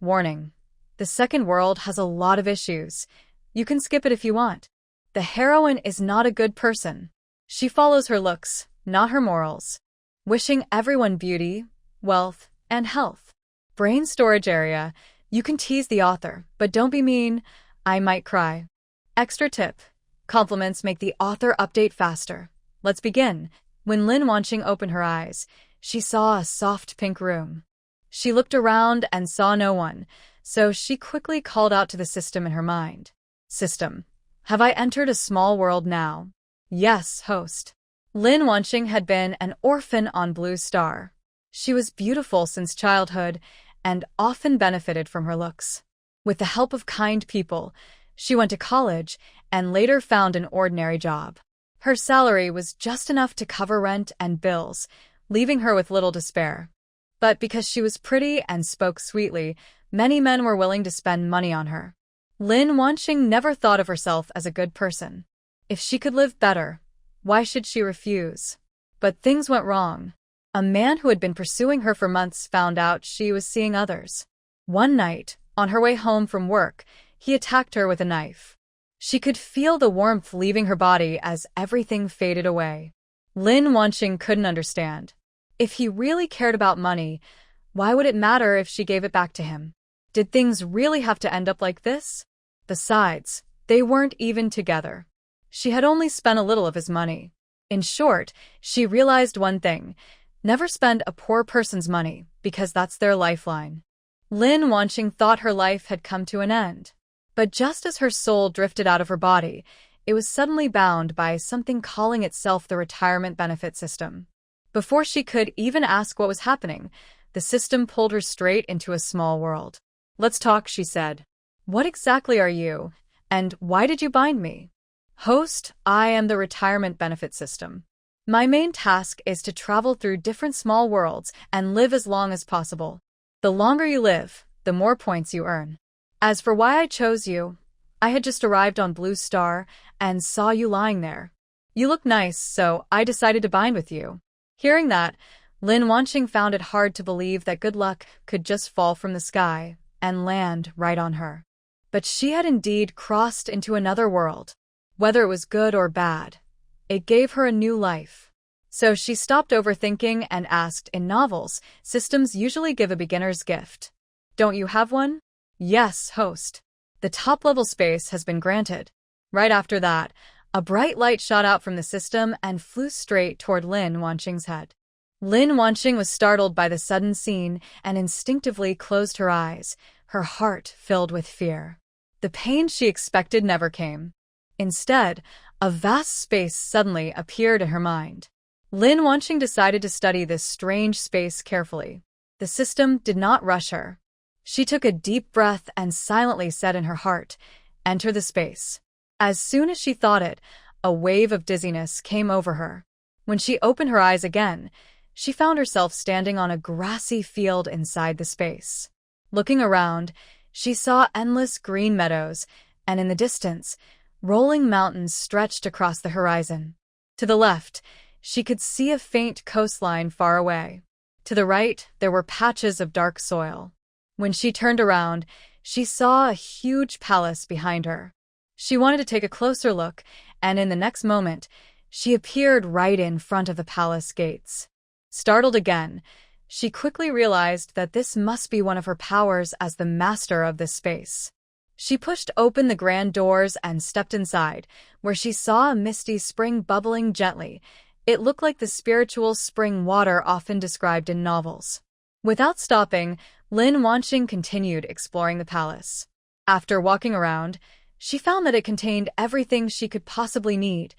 Warning: the second world has a lot of issues. You can skip it if you want. The heroine is not a good person. She follows her looks, not her morals. Wishing everyone beauty, wealth, and health. Brain storage area. You can tease the author, but don't be mean. I might cry. Extra tip: compliments make the author update faster. Let's begin. When Lin Wanqing opened her eyes, she saw a soft pink room. She looked around and saw no one, so she quickly called out to the system in her mind. System, have I entered a small world now? Yes, host. Lin Wanqing had been an orphan on Blue Star. She was beautiful since childhood and often benefited from her looks. With the help of kind people, she went to college and later found an ordinary job. Her salary was just enough to cover rent and bills, leaving her with little to spare. But because she was pretty and spoke sweetly, many men were willing to spend money on her. Lin Wanqing never thought of herself as a good person. If she could live better, why should she refuse? But things went wrong. A man who had been pursuing her for months found out she was seeing others. One night, on her way home from work, he attacked her with a knife. She could feel the warmth leaving her body as everything faded away. Lin Wanqing couldn't understand. If he really cared about money, why would it matter if she gave it back to him? Did things really have to end up like this? Besides, they weren't even together. She had only spent a little of his money. In short, she realized one thing: never spend a poor person's money, because that's their lifeline. Lin Wanqing thought her life had come to an end. But just as her soul drifted out of her body, it was suddenly bound by something calling itself the retirement benefit system. Before she could even ask what was happening, the system pulled her straight into a small world. Let's talk, she said. What exactly are you, and why did you bind me? Host, I am the retirement benefit system. My main task is to travel through different small worlds and live as long as possible. The longer you live, the more points you earn. As for why I chose you, I had just arrived on Blue Star and saw you lying there. You look nice, so I decided to bind with you. Hearing that, Lin Wanqing found it hard to believe that good luck could just fall from the sky and land right on her. But she had indeed crossed into another world. Whether it was good or bad, it gave her a new life. So she stopped overthinking and asked, in novels, systems usually give a beginner's gift. Don't you have one? Yes, host. The top-level space has been granted. Right after that, a bright light shot out from the system and flew straight toward Lin Wanqing's head. Lin Wanqing was startled by the sudden scene and instinctively closed her eyes, her heart filled with fear. The pain she expected never came. Instead, a vast space suddenly appeared in her mind. Lin Wanqing decided to study this strange space carefully. The system did not rush her. She took a deep breath and silently said in her heart, "Enter the space." As soon as she thought it, a wave of dizziness came over her. When she opened her eyes again, she found herself standing on a grassy field inside the space. Looking around, she saw endless green meadows, and in the distance, rolling mountains stretched across the horizon. To the left, she could see a faint coastline far away. To the right, there were patches of dark soil. When she turned around, she saw a huge palace behind her. She wanted to take a closer look, and in the next moment, she appeared right in front of the palace gates. Startled again, she quickly realized that this must be one of her powers as the master of this space. She pushed open the grand doors and stepped inside, where she saw a misty spring bubbling gently. It looked like the spiritual spring water often described in novels. Without stopping, Lin Wanqing continued exploring the palace. After walking around, she found that it contained everything she could possibly need: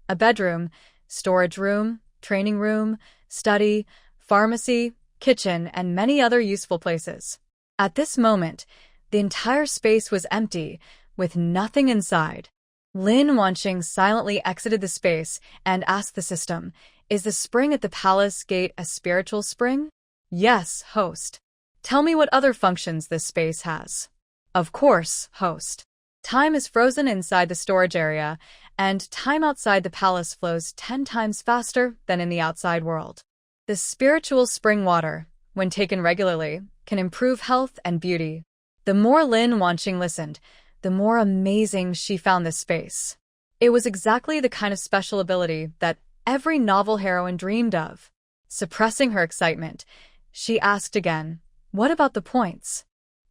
a bedroom, storage room, training room, study, pharmacy, kitchen, and many other useful places. At this moment, the entire space was empty, with nothing inside. Lin Wanqing silently exited the space and asked the system, "Is the spring at the palace gate a spiritual spring?" "Yes, host." "Tell me what other functions this space has." "Of course, host." Time is frozen inside the storage area, and time outside the palace flows 10 times faster than in the outside world. The spiritual spring water, when taken regularly, can improve health and beauty. The more Lin Wanqing listened, the more amazing she found this space. It was exactly the kind of special ability that every novel heroine dreamed of. Suppressing her excitement, she asked again, "What about the points?"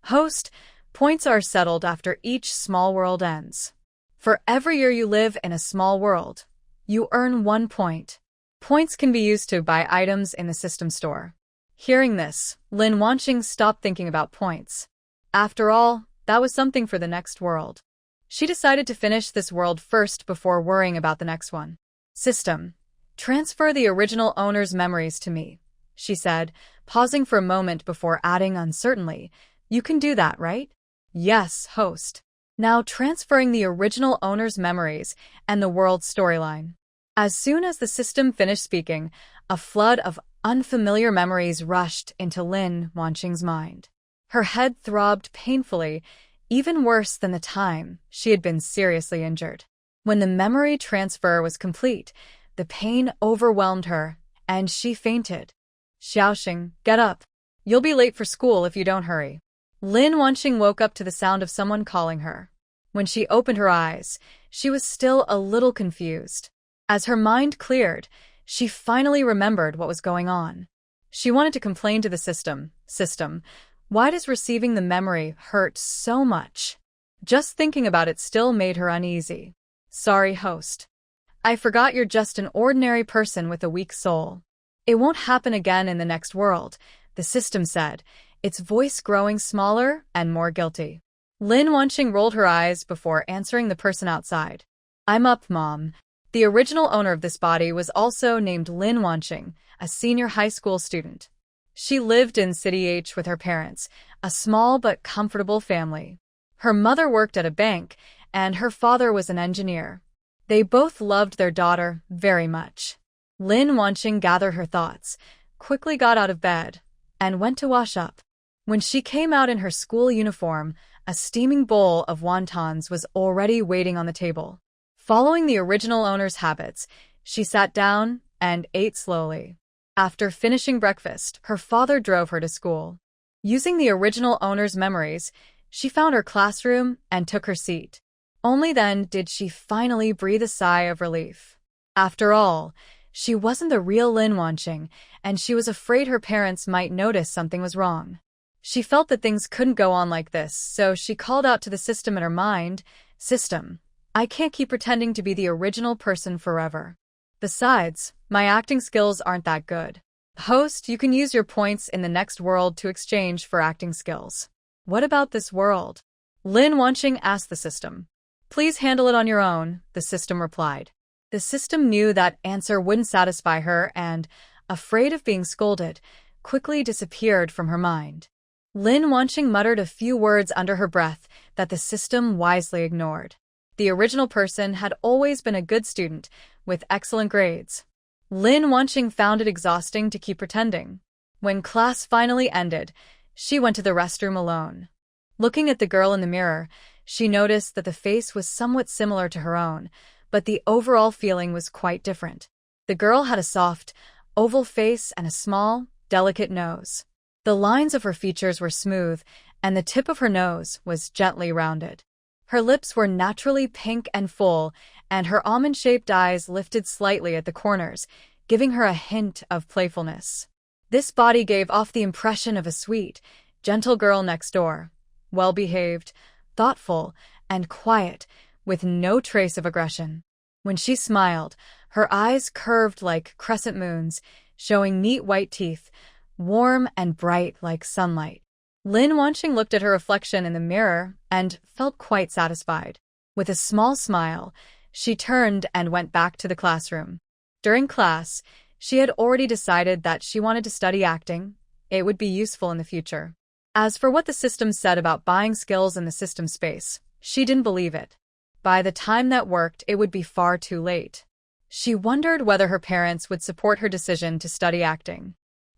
Host, points are settled after each small world ends. For every year you live in a small world, you earn 1 point. Points can be used to buy items in the system store. Hearing this, Lin Wanqing stopped thinking about points. After all, that was something for the next world. She decided to finish this world first before worrying about the next one. System, transfer the original owner's memories to me, she said, pausing for a moment before adding uncertainly, "You can do that, right?" "Yes, host." Now transferring the original owner's memories and the world's storyline. As soon as the system finished speaking, a flood of unfamiliar memories rushed into Lin Wanqing's mind. Her head throbbed painfully, even worse than the time she had been seriously injured. When the memory transfer was complete, the pain overwhelmed her, and she fainted. "Xiaoxing, get up. You'll be late for school if you don't hurry." Lin Wanqing woke up to the sound of someone calling her. When she opened her eyes, she was still a little confused. As her mind cleared, she finally remembered what was going on. She wanted to complain to the system. "System, why does receiving the memory hurt so much?" Just thinking about it still made her uneasy. "Sorry, host. I forgot you're just an ordinary person with a weak soul. It won't happen again in the next world," the system said, its voice growing smaller and more guilty. Lin Wanqing rolled her eyes before answering the person outside. "I'm up, Mom." The original owner of this body was also named Lin Wanqing, a senior high school student. She lived in City H with her parents, a small but comfortable family. Her mother worked at a bank, and her father was an engineer. They both loved their daughter very much. Lin Wanqing gathered her thoughts, quickly got out of bed, and went to wash up. When she came out in her school uniform, a steaming bowl of wontons was already waiting on the table. Following the original owner's habits, she sat down and ate slowly. After finishing breakfast, her father drove her to school. Using the original owner's memories, she found her classroom and took her seat. Only then did she finally breathe a sigh of relief. After all, she wasn't the real Lin Wanqing, and she was afraid her parents might notice something was wrong. She felt that things couldn't go on like this, so she called out to the system in her mind, "System, I can't keep pretending to be the original person forever. Besides, my acting skills aren't that good. Host, you can use your points in the next world to exchange for acting skills." "What about this world?" Lin Wanqing asked the system. "Please handle it on your own," the system replied. The system knew that answer wouldn't satisfy her and, afraid of being scolded, quickly disappeared from her mind. Lin Wanqing muttered a few words under her breath that the system wisely ignored. The original person had always been a good student, with excellent grades. Lin Wanqing found it exhausting to keep pretending. When class finally ended, she went to the restroom alone. Looking at the girl in the mirror, she noticed that the face was somewhat similar to her own, but the overall feeling was quite different. The girl had a soft, oval face and a small, delicate nose. The lines of her features were smooth, and the tip of her nose was gently rounded. Her lips were naturally pink and full, and her almond-shaped eyes lifted slightly at the corners, giving her a hint of playfulness. This body gave off the impression of a sweet, gentle girl next door, well-behaved, thoughtful, and quiet, with no trace of aggression. When she smiled, her eyes curved like crescent moons, showing neat white teeth, warm and bright like sunlight. Lin Wanqing looked at her reflection in the mirror and felt quite satisfied. With a small smile, she turned and went back to the classroom. During class, she had already decided that she wanted to study acting. It would be useful in the future. As for what the system said about buying skills in the system space, she didn't believe it. By the time that worked, it would be far too late. She wondered whether her parents would support her decision to study acting.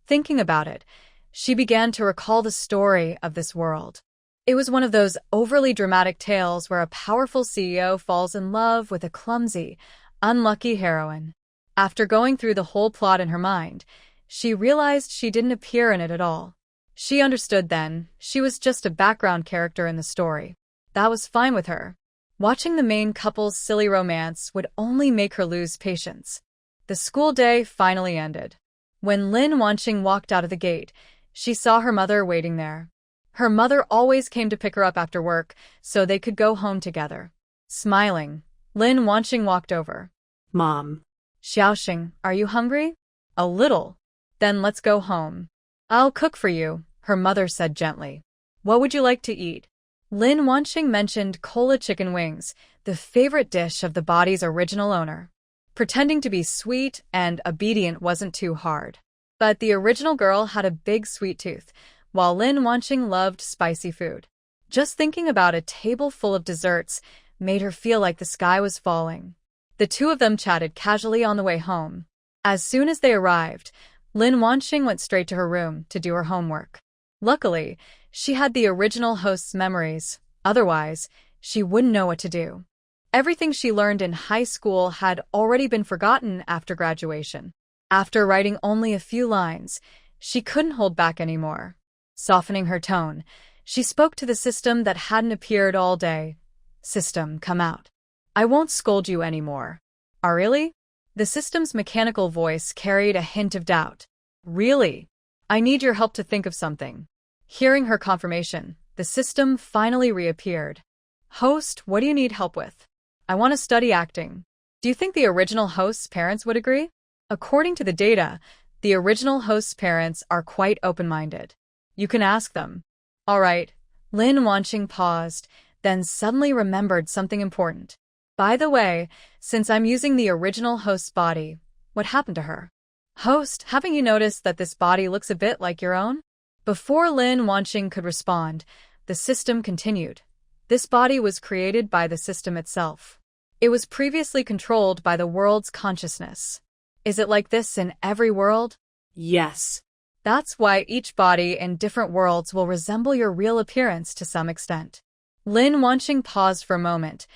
Thinking about it, she began to recall the story of this world. It was one of those overly dramatic tales where a powerful CEO falls in love with a clumsy, unlucky heroine. After going through the whole plot in her mind, she realized she didn't appear in it at all. She understood then, she was just a background character in the story. That was fine with her. Watching the main couple's silly romance would only make her lose patience. The school day finally ended. When Lin Wanqing walked out of the gate, she saw her mother waiting there. Her mother always came to pick her up after work, so they could go home together. Smiling, Lin Wanqing walked over. Mom. Xiaoxing, are you hungry? A little. Then let's go home. I'll cook for you, her mother said gently. What would you like to eat? Lin Wanqing mentioned cola chicken wings, the favorite dish of the body's original owner. Pretending to be sweet and obedient wasn't too hard. But the original girl had a big sweet tooth, while Lin Wanqing loved spicy food. Just thinking about a table full of desserts made her feel like the sky was falling. The two of them chatted casually on the way home. As soon as they arrived, Lin Wanqing went straight to her room to do her homework. Luckily, she had the original host's memories, otherwise, she wouldn't know what to do. Everything she learned in high school had already been forgotten after graduation. After writing only a few lines, she couldn't hold back anymore. Softening her tone, she spoke to the system that hadn't appeared all day. System, come out. I won't scold you anymore. Oh, really? The system's mechanical voice carried a hint of doubt. Really? I need your help to think of something. Hearing her confirmation, the system finally reappeared. Host, what do you need help with? I want to study acting. Do you think the original host's parents would agree? According to the data, the original host's parents are quite open-minded. You can ask them. All right. Lin Wanqing paused, then suddenly remembered something important. By the way, since I'm using the original host's body, what happened to her? Host, haven't you noticed that this body looks a bit like your own? Before Lin Wanqing could respond, the system continued. This body was created by the system itself. It was previously controlled by the world's consciousness. Is it like this in every world? Yes. That's why each body in different worlds will resemble your real appearance to some extent. Lin Wanqing paused for a moment.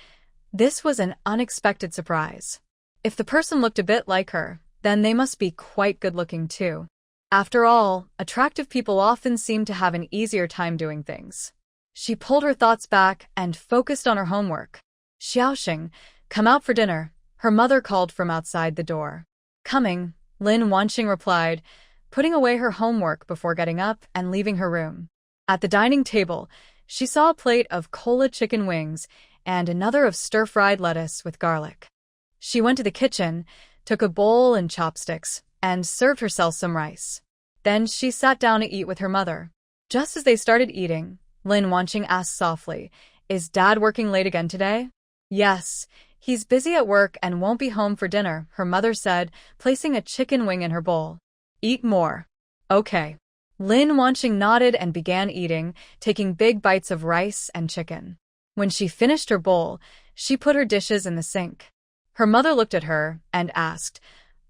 This was an unexpected surprise. If the person looked a bit like her, then they must be quite good-looking too. After all, attractive people often seem to have an easier time doing things. She pulled her thoughts back and focused on her homework. Xiaoxing, come out for dinner, her mother called from outside the door. Coming, Lin Wanqing replied, putting away her homework before getting up and leaving her room. At the dining table, she saw a plate of cola chicken wings and another of stir-fried lettuce with garlic. She went to the kitchen, took a bowl and chopsticks, and served herself some rice. Then she sat down to eat with her mother. Just as they started eating, Lin Wanqing asked softly, Is Dad working late again today? Yes, he's busy at work and won't be home for dinner, her mother said, placing a chicken wing in her bowl. Eat more. Okay. Lin Wanqing nodded and began eating, taking big bites of rice and chicken. When she finished her bowl, she put her dishes in the sink. Her mother looked at her and asked,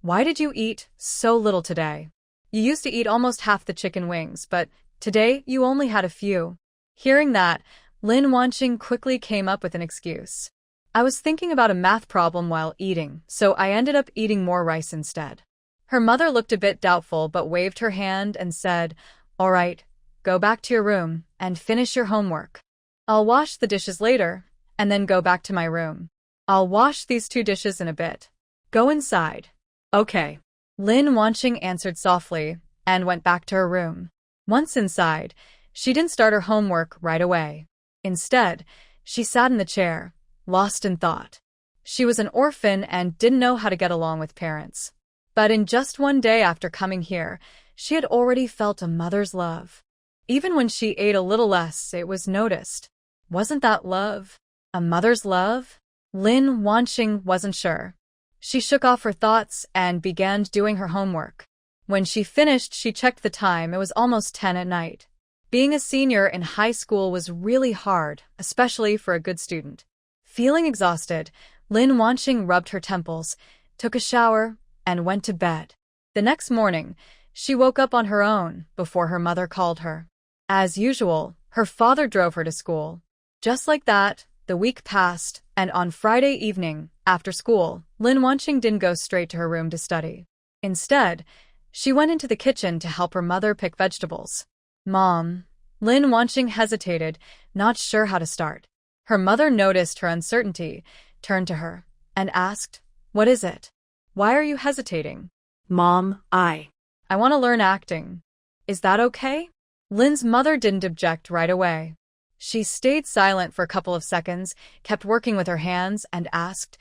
Why did you eat so little today? You used to eat almost half the chicken wings, but today you only had a few. Hearing that, Lin Wanqing quickly came up with an excuse. I was thinking about a math problem while eating, so I ended up eating more rice instead. Her mother looked a bit doubtful but waved her hand and said, All right, go back to your room and finish your homework. I'll wash the dishes later, and then go back to my room. I'll wash these 2 dishes in a bit. Go inside. Okay. Lin Wanqing answered softly and went back to her room. Once inside, she didn't start her homework right away. Instead, she sat in the chair, lost in thought. She was an orphan and didn't know how to get along with parents. But in just one day after coming here, she had already felt a mother's love. Even when she ate a little less, it was noticed. Wasn't that love? A mother's love? Lin Wanqing wasn't sure. She shook off her thoughts and began doing her homework. When she finished, she checked the time. It was almost 10 at night. Being a senior in high school was really hard, especially for a good student. Feeling exhausted, Lin Wanqing rubbed her temples, took a shower, and went to bed. The next morning, she woke up on her own before her mother called her. As usual, her father drove her to school. Just like that, the week passed, and on Friday evening, after school, Lin Wanqing didn't go straight to her room to study. Instead, she went into the kitchen to help her mother pick vegetables. Mom. Lin Wanqing hesitated, not sure how to start. Her mother noticed her uncertainty, turned to her, and asked, "What is it? Why are you hesitating?" Mom, I want to learn acting. Is that okay? Lin's mother didn't object right away. She stayed silent for a couple of seconds, kept working with her hands, and asked,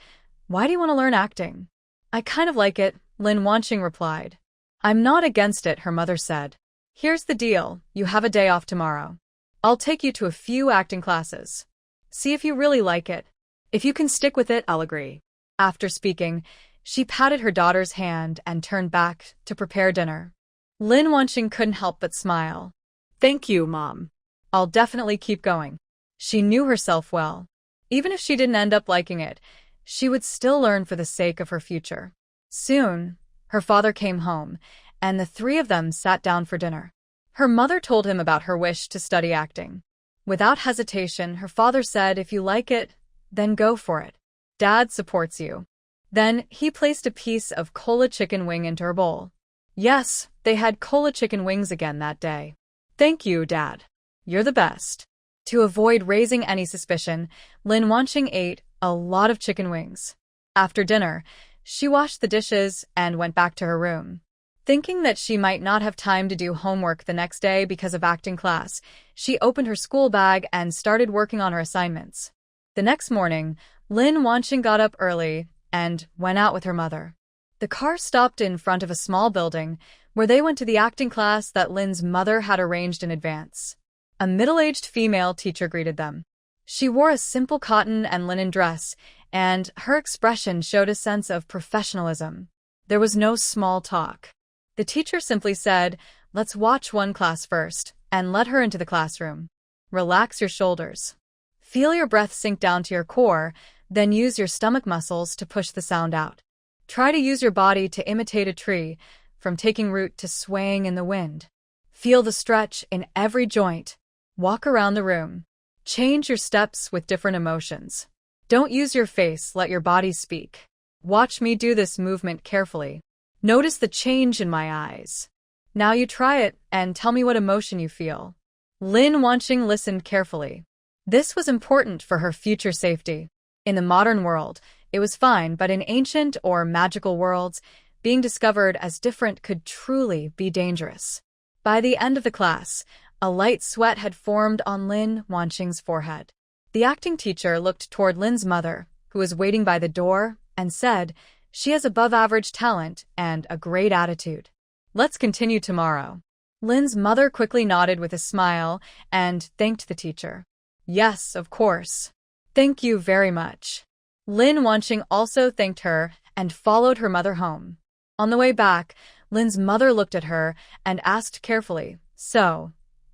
"Why do you want to learn acting?" "I kind of like it," Lin Wanqing replied. "I'm not against it," her mother said. "Here's the deal, you have a day off tomorrow. I'll take you to a few acting classes. See if you really like it. If you can stick with it, I'll agree." After speaking, she patted her daughter's hand and turned back to prepare dinner. Lin Wanqing couldn't help but smile. Thank you, Mom. I'll definitely keep going. She knew herself well. Even if she didn't end up liking it, she would still learn for the sake of her future. Soon, her father came home, and the three of them sat down for dinner. Her mother told him about her wish to study acting. Without hesitation, her father said, "If you like it, then go for it. Dad supports you." Then he placed a piece of cola chicken wing into her bowl. Yes, they had cola chicken wings again that day. "Thank you, Dad. You're the best." To avoid raising any suspicion, Lin Wanqing ate a lot of chicken wings. After dinner, she washed the dishes and went back to her room. Thinking that she might not have time to do homework the next day because of acting class, she opened her school bag and started working on her assignments. The next morning, Lin Wanqing got up early and went out with her mother. The car stopped in front of a small building where they went to the acting class that Lin's mother had arranged in advance. A middle-aged female teacher greeted them. She wore a simple cotton and linen dress, and her expression showed a sense of professionalism. There was no small talk. The teacher simply said, "Let's watch one class first," and led her into the classroom. "Relax your shoulders. Feel your breath sink down to your core, then use your stomach muscles to push the sound out. Try to use your body to imitate a tree, from taking root to swaying in the wind. Feel the stretch in every joint. Walk around the room. Change your steps with different emotions. Don't use your face, let your body speak. Watch me do this movement carefully. Notice the change in my eyes. Now you try it and tell me what emotion you feel." Lin Wanqing listened carefully. This was important for her future safety. In the modern world, it was fine, but in ancient or magical worlds, being discovered as different could truly be dangerous. By the end of the class, a light sweat had formed on Lin Wanqing's forehead. The acting teacher looked toward Lin's mother, who was waiting by the door, and said, "She has above-average talent and a great attitude. Let's continue tomorrow." Lin's mother quickly nodded with a smile and thanked the teacher. "Yes, of course. Thank you very much." Lin Wanqing also thanked her and followed her mother home. On the way back, Lin's mother looked at her and asked carefully, "So,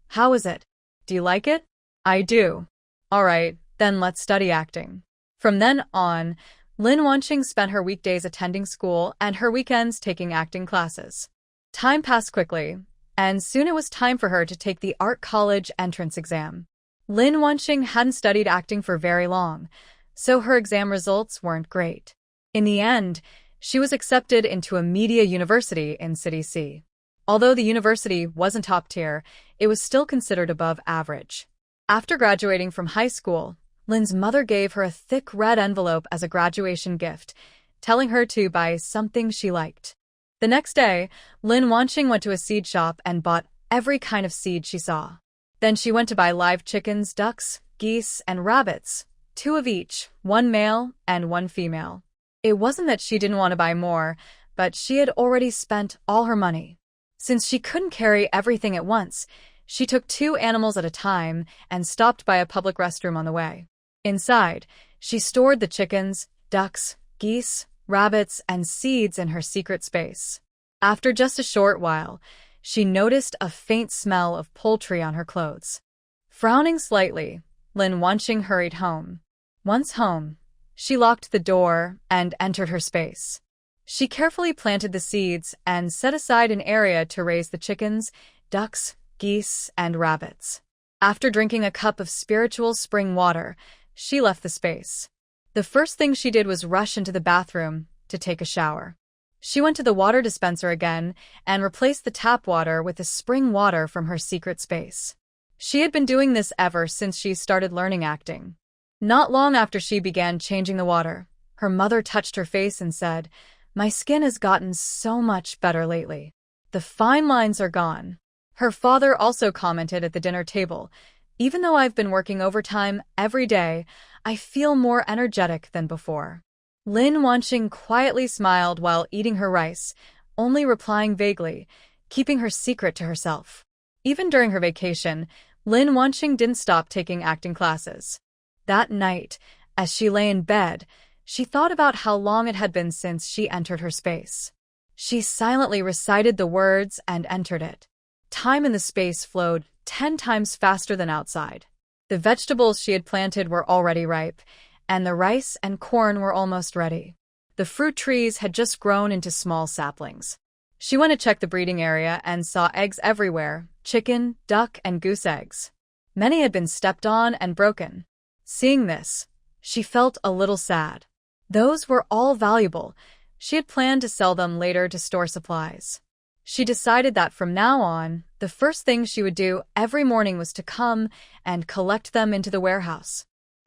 how is it? Do you like it?" "I do." "All right, then let's study acting." From then on, Lin Wanqing spent her weekdays attending school and her weekends taking acting classes. Time passed quickly, and soon it was time for her to take the art college entrance exam. Lin Wanqing hadn't studied acting for very long, so her exam results weren't great. In the end, she was accepted into a media university in City C. Although the university wasn't top tier, it was still considered above average. After graduating from high school, Lin's mother gave her a thick red envelope as a graduation gift, telling her to buy something she liked. The next day, Lin Wanqing went to a seed shop and bought every kind of seed she saw. Then she went to buy live chickens, ducks, geese, and rabbits, 2 of each, 1 male and 1 female. It wasn't that she didn't want to buy more, but she had already spent all her money. Since she couldn't carry everything at once, she took 2 animals at a time and stopped by a public restroom on the way. Inside, she stored the chickens, ducks, geese, rabbits, and seeds in her secret space. After just a short while, she noticed a faint smell of poultry on her clothes. Frowning slightly, Lin Wanqing hurried home. Once home, she locked the door and entered her space. She carefully planted the seeds and set aside an area to raise the chickens, ducks, geese, and rabbits. After drinking a cup of spiritual spring water, she left the space. The first thing she did was rush into the bathroom to take a shower. She went to the water dispenser again and replaced the tap water with the spring water from her secret space. She had been doing this ever since she started learning acting. Not long after she began changing the water, her mother touched her face and said, "My skin has gotten so much better lately. The fine lines are gone." Her father also commented at the dinner table, "Even though I've been working overtime every day, I feel more energetic than before." Lin Wanqing quietly smiled while eating her rice, only replying vaguely, keeping her secret to herself. Even during her vacation, Lin Wanqing didn't stop taking acting classes. That night, as she lay in bed, she thought about how long it had been since she entered her space. She silently recited the words and entered it. Time in the space flowed 10 times faster than outside. The vegetables she had planted were already ripe, and the rice and corn were almost ready. The fruit trees had just grown into small saplings. She went to check the breeding area and saw eggs everywhere, chicken, duck, and goose eggs. Many had been stepped on and broken. Seeing this, she felt a little sad. Those were all valuable. She had planned to sell them later to store supplies. She decided that from now on, the first thing she would do every morning was to come and collect them into the warehouse.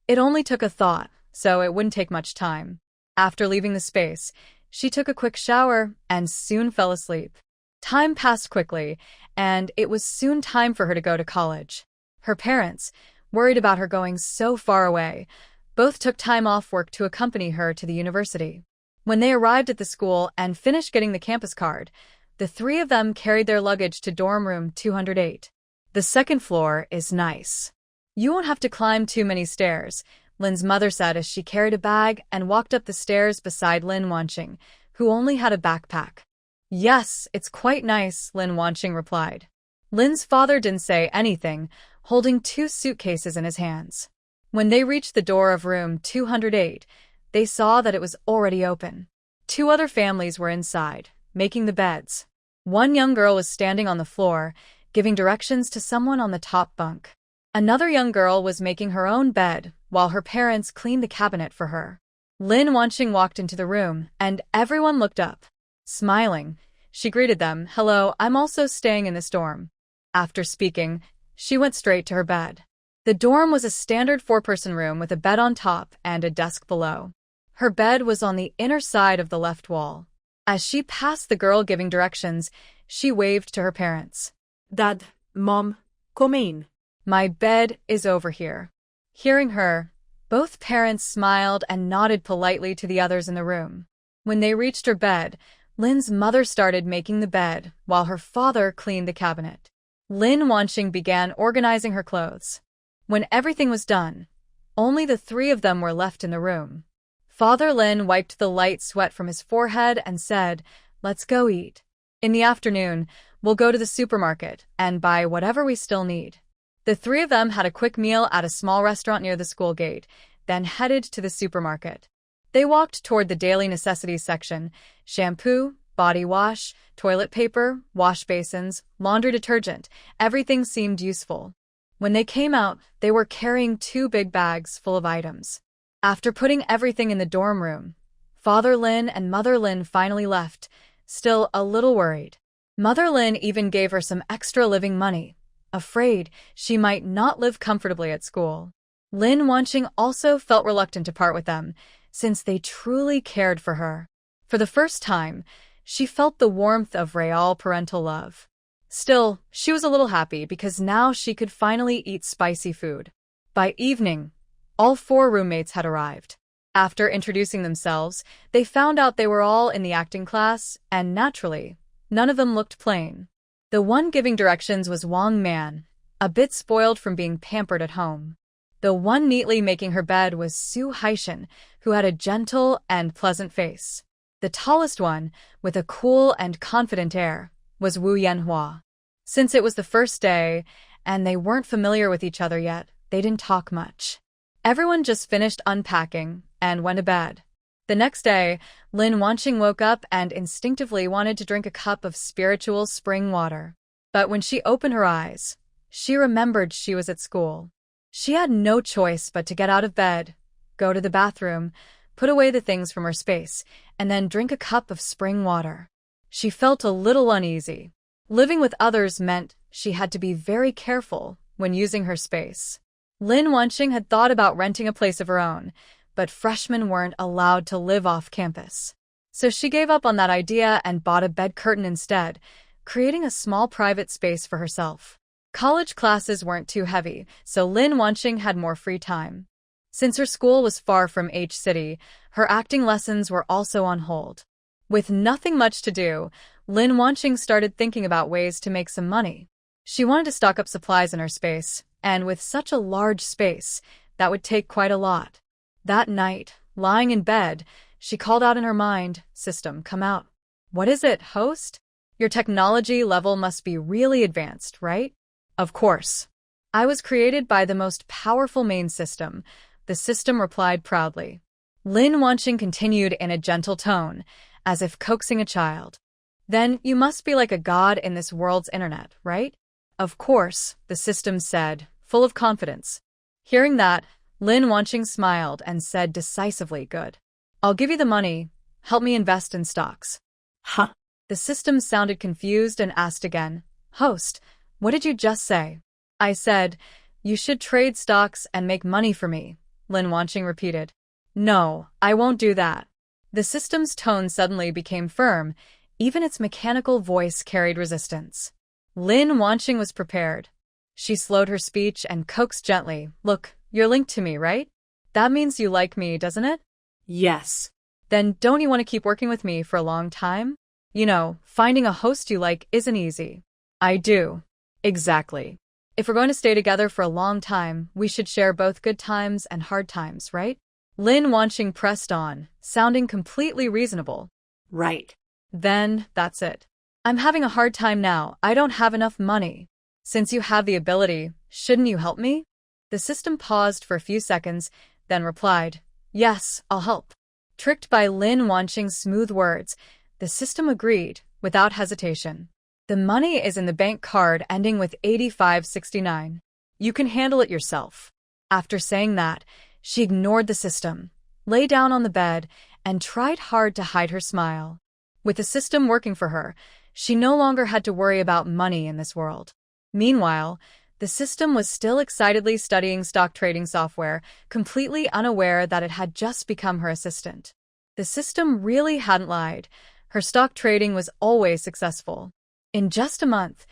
It only took a thought, so it wouldn't take much time. After leaving the space, she took a quick shower and soon fell asleep. Time passed quickly, and it was soon time for her to go to college. Her parents, worried about her going so far away, both took time off work to accompany her to the university. When they arrived at the school and finished getting the campus card, the three of them carried their luggage to dorm room 208. "The second floor is nice. You won't have to climb too many stairs," Lin's mother said as she carried a bag and walked up the stairs beside Lin Wanqing, who only had a backpack. "Yes, it's quite nice," Lin Wanqing replied. Lin's father didn't say anything, holding 2 suitcases in his hands. When they reached the door of room 208, they saw that it was already open. 2 other families were inside, making the beds. One young girl was standing on the floor, giving directions to someone on the top bunk. Another young girl was making her own bed, while her parents cleaned the cabinet for her. Lin Wanqing walked into the room, and everyone looked up. Smiling, she greeted them, "Hello, I'm also staying in this dorm." After speaking, she went straight to her bed. The dorm was a standard 4-person room with a bed on top and a desk below. Her bed was on the inner side of the left wall. As she passed the girl giving directions, she waved to her parents. "Dad, Mom, come in." "My bed is over here." Hearing her, both parents smiled and nodded politely to the others in the room. When they reached her bed, Lin's mother started making the bed while her father cleaned the cabinet. Lin Wanqing began organizing her clothes. When everything was done, only the 3 of them were left in the room. Father Lin wiped the light sweat from his forehead and said, "Let's go eat. In the afternoon, we'll go to the supermarket and buy whatever we still need." The 3 of them had a quick meal at a small restaurant near the school gate, then headed to the supermarket. They walked toward the daily necessities section: shampoo, body wash, toilet paper, wash basins, laundry detergent. Everything seemed useful. When they came out, they were carrying 2 big bags full of items. After putting everything in the dorm room, Father Lin and Mother Lin finally left, still a little worried. Mother Lin even gave her some extra living money, afraid she might not live comfortably at school. Lin Wanqing also felt reluctant to part with them, since they truly cared for her. For the first time, she felt the warmth of real parental love. Still, she was a little happy because now she could finally eat spicy food. By evening, all 4 roommates had arrived. After introducing themselves, they found out they were all in the acting class, and naturally, none of them looked plain. The one giving directions was Wang Man, a bit spoiled from being pampered at home. The one neatly making her bed was Su Haishan, who had a gentle and pleasant face. The tallest one, with a cool and confident air, was Wu Yanhua. Since it was the first day, and they weren't familiar with each other yet, they didn't talk much. Everyone just finished unpacking and went to bed. The next day, Lin Wanqing woke up and instinctively wanted to drink a cup of spiritual spring water. But when she opened her eyes, she remembered she was at school. She had no choice but to get out of bed, go to the bathroom, put away the things from her space, and then drink a cup of spring water. She felt a little uneasy. Living with others meant she had to be very careful when using her space. Lin Wanqing had thought about renting a place of her own, but freshmen weren't allowed to live off campus. So she gave up on that idea and bought a bed curtain instead, creating a small private space for herself. College classes weren't too heavy, so Lin Wanqing had more free time. Since her school was far from H City, her acting lessons were also on hold. With nothing much to do, Lin Wanqing started thinking about ways to make some money. She wanted to stock up supplies in her space, and with such a large space, that would take quite a lot. That night, lying in bed, she called out in her mind, "System, come out." "What is it, host? Your technology level must be really advanced, right?" "Of course. I was created by the most powerful main system," the system replied proudly. Lin Wanqing continued in a gentle tone, as if coaxing a child. "Then you must be like a god in this world's internet, right?" "Of course," the system said, full of confidence. Hearing that, Lin Wanqing smiled and said decisively, "Good. I'll give you the money. Help me invest in stocks." Huh? The system sounded confused and asked again, "Host, what did you just say?" "I said, you should trade stocks and make money for me," Lin Wanqing repeated. "No, I won't do that." The system's tone suddenly became firm. Even its mechanical voice carried resistance. Lin Wanqing was prepared. She slowed her speech and coaxed gently, "Look, you're linked to me, right? That means you like me, doesn't it?" Yes. "Then don't you want to keep working with me for a long time? You know, finding a host you like isn't easy." "I do." "Exactly. If we're going to stay together for a long time, we should share both good times and hard times, right?" Lin Wanqing pressed on, sounding completely reasonable. Right. "Then, that's it. I'm having a hard time now. I don't have enough money. Since you have the ability, shouldn't you help me?" The system paused for a few seconds, then replied, "Yes, I'll help." Tricked by Lin Wanqing's smooth words, the system agreed, without hesitation. "The money is in the bank card ending with 8569. You can handle it yourself." After saying that, she ignored the system, lay down on the bed, and tried hard to hide her smile. With the system working for her, she no longer had to worry about money in this world. Meanwhile, the system was still excitedly studying stock trading software, completely unaware that it had just become her assistant. The system really hadn't lied. Her stock trading was always successful. In just a month,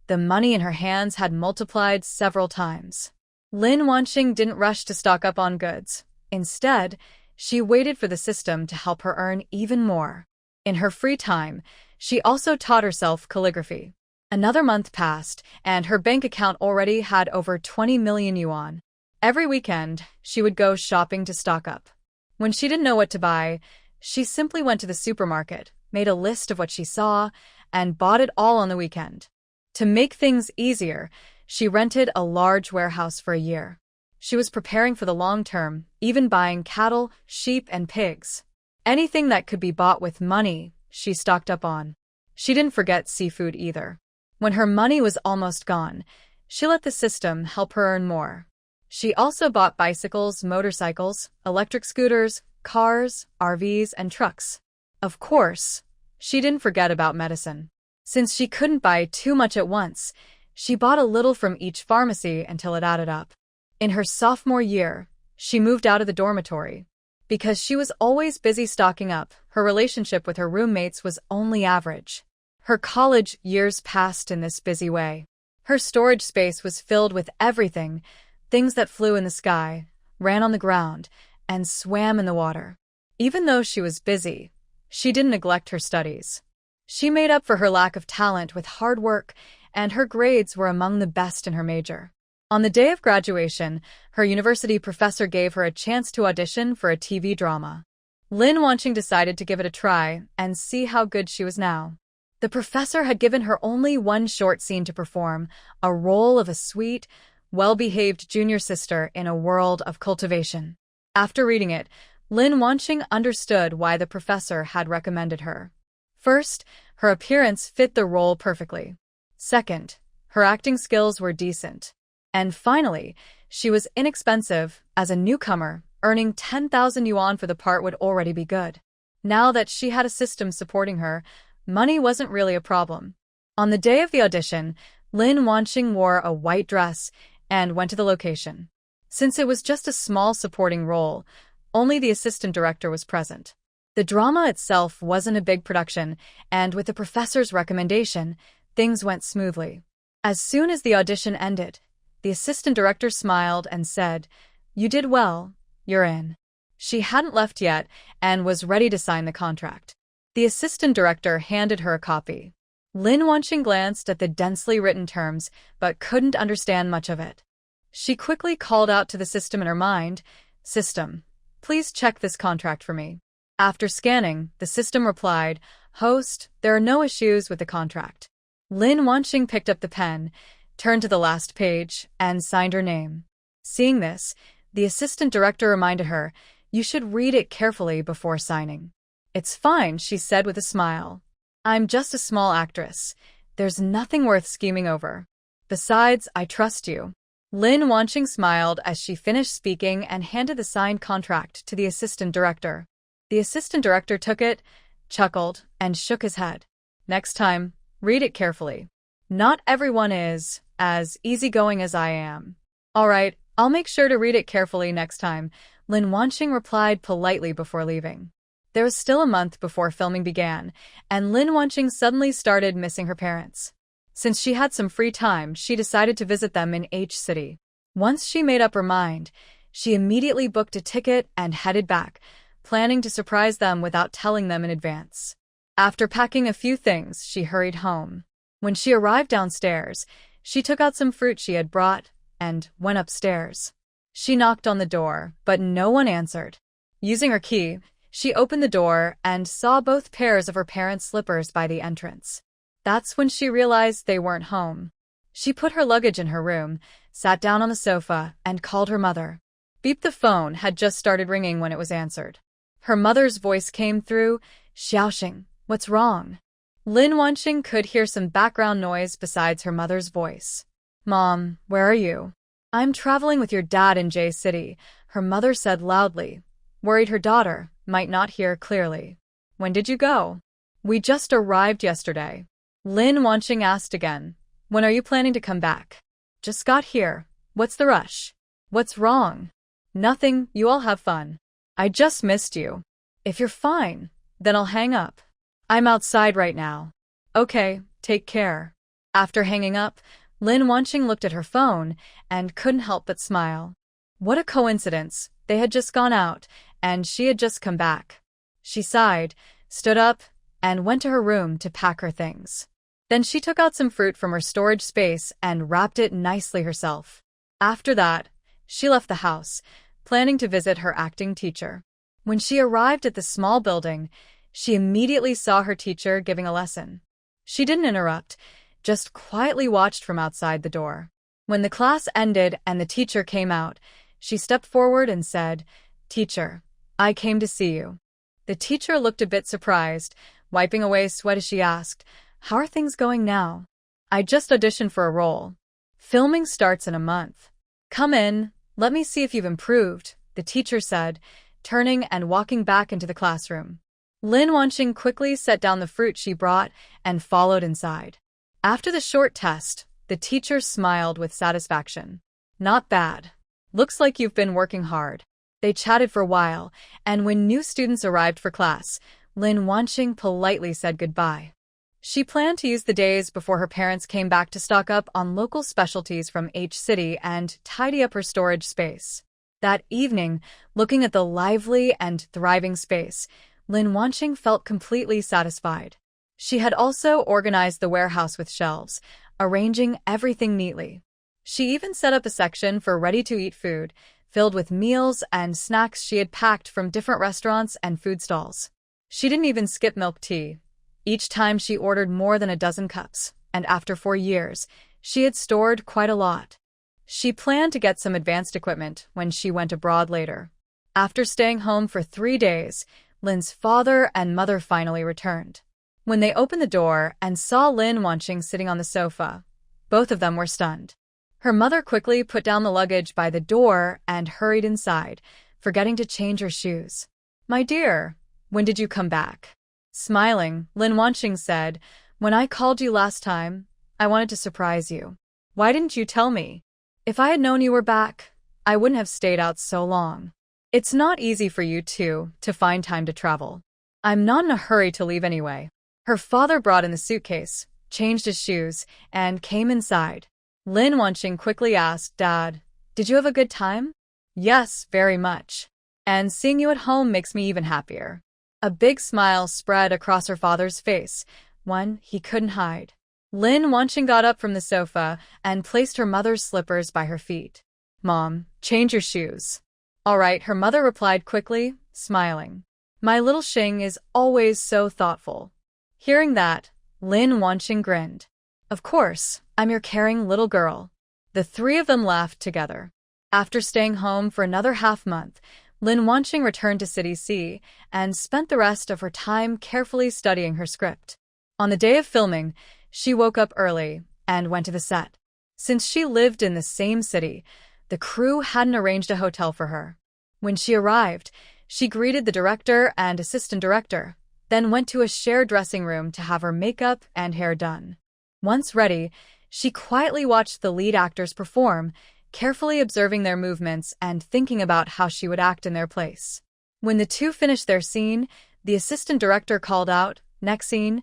the money in her hands had multiplied several times. Lin Wanqing didn't rush to stock up on goods. Instead, she waited for the system to help her earn even more. In her free time, she also taught herself calligraphy. Another month passed, and her bank account already had over 20 million yuan. Every weekend, she would go shopping to stock up. When she didn't know what to buy, she simply went to the supermarket, made a list of what she saw, and bought it all on the weekend. To make things easier, she rented a large warehouse for a year. She was preparing for the long term, even buying cattle, sheep, and pigs. Anything that could be bought with money, she stocked up on. She didn't forget seafood either. When her money was almost gone, she let the system help her earn more. She also bought bicycles, motorcycles, electric scooters, cars, RVs, and trucks. Of course, she didn't forget about medicine. Since she couldn't buy too much at once, she bought a little from each pharmacy until it added up. In her sophomore year, she moved out of the dormitory. Because she was always busy stocking up, her relationship with her roommates was only average. Her college years passed in this busy way. Her storage space was filled with everything, things that flew in the sky, ran on the ground, and swam in the water. Even though she was busy, she didn't neglect her studies. She made up for her lack of talent with hard work, and her grades were among the best in her major. On the day of graduation, her university professor gave her a chance to audition for a TV drama. Lin Wanqing decided to give it a try and see how good she was now. The professor had given her only one short scene to perform, a role of a sweet, well-behaved junior sister in a world of cultivation. After reading it, Lin Wanqing understood why the professor had recommended her. First, her appearance fit the role perfectly. Second, her acting skills were decent. And finally, she was inexpensive as a newcomer, Earning 10,000 yuan for the part would already be good. Now that she had a system supporting her, money wasn't really a problem. On the day of the audition, Lin Wanqing wore a white dress and went to the location. Since it was just a small supporting role, only the assistant director was present. The drama itself wasn't a big production, and with the professor's recommendation, things went smoothly. As soon as the audition ended, the assistant director smiled and said, "You did well, you're in." She hadn't left yet and was ready to sign the contract. The assistant director handed her a copy. Lin Wanqing glanced at the densely written terms but couldn't understand much of it. She quickly called out to the system in her mind, "System, please check this contract for me." After scanning, the system replied, "Host, there are no issues with the contract." Lin Wanqing picked up the pen, turned to the last page, and signed her name. Seeing this, the assistant director reminded her, "You should read it carefully before signing." "It's fine," she said with a smile. "I'm just a small actress. There's nothing worth scheming over. Besides, I trust you." Lin Wanqing smiled as she finished speaking and handed the signed contract to the assistant director. The assistant director took it, chuckled, and shook his head. "Next time, read it carefully. Not everyone is as easygoing as I am." "All right, I'll make sure to read it carefully next time," Lin Wanqing replied politely before leaving. There was still a month before filming began, and Lin Wanqing suddenly started missing her parents. Since she had some free time, she decided to visit them in H City. Once she made up her mind, she immediately booked a ticket and headed back, planning to surprise them without telling them in advance. After packing a few things, she hurried home. When she arrived downstairs, she took out some fruit she had brought and went upstairs. She knocked on the door, but no one answered. Using her key, she opened the door and saw both pairs of her parents' slippers by the entrance. That's when she realized they weren't home. She put her luggage in her room, sat down on the sofa, and called her mother. Beep, the phone had just started ringing when it was answered. Her mother's voice came through, "Xiaoxing, what's wrong?" Lin Wanqing could hear some background noise besides her mother's voice. "Mom, where are you?" "I'm traveling with your dad in J City," her mother said loudly, worried her daughter might not hear clearly. "When did you go?" "We just arrived yesterday." Lin Wanqing asked again, "When are you planning to come back?" "Just got here. What's the rush?" "What's wrong?" "Nothing, you all have fun. I just missed you." "If you're fine, then I'll hang up. I'm outside right now." "Okay, take care." After hanging up, Lin Wanqing looked at her phone and couldn't help but smile. What a coincidence, they had just gone out, and she had just come back. She sighed, stood up, and went to her room to pack her things. Then she took out some fruit from her storage space and wrapped it nicely herself. After that, she left the house, planning to visit her acting teacher. When she arrived at the small building, she immediately saw her teacher giving a lesson. She didn't interrupt, just quietly watched from outside the door. When the class ended and the teacher came out, she stepped forward and said, "Teacher, I came to see you." The teacher looked a bit surprised, wiping away sweat as she asked, "How are things going now?" "I just auditioned for a role. Filming starts in a month." "Come in, let me see if you've improved," the teacher said, turning and walking back into the classroom. Lin Wanqing quickly set down the fruit she brought and followed inside. After the short test, the teacher smiled with satisfaction. "Not bad. Looks like you've been working hard." They chatted for a while, and when new students arrived for class, Lin Wanqing politely said goodbye. She planned to use the days before her parents came back to stock up on local specialties from H City and tidy up her storage space. That evening, looking at the lively and thriving space, Lin Wanqing felt completely satisfied. She had also organized the warehouse with shelves, arranging everything neatly. She even set up a section for ready-to-eat food, filled with meals and snacks she had packed from different restaurants and food stalls. She didn't even skip milk tea. Each time she ordered more than a dozen cups, and after 4 years, she had stored quite a lot. She planned to get some advanced equipment when she went abroad later. After staying home for 3 days, Lin's father and mother finally returned. When they opened the door and saw Lin Wanqing sitting on the sofa, both of them were stunned. Her mother quickly put down the luggage by the door and hurried inside, forgetting to change her shoes. My dear, when did you come back? Smiling, Lin Wanqing said, when I called you last time, I wanted to surprise you. Why didn't you tell me? If I had known you were back, I wouldn't have stayed out so long. It's not easy for you two to find time to travel. I'm not in a hurry to leave anyway. Her father brought in the suitcase, changed his shoes, and came inside. Lin Wanqing quickly asked, Dad, did you have a good time? Yes, very much. And seeing you at home makes me even happier. A big smile spread across her father's face, one he couldn't hide. Lin Wanqing got up from the sofa and placed her mother's slippers by her feet. Mom, change your shoes. All right, her mother replied quickly, smiling. My little Xing is always so thoughtful. Hearing that, Lin Wanqing grinned. Of course, I'm your caring little girl. The three of them laughed together. After staying home for another half-month, Lin Wanqing returned to City C and spent the rest of her time carefully studying her script. On the day of filming, she woke up early and went to the set. Since she lived in the same city, the crew hadn't arranged a hotel for her. When she arrived, she greeted the director and assistant director, then went to a shared dressing room to have her makeup and hair done. Once ready, she quietly watched the lead actors perform, carefully observing their movements and thinking about how she would act in their place. When the two finished their scene, the assistant director called out, Next scene,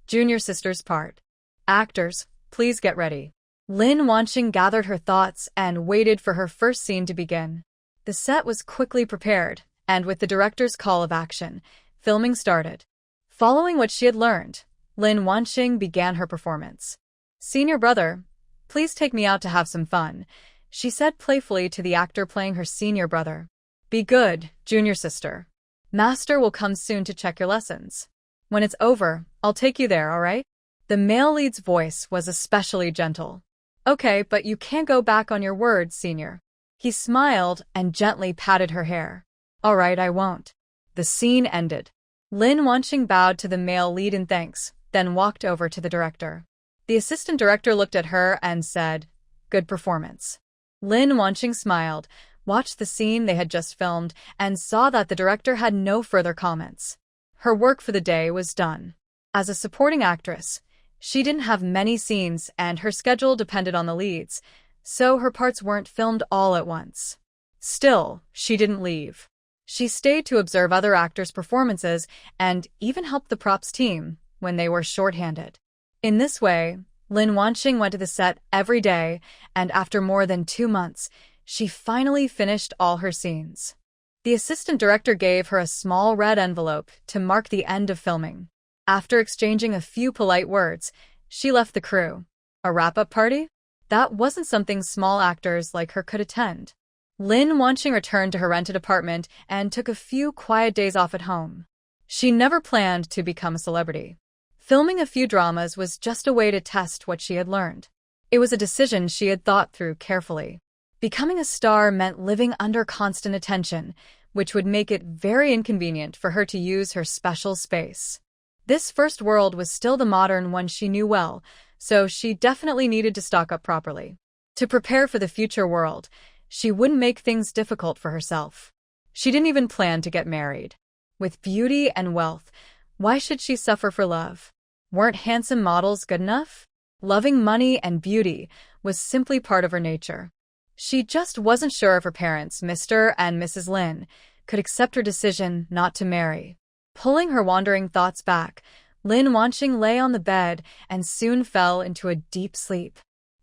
junior sister's part. Actors, please get ready. Lin Wanqing gathered her thoughts and waited for her first scene to begin. The set was quickly prepared, and with the director's call of action, filming started. Following what she had learned, Lin Wanqing began her performance. Senior brother, please take me out to have some fun, she said playfully to the actor playing her senior brother. Be good, junior sister. Master will come soon to check your lessons. When it's over, I'll take you there, all right? The male lead's voice was especially gentle. Okay, but you can't go back on your word, senior. He smiled and gently patted her hair. All right, I won't. The scene ended. Lin Wanqing bowed to the male lead in thanks, then walked over to the director. The assistant director looked at her and said, Good performance. Lin Wanqing smiled, watched the scene they had just filmed, and saw that the director had no further comments. Her work for the day was done. As a supporting actress, she didn't have many scenes and her schedule depended on the leads, so her parts weren't filmed all at once. Still, she didn't leave. She stayed to observe other actors' performances and even helped the props team when they were shorthanded. In this way, Lin Wanqing went to the set every day, and after more than 2 months, she finally finished all her scenes. The assistant director gave her a small red envelope to mark the end of filming. After exchanging a few polite words, she left the crew. A wrap-up party? That wasn't something small actors like her could attend. Lin Wanqing returned to her rented apartment and took a few quiet days off at home. She never planned to become a celebrity. Filming a few dramas was just a way to test what she had learned. It was a decision she had thought through carefully. Becoming a star meant living under constant attention, which would make it very inconvenient for her to use her special space. This first world was still the modern one she knew well, so she definitely needed to stock up properly. To prepare for the future world, she wouldn't make things difficult for herself. She didn't even plan to get married. With beauty and wealth, why should she suffer for love? Weren't handsome models good enough? Loving money and beauty was simply part of her nature. She just wasn't sure if her parents, Mr. and Mrs. Lin, could accept her decision not to marry. Pulling her wandering thoughts back, Lin Wanqing lay on the bed and soon fell into a deep sleep.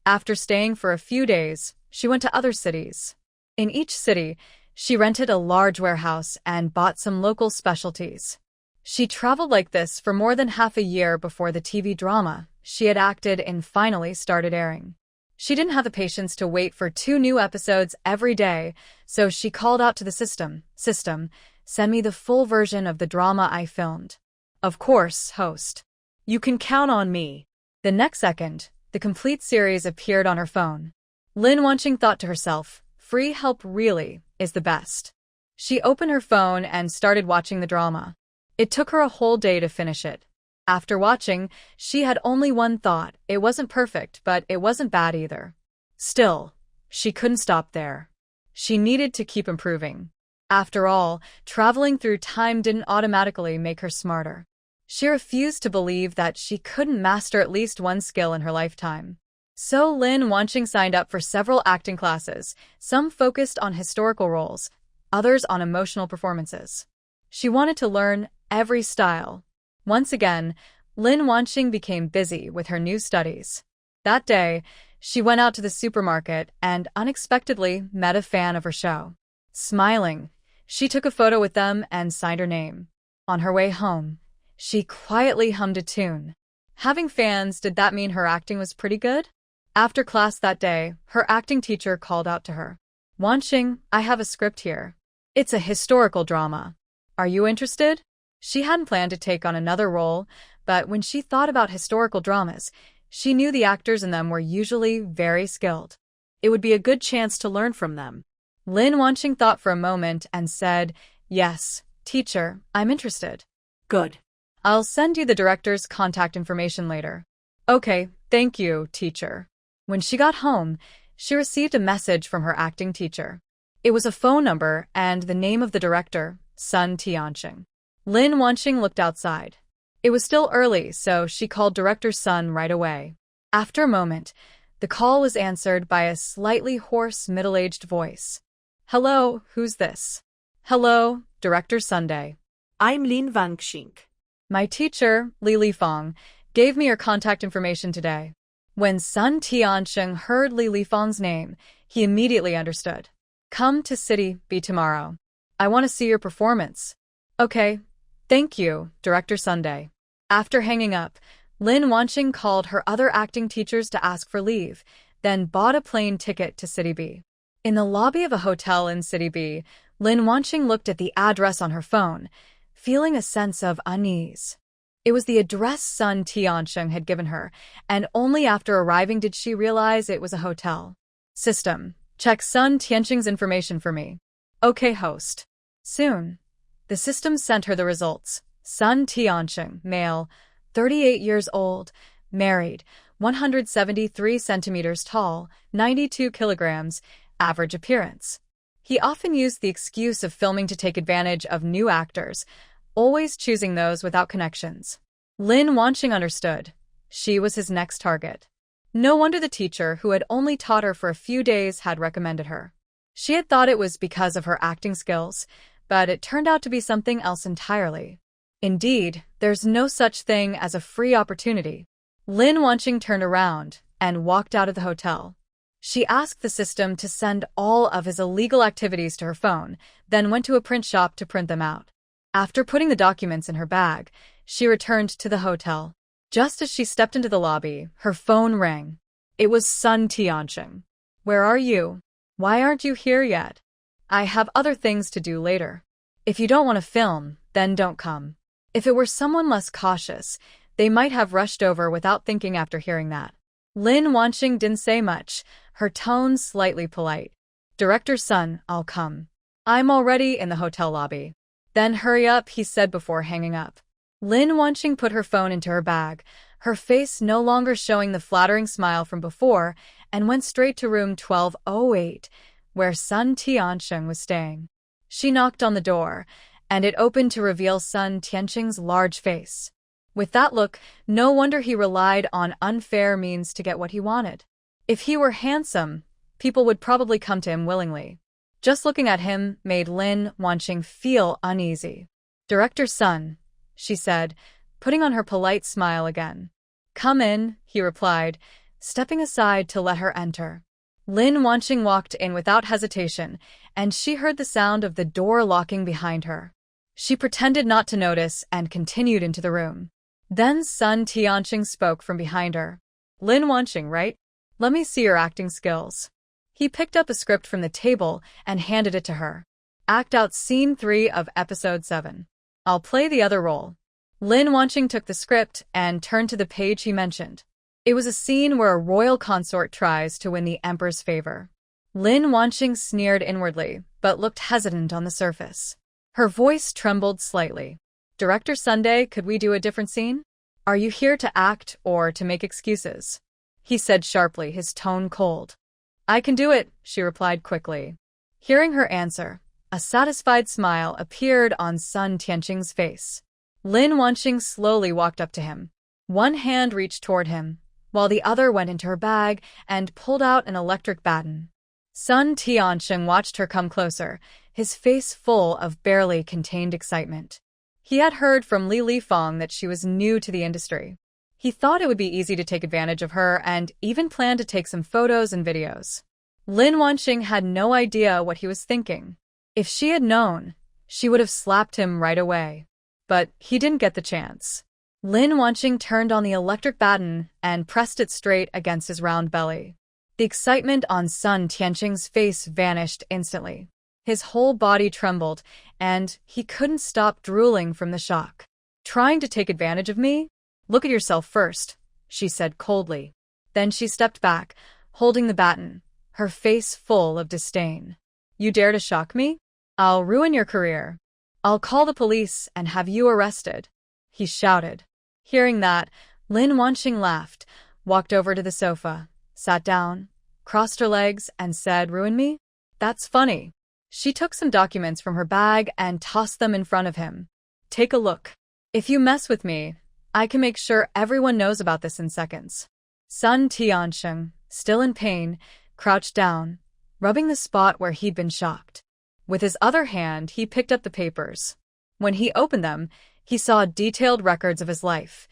After staying for a few days, she went to other cities. In each city, she rented a large warehouse and bought some local specialties. She traveled like this for more than half a year before the TV drama she had acted in finally started airing. She didn't have the patience to wait for 2 new episodes every day, so she called out to the system, send me the full version of the drama I filmed. Of course, host. You can count on me. The next second, the complete series appeared on her phone. Lin Wanqing thought to herself, free help really is the best. She opened her phone and started watching the drama. It took her a whole day to finish it. After watching, she had only one thought. It wasn't perfect, but it wasn't bad either. Still, she couldn't stop there. She needed to keep improving. After all, traveling through time didn't automatically make her smarter. She refused to believe that she couldn't master at least one skill in her lifetime. So Lin Wanqing signed up for several acting classes, some focused on historical roles, others on emotional performances. She wanted to learn every style. Once again, Lin Wanqing became busy with her new studies. That day, she went out to the supermarket and unexpectedly met a fan of her show. Smiling, she took a photo with them and signed her name. On her way home, she quietly hummed a tune. Having fans, did that mean her acting was pretty good? After class that day, her acting teacher called out to her. "Wanqing, I have a script here. It's a historical drama. Are you interested?" She hadn't planned to take on another role, but when she thought about historical dramas, she knew the actors in them were usually very skilled. It would be a good chance to learn from them. Lin Wanqing thought for a moment and said, "Yes, teacher, I'm interested." Good. "I'll send you the director's contact information later." "Okay, thank you, teacher." When she got home, she received a message from her acting teacher. It was a phone number and the name of the director, Sun Tianqing. Lin Wanqing looked outside. It was still early, so she called Director Sun right away. After a moment, the call was answered by a slightly hoarse, middle-aged voice. "Hello, who's this?" "Hello, Director Sunday. I'm Lin Wanqing. My teacher, Li Fong, gave me your contact information today." When Sun Tianqing heard Li Fong's name, he immediately understood. "Come to City B tomorrow. I want to see your performance." "Okay, thank you, Director Sunday." After hanging up, Lin Wanqing called her other acting teachers to ask for leave, then bought a plane ticket to City B. In the lobby of a hotel in City B, Lin Wanqing looked at the address on her phone, feeling a sense of unease. It was the address Sun Tianqing had given her, and only after arriving did she realize it was a hotel. "System, check Sun Tianqing's information for me." "Okay, host." Soon, the system sent her the results. Sun Tianqing, male, 38 years old, married, 173 centimeters tall, 92 kilograms, average appearance. He often used the excuse of filming to take advantage of new actors, always choosing those without connections. Lin Wanqing understood. She was his next target. No wonder the teacher, who had only taught her for a few days, had recommended her. She had thought it was because of her acting skills, but it turned out to be something else entirely. Indeed, there's no such thing as a free opportunity. Lin Wanqing turned around and walked out of the hotel. She asked the system to send all of his illegal activities to her phone, then went to a print shop to print them out. After putting the documents in her bag, she returned to the hotel. Just as she stepped into the lobby, her phone rang. It was Sun Tianqing. "Where are you? Why aren't you here yet?" "I have other things to do later." "If you don't want to film, then don't come." If it were someone less cautious, they might have rushed over without thinking after hearing that. Lin Wanqing didn't say much, her tone slightly polite. "Director Sun, I'll come. I'm already in the hotel lobby." "Then hurry up," he said before hanging up. Lin Wanqing put her phone into her bag, her face no longer showing the flattering smile from before, and went straight to room 1208, where Sun Tianqing was staying. She knocked on the door, and it opened to reveal Sun Tianqing's large face. With that look, no wonder he relied on unfair means to get what he wanted. If he were handsome, people would probably come to him willingly. Just looking at him made Lin Wanqing feel uneasy. "Director Sun," she said, putting on her polite smile again. "Come in," he replied, stepping aside to let her enter. Lin Wanqing walked in without hesitation, and she heard the sound of the door locking behind her. She pretended not to notice and continued into the room. Then Sun Tianqing spoke from behind her. "Lin Wanqing, right? Let me see your acting skills." He picked up a script from the table and handed it to her. "Act out Scene 3 of Episode 7. I'll play the other role." Lin Wanqing took the script and turned to the page he mentioned. It was a scene where a royal consort tries to win the emperor's favor. Lin Wanqing sneered inwardly, but looked hesitant on the surface. Her voice trembled slightly. "Director Sunday, could we do a different scene? Are you here to act or to make excuses?" He said sharply, his tone cold. "I can do it," she replied quickly. Hearing her answer, A satisfied smile appeared on Sun Tianqing's face. Lin Wanqing slowly walked up to him. One hand reached toward him, while the other went into her bag and pulled out an electric baton. Sun Tianqing watched her come closer, his face full of barely contained excitement. He had heard from Li Lifeng that she was new to the industry. He thought it would be easy to take advantage of her and even planned to take some photos and videos. Lin Wanqing had no idea what he was thinking. If she had known, she would have slapped him right away. But he didn't get the chance. Lin Wanqing turned on the electric baton and pressed it straight against his round belly. The excitement on Sun Tianqing's face vanished instantly. His whole body trembled, and he couldn't stop drooling from the shock. "Trying to take advantage of me? Look at yourself first," she said coldly. Then she stepped back, holding the baton, her face full of disdain. "You dare to shock me? I'll ruin your career. I'll call the police and have you arrested," he shouted. Hearing that, Lin Wanqing laughed, walked over to the sofa, sat down, crossed her legs, and said, "Ruin me? That's funny." She took some documents from her bag and tossed them in front of him. "Take a look. If you mess with me, I can make sure everyone knows about this in seconds." Sun Tianqing, still in pain, crouched down, rubbing the spot where he'd been shocked. With his other hand, he picked up the papers. When he opened them, he saw detailed records of his life,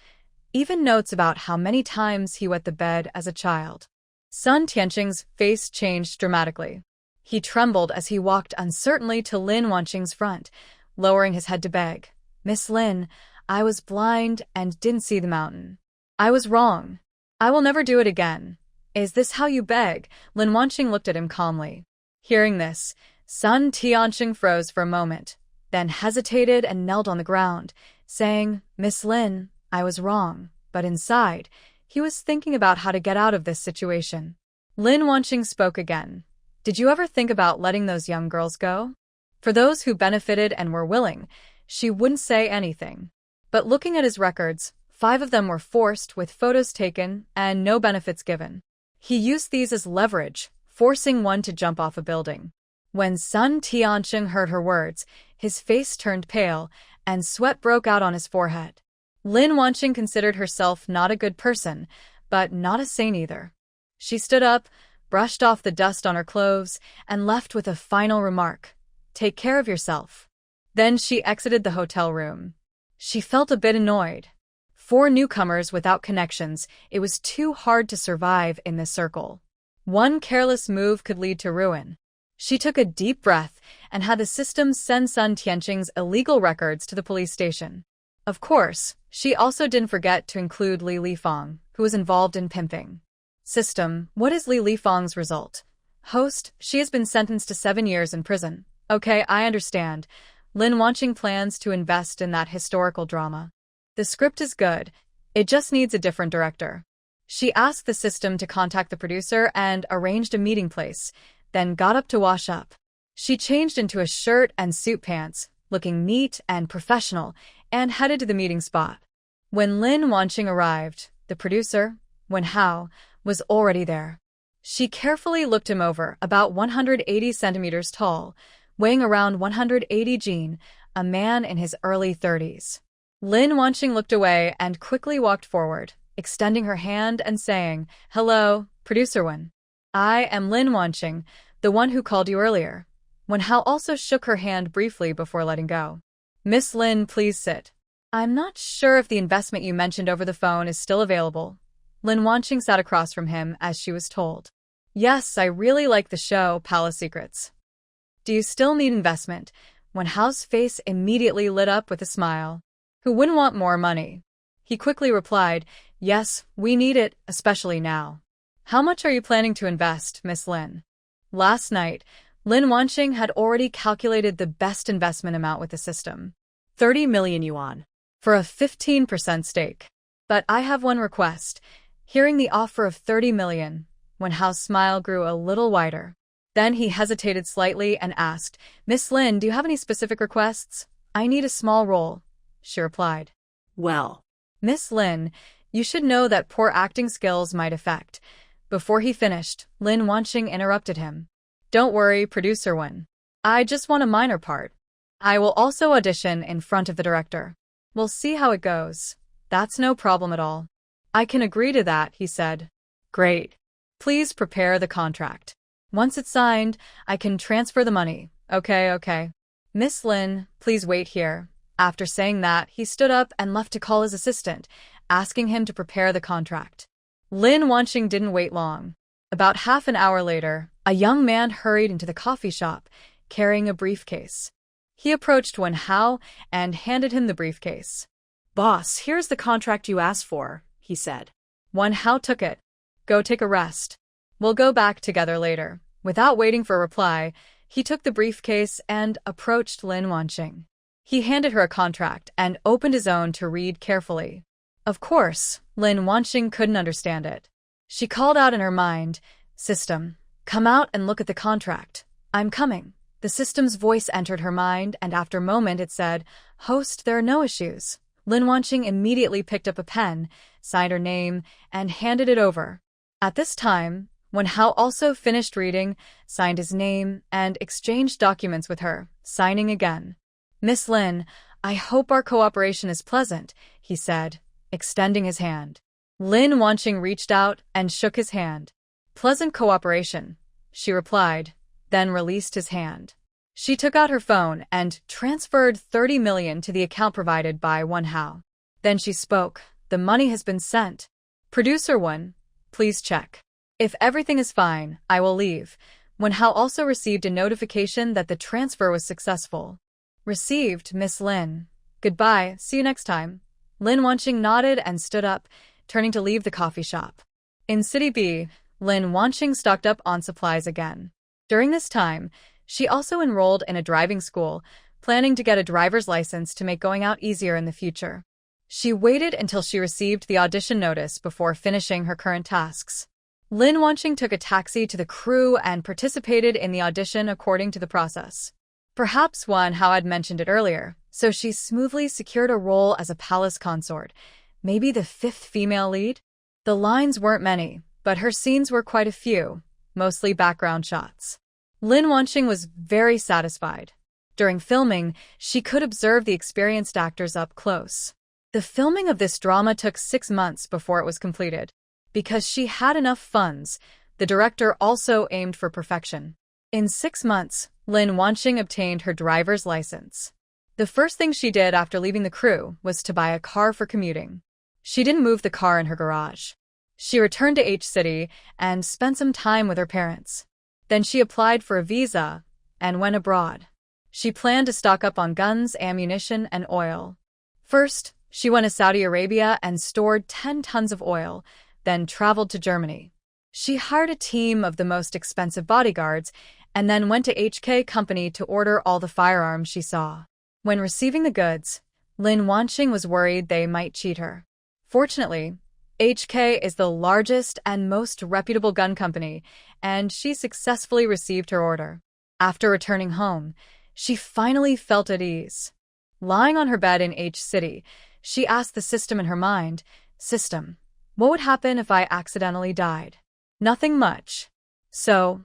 even notes about how many times he wet the bed as a child. Sun Tianqing's face changed dramatically. He trembled as he walked uncertainly to Lin Wanqing's front, lowering his head to beg, "Miss Lin, I was blind and didn't see the mountain. I was wrong. I will never do it again." "Is this how you beg?" Lin Wanqing looked at him calmly. Hearing this, Sun Tianqing froze for a moment, then hesitated and knelt on the ground, saying, "Miss Lin, I was wrong," but inside, he was thinking about how to get out of this situation. Lin Wanqing spoke again. "Did you ever think about letting those young girls go? For those who benefited and were willing, she wouldn't say anything. But looking at his records, 5 of them were forced with photos taken and no benefits given. He used these as leverage, forcing one to jump off a building." When Sun Tianqing heard her words, his face turned pale, and sweat broke out on his forehead. Lin Wanqing considered herself not a good person, but not a saint either. She stood up, brushed off the dust on her clothes, and left with a final remark, "Take care of yourself." Then she exited the hotel room. She felt a bit annoyed. 4 newcomers without connections, it was too hard to survive in this circle. One careless move could lead to ruin. She took a deep breath and had the system send Sun Tianqing's illegal records to the police station. Of course, she also didn't forget to include Li Lifeng, who was involved in pimping. System, what is Li Lifeng's result? Host, she has been sentenced to 7 years in prison. Okay, I understand. Lin Wanqing plans to invest in that historical drama. The script is good. It just needs a different director. She asked the system to contact the producer and arranged a meeting place, then got up to wash up. She changed into a shirt and suit pants, looking neat and professional, and headed to the meeting spot. When Lin Wanqing arrived, the producer, Wen Hao, was already there. She carefully looked him over, about 180 centimeters tall, weighing around 180 jin, a man in his early 30s. Lin Wanqing looked away and quickly walked forward, extending her hand and saying, "Hello, Producer Wen. I am Lin Wanqing, the one who called you earlier." Wen Hao also shook her hand briefly before letting go. "Miss Lin, please sit." "I'm not sure if the investment you mentioned over the phone is still available." Lin Wanqing sat across from him as she was told. "Yes, I really like the show, Palace Secrets." "Do you still need investment?" Wen Hao's face immediately lit up with a smile. Who wouldn't want more money? He quickly replied, "Yes, we need it, especially now." "How much are you planning to invest, Miss Lin?" Last night, Lin Wanqing had already calculated the best investment amount with the system. 30 million yuan. For a 15% stake. "But I have one request." Hearing the offer of 30 million, Wen Hao's smile grew a little wider. Then he hesitated slightly and asked, "Miss Lin, do you have any specific requests?" "I need a small role," she replied. "Well, "Miss Lin, you should know that poor acting skills might affect." Before he finished, Lin Wanqing interrupted him. "Don't worry, Producer Wen. I just want a minor part. I will also audition in front of the director. We'll see how it goes. That's no problem at all. I can agree to that, he said. Great. Please prepare the contract. Once it's signed, I can transfer the money. Okay. Miss Lin, please wait here. After saying that, he stood up and left to call his assistant, asking him to prepare the contract. Lin Wanqing didn't wait long. About half an hour later, a young man hurried into the coffee shop, carrying a briefcase. He approached Wen Hao and handed him the briefcase. Boss, here's the contract you asked for, he said. Wen Hao took it. Go take a rest. We'll go back together later. Without waiting for a reply, he took the briefcase and approached Lin Wanqing. He handed her a contract and opened his own to read carefully. Of course, Lin Wanqing couldn't understand it. She called out in her mind, "System, come out and look at the contract. I'm coming." The system's voice entered her mind, and after a moment it said, "Host, there are no issues." Lin Wanqing immediately picked up a pen, signed her name, and handed it over. At this time, Wen Hao also finished reading, signed his name, and exchanged documents with her, signing again. "Miss Lin, I hope our cooperation is pleasant," he said, extending his hand. Lin Wanqing reached out and shook his hand. "Pleasant cooperation," she replied, then released his hand. She took out her phone and transferred 30 million to the account provided by Wen Hao. Then she spoke, "The money has been sent. Producer Wen, please check. If everything is fine, I will leave." Wen Hao also received a notification that the transfer was successful. Received, Miss Lin. Goodbye, see you next time. Lin Wanqing nodded and stood up, turning to leave the coffee shop. In City B, Lin Wanqing stocked up on supplies again. During this time, she also enrolled in a driving school, planning to get a driver's license to make going out easier in the future. She waited until she received the audition notice before finishing her current tasks. Lin Wanqing took a taxi to the crew and participated in the audition according to the process. Perhaps Wen Hao had mentioned it earlier, so she smoothly secured a role as a palace consort, maybe the 5th female lead? The lines weren't many, but her scenes were quite a few, mostly background shots. Lin Wanqing was very satisfied. During filming, she could observe the experienced actors up close. The filming of this drama took 6 months before it was completed. Because she had enough funds, the director also aimed for perfection. In 6 months, Lin Wanqing obtained her driver's license. The first thing she did after leaving the crew was to buy a car for commuting. She didn't move the car in her garage. She returned to H City and spent some time with her parents. Then she applied for a visa and went abroad. She planned to stock up on guns, ammunition, and oil. First, she went to Saudi Arabia and stored 10 tons of oil, then traveled to Germany. She hired a team of the most expensive bodyguards and then went to HK Company to order all the firearms she saw. When receiving the goods, Lin Wanqing was worried they might cheat her. Fortunately, HK is the largest and most reputable gun company, and she successfully received her order. After returning home, she finally felt at ease. Lying on her bed in H City, she asked the system in her mind, "System, what would happen if I accidentally died?" "Nothing much. So,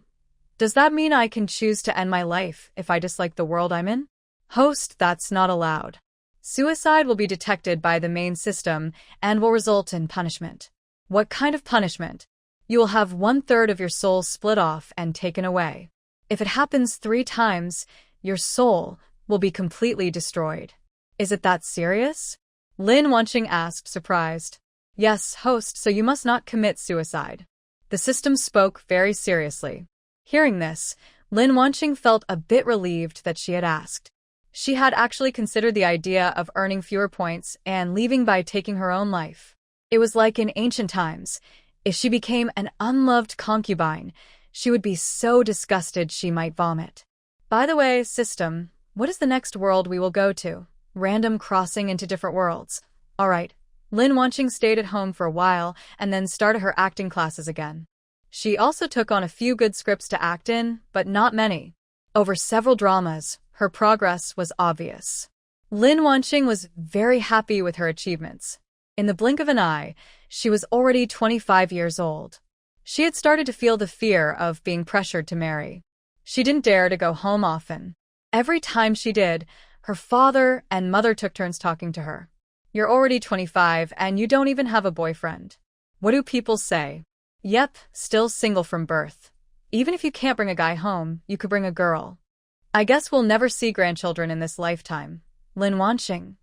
does that mean I can choose to end my life if I dislike the world I'm in?" "Host, that's not allowed. Suicide will be detected by the main system and will result in punishment." "What kind of punishment?" "You will have 1/3 of your soul split off and taken away. If it happens 3 times, your soul will be completely destroyed." "Is it that serious?" Lin Wanqing asked, surprised. "Yes, host, so you must not commit suicide." The system spoke very seriously. Hearing this, Lin Wanqing felt a bit relieved that she had asked. She had actually considered the idea of earning fewer points and leaving by taking her own life. It was like in ancient times. If she became an unloved concubine, she would be so disgusted she might vomit. By the way, system, what is the next world we will go to? Random crossing into different worlds. All right. Lin Wanqing stayed at home for a while and then started her acting classes again. She also took on a few good scripts to act in, but not many. Over several dramas, her progress was obvious. Lin Wanqing was very happy with her achievements. In the blink of an eye, she was already 25 years old. She had started to feel the fear of being pressured to marry. She didn't dare to go home often. Every time she did, her father and mother took turns talking to her. You're already 25 and you don't even have a boyfriend. What do people say? Yep, still single from birth. Even if you can't bring a guy home, you could bring a girl. I guess we'll never see grandchildren in this lifetime. Lin Wanqing.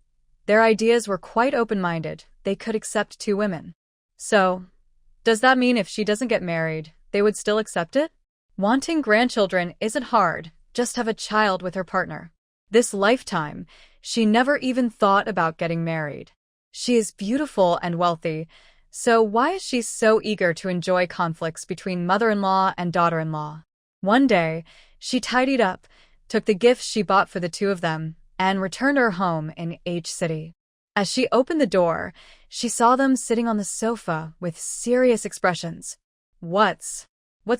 Their ideas were quite open-minded. They could accept 2 women. So, does that mean if she doesn't get married, they would still accept it? Wanting grandchildren isn't hard, just have a child with her partner. This lifetime, she never even thought about getting married. She is beautiful and wealthy, so why is she so eager to enjoy conflicts between mother-in-law and daughter-in-law? One day, she tidied up, took the gifts she bought for the 2 of them, and returned to her home in H City. As she opened the door, she saw them sitting on the sofa with serious expressions. What's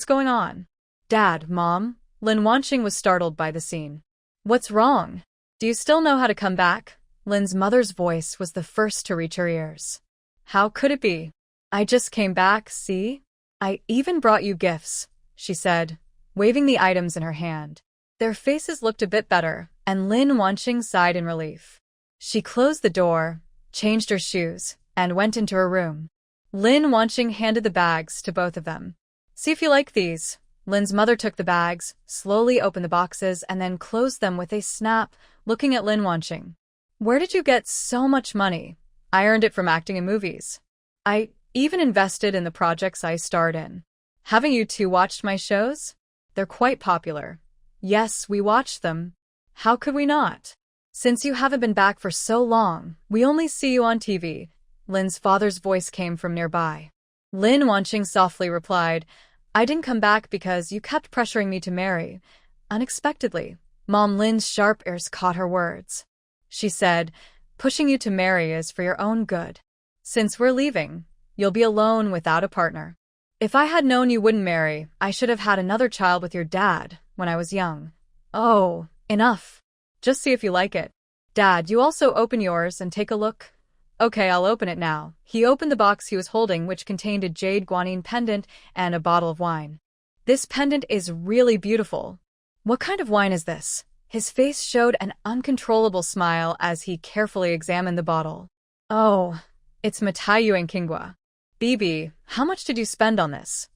going on? Dad, Mom? Lin Wanqing was startled by the scene. What's wrong? Do you still know how to come back? Lin's mother's voice was the first to reach her ears. How could it be? I just came back, see? I even brought you gifts, she said, waving the items in her hand. Their faces looked a bit better, and Lin Wanqing sighed in relief. She closed the door, changed her shoes, and went into her room. Lin Wanqing handed the bags to both of them. See if you like these. Lin's mother took the bags, slowly opened the boxes, and then closed them with a snap, looking at Lin Wanqing. Where did you get so much money? I earned it from acting in movies. I even invested in the projects I starred in. Haven't you 2 watched my shows? They're quite popular. Yes, we watched them. How could we not? Since you haven't been back for so long, we only see you on TV. Lin's father's voice came from nearby. Lin Wanqing softly replied, I didn't come back because you kept pressuring me to marry. Unexpectedly, Mom Lin's sharp ears caught her words. She said, pushing you to marry is for your own good. Since we're leaving, you'll be alone without a partner. If I had known you wouldn't marry, I should have had another child with your dad when I was young. Oh, enough. Just see if you like it. Dad, you also open yours and take a look. Okay, I'll open it now. He opened the box he was holding, which contained a jade guanine pendant and a bottle of wine. This pendant is really beautiful. What kind of wine is this? His face showed an uncontrollable smile as he carefully examined the bottle. Oh, it's Matayuan Kingwa. BB, how much did you spend on this?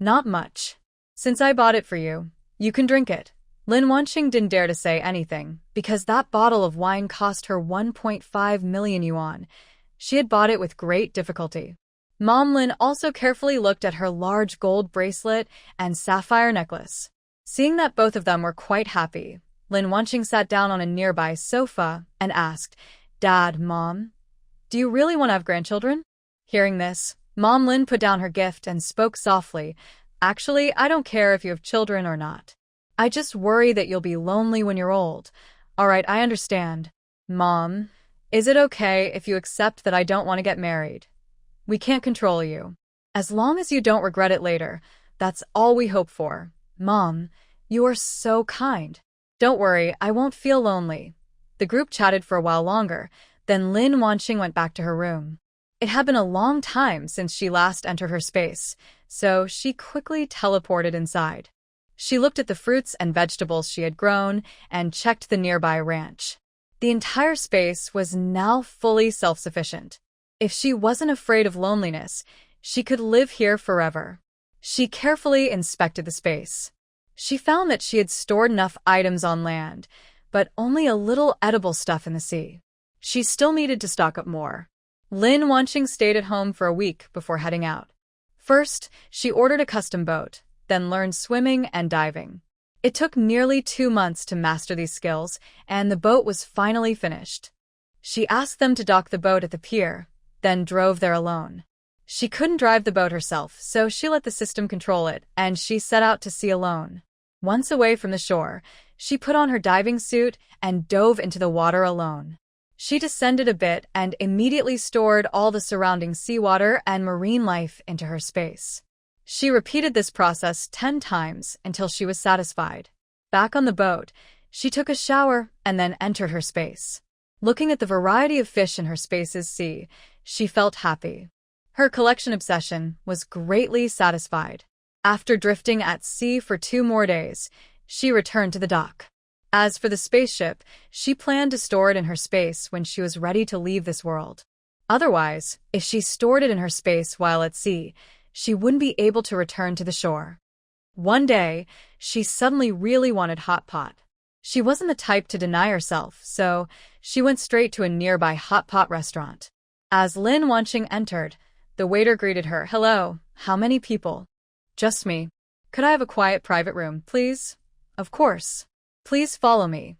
Not much. Since I bought it for you, you can drink it. Lin Wanqing didn't dare to say anything, because that bottle of wine cost her 1.5 million yuan. She had bought it with great difficulty. Mom Lin also carefully looked at her large gold bracelet and sapphire necklace. Seeing that both of them were quite happy, Lin Wanqing sat down on a nearby sofa and asked, Dad, Mom, do you really want to have grandchildren? Hearing this, Mom Lin put down her gift and spoke softly, Actually, I don't care if you have children or not. I just worry that you'll be lonely when you're old. All right, I understand. Mom, is it okay if you accept that I don't want to get married? We can't control you. As long as you don't regret it later, that's all we hope for. Mom, you are so kind. Don't worry, I won't feel lonely. The group chatted for a while longer, then Lin Wanqing went back to her room. It had been a long time since she last entered her space, so she quickly teleported inside. She looked at the fruits and vegetables she had grown and checked the nearby ranch. The entire space was now fully self-sufficient. If she wasn't afraid of loneliness, she could live here forever. She carefully inspected the space. She found that she had stored enough items on land, but only a little edible stuff in the sea. She still needed to stock up more. Lin Wanqing stayed at home for a week before heading out. First, she ordered a custom boat, then learned swimming and diving. It took nearly 2 months to master these skills, and the boat was finally finished. She asked them to dock the boat at the pier, then drove there alone. She couldn't drive the boat herself, so she let the system control it, and she set out to sea alone. Once away from the shore, she put on her diving suit and dove into the water alone. She descended a bit and immediately stored all the surrounding seawater and marine life into her space. She repeated this process 10 times until she was satisfied. Back on the boat, she took a shower and then entered her space. Looking at the variety of fish in her space's sea, she felt happy. Her collection obsession was greatly satisfied. After drifting at sea for 2 more days, She returned to the dock. As for the spaceship, she planned to store it in her space when she was ready to leave this world. Otherwise, if she stored it in her space while at sea, she wouldn't be able to return to the shore. One day, she suddenly really wanted hot pot. She wasn't the type to deny herself, so she went straight to a nearby hot pot restaurant. As Lin Wanqing entered, the waiter greeted her. "Hello, how many people?" "Just me. Could I have a quiet private room, please?" "Of course. Please follow me."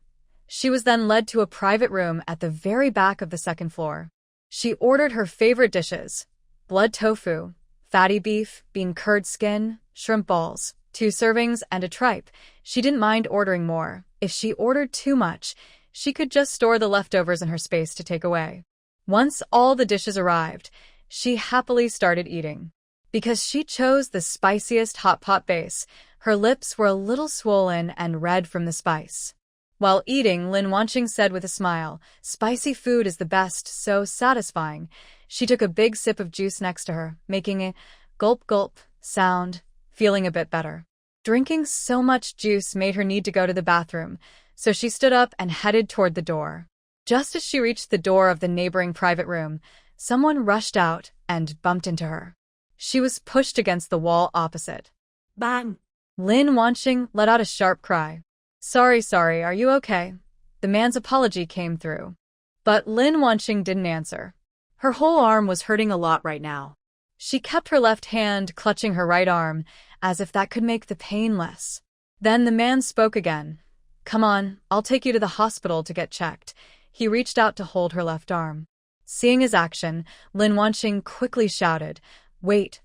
She was then led to a private room at the very back of the second floor. She ordered her favorite dishes: blood tofu, fatty beef, bean curd skin, shrimp balls, 2 servings, and a tripe. She didn't mind ordering more. If she ordered too much, she could just store the leftovers in her space to take away. Once all the dishes arrived, she happily started eating. Because she chose the spiciest hot pot base, her lips were a little swollen and red from the spice. While eating, Lin Wanqing said with a smile, "Spicy food is the best, so satisfying." She took a big sip of juice next to her, making a gulp-gulp sound, feeling a bit better. Drinking so much juice made her need to go to the bathroom, so she stood up and headed toward the door. Just as she reached the door of the neighboring private room, someone rushed out and bumped into her. She was pushed against the wall opposite. Bang! Lin Wanqing let out a sharp cry. Sorry, are you okay?" The man's apology came through. But Lin Wanqing didn't answer. Her whole arm was hurting a lot right now. She kept her left hand clutching her right arm, as if that could make the pain less. Then the man spoke again. "Come on, I'll take you to the hospital to get checked." He reached out to hold her left arm. Seeing his action, Lin Wanqing quickly shouted, Wait,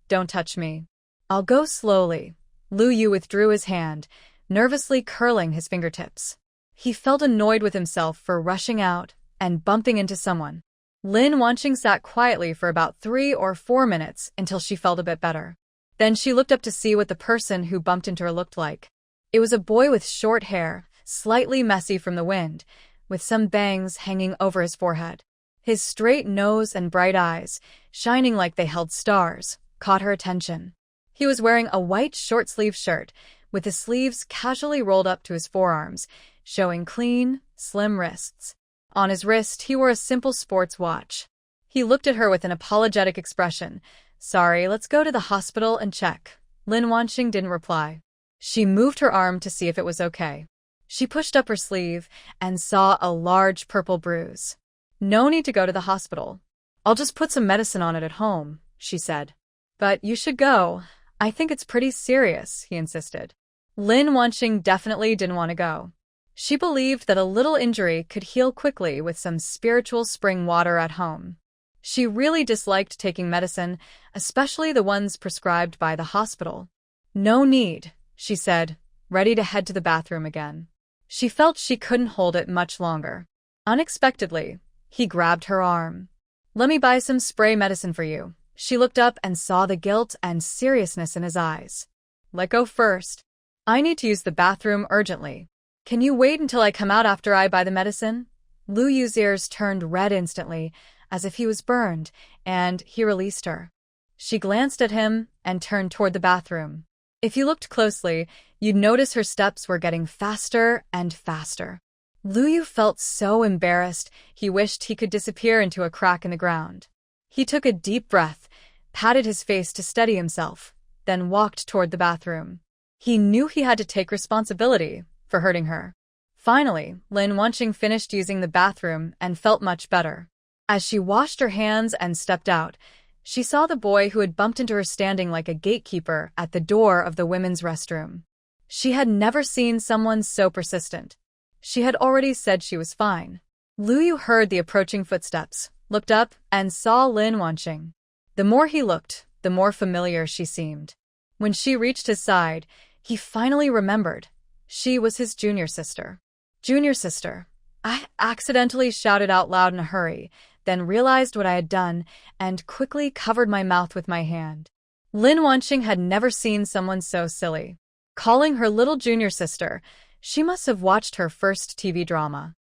don't touch me. I'll go slowly." Lu Yu withdrew his hand, nervously curling his fingertips. He felt annoyed with himself for rushing out and bumping into someone. Lin Wanqing sat quietly for about 3 or 4 minutes until she felt a bit better. Then she looked up to see what the person who bumped into her looked like. It was a boy with short hair, slightly messy from the wind, with some bangs hanging over his forehead. His straight nose and bright eyes, shining like they held stars, caught her attention. He was wearing a white short-sleeved shirt, with the sleeves casually rolled up to his forearms, showing clean, slim wrists. On his wrist, he wore a simple sports watch. He looked at her with an apologetic expression. "Sorry, let's go to the hospital and check." Lin Wanqing didn't reply. She moved her arm to see if it was okay. She pushed up her sleeve and saw a large purple bruise. "No need to go to the hospital. I'll just put some medicine on it at home," she said. "But you should go. I think it's pretty serious," he insisted. Lin Wanqing definitely didn't want to go. She believed that a little injury could heal quickly with some spiritual spring water at home. She really disliked taking medicine, especially the ones prescribed by the hospital. "No need," she said, ready to head to the bathroom again. She felt she couldn't hold it much longer. Unexpectedly, he grabbed her arm. "Let me buy some spray medicine for you." She looked up and saw the guilt and seriousness in his eyes. "Let go first. I need to use the bathroom urgently. Can you wait until I come out after I buy the medicine?" Lu Yu's ears turned red instantly, as if he was burned, and he released her. She glanced at him and turned toward the bathroom. If you looked closely, you'd notice her steps were getting faster and faster. Lu Yu felt so embarrassed, he wished he could disappear into a crack in the ground. He took a deep breath, patted his face to steady himself, then walked toward the bathroom. He knew he had to take responsibility for hurting her. Finally, Lin Wanqing finished using the bathroom and felt much better. As she washed her hands and stepped out, she saw the boy who had bumped into her standing like a gatekeeper at the door of the women's restroom. She had never seen someone so persistent. She had already said she was fine. Lu Yu heard the approaching footsteps, looked up, and saw Lin Wanqing. The more he looked, the more familiar she seemed. When she reached his side, he finally remembered. She was his junior sister. "Junior sister." I accidentally shouted out loud in a hurry, then realized what I had done and quickly covered my mouth with my hand. Lin Wanqing had never seen someone so silly. Calling her little junior sister, she must have watched her first TV drama.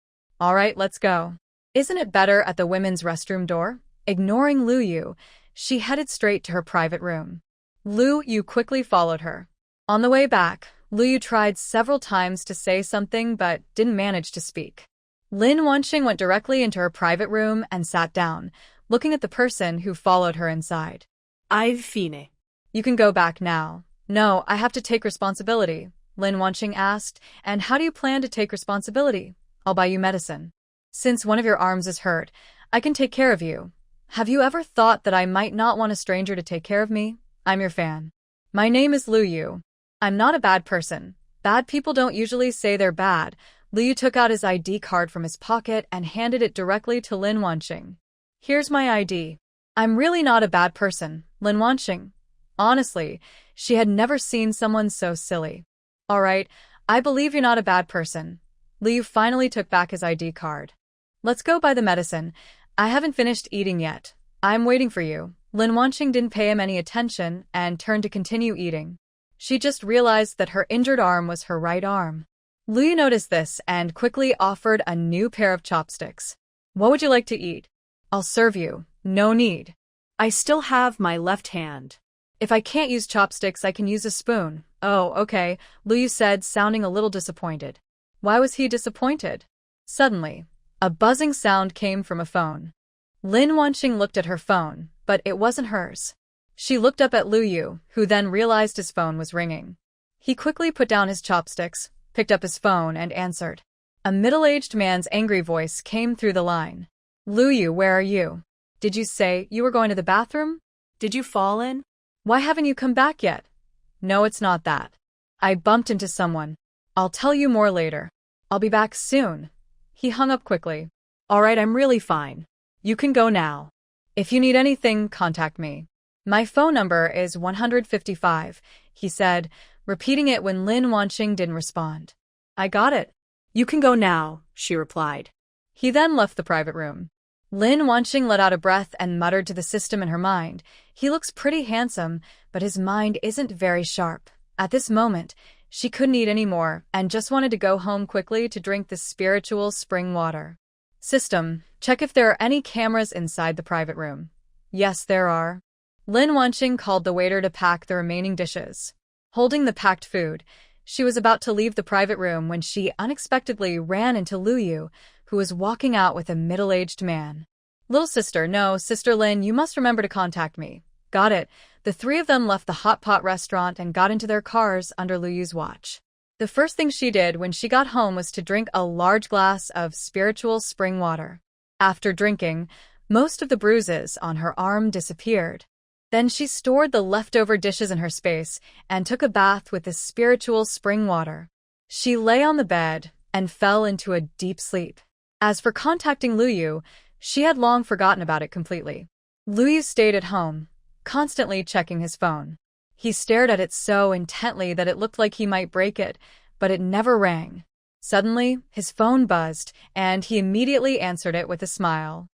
"All right, let's go. Isn't it better at the women's restroom door?" Ignoring Lu Yu, she headed straight to her private room. Lu Yu quickly followed her. On the way back, Lu Yu tried several times to say something but didn't manage to speak. Lin Wanqing went directly into her private room and sat down, looking at the person who followed her inside. I've fine. You can go back now. No, I have to take responsibility, Lin Wanqing asked. And how do you plan to take responsibility? I'll buy you medicine. Since one of your arms is hurt, I can take care of you. Have you ever thought that I might not want a stranger to take care of me? I'm your fan. My name is Lu Yu. I'm not a bad person. Bad people don't usually say they're bad. Lu Yu took out his ID card from his pocket and handed it directly to Lin Wanqing. Here's my ID. I'm really not a bad person, Lin Wanqing. Honestly, she had never seen someone so silly. All right, I believe you're not a bad person. Lu Yu finally took back his ID card. Let's go buy the medicine. I haven't finished eating yet. I'm waiting for you. Lin Wanqing didn't pay him any attention and turned to continue eating. She just realized that her injured arm was her right arm. Lu Yu noticed this and quickly offered a new pair of chopsticks. What would you like to eat? I'll serve you. No need. I still have my left hand. If I can't use chopsticks, I can use a spoon. Oh, okay, Lu Yu said, sounding a little disappointed. Why was he disappointed? Suddenly, a buzzing sound came from a phone. Lin Wanqing looked at her phone, but it wasn't hers. She looked up at Lu Yu, who then realized his phone was ringing. He quickly put down his chopsticks, picked up his phone, and answered. A middle-aged man's angry voice came through the line. Lu Yu, where are you? Did you say you were going to the bathroom? Did you fall in? Why haven't you come back yet? No, it's not that. I bumped into someone. I'll tell you more later. I'll be back soon. He hung up quickly. All right, I'm really fine. You can go now. If you need anything, contact me. My phone number is 155, he said, repeating it when Lin Wanqing didn't respond. I got it. You can go now, she replied. He then left the private room. Lin Wanqing let out a breath and muttered to the system in her mind. He looks pretty handsome, but his mind isn't very sharp. At this moment, she couldn't eat anymore and just wanted to go home quickly to drink the spiritual spring water. System, check if there are any cameras inside the private room. Yes, there are. Lin Wanqing called the waiter to pack the remaining dishes. Holding the packed food, she was about to leave the private room when she unexpectedly ran into Lu Yu, who was walking out with a middle-aged man. Little sister, no, Sister Lin, you must remember to contact me. Got it. The three of them left the hot pot restaurant and got into their cars under Lu Yu's watch. The first thing she did when she got home was to drink a large glass of spiritual spring water. After drinking, most of the bruises on her arm disappeared. Then she stored the leftover dishes in her space and took a bath with the spiritual spring water. She lay on the bed and fell into a deep sleep. As for contacting Lu Yu, she had long forgotten about it completely. Lu Yu stayed at home, constantly checking his phone. He stared at it so intently that it looked like he might break it, but it never rang. Suddenly, his phone buzzed, and he immediately answered it with a smile.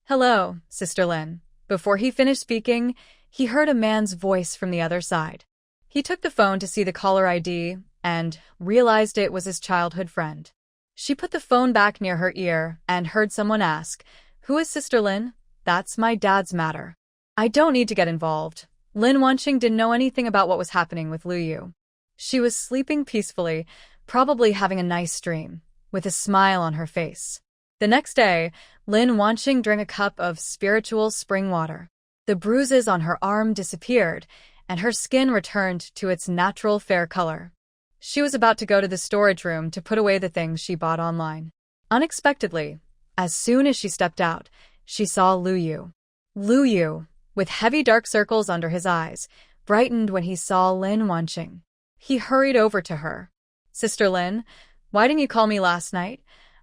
Hello, Sister Lin. Before he finished speaking, he heard a man's voice from the other side. He took the phone to see the caller ID and realized it was his childhood friend. She put the phone back near her ear and heard someone ask, Who is Sister Lin? That's my dad's matter. I don't need to get involved. Lin Wanqing didn't know anything about what was happening with Lu Yu. She was sleeping peacefully, probably having a nice dream, with a smile on her face. The next day, Lin Wanqing drank a cup of spiritual spring water. The bruises on her arm disappeared, and her skin returned to its natural fair color. She was about to go to the storage room to put away the things she bought online. Unexpectedly, as soon as she stepped out, she saw Lu Yu. Lu Yu, with heavy dark circles under his eyes, brightened when he saw Lin Wanqing. He hurried over to her. Sister Lin, why didn't you call me last night?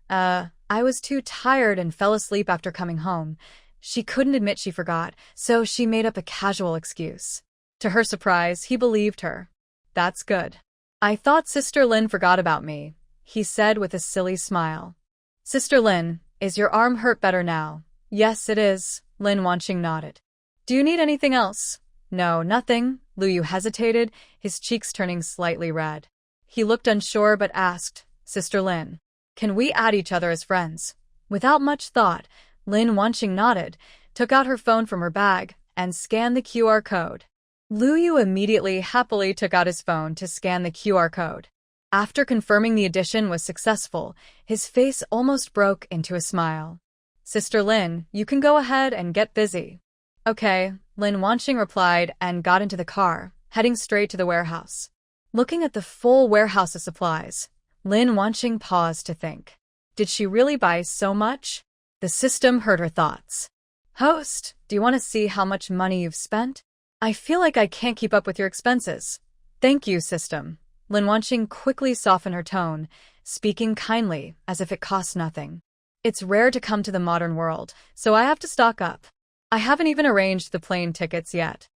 I was too tired and fell asleep after coming home. She couldn't admit she forgot, so she made up a casual excuse. To her surprise, he believed her. That's good. I thought Sister Lin forgot about me, he said with a silly smile. Sister Lin, is your arm hurt better now? Yes, it is, Lin Wanqing nodded. Do you need anything else? No, nothing. Lu Yu hesitated, his cheeks turning slightly red. He looked unsure but asked, Sister Lin, can we add each other as friends? Without much thought, Lin Wanqing nodded, took out her phone from her bag, and scanned the QR code. Lu Yu immediately happily took out his phone to scan the QR code. After confirming the addition was successful, his face almost broke into a smile. Sister Lin, you can go ahead and get busy. Okay, Lin Wanqing replied and got into the car, heading straight to the warehouse. Looking at the full warehouse of supplies, Lin Wanqing paused to think. Did she really buy so much? The system heard her thoughts. Host, do you want to see how much money you've spent? I feel like I can't keep up with your expenses. Thank you, system. Lin Wanqing quickly softened her tone, speaking kindly, as if it cost nothing. It's rare to come to the modern world, so I have to stock up. I haven't even arranged the plane tickets yet.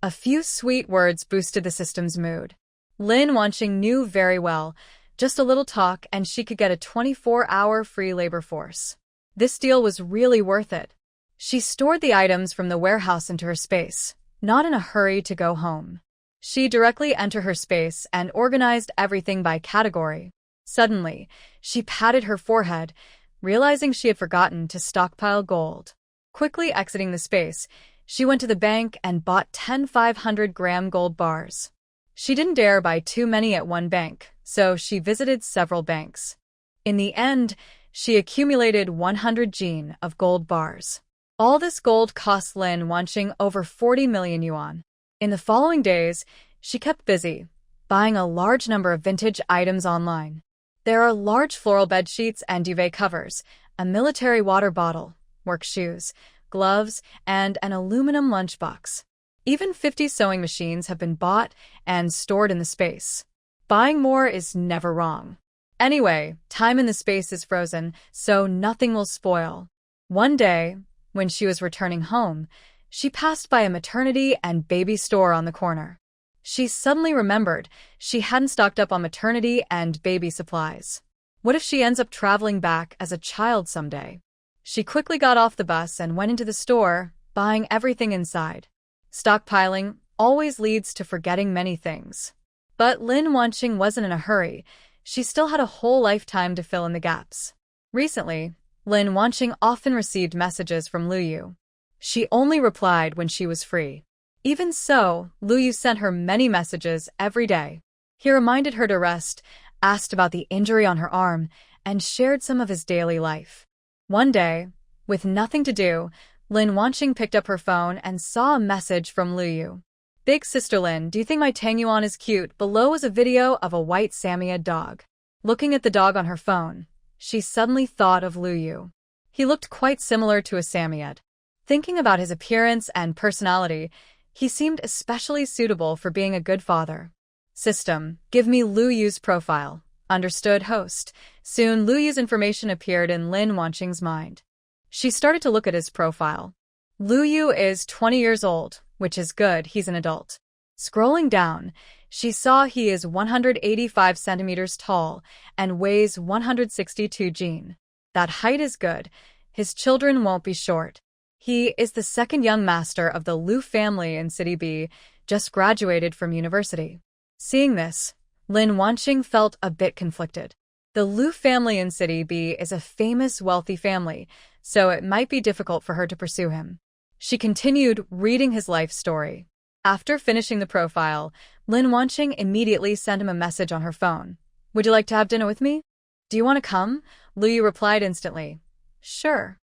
A few sweet words boosted the system's mood. Lin Wanqing knew very well, just a little talk and she could get a 24-hour free labor force. This deal was really worth it. She stored the items from the warehouse into her space, not in a hurry to go home. She directly entered her space and organized everything by category. Suddenly, she patted her forehead, realizing she had forgotten to stockpile gold. Quickly exiting the space, she went to the bank and bought 10 500-gram gold bars. She didn't dare buy too many at one bank, so she visited several banks. In the end, she accumulated 100 jin of gold bars. All this gold cost Lin Wanqing over 40 million yuan. In the following days, she kept busy, buying a large number of vintage items online. There are large floral bed sheets and duvet covers, a military water bottle, work shoes, gloves, and an aluminum lunchbox. Even 50 sewing machines have been bought and stored in the space. Buying more is never wrong. Anyway, time in the space is frozen, so nothing will spoil. One day, when she was returning home, she passed by a maternity and baby store on the corner. She suddenly remembered she hadn't stocked up on maternity and baby supplies. What if she ends up traveling back as a child someday? She quickly got off the bus and went into the store, buying everything inside. Stockpiling always leads to forgetting many things. But Lin Wanqing wasn't in a hurry. She still had a whole lifetime to fill in the gaps. Recently, Lin Wanqing often received messages from Lu Yu. She only replied when she was free. Even so, Lu Yu sent her many messages every day. He reminded her to rest, asked about the injury on her arm, and shared some of his daily life. One day, with nothing to do, Lin Wanqing picked up her phone and saw a message from Lu Yu. Big Sister Lin, do you think my Tangyuan is cute? Below was a video of a white Samoyed dog. Looking at the dog on her phone, she suddenly thought of Lu Yu. He looked quite similar to a Samoyed. Thinking about his appearance and personality, he seemed especially suitable for being a good father. System, give me Lu Yu's profile. Understood, host. Soon Lu Yu's information appeared in Lin Wanqing's mind. She started to look at his profile. Lu Yu is 20 years old, which is good, he's an adult. Scrolling down, she saw he is 185 centimeters tall and weighs 162 jin. That height is good. His children won't be short. He is the second young master of the Lu family in City B, just graduated from university. Seeing this, Lin Wanqing felt a bit conflicted. The Lu family in City B is a famous, wealthy family, so it might be difficult for her to pursue him. She continued reading his life story. After finishing the profile, Lin Wanqing immediately sent him a message on her phone. Would you like to have dinner with me? Do you want to come? Lu Yu replied instantly. Sure.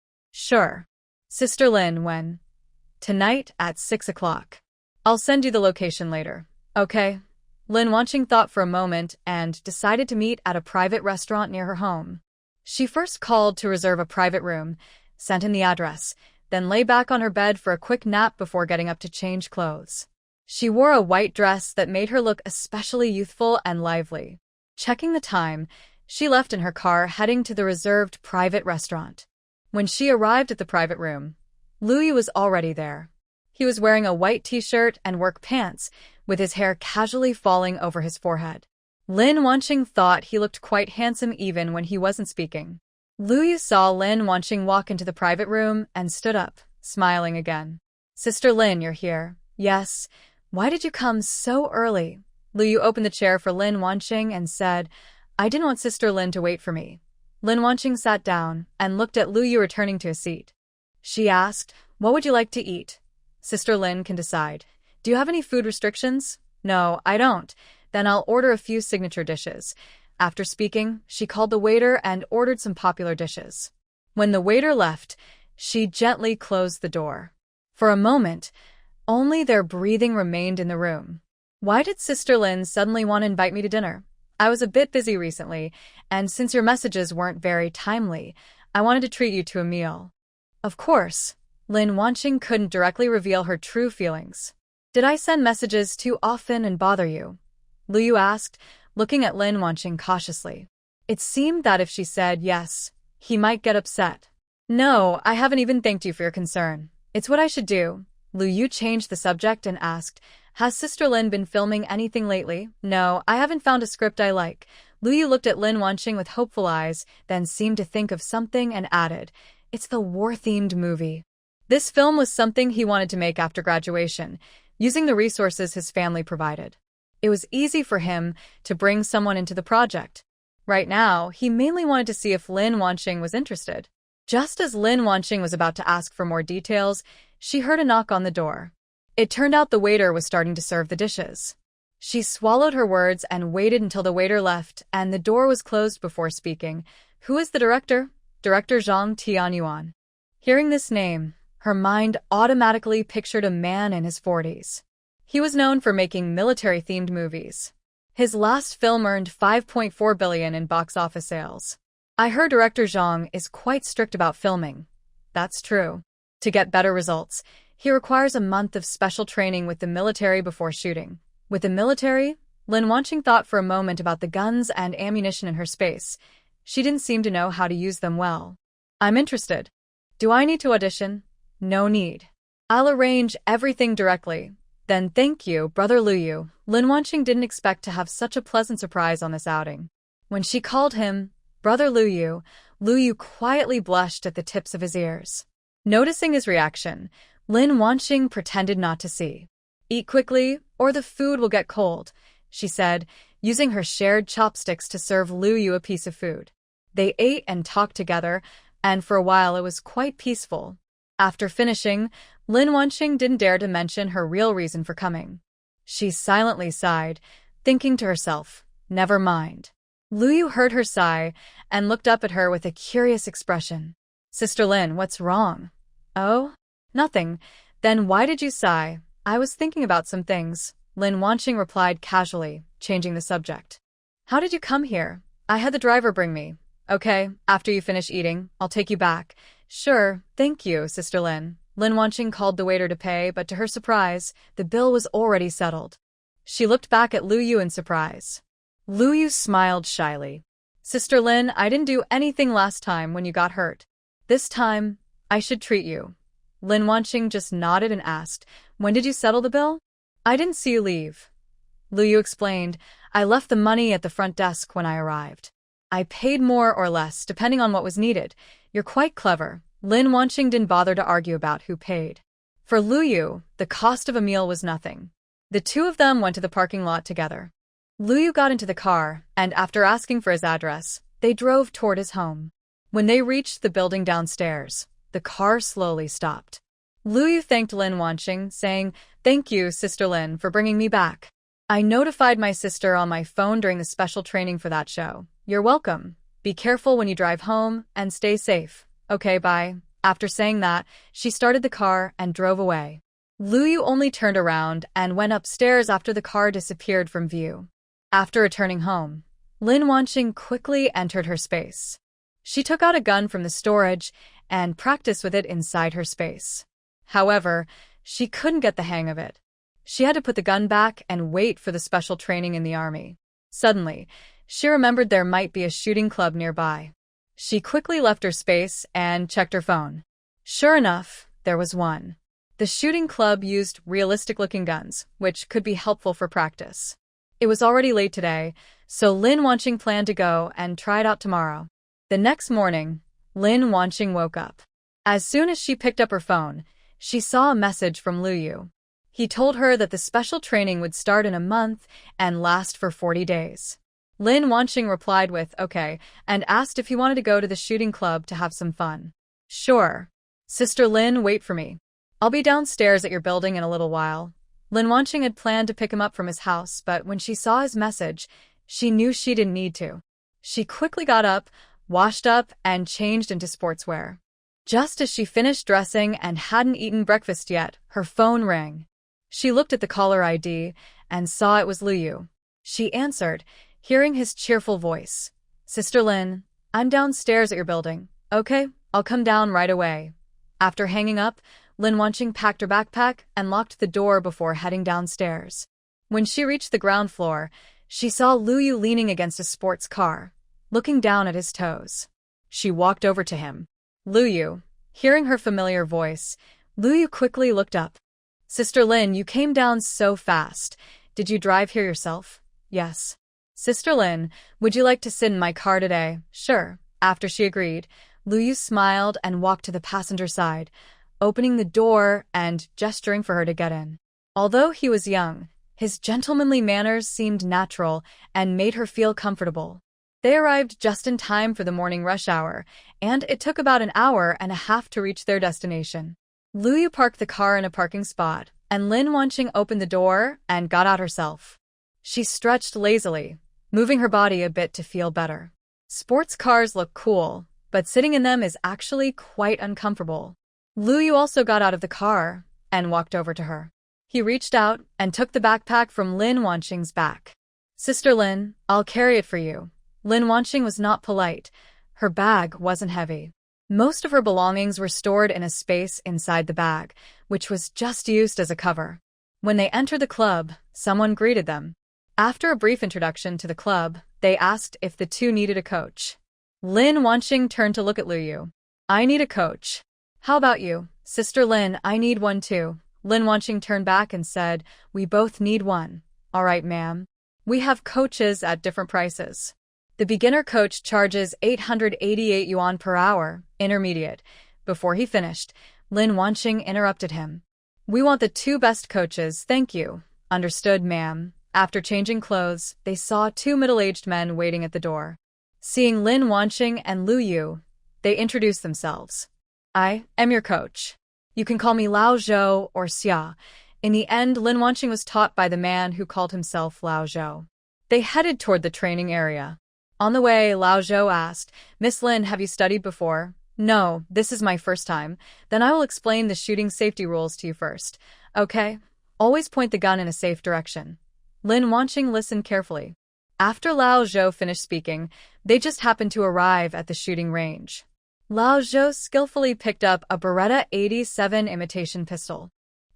Sister Lin, when? Tonight at 6 o'clock. I'll send you the location later. Okay. Lin Wanqing thought for a moment and decided to meet at a private restaurant near her home. She first called to reserve a private room, sent him the address, then lay back on her bed for a quick nap before getting up to change clothes. She wore a white dress that made her look especially youthful and lively. Checking the time, she left in her car heading to the reserved private restaurant. When she arrived at the private room, Lu Yu was already there. He was wearing a white t-shirt and work pants, with his hair casually falling over his forehead. Lin Wanqing thought he looked quite handsome even when he wasn't speaking. Lu Yu saw Lin Wanqing walk into the private room and stood up, smiling again. Sister Lin, you're here. Yes. Why did you come so early? Lu Yu opened the chair for Lin Wanqing and said, I didn't want Sister Lin to wait for me. Lin Wanqing sat down and looked at Lu Yu returning to his seat. She asked, what would you like to eat? Sister Lin can decide. Do you have any food restrictions? No, I don't. Then I'll order a few signature dishes. After speaking, she called the waiter and ordered some popular dishes. When the waiter left, she gently closed the door. For a moment, only their breathing remained in the room. Why did Sister Lin suddenly want to invite me to dinner? I was a bit busy recently, and since your messages weren't very timely, I wanted to treat you to a meal. Of course, Lin Wanqing couldn't directly reveal her true feelings. Did I send messages too often and bother you? Lu Yu asked, looking at Lin Wanqing cautiously. It seemed that if she said yes, he might get upset. No, I haven't even thanked you for your concern. It's what I should do. Lu Yu changed the subject and asked, has Sister Lin been filming anything lately? No, I haven't found a script I like. Lu Yu looked at Lin Wanqing with hopeful eyes, then seemed to think of something and added, it's the war-themed movie. This film was something he wanted to make after graduation, using the resources his family provided. It was easy for him to bring someone into the project. Right now, he mainly wanted to see if Lin Wanqing was interested. Just as Lin Wanqing was about to ask for more details, she heard a knock on the door. It turned out the waiter was starting to serve the dishes. She swallowed her words and waited until the waiter left and the door was closed before speaking. Who is the director? Director Zhang Tianyuan. Hearing this name, her mind automatically pictured a man in his 40s. He was known for making military-themed movies. His last film earned $5.4 billion in box office sales. I heard Director Zhang is quite strict about filming. That's true. To get better results, he requires a month of special training with the military before shooting. With the military, Lin Wanqing thought for a moment about the guns and ammunition in her space. She didn't seem to know how to use them well. I'm interested. Do I need to audition? No need. I'll arrange everything directly. Then thank you, Brother Lu Yu. Lin Wanqing didn't expect to have such a pleasant surprise on this outing. When she called him Brother Lu Yu quietly blushed at the tips of his ears. Noticing his reaction, Lin Wanqing pretended not to see. Eat quickly, or the food will get cold, she said, using her shared chopsticks to serve Lu Yu a piece of food. They ate and talked together, and for a while it was quite peaceful. After finishing, Lin Wanqing didn't dare to mention her real reason for coming. She silently sighed, thinking to herself, never mind. Lu Yu heard her sigh and looked up at her with a curious expression. Sister Lin, what's wrong? Oh? Nothing. Then why did you sigh? I was thinking about some things, Lin Wanqing replied casually, changing the subject. How did you come here? I had the driver bring me. Okay, after you finish eating, I'll take you back. Sure, thank you, Sister Lin. Lin Wanqing called the waiter to pay, but to her surprise, the bill was already settled. She looked back at Lu Yu in surprise. Lu Yu smiled shyly. Sister Lin, I didn't do anything last time when you got hurt. This time, I should treat you. Lin Wanqing just nodded and asked, when did you settle the bill? I didn't see you leave. Lu Yu explained, I left the money at the front desk when I arrived. I paid more or less, depending on what was needed. You're quite clever. Lin Wanqing didn't bother to argue about who paid. For Lu Yu, the cost of a meal was nothing. The two of them went to the parking lot together. Lu Yu got into the car, and after asking for his address, they drove toward his home. When they reached the building downstairs, the car slowly stopped. Lu Yu thanked Lin Wanqing, saying, Thank you, Sister Lin, for bringing me back. I notified my sister on my phone during the special training for that show. You're welcome. Be careful when you drive home, and stay safe. Okay, bye. After saying that, she started the car and drove away. Lu Yu only turned around and went upstairs after the car disappeared from view. After returning home, Lin Wanqing quickly entered her space. She took out a gun from the storage and practiced with it inside her space. However, she couldn't get the hang of it. She had to put the gun back and wait for the special training in the army. Suddenly, she remembered there might be a shooting club nearby. She quickly left her space and checked her phone. Sure enough, there was one. The shooting club used realistic-looking guns, which could be helpful for practice. It was already late today, so Lin Wanqing planned to go and try it out tomorrow. The next morning, Lin Wanqing woke up. As soon as she picked up her phone, she saw a message from Lu Yu. He told her that the special training would start in a month and last for 40 days. Lin Wanqing replied with, okay, and asked if he wanted to go to the shooting club to have some fun. Sure. Sister Lin, wait for me. I'll be downstairs at your building in a little while. Lin Wanqing had planned to pick him up from his house, but when she saw his message, She knew she didn't need to. She quickly got up, washed up, and changed into sportswear. Just as she finished dressing and hadn't eaten breakfast yet, her phone rang. She looked at the caller ID and saw it was Liu. She answered, hearing his cheerful voice. "Sister Lin, I'm downstairs at your building. Okay, I'll come down right away." After hanging up, Lin Wanqing packed her backpack and locked the door before heading downstairs. When she reached the ground floor, she saw Liu leaning against a sports car, looking down at his toes. She walked over to him. "Liu." Hearing her familiar voice, Liu quickly looked up. "Sister Lin, you came down so fast. Did you drive here yourself?" "Yes." "Sister Lin, would you like to sit in my car today?" "Sure." After she agreed, Liu smiled and walked to the passenger side, opening the door and gesturing for her to get in. Although he was young, his gentlemanly manners seemed natural and made her feel comfortable. They arrived just in time for the morning rush hour, and it took about an hour and a half to reach their destination. Liu parked the car in a parking spot, and Lin Wanqing opened the door and got out herself. She stretched lazily, moving her body a bit to feel better. Sports cars look cool, but sitting in them is actually quite uncomfortable. Liu also got out of the car and walked over to her. He reached out and took the backpack from Lin Wanqing's back. "Sister Lin, I'll carry it for you." Lin Wanqing was not polite. Her bag wasn't heavy. Most of her belongings were stored in a space inside the bag, which was just used as a cover. When they entered the club, someone greeted them. After a brief introduction to the club, they asked if the two needed a coach. Lin Wanqing turned to look at Liu. "I need a coach. How about you?" "Sister Lin, I need one too." Lin Wanqing turned back and said, "We both need one." "All right, ma'am. We have coaches at different prices. The beginner coach charges 888 yuan per hour, intermediate." Before he finished, Lin Wanqing interrupted him. "We want the two best coaches, thank you." "Understood, ma'am." After changing clothes, they saw two middle-aged men waiting at the door. Seeing Lin Wanqing and Liu, they introduced themselves. "I am your coach. You can call me Lao Zhou or Xia." In the end, Lin Wanqing was taught by the man who called himself Lao Zhou. They headed toward the training area. On the way, Lao Zhou asked, "Miss Lin, have you studied before?" "No, this is my first time." "Then I will explain the shooting safety rules to you first." "Okay. Always point the gun in a safe direction." Lin Wanqing listened carefully. After Lao Zhou finished speaking, they just happened to arrive at the shooting range. Lao Zhou skillfully picked up a Beretta 87 imitation pistol.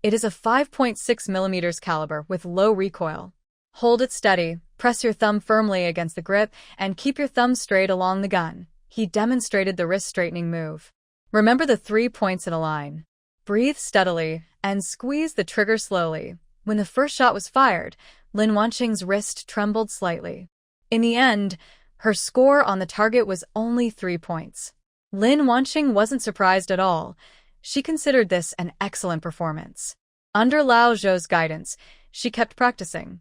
It is a 5.6mm caliber with low recoil. "Hold it steady, press your thumb firmly against the grip, and keep your thumb straight along the gun." He demonstrated the wrist-straightening move. "Remember the 3 points in a line. Breathe steadily and squeeze the trigger slowly." When the first shot was fired, Lin Wanqing's wrist trembled slightly. In the end, her score on the target was only 3 points. Lin Wanqing wasn't surprised at all. She considered this an excellent performance. Under Lao Zhou's guidance, she kept practicing.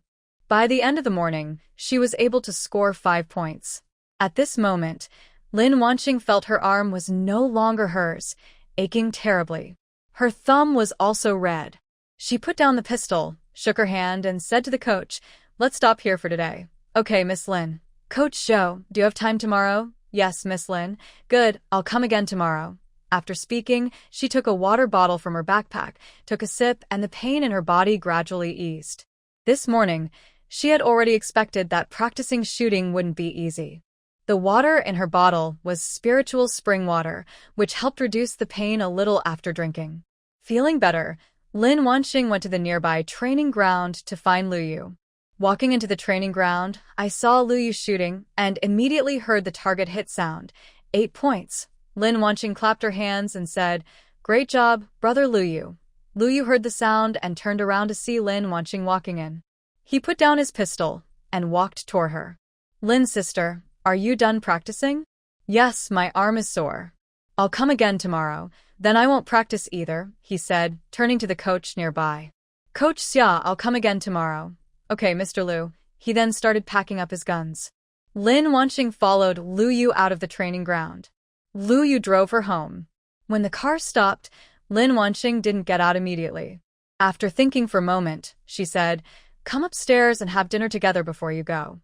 By the end of the morning, she was able to score 5 points. At this moment, Lin Wanqing felt her arm was no longer hers, aching terribly. Her thumb was also red. She put down the pistol, shook her hand, and said to the coach, "Let's stop here for today." "Okay, Miss Lin." "Coach Zhou, do you have time tomorrow?" "Yes, Miss Lin." "Good, I'll come again tomorrow." After speaking, she took a water bottle from her backpack, took a sip, and the pain in her body gradually eased. This morning, she had already expected that practicing shooting wouldn't be easy. The water in her bottle was spiritual spring water, which helped reduce the pain a little after drinking. Feeling better, Lin Wanqing went to the nearby training ground to find Liu. Walking into the training ground, I saw Liu shooting and immediately heard the target hit sound. 8 points. Lin Wanqing clapped her hands and said, "Great job, brother Liu." Liu heard the sound and turned around to see Lin Wanqing walking in. He put down his pistol and walked toward her. "Lin sister, are you done practicing?" "Yes, my arm is sore. I'll come again tomorrow. Then I won't practice either," he said, turning to the coach nearby. "Coach Xia, I'll come again tomorrow." "Okay, Mr. Liu." He then started packing up his guns. Lin Wanqing followed Liu out of the training ground. Liu drove her home. When the car stopped, Lin Wanqing didn't get out immediately. After thinking for a moment, she said, "Come upstairs and have dinner together before you go."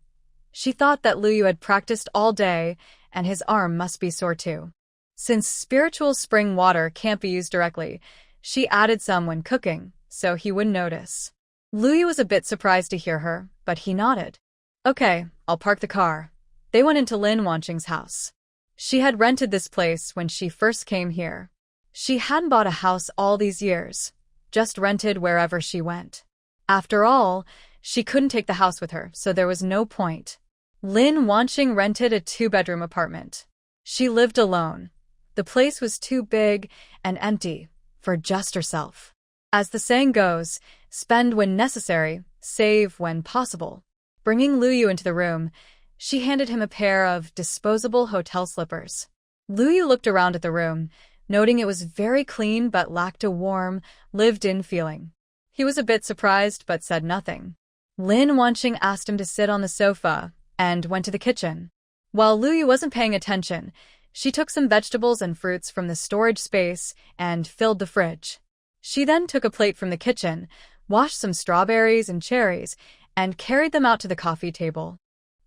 She thought that Luyu had practiced all day, and his arm must be sore too. Since spiritual spring water can't be used directly, she added some when cooking, so he wouldn't notice. Luyu was a bit surprised to hear her, but he nodded. Okay, I'll park the car. They went into Lin Wanqing's house. She had rented this place when she first came here. She hadn't bought a house all these years, just rented wherever she went. After all, she couldn't take the house with her, so there was no point. Lin Wanqing rented a 2-bedroom apartment. She lived alone. The place was too big and empty for just herself. As the saying goes, spend when necessary, save when possible. Bringing Luyu into the room, she handed him a pair of disposable hotel slippers. Luyu looked around at the room, noting it was very clean but lacked a warm, lived-in feeling. He was a bit surprised but said nothing. Lin Wanqing asked him to sit on the sofa and went to the kitchen. While Luyu wasn't paying attention, she took some vegetables and fruits from the storage space and filled the fridge. She then took a plate from the kitchen, washed some strawberries and cherries, and carried them out to the coffee table.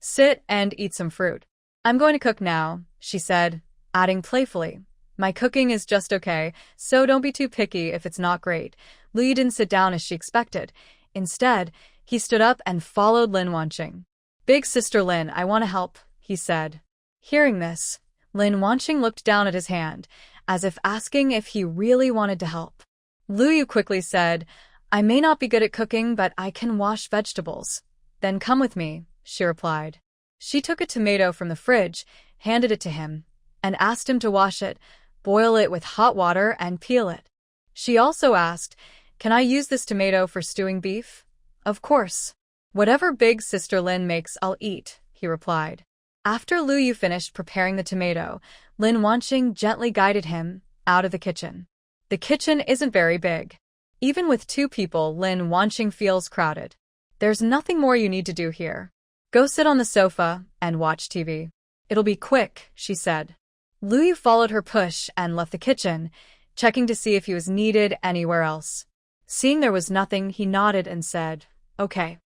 Sit and eat some fruit. I'm going to cook now, she said, adding playfully. My cooking is just okay, so don't be too picky if it's not great. Luyu didn't sit down as she expected. Instead, he stood up and followed Lin Wanqing. Big sister Lin, I want to help, he said. Hearing this, Lin Wanqing looked down at his hand, as if asking if he really wanted to help. Luyu quickly said, I may not be good at cooking, but I can wash vegetables. Then come with me, she replied. She took a tomato from the fridge, handed it to him, and asked him to wash it, boil it with hot water, and peel it. She also asked, Can I use this tomato for stewing beef? Of course. Whatever big sister Lin makes, I'll eat, he replied. After Luyu finished preparing the tomato, Lin Wanqing gently guided him out of the kitchen. The kitchen isn't very big. Even with 2 people, Lin Wanqing feels crowded. There's nothing more you need to do here. Go sit on the sofa and watch TV. It'll be quick, she said. Luyu followed her push and left the kitchen, checking to see if he was needed anywhere else. Seeing there was nothing, he nodded and said, Okay.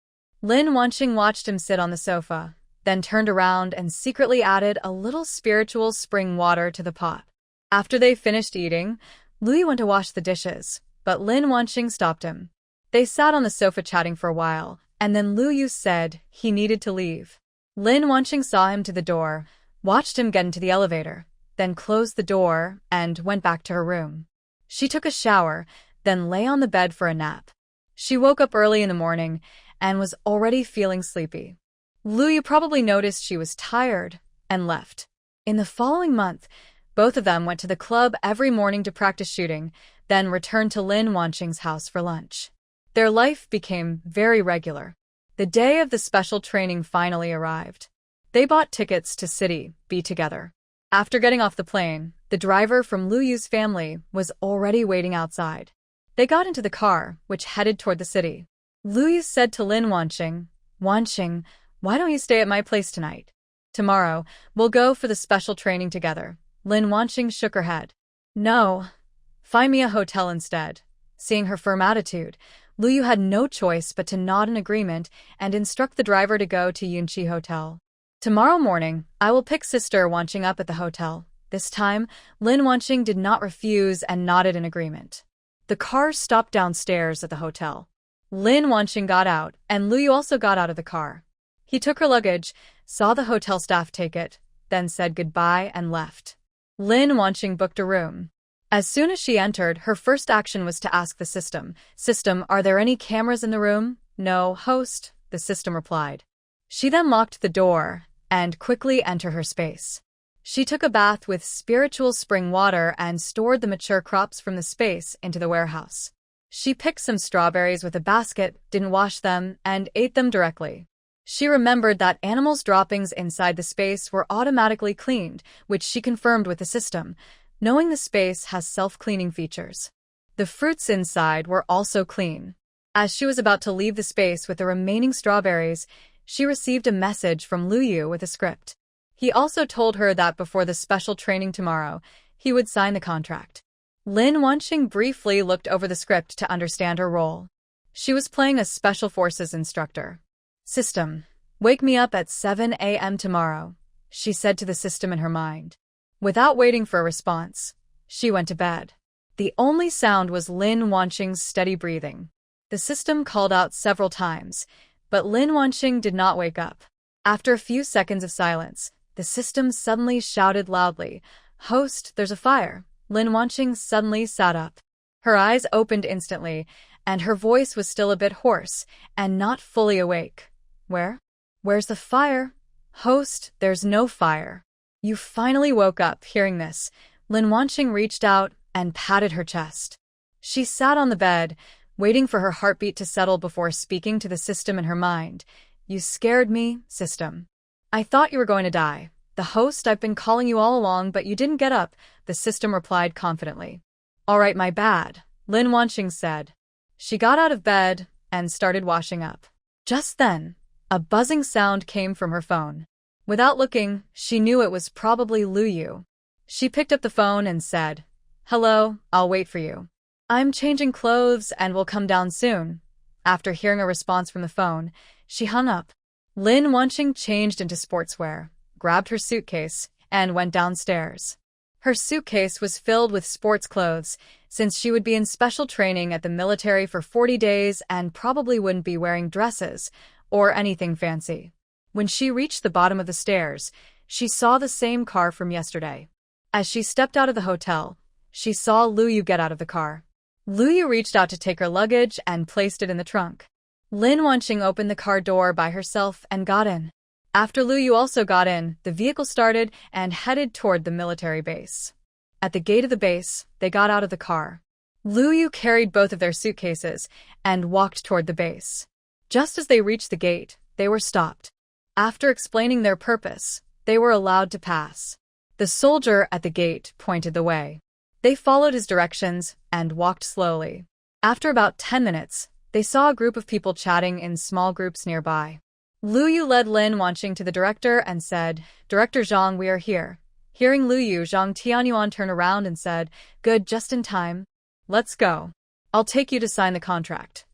Lin Wanqing watched him sit on the sofa, then turned around and secretly added a little spiritual spring water to the pot. After they finished eating, Luyu went to wash the dishes, but Lin Wanqing stopped him. They sat on the sofa chatting for a while, and then Luyu said he needed to leave. Lin Wanqing saw him to the door, watched him get into the elevator, then closed the door and went back to her room. She took a shower, then lay on the bed for a nap. She woke up early in the morning and was already feeling sleepy. Luyu probably noticed she was tired and left. In the following month, both of them went to the club every morning to practice shooting, then returned to Lin Wanqing's house for lunch. Their life became very regular. The day of the special training finally arrived. They bought tickets to City B together. After getting off the plane, the driver from Luyu's family was already waiting outside. They got into the car, which headed toward the city. Luyu said to Lin Wanqing, Wanqing, why don't you stay at my place tonight? Tomorrow, we'll go for the special training together. Lin Wanqing shook her head. No. Find me a hotel instead. Seeing her firm attitude, Luyu had no choice but to nod in agreement and instruct the driver to go to Yunqi Hotel. Tomorrow morning, I will pick Sister Wanqing up at the hotel. This time, Lin Wanqing did not refuse and nodded in agreement. The car stopped downstairs at the hotel. Lin Wanqing got out, and Luyu also got out of the car. He took her luggage, saw the hotel staff take it, then said goodbye and left. Lin Wanqing booked a room. As soon as she entered, her first action was to ask the system, are there any cameras in the room? No, host, the system replied. She then locked the door and quickly entered her space. She took a bath with spiritual spring water and stored the mature crops from the space into the warehouse. She picked some strawberries with a basket, didn't wash them, and ate them directly. She remembered that animals' droppings inside the space were automatically cleaned, which she confirmed with the system, knowing the space has self-cleaning features. The fruits inside were also clean. As she was about to leave the space with the remaining strawberries, she received a message from Luyu with a script. He also told her that before the special training tomorrow, he would sign the contract. Lin Wanqing briefly looked over the script to understand her role. She was playing a Special Forces instructor. System, Wake me up at 7 a.m. tomorrow, she said to the system in her mind. Without waiting for a response, she went to bed. The only sound was Lin Wanqing's steady breathing. The system called out several times, but Lin Wanqing did not wake up. After a few seconds of silence, the system suddenly shouted loudly, "Host, there's a fire." Lin Wanqing suddenly sat up. Her eyes opened instantly, and her voice was still a bit hoarse and not fully awake. Where's the fire? Host, there's no fire. You finally woke up. Hearing this, Lin Wanqing reached out and patted her chest. She sat on the bed, waiting for her heartbeat to settle before speaking to the system in her mind. You scared me, system. I thought you were going to die. The host, I've been calling you all along, but you didn't get up, the system replied confidently. All right, my bad, Lin Wanqing said. She got out of bed and started washing up. Just then, a buzzing sound came from her phone. Without looking, she knew it was probably Lu Yu. She picked up the phone and said, "Hello, I'll wait for you. I'm changing clothes and will come down soon." After hearing a response from the phone, she hung up. Lin Wanqing changed into sportswear, grabbed her suitcase, and went downstairs. Her suitcase was filled with sports clothes, since she would be in special training at the military for 40 days and probably wouldn't be wearing dresses or anything fancy. When she reached the bottom of the stairs, she saw the same car from yesterday. As she stepped out of the hotel, she saw Lu Yu get out of the car. Lu Yu reached out to take her luggage and placed it in the trunk. Lin Wanqing opened the car door by herself and got in. After Lu Yu also got in, the vehicle started and headed toward the military base. At the gate of the base, they got out of the car. Lu Yu carried both of their suitcases and walked toward the base. Just as they reached the gate, they were stopped. After explaining their purpose, they were allowed to pass. The soldier at the gate pointed the way. They followed his directions and walked slowly. After about 10 minutes, they saw a group of people chatting in small groups nearby. Lu Yu led Lin Wanqing to the director and said, "Director Zhang, we are here." Hearing Lu Yu, Zhang Tianyuan turned around and said, "Good, just in time. Let's go. I'll take you to sign the contract."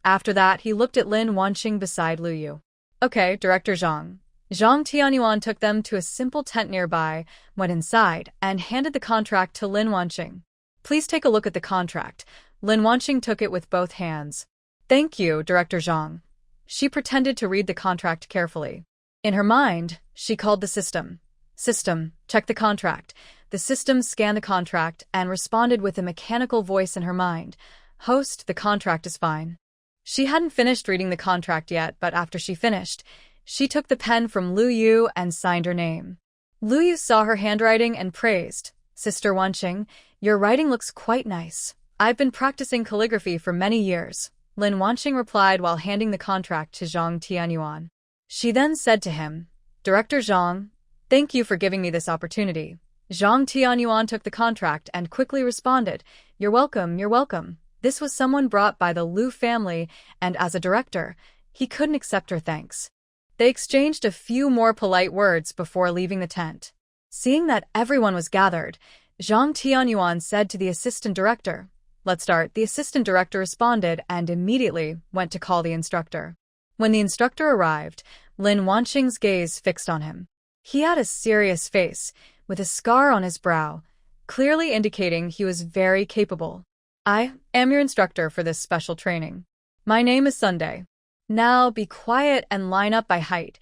After that, he looked at Lin Wanqing beside Lu Yu. "Okay, Director Zhang." Zhang Tianyuan took them to a simple tent nearby, went inside, and handed the contract to Lin Wanqing. "Please take a look at the contract." Lin Wanqing took it with both hands. "Thank you, Director Zhang." She pretended to read the contract carefully. In her mind, she called the system. "System, check the contract." The system scanned the contract and responded with a mechanical voice in her mind. "Host, the contract is fine." She hadn't finished reading the contract yet, but after she finished, she took the pen from Lu Yu and signed her name. Lu Yu saw her handwriting and praised, "Sister Wanqing, your writing looks quite nice. I've been practicing calligraphy for many years." Lin Wanqing replied while handing the contract to Zhang Tianyuan. She then said to him, "Director Zhang, thank you for giving me this opportunity." Zhang Tianyuan took the contract and quickly responded, "You're welcome, you're welcome." This was someone brought by the Lu family, and as a director, he couldn't accept her thanks. They exchanged a few more polite words before leaving the tent. Seeing that everyone was gathered, Zhang Tianyuan said to the assistant director, "Let's start." The assistant director responded and immediately went to call the instructor. When the instructor arrived, Lin Wanqing's gaze fixed on him. He had a serious face, with a scar on his brow, clearly indicating he was very capable. "I am your instructor for this special training. My name is Sunday. Now be quiet and line up by height."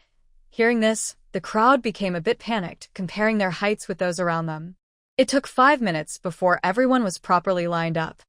Hearing this, the crowd became a bit panicked, comparing their heights with those around them. It took 5 minutes before everyone was properly lined up.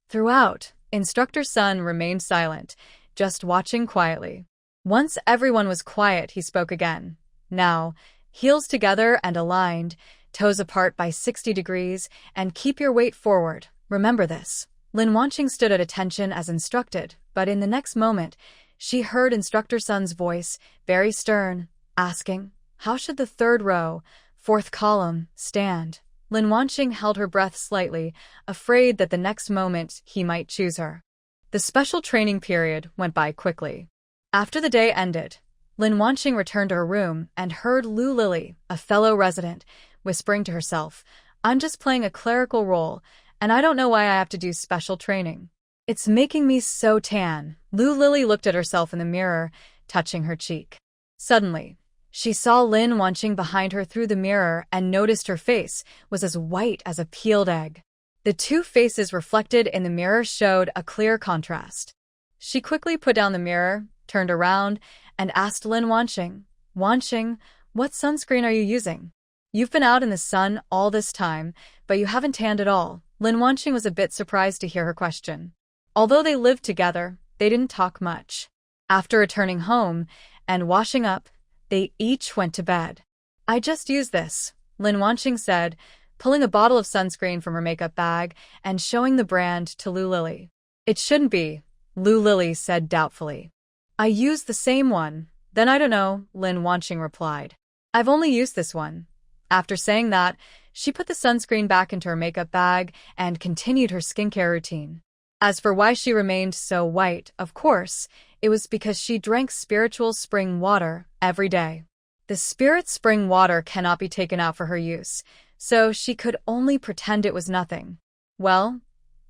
Throughout, Instructor Sun remained silent, just watching quietly. Once everyone was quiet, he spoke again. "Now, heels together and aligned, toes apart by 60 degrees, and keep your weight forward. Remember this." Lin Wanqing stood at attention as instructed, but in the next moment, she heard Instructor Sun's voice, very stern, asking, "How should the third row, fourth column, stand?" Lin Wanqing held her breath slightly, afraid that the next moment he might choose her. The special training period went by quickly. After the day ended, Lin Wanqing returned to her room and heard Lu Lily, a fellow resident, whispering to herself, "I'm just playing a clerical role, and I don't know why I have to do special training. It's making me so tan." Lu Lily looked at herself in the mirror, touching her cheek. Suddenly, she saw Lin Wanqing behind her through the mirror and noticed her face was as white as a peeled egg. The two faces reflected in the mirror showed a clear contrast. She quickly put down the mirror, turned around, and asked Lin Wanqing, "Wanqing, what sunscreen are you using? You've been out in the sun all this time, but you haven't tanned at all." Lin Wanqing was a bit surprised to hear her question. Although they lived together, they didn't talk much. After returning home and washing up, they each went to bed. "I just used this," Lin Wanqing said, pulling a bottle of sunscreen from her makeup bag and showing the brand to Lu Lily. "It shouldn't be," Lu Lily said doubtfully. "I used the same one." "Then I don't know," Lin Wanqing replied. "I've only used this one." After saying that, she put the sunscreen back into her makeup bag and continued her skincare routine. As for why she remained so white, of course, it was because she drank spiritual spring water every day. The spirit spring water cannot be taken out for her use, so she could only pretend it was nothing. "Well,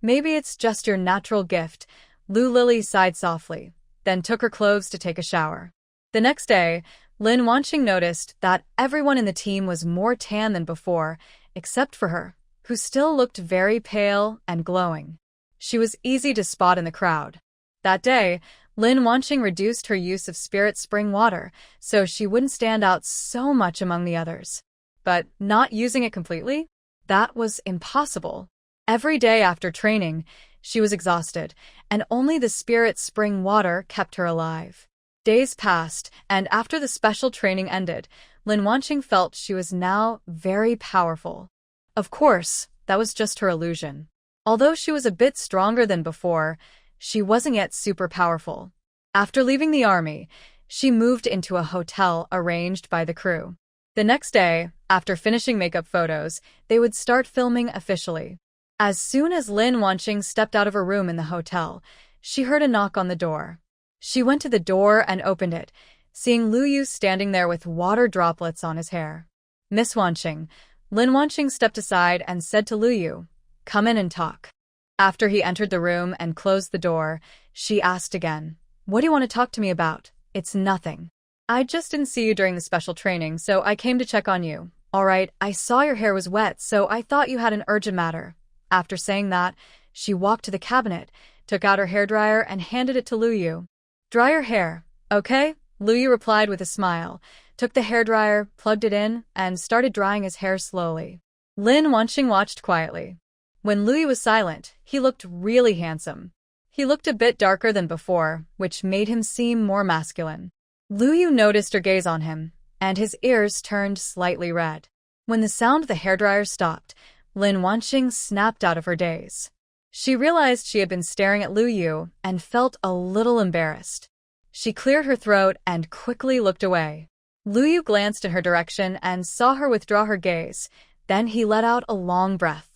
maybe it's just your natural gift," Lu Lily sighed softly, then took her clothes to take a shower. The next day, Lin Wanqing noticed that everyone in the team was more tan than before, except for her, who still looked very pale and glowing. She was easy to spot in the crowd. That day, Lin Wanqing reduced her use of spirit spring water so she wouldn't stand out so much among the others. But not using it completely? That was impossible. Every day after training, she was exhausted, and only the spirit spring water kept her alive. Days passed, and after the special training ended, Lin Wanqing felt she was now very powerful. Of course, that was just her illusion. Although she was a bit stronger than before, she wasn't yet super powerful. After leaving the army, she moved into a hotel arranged by the crew. The next day, after finishing makeup photos, they would start filming officially. As soon as Lin Wanqing stepped out of her room in the hotel, she heard a knock on the door. She went to the door and opened it, seeing Lu Yu standing there with water droplets on his hair. "Miss Wanqing," Lin Wanqing stepped aside and said to Lu Yu, "Come in and talk." After he entered the room and closed the door, she asked again, "What do you want to talk to me about?" "It's nothing. I just didn't see you during the special training, so I came to check on you." "All right, I saw your hair was wet, so I thought you had an urgent matter." After saying that, she walked to the cabinet, took out her hairdryer and handed it to Lu Yu. "Dry your hair, okay?" Lu Yu replied with a smile, took the hairdryer, plugged it in, and started drying his hair slowly. Lin Wanqing watched quietly. When Lu Yu was silent, he looked really handsome. He looked a bit darker than before, which made him seem more masculine. Lu Yu noticed her gaze on him, and his ears turned slightly red. When the sound of the hairdryer stopped, Lin Wanqing snapped out of her daze. She realized she had been staring at Lu Yu and felt a little embarrassed. She cleared her throat and quickly looked away. Lu Yu glanced in her direction and saw her withdraw her gaze. Then he let out a long breath.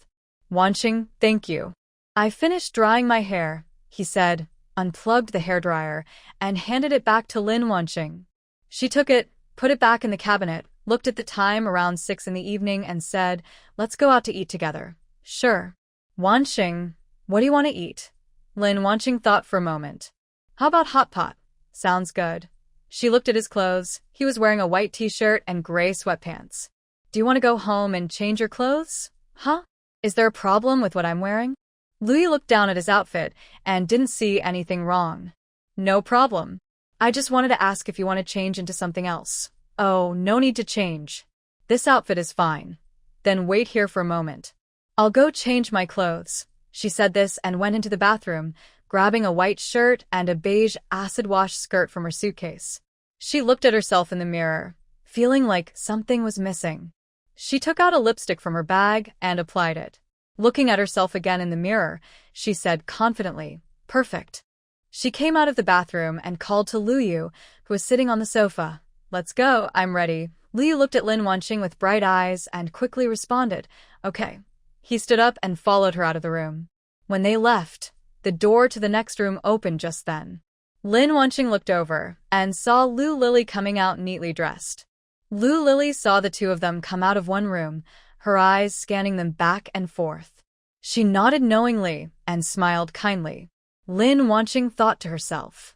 "Wanqing, thank you. I finished drying my hair," he said, unplugged the hairdryer, and handed it back to Lin Wanqing. She took it, put it back in the cabinet, looked at the time around 6 in the evening and said, "Let's go out to eat together." "Sure." "Wanqing, what do you want to eat?" Lin Wanqing thought for a moment. "How about hot pot?" "Sounds good." She looked at his clothes. He was wearing a white t-shirt and gray sweatpants. "Do you want to go home and change your clothes?" "Huh? Is there a problem with what I'm wearing?" Lu Yu looked down at his outfit and didn't see anything wrong. "No problem. I just wanted to ask if you want to change into something else." "Oh, no need to change. This outfit is fine." "Then wait here for a moment. I'll go change my clothes." She said this and went into the bathroom, grabbing a white shirt and a beige acid wash skirt from her suitcase. She looked at herself in the mirror, feeling like something was missing. She took out a lipstick from her bag and applied it. Looking at herself again in the mirror, she said confidently, "Perfect." She came out of the bathroom and called to Lu Yu, who was sitting on the sofa. "Let's go, I'm ready." Lu Yu looked at Lin Wanqing with bright eyes and quickly responded, "Okay." He stood up and followed her out of the room. When they left, the door to the next room opened just then. Lin Wanqing looked over and saw Lu Lily coming out neatly dressed. Lu Lily saw the two of them come out of one room, her eyes scanning them back and forth. She nodded knowingly and smiled kindly. Lin Wanqing thought to herself,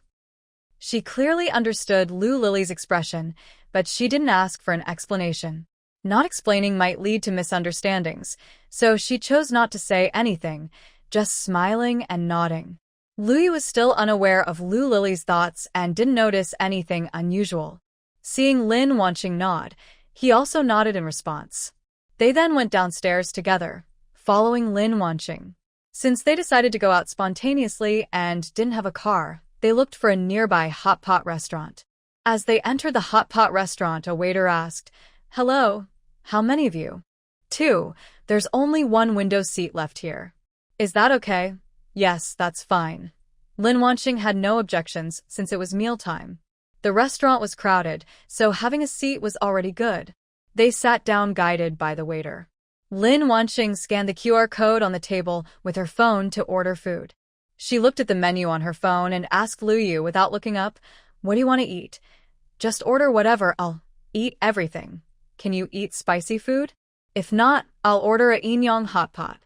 She clearly understood Lu Lily's expression, but she didn't ask for an explanation. Not explaining might lead to misunderstandings, so she chose not to say anything, just smiling and nodding. Louis was still unaware of Lu Lily's thoughts and didn't notice anything unusual. Seeing Lin Wanqing nod, he also nodded in response. They then went downstairs together, following Lin Wanqing. Since they decided to go out spontaneously and didn't have a car, they looked for a nearby hot pot restaurant. As they entered the hot pot restaurant, a waiter asked, "Hello, how many of you?" "2. There's only one window seat left here." "Is that okay?" "Yes, that's fine." Lin Wanqing had no objections since it was mealtime. The restaurant was crowded, so having a seat was already good. They sat down guided by the waiter. Lin Wanqing scanned the QR code on the table with her phone to order food. She looked at the menu on her phone and asked Lu Yu without looking up, "What do you want to eat?" "Just order whatever, I'll eat everything." "Can you eat spicy food?" "If not, I'll order a Inyong hot pot."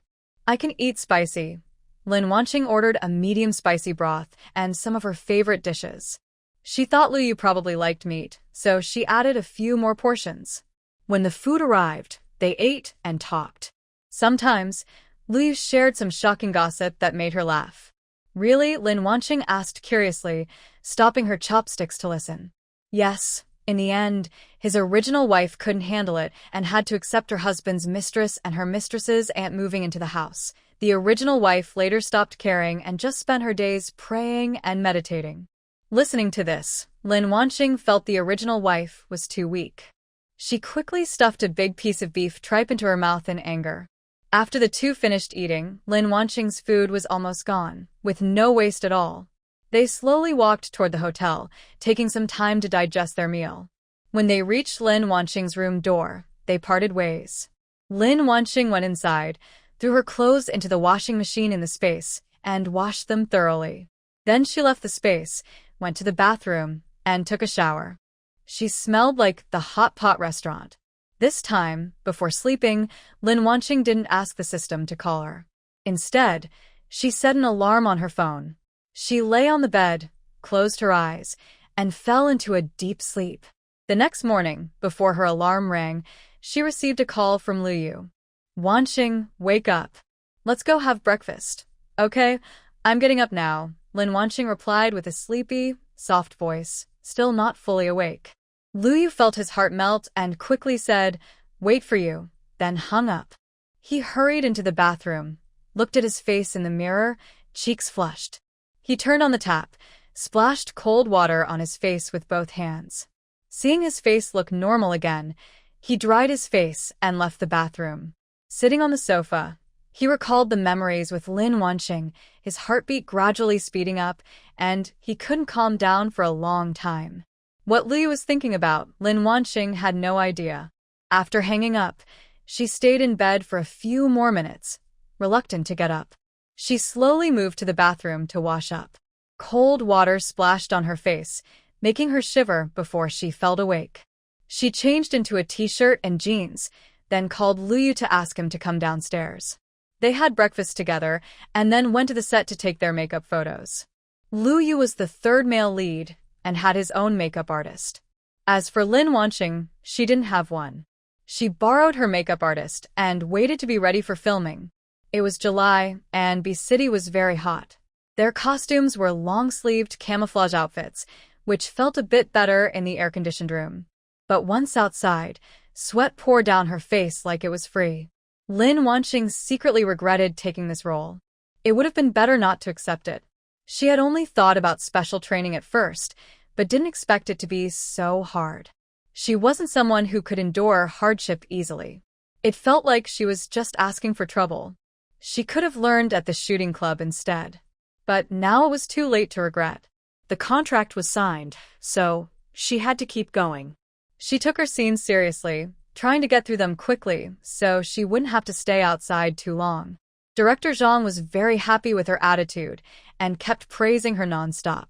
"I can eat spicy." Lin Wanqing ordered a medium spicy broth and some of her favorite dishes. She thought Lu Yu probably liked meat, so she added a few more portions. When the food arrived, they ate and talked. Sometimes, Lu Yu shared some shocking gossip that made her laugh. "Really?" Lin Wanqing asked curiously, stopping her chopsticks to listen. Yes, in the end, his original wife couldn't handle it and had to accept her husband's mistress and her mistress's aunt moving into the house. The original wife later stopped caring and just spent her days praying and meditating. Listening to this, Lin Wanqing felt the original wife was too weak. She quickly stuffed a big piece of beef tripe into her mouth in anger. After the two finished eating, Lin Wanqing's food was almost gone, with no waste at all. They slowly walked toward the hotel, taking some time to digest their meal. When they reached Lin Wanqing's room door, they parted ways. Lin Wanqing went inside, threw her clothes into the washing machine in the space, and washed them thoroughly. Then she left the space, went to the bathroom, and took a shower. She smelled like the hot pot restaurant. This time, before sleeping, Lin Wanqing didn't ask the system to call her. Instead, she set an alarm on her phone. She lay on the bed, closed her eyes, and fell into a deep sleep. The next morning, before her alarm rang, she received a call from Lu Yu. "Wanqing, wake up. Let's go have breakfast." "Okay, I'm getting up now," Lin Wanqing replied with a sleepy, soft voice, still not fully awake. Lu Yu felt his heart melt and quickly said, "Wait for you," then hung up. He hurried into the bathroom, looked at his face in the mirror, cheeks flushed. He turned on the tap, splashed cold water on his face with both hands. Seeing his face look normal again, he dried his face and left the bathroom. Sitting on the sofa, he recalled the memories with Lin Wanqing, his heartbeat gradually speeding up, and he couldn't calm down for a long time. What Lu Yu was thinking about, Lin Wanqing had no idea. After hanging up, she stayed in bed for a few more minutes, reluctant to get up. She slowly moved to the bathroom to wash up. Cold water splashed on her face, making her shiver before she felt awake. She changed into a t-shirt and jeans, then called Lu Yu to ask him to come downstairs. They had breakfast together and then went to the set to take their makeup photos. Lu Yu was the third male lead and had his own makeup artist. As for Lin Wanqing, she didn't have one. She borrowed her makeup artist and waited to be ready for filming. It was July, and B City was very hot. Their costumes were long-sleeved camouflage outfits, which felt a bit better in the air-conditioned room. But once outside, sweat poured down her face like it was free. Lin Wanqing secretly regretted taking this role. It would have been better not to accept it. She had only thought about special training at first, but didn't expect it to be so hard. She wasn't someone who could endure hardship easily. It felt like she was just asking for trouble. She could have learned at the shooting club instead. But now it was too late to regret. The contract was signed, so she had to keep going. She took her scenes seriously, trying to get through them quickly so she wouldn't have to stay outside too long. Director Zhang was very happy with her attitude and kept praising her nonstop.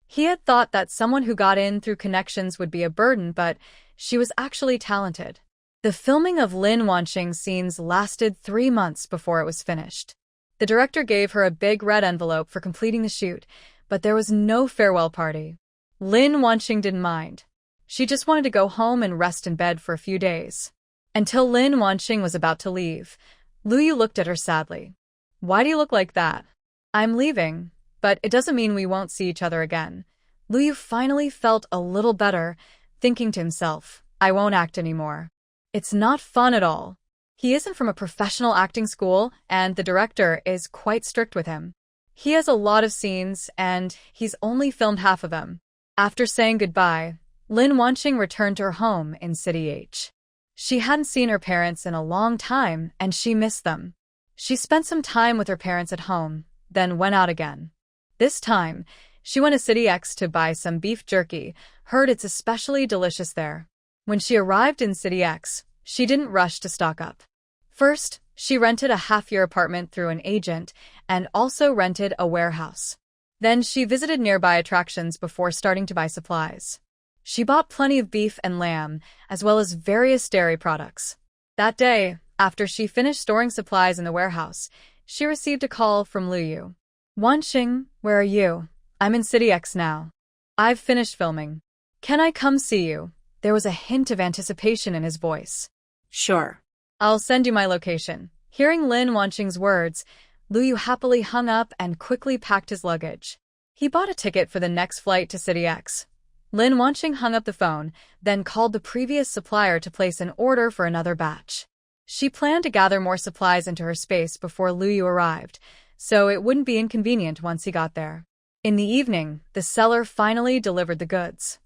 He had thought that someone who got in through connections would be a burden, but she was actually talented. The filming of Lin Wanqing's scenes lasted 3 months before it was finished. The director gave her a big red envelope for completing the shoot, but there was no farewell party. Lin Wanqing didn't mind. She just wanted to go home and rest in bed for a few days. Until Lin Wanqing was about to leave, Lu Yu looked at her sadly. Why do you look like that? I'm leaving, but it doesn't mean we won't see each other again. Lu Yu finally felt a little better, thinking to himself, I won't act anymore. It's not fun at all. He isn't from a professional acting school, and the director is quite strict with him. He has a lot of scenes, and he's only filmed half of them. After saying goodbye, Lin Wanqing returned to her home in City H. She hadn't seen her parents in a long time, and she missed them. She spent some time with her parents at home, then went out again. This time, she went to City X to buy some beef jerky, heard it's especially delicious there. When she arrived in City X, she didn't rush to stock up. First, she rented a half-year apartment through an agent and also rented a warehouse. Then she visited nearby attractions before starting to buy supplies. She bought plenty of beef and lamb, as well as various dairy products. That day, after she finished storing supplies in the warehouse, she received a call from Lu Yu. Wanqing, where are you? I'm in City X now. I've finished filming. Can I come see you? There was a hint of anticipation in his voice. Sure. I'll send you my location. Hearing Lin Wanqing's words, Lu Yu happily hung up and quickly packed his luggage. He bought a ticket for the next flight to City X. Lin Wanqing hung up the phone, then called the previous supplier to place an order for another batch. She planned to gather more supplies into her space before Lu Yu arrived, so it wouldn't be inconvenient once he got there. In the evening, the seller finally delivered the goods.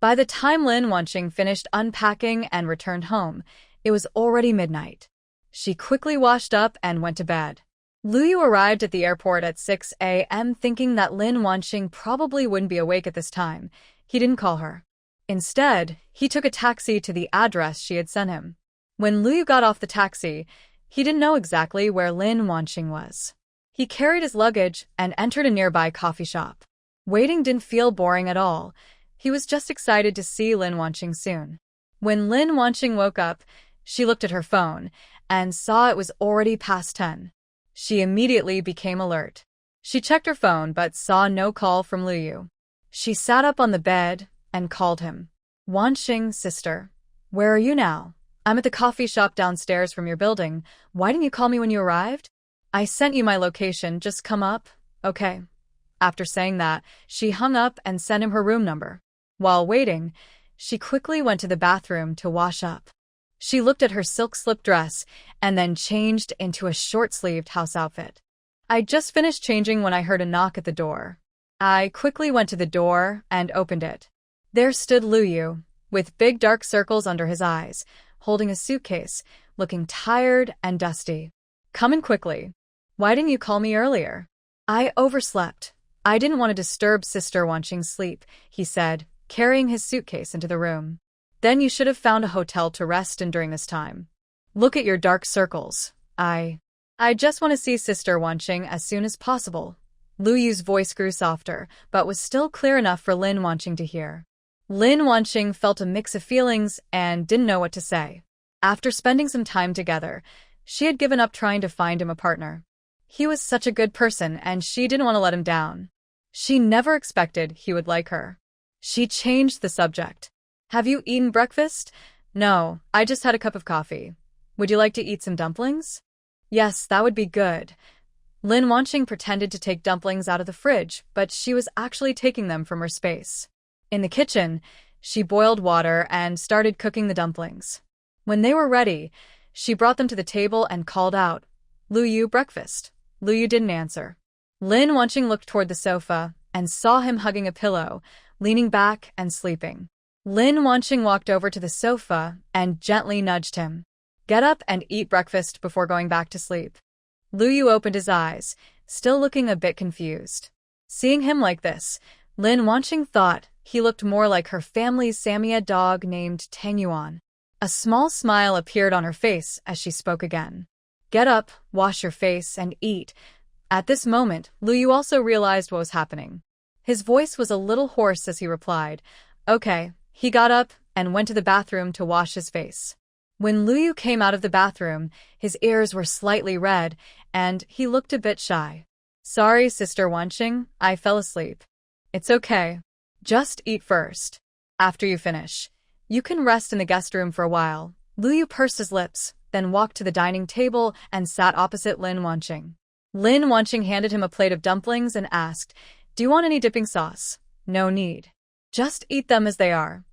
By the time Lin Wanqing finished unpacking and returned home, it was already midnight. She quickly washed up and went to bed. Lu Yu arrived at the airport at 6 a.m. thinking that Lin Wanqing probably wouldn't be awake at this time. He didn't call her. Instead, he took a taxi to the address she had sent him. When Lu Yu got off the taxi, he didn't know exactly where Lin Wanqing was. He carried his luggage and entered a nearby coffee shop. Waiting didn't feel boring at all. He was just excited to see Lin Wanqing soon. When Lin Wanqing woke up, she looked at her phone and saw it was already past 10. She immediately became alert. She checked her phone but saw no call from Lu Yu. She sat up on the bed and called him. Wanqing, sister. Where are you now? I'm at the coffee shop downstairs from your building. Why didn't you call me when you arrived? I sent you my location, just come up. Okay. After saying that, she hung up and sent him her room number. While waiting, she quickly went to the bathroom to wash up. She looked at her silk slip dress and then changed into a short-sleeved house outfit. I just finished changing when I heard a knock at the door. I quickly went to the door and opened it. There stood Lu Yu, with big dark circles under his eyes, holding a suitcase, looking tired and dusty. Come in quickly. Why didn't you call me earlier? I overslept. I didn't want to disturb Sister Wanqing's sleep, he said, carrying his suitcase into the room. Then you should have found a hotel to rest in during this time. Look at your dark circles. I just want to see Sister Wanqing as soon as possible. Lu Yu's voice grew softer, but was still clear enough for Lin Wanqing to hear. Lin Wanqing felt a mix of feelings and didn't know what to say. After spending some time together, she had given up trying to find him a partner. He was such a good person and she didn't want to let him down. She never expected he would like her. She changed the subject. Have you eaten breakfast? No, I just had a cup of coffee. Would you like to eat some dumplings? Yes, that would be good. Lin Wanqing pretended to take dumplings out of the fridge, but she was actually taking them from her space. In the kitchen, she boiled water and started cooking the dumplings. When they were ready, she brought them to the table and called out, Lu Yu, breakfast. Lu Yu didn't answer. Lin Wanqing looked toward the sofa and saw him hugging a pillow, leaning back and sleeping. Lin Wanqing walked over to the sofa and gently nudged him. Get up and eat breakfast before going back to sleep. Lu Yu opened his eyes, still looking a bit confused. Seeing him like this, Lin Wanqing thought he looked more like her family's Samia dog named Tang Yuan. A small smile appeared on her face as she spoke again. Get up, wash your face, and eat. At this moment, Lu Yu also realized what was happening. His voice was a little hoarse as he replied, Okay. He got up and went to the bathroom to wash his face. When Lu Yu came out of the bathroom, his ears were slightly red, and he looked a bit shy. Sorry, Sister Wanqing, I fell asleep. It's okay. Just eat first. After you finish, you can rest in the guest room for a while. Luyu pursed his lips, then walked to the dining table and sat opposite Lin Wanqing. Lin Wanqing handed him a plate of dumplings and asked, "Do you want any dipping sauce?" "No need. Just eat them as they are."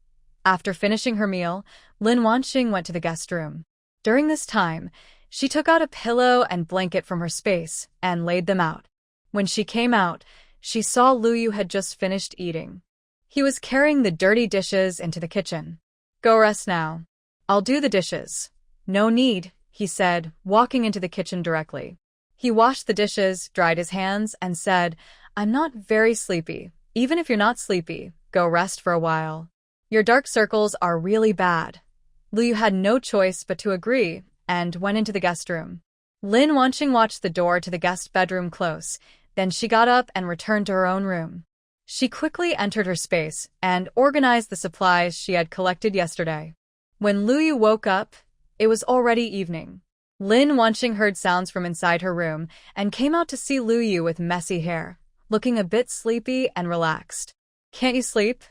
After finishing her meal, Lin Wanqing went to the guest room. During this time, she took out a pillow and blanket from her space and laid them out. When she came out, she saw Luyu had just finished eating. He was carrying the dirty dishes into the kitchen. "Go rest now. I'll do the dishes." "No need," he said, walking into the kitchen directly. He washed the dishes, dried his hands, and said, "I'm not very sleepy. Even if you're not sleepy, go rest for a while. Your dark circles are really bad." Luyu had no choice but to agree and went into the guest room. Lin Wanqing watched the door to the guest bedroom close. Then she got up and returned to her own room. She quickly entered her space and organized the supplies she had collected yesterday. When Luyu woke up, it was already evening. Lin Wanqing heard sounds from inside her room and came out to see Luyu with messy hair, looking a bit sleepy and relaxed. "Can't you sleep?"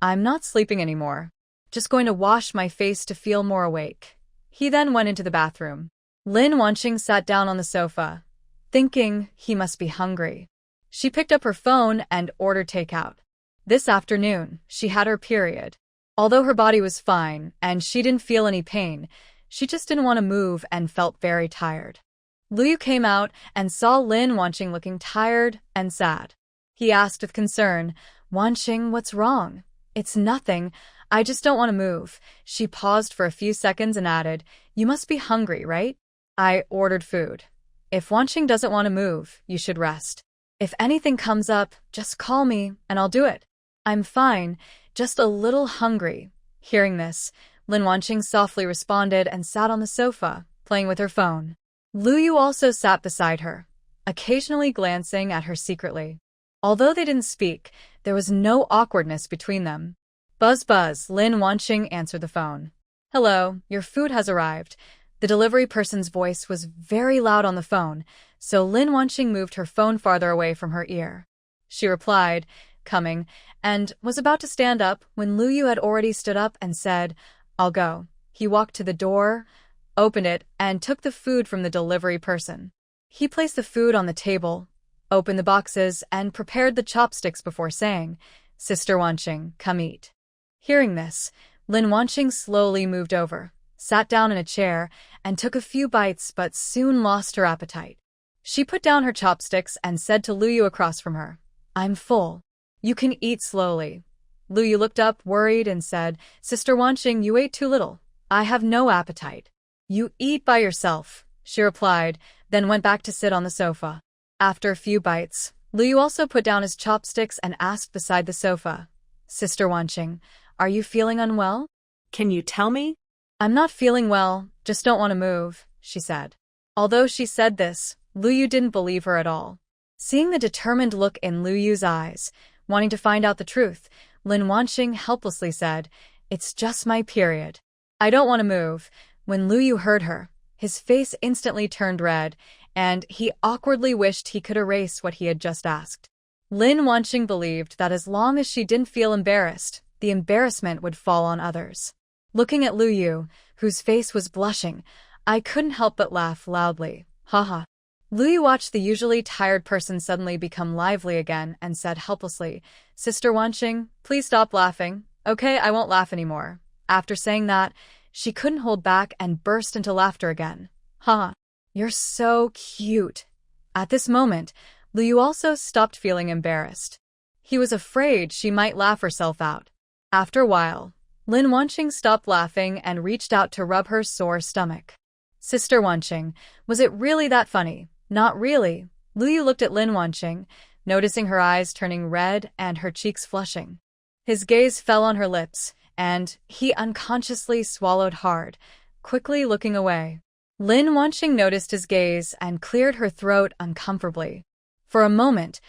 "I'm not sleeping anymore. Just going to wash my face to feel more awake." He then went into the bathroom. Lin Wanqing sat down on the sofa, thinking he must be hungry. She picked up her phone and ordered takeout. This afternoon, she had her period. Although her body was fine and she didn't feel any pain, she just didn't want to move and felt very tired. Luyu came out and saw Lin Wanqing looking tired and sad. He asked with concern, "Wanqing, what's wrong?" "It's nothing. I just don't want to move." She paused for a few seconds and added, "You must be hungry, right?" "I ordered food. If Wanqing doesn't want to move, you should rest. If anything comes up, just call me and I'll do it." "I'm fine, just a little hungry." Hearing this, Lin Wanqing softly responded and sat on the sofa, playing with her phone. Luyu also sat beside her, occasionally glancing at her secretly. Although they didn't speak, there was no awkwardness between them. "Buzz buzz," Lin Wanqing answered the phone. "Hello, your food has arrived." The delivery person's voice was very loud on the phone, so Lin Wanqing moved her phone farther away from her ear. She replied, "Coming," and was about to stand up when Luyu had already stood up and said, "I'll go." He walked to the door, opened it, and took the food from the delivery person. He placed the food on the table, opened the boxes, and prepared the chopsticks before saying, "Sister Wanqing, come eat." Hearing this, Lin Wanqing slowly moved over, sat down in a chair, and took a few bites but soon lost her appetite. She put down her chopsticks and said to Luyu across from her, "I'm full. You can eat slowly." Luyu looked up, worried, and said, "Sister Wanqing, you ate too little. I have no appetite." "You eat by yourself," she replied, then went back to sit on the sofa. After a few bites, Luyu also put down his chopsticks and asked beside the sofa, "Sister Wanqing, are you feeling unwell?" "Can you tell me?" "I'm not feeling well, just don't want to move," she said. Although she said this, Luyu didn't believe her at all. Seeing the determined look in Luyu's eyes, wanting to find out the truth, Lin Wanqing helplessly said, "It's just my period. I don't want to move." When Luyu heard her, his face instantly turned red, and he awkwardly wished he could erase what he had just asked. Lin Wanqing believed that as long as she didn't feel embarrassed, the embarrassment would fall on others. Looking at Luyu, whose face was blushing, I couldn't help but laugh loudly. Haha. Luyu watched the usually tired person suddenly become lively again and said helplessly, "Sister Wanqing, please stop laughing. Okay, I won't laugh anymore." After saying that, she couldn't hold back and burst into laughter again. "Haha, you're so cute." At this moment, Luyu also stopped feeling embarrassed. He was afraid she might laugh herself out. After a while, Lin Wanqing stopped laughing and reached out to rub her sore stomach. "Sister Wanqing, was it really that funny?" "Not really." Luyu looked at Lin Wanqing, noticing her eyes turning red and her cheeks flushing. His gaze fell on her lips, and he unconsciously swallowed hard, quickly looking away. Lin Wanqing noticed his gaze and cleared her throat uncomfortably. For a moment,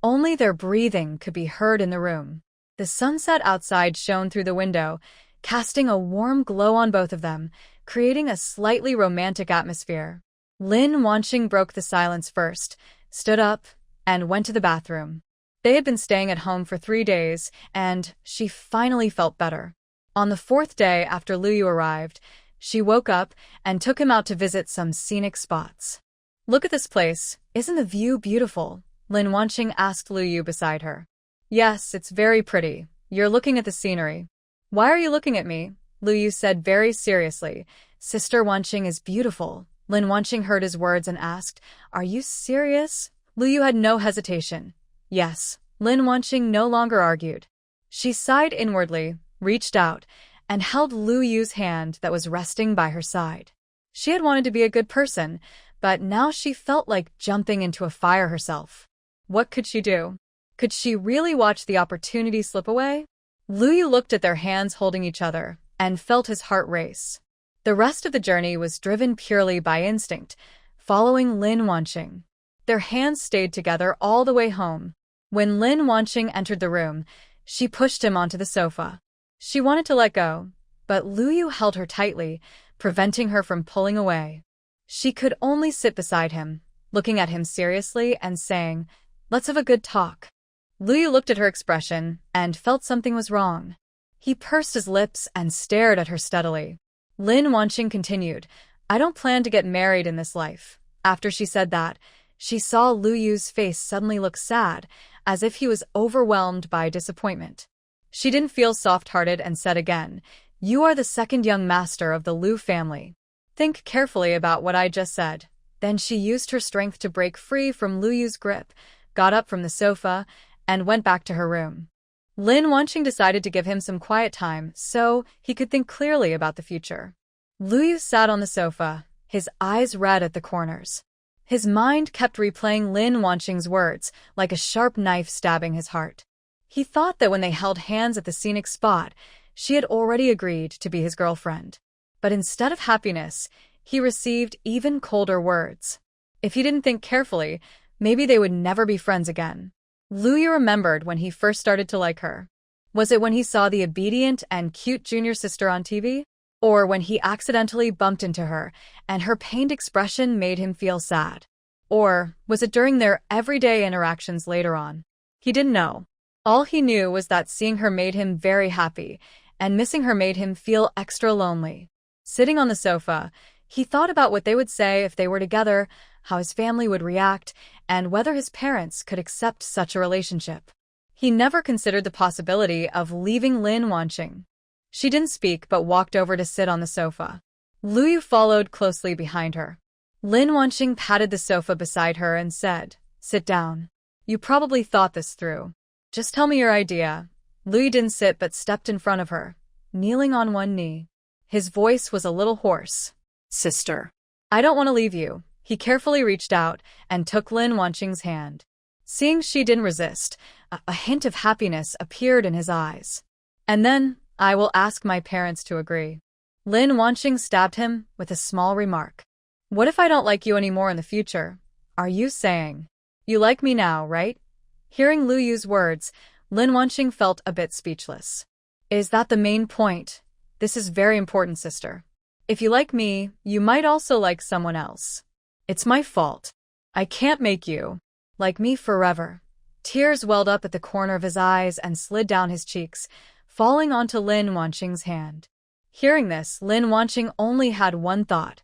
only their breathing could be heard in the room. The sunset outside shone through the window, casting a warm glow on both of them, creating a slightly romantic atmosphere. Lin Wanqing broke the silence first, stood up, and went to the bathroom. They had been staying at home for 3 days, and she finally felt better. On the fourth day after Luyu arrived, she woke up and took him out to visit some scenic spots. "Look at this place. Isn't the view beautiful?" Lin Wanqing asked Luyu beside her. "Yes, it's very pretty. You're looking at the scenery." "Why are you looking at me?" Luyu said very seriously. "Sister Wanqing is beautiful." Lin Wanqing heard his words and asked, "Are you serious?" Luyu had no hesitation. "Yes." Lin Wanqing no longer argued. She sighed inwardly, reached out, and held Luyu's hand that was resting by her side. She had wanted to be a good person, but now she felt like jumping into a fire herself. What could she do? Could she really watch the opportunity slip away? Luyu looked at their hands holding each other and felt his heart race. The rest of the journey was driven purely by instinct, following Lin Wanqing. Their hands stayed together all the way home. When Lin Wanqing entered the room, she pushed him onto the sofa. She wanted to let go, but Luyu held her tightly, preventing her from pulling away. She could only sit beside him, looking at him seriously and saying, "Let's have a good talk." Luyu looked at her expression and felt something was wrong. He pursed his lips and stared at her steadily. Lin Wanqing continued, "I don't plan to get married in this life." After she said that, she saw Luyu's face suddenly look sad, as if he was overwhelmed by disappointment. She didn't feel soft-hearted and said again, "You are the second young master of the Lu family. Think carefully about what I just said." Then she used her strength to break free from Luyu's grip, got up from the sofa, and went back to her room. Lin Wanqing decided to give him some quiet time so he could think clearly about the future. Luyu sat on the sofa, his eyes red at the corners. His mind kept replaying Lin Wanqing's words like a sharp knife stabbing his heart. He thought that when they held hands at the scenic spot, she had already agreed to be his girlfriend. But instead of happiness, he received even colder words. If he didn't think carefully, maybe they would never be friends again. Luyu remembered when he first started to like her. Was it when he saw the obedient and cute junior sister on TV? Or when he accidentally bumped into her and her pained expression made him feel sad? Or was it during their everyday interactions later on? He didn't know. All he knew was that seeing her made him very happy, and missing her made him feel extra lonely. Sitting on the sofa, he thought about what they would say if they were together, how his family would react, and whether his parents could accept such a relationship. He never considered the possibility of leaving Lin Wanqing. She didn't speak but walked over to sit on the sofa. Luyu followed closely behind her. Lin Wanqing patted the sofa beside her and said, "Sit down. You probably thought this through. Just tell me your idea." Luyu didn't sit but stepped in front of her, kneeling on one knee. His voice was a little hoarse. "Sister, I don't want to leave you." He carefully reached out and took Lin Wanqing's hand. Seeing she didn't resist, a hint of happiness appeared in his eyes. "And then, I will ask my parents to agree." Lin Wanqing stabbed him with a small remark. "What if I don't like you anymore in the future? Are you saying you like me now, right?" Hearing Luyu's words, Lin Wanqing felt a bit speechless. "Is that the main point? This is very important, sister. If you like me, you might also like someone else. It's my fault. I can't make you like me forever." Tears welled up at the corner of his eyes and slid down his cheeks, falling onto Lin Wanqing's hand. Hearing this, Lin Wanqing only had one thought.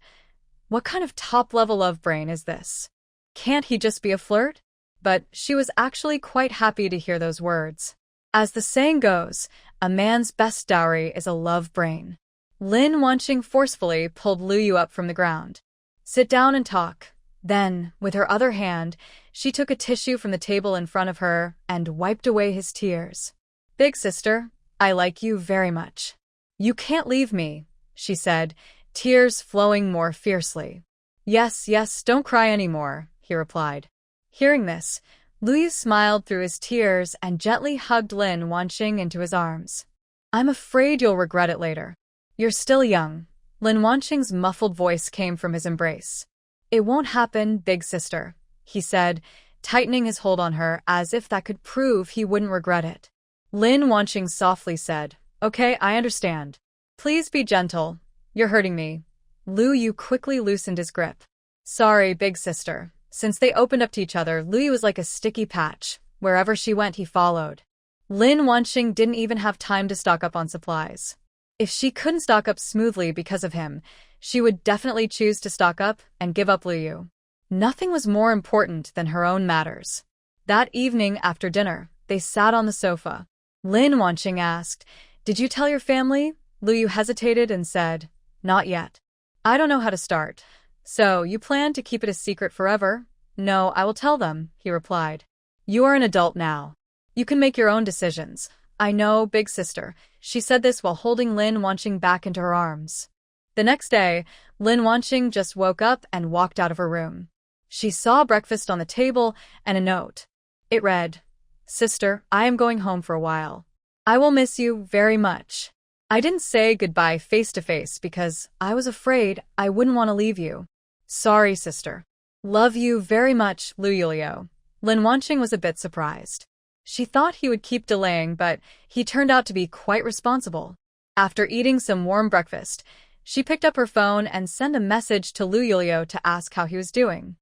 What kind of top-level love brain is this? Can't he just be a flirt? But she was actually quite happy to hear those words. As the saying goes, a man's best dowry is a love brain. Lin Wanqing forcefully pulled Luyu up from the ground. "Sit down and talk." Then, with her other hand, she took a tissue from the table in front of her and wiped away his tears. "Big sister, I like you very much. You can't leave me," she said, tears flowing more fiercely. Yes, don't cry anymore," he replied. Hearing this, Luyu smiled through his tears and gently hugged Lin Wanqing into his arms. "I'm afraid you'll regret it later. You're still young." Lin Wanqing's muffled voice came from his embrace. "It won't happen, big sister," he said, tightening his hold on her as if that could prove he wouldn't regret it. Lin Wanqing softly said, "Okay, I understand. Please be gentle. You're hurting me." Luyu quickly loosened his grip. "Sorry, big sister." Since they opened up to each other, Luyu was like a sticky patch, Wherever she went, he followed. Lin Wanqing didn't even have time to stock up on supplies. If she couldn't stock up smoothly because of him, she would definitely choose to stock up and give up Lu Yu. Nothing was more important than her own matters. That evening after dinner, they sat on the sofa. Lin Wanqing asked, "Did you tell your family?" Lu Yu hesitated and said, "Not yet. I don't know how to start." "So, you plan to keep it a secret forever?" "No, I will tell them," he replied. "You are an adult now. You can make your own decisions." "I know, big sister." She said this while holding Lin Wanqing back into her arms. The next day, Lin Wanqing just woke up and walked out of her room. She saw breakfast on the table and a note. It read, "Sister, I am going home for a while. I will miss you very much. I didn't say goodbye face to face because I was afraid I wouldn't want to leave you. Sorry, sister. Love you very much, Lu Yulio." Lin Wanqing was a bit surprised. She thought he would keep delaying, but he turned out to be quite responsible. After eating some warm breakfast, she picked up her phone and sent a message to Lu Yulio to ask how he was doing.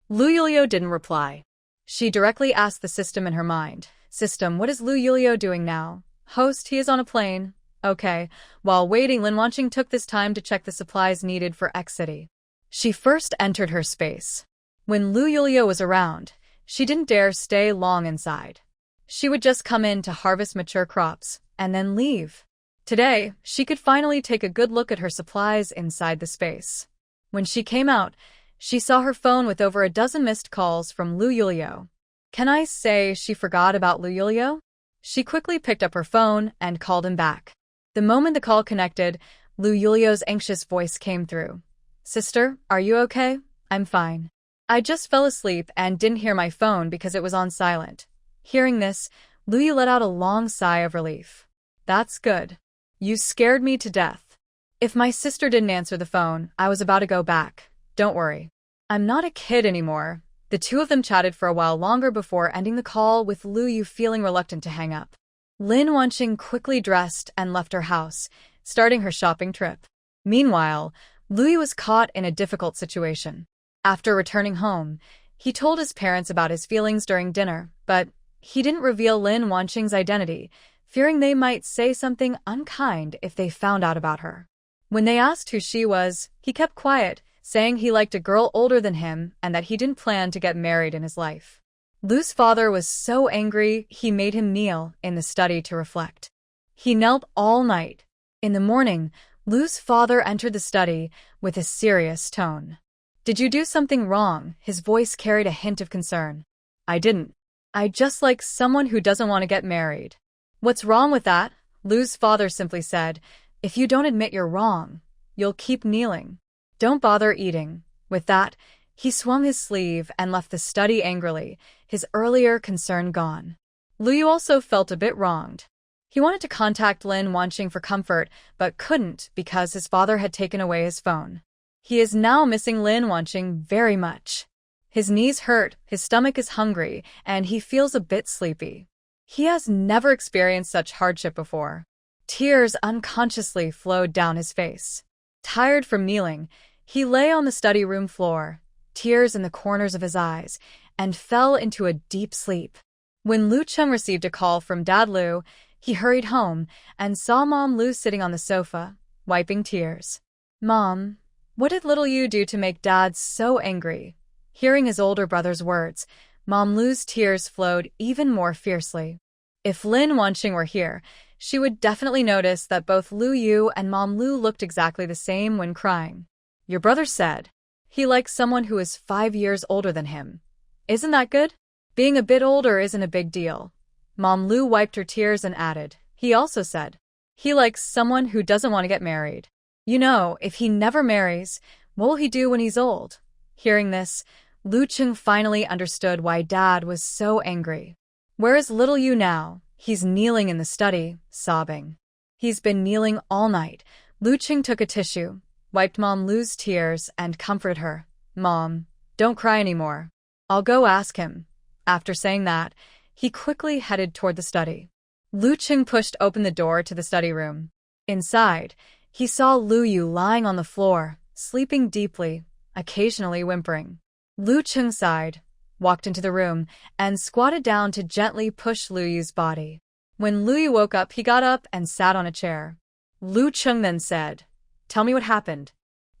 Lu Yulio didn't reply. She directly asked the system in her mind, "System, what is Lu Yulio doing now?" "Host, he is on a plane." "Okay." While waiting, Lin Wanqing took this time to check the supplies needed for X City. She first entered her space. When Lu Yulio was around, she didn't dare stay long inside. She would just come in to harvest mature crops, and then leave. Today, she could finally take a good look at her supplies inside the space. When she came out, she saw her phone with over a dozen missed calls from Lu Yulio. Can I say she forgot about Lu Yulio? She quickly picked up her phone and called him back. The moment the call connected, Lu Yulio's anxious voice came through. "Sister, are you okay?" "I'm fine. I just fell asleep and didn't hear my phone because it was on silent." Hearing this, Lu Yu let out a long sigh of relief. "That's good. You scared me to death. If my sister didn't answer the phone, I was about to go back. Don't worry. I'm not a kid anymore." The two of them chatted for a while longer before ending the call with Lu Yu feeling reluctant to hang up. Lin Wanqing quickly dressed and left her house, starting her shopping trip. Meanwhile, Lu Yu was caught in a difficult situation. After returning home, he told his parents about his feelings during dinner, but he didn't reveal Lin Wanqing's identity, fearing they might say something unkind if they found out about her. When they asked who she was, he kept quiet, saying he liked a girl older than him and that he didn't plan to get married in his life. Lu's father was so angry he made him kneel in the study to reflect. He knelt all night. In the morning, Lu's father entered the study with a serious tone. "Did you do something wrong?" His voice carried a hint of concern. "I didn't. I just like someone who doesn't want to get married." "What's wrong with that?" Lu's father simply said, "If you don't admit you're wrong, you'll keep kneeling. Don't bother eating." With that, he swung his sleeve and left the study angrily, his earlier concern gone. Lu Yu also felt a bit wronged. He wanted to contact Lin Wanqing for comfort, but couldn't because his father had taken away his phone. He is now missing Lin Wanqing very much. His knees hurt, his stomach is hungry, and he feels a bit sleepy. He has never experienced such hardship before. Tears unconsciously flowed down his face. Tired from kneeling, he lay on the study room floor, tears in the corners of his eyes, and fell into a deep sleep. When Lu Cheng received a call from Dad Lu, he hurried home and saw Mom Lu sitting on the sofa, wiping tears. "Mom, what did little you do to make Dad so angry?" Hearing his older brother's words, Mom Lu's tears flowed even more fiercely. If Lin Wanqing were here, she would definitely notice that both Lu Yu and Mom Lu looked exactly the same when crying. "Your brother said he likes someone who is 5 years older than him. Isn't that good? Being a bit older isn't a big deal." Mom Lu wiped her tears and added, "He also said he likes someone who doesn't want to get married. You know, if he never marries, what will he do when he's old?" Hearing this, Lu Cheng finally understood why Dad was so angry. "Where is little you now?" He's kneeling in the study, sobbing. He's been kneeling all night. Lu Cheng took a tissue, wiped Mom Lu's tears, and comforted her. "Mom, don't cry anymore. I'll go ask him." After saying that, he quickly headed toward the study. Lu Cheng pushed open the door to the study room. Inside, he saw Lu Yu lying on the floor, sleeping deeply, occasionally whimpering. Lu Cheng sighed. walked into the room, and squatted down to gently push Lu Yu's body. When Lu Yu woke up, he got up and sat on a chair. Lu Cheng then said, "Tell me what happened."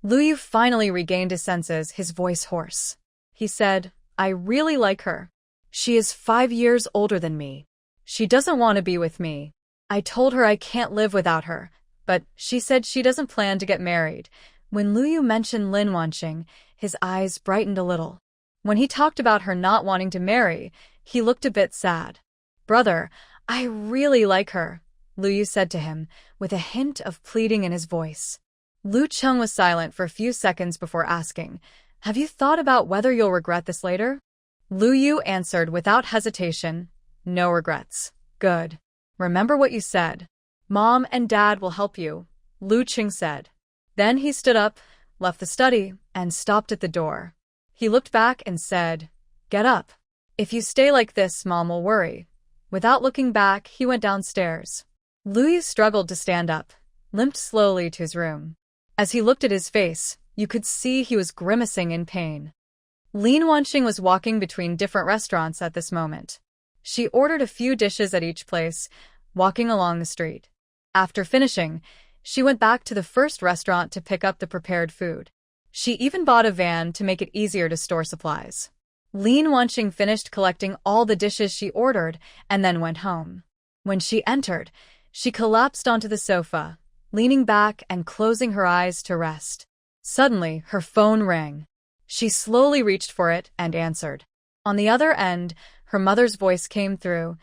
Lu Yu finally regained his senses, his voice hoarse. He said, "I really like her. She is 5 years older than me. She doesn't want to be with me. I told her I can't live without her, but she said she doesn't plan to get married." When Lu Yu mentioned Lin Wanqing, his eyes brightened a little. When he talked about her not wanting to marry, he looked a bit sad. "Brother, I really like her," Lu Yu said to him, with a hint of pleading in his voice. Lu Cheng was silent for a few seconds before asking, "Have you thought about whether you'll regret this later?" Lu Yu answered without hesitation, "No regrets." "Good. Remember what you said. Mom and Dad will help you," Lu Cheng said. Then he stood up, left the study, and stopped at the door. He looked back and said, "Get up. If you stay like this, Mom will worry." Without looking back, he went downstairs. Lu Yu struggled to stand up, limped slowly to his room. As he looked at his face, you could see he was grimacing in pain. Lin Wanqing was walking between different restaurants at this moment. She ordered a few dishes at each place, walking along the street. After finishing, she went back to the first restaurant to pick up the prepared food. She even bought a van to make it easier to store supplies. Lin Wanqing finished collecting all the dishes she ordered and then went home. When she entered, she collapsed onto the sofa, leaning back and closing her eyes to rest. Suddenly, her phone rang. She slowly reached for it and answered. On the other end, her mother's voice came through.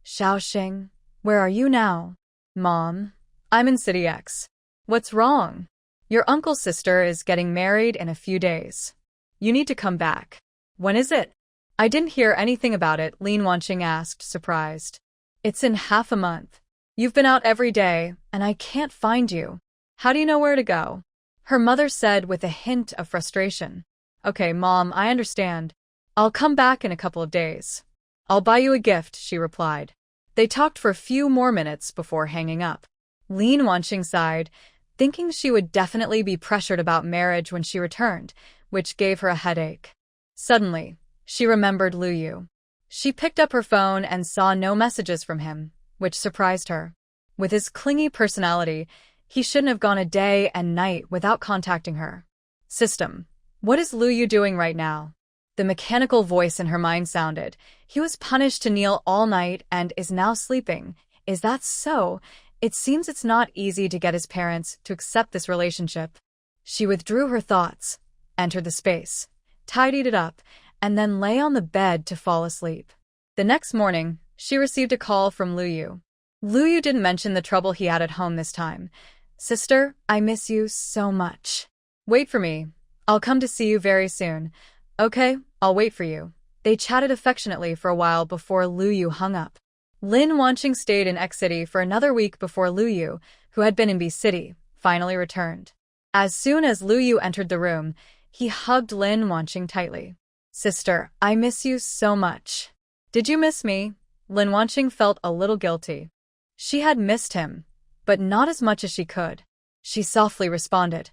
"Xiaoxing, where are you now?" "Mom, I'm in City X. What's wrong?" "Your uncle's sister is getting married in a few days. You need to come back." "When is it?" "I didn't hear anything about it," Lin Wanqing asked, surprised. "It's in half a month. You've been out every day, and I can't find you. How do you know where to go?" Her mother said with a hint of frustration. "Okay, Mom, I understand. I'll come back in a couple of days. I'll buy you a gift," she replied. They talked for a few more minutes before hanging up. Lin Wanqing sighed, thinking she would definitely be pressured about marriage when she returned, which gave her a headache. Suddenly, she remembered Lu Yu. She picked up her phone and saw no messages from him, which surprised her. With his clingy personality, he shouldn't have gone a day and night without contacting her. "System, what is Lu Yu doing right now?" The mechanical voice in her mind sounded. "He was punished to kneel all night and is now sleeping. Is that so? It seems it's not easy to get his parents to accept this relationship." She withdrew her thoughts, entered the space, tidied it up, and then lay on the bed to fall asleep. The next morning, she received a call from Lu Yu. Lu Yu didn't mention the trouble he had at home this time. "Sister, I miss you so much. Wait for me. I'll come to see you very soon." "Okay, I'll wait for you." They chatted affectionately for a while before Lu Yu hung up. Lin Wanqing stayed in X City for another week before Lu Yu, who had been in B City, finally returned. As soon as Lu Yu entered the room, he hugged Lin Wanqing tightly. "Sister, I miss you so much." "Did you miss me?" Lin Wanqing felt a little guilty. She had missed him, but not as much as she could. She softly responded,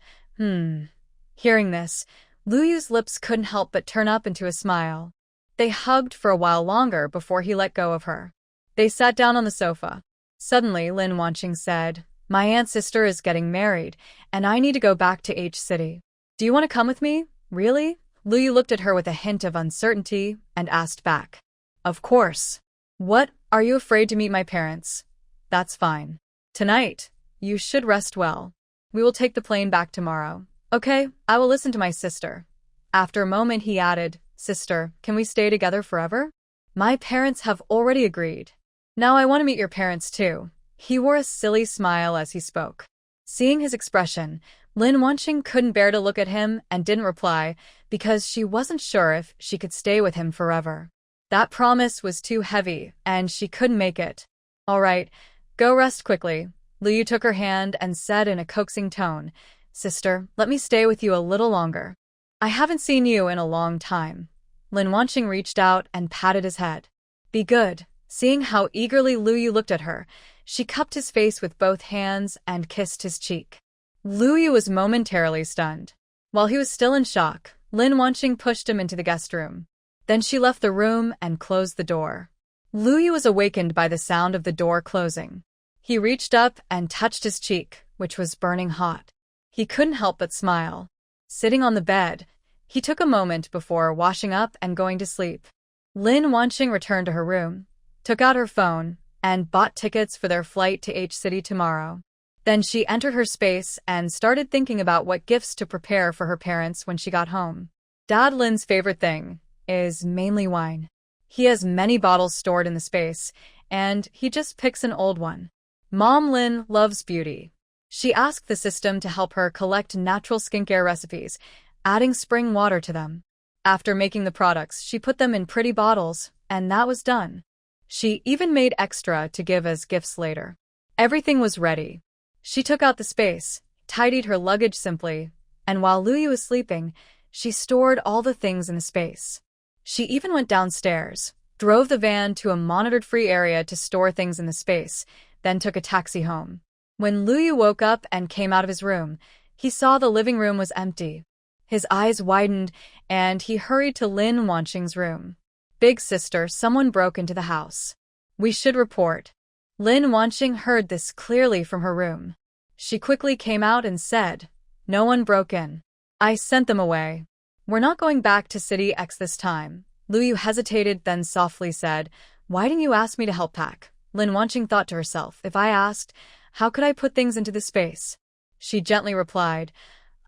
Hearing this, Lu Yu's lips couldn't help but turn up into a smile. They hugged for a while longer before he let go of her. They sat down on the sofa. Suddenly, Lin Wanqing said, "My aunt's sister is getting married, and I need to go back to H City. Do you want to come with me?" "Really?" Lu Yu looked at her with a hint of uncertainty and asked back. "Of course." "What, are you afraid to meet my parents?" "That's fine. Tonight, you should rest well. We will take the plane back tomorrow." "Okay, I will listen to my sister." After a moment he added, "Sister, can we stay together forever?" "My parents have already agreed. Now I want to meet your parents too." He wore a silly smile as he spoke. Seeing his expression, Lin Wanqing couldn't bear to look at him and didn't reply because she wasn't sure if she could stay with him forever. That promise was too heavy, and she couldn't make it. "All right, go rest quickly." Lu Yu took her hand and said in a coaxing tone, "Sister, let me stay with you a little longer. I haven't seen you in a long time." Lin Wanqing reached out and patted his head. "Be good." Seeing how eagerly Lu Yu looked at her, she cupped his face with both hands and kissed his cheek. Lu Yu was momentarily stunned. While he was still in shock, Lin Wanqing pushed him into the guest room. Then she left the room and closed the door. Luyu was awakened by the sound of the door closing. He reached up and touched his cheek, which was burning hot. He couldn't help but smile. Sitting on the bed, he took a moment before washing up and going to sleep. Lin Wanqing returned to her room, took out her phone, and bought tickets for their flight to H City tomorrow. Then she entered her space and started thinking about what gifts to prepare for her parents when she got home. Dad Lin's favorite thing is mainly wine. He has many bottles stored in the space, and he just picks an old one. Mom Lin loves beauty. She asked the system to help her collect natural skincare recipes, adding spring water to them. After making the products, she put them in pretty bottles, and that was done. She even made extra to give as gifts later. Everything was ready. She took out the space, tidied her luggage simply, and while Luyu was sleeping, she stored all the things in the space. She even went downstairs, drove the van to a monitored-free area to store things in the space, then took a taxi home. When Luyu woke up and came out of his room, he saw the living room was empty. His eyes widened, and he hurried to Lin Wanqing's room. "Big sister, someone broke into the house. We should report." Lin Wanqing heard this clearly from her room. She quickly came out and said, "No one broke in. I sent them away. We're not going back to City X this time." Luyu hesitated, then softly said, "Why didn't you ask me to help pack?" Lin Wanqing thought to herself, "If I asked, how could I put things into the space?" She gently replied,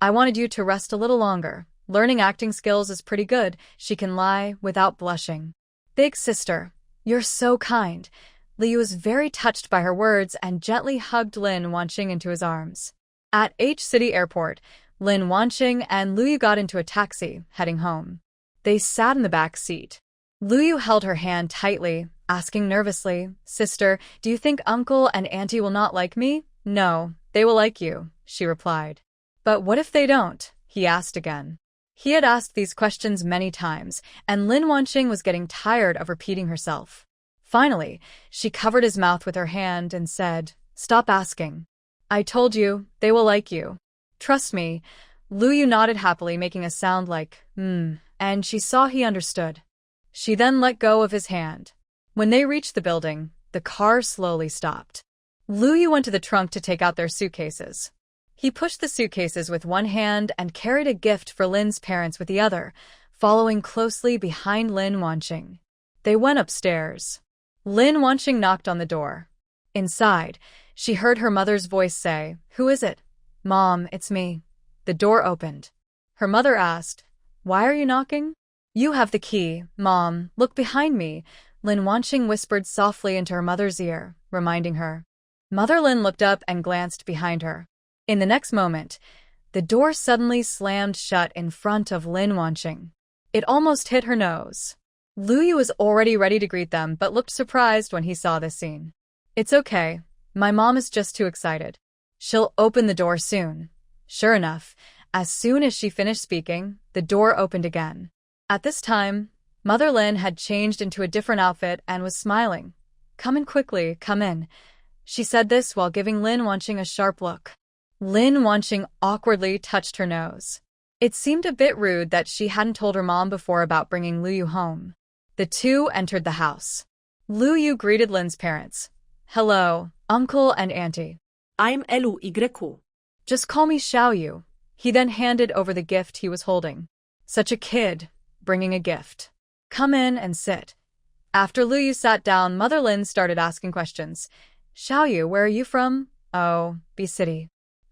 "I wanted you to rest a little longer. Learning acting skills is pretty good." She can lie without blushing. "Big sister, you're so kind." Liu was very touched by her words and gently hugged Lin Wanqing into his arms. At H City Airport, Lin Wanqing and Luyu got into a taxi, heading home. They sat in the back seat. Luyu held her hand tightly, asking nervously, "Sister, do you think uncle and auntie will not like me?" "No, they will like you," she replied. "But what if they don't?" he asked again. He had asked these questions many times, and Lin Wanqing was getting tired of repeating herself. Finally, she covered his mouth with her hand and said, "Stop asking. I told you, they will like you. Trust me." Luyu nodded happily, making a sound like, and she saw he understood. She then let go of his hand. When they reached the building, the car slowly stopped. Luyu went to the trunk to take out their suitcases. He pushed the suitcases with one hand and carried a gift for Lin's parents with the other, following closely behind Lin Wanqing. They went upstairs. Lin Wanqing knocked on the door. Inside, she heard her mother's voice say, "Who is it?" "Mom, it's me." The door opened. Her mother asked, "Why are you knocking?" "You have the key, Mom. Look behind me." Lin Wanqing whispered softly into her mother's ear, reminding her. Mother Lin looked up and glanced behind her. In the next moment, the door suddenly slammed shut in front of Lin Wanqing. It almost hit her nose. Luyu was already ready to greet them but looked surprised when he saw this scene. "It's okay. My mom is just too excited. She'll open the door soon." Sure enough, as soon as she finished speaking, the door opened again. At this time, Mother Lin had changed into a different outfit and was smiling. "Come in quickly, come in." She said this while giving Lin Wanqing a sharp look. Lin Wanqing awkwardly touched her nose. It seemed a bit rude that she hadn't told her mom before about bringing Luyu home. The two entered the house. Luyu greeted Lin's parents. "Hello, uncle and auntie." I'm Lu. "Just call me Xiaoyu." He then handed over the gift he was holding. Such a kid, bringing a gift. "Come in and sit." After Luyu sat down, Mother Lin started asking questions. "Xiaoyu, where are you from?" "Oh, B City."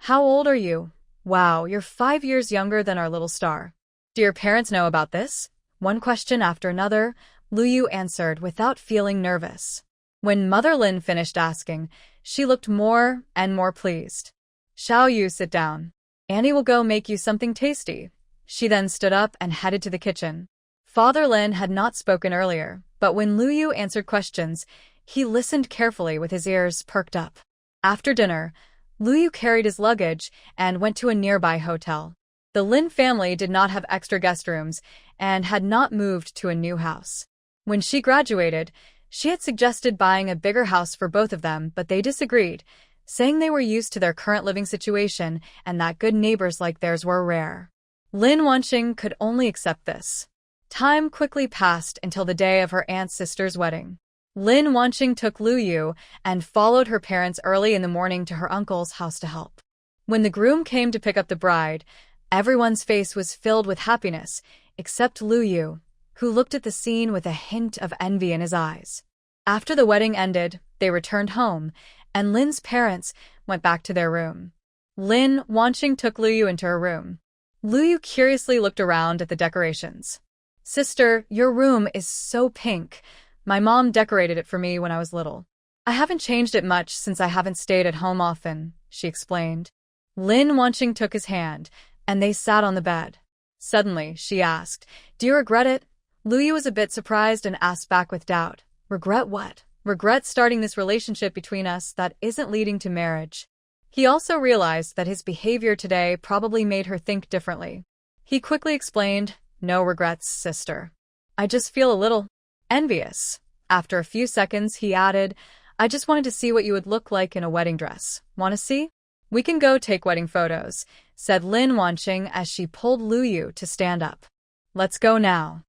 "How old are you?" "Wow, you're 5 years younger than our little star." "Do your parents know about this?" One question after another, Luyu answered without feeling nervous. When Mother Lin finished asking, she looked more and more pleased. "Xiaoyu, sit down. Annie will go make you something tasty." She then stood up and headed to the kitchen. Father Lin had not spoken earlier, but when Luyu answered questions, he listened carefully with his ears perked up. After dinner, Luyu carried his luggage and went to a nearby hotel. The Lin family did not have extra guest rooms and had not moved to a new house. When she graduated, she had suggested buying a bigger house for both of them, but they disagreed, saying they were used to their current living situation and that good neighbors like theirs were rare. Lin Wanqing could only accept this. Time quickly passed until the day of her aunt's sister's wedding. Lin Wanqing took Lu Yu and followed her parents early in the morning to her uncle's house to help. When the groom came to pick up the bride, everyone's face was filled with happiness, except Lu Yu, who looked at the scene with a hint of envy in his eyes. After the wedding ended, they returned home, and Lin's parents went back to their room. Lin Wanqing took Lu Yu into her room. Lu Yu curiously looked around at the decorations. "Sister, your room is so pink. My mom decorated it for me when I was little. I haven't changed it much since I haven't stayed at home often," she explained. Lin Wanqing took his hand, and they sat on the bed. Suddenly, she asked, "Do you regret it?" Lu Yu was a bit surprised and asked back with doubt, "Regret what?" "Regret starting this relationship between us that isn't leading to marriage." He also realized that his behavior today probably made her think differently. He quickly explained, "No regrets, sister. I just feel a little envious." After a few seconds, he added, "I just wanted to see what you would look like in a wedding dress. Want to see?" "We can go take wedding photos," said Lin Wanqing as she pulled Lu Yu to stand up. "Let's go now."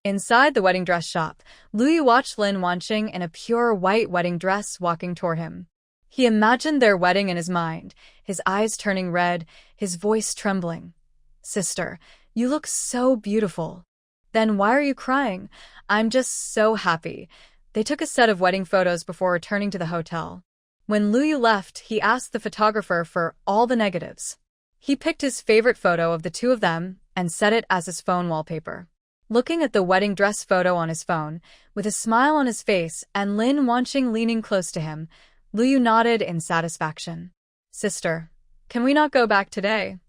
Inside the wedding dress shop, Lu Yu watched Lin Wanqing in a pure white wedding dress walking toward him. He imagined their wedding in his mind, his eyes turning red, his voice trembling. "Sister, you look so beautiful." "Then why are you crying?" "I'm just so happy." They took a set of wedding photos before returning to the hotel. When Lu Yu left, he asked the photographer for all the negatives. He picked his favorite photo of the two of them and set it as his phone wallpaper. Looking at the wedding dress photo on his phone, with a smile on his face and Lin Wanqing leaning close to him, Lu Yu nodded in satisfaction. "Sister, can we not go back today?"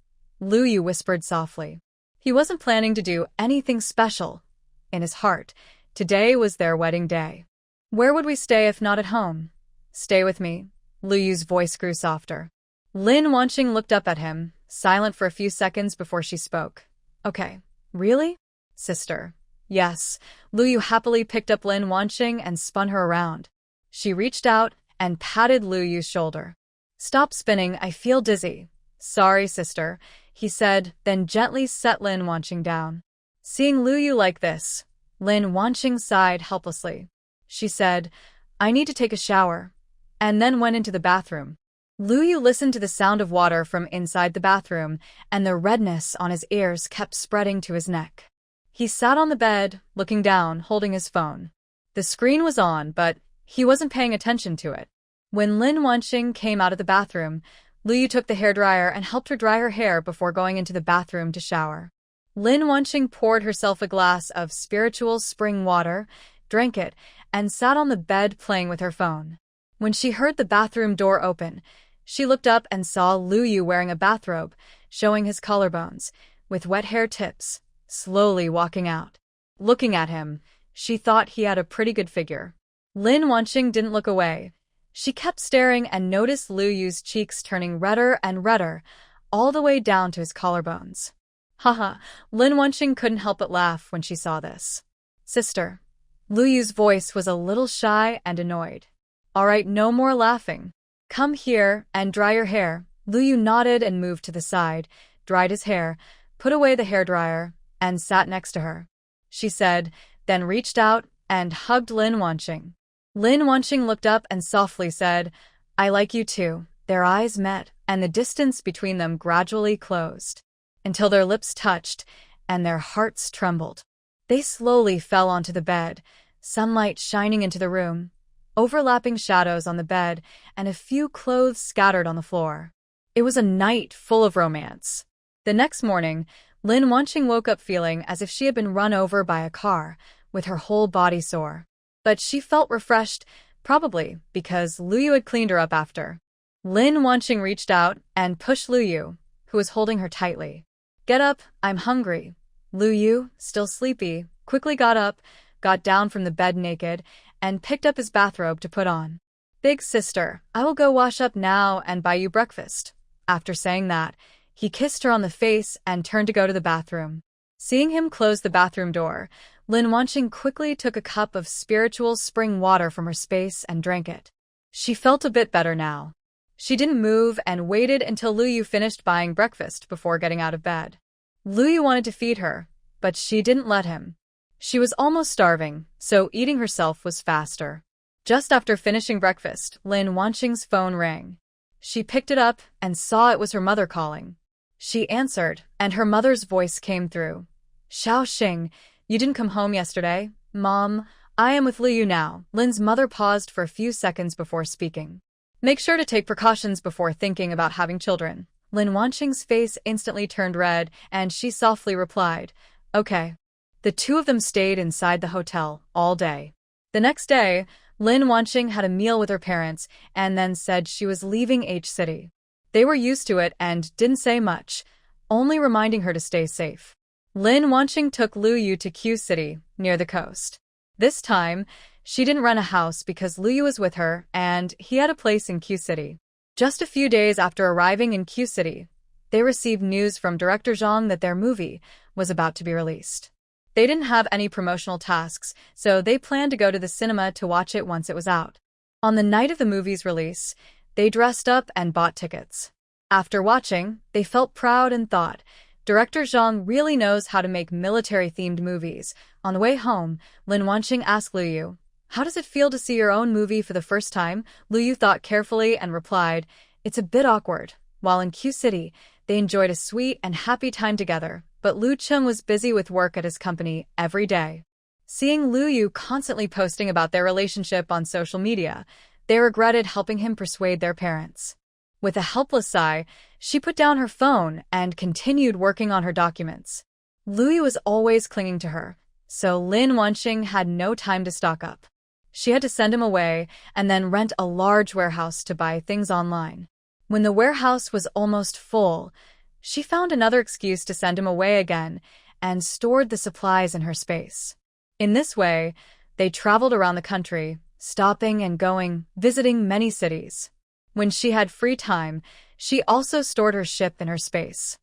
Lu Yu whispered softly. He wasn't planning to do anything special. In his heart, today was their wedding day. "Where would we stay if not at home?" "Stay with me." Lu Yu's voice grew softer. Lin Wanqing looked up at him, silent for a few seconds before she spoke. "Okay, really?" "Sister." "Yes." Lu Yu happily picked up Lin Wanqing and spun her around. She reached out and patted Lu Yu's shoulder. "Stop spinning, I feel dizzy." "Sorry, sister," he said, then gently set Lin Wanqing down. Seeing Lu Yu like this, Lin Wanqing sighed helplessly. She said, "I need to take a shower," and then went into the bathroom. Lu Yu listened to the sound of water from inside the bathroom, and the redness on his ears kept spreading to his neck. He sat on the bed, looking down, holding his phone. The screen was on, but he wasn't paying attention to it. When Lin Wanqing came out of the bathroom, Lu Yu took the hairdryer and helped her dry her hair before going into the bathroom to shower. Lin Wanqing poured herself a glass of spiritual spring water, drank it, and sat on the bed playing with her phone. When she heard the bathroom door open, she looked up and saw Lu Yu wearing a bathrobe, showing his collarbones, with wet hair tips, slowly walking out. Looking at him, she thought he had a pretty good figure. Lin Wanqing didn't look away. She kept staring and noticed Lu Yu's cheeks turning redder and redder, all the way down to his collarbones. Haha, Lin Wanqing couldn't help but laugh when she saw this. "Sister." Lu Yu's voice was a little shy and annoyed. "All right, no more laughing. Come here and dry your hair." Lu Yu nodded and moved to the side, dried his hair, put away the hairdryer, and sat next to her. She said, then reached out and hugged Lin Wanqing. Lin Wanqing looked up and softly said, "I like you too." Their eyes met, and the distance between them gradually closed, until their lips touched and their hearts trembled. They slowly fell onto the bed, sunlight shining into the room, overlapping shadows on the bed, and a few clothes scattered on the floor. It was a night full of romance. The next morning, Lin Wanqing woke up feeling as if she had been run over by a car, with her whole body sore. But she felt refreshed, probably because Lu Yu had cleaned her up after. Lin Wanqing reached out and pushed Lu Yu, who was holding her tightly. "Get up, I'm hungry." Lu Yu, still sleepy, quickly got up, got down from the bed naked, and picked up his bathrobe to put on. "Big sister, I will go wash up now and buy you breakfast." After saying that, he kissed her on the face and turned to go to the bathroom. Seeing him close the bathroom door, Lin Wanqing quickly took a cup of spiritual spring water from her space and drank it. She felt a bit better now. She didn't move and waited until Lu Yu finished buying breakfast before getting out of bed. Lu Yu wanted to feed her, but she didn't let him. She was almost starving, so eating herself was faster. Just after finishing breakfast, Lin Wanqing's phone rang. She picked it up and saw it was her mother calling. She answered, and her mother's voice came through. Xiaoxing, you didn't come home yesterday? Mom, I am with Liu now. Lin's mother paused for a few seconds before speaking. Make sure to take precautions before thinking about having children. Lin Wanqing's face instantly turned red, and she softly replied, Okay. The two of them stayed inside the hotel all day. The next day, Lin Wanqing had a meal with her parents and then said she was leaving H City. They were used to it and didn't say much, only reminding her to stay safe. Lin Wanqing took Liu Yu to Q City, near the coast. This time, she didn't rent a house because Liu Yu was with her and he had a place in Q City. Just a few days after arriving in Q City, they received news from director Zhang that their movie was about to be released. They didn't have any promotional tasks, so they planned to go to the cinema to watch it once it was out. On the night of the movie's release, they dressed up and bought tickets. After watching, they felt proud and thought, Director Zhang really knows how to make military-themed movies. On the way home, Lin Wanqing asked Liu Yu, How does it feel to see your own movie for the first time? Liu Yu thought carefully and replied, It's a bit awkward. While in Q City, they enjoyed a sweet and happy time together, but Liu Chung was busy with work at his company every day. Seeing Liu Yu constantly posting about their relationship on social media, they regretted helping him persuade their parents. With a helpless sigh, she put down her phone and continued working on her documents. Liu Yu was always clinging to her, so Lin Wanqing had no time to stock up. She had to send him away and then rent a large warehouse to buy things online. When the warehouse was almost full, she found another excuse to send him away again and stored the supplies in her space. In this way, they traveled around the country, stopping and going, visiting many cities. When she had free time, she also stored her ship in her space.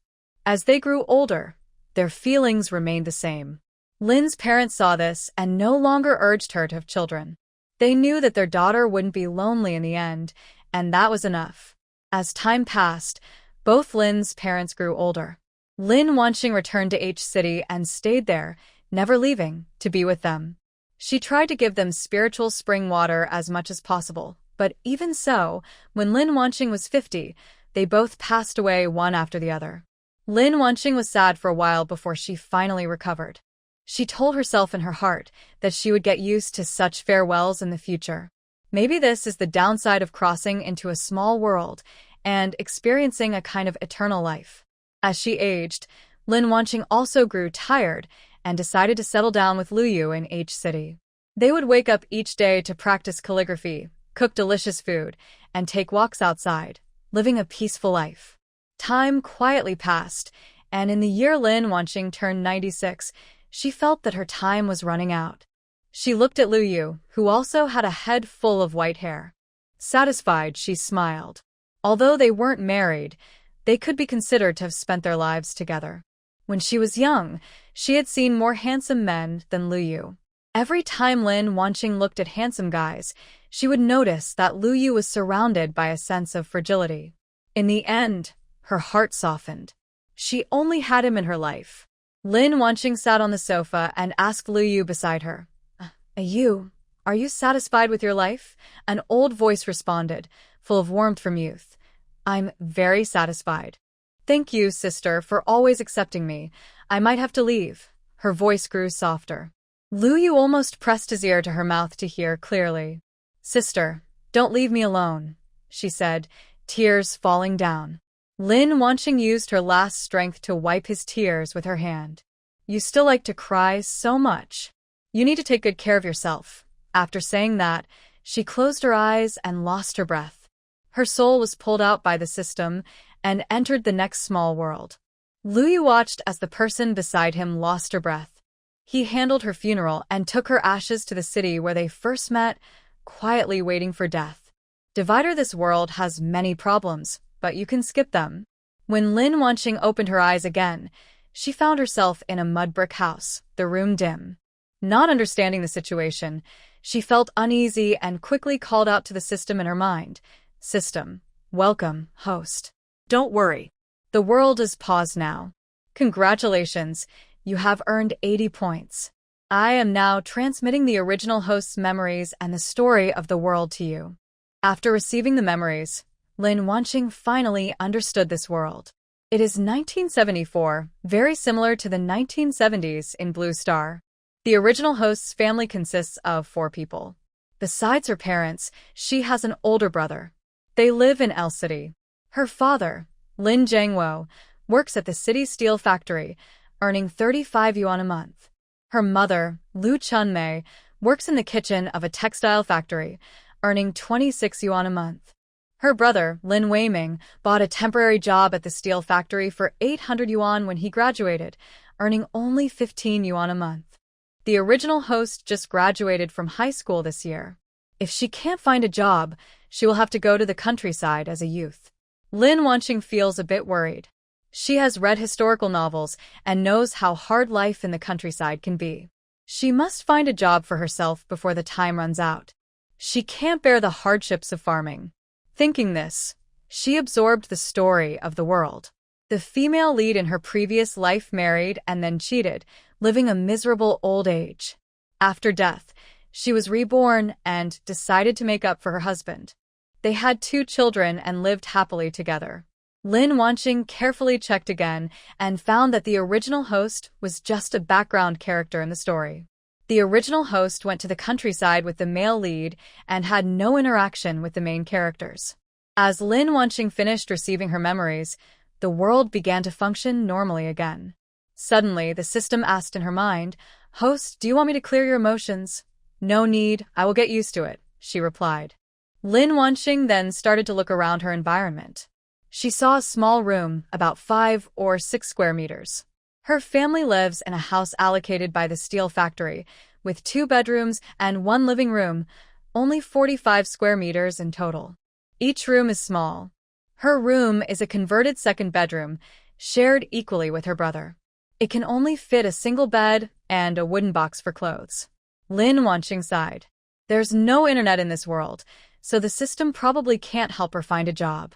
As they grew older, their feelings remained the same. Lin's parents saw this and no longer urged her to have children. They knew that their daughter wouldn't be lonely in the end, and that was enough. As time passed, both Lin's parents grew older. Lin Wanqing returned to H City and stayed there, never leaving, to be with them. She tried to give them spiritual spring water as much as possible, but even so, when Lin Wanqing was 50, they both passed away one after the other. Lin Wanqing was sad for a while before she finally recovered. She told herself in her heart that she would get used to such farewells in the future. Maybe this is the downside of crossing into a small world and experiencing a kind of eternal life. As she aged, Lin Wanqing also grew tired and decided to settle down with Liu Yu in H City. They would wake up each day to practice calligraphy, cook delicious food, and take walks outside, living a peaceful life. Time quietly passed, and in the year Lin Wanqing turned 96, she felt that her time was running out. She looked at Liu Yu, who also had a head full of white hair. Satisfied, she smiled. Although they weren't married, they could be considered to have spent their lives together. When she was young, she had seen more handsome men than Liu Yu. Every time Lin Wanqing looked at handsome guys, she would notice that Liu Yu was surrounded by a sense of fragility. In the end, her heart softened. She only had him in her life. Lin Wanqing sat on the sofa and asked Liu Yu beside her, Are you satisfied with your life? An old voice responded, full of warmth from youth. I'm very satisfied. Thank you, sister, for always accepting me. I might have to leave. Her voice grew softer. Liu Yu almost pressed his ear to her mouth to hear clearly. Sister, don't leave me alone, she said, tears falling down. Lin Wanqing used her last strength to wipe his tears with her hand. You still like to cry so much. You need to take good care of yourself. After saying that, she closed her eyes and lost her breath. Her soul was pulled out by the system and entered the next small world. Liu Yu watched as the person beside him lost her breath. He handled her funeral and took her ashes to the city where they first met, quietly waiting for death. Divider, this world has many problems, but you can skip them. When Lin Wanqing opened her eyes again, she found herself in a mud brick house, the room dim. Not understanding the situation, she felt uneasy and quickly called out to the system in her mind. System, welcome, host. Don't worry. The world is paused now. Congratulations, you have earned 80 points. I am now transmitting the original host's memories and the story of the world to you. After receiving the memories, Lin Wanqing finally understood this world. It is 1974, very similar to the 1970s in Blue Star. The original host's family consists of 4 people. Besides her parents, she has an older brother. They live in L City. Her father, Lin Jiangwo, works at the city steel factory, earning 35 yuan a month. Her mother, Lu Chunmei, works in the kitchen of a textile factory, earning 26 yuan a month. Her brother, Lin Weiming, bought a temporary job at the steel factory for 800 yuan when he graduated, earning only 15 yuan a month. The original host just graduated from high school this year. If she can't find a job, she will have to go to the countryside as a youth. Lin Wanqing feels a bit worried. She has read historical novels and knows how hard life in the countryside can be. She must find a job for herself before the time runs out. She can't bear the hardships of farming. Thinking this, she absorbed the story of the world. The female lead in her previous life married and then cheated, living a miserable old age. After death, she was reborn and decided to make up for her husband. They had 2 children and lived happily together. Lin Wanqing carefully checked again and found that the original host was just a background character in the story. The original host went to the countryside with the male lead and had no interaction with the main characters. As Lin Wanqing finished receiving her memories, the world began to function normally again. Suddenly, the system asked in her mind, "Host, do you want me to clear your emotions?" "No need, I will get used to it," she replied. Lin Wanqing then started to look around her environment. She saw a small room, about 5 or 6 square meters. Her family lives in a house allocated by the steel factory, with 2 bedrooms and 1 living room, only 45 square meters in total. Each room is small. Her room is a converted second bedroom, shared equally with her brother. It can only fit a single bed and a wooden box for clothes. Lin Wanqing sighed. There's no internet in this world, so the system probably can't help her find a job.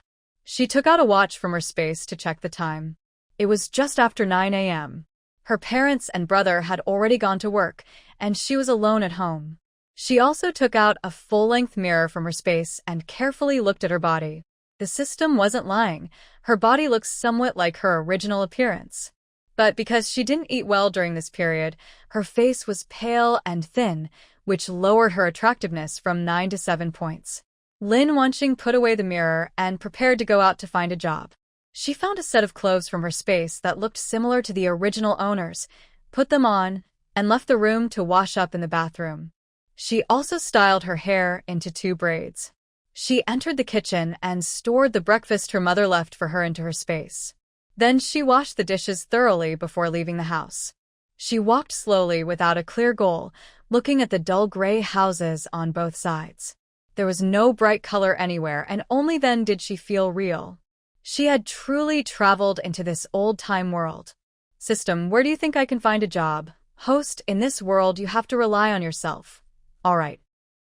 She took out a watch from her space to check the time. It was just after 9 a.m. Her parents and brother had already gone to work, and she was alone at home. She also took out a full-length mirror from her space and carefully looked at her body. The system wasn't lying. Her body looks somewhat like her original appearance. But because she didn't eat well during this period, her face was pale and thin, which lowered her attractiveness from 9 to 7 points. Lin Wanqing put away the mirror and prepared to go out to find a job. She found a set of clothes from her space that looked similar to the original owners, put them on, and left the room to wash up in the bathroom. She also styled her hair into 2 braids. She entered the kitchen and stored the breakfast her mother left for her into her space. Then she washed the dishes thoroughly before leaving the house. She walked slowly without a clear goal, looking at the dull gray houses on both sides. There was no bright color anywhere, and only then did she feel real. She had truly traveled into this old-time world. System, where do you think I can find a job? Host, in this world you have to rely on yourself. All right.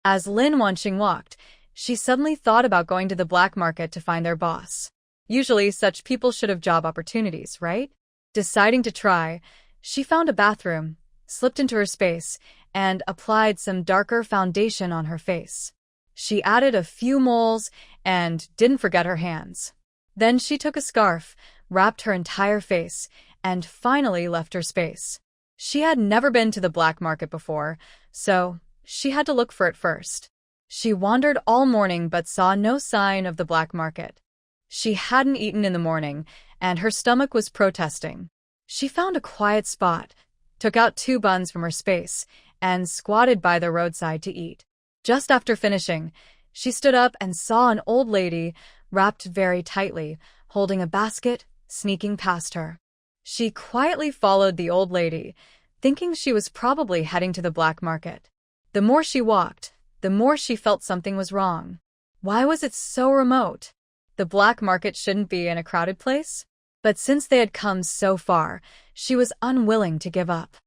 As Lin Wanqing walked, she suddenly thought about going to the black market to find their boss. Usually such people should have job opportunities, right? Deciding to try, she found a bathroom, slipped into her space, and applied some darker foundation on her face. She added a few moles and didn't forget her hands. Then she took a scarf, wrapped her entire face, and finally left her space. She had never been to the black market before, so she had to look for it first. She wandered all morning but saw no sign of the black market. She hadn't eaten in the morning, and her stomach was protesting. She found a quiet spot, took out 2 buns from her space, and squatted by the roadside to eat. Just after finishing, she stood up and saw an old lady, wrapped very tightly, holding a basket, sneaking past her. She quietly followed the old lady, thinking she was probably heading to the black market. The more she walked, the more she felt something was wrong. Why was it so remote? The black market shouldn't be in a crowded place? But since they had come so far, she was unwilling to give up.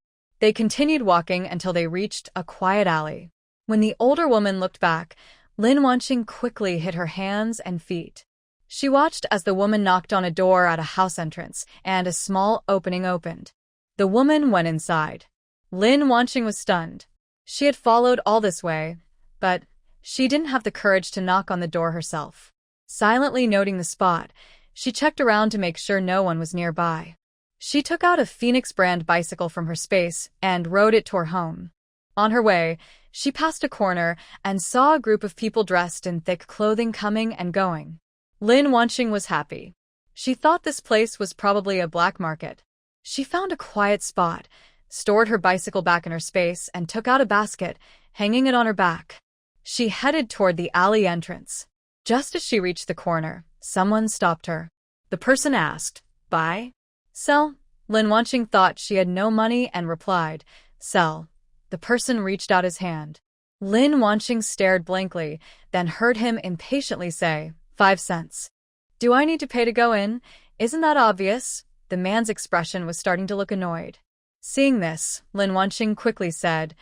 They continued walking until they reached a quiet alley. When the older woman looked back, Lin Wanqing quickly hid her hands and feet. She watched as the woman knocked on a door at a house entrance, and a small opening opened. The woman went inside. Lin Wanqing was stunned. She had followed all this way, but she didn't have the courage to knock on the door herself. Silently noting the spot, she checked around to make sure no one was nearby. She took out a Phoenix brand bicycle from her space and rode it toward home. On her way, she passed a corner and saw a group of people dressed in thick clothing coming and going. Lin Wanqing was happy. She thought this place was probably a black market. She found a quiet spot, stored her bicycle back in her space, and took out a basket, hanging it on her back. She headed toward the alley entrance. Just as she reached the corner, someone stopped her. The person asked, "Buy?" "Sell?" Lin Wanqing thought she had no money and replied, "Sell." The person reached out his hand. Lin Wanqing stared blankly, then heard him impatiently say, "5 cents. Do I need to pay to go in? Isn't that obvious?" The man's expression was starting to look annoyed. Seeing this, Lin Wanqing quickly said,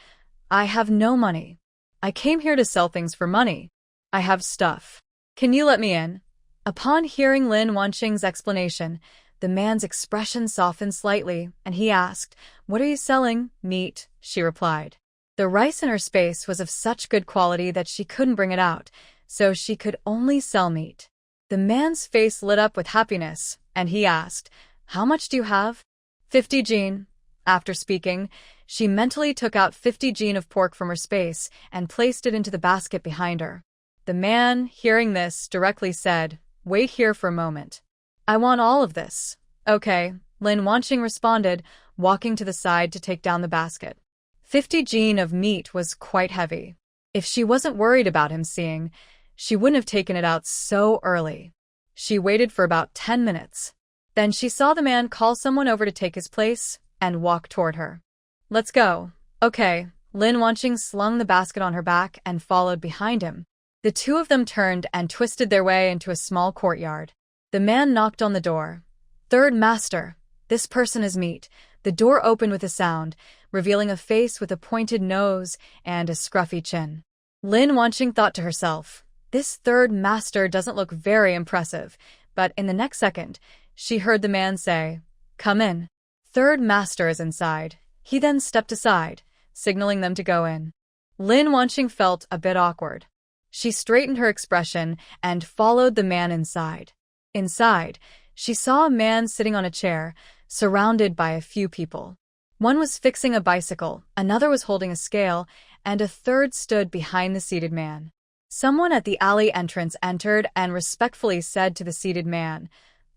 "I have no money. I came here to sell things for money. I have stuff. Can you let me in?" Upon hearing Lin Wanqing's explanation, the man's expression softened slightly, and he asked, "What are you selling?" "Meat," she replied. The rice in her space was of such good quality that she couldn't bring it out, so she could only sell meat. The man's face lit up with happiness, and he asked, "How much do you have?" 50 jin. After speaking, she mentally took out 50 jin of pork from her space and placed it into the basket behind her. The man, hearing this, directly said, "Wait here for a moment. I want all of this." "Okay," Lin Wanqing responded, walking to the side to take down the basket. 50 jin of meat was quite heavy. If she wasn't worried about him seeing, she wouldn't have taken it out so early. She waited for about 10 minutes. Then she saw the man call someone over to take his place and walk toward her. "Let's go." "Okay." Lin Wanqing slung the basket on her back and followed behind him. The two of them turned and twisted their way into a small courtyard. The man knocked on the door. "Third master, this person is meat." The door opened with a sound, revealing a face with a pointed nose and a scruffy chin. Lin Wanqing thought to herself, "This third master doesn't look very impressive," but in the next second, she heard the man say, "Come in." Third master is inside. He then stepped aside, signaling them to go in. Lin Wanqing felt a bit awkward. She straightened her expression and followed the man inside. Inside, she saw a man sitting on a chair, surrounded by a few people. One was fixing a bicycle, another was holding a scale, and a third stood behind the seated man. Someone at the alley entrance entered and respectfully said to the seated man,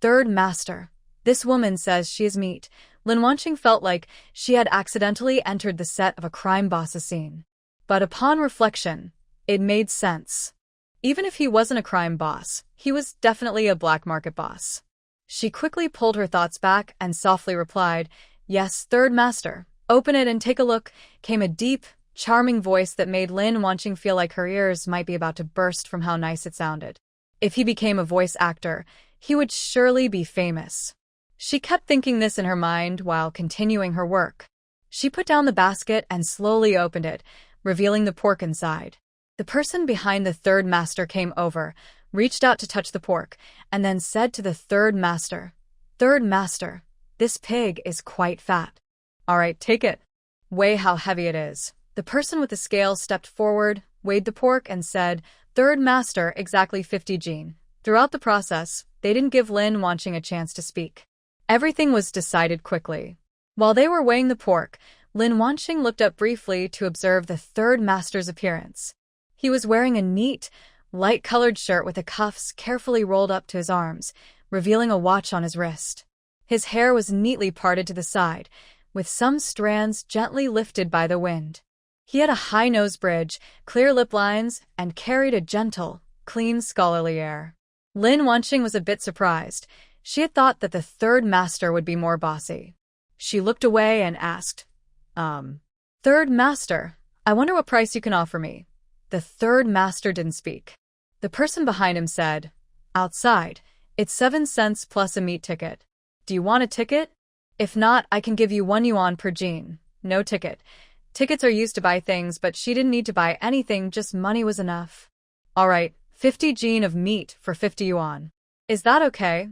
"Third master, this woman says she is meat." Lin Wanqing felt like she had accidentally entered the set of a crime boss scene. But upon reflection, it made sense. Even if he wasn't a crime boss, he was definitely a black market boss. She quickly pulled her thoughts back and softly replied, "Yes, third master. Open it and take a look," came a deep, charming voice that made Lin Wanqing feel like her ears might be about to burst from how nice it sounded. If he became a voice actor, he would surely be famous. She kept thinking this in her mind while continuing her work. She put down the basket and slowly opened it, revealing the pork inside. The person behind the third master came over, reached out to touch the pork, and then said to the third master, "Third master, this pig is quite fat. All right, take it. Weigh how heavy it is." The person with the scale stepped forward, weighed the pork, and said, "Third master, exactly 50 jin." Throughout the process, they didn't give Lin Wanqing a chance to speak. Everything was decided quickly. While they were weighing the pork, Lin Wanqing looked up briefly to observe the third master's appearance. He was wearing a neat, light-colored shirt with the cuffs carefully rolled up to his arms, revealing a watch on his wrist. His hair was neatly parted to the side, with some strands gently lifted by the wind. He had a high nose bridge, clear lip lines, and carried a gentle, clean, scholarly air. Lin Wanqing was a bit surprised. She had thought that the third master would be more bossy. She looked away and asked, "Third master, I wonder what price you can offer me." The third master didn't speak. The person behind him said, "Outside, it's 7 cents plus a meat ticket. Do you want a ticket? If not, I can give you 1 yuan per jin. No ticket. Tickets are used to buy things, but she didn't need to buy anything, just money was enough." "All right, 50 jin of meat for 50 yuan. Is that okay?"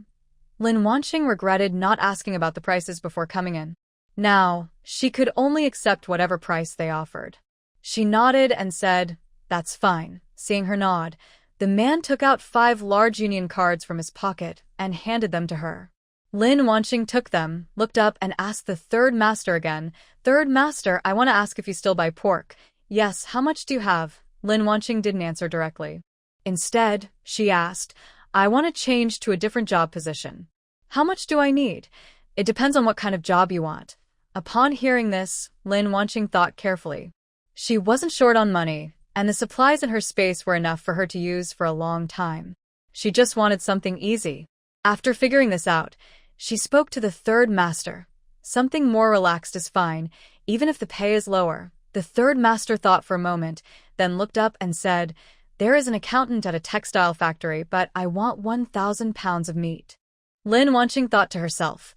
Lin Wanqing regretted not asking about the prices before coming in. Now, She could only accept whatever price they offered. She nodded and said, "That's fine." Seeing her nod, the man took out 5 large union cards from his pocket and handed them to her. Lin Wanqing took them, looked up, and asked the third master again, "Third master, I want to ask if you still buy pork." "Yes, how much do you have?" Lin Wanqing didn't answer directly. Instead, she asked, "I want to change to a different job position. How much do I need?" "It depends on what kind of job you want." Upon hearing this, Lin Wanqing thought carefully. She wasn't short on money, and the supplies in her space were enough for her to use for a long time. She just wanted something easy. After figuring this out, she spoke to the third master. "Something more relaxed is fine, even if the pay is lower." The third master thought for a moment, then looked up and said, "There is an accountant at a textile factory, but I want 1,000 pounds of meat." Lin Wanqing thought to herself,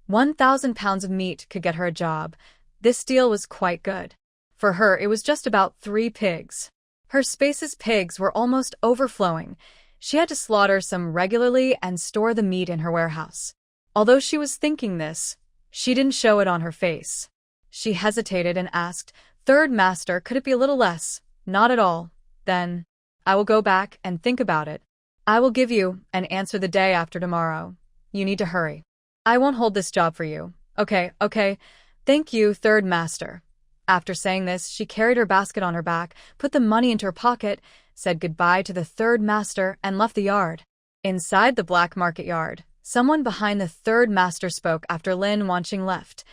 1,000 pounds of meat could get her a job. This deal was quite good. For her, it was just about 3 pigs. Her space's pigs were almost overflowing. She had to slaughter some regularly and store the meat in her warehouse. Although she was thinking this, she didn't show it on her face. She hesitated and asked, "Third master, could it be a little less?" "Not at all." "Then, I will go back and think about it. I will give you an answer the day after tomorrow. You need to hurry. I won't hold this job for you." Okay. Thank you, third master." After saying this, she carried her basket on her back, put the money into her pocket, said goodbye to the third master, and left the yard. Inside the black market yard, someone behind the third master spoke after Lin Wanqing left.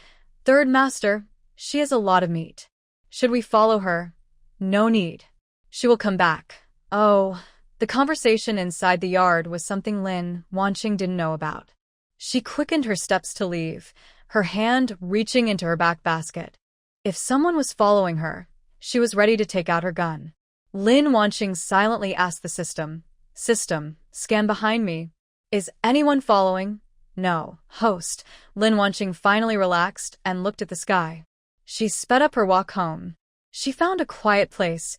"Third master, she has a lot of meat. Should we follow her?" "No need. She will come back." Oh, the conversation inside the yard was something Lin Wanqing didn't know about. She quickened her steps to leave, her hand reaching into her back basket. If someone was following her, she was ready to take out her gun. Lin Wanqing silently asked the system, "Scan behind me. Is anyone following?" "No." "Host." Lin Wanqing finally relaxed and looked at the sky. She sped up her walk home. She found a quiet place,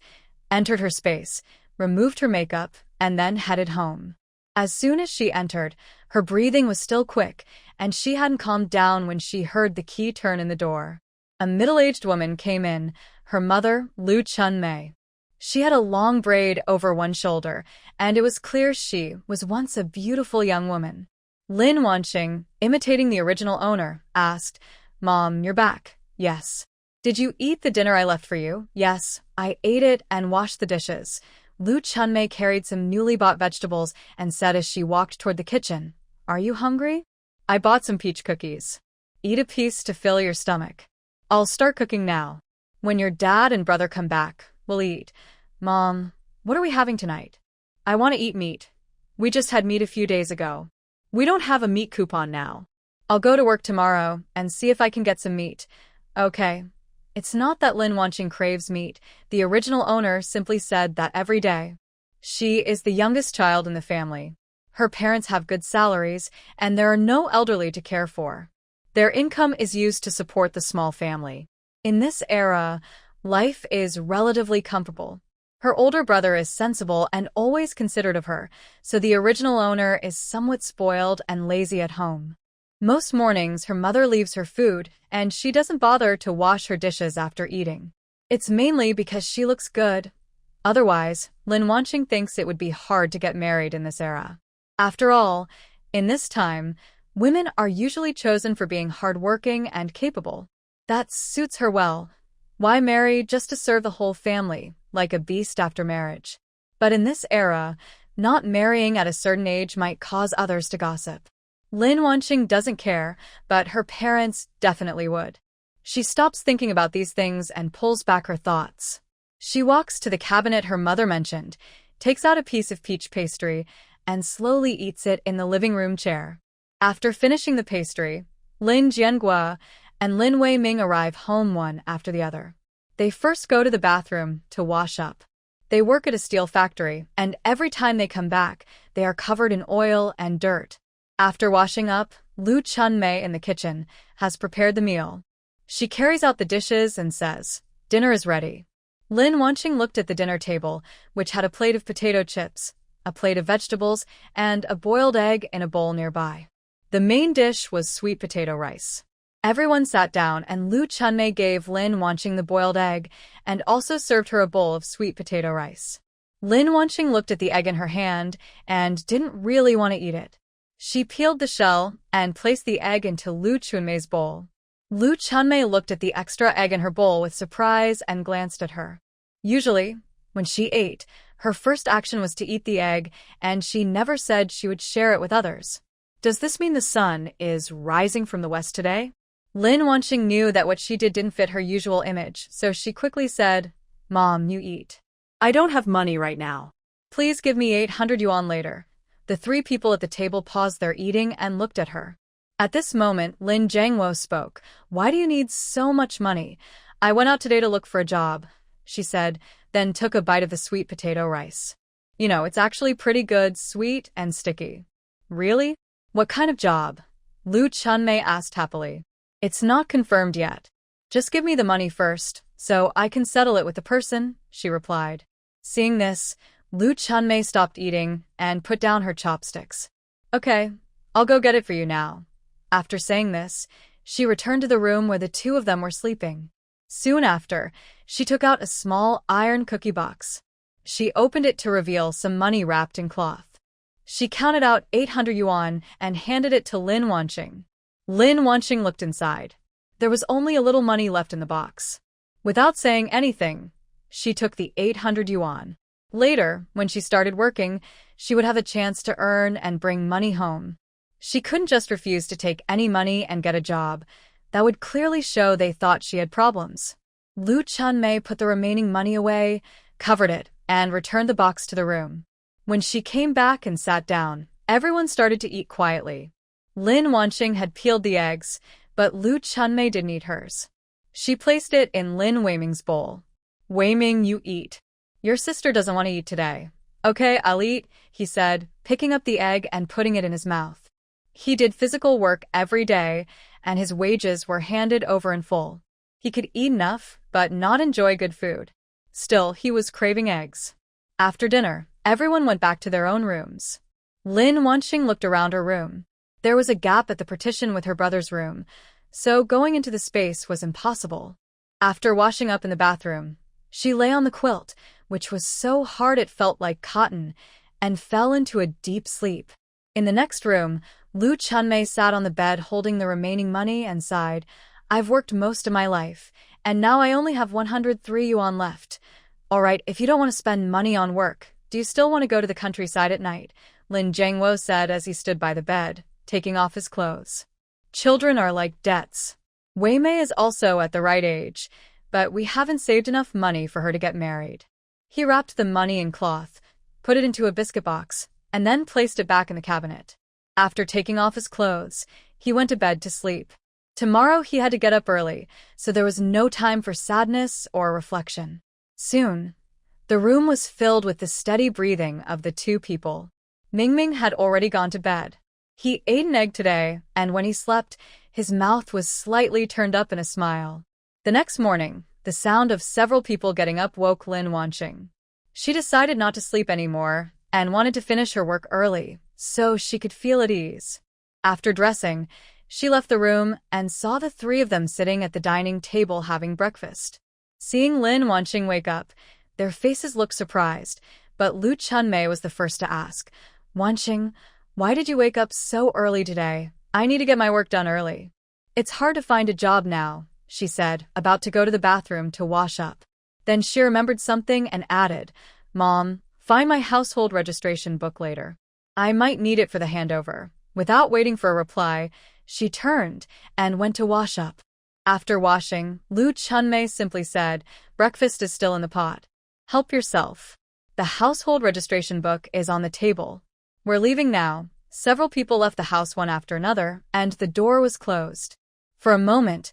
entered her space, removed her makeup, and then headed home. As soon as she entered, her breathing was still quick, and she hadn't calmed down when she heard the key turn in the door. A middle-aged woman came in, her mother, Lu Chun-mei. She had a long braid over one shoulder, and it was clear she was once a beautiful young woman. Lin Wanqing, imitating the original owner, asked, "Mom, you're back?" "Yes." "Did you eat the dinner I left for you?" "Yes, I ate it and washed the dishes." Lu Chun-mei carried some newly bought vegetables and said as she walked toward the kitchen, "Are you hungry? I bought some peach cookies. Eat a piece to fill your stomach. I'll start cooking now. When your dad and brother come back, we'll eat." "Mom, what are we having tonight?" "I want to eat meat. We just had meat a few days ago. We don't have a meat coupon now. I'll go to work tomorrow and see if I can get some meat." "Okay." It's not that Lin Wanqing craves meat. The original owner simply said that every day. She is the youngest child in the family. Her parents have good salaries, and there are no elderly to care for. Their income is used to support the small family. In this era, life is relatively comfortable. Her older brother is sensible and always considerate of her, so the original owner is somewhat spoiled and lazy at home. Most mornings, her mother leaves her food, and she doesn't bother to wash her dishes after eating. It's mainly because she looks good. Otherwise, Lin Wanqing thinks it would be hard to get married in this era. After all, in this time, women are usually chosen for being hardworking and capable. That suits her well. Why marry just to serve the whole family, like a beast after marriage? But in this era, not marrying at a certain age might cause others to gossip. Lin Wanqing doesn't care, but her parents definitely would. She stops thinking about these things and pulls back her thoughts. She walks to the cabinet her mother mentioned, takes out a piece of peach pastry, and slowly eats it in the living room chair. After finishing the pastry, Lin Jiangua and Lin Wei Ming arrive home one after the other. They first go to the bathroom to wash up. They work at a steel factory, and every time they come back, they are covered in oil and dirt. After washing up, Lu Chun-mei in the kitchen has prepared the meal. She carries out the dishes and says, "Dinner is ready." Lin Wanqing looked at the dinner table, which had a plate of potato chips, a plate of vegetables, and a boiled egg in a bowl nearby. The main dish was sweet potato rice. Everyone sat down and Lu Chunmei gave Lin Wanqing the boiled egg and also served her a bowl of sweet potato rice. Lin Wanqing looked at the egg in her hand and didn't really want to eat it. She peeled the shell and placed the egg into Lu Chunmei's bowl. Lu Chunmei looked at the extra egg in her bowl with surprise and glanced at her. Usually, when she ate, her first action was to eat the egg, and she never said she would share it with others. Does this mean the sun is rising from the west today? Lin Wanqing knew that what she did didn't fit her usual image, so she quickly said, "Mom, you eat." I don't have money right now. "Please give me 800 yuan later." The three people at the table paused their eating and looked at her. At this moment, Lin Jiangwo spoke. "Why do you need so much money? I went out today to look for a job," she said, then took a bite of the sweet potato rice. "You know, it's actually pretty good, sweet and sticky." "Really? What kind of job?" Lu Chunmei asked happily. "It's not confirmed yet. Just give me the money first, so I can settle it with the person," she replied. Seeing this, Lu Chunmei stopped eating and put down her chopsticks. "Okay, I'll go get it for you now." After saying this, she returned to the room where the two of them were sleeping. Soon after, she took out a small iron cookie box. She opened it to reveal some money wrapped in cloth. She counted out 800 yuan and handed it to Lin Wanqing. Lin Wanqing looked inside. There was only a little money left in the box. Without saying anything, she took the 800 yuan. Later, when she started working, she would have a chance to earn and bring money home. She couldn't just refuse to take any money and get a job. That would clearly show they thought she had problems. Lu Chunmei put the remaining money away, covered it, and returned the box to the room. When she came back and sat down, everyone started to eat quietly. Lin Wanqing had peeled the eggs, but Lu Chunmei didn't eat hers. She placed it in Lin Weiming's bowl. "Weiming, you eat. Your sister doesn't want to eat today." "Okay, I'll eat," he said, picking up the egg and putting it in his mouth. He did physical work every day, and his wages were handed over in full. He could eat enough, but not enjoy good food. Still, he was craving eggs. After dinner, everyone went back to their own rooms. Lin Wanqing looked around her room. There was a gap at the partition with her brother's room, so going into the space was impossible. After washing up in the bathroom, she lay on the quilt, which was so hard it felt like cotton, and fell into a deep sleep. In the next room, Lu Chunmei sat on the bed holding the remaining money and sighed, "I've worked most of my life, and now I only have 103 yuan left. All right, if you don't want to spend money on work, do you still want to go to the countryside at night?" Lin Jiangwo said as he stood by the bed, taking off his clothes. "Children are like debts. Wei Mei is also at the right age, but we haven't saved enough money for her to get married." He wrapped the money in cloth, put it into a biscuit box, and then placed it back in the cabinet. After taking off his clothes, he went to bed to sleep. Tomorrow he had to get up early, so there was no time for sadness or reflection. Soon, the room was filled with the steady breathing of the two people. Mingming had already gone to bed. He ate an egg today, and when he slept, his mouth was slightly turned up in a smile. The next morning, the sound of several people getting up woke Lin Wanqing. She decided not to sleep anymore and wanted to finish her work early, so she could feel at ease. After dressing, she left the room and saw the three of them sitting at the dining table having breakfast. Seeing Lin Wanqing wake up, their faces looked surprised, but Lu Chunmei was the first to ask, "Wanqing, why did you wake up so early today? I need to get my work done early." "It's hard to find a job now," she said, about to go to the bathroom to wash up. Then she remembered something and added, "Mom, find my household registration book later. I might need it for the handover." Without waiting for a reply, she turned and went to wash up. After washing, Lu Chunmei simply said, "Breakfast is still in the pot. Help yourself. The household registration book is on the table. We're leaving now." Several people left the house one after another, and the door was closed. For a moment,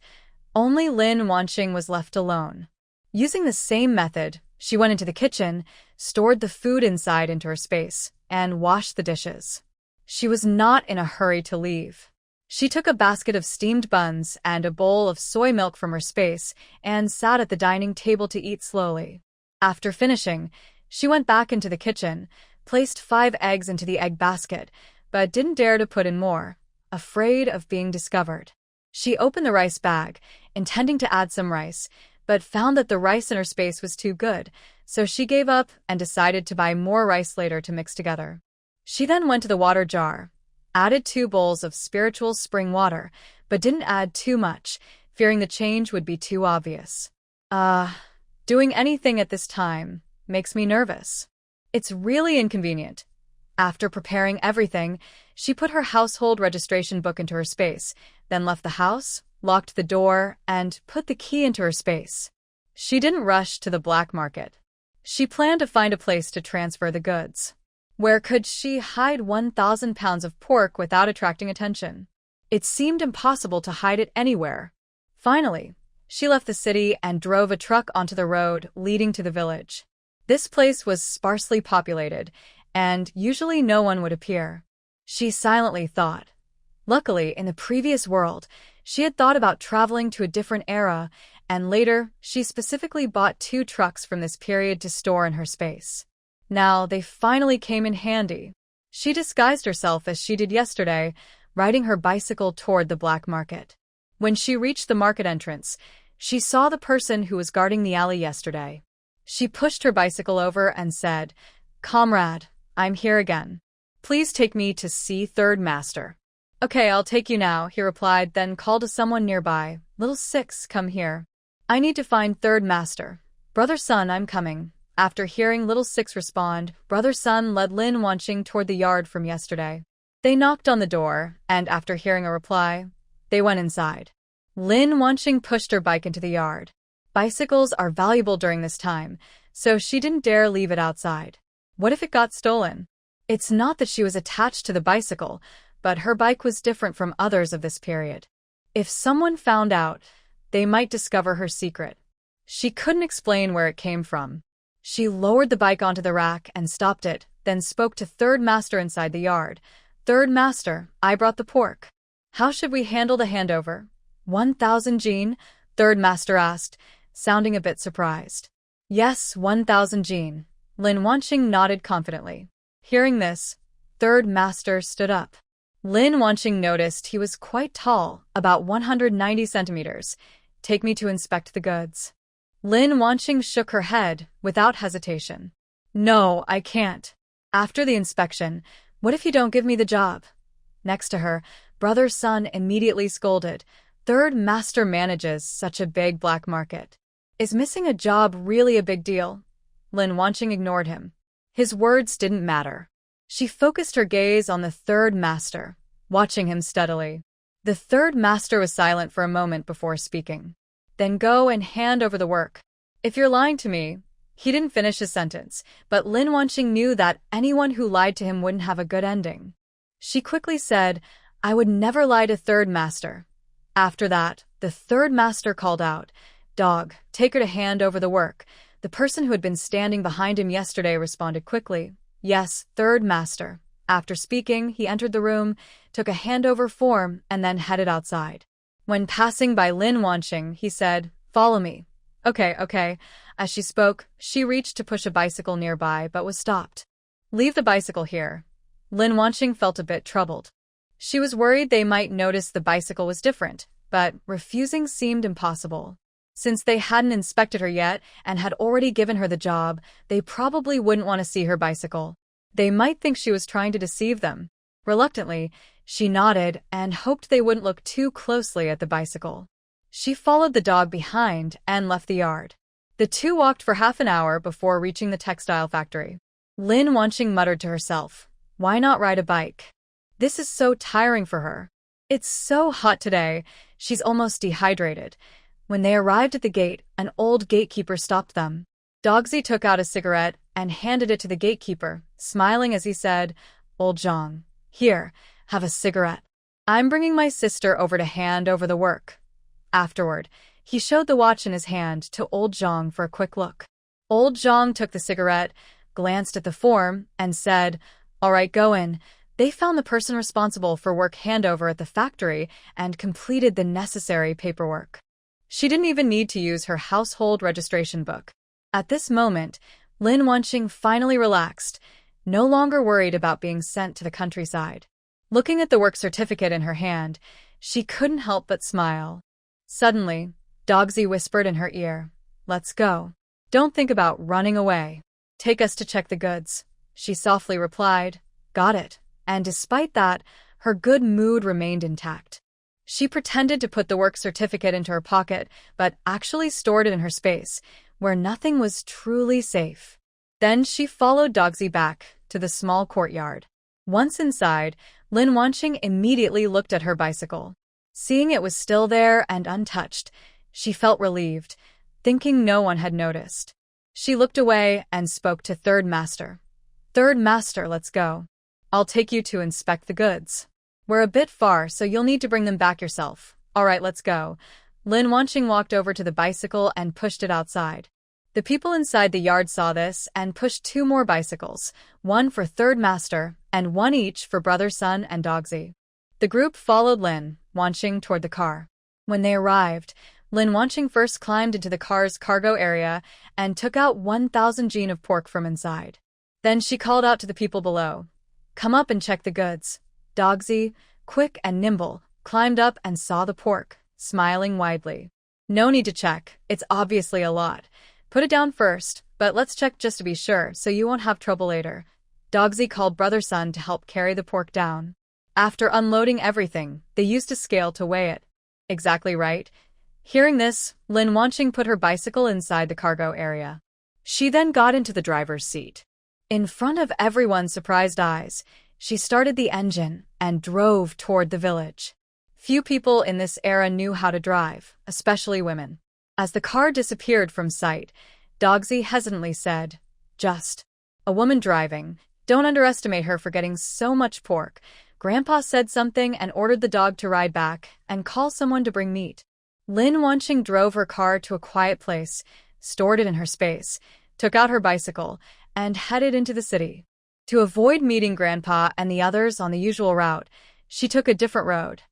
only Lin Wanqing was left alone. Using the same method, she went into the kitchen, stored the food inside into her space, and washed the dishes. She was not in a hurry to leave. She took a basket of steamed buns and a bowl of soy milk from her space and sat at the dining table to eat slowly. After finishing, she went back into the kitchen, placed 5 eggs into the egg basket, but didn't dare to put in more, afraid of being discovered. She opened the rice bag, intending to add some rice, but found that the rice in her space was too good, so she gave up and decided to buy more rice later to mix together. She then went to the water jar, added 2 bowls of spiritual spring water, but didn't add too much, fearing the change would be too obvious. Doing anything at this time makes me nervous. It's really inconvenient. After preparing everything, she put her household registration book into her space, then left the house, locked the door, and put the key into her space. She didn't rush to the black market. She planned to find a place to transfer the goods. Where could she hide 1,000 pounds of pork without attracting attention? It seemed impossible to hide it anywhere. Finally, she left the city and drove a truck onto the road leading to the village. This place was sparsely populated, and usually no one would appear. She silently thought. Luckily, in the previous world, she had thought about traveling to a different era, and later, she specifically bought 2 trucks from this period to store in her space. Now, they finally came in handy. She disguised herself as she did yesterday, riding her bicycle toward the black market. When she reached the market entrance, she saw the person who was guarding the alley yesterday. She pushed her bicycle over and said, "Comrade, I'm here again. Please take me to see Third Master." "Okay, I'll take you now," he replied, then called to someone nearby. "Little Six, come here. I need to find Third Master. Brother Sun, I'm coming." After hearing Little Six respond, Brother Sun led Lin Wanqing toward the yard from yesterday. They knocked on the door, and after hearing a reply, they went inside. Lin Wanqing pushed her bike into the yard. Bicycles are valuable during this time, so she didn't dare leave it outside. What if it got stolen? It's not that she was attached to the bicycle, but her bike was different from others of this period. If someone found out, they might discover her secret. She couldn't explain where it came from. She lowered the bike onto the rack and stopped it, then spoke to Third Master inside the yard. "Third Master, I brought the pork. How should we handle the handover?" 1,000 Jean? Third Master asked, sounding a bit surprised. "Yes, 1,000 Jean." Lin Wanqing nodded confidently. Hearing this, Third Master stood up. Lin Wanqing noticed he was quite tall, about 190 centimeters. "Take me to inspect the goods." Lin Wanqing shook her head, without hesitation. "No, I can't. After the inspection, what if you don't give me the job?" Next to her, Brother Sun immediately scolded. "Third Master manages such a big black market. Is missing a job really a big deal?" Lin Wanqing ignored him. His words didn't matter. She focused her gaze on the Third Master, watching him steadily. The Third Master was silent for a moment before speaking. "Then go and hand over the work." "If you're lying to me..." He didn't finish his sentence, but Lin Wanqing knew that anyone who lied to him wouldn't have a good ending. She quickly said, "I would never lie to Third Master." After that, the Third Master called out, "Dog, take her to hand over the work." The person who had been standing behind him yesterday responded quickly, "Yes, Third Master." After speaking, he entered the room, took a handover form, and then headed outside. When passing by Lin Wanqing, he said, "Follow me." Okay. As she spoke, she reached to push a bicycle nearby but was stopped. "Leave the bicycle here." Lin Wanqing felt a bit troubled. She was worried they might notice the bicycle was different, but refusing seemed impossible. Since they hadn't inspected her yet and had already given her the job, they probably wouldn't want to see her bicycle. They might think she was trying to deceive them. Reluctantly, she nodded and hoped they wouldn't look too closely at the bicycle. She followed the dog behind and left the yard. The two walked for half an hour before reaching the textile factory. Lin Wanqing muttered to herself, "Why not ride a bike? This is so tiring for her. It's so hot today, she's almost dehydrated." When they arrived at the gate, an old gatekeeper stopped them. Dogsy took out a cigarette and handed it to the gatekeeper, smiling as he said, "Old Zhang, here, have a cigarette. I'm bringing my sister over to hand over the work." Afterward, he showed the watch in his hand to Old Zhang for a quick look. Old Zhang took the cigarette, glanced at the form, and said, "All right, go in." They found the person responsible for work handover at the factory and completed the necessary paperwork. She didn't even need to use her household registration book. At this moment, Lin Wanqing finally relaxed, no longer worried about being sent to the countryside. Looking at the work certificate in her hand, She couldn't help but smile. Suddenly, Dogsy whispered in her ear, "Let's go. Don't think about running away. Take us to check the goods." She softly replied, "Got it." And despite that, her good mood remained intact. She pretended to put the work certificate into her pocket, but actually stored it in her space, where nothing was truly safe. Then she followed Dogsy back to the small courtyard. Once inside, Lin Wanqing immediately looked at her bicycle. Seeing it was still there and untouched, she felt relieved, thinking no one had noticed. She looked away and spoke to Third Master. "Third Master, let's go. I'll take you to inspect the goods. We're a bit far, so you'll need to bring them back yourself." "All right, let's go." Lin Wanqing walked over to the bicycle and pushed it outside. The people inside the yard saw this and pushed 2 more bicycles, one for Third Master and one each for Brother Sun and Dogsy. The group followed Lin Wanqing toward the car. When they arrived, Lin Wanqing first climbed into the car's cargo area and took out 1,000 jin of pork from inside. Then she called out to the people below, "Come up and check the goods." Dogsy, quick and nimble, climbed up and saw the pork, smiling widely. "No need to check, it's obviously a lot. Put it down first, but let's check just to be sure so you won't have trouble later." Dogsy called Brother Sun to help carry the pork down. After unloading everything, they used a scale to weigh it. Exactly right. Hearing this, Lin Wanqing put her bicycle inside the cargo area. She then got into the driver's seat. In front of everyone's surprised eyes, she started the engine and drove toward the village. Few people in this era knew how to drive, especially women. As the car disappeared from sight, Dogsy hesitantly said, "Just a woman driving. Don't underestimate her for getting so much pork." Grandpa said something and ordered the dog to ride back and call someone to bring meat. Lin Wanqing drove her car to a quiet place, stored it in her space, took out her bicycle, and headed into the city. To avoid meeting Grandpa and the others on the usual route, she took a different road.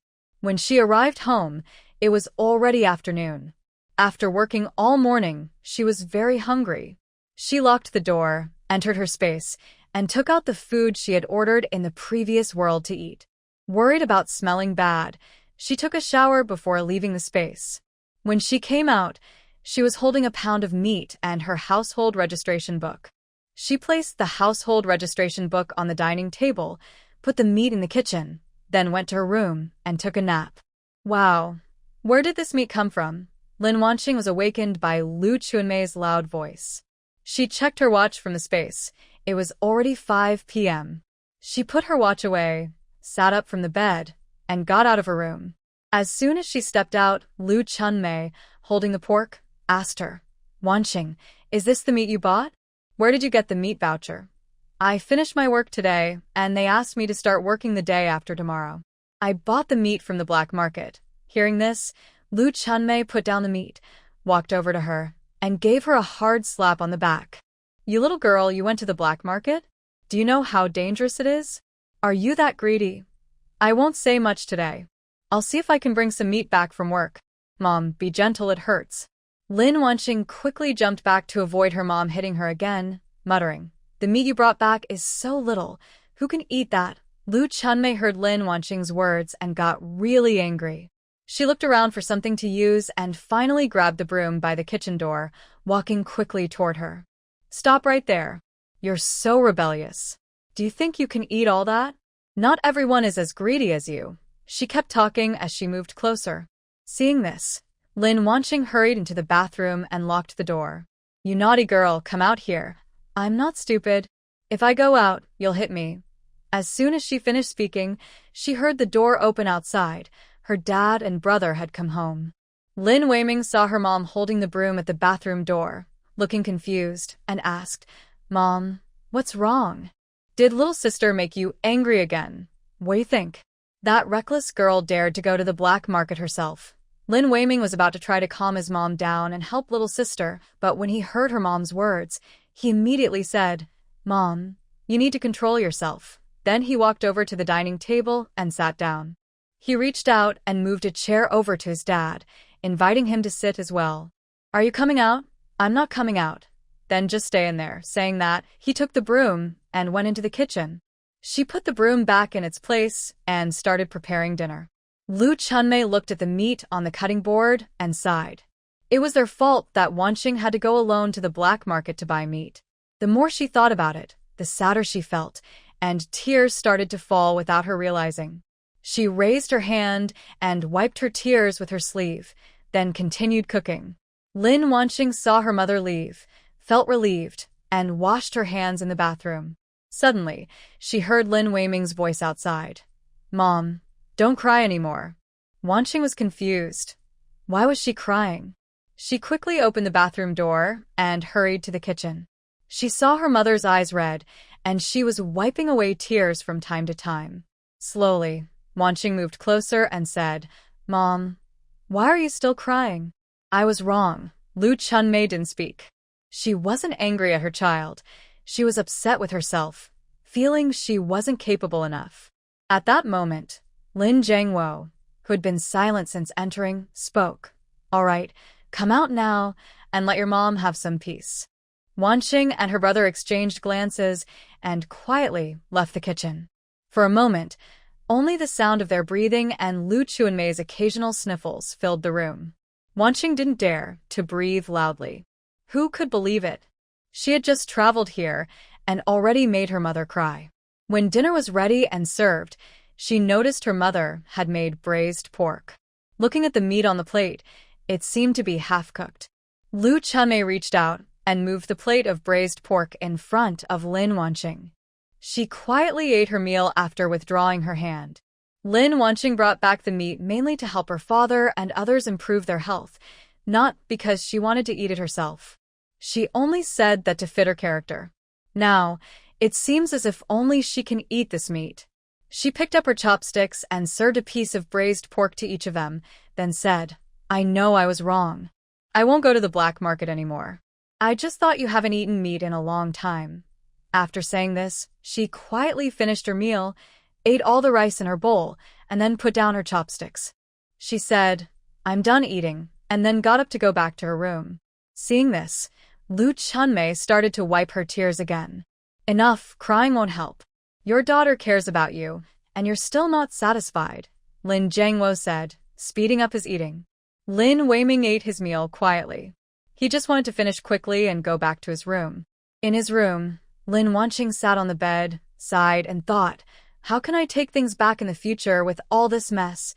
When she arrived home, it was already afternoon. After working all morning, she was very hungry. She locked the door, entered her space, and took out the food she had ordered in the previous world to eat. Worried about smelling bad, she took a shower before leaving the space. When she came out, she was holding a pound of meat and her household registration book. She placed the household registration book on the dining table, put the meat in the kitchen, then went to her room and took a nap. Wow, where did this meat come from? Lin Wanqing was awakened by Lu Chunmei's loud voice. She checked her watch from the space. It was already 5 p.m. She put her watch away, sat up from the bed, and got out of her room. As soon as she stepped out, Lu Chunmei, holding the pork, asked her, "Wanqing, is this the meat you bought? Where did you get the meat voucher?" "I finished my work today, and they asked me to start working the day after tomorrow. I bought the meat from the black market." Hearing this, Lu Chunmei put down the meat, walked over to her, and gave her a hard slap on the back. "You little girl, you went to the black market? Do you know how dangerous it is? Are you that greedy? I won't say much today. I'll see if I can bring some meat back from work." "Mom, be gentle, it hurts." Lin Wanqing quickly jumped back to avoid her mom hitting her again, muttering, "The meat you brought back is so little. Who can eat that?" Lu Chunmei heard Lin Wanqing's words and got really angry. She looked around for something to use and finally grabbed the broom by the kitchen door, walking quickly toward her. "Stop right there. You're so rebellious. Do you think you can eat all that? Not everyone is as greedy as you." She kept talking as she moved closer. Seeing this, Lin Wanqing hurried into the bathroom and locked the door. "You naughty girl, come out here. I'm not stupid. If I go out, you'll hit me." As soon as she finished speaking, she heard the door open outside. Her dad and brother had come home. Lin Weiming saw her mom holding the broom at the bathroom door, looking confused, and asked, "Mom, what's wrong? Did little sister make you angry again? What do you think? That reckless girl dared to go to the black market herself." Lin Weiming was about to try to calm his mom down and help little sister, but when he heard her mom's words, he immediately said, "Mom, you need to control yourself." Then he walked over to the dining table and sat down. He reached out and moved a chair over to his dad, inviting him to sit as well. "Are you coming out?" "I'm not coming out." "Then just stay in there." Saying that, he took the broom and went into the kitchen. She put the broom back in its place and started preparing dinner. Lu Chunmei looked at the meat on the cutting board and sighed. It was their fault that Wanqing had to go alone to the black market to buy meat. The more she thought about it, the sadder she felt, and tears started to fall without her realizing. She raised her hand and wiped her tears with her sleeve, then continued cooking. Lin Wanqing saw her mother leave, felt relieved, and washed her hands in the bathroom. Suddenly, she heard Lin Weiming's voice outside. "Mom, don't cry anymore." Wanqing was confused. Why was she crying? She quickly opened the bathroom door and hurried to the kitchen. She saw her mother's eyes red, and she was wiping away tears from time to time. Slowly, Wanqing moved closer and said, "Mom, why are you still crying?" "I was wrong." Lu Chunmei didn't speak. She wasn't angry at her child. She was upset with herself, feeling she wasn't capable enough. At that moment, Lin Jiangwo, who had been silent since entering, spoke. "All right, come out now and let your mom have some peace." Wanqing and her brother exchanged glances and quietly left the kitchen. For a moment, only the sound of their breathing and Lu Chunmei's occasional sniffles filled the room. Wanqing didn't dare to breathe loudly. Who could believe it? She had just traveled here and already made her mother cry. When dinner was ready and served, she noticed her mother had made braised pork. Looking at the meat on the plate, it seemed to be half-cooked. Lu Chunmei reached out and moved the plate of braised pork in front of Lin Wanqing. She quietly ate her meal after withdrawing her hand. Lin Wanqing brought back the meat mainly to help her father and others improve their health, not because she wanted to eat it herself. She only said that to fit her character. Now, it seems as if only she can eat this meat. She picked up her chopsticks and served a piece of braised pork to each of them, then said, "I know I was wrong. I won't go to the black market anymore. I just thought you haven't eaten meat in a long time." After saying this, she quietly finished her meal, ate all the rice in her bowl, and then put down her chopsticks. She said, "I'm done eating," and then got up to go back to her room. Seeing this, Lu Chunmei started to wipe her tears again. "Enough, crying won't help. Your daughter cares about you, and you're still not satisfied," Lin Jiangwo said, speeding up his eating. Lin Weiming ate his meal quietly. He just wanted to finish quickly and go back to his room. In his room, Lin Wanqing sat on the bed, sighed, and thought, "How can I take things back in the future with all this mess?"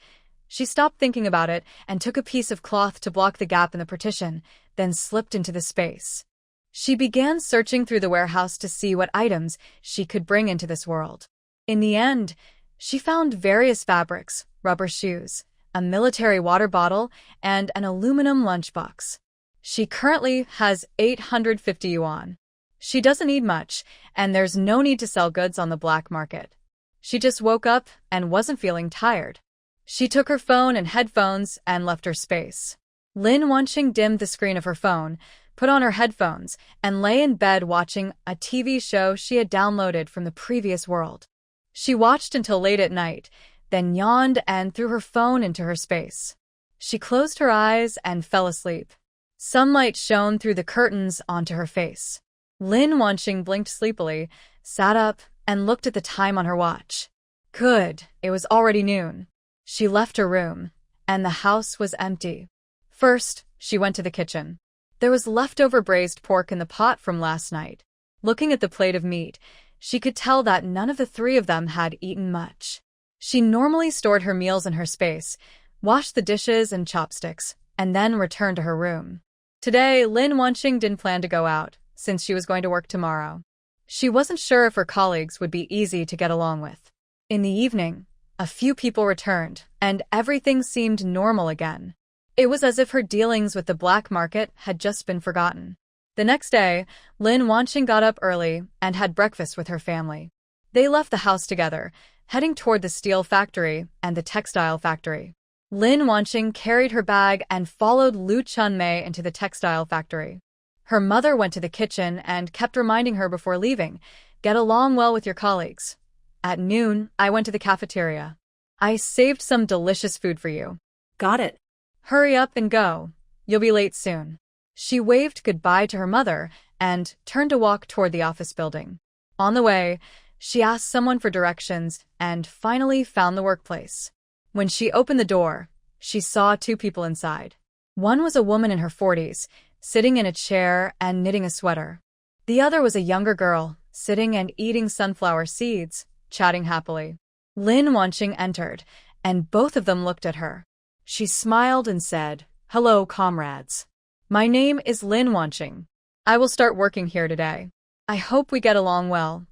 She stopped thinking about it and took a piece of cloth to block the gap in the partition, then slipped into the space. She began searching through the warehouse to see what items she could bring into this world. In the end, she found various fabrics, rubber shoes, a military water bottle, and an aluminum lunchbox. She currently has 850 yuan. She doesn't need much, and there's no need to sell goods on the black market. She just woke up and wasn't feeling tired. She took her phone and headphones and left her space. Lin Wanqing dimmed the screen of her phone, put on her headphones, and lay in bed watching a TV show she had downloaded from the previous world. She watched until late at night, then yawned and threw her phone into her space. She closed her eyes and fell asleep. Sunlight shone through the curtains onto her face. Lin Wanqing blinked sleepily, sat up, and looked at the time on her watch. Good, it was already noon. She left her room, and the house was empty. First, she went to the kitchen. There was leftover braised pork in the pot from last night. Looking at the plate of meat, she could tell that none of the three of them had eaten much. She normally stored her meals in her space, washed the dishes and chopsticks, and then returned to her room. Today, Lin Wanqing didn't plan to go out, since she was going to work tomorrow. She wasn't sure if her colleagues would be easy to get along with. In the evening, a few people returned, and everything seemed normal again. It was as if her dealings with the black market had just been forgotten. The next day, Lin Wanqing got up early and had breakfast with her family. They left the house together, heading toward the steel factory and the textile factory. Lin Wanqing carried her bag and followed Lu Chunmei into the textile factory. Her mother went to the kitchen and kept reminding her before leaving, "Get along well with your colleagues." At noon, I went to the cafeteria. "I saved some delicious food for you." "Got it." "Hurry up and go. You'll be late soon." She waved goodbye to her mother and turned to walk toward the office building. On the way, she asked someone for directions and finally found the workplace. When she opened the door, she saw two people inside. One was a woman in her 40s, sitting in a chair and knitting a sweater. The other was a younger girl, sitting and eating sunflower seeds, chatting happily. Lin Wanqing entered, and both of them looked at her. She smiled and said, "Hello, comrades. My name is Lin Wanqing. I will start working here today. I hope we get along well."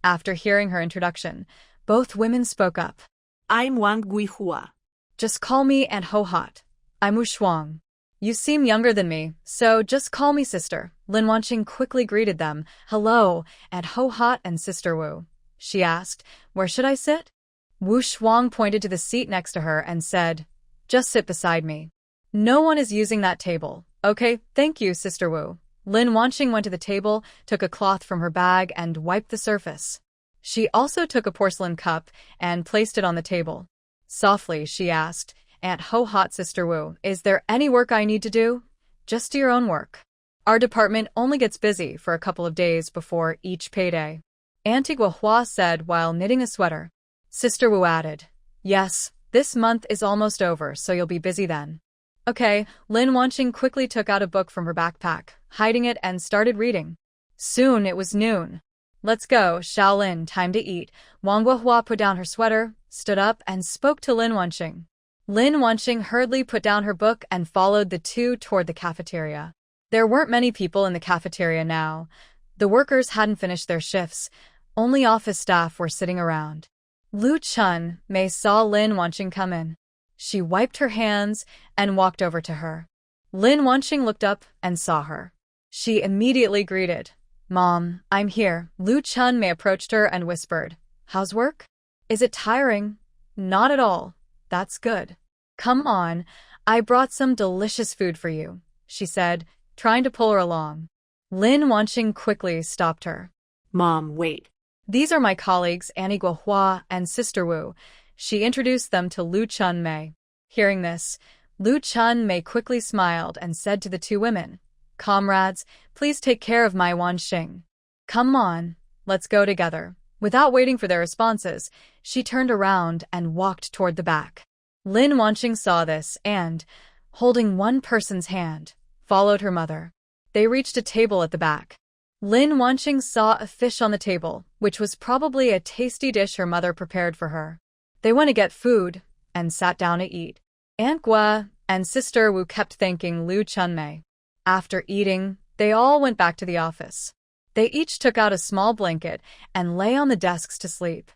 After hearing her introduction, both women spoke up. I'm Wang Guihua. "Just call me Aunt Ho Hot. I'm Wu Shuang. You seem younger than me, so just call me sister." Lin Wanqing quickly greeted them. "Hello, Aunt Ho Hot and Sister Wu." She asked, "Where should I sit?" Wu Shuang pointed to the seat next to her and said, "Just sit beside me. No one is using that table." "Okay, thank you, Sister Wu." Lin Wanqing went to the table, took a cloth from her bag, and wiped the surface. She also took a porcelain cup and placed it on the table. Softly, she asked, "Aunt Ho Hot, Sister Wu, is there any work I need to do?" "Just do your own work. Our department only gets busy for a couple of days before each payday," Auntie Guihua said while knitting a sweater. Sister Wu added, "Yes, this month is almost over, so you'll be busy then." "Okay." Lin Wanqing quickly took out a book from her backpack, hiding it, and started reading. Soon it was noon. "Let's go, Shaolin, time to eat." Wang Guihua put down her sweater, stood up, and spoke to Lin Wanqing. Lin Wanqing hurriedly put down her book and followed the two toward the cafeteria. There weren't many people in the cafeteria now. The workers hadn't finished their shifts. Only office staff were sitting around. Lu Chun Mei saw Lin Wanqing come in. She wiped her hands and walked over to her. Lin Wanqing looked up and saw her. She immediately greeted, "Mom, I'm here." Lu Chun Mei approached her and whispered, "How's work? Is it tiring?" "Not at all. That's good. Come on, I brought some delicious food for you," she said, trying to pull her along. Lin Wanqing quickly stopped her. Mom, wait. "These are my colleagues, Annie Guihua and Sister Wu." She introduced them to Lu Chun Mei. Hearing this, Lu Chun Mei quickly smiled and said to the two women, "Comrades, please take care of my Wanqing. Come on, let's go together." Without waiting for their responses, she turned around and walked toward the back. Lin Wanqing saw this and, holding one person's hand, followed her mother. They reached a table at the back. Lin Wanqing saw a fish on the table, which was probably a tasty dish her mother prepared for her. They went to get food and sat down to eat. Aunt Gua and Sister Wu kept thanking Lu Chun Mei. After eating, they all went back to the office. They each took out a small blanket and lay on the desks to sleep.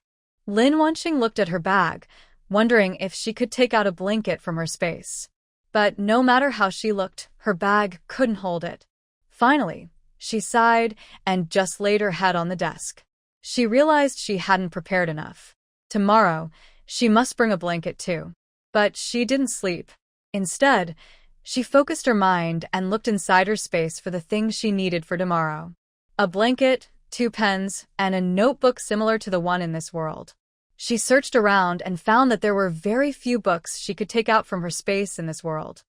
Lin Wanqing looked at her bag, wondering if she could take out a blanket from her space. But no matter how she looked, her bag couldn't hold it. Finally, she sighed and just laid her head on the desk. She realized she hadn't prepared enough. Tomorrow, she must bring a blanket too. But she didn't sleep. Instead, she focused her mind and looked inside her space for the things she needed for tomorrow. A blanket, 2 pens, and a notebook similar to the one in this world. She searched around and found that there were very few books she could take out from her space in this world.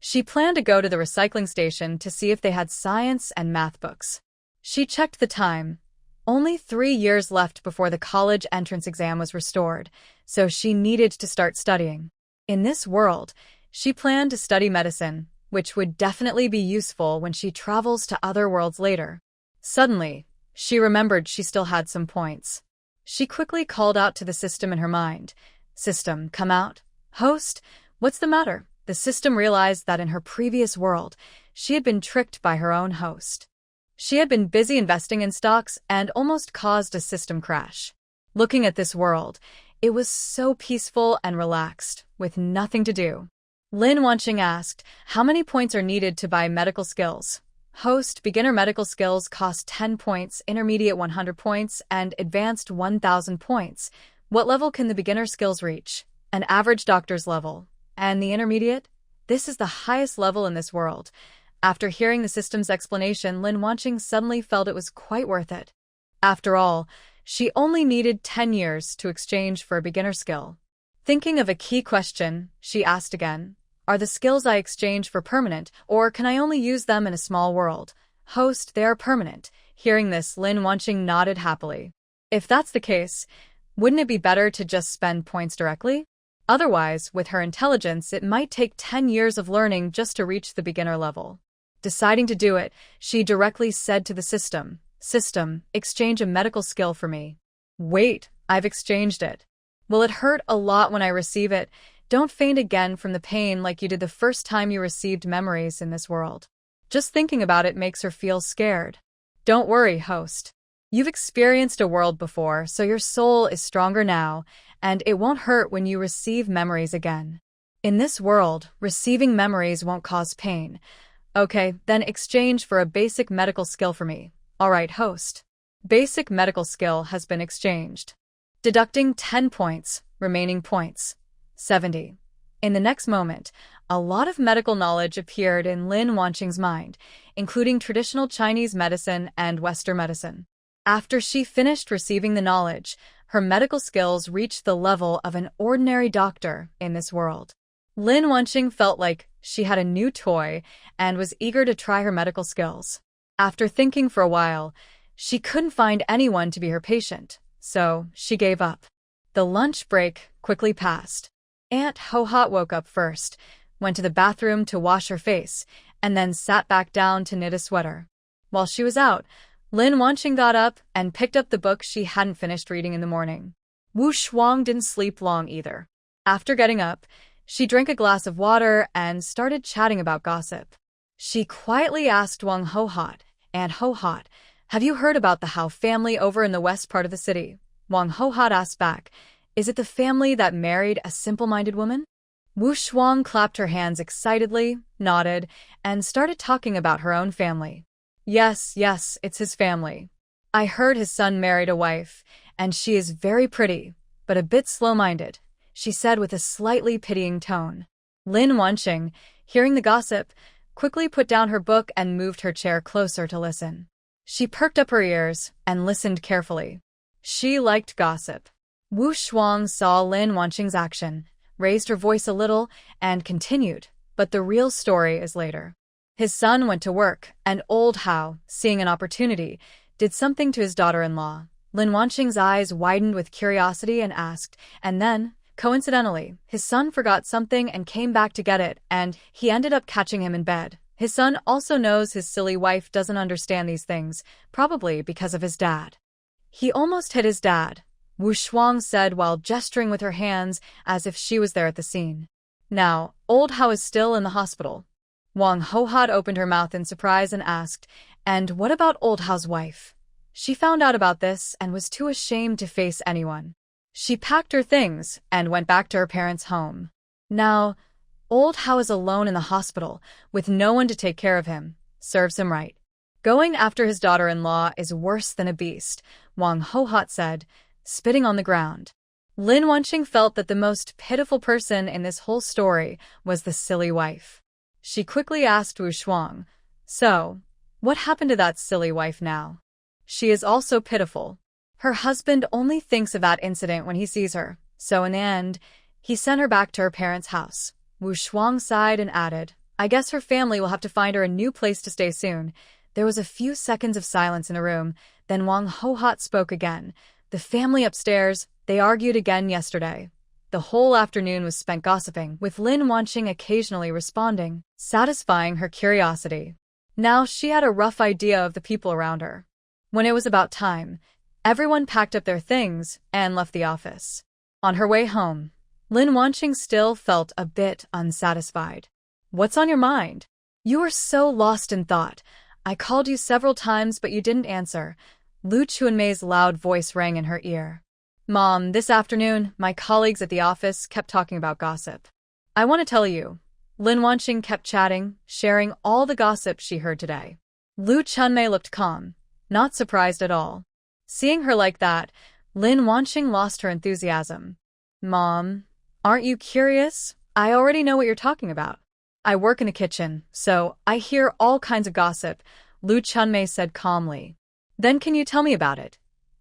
She planned to go to the recycling station to see if they had science and math books. She checked the time. Only 3 years left before the college entrance exam was restored, so she needed to start studying. In this world, she planned to study medicine, which would definitely be useful when she travels to other worlds later. Suddenly, she remembered she still had some points. She quickly called out to the system in her mind. "System, come out." "Host, what's the matter?" The system realized that in her previous world, she had been tricked by her own host. She had been busy investing in stocks and almost caused a system crash. Looking at this world, it was so peaceful and relaxed, with nothing to do. Lin Wanqing asked, "How many points are needed to buy medical skills?" "Host, beginner medical skills cost 10 points, intermediate 100 points, and advanced 1,000 points. What level can the beginner skills reach?" "An average doctor's level." "And the intermediate?" "This is the highest level in this world." After hearing the system's explanation, Lin Wanqing suddenly felt it was quite worth it. After all, she only needed 10 years to exchange for a beginner skill. Thinking of a key question, she asked again, "Are the skills I exchange for permanent, or can I only use them in a small world?" "Host, they are permanent." Hearing this, Lin Wanqing nodded happily. "If that's the case, wouldn't it be better to just spend points directly?" Otherwise, with her intelligence, it might take 10 years of learning just to reach the beginner level. Deciding to do it, she directly said to the system, "System, exchange a medical skill for me." "Wait, I've exchanged it. Will it hurt a lot when I receive it? Don't faint again from the pain like you did the first time you received memories in this world." Just thinking about it makes her feel scared. Don't worry, host. You've experienced a world before, so your soul is stronger now, and it won't hurt when you receive memories again. In this world, receiving memories won't cause pain. Okay, then exchange for a basic medical skill for me. Alright, host. Basic medical skill has been exchanged. Deducting 10 points, remaining points 70. In the next moment, a lot of medical knowledge appeared in Lin Wanqing's mind, including traditional Chinese medicine and Western medicine. After she finished receiving the knowledge, her medical skills reached the level of an ordinary doctor in this world. Lin Wanqing felt like she had a new toy and was eager to try her medical skills. After thinking for a while, she couldn't find anyone to be her patient, so she gave up. The lunch break quickly passed. Aunt Ho-Hot woke up first, went to the bathroom to wash her face, and then sat back down to knit a sweater. While she was out, Lin Wanqing got up and picked up the book she hadn't finished reading in the morning. Wu Shuang didn't sleep long either. After getting up, she drank a glass of water and started chatting about gossip. She quietly asked Wang Ho-Hot, "Aunt Ho-Hot, have you heard about the Hao family over in the west part of the city?" Wang Ho-Hot asked back, "Is it the family that married a simple-minded woman?" Wu Shuang clapped her hands excitedly, nodded, and started talking about her own family. Yes, it's his family. I heard his son married a wife, and she is very pretty, but a bit slow-minded," she said with a slightly pitying tone. Lin Wanqing, hearing the gossip, quickly put down her book and moved her chair closer to listen. She perked up her ears and listened carefully. She liked gossip. Wu Shuang saw Lin Wanqing's action, raised her voice a little, and continued, "But the real story is later. His son went to work, and old Hao, seeing an opportunity, did something to his daughter-in-law." Lin Wanqing's eyes widened with curiosity and asked, "And then, coincidentally, his son forgot something and came back to get it, and he ended up catching him in bed. His son also knows his silly wife doesn't understand these things, probably because of his dad. He almost hit his dad," Wu Shuang said while gesturing with her hands as if she was there at the scene. "Now, old Hao is still in the hospital." Wang Ho-Hot opened her mouth in surprise and asked, "And what about old Hao's wife?" She found out about this and was too ashamed to face anyone. She packed her things and went back to her parents' home. Now, old Hao is alone in the hospital, with no one to take care of him. Serves him right. Going after his daughter-in-law is worse than a beast, Wang Ho-Hot said, spitting on the ground. Lin Wanqing felt that the most pitiful person in this whole story was the silly wife. She quickly asked Wu Shuang, "So, what happened to that silly wife now?" "She is also pitiful. Her husband only thinks of that incident when he sees her, so in the end, he sent her back to her parents' house." Wu Shuang sighed and added, "I guess her family will have to find her a new place to stay soon." There was a few seconds of silence in the room, then Wang Ho-Hot spoke again. "The family upstairs, they argued again yesterday." The whole afternoon was spent gossiping, with Lin Wanqing occasionally responding, satisfying her curiosity. Now she had a rough idea of the people around her. When it was about time, everyone packed up their things and left the office. On her way home, Lin Wanqing still felt a bit unsatisfied. "What's on your mind? You were so lost in thought. I called you several times, but you didn't answer." Lu Chunmei's loud voice rang in her ear. "Mom, this afternoon, my colleagues at the office kept talking about gossip. I want to tell you." Lin Wanqing kept chatting, sharing all the gossip she heard today. Lu Chunmei looked calm, not surprised at all. Seeing her like that, Lin Wanqing lost her enthusiasm. "Mom, aren't you curious? I already know what you're talking about. I work in the kitchen, so I hear all kinds of gossip," Lu Chunmei said calmly. "Then can you tell me about it?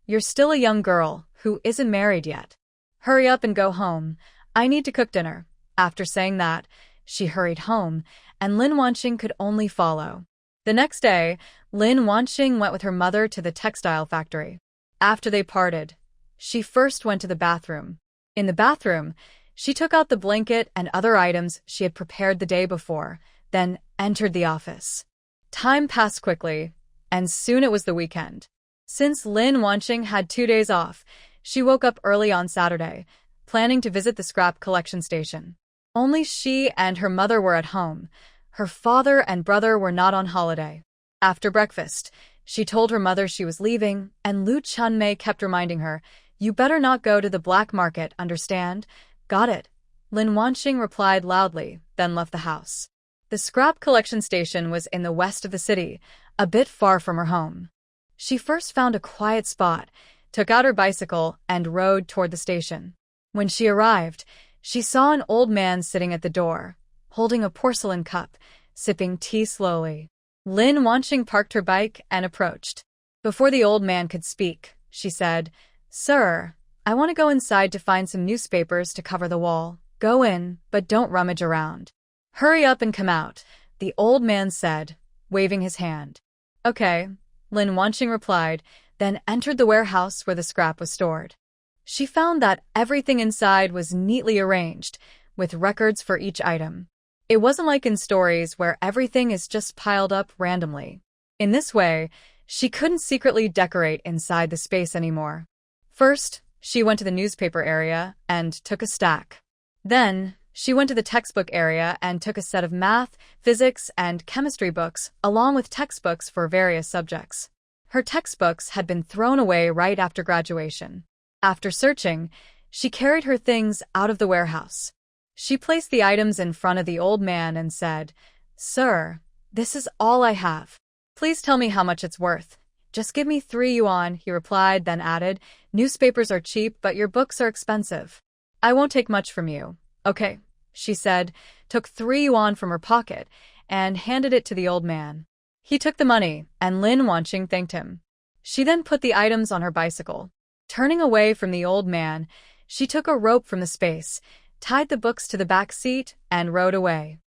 You're still a young girl who isn't married yet. Hurry up and go home. I need to cook dinner." After saying that, she hurried home, and Lin Wanqing could only follow. The next day, Lin Wanqing went with her mother to the textile factory. After they parted, she first went to the bathroom. In the bathroom, She took out the blanket and other items she had prepared the day before, then entered the office. Time passed quickly, and soon it was the weekend. Since Lin Wanqing had 2 days off, she woke up early on Saturday, planning to visit the scrap collection station. Only she and her mother were at home. Her father and brother were not on holiday. After breakfast, she told her mother she was leaving, and Lu Chunmei kept reminding her, "You better not go to the black market, understand?" "Got it," Lin Wanqing replied loudly, then left the house. The scrap collection station was in the west of the city, a bit far from her home. She first found a quiet spot, took out her bicycle, and rode toward the station. When she arrived, she saw an old man sitting at the door, holding a porcelain cup, sipping tea slowly. Lin Wanqing parked her bike and approached. Before the old man could speak, she said, "Sir, I want to go inside to find some newspapers to cover the wall. Go in, but don't rummage around." "Hurry up and come out," the old man said, waving his hand. "Okay," Lin Wanqing replied, then entered the warehouse where the scrap was stored. She found that everything inside was neatly arranged, with records for each item. It wasn't like in stories where everything is just piled up randomly. In this way, she couldn't secretly decorate inside the space anymore. First, she went to the newspaper area and took a stack. Then, she went to the textbook area and took a set of math, physics, and chemistry books, along with textbooks for various subjects. Her textbooks had been thrown away right after graduation. After searching, she carried her things out of the warehouse. She placed the items in front of the old man and said, "Sir, this is all I have. Please tell me how much it's worth." "Just give me 3 yuan, he replied, then added, "Newspapers are cheap, but your books are expensive. I won't take much from you." "Okay," she said, took 3 yuan from her pocket, and handed it to the old man. He took the money, and Lin Wanqing thanked him. She then put the items on her bicycle. Turning away from the old man, she took a rope from the space, tied the books to the back seat, and rode away.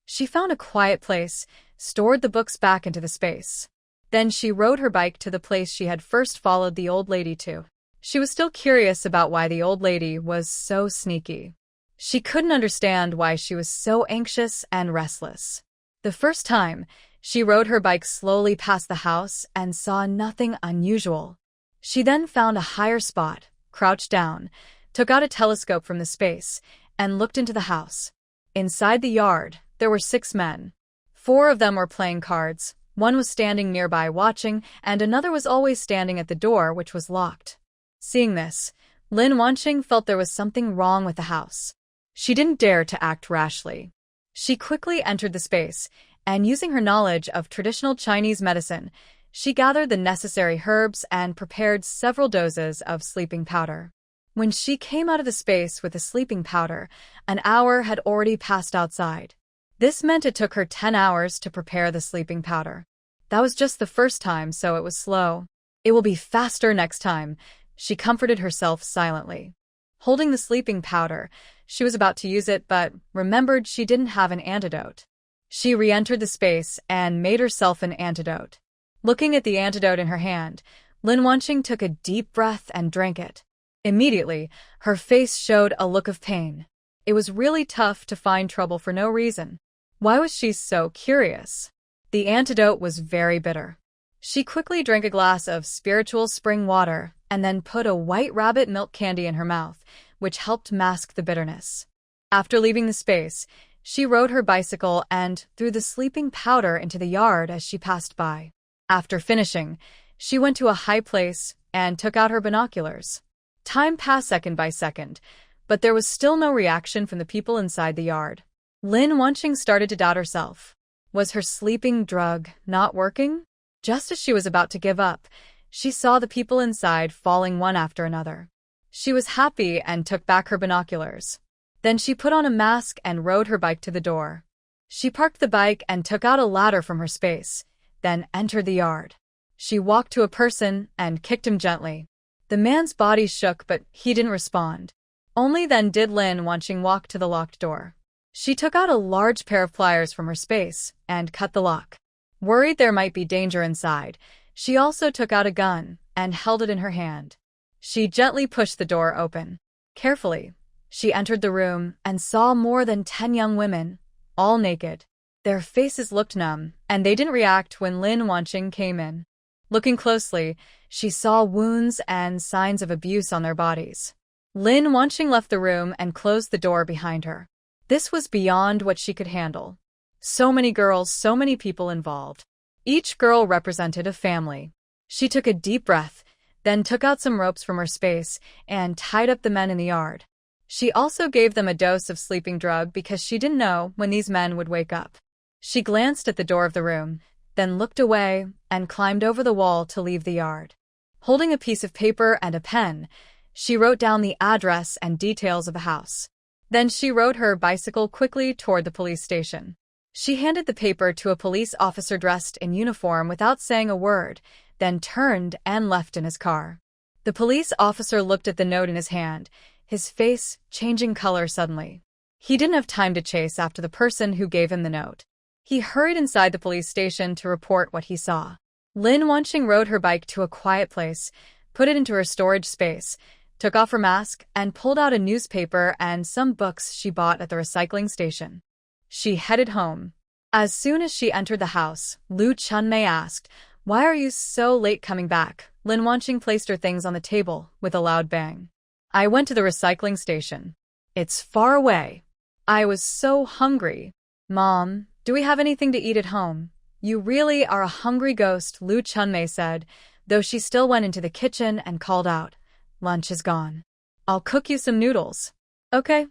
She found a quiet place, stored the books back into the space. Then she rode her bike to the place she had first followed the old lady to. She was still curious about why the old lady was so sneaky. She couldn't understand why she was so anxious and restless. The first time, she rode her bike slowly past the house and saw nothing unusual. She then found a higher spot, crouched down, took out a telescope from the space, and looked into the house. Inside the yard, there were 6 men. 4 of them were playing cards, 1 was standing nearby watching, and another was always standing at the door, which was locked. Seeing this, Lin Wanqing felt there was something wrong with the house. She didn't dare to act rashly. She quickly entered the space, and using her knowledge of traditional Chinese medicine, she gathered the necessary herbs and prepared several doses of sleeping powder. When she came out of the space with the sleeping powder, an hour had already passed outside. This meant it took her 10 hours to prepare the sleeping powder. That was just the first time, so it was slow. "It will be faster next time," she comforted herself silently. Holding the sleeping powder, she was about to use it but remembered she didn't have an antidote. She re-entered the space and made herself an antidote. Looking at the antidote in her hand, Lin Wanqing took a deep breath and drank it. Immediately, her face showed a look of pain. It was really tough to find trouble for no reason. Why was she so curious? The antidote was very bitter. She quickly drank a glass of spiritual spring water and then put a white rabbit milk candy in her mouth, which helped mask the bitterness. After leaving the space, she rode her bicycle and threw the sleeping powder into the yard as she passed by. After finishing, she went to a high place and took out her binoculars. Time passed second by second, but there was still no reaction from the people inside the yard. Lin Wanqing started to doubt herself. Was her sleeping drug not working? Just as she was about to give up, she saw the people inside falling one after another. She was happy and took back her binoculars. Then she put on a mask and rode her bike to the door. She parked the bike and took out a ladder from her space, then entered the yard. She walked to a person and kicked him gently. The man's body shook, but he didn't respond. Only then did Lin Wanqing walk to the locked door. She took out a large pair of pliers from her space and cut the lock. Worried there might be danger inside, she also took out a gun and held it in her hand. She gently pushed the door open. Carefully, She entered the room and saw more than 10 young women, all naked. Their faces looked numb, and they didn't react when Lin Wanqing came in. Looking closely, she saw wounds and signs of abuse on their bodies. Lin Wanqing left the room and closed the door behind her. This was beyond what she could handle. So many girls, so many people involved. Each girl represented a family. She took a deep breath, then took out some ropes from her space and tied up the men in the yard. She also gave them a dose of sleeping drug because she didn't know when these men would wake up. She glanced at the door of the room, then looked away and climbed over the wall to leave the yard. Holding a piece of paper and a pen, she wrote down the address and details of the house. Then she rode her bicycle quickly toward the police station. She handed the paper to a police officer dressed in uniform without saying a word, then turned and left in his car. The police officer looked at the note in his hand, his face changing color suddenly. He didn't have time to chase after the person who gave him the note. He hurried inside the police station to report what he saw. Lin Wanqing rode her bike to a quiet place, put it into her storage space, took off her mask, and pulled out a newspaper and some books she bought at the recycling station. She headed home. As soon as she entered the house, Lu Chunmei asked, "Why are you so late coming back?" Lin Wanqing placed her things on the table with a loud bang. "I went to the recycling station. It's far away. I was so hungry. Mom, do we have anything to eat at home?" "You really are a hungry ghost," Lu Chunmei said, though she still went into the kitchen and called out, "Lunch is gone. I'll cook you some noodles." "Okay.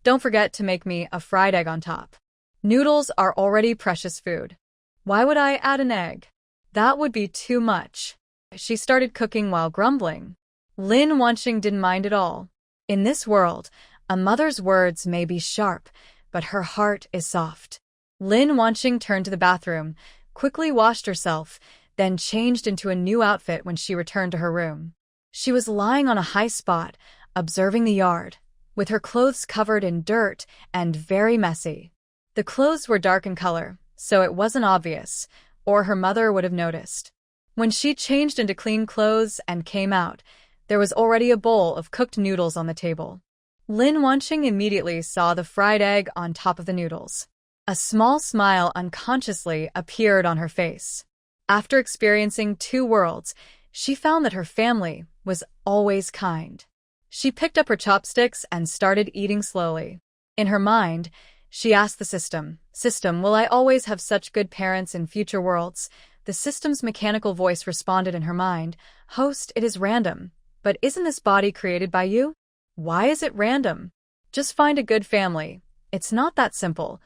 Don't forget to make me a fried egg on top." Noodles are already precious food. Why would I add an egg? That would be too much. She started cooking while grumbling. Lin Wanqing didn't mind at all. In this world, a mother's words may be sharp, but her heart is soft. Lin Wanqing turned to the bathroom, quickly washed herself, then changed into a new outfit when she returned to her room. She was lying on a high spot, observing the yard, with her clothes covered in dirt and very messy. The clothes were dark in color, so it wasn't obvious, or her mother would have noticed. When she changed into clean clothes and came out, there was already a bowl of cooked noodles on the table. Lin Wanqing immediately saw the fried egg on top of the noodles. A small smile unconsciously appeared on her face. After experiencing two worlds, she found that her family was always kind. She picked up her chopsticks and started eating slowly. In her mind, she asked the system, will I always have such good parents in future worlds?" The system's mechanical voice responded in her mind, "Host, it is random. But isn't this body created by you? Why is it random? Just find a good family. It's not that simple.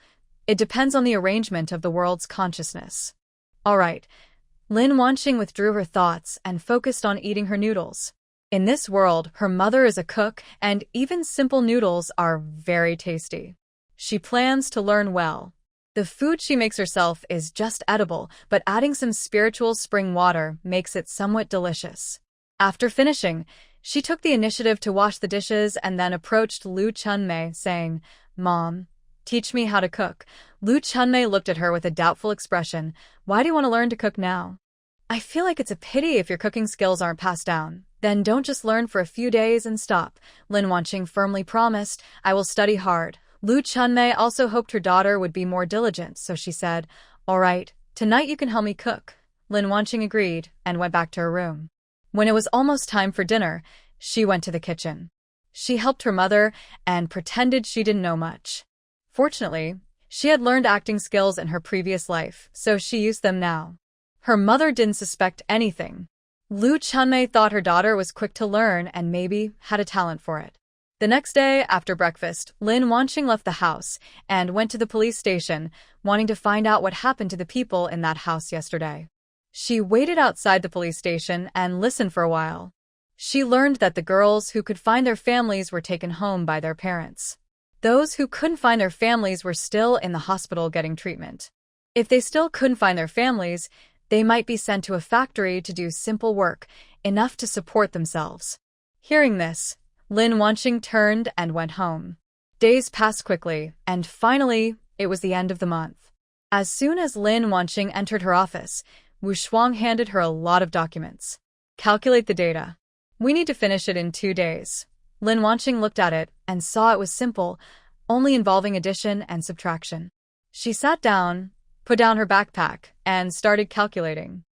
It depends on the arrangement of the world's consciousness." All right. Lin Wanqing withdrew her thoughts and focused on eating her noodles. In this world, her mother is a cook, and even simple noodles are very tasty. She plans to learn well. The food she makes herself is just edible, but adding some spiritual spring water makes it somewhat delicious. After finishing, she took the initiative to wash the dishes and then approached Lu Chunmei, saying, "Mom, teach me how to cook." Lu Chunmei looked at her with a doubtful expression. "Why do you want to learn to cook now?" "I feel like it's a pity if your cooking skills aren't passed down. Then don't just learn for a few days and stop." Lin Wanqing firmly promised, "I will study hard." Lu Chunmei also hoped her daughter would be more diligent, so she said, "All right, tonight you can help me cook." Lin Wanqing agreed and went back to her room. When it was almost time for dinner, she went to the kitchen. She helped her mother and pretended she didn't know much. Fortunately, she had learned acting skills in her previous life, so she used them now. Her mother didn't suspect anything. Lu Chunmei thought her daughter was quick to learn and maybe had a talent for it. The next day, after breakfast, Lin Wanqing left the house and went to the police station, wanting to find out what happened to the people in that house yesterday. She waited outside the police station and listened for a while. She learned that the girls who could find their families were taken home by their parents. Those who couldn't find their families were still in the hospital getting treatment. If they still couldn't find their families, they might be sent to a factory to do simple work, enough to support themselves. Hearing this, Lin Wanqing turned and went home. Days passed quickly, and finally, it was the end of the month. As soon as Lin Wanqing entered her office, Wu Shuang handed her a lot of documents. "Calculate the data. We need to finish it in 2 days." Lin Wanqing looked at it and saw it was simple, only involving addition and subtraction. She sat down, put down her backpack, and started calculating.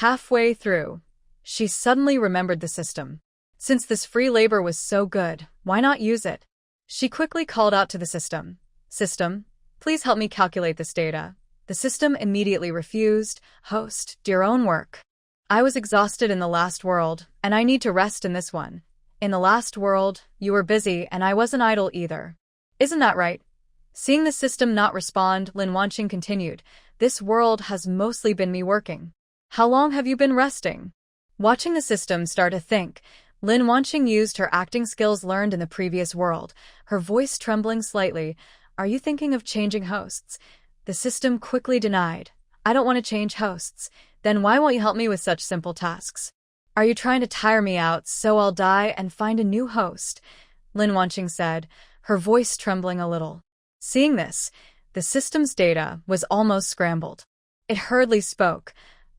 Halfway through, she suddenly remembered the system. Since this free labor was so good, why not use it? She quickly called out to the system. System, please help me calculate this data. The system immediately refused. Host, do your own work. I was exhausted in the last world, and I need to rest in this one. In the last world, you were busy and I wasn't idle either. Isn't that right? Seeing the system not respond, Lin Wanqing continued, this world has mostly been me working. How long have you been resting? Watching the system start to think, Lin Wanqing used her acting skills learned in the previous world, her voice trembling slightly. Are you thinking of changing hosts? The system quickly denied. I don't want to change hosts. Then why won't you help me with such simple tasks? Are you trying to tire me out so I'll die and find a new host? Lin Wanqing said, her voice trembling a little. Seeing this, the system's data was almost scrambled. It hurriedly spoke.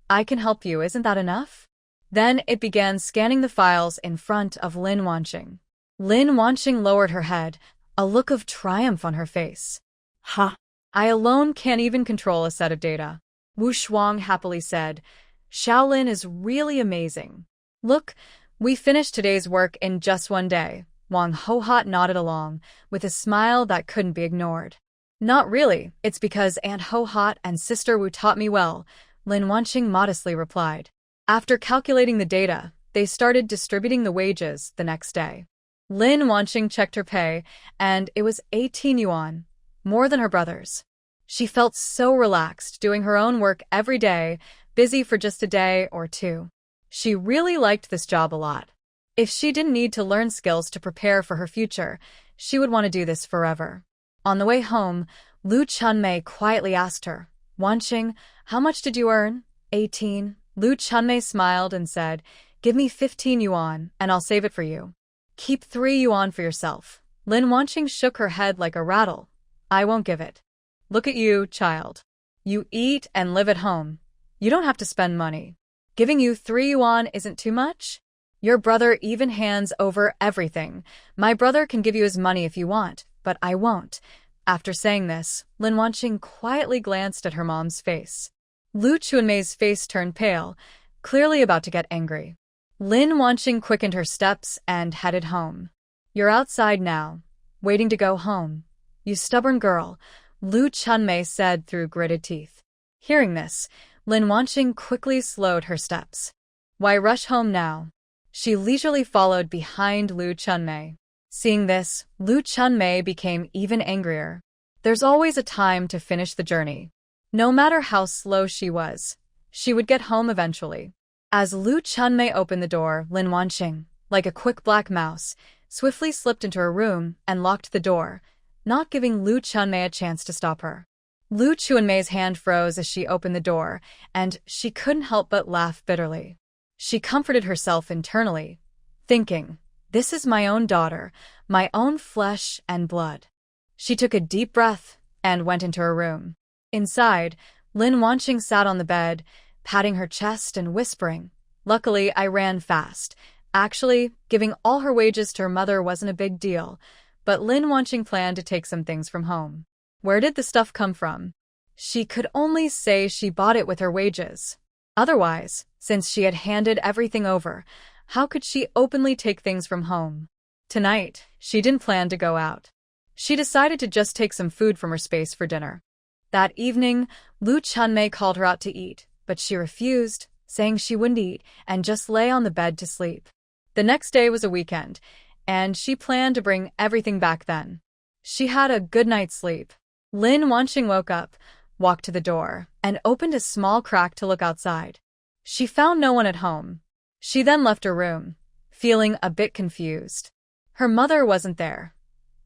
I can help you, isn't that enough? Then it began scanning the files in front of Lin Wanqing. Lin Wanqing lowered her head, a look of triumph on her face. Ha! I alone can't even control a set of data. Wu Shuang happily said, Shaolin is really amazing. Look, we finished today's work in just one day. Wang Hohat nodded along, with a smile that couldn't be ignored. Not really, it's because Aunt Hohat and Sister Wu taught me well, Lin Wanqing modestly replied. After calculating the data, they started distributing the wages the next day. Lin Wanqing checked her pay, and it was 18 yuan, more than her brother's. She felt so relaxed doing her own work every day, busy for just a day or two. She really liked this job a lot. If she didn't need to learn skills to prepare for her future, she would want to do this forever. On the way home, Lu Chunmei quietly asked her, Wanqing, how much did you earn? 18. Lu Chunmei smiled and said, give me 15 yuan, and I'll save it for you. Keep 3 yuan for yourself. Lin Wanqing shook her head like a rattle. I won't give it. Look at you, child. You eat and live at home. You don't have to spend money. Giving you 3 yuan isn't too much? Your brother even hands over everything. My brother can give you his money if you want, but I won't. After saying this, Lin Wanqing quietly glanced at her mom's face. Lu Chunmei's face turned pale, clearly about to get angry. Lin Wanqing quickened her steps and headed home. You're outside now, waiting to go home. You stubborn girl, Lu Chunmei said through gritted teeth. Hearing this, Lin Wanqing quickly slowed her steps. Why rush home now? She leisurely followed behind Lu Chunmei. Seeing this, Lu Chunmei became even angrier. There's always a time to finish the journey. No matter how slow she was, she would get home eventually. As Lu Chunmei opened the door, Lin Wanqing, like a quick black mouse, swiftly slipped into her room and locked the door, not giving Lu Chunmei a chance to stop her. Lu Chunmei's hand froze as she opened the door, and she couldn't help but laugh bitterly. She comforted herself internally, thinking, this is my own daughter, my own flesh and blood. She took a deep breath and went into her room. Inside, Lin Wanqing sat on the bed, patting her chest and whispering, luckily I ran fast. Actually, giving all her wages to her mother wasn't a big deal, but Lin Wanqing planned to take some things from home. Where did the stuff come from? She could only say she bought it with her wages. Otherwise, since she had handed everything over, how could she openly take things from home? Tonight, she didn't plan to go out. She decided to just take some food from her space for dinner. That evening, Lu Chunmei called her out to eat, but she refused, saying she wouldn't eat and just lay on the bed to sleep. The next day was a weekend, and she planned to bring everything back then. She had a good night's sleep. Lin Wanqing woke up, walked to the door, and opened a small crack to look outside. She found no one at home. She then left her room, feeling a bit confused. Her mother wasn't there.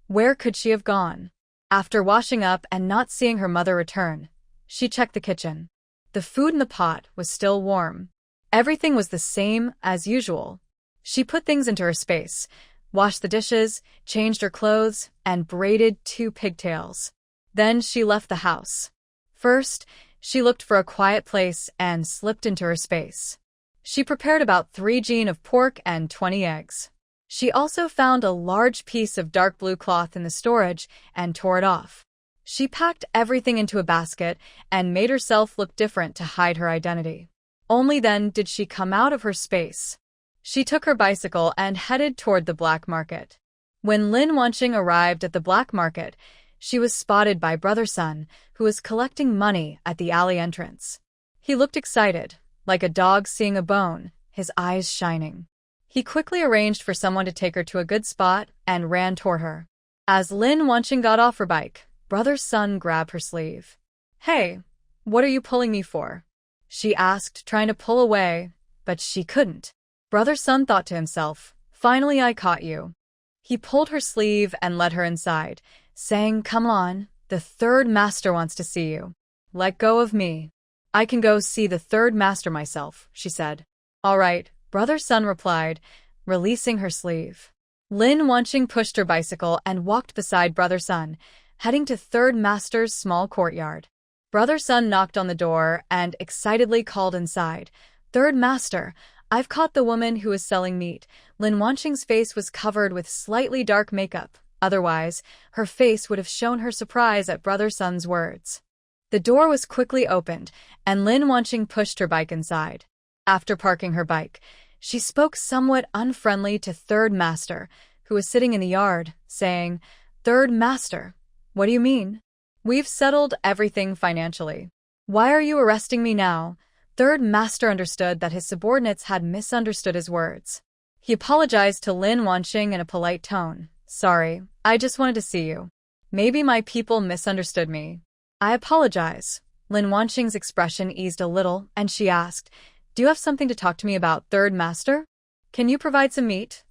Where could she have gone? After washing up and not seeing her mother return, she checked the kitchen. The food in the pot was still warm. Everything was the same as usual. She put things into her space, washed the dishes, changed her clothes, and braided 2 pigtails. Then she left the house. First, she looked for a quiet place and slipped into her space. She prepared about 3 jin of pork and 20 eggs. She also found a large piece of dark blue cloth in the storage and tore it off. She packed everything into a basket and made herself look different to hide her identity. Only then did she come out of her space. She took her bicycle and headed toward the black market. When Lin Wanqing arrived at the black market, she was spotted by Brother Sun, who was collecting money at the alley entrance. He looked excited, like a dog seeing a bone, his eyes shining. He quickly arranged for someone to take her to a good spot and ran toward her. As Lin Wanqing got off her bike, Brother Sun grabbed her sleeve. "Hey, what are you pulling me for?" she asked, trying to pull away, but she couldn't. Brother Sun thought to himself, "Finally I caught you." He pulled her sleeve and led her inside, saying, "Come on, the third master wants to see you. Let go of me." "I can go see the third master myself," she said. "All right," Brother Sun replied, releasing her sleeve. Lin Wanqing pushed her bicycle and walked beside Brother Sun, heading to Third Master's small courtyard. Brother Sun knocked on the door and excitedly called inside, "Third Master, I've caught the woman who is selling meat." Lin Wanqing's face was covered with slightly dark makeup. Otherwise, her face would have shown her surprise at Brother Sun's words. The door was quickly opened, and Lin Wanqing pushed her bike inside. After parking her bike, she spoke somewhat unfriendly to Third Master, who was sitting in the yard, saying, "Third Master, what do you mean? We've settled everything financially. Why are you arresting me now?" Third Master understood that his subordinates had misunderstood his words. He apologized to Lin Wanqing in a polite tone. "Sorry, I just wanted to see you. Maybe my people misunderstood me." "I apologize." Lin Wanqing's expression eased a little, and she asked, "Do you have something to talk to me about, Third Master? Can you provide some meat?"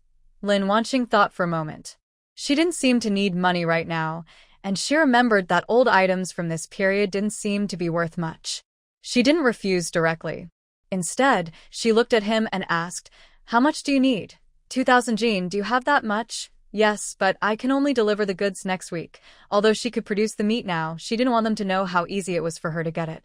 Lin Wanqing thought for a moment. She didn't seem to need money right now, and she remembered that old items from this period didn't seem to be worth much. She didn't refuse directly. Instead, she looked at him and asked, "How much do you need?" 2,000 jin, do you have that much?" "Yes, but I can only deliver the goods next week." Although she could produce the meat now, she didn't want them to know how easy it was for her to get it.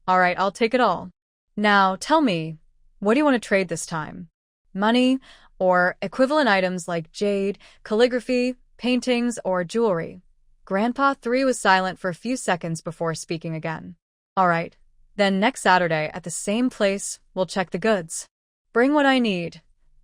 "All right, I'll take it all. Now, tell me, what do you want to trade this time? Money, or equivalent items like jade, calligraphy, paintings, or jewelry?" Grandpa 3 was silent for a few seconds before speaking again. "All right. Then next Saturday, at the same place, we'll check the goods. Bring what I need."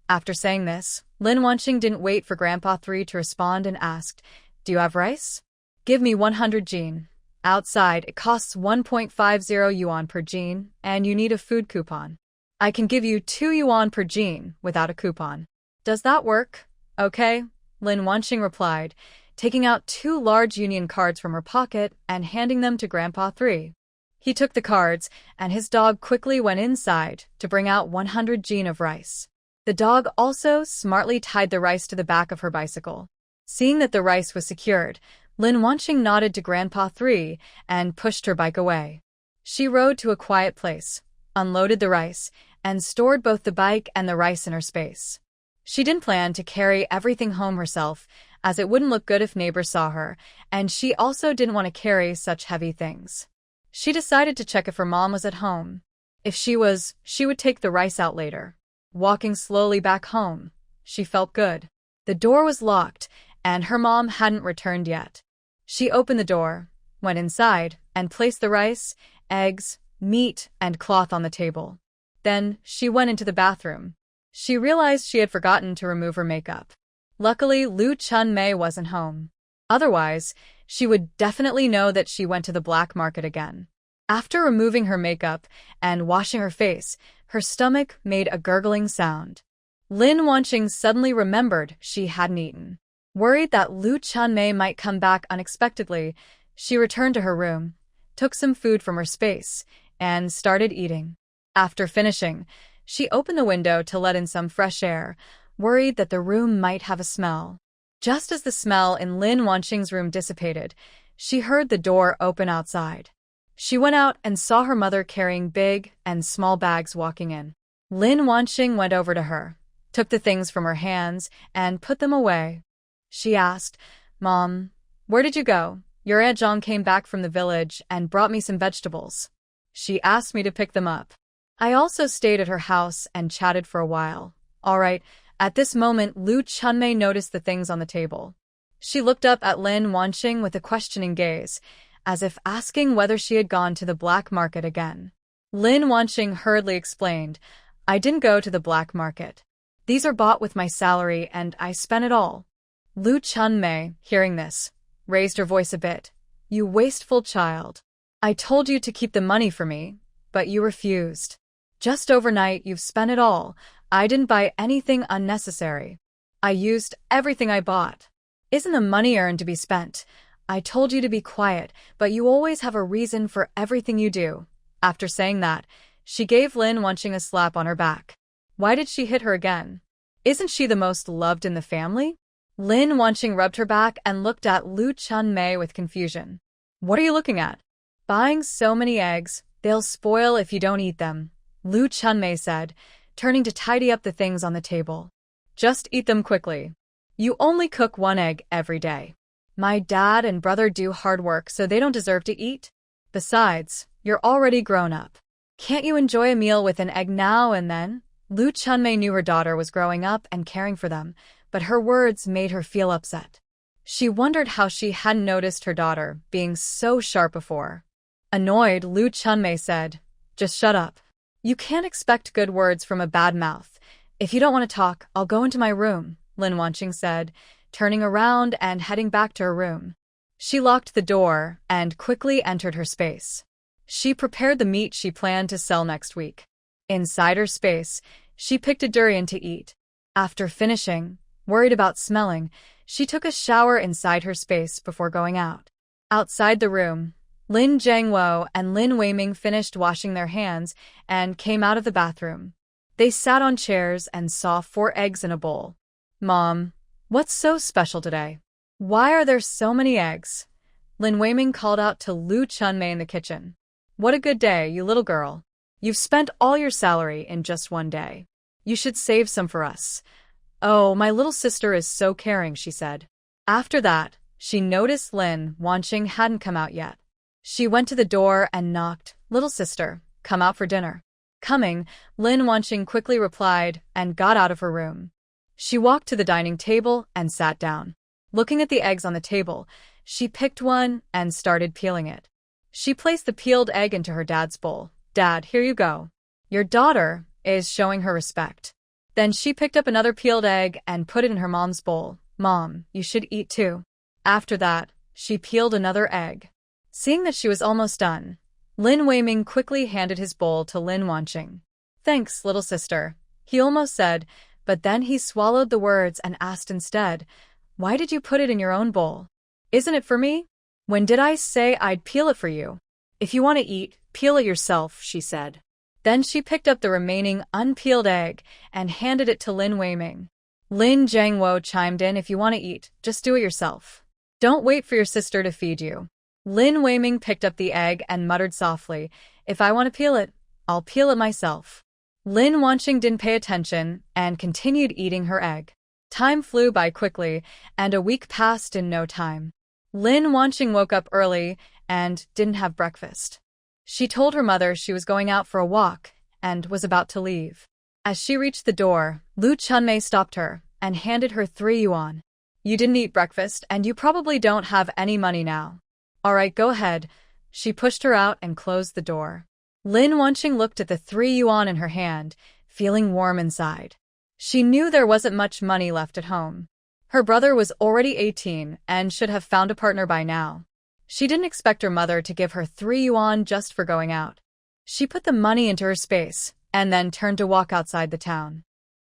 After saying this, Lin Wanqing didn't wait for Grandpa 3 to respond and asked, "Do you have rice?" "Give me 100 jin. Outside, it costs 1.50 yuan per jin, and you need a food coupon. I can give you 2 yuan per jin without a coupon. Does that work?" "Okay," Lin Wanqing replied, taking out 2 large union cards from her pocket and handing them to Grandpa 3. He took the cards, and his dog quickly went inside to bring out 100 jin of rice. The dog also smartly tied the rice to the back of her bicycle. Seeing that the rice was secured, Lin Wanqing nodded to Grandpa 3 and pushed her bike away. She rode to a quiet place, unloaded the rice, and stored both the bike and the rice in her space. She didn't plan to carry everything home herself, as it wouldn't look good if neighbors saw her, and she also didn't want to carry such heavy things. She decided to check if her mom was at home. If she was, she would take the rice out later. Walking slowly back home, she felt good. The door was locked, and her mom hadn't returned yet. She opened the door, went inside, and placed the rice, eggs, meat, and cloth on the table. Then, she went into the bathroom. She realized she had forgotten to remove her makeup. Luckily, Lu Chun-mei wasn't home. Otherwise, she would definitely know that she went to the black market again. After removing her makeup and washing her face, her stomach made a gurgling sound. Lin Wanqing suddenly remembered she hadn't eaten. Worried that Lu Chun-mei might come back unexpectedly, she returned to her room, took some food from her space, and started eating. After finishing, she opened the window to let in some fresh air, worried that the room might have a smell. Just as the smell in Lin Wanqing's room dissipated, she heard the door open outside. She went out and saw her mother carrying big and small bags walking in. Lin Wanqing went over to her, took the things from her hands, and put them away. She asked, "Mom, where did you go?" "Your Aunt Zhang came back from the village and brought me some vegetables. She asked me to pick them up. I also stayed at her house and chatted for a while." "All right." At this moment, Lu Chunmei noticed the things on the table. She looked up at Lin Wanqing with a questioning gaze, as if asking whether she had gone to the black market again. Lin Wanqing hurriedly explained, I didn't go to the black market. These are bought with my salary and I spent it all. Lu Chunmei, hearing this, raised her voice a bit. You wasteful child. I told you to keep the money for me, but you refused. Just overnight, you've spent it all. I didn't buy anything unnecessary. I used everything I bought. Isn't the money earned to be spent? I told you to be quiet, but you always have a reason for everything you do. After saying that, she gave Lin Wanqing a slap on her back. Why did she hit her again? Isn't she the most loved in the family? Lin Wanqing rubbed her back and looked at Lu Chunmei with confusion. What are you looking at? Buying so many eggs, they'll spoil if you don't eat them, Lu Chunmei said, turning to tidy up the things on the table. Just eat them quickly. You only cook one egg every day. My dad and brother do hard work so they don't deserve to eat. Besides, you're already grown up. Can't you enjoy a meal with an egg now and then? Lu Chunmei knew her daughter was growing up and caring for them, but her words made her feel upset. She wondered how she hadn't noticed her daughter being so sharp before. Annoyed, Lu Chunmei said, Just shut up. You can't expect good words from a bad mouth. If you don't want to talk, I'll go into my room, Lin Wanqing said, turning around and heading back to her room. She locked the door and quickly entered her space. She prepared the meat she planned to sell next week. Inside her space, she picked a durian to eat. After finishing, worried about smelling, she took a shower inside her space before going out. Outside the room, Lin Jiangwo and Lin Weiming finished washing their hands and came out of the bathroom. They sat on chairs and saw 4 eggs in a bowl. Mom, what's so special today? Why are there so many eggs? Lin Weiming called out to Lu Chunmei in the kitchen. What a good day, you little girl. You've spent all your salary in just one day. You should save some for us. Oh, my little sister is so caring, she said. After that, she noticed Lin Wanqing hadn't come out yet. She went to the door and knocked. Little sister, come out for dinner. Coming, Lin Wanqing quickly replied and got out of her room. She walked to the dining table and sat down. Looking at the eggs on the table, she picked one and started peeling it. She placed the peeled egg into her dad's bowl. Dad, here you go. Your daughter is showing her respect. Then she picked up another peeled egg and put it in her mom's bowl. Mom, you should eat too. After that, she peeled another egg. Seeing that she was almost done, Lin Weiming quickly handed his bowl to Lin Wanqing. Thanks, little sister, he almost said, but then he swallowed the words and asked instead, Why did you put it in your own bowl? Isn't it for me? When did I say I'd peel it for you? If you want to eat, peel it yourself, she said. Then she picked up the remaining unpeeled egg and handed it to Lin Weiming. Lin Jiangwo chimed in, If you want to eat, just do it yourself. Don't wait for your sister to feed you. Lin Weiming picked up the egg and muttered softly, If I want to peel it, I'll peel it myself. Lin Wanqing didn't pay attention and continued eating her egg. Time flew by quickly, and a week passed in no time. Lin Wanqing woke up early and didn't have breakfast. She told her mother she was going out for a walk and was about to leave. As she reached the door, Lu Chunmei stopped her and handed her 3 yuan. You didn't eat breakfast and you probably don't have any money now. All right, go ahead. She pushed her out and closed the door. Lin Wanqing looked at the 3 yuan in her hand, feeling warm inside. She knew there wasn't much money left at home. Her brother was already 18 and should have found a partner by now. She didn't expect her mother to give her 3 yuan just for going out. She put the money into her space and then turned to walk outside the town.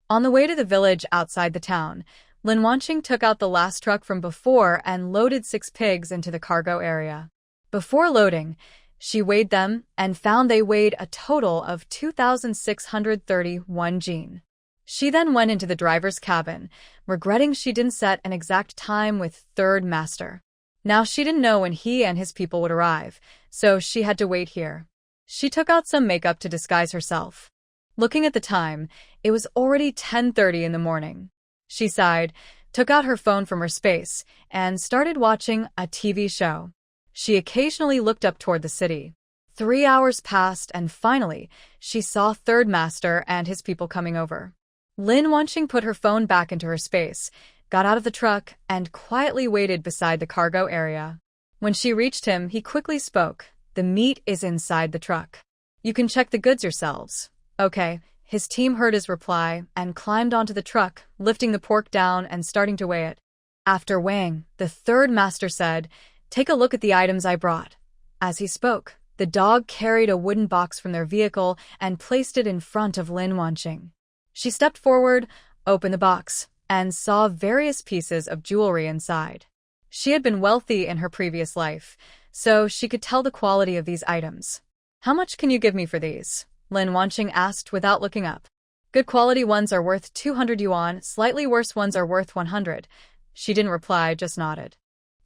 On the way to the village outside the town, Lin Wanqing took out the last truck from before and loaded 6 pigs into the cargo area. Before loading, she weighed them and found they weighed a total of 2,631 jin. She then went into the driver's cabin, regretting she didn't set an exact time with third master. Now she didn't know when he and his people would arrive, so she had to wait here. She took out some makeup to disguise herself. Looking at the time, it was already 10:30 in the morning. She sighed, took out her phone from her space, and started watching a TV show. She occasionally looked up toward the city. 3 hours passed and finally, she saw Third Master and his people coming over. Lin Wanqing put her phone back into her space, got out of the truck, and quietly waited beside the cargo area. When she reached him, he quickly spoke. The meat is inside the truck. You can check the goods yourselves. Okay. His team heard his reply and climbed onto the truck, lifting the pork down and starting to weigh it. After weighing, the third master said, "Take a look at the items I brought." As he spoke, the dog carried a wooden box from their vehicle and placed it in front of Lin Wanqing. She stepped forward, opened the box, and saw various pieces of jewelry inside. She had been wealthy in her previous life, so she could tell the quality of these items. "How much can you give me for these?" Lin Wanqing asked without looking up. "Good quality ones are worth 200 yuan, slightly worse ones are worth 100. She didn't reply, just nodded.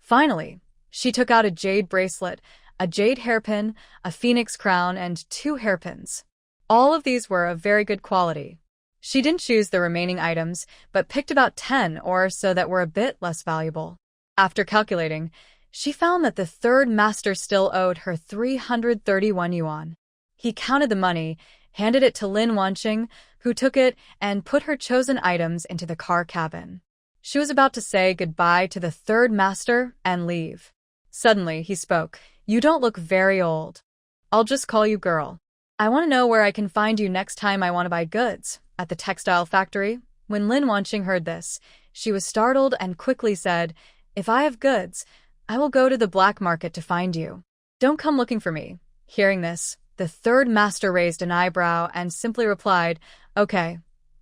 Finally, she took out a jade bracelet, a jade hairpin, a phoenix crown, and 2 hairpins. All of these were of very good quality. She didn't choose the remaining items, but picked about 10 or so that were a bit less valuable. After calculating, she found that the third master still owed her 331 yuan. He counted the money, handed it to Lin Wanqing, who took it and put her chosen items into the car cabin. She was about to say goodbye to the third master and leave. Suddenly, he spoke. "You don't look very old. I'll just call you girl. I want to know where I can find you next time I want to buy goods." At the textile factory, when Lin Wanqing heard this, she was startled and quickly said, "If I have goods, I will go to the black market to find you. Don't come looking for me." Hearing this, the third master raised an eyebrow and simply replied, "Okay."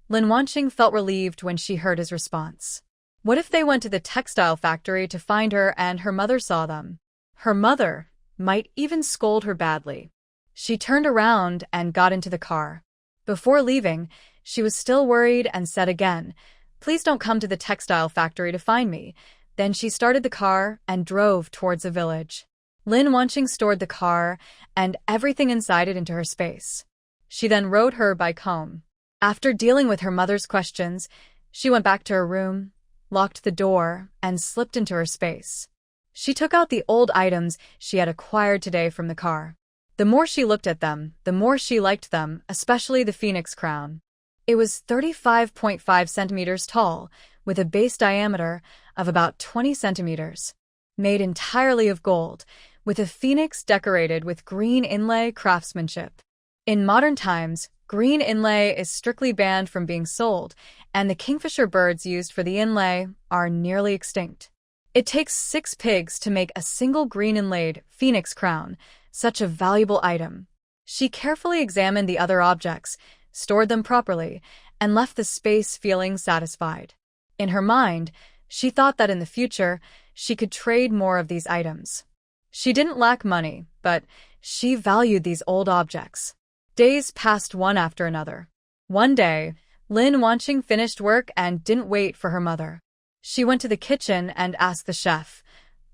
Lin Wanqing felt relieved when she heard his response. What if they went to the textile factory to find her and her mother saw them? Her mother might even scold her badly. She turned around and got into the car. Before leaving, she was still worried and said again, "Please don't come to the textile factory to find me." Then she started the car and drove towards a village. Lin Wanqing stored the car and everything inside it into her space. She then rode her bike home. After dealing with her mother's questions, she went back to her room, locked the door, and slipped into her space. She took out the old items she had acquired today from the car. The more she looked at them, the more she liked them, especially the phoenix crown. It was 35.5 centimeters tall, with a base diameter of about 20 centimeters. Made entirely of gold, with a phoenix decorated with green inlay craftsmanship. In modern times, green inlay is strictly banned from being sold, and the kingfisher birds used for the inlay are nearly extinct. It takes 6 pigs to make a single green inlaid phoenix crown, such a valuable item. She carefully examined the other objects, stored them properly, and left the space feeling satisfied. In her mind, she thought that in the future, she could trade more of these items. She didn't lack money, but she valued these old objects. Days passed one after another. One day, Lin Wanqing finished work and didn't wait for her mother. She went to the kitchen and asked the chef,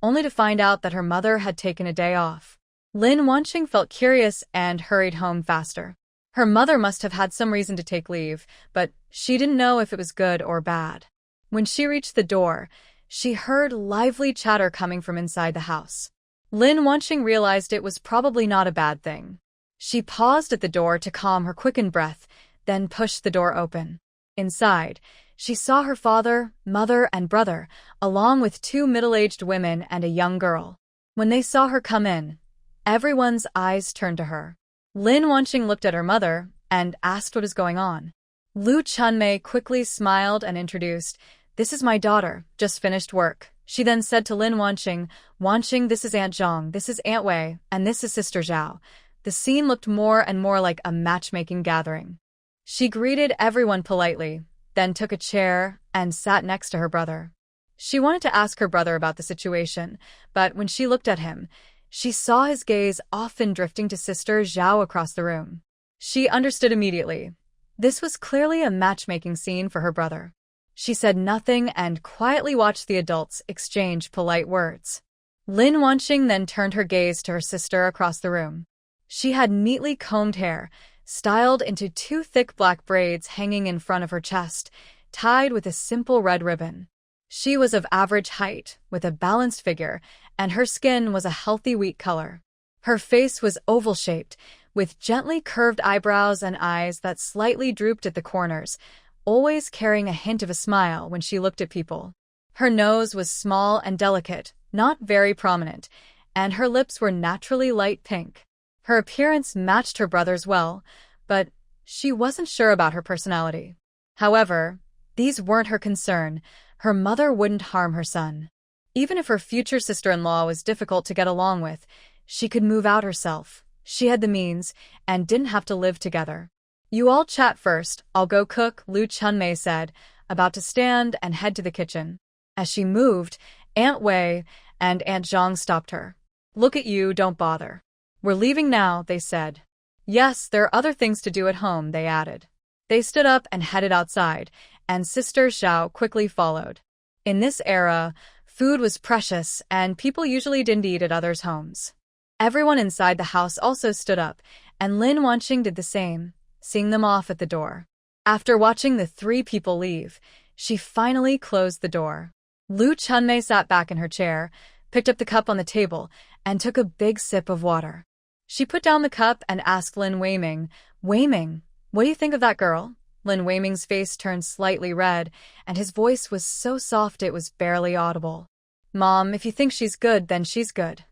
only to find out that her mother had taken a day off. Lin Wanqing felt curious and hurried home faster. Her mother must have had some reason to take leave, but she didn't know if it was good or bad. When she reached the door, she heard lively chatter coming from inside the house. Lin Wanqing realized it was probably not a bad thing. She paused at the door to calm her quickened breath, then pushed the door open. Inside, she saw her father, mother, and brother, along with 2 middle-aged women and a young girl. When they saw her come in, everyone's eyes turned to her. Lin Wanqing looked at her mother and asked what was going on. Lu Chunmei quickly smiled and introduced, "This is my daughter, just finished work." She then said to Lin Wanqing, "Wanqing, this is Aunt Zhang, this is Aunt Wei, and this is Sister Zhao." The scene looked more and more like a matchmaking gathering. She greeted everyone politely, then took a chair and sat next to her brother. She wanted to ask her brother about the situation, but when she looked at him, she saw his gaze often drifting to Sister Zhao across the room. She understood immediately. This was clearly a matchmaking scene for her brother. She said nothing and quietly watched the adults exchange polite words. Lin Wanqing then turned her gaze to her sister across the room. She had neatly combed hair, styled into 2 thick black braids hanging in front of her chest, tied with a simple red ribbon. She was of average height, with a balanced figure, and her skin was a healthy wheat color. Her face was oval-shaped, with gently curved eyebrows and eyes that slightly drooped at the corners, always carrying a hint of a smile when she looked at people. Her nose was small and delicate, not very prominent, and her lips were naturally light pink. Her appearance matched her brother's well, but she wasn't sure about her personality. However, these weren't her concern. Her mother wouldn't harm her son. Even if her future sister-in-law was difficult to get along with, she could move out herself. She had the means and didn't have to live together. "You all chat first, I'll go cook," Lu Chunmei said, about to stand and head to the kitchen. As she moved, Aunt Wei and Aunt Zhang stopped her. "Look at you, don't bother. We're leaving now," they said. "Yes, there are other things to do at home," they added. They stood up and headed outside, and Sister Xiao quickly followed. In this era, food was precious, and people usually didn't eat at others' homes. Everyone inside the house also stood up, and Lin Wanqing did the same, seeing them off at the door. After watching the three people leave, she finally closed the door. Lu Chunmei sat back in her chair, picked up the cup on the table, and took a big sip of water. She put down the cup and asked Lin Weiming, "Weiming, what do you think of that girl?" Lin Weiming's face turned slightly red, and his voice was so soft it was barely audible. "Mom, if you think she's good, then she's good.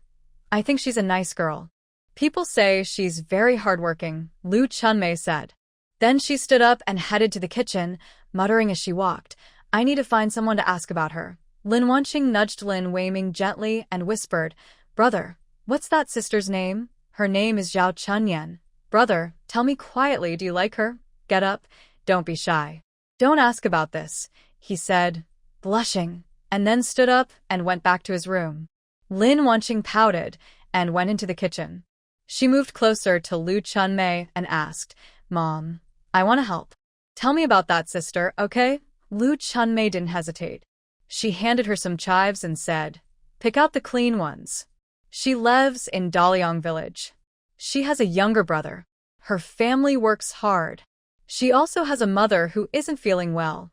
I think she's a nice girl. People say she's very hardworking," Lu Chunmei said. Then she stood up and headed to the kitchen, muttering as she walked, "I need to find someone to ask about her." Lin Wanqing nudged Lin Weiming gently and whispered, "Brother, what's that sister's name?" "Her name is Zhao Chunyan." "Brother, tell me quietly, do you like her? Get up, don't be shy. Don't ask about this," he said, blushing, and then stood up and went back to his room. Lin Wanqing pouted and went into the kitchen. She moved closer to Lu Chunmei and asked, "Mom, I want to help. Tell me about that sister, okay?" Lu Chunmei didn't hesitate. She handed her some chives and said, "Pick out the clean ones." She lives in Daliang village. She has a younger brother. Her family works hard. She also has a mother who isn't feeling well.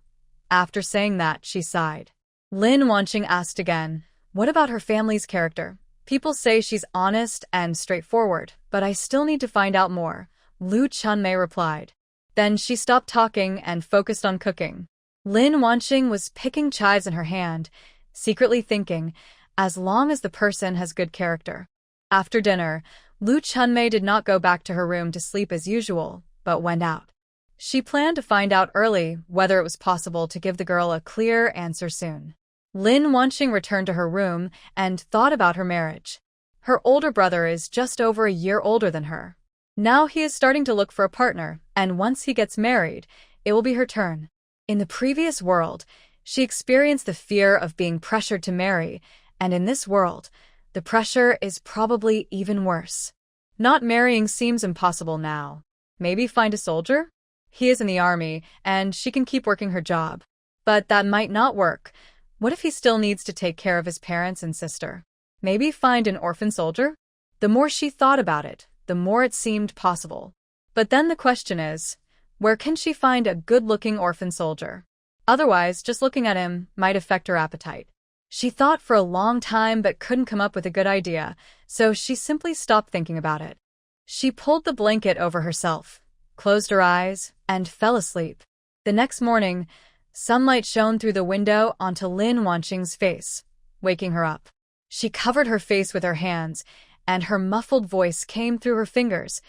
After saying that, she sighed. Lin Wanqing asked again, "What about her family's character?" "People say she's honest and straightforward, but I still need to find out more," Lu Chunmei replied. Then she stopped talking and focused on cooking. Lin Wanqing was picking chives in her hand, secretly thinking, as long as the person has good character. After dinner, Lu Chunmei did not go back to her room to sleep as usual, but went out. She planned to find out early whether it was possible to give the girl a clear answer soon. Lin Wanqing returned to her room and thought about her marriage. Her older brother is just over a year older than her. Now he is starting to look for a partner, and once he gets married, it will be her turn. In the previous world, she experienced the fear of being pressured to marry, and in this world, the pressure is probably even worse. Not marrying seems impossible now. Maybe find a soldier? He is in the army, and she can keep working her job. But that might not work. What if he still needs to take care of his parents and sister? Maybe find an orphan soldier? The more she thought about it, the more it seemed possible. But then the question is, where can she find a good-looking orphan soldier? Otherwise, just looking at him might affect her appetite. She thought for a long time but couldn't come up with a good idea, so she simply stopped thinking about it. She pulled the blanket over herself, closed her eyes, and fell asleep. The next morning, sunlight shone through the window onto Lin Wanqing's face, waking her up. She covered her face with her hands, and her muffled voice came through her fingers.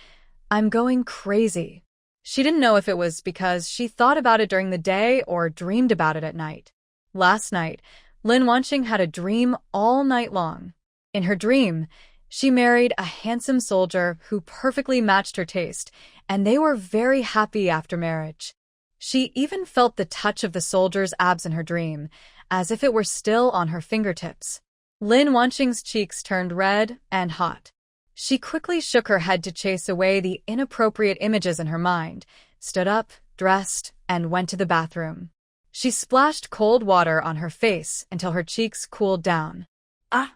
"I'm going crazy." She didn't know if it was because she thought about it during the day or dreamed about it at night. Last night, Lin Wanqing had a dream all night long. In her dream, she married a handsome soldier who perfectly matched her taste, and they were very happy after marriage. She even felt the touch of the soldier's abs in her dream, as if it were still on her fingertips. Lin Wanqing's cheeks turned red and hot. She quickly shook her head to chase away the inappropriate images in her mind, stood up, dressed, and went to the bathroom. She splashed cold water on her face until her cheeks cooled down. Lin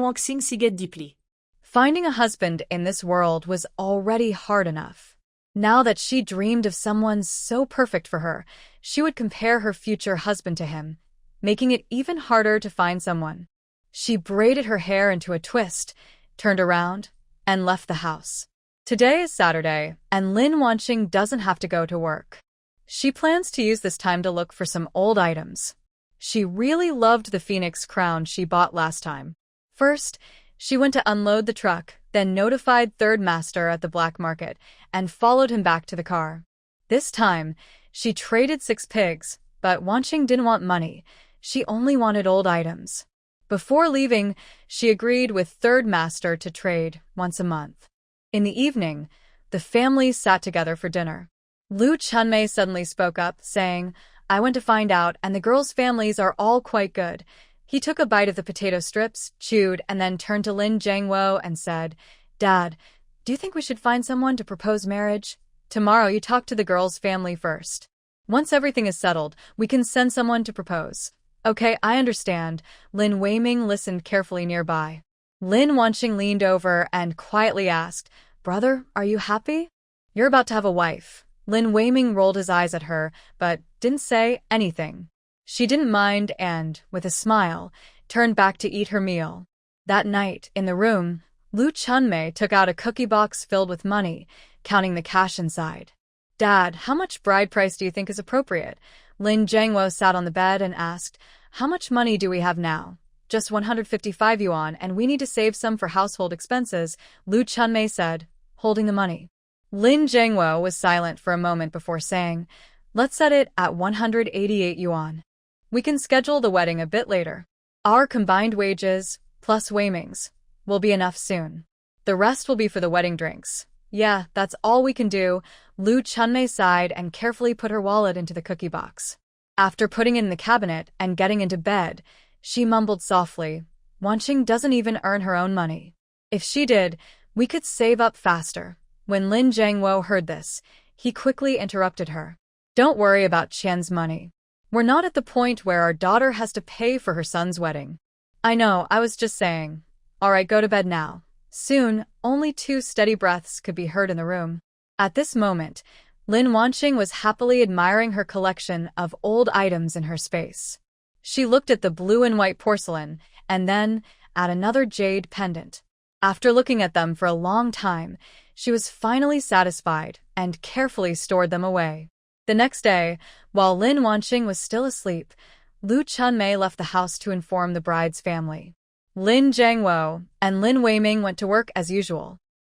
Wanqing sighed deeply. Finding a husband in this world was already hard enough. Now that she dreamed of someone so perfect for her, she would compare her future husband to him, making it even harder to find someone. She braided her hair into a twist, turned around, and left the house. Today is Saturday, and Lin Wanqing doesn't have to go to work. She plans to use this time to look for some old items. She really loved the phoenix crown she bought last time. First, she went to unload the truck, then notified third master at the black market, and followed him back to the car. This time, she traded 6 pigs, but Wanqing didn't want money. She only wanted old items. Before leaving, she agreed with third master to trade once a month. In the evening, the family sat together for dinner. Lu Chunmei suddenly spoke up, saying, "I went to find out, and the girls' families are all quite good." He took a bite of the potato strips, chewed, and then turned to Lin Jiangwo and said, "Dad, do you think we should find someone to propose marriage? Tomorrow you talk to the girls' family first. Once everything is settled, we can send someone to propose." "Okay, I understand." Lin Weiming listened carefully nearby. Lin Wanqing leaned over and quietly asked, "Brother, are you happy? You're about to have a wife." Lin Weiming rolled his eyes at her, but didn't say anything. She didn't mind and, with a smile, turned back to eat her meal. That night, in the room, Lu Chunmei took out a cookie box filled with money, counting the cash inside. "Dad, how much bride price do you think is appropriate?" Lin Jiangwo sat on the bed and asked, "How much money do we have now?" "Just 155 yuan, and we need to save some for household expenses," Lu Chunmei said, holding the money. Lin Jiangwo was silent for a moment before saying, "Let's set it at 188 yuan. We can schedule the wedding a bit later. Our combined wages, plus Weiming's, will be enough soon. The rest will be for the wedding drinks." "Yeah, that's all we can do." Lu Chunmei sighed and carefully put her wallet into the cookie box. After putting it in the cabinet and getting into bed, she mumbled softly, "Wanqing doesn't even earn her own money. If she did, we could save up faster." When Lin Jiangwo heard this, he quickly interrupted her. "Don't worry about Qian's money. We're not at the point where our daughter has to pay for her son's wedding." "I know, I was just saying. All right, go to bed now." Soon, only 2 steady breaths could be heard in the room. At this moment, Lin Wanqing was happily admiring her collection of old items in her space. She looked at the blue and white porcelain, and then at another jade pendant. After looking at them for a long time, she was finally satisfied and carefully stored them away. The next day, while Lin Wanqing was still asleep, Lu Chunmei left the house to inform the bride's family. Lin Jiangwo and Lin Weiming went to work as usual.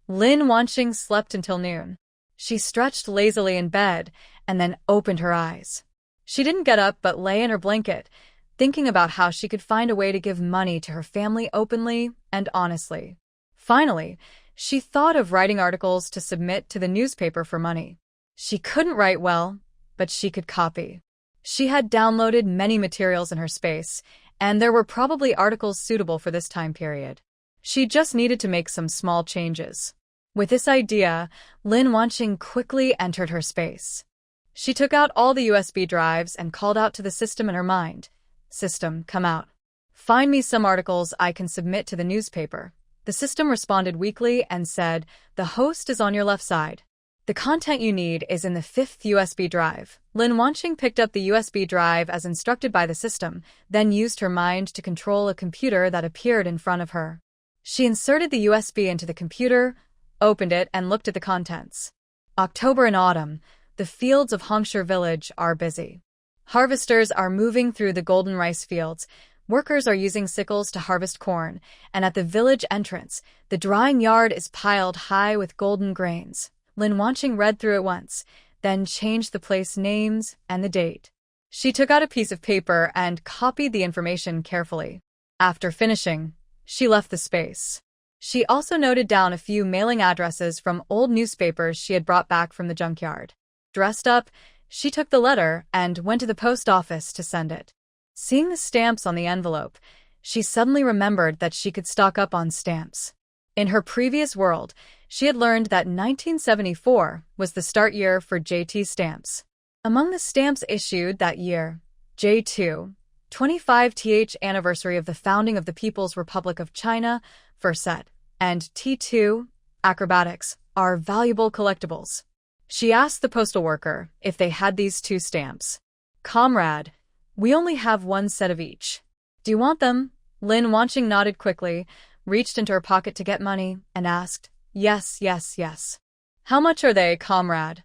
Lin Wanqing slept until noon. She stretched lazily in bed and then opened her eyes. She didn't get up but lay in her blanket, thinking about how she could find a way to give money to her family openly and honestly. Finally, she thought of writing articles to submit to the newspaper for money. She couldn't write well, but she could copy. She had downloaded many materials in her space, and there were probably articles suitable for this time period. She just needed to make some small changes. With this idea, Lin Wanqing quickly entered her space. She took out all the USB drives and called out to the system in her mind. "System, come out. Find me some articles I can submit to the newspaper." The system responded weakly and said, "The host is on your left side. The content you need is in the 5th USB drive." Lin Wanqing picked up the USB drive as instructed by the system, then used her mind to control a computer that appeared in front of her. She inserted the USB into the computer, opened it, and looked at the contents. October and autumn, the fields of Hongshire village are busy. Harvesters are moving through the golden rice fields. Workers are using sickles to harvest corn, and at the village entrance, the drying yard is piled high with golden grains. Lin Wanqing read through it once, then changed the place names and the date. She took out a piece of paper and copied the information carefully. After finishing, she left the space. She also noted down a few mailing addresses from old newspapers she had brought back from the junkyard. Dressed up, she took the letter and went to the post office to send it. Seeing the stamps on the envelope, she suddenly remembered that she could stock up on stamps. In her previous world, she had learned that 1974 was the start year for JT stamps. Among the stamps issued that year, J2, 25th anniversary of the founding of the People's Republic of China, first set, and T2, acrobatics, are valuable collectibles. She asked the postal worker if they had these 2 stamps. "Comrade, we only have 1 set of each. Do you want them?" Lin Wanqing nodded quickly, reached into her pocket to get money, and asked, "Yes, yes, yes." "How much are they, comrade?"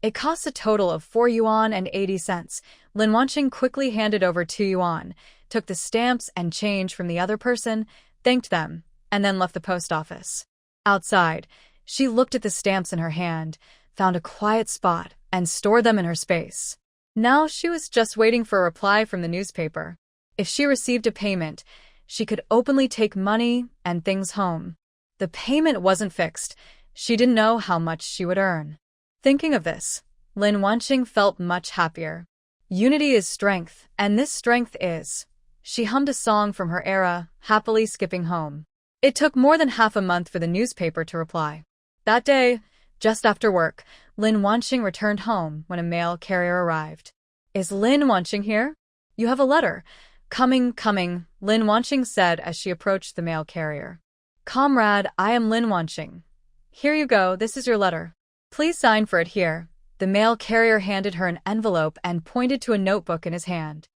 It costs a total of 4 yuan and 80 cents. Lin Wanqing quickly handed over 2 yuan, took the stamps and change from the other person, thanked them, and then left the post office. Outside, she looked at the stamps in her hand, found a quiet spot, and stored them in her space. Now she was just waiting for a reply from the newspaper. If she received a payment, she could openly take money and things home. The payment wasn't fixed. She didn't know how much she would earn. Thinking of this, Lin Wanqing felt much happier. Unity is strength, and this strength is. She hummed a song from her era, happily skipping home. It took more than half a month for the newspaper to reply. That day, just after work, Lin Wanqing returned home when a mail carrier arrived. "Is Lin Wanqing here? You have a letter." Coming, Lin Wanqing said as she approached the mail carrier. "Comrade, I am Lin Wanqing. Here you go, this is your letter. Please sign for it here." The mail carrier handed her an envelope and pointed to a notebook in his hand.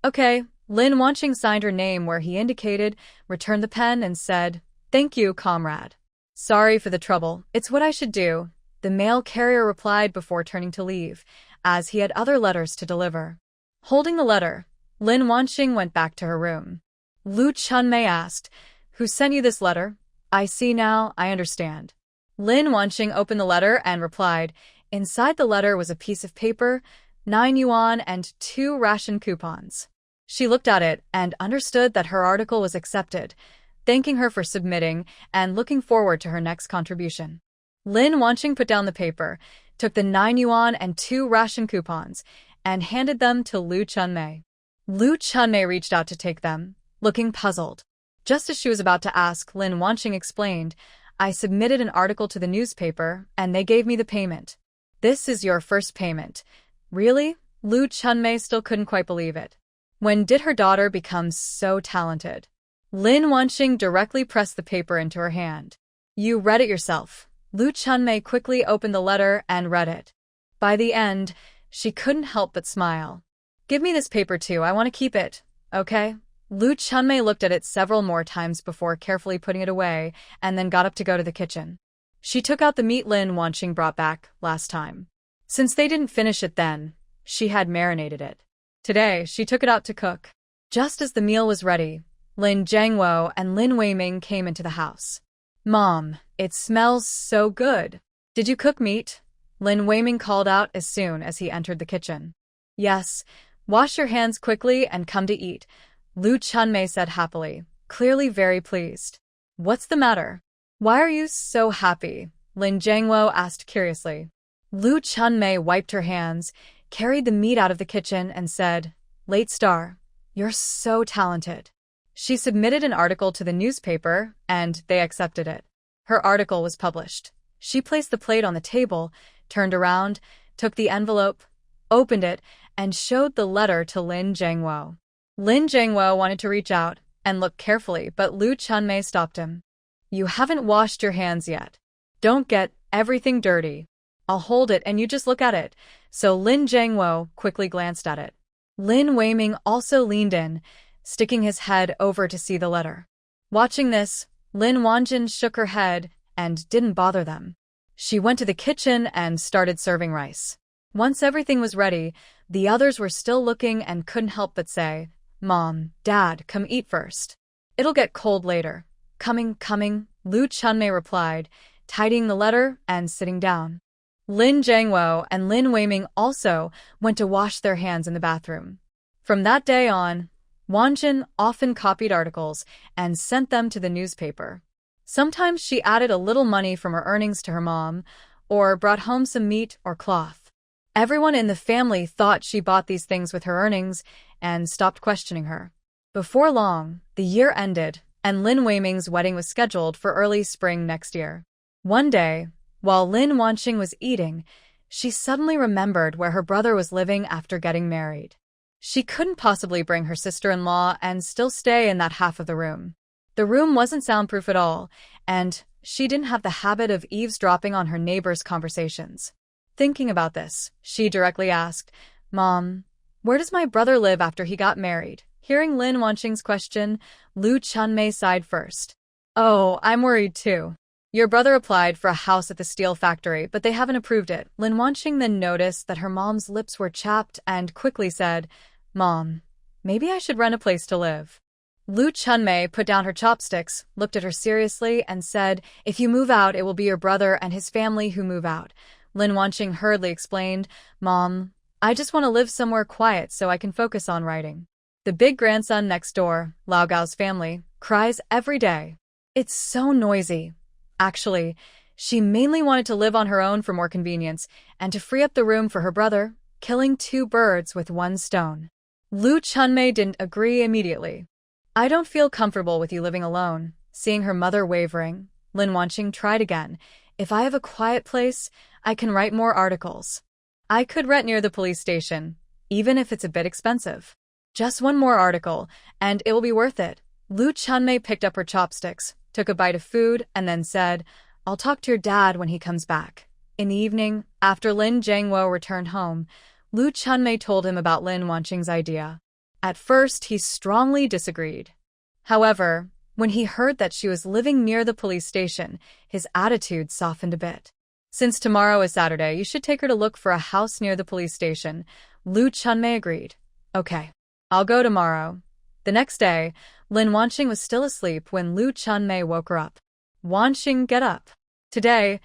"Okay." Lin Wanqing signed her name where he indicated, returned the pen, and said, "Thank you, comrade. Sorry for the trouble, it's what I should do." The mail carrier replied before turning to leave, as he had other letters to deliver. Holding the letter, Lin Wanqing went back to her room. Lu Chunmei asked, "Who sent you this letter?" "I see now, I understand." Lin Wanqing opened the letter and replied. Inside the letter was a piece of paper, 9 yuan and 2 ration coupons. She looked at it and understood that her article was accepted, thanking her for submitting and looking forward to her next contribution. Lin Wanqing put down the paper, took the 9 yuan and 2 ration coupons, and handed them to Lu Chunmei. Lu Chunmei reached out to take them, looking puzzled. Just as she was about to ask, Lin Wanqing explained, "I submitted an article to the newspaper, and they gave me the payment." "This is your first payment." "Really?" Lu Chunmei still couldn't quite believe it. When did her daughter become so talented? Lin Wanqing directly pressed the paper into her hand. "You read it yourself." Lu Chunmei quickly opened the letter and read it. By the end, she couldn't help but smile. "Give me this paper too, I want to keep it, okay?" Lu Chunmei looked at it several more times before carefully putting it away, and then got up to go to the kitchen. She took out the meat Lin Wanqing brought back last time. Since they didn't finish it then, she had marinated it. Today, she took it out to cook. Just as the meal was ready, Lin Zhangwo and Lin Weiming came into the house. "Mom, it smells so good. Did you cook meat?" Lin Weiming called out as soon as he entered the kitchen. "Yes. Wash your hands quickly and come to eat," Lu Chunmei said happily, clearly very pleased. "What's the matter? Why are you so happy?" Lin Zhangwo asked curiously. Lu Chunmei wiped her hands, carried the meat out of the kitchen, and said, "Late star, you're so talented." She submitted an article to the newspaper, and they accepted it. Her article was published. She placed the plate on the table, turned around, took the envelope, opened it, and showed the letter to Lin Zhangwo. Lin Zhangwo wanted to reach out and look carefully, but Lu Chunmei stopped him. "You haven't washed your hands yet. Don't get everything dirty. I'll hold it and you just look at it." So Lin Zhangwo quickly glanced at it. Lin Weiming also leaned in, sticking his head over to see the letter. Watching this, Lin Wanjin shook her head and didn't bother them. She went to the kitchen and started serving rice. Once everything was ready, the others were still looking and couldn't help but say, "Mom, Dad, come eat first. It'll get cold later." Coming, Lu Chunmei replied, tidying the letter and sitting down. Lin Zhangwo and Lin Weiming also went to wash their hands in the bathroom. From that day on, Wanjin often copied articles and sent them to the newspaper. Sometimes she added a little money from her earnings to her mom, or brought home some meat or cloth. Everyone in the family thought she bought these things with her earnings and stopped questioning her. Before long, the year ended, and Lin Weiming's wedding was scheduled for early spring next year. One day, while Lin Wanqing was eating, she suddenly remembered where her brother was living after getting married. She couldn't possibly bring her sister-in-law and still stay in that half of the room. The room wasn't soundproof at all, and she didn't have the habit of eavesdropping on her neighbors' conversations. Thinking about this, she directly asked, "Mom, where does my brother live after he got married?" Hearing Lin Wanqing's question, Lu Chunmei sighed first. "Oh, I'm worried too. Your brother applied for a house at the steel factory, but they haven't approved it. Lin Wanqing then noticed that her mom's lips were chapped and quickly said, Mom, maybe I should rent a place to live. Lu Chunmei put down her chopsticks, looked at her seriously, and said, If you move out, it will be your brother and his family who move out. Lin Wanqing hurriedly explained, Mom, I just want to live somewhere quiet so I can focus on writing. The big grandson next door, Lao Gao's family, cries every day. It's so noisy. Actually, she mainly wanted to live on her own for more convenience and to free up the room for her brother, killing 2 birds with 1 stone. Lu Chunmei didn't agree immediately. I don't feel comfortable with you living alone. Seeing her mother wavering, Lin Wanqing tried again. If I have a quiet place, I can write more articles. I could rent near the police station, even if it's a bit expensive. Just 1 more article, and it will be worth it. Lu Chunmei picked up her chopsticks, took a bite of food, and then said, I'll talk to your dad when he comes back. In the evening, after Lin Jiangwo returned home, Lu Chunmei told him about Lin Wanqing's idea. At first, he strongly disagreed. However, when he heard that she was living near the police station, his attitude softened a bit. Since tomorrow is Saturday, you should take her to look for a house near the police station. Lu Chunmei agreed. Okay, I'll go tomorrow. The next day, Lin Wanqing was still asleep when Lu Chunmei woke her up. Wanqing, get up. Today,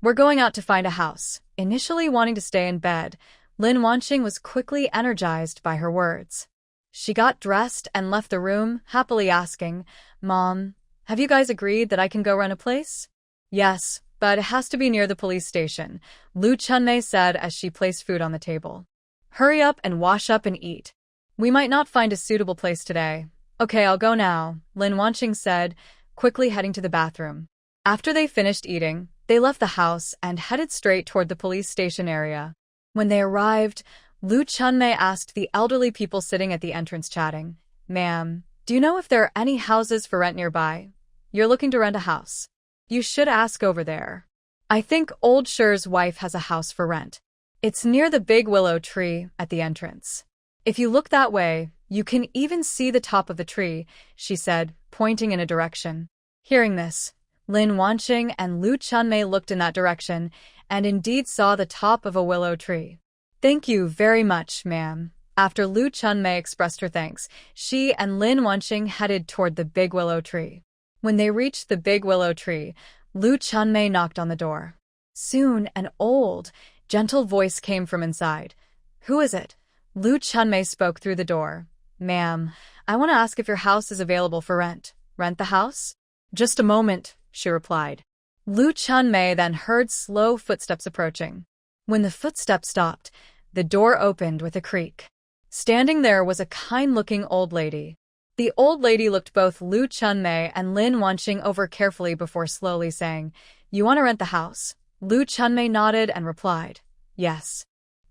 we're going out to find a house. Initially wanting to stay in bed, Lin Wanqing was quickly energized by her words. She got dressed and left the room, happily asking, Mom, have you guys agreed that I can go rent a place? Yes, but it has to be near the police station, Lu Chunmei said as she placed food on the table. Hurry up and wash up and eat. We might not find a suitable place today. Okay, I'll go now, Lin Wanqing said, quickly heading to the bathroom. After they finished eating, they left the house and headed straight toward the police station area. When they arrived, Lu Chunmei asked the elderly people sitting at the entrance chatting, Ma'am, do you know if there are any houses for rent nearby? You're looking to rent a house. You should ask over there. I think Old Sher's wife has a house for rent. It's near the big willow tree at the entrance. If you look that way, you can even see the top of the tree, she said, pointing in a direction. Hearing this, Lin Wanqing and Lu Chunmei looked in that direction and indeed saw the top of a willow tree. Thank you very much, ma'am. After Lu Chunmei expressed her thanks, she and Lin Wanqing headed toward the big willow tree. When they reached the big willow tree, Lu Chunmei knocked on the door. Soon, an old, gentle voice came from inside. Who is it? Lu Chunmei spoke through the door. Ma'am, I want to ask if your house is available for rent. Rent the house? Just a moment, she replied. Lu Chunmei then heard slow footsteps approaching. When the footsteps stopped, the door opened with a creak. Standing there was a kind-looking old lady. The old lady looked both Lu Chunmei and Lin Wanqing over carefully before slowly saying, You want to rent the house? Lu Chunmei nodded and replied, Yes.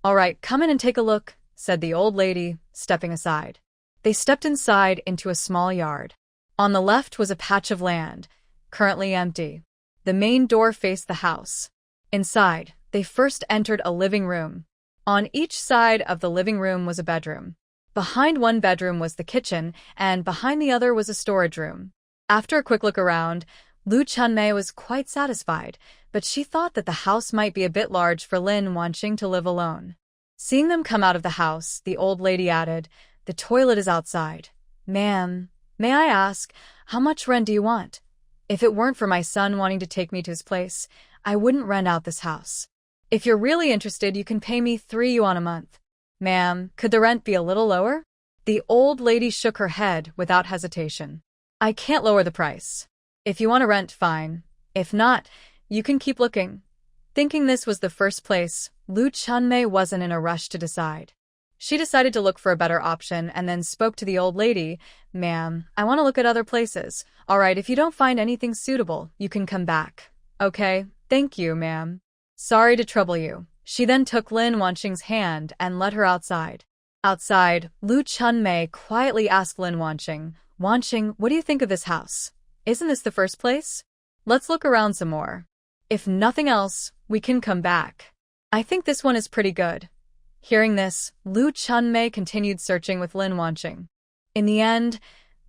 All right, come in and take a look, said the old lady, stepping aside. They stepped inside into a small yard. On the left was a patch of land, currently empty. The main door faced the house. Inside, they first entered a living room. On each side of the living room was a bedroom. Behind one bedroom was the kitchen, and behind the other was a storage room. After a quick look around, Lu Chunmei was quite satisfied, but she thought that the house might be a bit large for Lin Wanqing to live alone. Seeing them come out of the house, the old lady added, The toilet is outside. Ma'am, may I ask, how much rent do you want? If it weren't for my son wanting to take me to his place, I wouldn't rent out this house. If you're really interested, you can pay me 3 yuan a month. Ma'am, could the rent be a little lower? The old lady shook her head without hesitation. I can't lower the price. If you want to rent, fine. If not, you can keep looking. Thinking this was the first place, Lu Chunmei wasn't in a rush to decide. She decided to look for a better option and then spoke to the old lady. Ma'am, I want to look at other places. All right, if you don't find anything suitable, you can come back. Okay, thank you, ma'am. Sorry to trouble you. She then took Lin Wanqing's hand and led her outside. Outside, Lu Chunmei quietly asked Lin Wanqing, Wanqing, what do you think of this house? Isn't this the first place? Let's look around some more. If nothing else, we can come back. I think this one is pretty good. Hearing this, Lu Chunmei continued searching with Lin Wanqing. In the end,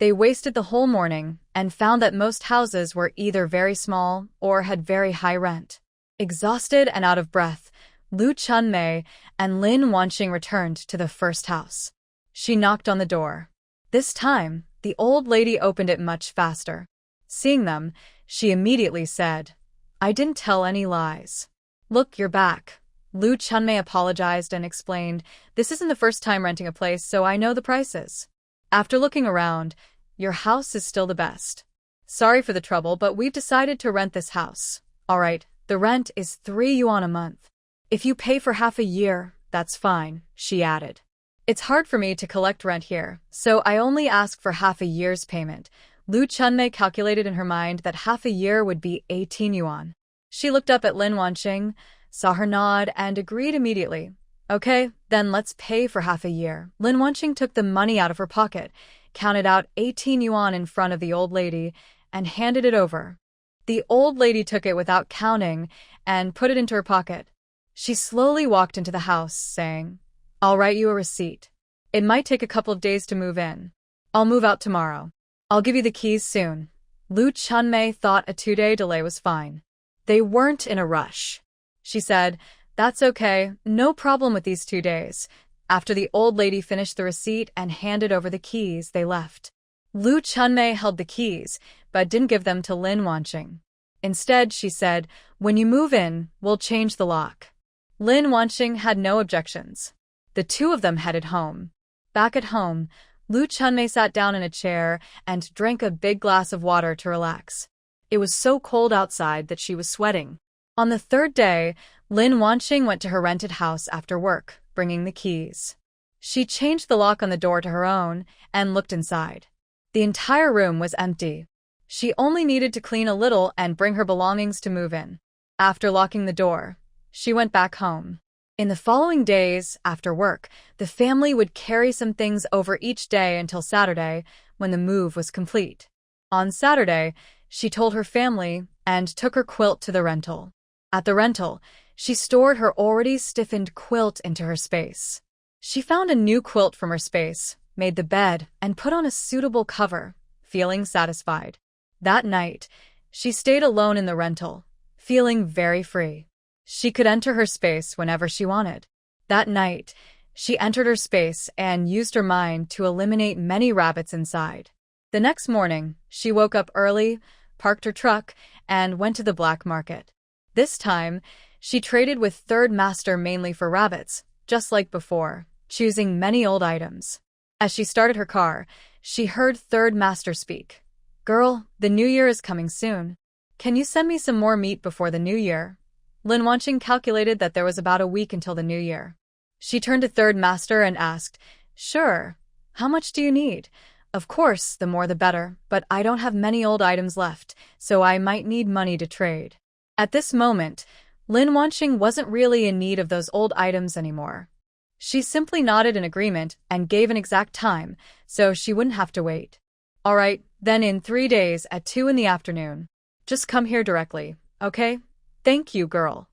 They wasted the whole morning and found that most houses were either very small or had very high rent. Exhausted and out of breath, Lu Chunmei and Lin Wanqing returned to the first house. She knocked on the door. This time, the old lady opened it much faster. Seeing them, she immediately said, "I didn't tell any lies." "Look, you're back." Lu Chunmei apologized and explained, "This isn't the first time renting a place, so I know the prices." After looking around, "Your house is still the best. Sorry for the trouble, but we've decided to rent this house. Alright, the rent is 3 yuan a month. If you pay for half a year, that's fine," she added. "It's hard for me to collect rent here, so I only ask for half a year's payment." Lu Chunmei calculated in her mind that half a year would be 18 yuan. She looked up at Lin Wanqing, saw her nod, and agreed immediately. "Okay, then let's pay for half a year." Lin Wanqing took the money out of her pocket, counted out 18 yuan in front of the old lady, and handed it over. The old lady took it without counting and put it into her pocket. She slowly walked into the house, saying, "I'll write you a receipt. It might take a couple of days to move in. I'll move out tomorrow. I'll give you the keys soon." Lu Chunmei thought a 2-day delay was fine. They weren't in a rush. She said, "That's okay, no problem with these 2 days." After the old lady finished the receipt and handed over the keys, they left. Lu Chunmei held the keys, but didn't give them to Lin Wanqing. Instead, she said, "When you move in, we'll change the lock." Lin Wanqing had no objections. The two of them headed home. Back at home, Lu Chunmei sat down in a chair and drank a big glass of water to relax. It was so cold outside that she was sweating. On the third day, Lin Wanqing went to her rented house after work, bringing the keys. She changed the lock on the door to her own and looked inside. The entire room was empty. She only needed to clean a little and bring her belongings to move in. After locking the door, she went back home. In the following days, after work, the family would carry some things over each day until Saturday, when the move was complete. On Saturday, she told her family and took her quilt to the rental. At the rental, she stored her already stiffened quilt into her space. She found a new quilt from her space, made the bed, and put on a suitable cover, feeling satisfied. That night, she stayed alone in the rental, feeling very free. She could enter her space whenever she wanted. That night, she entered her space and used her mind to eliminate many rabbits inside. The next morning, she woke up early, parked her truck, and went to the black market. This time, she traded with Third Master mainly for rabbits, just like before, choosing many old items. As she started her car, she heard Third Master speak. "Girl, the new year is coming soon. Can you send me some more meat before the new year?" Lin Wanqing calculated that there was about a week until the new year. She turned to Third Master and asked, "Sure. How much do you need?" "Of course, the more the better, but I don't have many old items left, so I might need money to trade." At this moment, Lin Wanqing wasn't really in need of those old items anymore. She simply nodded in agreement and gave an exact time, so she wouldn't have to wait. "All right, then in 3 days at 2 in the afternoon. Just come here directly, okay?" "Thank you, girl."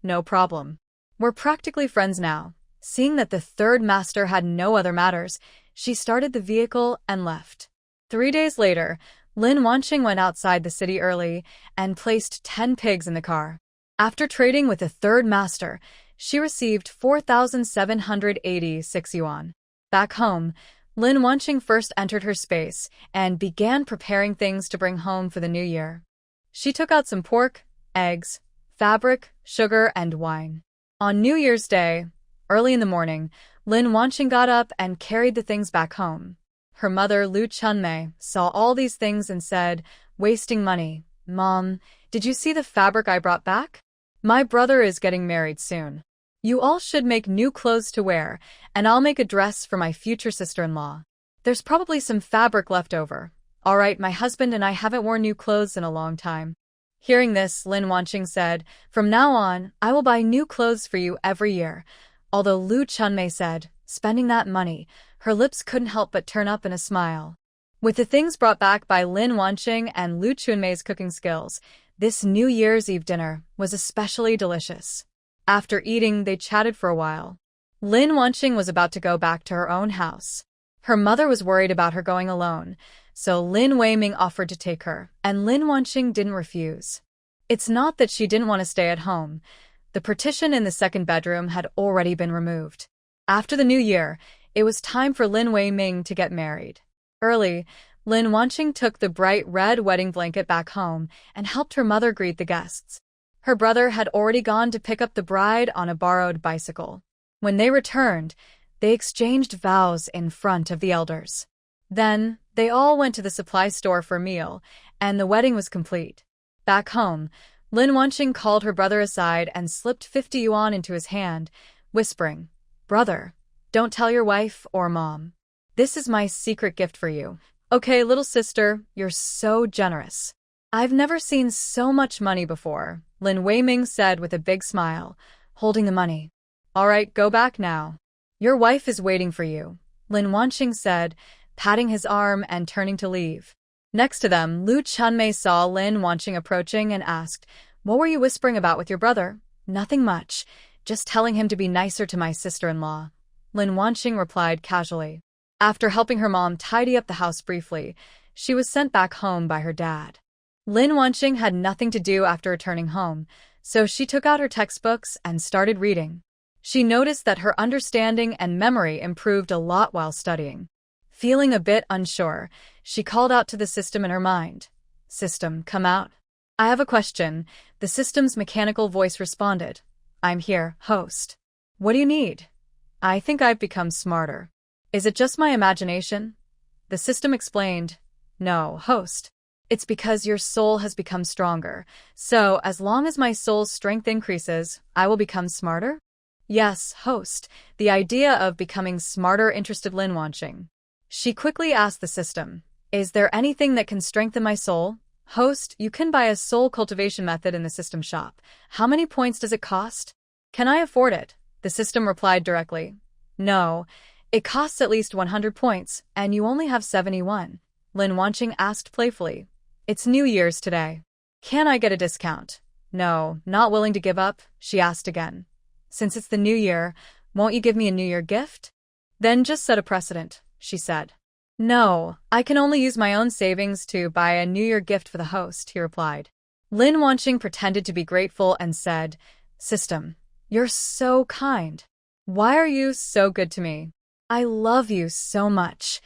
"No problem. We're practically friends now." Seeing that the Third Master had no other matters, she started the vehicle and left. 3 days later, Lin Wanqing went outside the city early and placed 10 pigs in the car. After trading with the Third Master, she received 4,786 yuan. Back home, Lin Wanqing first entered her space and began preparing things to bring home for the new year. She took out some pork, eggs, fabric, sugar, and wine. On New Year's Day, early in the morning, Lin Wanqing got up and carried the things back home. Her mother, Lu Chunmei, saw all these things and said, "Wasting money. Mom, did you see the fabric I brought back? My brother is getting married soon. You all should make new clothes to wear, and I'll make a dress for my future sister-in-law. There's probably some fabric left over. All right, my husband and I haven't worn new clothes in a long time." Hearing this, Lin Wanqing said, "From now on, I will buy new clothes for you every year." Although Lu Chunmei said, spending that money, her lips couldn't help but turn up in a smile. With the things brought back by Lin Wanqing and Lu Chunmei's cooking skills, this New Year's Eve dinner was especially delicious. After eating, they chatted for a while. Lin Wanqing was about to go back to her own house. Her mother was worried about her going alone, so Lin Weiming offered to take her, and Lin Wanqing didn't refuse. It's not that she didn't want to stay at home. The partition in the second bedroom had already been removed. After the new year, it was time for Lin Weiming to get married. Early, Lin Wanqing took the bright red wedding blanket back home and helped her mother greet the guests. Her brother had already gone to pick up the bride on a borrowed bicycle. When they returned, they exchanged vows in front of the elders. Then, they all went to the supply store for a meal, and the wedding was complete. Back home, Lin Wanqing called her brother aside and slipped 50 yuan into his hand, whispering, "Brother, don't tell your wife or mom. This is my secret gift for you. Okay, little sister, you're so generous." "I've never seen so much money before," Lin Weiming said with a big smile, holding the money. "All right, go back now. Your wife is waiting for you," Lin Wanqing said, patting his arm and turning to leave. Next to them, Lu Chunmei saw Lin Wanqing approaching and asked, "What were you whispering about with your brother?" "Nothing much, just telling him to be nicer to my sister-in-law," Lin Wanqing replied casually. After helping her mom tidy up the house briefly, she was sent back home by her dad. Lin Wanqing had nothing to do after returning home, so she took out her textbooks and started reading. She noticed that her understanding and memory improved a lot while studying. Feeling a bit unsure, she called out to the system in her mind. "System, come out." "I have a question," the system's mechanical voice responded. "I'm here, host." "What do you need?" "I think I've become smarter." "Is it just my imagination?" The system explained. "No, host. It's because your soul has become stronger, so as long as my soul's strength increases, I will become smarter?" "Yes, host." The idea of becoming smarter interested Lin Wanqing. She quickly asked the system, "Is there anything that can strengthen my soul?" "Host, you can buy a soul cultivation method in the system shop. How many points does it cost?" "Can I afford it?" The system replied directly. "No, it costs at least 100 points, and you only have 71. Lin Wanqing asked playfully. "It's New Year's today. Can I get a discount?" "No, not willing to give up?" she asked again. "Since it's the new year, won't you give me a New Year gift?" "Then just set a precedent," she said. "No, I can only use my own savings to buy a New Year gift for the host," he replied. Lin Wanqing pretended to be grateful and said, "System, you're so kind. Why are you so good to me? I love you so much."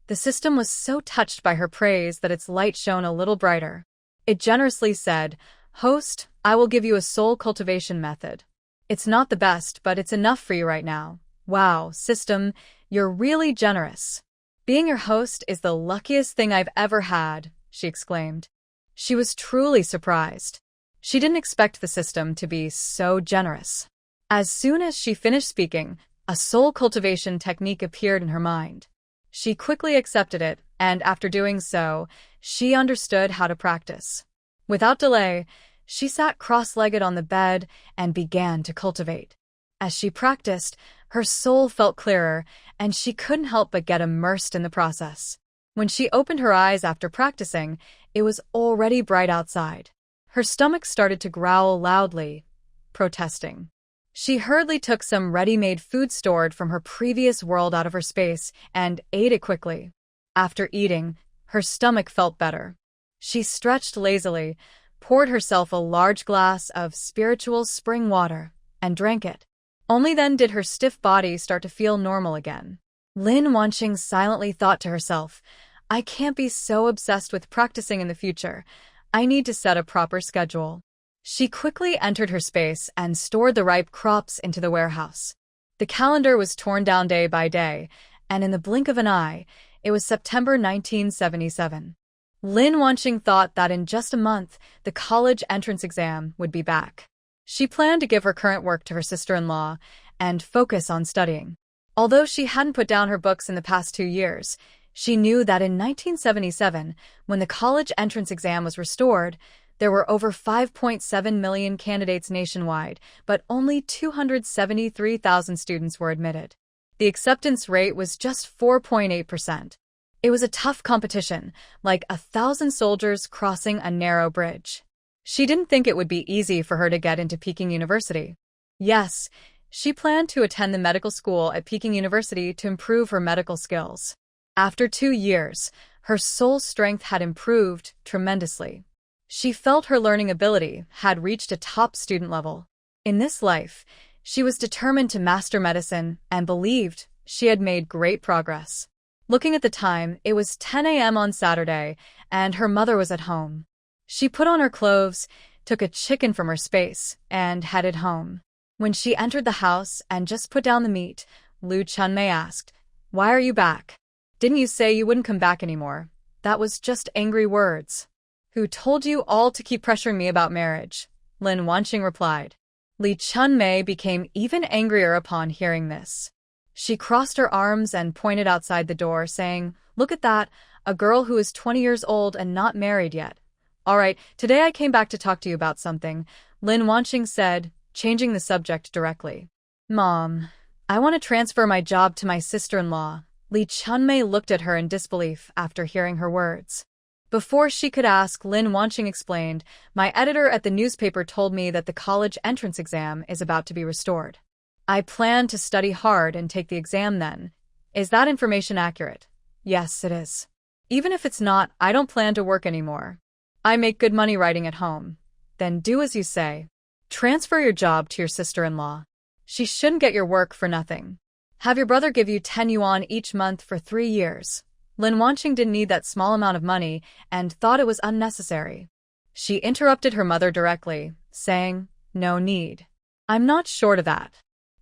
The system was so touched by her praise that its light shone a little brighter. It generously said, "Host, I will give you a soul cultivation method. It's not the best, but it's enough for you right now." "Wow, system, you're really generous. Being your host is the luckiest thing I've ever had," she exclaimed. She was truly surprised. She didn't expect the system to be so generous. As soon as she finished speaking, a soul cultivation technique appeared in her mind. She quickly accepted it, and after doing so, she understood how to practice. Without delay, she sat cross-legged on the bed and began to cultivate. As she practiced, her soul felt clearer, and she couldn't help but get immersed in the process. When she opened her eyes after practicing, it was already bright outside. Her stomach started to growl loudly, protesting. She hurriedly took some ready-made food stored from her previous world out of her space and ate it quickly. After eating, her stomach felt better. She stretched lazily, poured herself a large glass of spiritual spring water, and drank it. Only then did her stiff body start to feel normal again. Lin Wanqing silently thought to herself, "I can't be so obsessed with practicing in the future. I need to set a proper schedule." She quickly entered her space and stored the ripe crops into the warehouse. The calendar was torn down day by day, and in the blink of an eye, it was September 1977. Lin Wanqing thought that in just a month, the college entrance exam would be back. She planned to give her current work to her sister-in-law and focus on studying. Although she hadn't put down her books in the past 2 years, she knew that in 1977, when the college entrance exam was restored, there were over 5.7 million candidates nationwide, but only 273,000 students were admitted. The acceptance rate was just 4.8%. It was a tough competition, like 1,000 soldiers crossing a narrow bridge. She didn't think it would be easy for her to get into Peking University. Yes, she planned to attend the medical school at Peking University to improve her medical skills. After 2 years, Her soul strength had improved tremendously. She felt her learning ability had reached a top student level. In this life, she was determined to master medicine and believed she had made great progress. Looking at the time, it was 10 a.m. on Saturday, and her mother was at home. She put on her clothes, took a chicken from her space, and headed home. When she entered the house and just put down the meat, Lu Chunmei asked, "Why are you back? Didn't you say you wouldn't come back anymore? That was just angry words." "Who told you all to keep pressuring me about marriage?" Lin Wanqing replied. Li Chunmei became even angrier upon hearing this. She crossed her arms and pointed outside the door, saying, "Look at that, a girl who is 20 years old and not married yet." "All right, today I came back to talk to you about something," Lin Wanqing said, changing the subject directly. "Mom, I want to transfer my job to my sister-in-law." Li Chunmei looked at her in disbelief after hearing her words. Before she could ask, Lin Wanqing explained, "My editor at the newspaper told me that the college entrance exam is about to be restored. I plan to study hard and take the exam then. Is that information accurate?" "Yes, it is. Even if it's not, I don't plan to work anymore. I make good money writing at home." "Then do as you say. Transfer your job to your sister-in-law. She shouldn't get your work for nothing. Have your brother give you 10 yuan each month for 3 years. Lin Wanqing didn't need that small amount of money and thought it was unnecessary. She interrupted her mother directly, saying, "No need. I'm not short of that.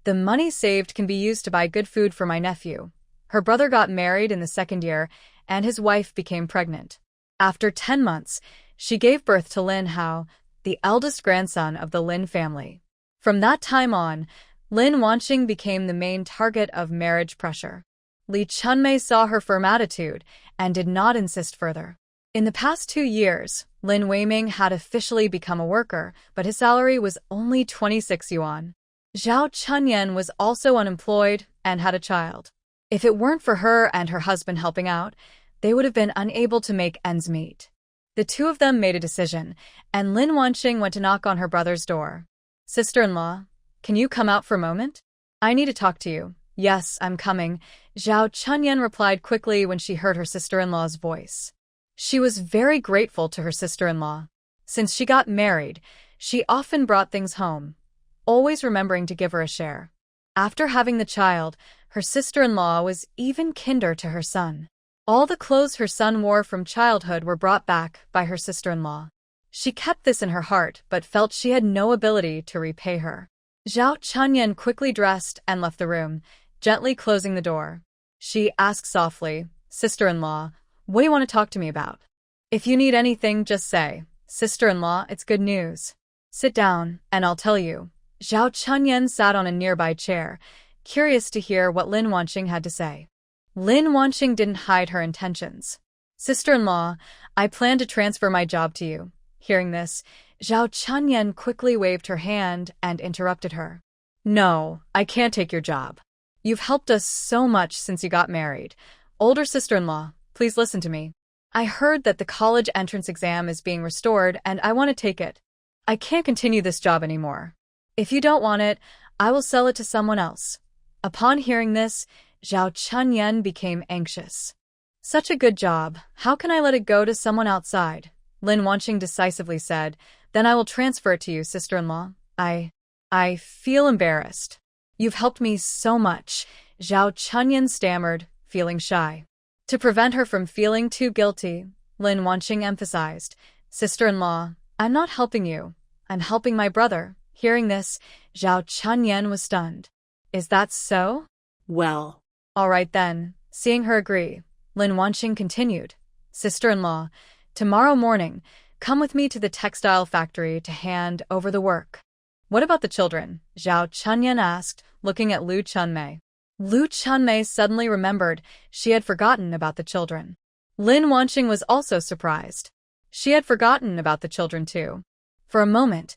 The money saved can be used to buy good food for my nephew." Her brother got married in the 2nd year, and his wife became pregnant. After 10 months, she gave birth to Lin Hao, the eldest grandson of the Lin family. From that time on, Lin Wanqing became the main target of marriage pressure. Li Chunmei saw her firm attitude and did not insist further. In the past 2 years, Lin Weiming had officially become a worker, but his salary was only 26 yuan. Zhao Chunyan was also unemployed and had a child. If it weren't for her and her husband helping out, they would have been unable to make ends meet. The two of them made a decision, and Lin Wanqing went to knock on her brother's door. "Sister-in-law, can you come out for a moment? I need to talk to you." "Yes, I'm coming," Zhao Chunyan replied quickly when she heard her sister-in-law's voice. She was very grateful to her sister-in-law. Since she got married, she often brought things home, always remembering to give her a share. After having the child, her sister-in-law was even kinder to her son. All the clothes her son wore from childhood were brought back by her sister-in-law. She kept this in her heart but felt she had no ability to repay her. Zhao Chunyan quickly dressed and left the room, gently closing the door. She asked softly, "Sister-in-law, what do you want to talk to me about?" "If you need anything, just say. Sister-in-law, it's good news." "Sit down, and I'll tell you." Zhao Chunyan sat on a nearby chair, curious to hear what Lin Wanqing had to say. Lin Wanqing didn't hide her intentions. "Sister-in-law, I plan to transfer my job to you." Hearing this, Zhao Chunyan quickly waved her hand and interrupted her. "No, I can't take your job. You've helped us so much since you got married. Older sister-in-law, please listen to me. I heard that the college entrance exam is being restored and I want to take it. I can't continue this job anymore. If you don't want it, I will sell it to someone else." Upon hearing this, Zhao Chunyan became anxious. "Such a good job, how can I let it go to someone outside?" Lin Wanqing decisively said, "Then I will transfer it to you, sister-in-law. I feel embarrassed." "You've helped me so much," Zhao Chunyan stammered, feeling shy. To prevent her from feeling too guilty, Lin Wanqing emphasized, "Sister-in-law, I'm not helping you. I'm helping my brother." Hearing this, Zhao Chunyan was stunned. "Is that so? Well, All right then." Seeing her agree, Lin Wanqing continued, "Sister-in-law, tomorrow morning, come with me to the textile factory to hand over the work." "What about the children?" Zhao Chunyan asked, looking at Lu Chunmei. Lu Chunmei suddenly remembered she had forgotten about the children. Lin Wanqing was also surprised. She had forgotten about the children too. For a moment,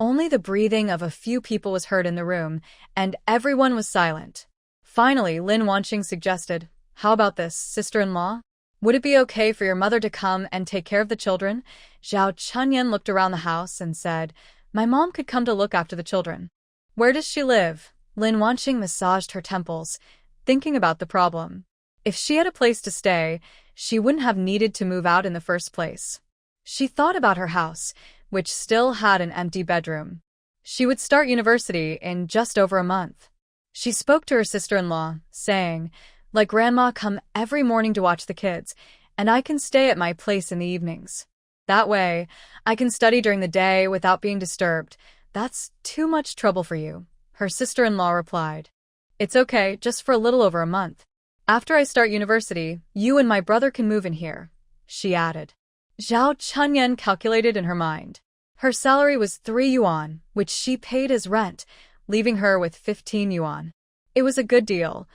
only the breathing of a few people was heard in the room, and everyone was silent. Finally, Lin Wanqing suggested, "How about this, sister-in-law? Would it be okay for your mother to come and take care of the children?" Zhao Chunyan looked around the house and said, "My mom could come to look after the children." "Where does she live?" Lin Wanqing massaged her temples, thinking about the problem. If she had a place to stay, she wouldn't have needed to move out in the first place. She thought about her house, which still had an empty bedroom. She would start university in just over a month. She spoke to her sister-in-law, saying, "Let Grandma come every morning to watch the kids, and I can stay at my place in the evenings. That way, I can study during the day without being disturbed. That's too much trouble for you," her sister-in-law replied. "It's okay, just for a little over a month. After I start university, you and my brother can move in here," she added. Zhao Chunyan calculated in her mind. Her salary was 3 yuan, which she paid as rent, leaving her with 15 yuan. It was a good deal.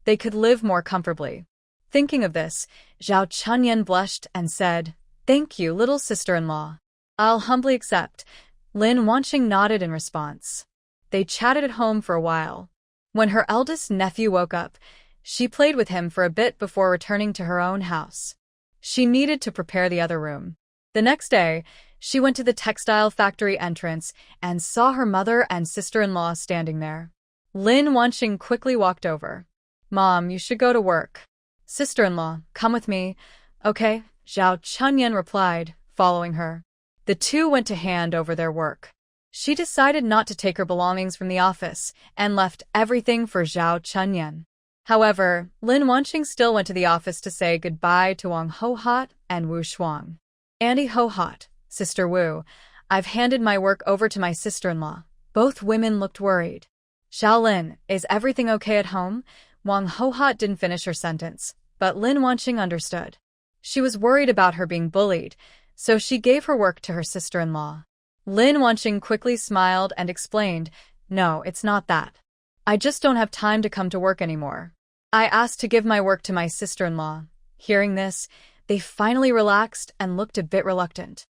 They could live more comfortably. Thinking of this, Zhao Chunyan blushed and said, "Thank you, little sister-in-law. I'll humbly accept." Lin Wanqing nodded in response. They chatted at home for a while. When her eldest nephew woke up, she played with him for a bit before returning to her own house. She needed to prepare the other room. The next day, she went to the textile factory entrance and saw her mother and sister-in-law standing there. Lin Wanqing quickly walked over. "Mom, you should go to work." "Sister-in-law, come with me." "Okay," Zhao Chunyan replied, following her. The two went to hand over their work. She decided not to take her belongings from the office and left everything for Zhao Chunyan. However, Lin Wanqing still went to the office to say goodbye to Wang Hohot and Wu Shuang. "Auntie Hohot, Sister Wu, I've handed my work over to my sister-in-law." Both women looked worried. "Xiaolin, is everything okay at home?" Wang Hohot didn't finish her sentence, but Lin Wanqing understood. She was worried about her being bullied, so she gave her work to her sister-in-law. Lin Wanqing quickly smiled and explained, "No, it's not that. I just don't have time to come to work anymore. I asked to give my work to my sister-in-law." Hearing this, they finally relaxed and looked a bit reluctant.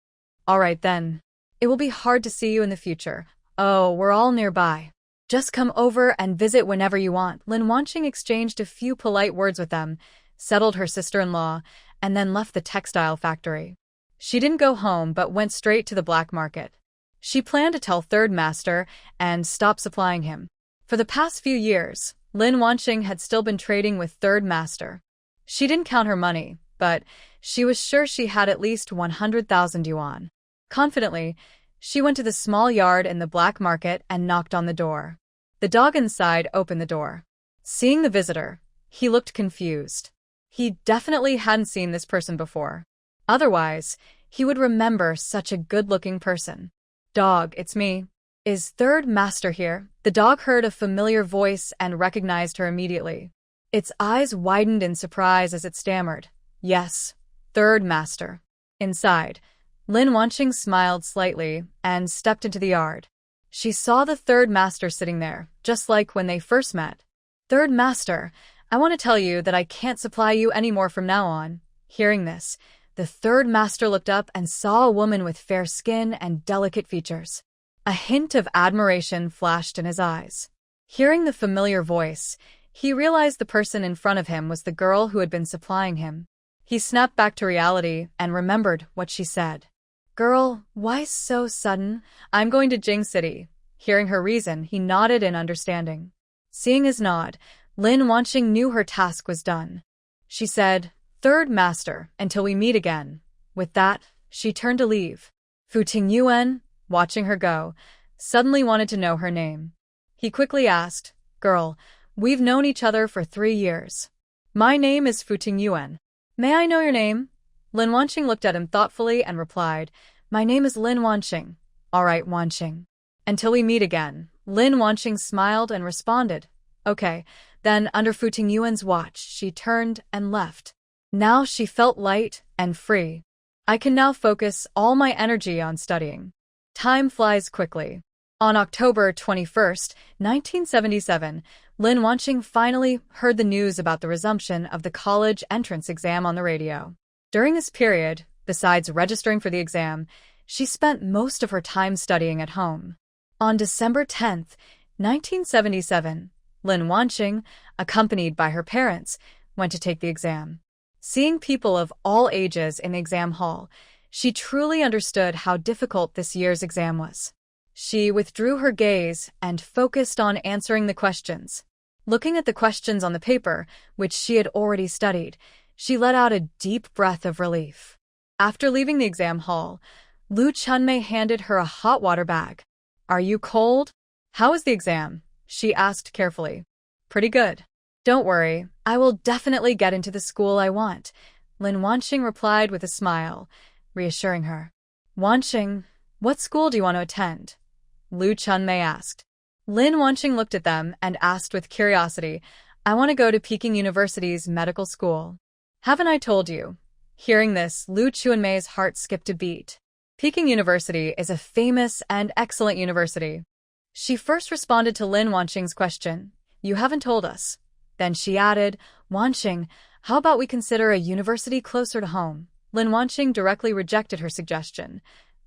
"All right then. It will be hard to see you in the future. Oh, we're all nearby. Just come over and visit whenever you want." Lin Wanqing exchanged a few polite words with them, settled her sister-in-law, and then left the textile factory. She didn't go home but went straight to the black market. She planned to tell Third Master and stop supplying him. For the past few years, Lin Wanqing had still been trading with Third Master. She didn't count her money, but she was sure she had at least 100,000 yuan. Confidently, she went to the small yard in the black market and knocked on the door. The dog inside opened the door. Seeing the visitor, he looked confused. He definitely hadn't seen this person before. Otherwise, he would remember such a good-looking person. "Dog, it's me. Is Third Master here?" The dog heard a familiar voice and recognized her immediately. Its eyes widened in surprise as it stammered, "Yes, Third Master." Inside, Lin Wanqing smiled slightly and stepped into the yard. She saw the Third Master sitting there, just like when they first met. "Third Master, I want to tell you that I can't supply you anymore from now on." Hearing this, the Third Master looked up and saw a woman with fair skin and delicate features. A hint of admiration flashed in his eyes. Hearing the familiar voice, he realized the person in front of him was the girl who had been supplying him. He snapped back to reality and remembered what she said. "Girl, why so sudden? I'm going to Jing City." Hearing her reason, he nodded in understanding. Seeing his nod, Lin Wanqing knew her task was done. She said, "Third Master, until we meet again." With that, she turned to leave. Fu Tingyuan, watching her go, suddenly wanted to know her name. He quickly asked, "Girl, we've known each other for 3 years. My name is Fu Tingyuan. May I know your name?" Lin Wanqing looked at him thoughtfully and replied, "My name is Lin Wanqing." "All right, Wanqing. Until we meet again." Lin Wanqing smiled and responded, "Okay." Then, under Fu Tingyuan's watch, she turned and left. Now she felt light and free. "I can now focus all my energy on studying." Time flies quickly. On October 21st, 1977, Lin Wanqing finally heard the news about the resumption of the college entrance exam on the radio. During this period, besides registering for the exam, she spent most of her time studying at home. On December 10th, 1977, Lin Wanqing, accompanied by her parents, went to take the exam. Seeing people of all ages in the exam hall, she truly understood how difficult this year's exam was. She withdrew her gaze and focused on answering the questions. Looking at the questions on the paper, which she had already studied, She let out a deep breath of relief. After leaving the exam hall, Lu Chunmei handed her a hot water bag. "Are you cold?" "How was the exam?" she asked carefully. "Pretty good. Don't worry, I will definitely get into the school I want," Lin Wanqing replied with a smile, reassuring her. "Wanqing, what school do you want to attend?" Lu Chunmei asked. Lin Wanqing looked at them and asked with curiosity, "I want to go to Peking University's medical school." "Haven't I told you?" Hearing this, Lu Chunmei's heart skipped a beat. Peking University is a famous and excellent university. She first responded to Lin Wanqing's question, "You haven't told us." Then she added, "Wanqing, how about we consider a university closer to home?" Lin Wanqing directly rejected her suggestion.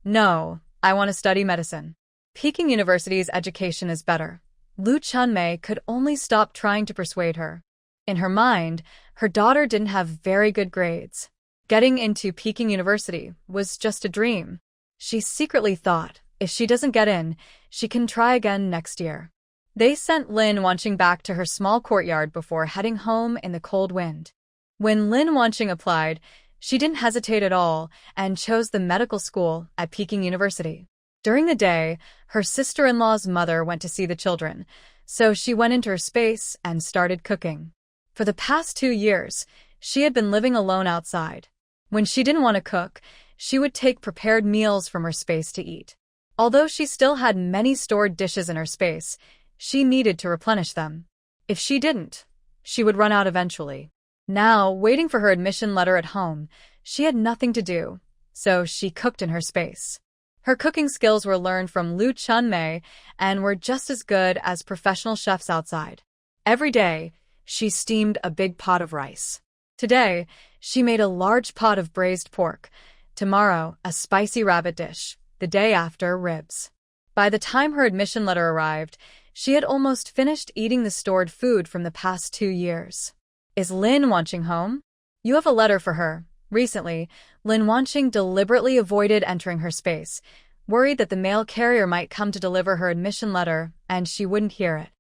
"No, I want to study medicine. Peking University's education is better." Lu Chunmei could only stop trying to persuade her. In her mind, her daughter didn't have very good grades. Getting into Peking University was just a dream. She secretly thought, if she doesn't get in, she can try again next year. They sent Lin Wanqing back to her small courtyard before heading home in the cold wind. When Lin Wanqing applied, she didn't hesitate at all and chose the medical school at Peking University. During the day, her sister-in-law's mother went to see the children, so she went into her space and started cooking. For the past 2 years, she had been living alone outside. When she didn't want to cook, she would take prepared meals from her space to eat. Although she still had many stored dishes in her space, she needed to replenish them. If she didn't, she would run out eventually. Now, waiting for her admission letter at home, she had nothing to do, so she cooked in her space. Her cooking skills were learned from Lu Chunmei and were just as good as professional chefs outside. Every day, she steamed a big pot of rice. Today, she made a large pot of braised pork. Tomorrow, a spicy rabbit dish. The day after, ribs. By the time her admission letter arrived, she had almost finished eating the stored food from the past 2 years. "Is Lin Wanqing home?" "You have a letter for her." Recently, Lin Wanqing deliberately avoided entering her space, worried that the mail carrier might come to deliver her admission letter and she wouldn't hear it.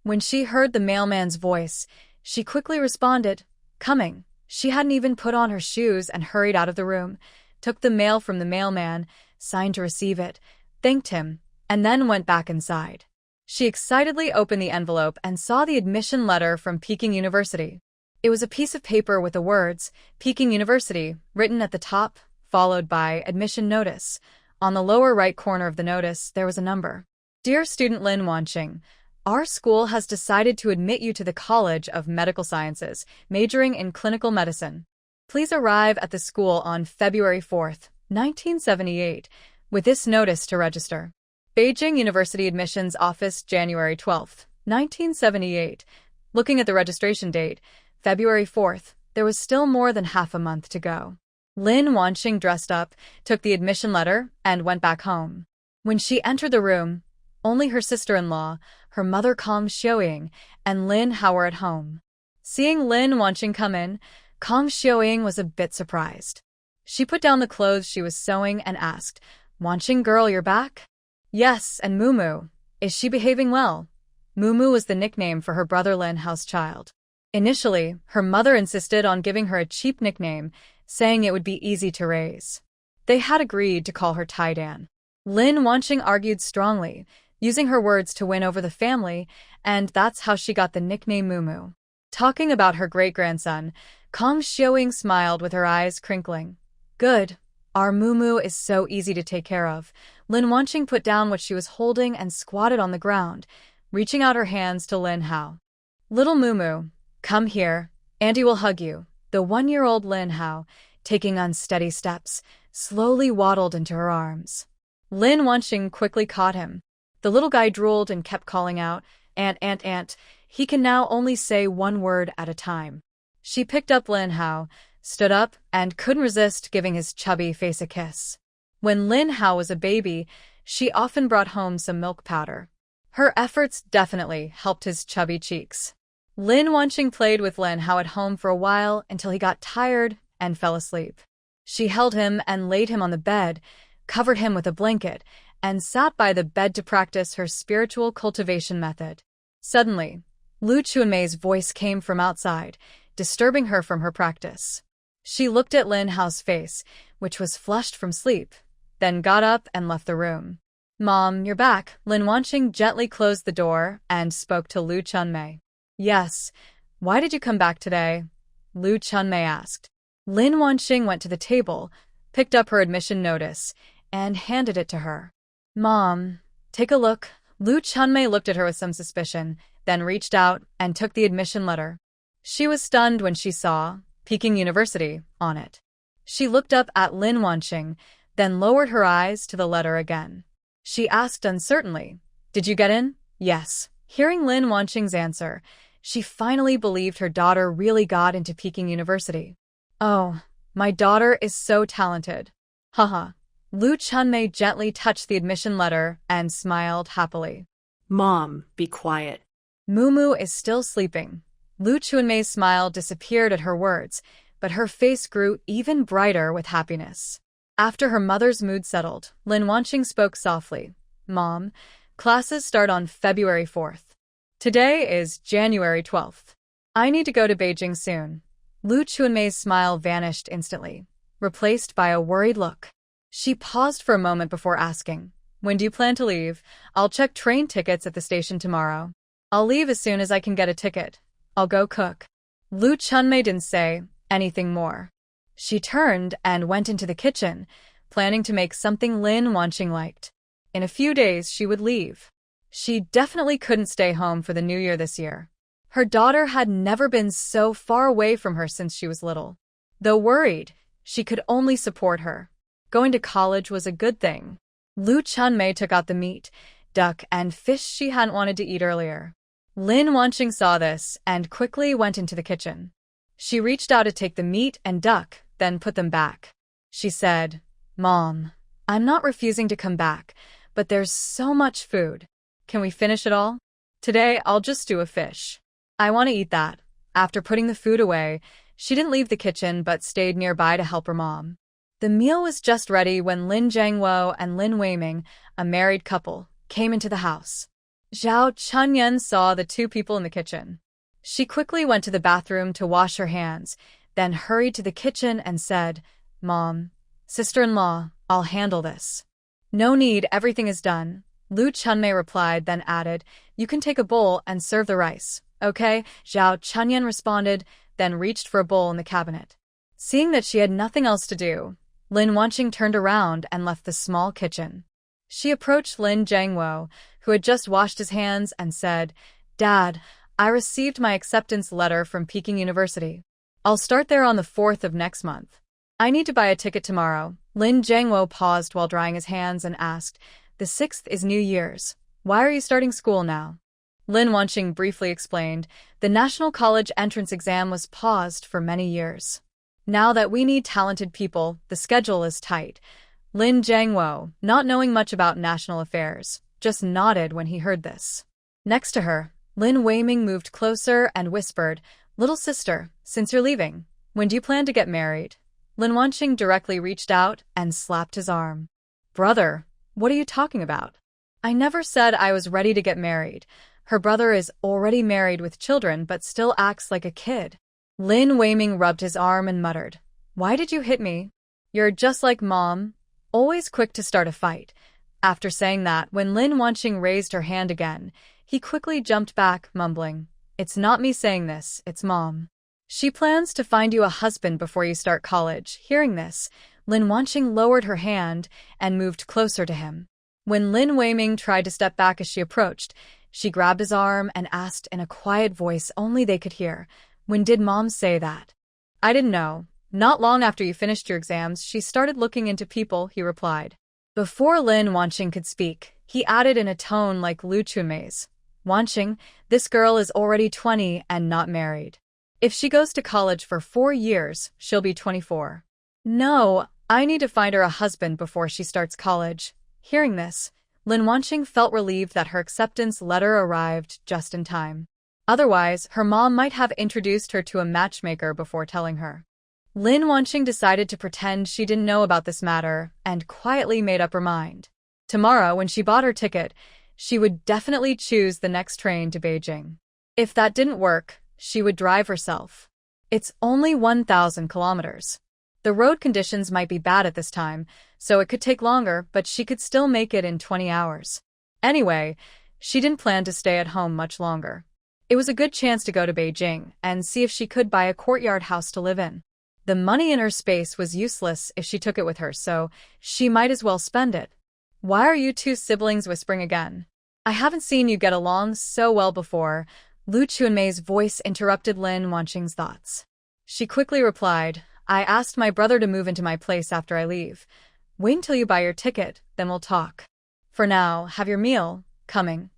When she heard the mailman's voice, she quickly responded, "Coming." She hadn't even put on her shoes and hurried out of the room, took the mail from the mailman, signed to receive it, thanked him, and then went back inside. She excitedly opened the envelope and saw the admission letter from Peking University. It was a piece of paper with the words, Peking University, written at the top, followed by admission notice. On the lower right corner of the notice, there was a number. "Dear student Lin Wanqing, our school has decided to admit you to the College of Medical Sciences, majoring in clinical medicine. Please arrive at the school on February 4th, 1978, with this notice to register. Beijing University Admissions Office, January 12th, 1978. Looking at the registration date, February 4th, there was still more than half a month to go. Lin Wanqing dressed up, took the admission letter, and went back home. When she entered the room, only her sister-in-law, her mother Kang Xiuying, and Lin Hao were at home. Seeing Lin Wanqing come in, Kang Xiuying was a bit surprised. She put down the clothes she was sewing and asked, "Wanqing girl, you're back?" "Yes, and Mumu. Is she behaving well?" Mumu was the nickname for her brother Lin Hao's child. Initially, her mother insisted on giving her a cheap nickname, saying it would be easy to raise. They had agreed to call her Taidan. Lin Wanqing argued strongly, using her words to win over the family, and that's how she got the nickname Mumu. Talking about her great-grandson, Kang Xiuying smiled with her eyes crinkling. "Good. Our Mumu is so easy to take care of." Lin Wanqing put down what she was holding and squatted on the ground, reaching out her hands to Lin Hao. "Little Mumu, come here. Auntie will hug you." The 1-year-old Lin Hao, taking unsteady steps, slowly waddled into her arms. Lin Wanqing quickly caught him. The little guy drooled and kept calling out, "Aunt, aunt, aunt." He can now only say one word at a time. She picked up Lin Hao, stood up, and couldn't resist giving his chubby face a kiss. When Lin Hao was a baby, she often brought home some milk powder. Her efforts definitely helped his chubby cheeks. Lin Wanqing played with Lin Hao at home for a while until he got tired and fell asleep. She held him and laid him on the bed, covered him with a blanket, and sat by the bed to practice her spiritual cultivation method. Suddenly, Lu Chunmei's voice came from outside. disturbing her from her practice. She looked at Lin Hao's face, which was flushed from sleep, then got up and left the room. "Mom, you're back." Lin Wanqing gently closed the door and spoke to Lu Chunmei. "Yes. Why did you come back today?" Lu Chunmei asked. Lin Wanqing went to the table, picked up her admission notice, and handed it to her. "Mom, take a look." Lu Chunmei looked at her with some suspicion, then reached out and took the admission letter. She was stunned when she saw Peking University on it. She looked up at Lin Wanqing, then lowered her eyes to the letter again. She asked uncertainly, "Did you get in?" "Yes." Hearing Lin Wanqing's answer, she finally believed her daughter really got into Peking University. "Oh, my daughter is so talented." Haha. Lu Chunmei gently touched the admission letter and smiled happily. Mom, be quiet. Mumu is still sleeping. Lu Chunmei's smile disappeared at her words, but her face grew even brighter with happiness. After her mother's mood settled, Lin Wanqing spoke softly. "Mom, classes start on February 4th. Today is January 12th. I need to go to Beijing soon." Lu Chunmei's smile vanished instantly, replaced by a worried look. She paused for a moment before asking, "When do you plan to leave?" "I'll check train tickets at the station tomorrow. I'll leave as soon as I can get a ticket. I'll go cook." Lu Chunmei didn't say anything more. She turned and went into the kitchen, planning to make something Lin Wanqing liked. In a few days, she would leave. She definitely couldn't stay home for the New Year this year. Her daughter had never been so far away from her since she was little. Though worried, she could only support her. Going to college was a good thing. Lu Chunmei took out the meat, duck, and fish she hadn't wanted to eat earlier. Lin Wanqing saw this and quickly went into the kitchen. She reached out to take the meat and duck, then put them back. She said, "Mom, I'm not refusing to come back, but there's so much food. Can we finish it all? Today, I'll just do a fish. I want to eat that." After putting the food away, she didn't leave the kitchen but stayed nearby to help her mom. The meal was just ready when Lin Jiangwo and Lin Weiming, a married couple, came into the house. Zhao Chunyan saw the two people in the kitchen. She quickly went to the bathroom to wash her hands, then hurried to the kitchen and said, "Mom, sister-in-law, I'll handle this." "No need, everything is done." Lu Chunmei replied, then added, "You can take a bowl and serve the rice." "Okay," Zhao Chunyan responded, then reached for a bowl in the cabinet. Seeing that she had nothing else to do, Lin Wanqing turned around and left the small kitchen. She approached Lin Jiangwo, who had just washed his hands, and said, "Dad, I received my acceptance letter from Peking University. I'll start there on the 4th of next month. I need to buy a ticket tomorrow." Lin Jiangwo paused while drying his hands and asked, "The 6th is New Year's. Why are you starting school now?" Lin Wanqing briefly explained, "The National College entrance exam was paused for many years. Now that we need talented people, the schedule is tight." Lin Jiangwo, not knowing much about national affairs, just nodded when he heard this. Next to her, Lin Weiming moved closer and whispered, "Little sister, since you're leaving, when do you plan to get married?" Lin Wanqing directly reached out and slapped his arm. "Brother, what are you talking about? I never said I was ready to get married. Her brother is already married with children but still acts like a kid." Lin Weiming rubbed his arm and muttered, "Why did you hit me? You're just like Mom, always quick to start a fight." After saying that, when Lin Wanqing raised her hand again, he quickly jumped back, mumbling, "It's not me saying this, it's Mom. She plans to find you a husband before you start college." Hearing this, Lin Wanqing lowered her hand and moved closer to him. When Lin Weiming tried to step back as she approached, she grabbed his arm and asked in a quiet voice only they could hear, "When did Mom say that?" "I didn't know. Not long after you finished your exams, she started looking into people," he replied. Before Lin Wanqing could speak, he added in a tone like Lu Chunmei's, "Wanqing, this girl is already 20 and not married. If she goes to college for 4 years, she'll be 24. No, I need to find her a husband before she starts college." Hearing this, Lin Wanqing felt relieved that her acceptance letter arrived just in time. Otherwise, her mom might have introduced her to a matchmaker before telling her. Lin Wanqing decided to pretend she didn't know about this matter and quietly made up her mind. Tomorrow, when she bought her ticket, she would definitely choose the next train to Beijing. If that didn't work, she would drive herself. It's only 1,000 kilometers. The road conditions might be bad at this time, so it could take longer, but she could still make it in 20 hours. Anyway, she didn't plan to stay at home much longer. It was a good chance to go to Beijing and see if she could buy a courtyard house to live in. The money in her space was useless if she took it with her, so she might as well spend it. Why are you two siblings whispering again? I haven't seen you get along so well before. Lu Chunmei's voice interrupted Lin Wanqing's thoughts. She quickly replied, I asked my brother to move into my place after I leave. Wait until you buy your ticket, then we'll talk. For now, have your meal. Coming.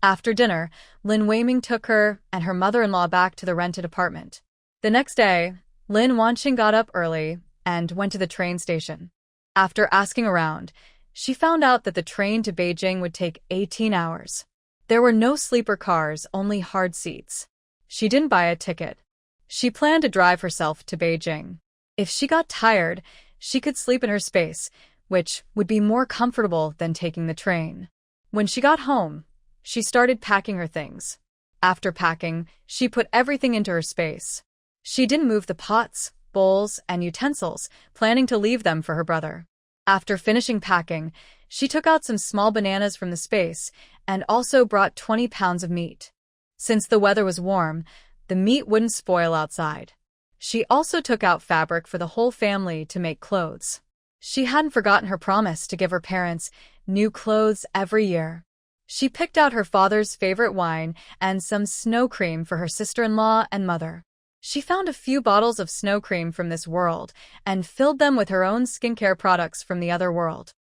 After dinner, Lin Weiming took her and her mother-in-law back to the rented apartment. The next day, Lin Wanqing got up early and went to the train station. After asking around, she found out that the train to Beijing would take 18 hours. There were no sleeper cars, only hard seats. She didn't buy a ticket. She planned to drive herself to Beijing. If she got tired, she could sleep in her space, which would be more comfortable than taking the train. When she got home, she started packing her things. After packing, she put everything into her space. She didn't move the pots, bowls, and utensils, planning to leave them for her brother. After finishing packing, she took out some small bananas from the space and also brought 20 pounds of meat. Since the weather was warm, the meat wouldn't spoil outside. She also took out fabric for the whole family to make clothes. She hadn't forgotten her promise to give her parents new clothes every year. She picked out her father's favorite wine and some snow cream for her sister-in-law and mother. She found a few bottles of snow cream from this world and filled them with her own skincare products from the other world.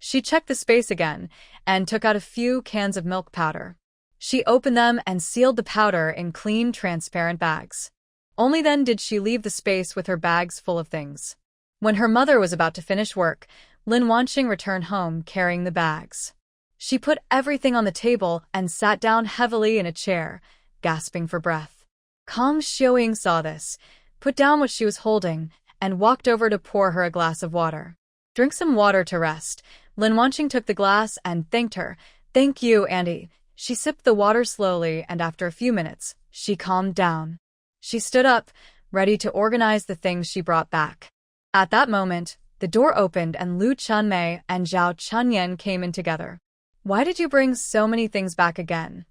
She checked the space again and took out a few cans of milk powder. She opened them and sealed the powder in clean, transparent bags. Only then did she leave the space with her bags full of things. When her mother was about to finish work, Lin Wanqing returned home carrying the bags. She put everything on the table and sat down heavily in a chair, gasping for breath. Kang Xiaoying saw this, put down what she was holding, and walked over to pour her a glass of water. Drink some water to rest. Lin Wanqing took the glass and thanked her. Thank you, Auntie. She sipped the water slowly, and after a few minutes, she calmed down. She stood up, ready to organize the things she brought back. At that moment, the door opened and Lu Chunmei and Zhao Chunyan came in together. Why did you bring so many things back again?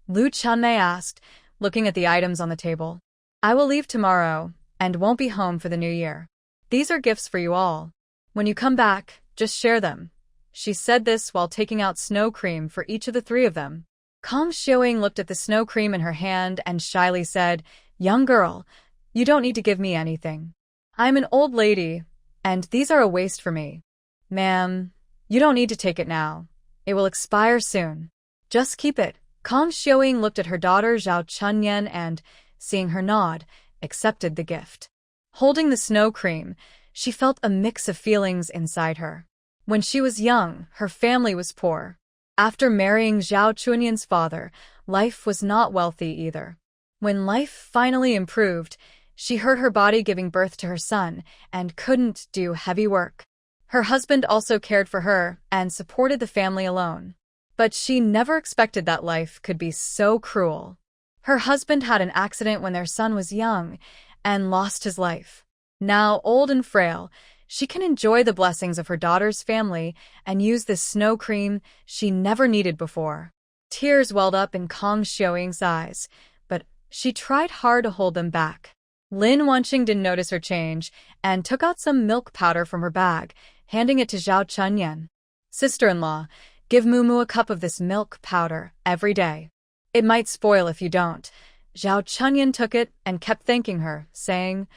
Lu Chunmei asked, looking at the items on the table. I will leave tomorrow and won't be home for the new year. These are gifts for you all. When you come back, just share them. She said this while taking out snow cream for each of the three of them. Kang Xiaoying looked at the snow cream in her hand and shyly said, Young girl, you don't need to give me anything. I'm an old lady, and these are a waste for me. Ma'am, you don't need to take it now. It will expire soon. Just keep it. Kang Xiaoying looked at her daughter Zhao Chunyan and, seeing her nod, accepted the gift. Holding the snow cream, she felt a mix of feelings inside her. When she was young, her family was poor. After marrying Zhao Chunyan's father, life was not wealthy either. When life finally improved, she hurt her body giving birth to her son and couldn't do heavy work. Her husband also cared for her and supported the family alone. But she never expected that life could be so cruel. Her husband had an accident when their son was young and lost his life. Now old and frail, she can enjoy the blessings of her daughter's family and use this snow cream she never needed before. Tears welled up in Kang Xiaoying's eyes, but she tried hard to hold them back. Lin Wanqing didn't notice her change and took out some milk powder from her bag, handing it to Zhao Chunyan. Sister-in-law, give Mumu a cup of this milk powder every day. It might spoil if you don't. Zhao Chunyan took it and kept thanking her, saying,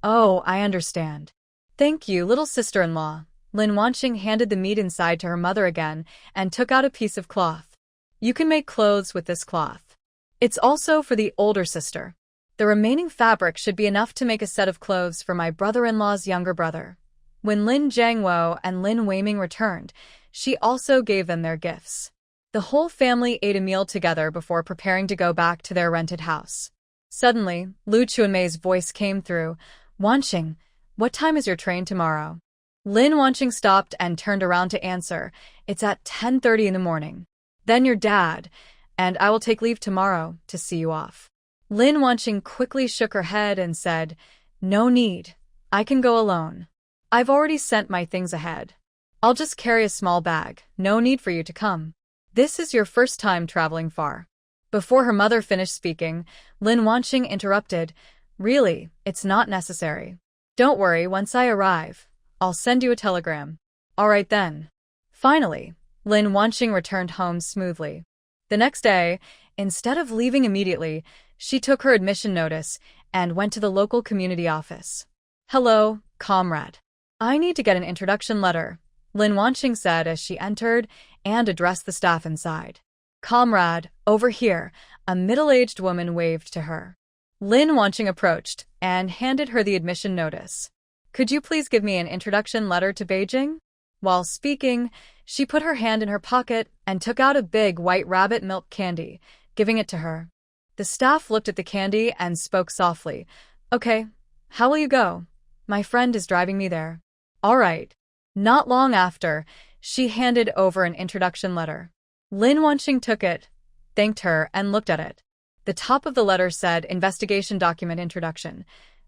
Oh, I understand. Thank you, little sister-in-law. Lin Wanqing handed the meat inside to her mother again and took out a piece of cloth. You can make clothes with this cloth. It's also for the older sister. The remaining fabric should be enough to make a set of clothes for my brother-in-law's younger brother. When Lin Jiangwo and Lin Weiming returned, she also gave them their gifts. The whole family ate a meal together before preparing to go back to their rented house. Suddenly, Lu Chunmei's voice came through. Wanqing, what time is your train tomorrow? Lin Wanqing stopped and turned around to answer. It's at 10:30 in the morning. Then your dad, and I will take leave tomorrow to see you off. Lin Wanqing quickly shook her head and said, "No need. I can go alone. I've already sent my things ahead. I'll just carry a small bag. No need for you to come. This is your first time traveling far." Before her mother finished speaking, Lin Wanqing interrupted, "Really, it's not necessary. Don't worry, once I arrive, I'll send you a telegram." "All right then." Finally, Lin Wanqing returned home smoothly. The next day, instead of leaving immediately, she took her admission notice and went to the local community office. "Hello, comrade. I need to get an introduction letter," Lin Wanqing said as she entered and addressed the staff inside. "Comrade, over here," a middle-aged woman waved to her. Lin Wanqing approached and handed her the admission notice. "Could you please give me an introduction letter to Beijing?" While speaking, she put her hand in her pocket and took out a big white rabbit milk candy, giving it to her. The staff looked at the candy and spoke softly. "Okay, how will you go?" "My friend is driving me there." "All right." Not long after, she handed over an introduction letter. Lin Wanqing took it, thanked her, and looked at it. The top of the letter said Investigation Document Introduction.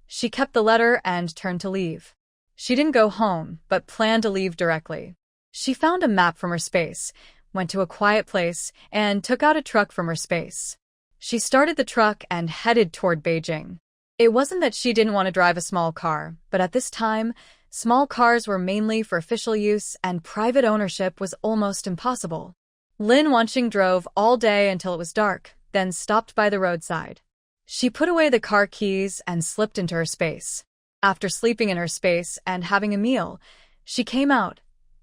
She kept the letter and turned to leave. She didn't go home, but planned to leave directly. She found a map from her space, went to a quiet place, and took out a truck from her space. She started the truck and headed toward Beijing. It wasn't that she didn't want to drive a small car, but at this time, small cars were mainly for official use and private ownership was almost impossible. Lin Wanqing drove all day until it was dark, then stopped by the roadside. She put away the car keys and slipped into her space. After sleeping in her space and having a meal, she came out.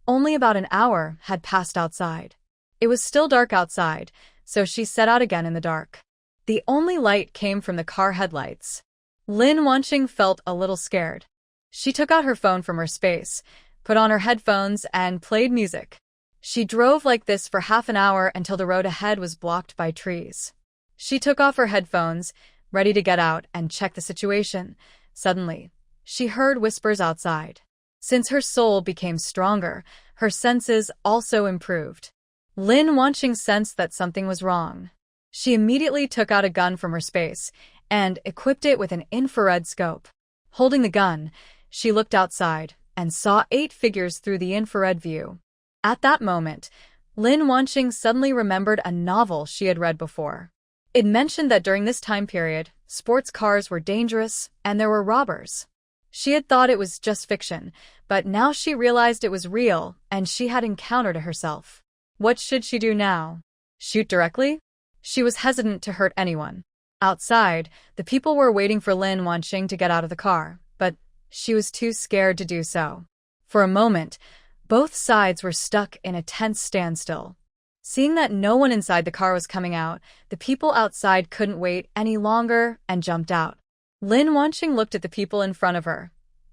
Only about an hour had passed outside. It was still dark outside, so she set out again in the dark. The only light came from the car headlights. Lin Wanqing felt a little scared. She took out her phone from her space, put on her headphones, and played music. She drove like this for half an hour until the road ahead was blocked by trees. She took off her headphones, ready to get out and check the situation. Suddenly, she heard whispers outside. Since her soul became stronger, her senses also improved. Lin Wanqing sensed that something was wrong. She immediately took out a gun from her space and equipped it with an infrared scope. Holding the gun, she looked outside and saw 8 figures through the infrared view. At that moment, Lin Wanqing suddenly remembered a novel she had read before. It mentioned that during this time period, sports cars were dangerous and there were robbers. She had thought it was just fiction, but now she realized it was real and she had encountered it herself. What should she do now? Shoot directly? She was hesitant to hurt anyone. Outside, the people were waiting for Lin Wanqing to get out of the car, but she was too scared to do so. For a moment, both sides were stuck in a tense standstill. Seeing that no one inside the car was coming out, the people outside couldn't wait any longer and jumped out. Lin Wanqing looked at the people in front of her.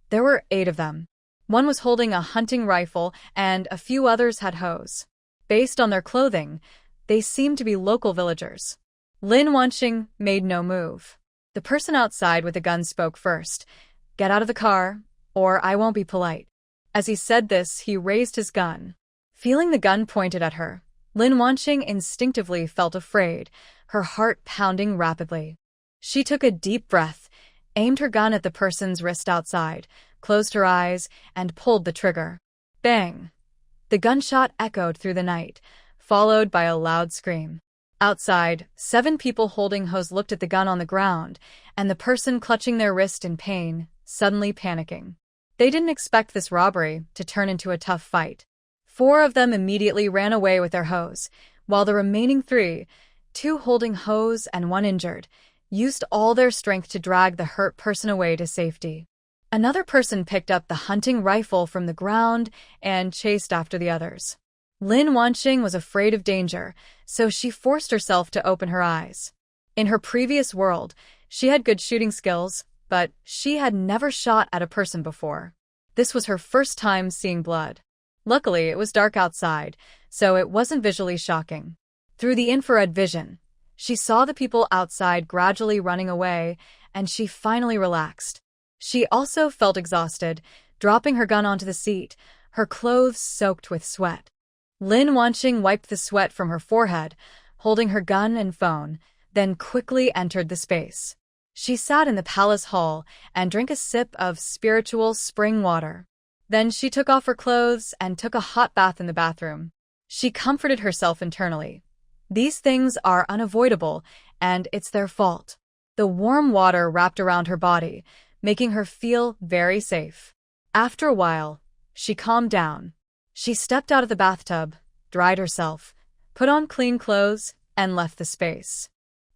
There were 8 of them. One was holding a hunting rifle and a few others had hoes. Based on their clothing, they seemed to be local villagers. Lin Wanqing made no move. The person outside with the gun spoke first. "Get out of the car, or I won't be polite." As he said this, he raised his gun. Feeling the gun pointed at her, Lin Wanqing instinctively felt afraid, her heart pounding rapidly. She took a deep breath, aimed her gun at the person's wrist outside, closed her eyes, and pulled the trigger. Bang! The gunshot echoed through the night, followed by a loud scream. Outside, 7 people holding hoes looked at the gun on the ground, and the person clutching their wrist in pain, suddenly panicking. They didn't expect this robbery to turn into a tough fight. 4 of them immediately ran away with their hoes, while the remaining 3, 2 holding hoes and 1 injured, used all their strength to drag the hurt person away to safety. Another person picked up the hunting rifle from the ground and chased after the others. Lin Wanqing was afraid of danger, so she forced herself to open her eyes. In her previous world, she had good shooting skills, but she had never shot at a person before. This was her first time seeing blood. Luckily, it was dark outside, so it wasn't visually shocking. Through the infrared vision, she saw the people outside gradually running away, and she finally relaxed. She also felt exhausted, dropping her gun onto the seat, her clothes soaked with sweat. Lin Wanqing wiped the sweat from her forehead, holding her gun and phone, then quickly entered the space. She sat in the palace hall and drank a sip of spiritual spring water. Then she took off her clothes and took a hot bath in the bathroom. She comforted herself internally. These things are unavoidable, and it's their fault. The warm water wrapped around her body, making her feel very safe. After a while, she calmed down. She stepped out of the bathtub, dried herself, put on clean clothes, and left the space.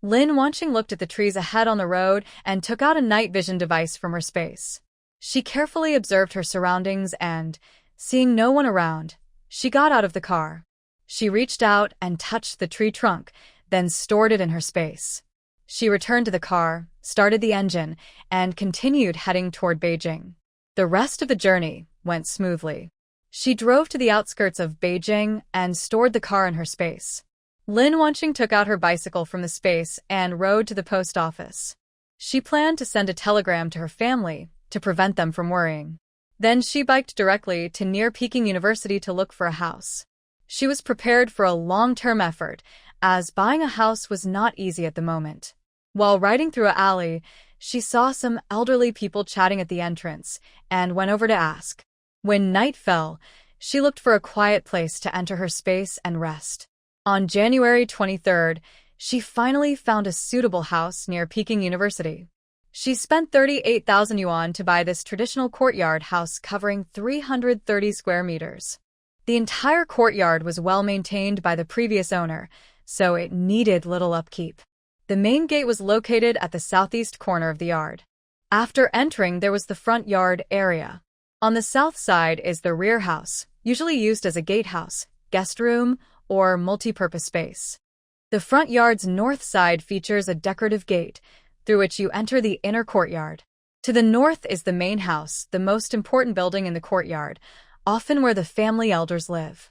Lin Wanqing looked at the trees ahead on the road and took out a night vision device from her space. She carefully observed her surroundings and, seeing no one around, she got out of the car. She reached out and touched the tree trunk, then stored it in her space. She returned to the car, started the engine, and continued heading toward Beijing. The rest of the journey went smoothly. She drove to the outskirts of Beijing and stored the car in her space. Lin Wanqing took out her bicycle from the space and rode to the post office. She planned to send a telegram to her family to prevent them from worrying. Then she biked directly to near Peking University to look for a house. She was prepared for a long-term effort, as buying a house was not easy at the moment. While riding through an alley, she saw some elderly people chatting at the entrance and went over to ask. When night fell, she looked for a quiet place to enter her space and rest. On January 23rd, she finally found a suitable house near Peking University. She spent 38,000 yuan to buy this traditional courtyard house covering 330 square meters. The entire courtyard was well maintained by the previous owner, so it needed little upkeep. The main gate was located at the southeast corner of the yard. After entering, there was the front yard area. On the south side is the rear house, usually used as a gatehouse, guest room, or multi-purpose space. The front yard's north side features a decorative gate, through which you enter the inner courtyard. To the north is the main house, the most important building in the courtyard, often where the family elders live.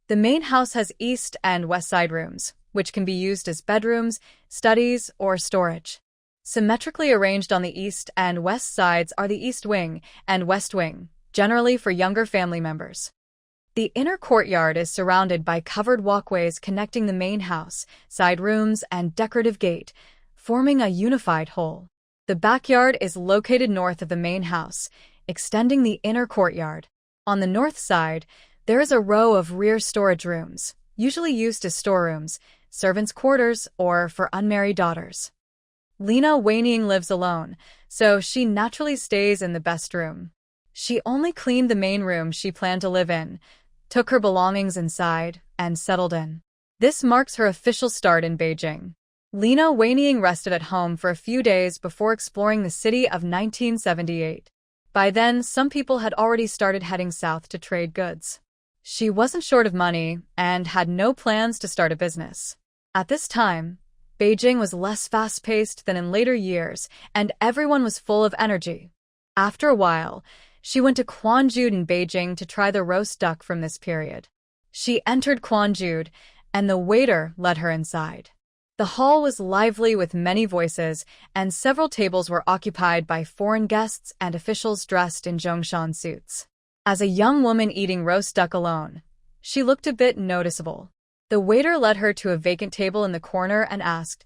The main house has east and west side rooms, which can be used as bedrooms, studies, or storage. Symmetrically arranged on the east and west sides are the east wing and west wing, generally for younger family members. The inner courtyard is surrounded by covered walkways connecting the main house, side rooms, and decorative gate, forming a unified whole. The backyard is located north of the main house, extending the inner courtyard. On the north side, there is a row of rear storage rooms, usually used as storerooms, servants' quarters, or for unmarried daughters. Lina Weining lives alone, so she naturally stays in the best room. She only cleaned the main room she planned to live in, took her belongings inside, and settled in. This marks her official start in Beijing. Lina Weining rested at home for a few days before exploring the city of 1978. By then, some people had already started heading south to trade goods. She wasn't short of money and had no plans to start a business. At this time, Beijing was less fast-paced than in later years, and everyone was full of energy. After a while, she went to Quanjude in Beijing to try the roast duck from this period. She entered Quanjude, and the waiter led her inside. The hall was lively with many voices, and several tables were occupied by foreign guests and officials dressed in Zhongshan suits. As a young woman eating roast duck alone, she looked a bit noticeable. The waiter led her to a vacant table in the corner and asked,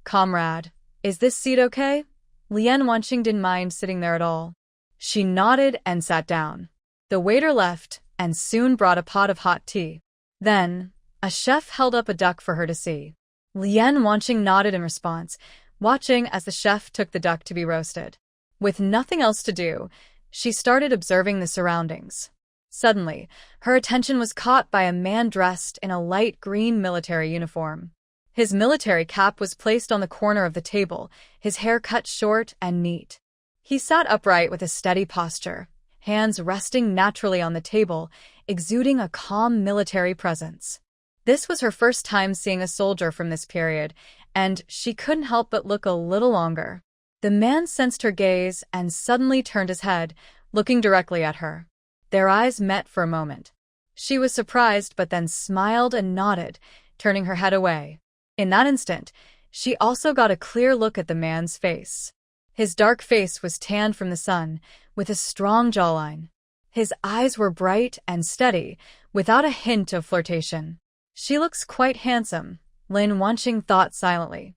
"Comrade, is this seat okay?" Lin Wanqing didn't mind sitting there at all. She nodded and sat down. The waiter left and soon brought a pot of hot tea. Then, a chef held up a duck for her to see. Lin Wanqing nodded in response, watching as the chef took the duck to be roasted. With nothing else to do, she started observing the surroundings. Suddenly, her attention was caught by a man dressed in a light green military uniform. His military cap was placed on the corner of the table, his hair cut short and neat. He sat upright with a steady posture, hands resting naturally on the table, exuding a calm military presence. This was her first time seeing a soldier from this period, and she couldn't help but look a little longer. The man sensed her gaze and suddenly turned his head, looking directly at her. Their eyes met for a moment. She was surprised but then smiled and nodded, turning her head away. In that instant, she also got a clear look at the man's face. His dark face was tanned from the sun, with a strong jawline. His eyes were bright and steady, without a hint of flirtation. "She looks quite handsome," Lin Wanqing thought silently.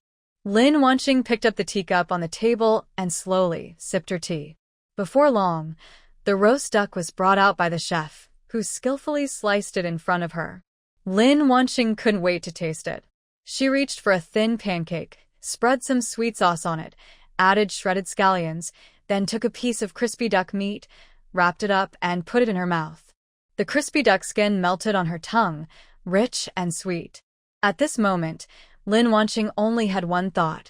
Lin Wanqing picked up the teacup on the table and slowly sipped her tea. Before long, the roast duck was brought out by the chef, who skillfully sliced it in front of her. Lin Wanqing couldn't wait to taste it. She reached for a thin pancake, spread some sweet sauce on it, added shredded scallions, then took a piece of crispy duck meat, wrapped it up, and put it in her mouth. The crispy duck skin melted on her tongue, rich and sweet. At this moment, Lin Wanqing only had one thought.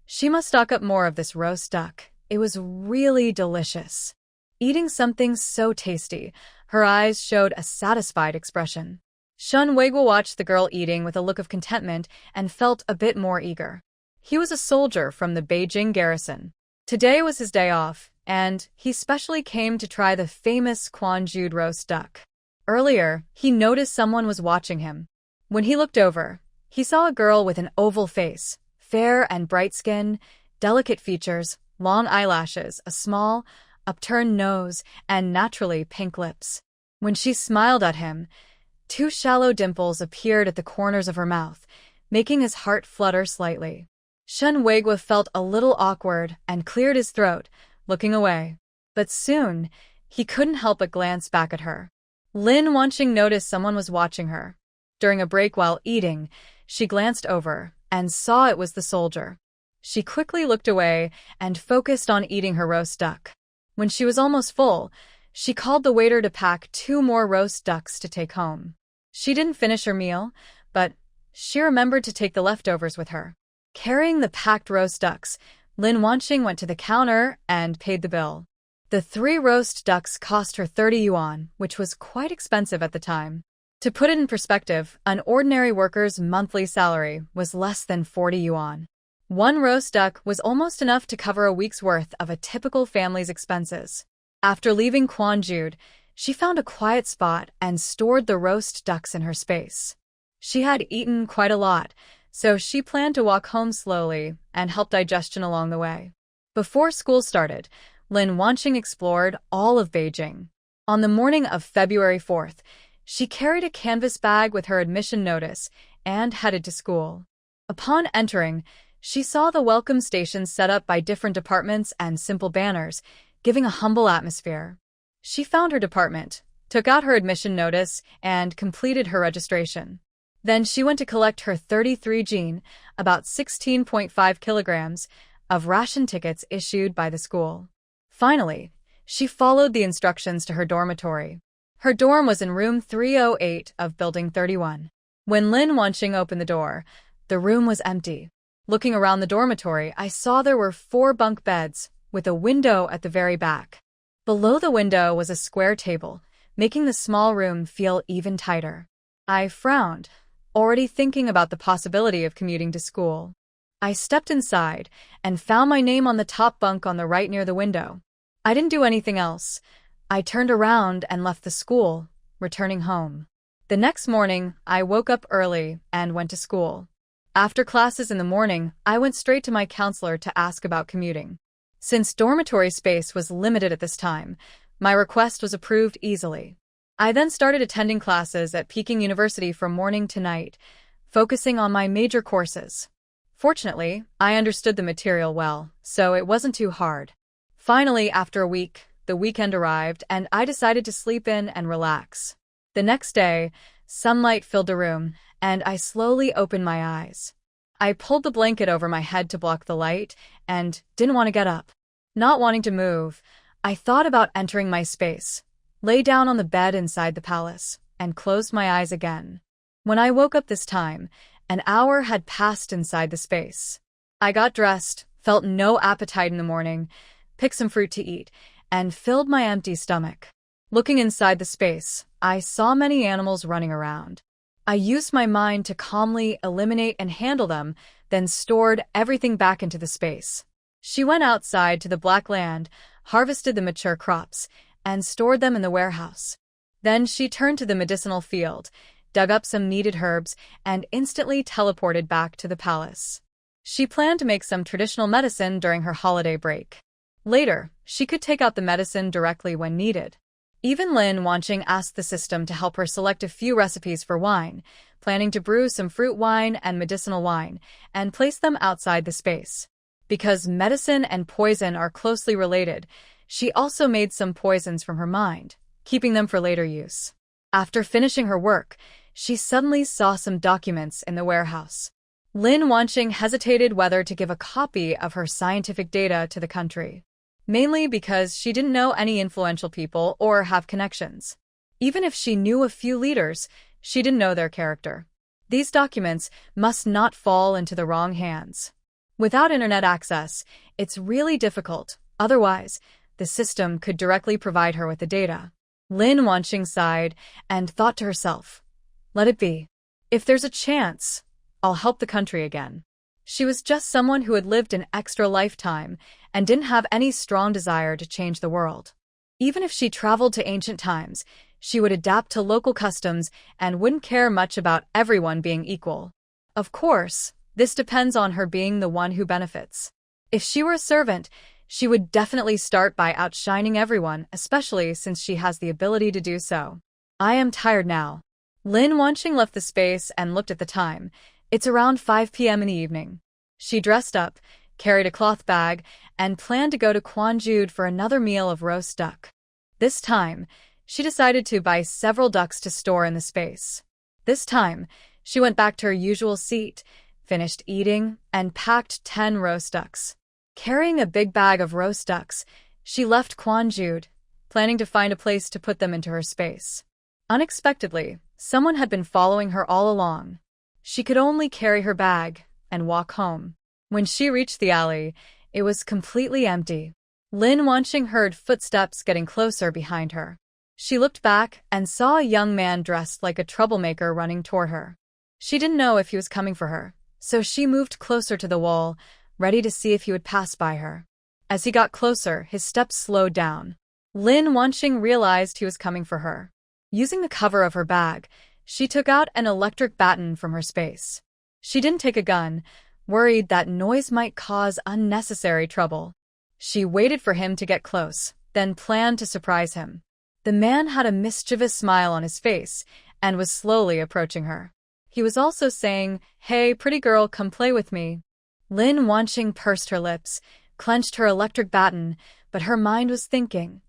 She must stock up more of this roast duck. It was really delicious. Eating something so tasty, her eyes showed a satisfied expression. Shun Weiguo watched the girl eating with a look of contentment and felt a bit more eager. He was a soldier from the Beijing garrison. Today was his day off, and he specially came to try the famous Quanjued roast duck. Earlier, he noticed someone was watching him. When he looked over, he saw a girl with an oval face, fair and bright skin, delicate features, long eyelashes, a small, upturned nose, and naturally pink lips. When she smiled at him, 2 shallow dimples appeared at the corners of her mouth, making his heart flutter slightly. Shun Weiguo felt a little awkward and cleared his throat, looking away. But soon, he couldn't help but glance back at her. Lin Wanqing noticed someone was watching her. During a break while eating, she glanced over and saw it was the soldier. She quickly looked away and focused on eating her roast duck. When she was almost full, she called the waiter to pack 2 more roast ducks to take home. She didn't finish her meal, but she remembered to take the leftovers with her. Carrying the packed roast ducks, Lin Wanqing went to the counter and paid the bill. The 3 roast ducks cost her 30 yuan, which was quite expensive at the time. To put it in perspective, an ordinary worker's monthly salary was less than 40 yuan. 1 roast duck was almost enough to cover a week's worth of a typical family's expenses. After leaving Quanjued, she found a quiet spot and stored the roast ducks in her space. She had eaten quite a lot, so she planned to walk home slowly and help digestion along the way. Before school started, Lin Wanqing explored all of Beijing. On the morning of February 4th, she carried a canvas bag with her admission notice and headed to school. Upon entering, she saw the welcome stations set up by different departments and simple banners, giving a humble atmosphere. She found her department, took out her admission notice, and completed her registration. Then she went to collect her 33 jin, about 16.5 kilograms, of ration tickets issued by the school. Finally, she followed the instructions to her dormitory. Her dorm was in room 308 of Building 31. When Lin Wanqing opened the door, the room was empty. Looking around the dormitory, I saw there were 4 bunk beds, with a window at the very back. Below the window was a square table, making the small room feel even tighter. I frowned, already thinking about the possibility of commuting to school. I stepped inside and found my name on the top bunk on the right near the window. I didn't do anything else. I turned around and left the school, returning home. The next morning, I woke up early and went to school. After classes in the morning, I went straight to my counselor to ask about commuting. Since dormitory space was limited at this time, my request was approved easily. I then started attending classes at Peking University from morning to night, focusing on my major courses. Fortunately, I understood the material well, so it wasn't too hard. Finally, after a week, the weekend arrived and I decided to sleep in and relax. The next day, sunlight filled the room, and I slowly opened my eyes. I pulled the blanket over my head to block the light and didn't want to get up. Not wanting to move, I thought about entering my space, lay down on the bed inside the palace, and closed my eyes again. When I woke up this time, an hour had passed inside the space. I got dressed, felt no appetite in the morning, picked some fruit to eat, and filled my empty stomach. Looking inside the space, I saw many animals running around. I used my mind to calmly eliminate and handle them, then stored everything back into the space. She went outside to the black land, harvested the mature crops, and stored them in the warehouse. Then she turned to the medicinal field, dug up some needed herbs, and instantly teleported back to the palace. She planned to make some traditional medicine during her holiday break. Later, she could take out the medicine directly when needed. Even Lin Wanqing asked the system to help her select a few recipes for wine, planning to brew some fruit wine and medicinal wine, and place them outside the space. Because medicine and poison are closely related, she also made some poisons from her mind, keeping them for later use. After finishing her work, she suddenly saw some documents in the warehouse. Lin Wanqing hesitated whether to give a copy of her scientific data to the country, mainly because she didn't know any influential people or have connections. Even if she knew a few leaders, she didn't know their character. These documents must not fall into the wrong hands. Without internet access, it's really difficult. Otherwise, the system could directly provide her with the data. Lin Wanqing sighed and thought to herself, let it be. If there's a chance, I'll help the country again. She was just someone who had lived an extra lifetime and didn't have any strong desire to change the world. Even if she traveled to ancient times, she would adapt to local customs and wouldn't care much about everyone being equal. Of course, this depends on her being the one who benefits. If she were a servant, she would definitely start by outshining everyone, especially since she has the ability to do so. I am tired now. Lin Wanqing left the space and looked at the time. It's around 5 p.m. in the evening. She dressed up, carried a cloth bag, and planned to go to Quanjude for another meal of roast duck. This time, she decided to buy several ducks to store in the space. This time, she went back to her usual seat, finished eating, and packed 10 roast ducks. Carrying a big bag of roast ducks, she left Quanjude, planning to find a place to put them into her space. Unexpectedly, someone had been following her all along. She could only carry her bag and walk home. When she reached the alley, it was completely empty. Lin Wanqing heard footsteps getting closer behind her. She looked back and saw a young man dressed like a troublemaker running toward her. She didn't know if he was coming for her, so she moved closer to the wall, ready to see if he would pass by her. As he got closer, his steps slowed down. Lin Wanqing realized he was coming for her. Using the cover of her bag, she took out an electric baton from her space. She didn't take a gun, worried that noise might cause unnecessary trouble. She waited for him to get close, then planned to surprise him. The man had a mischievous smile on his face and was slowly approaching her. He was also saying, "Hey, pretty girl, come play with me." Lin Wanqing pursed her lips, clenched her electric baton, but her mind was thinking,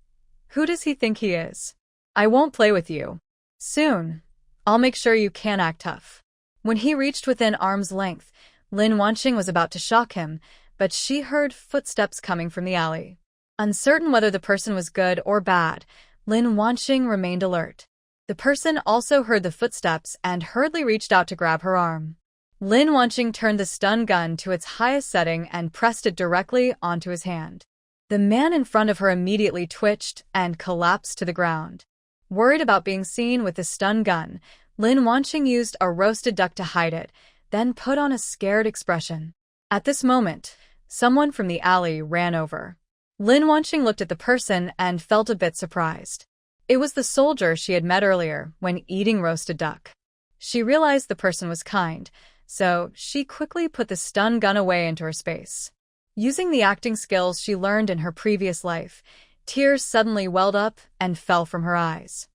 who does he think he is? I won't play with you. Soon, I'll make sure you can act tough. When he reached within arm's length, Lin Wanqing was about to shock him, but she heard footsteps coming from the alley. Uncertain whether the person was good or bad, Lin Wanqing remained alert. The person also heard the footsteps and hurriedly reached out to grab her arm. Lin Wanqing turned the stun gun to its highest setting and pressed it directly onto his hand. The man in front of her immediately twitched and collapsed to the ground. Worried about being seen with the stun gun, Lin Wanqing used a roasted duck to hide it, then put on a scared expression. At this moment, someone from the alley ran over. Lin Wanqing looked at the person and felt a bit surprised. It was the soldier she had met earlier when eating roasted duck. She realized the person was kind, so she quickly put the stun gun away into her space. Using the acting skills she learned in her previous life, tears suddenly welled up and fell from her eyes.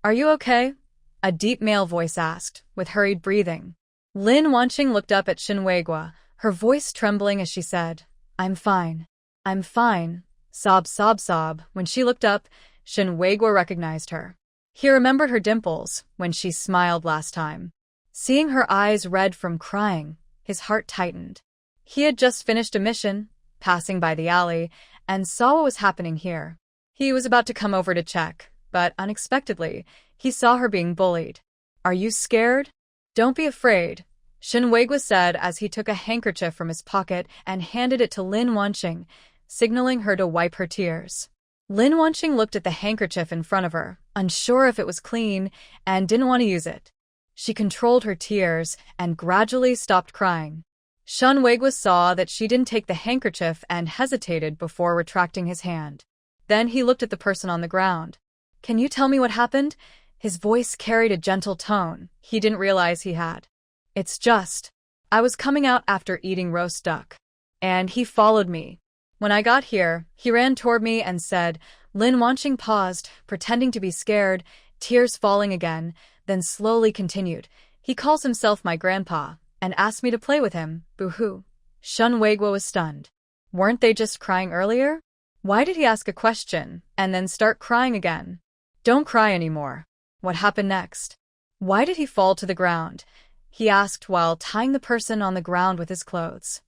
"Are you okay?" a deep male voice asked, with hurried breathing. Lin Wanqing looked up at Shin Weiguo, her voice trembling as she said, "I'm fine. I'm fine." Sob, sob, sob. When she looked up, Shin Weiguo recognized her. He remembered her dimples when she smiled last time. Seeing her eyes red from crying, his heart tightened. He had just finished a mission, passing by the alley, and saw what was happening here. He was about to come over to check, but unexpectedly, he saw her being bullied. "Are you scared?" "Don't be afraid," Shin Weiguo said as he took a handkerchief from his pocket and handed it to Lin Wanqing, signaling her to wipe her tears. Lin Wanqing looked at the handkerchief in front of her, unsure if it was clean, and didn't want to use it. She controlled her tears and gradually stopped crying. Shin Weiguo saw that she didn't take the handkerchief and hesitated before retracting his hand. Then he looked at the person on the ground. "Can you tell me what happened?" His voice carried a gentle tone he didn't realize he had. "It's just, I was coming out after eating roast duck, and he followed me. When I got here, he ran toward me and said, Lin Wanqing paused, pretending to be scared, tears falling again, then slowly continued. He calls himself my grandpa, and asked me to play with him, boo-hoo. Shun Weiguo was stunned. Weren't they just crying earlier? Why did he ask a question, and then start crying again? Don't cry anymore. What happened next? Why did he fall to the ground? He asked while tying the person on the ground with his clothes.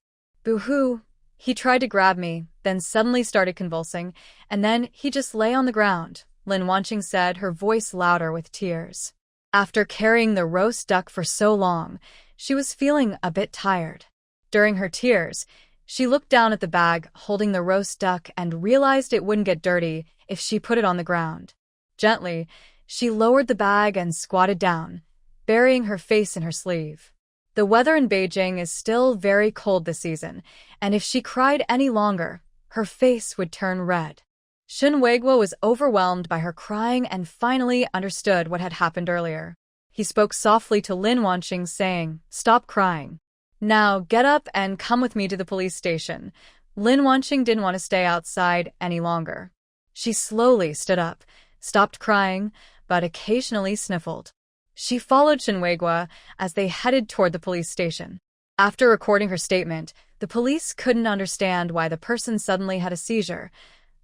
Boo-hoo. He tried to grab me, then suddenly started convulsing, and then he just lay on the ground, Lin Wanqing said, her voice louder with tears. After carrying the roast duck for so long, she was feeling a bit tired. During her tears, she looked down at the bag holding the roast duck and realized it wouldn't get dirty if she put it on the ground. Gently, she lowered the bag and squatted down, burying her face in her sleeve. The weather in Beijing is still very cold this season, and if she cried any longer, her face would turn red. Shun Weiguo was overwhelmed by her crying and finally understood what had happened earlier. He spoke softly to Lin Wanqing, saying, "Stop crying. Now get up and come with me to the police station." Lin Wanqing didn't want to stay outside any longer. She slowly stood up, stopped crying, but occasionally sniffled. She followed Shun Weiguo as they headed toward the police station. After recording her statement, the police couldn't understand why the person suddenly had a seizure.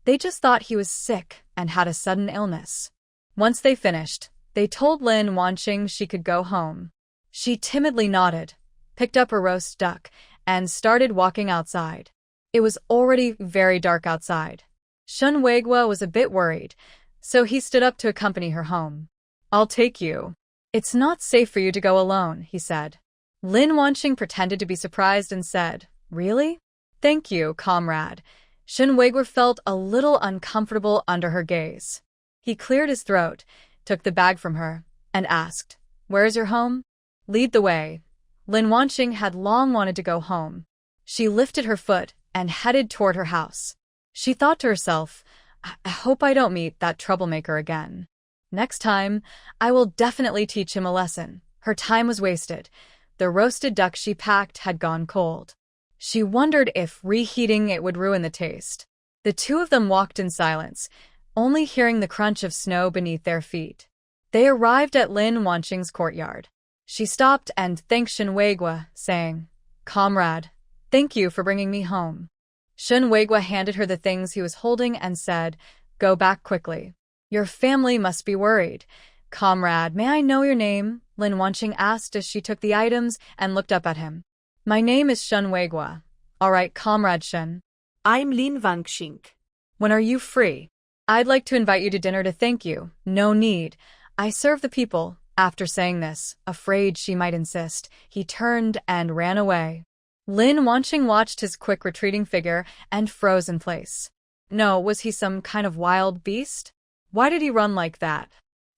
They just thought he was sick and had a sudden illness. Once they finished, they told Lin Wanqing she could go home. She timidly nodded, picked up her roast duck, and started walking outside. It was already very dark outside. Shun Weiguo was a bit worried, so he stood up to accompany her home. "I'll take you." "It's not safe for you to go alone," he said. Lin Wanqing pretended to be surprised and said, "Really? Thank you, comrade." Shun Weiguo felt a little uncomfortable under her gaze. He cleared his throat, took the bag from her, and asked, "Where's your home?" "Lead the way." Lin Wanqing had long wanted to go home. She lifted her foot and headed toward her house. She thought to herself, "I hope I don't meet that troublemaker again. Next time, I will definitely teach him a lesson." Her time was wasted. The roasted duck she packed had gone cold. She wondered if reheating it would ruin the taste. The two of them walked in silence, only hearing the crunch of snow beneath their feet. They arrived at Lin Wanqing's courtyard. She stopped and thanked Shun Weiguo, saying, "Comrade, thank you for bringing me home." Shun Weiguo handed her the things he was holding and said, "Go back quickly. Your family must be worried." "Comrade, may I know your name?" Lin Wanqing asked as she took the items and looked up at him. "My name is Shun Weiguo." "All right, Comrade Shun." I'm Lin Wanqing. "When are you free? I'd like to invite you to dinner to thank you." "No need. I serve the people." After saying this, afraid she might insist, he turned and ran away. Lin Wanqing watched his quick retreating figure and froze in place. No, was he some kind of wild beast? Why did he run like that?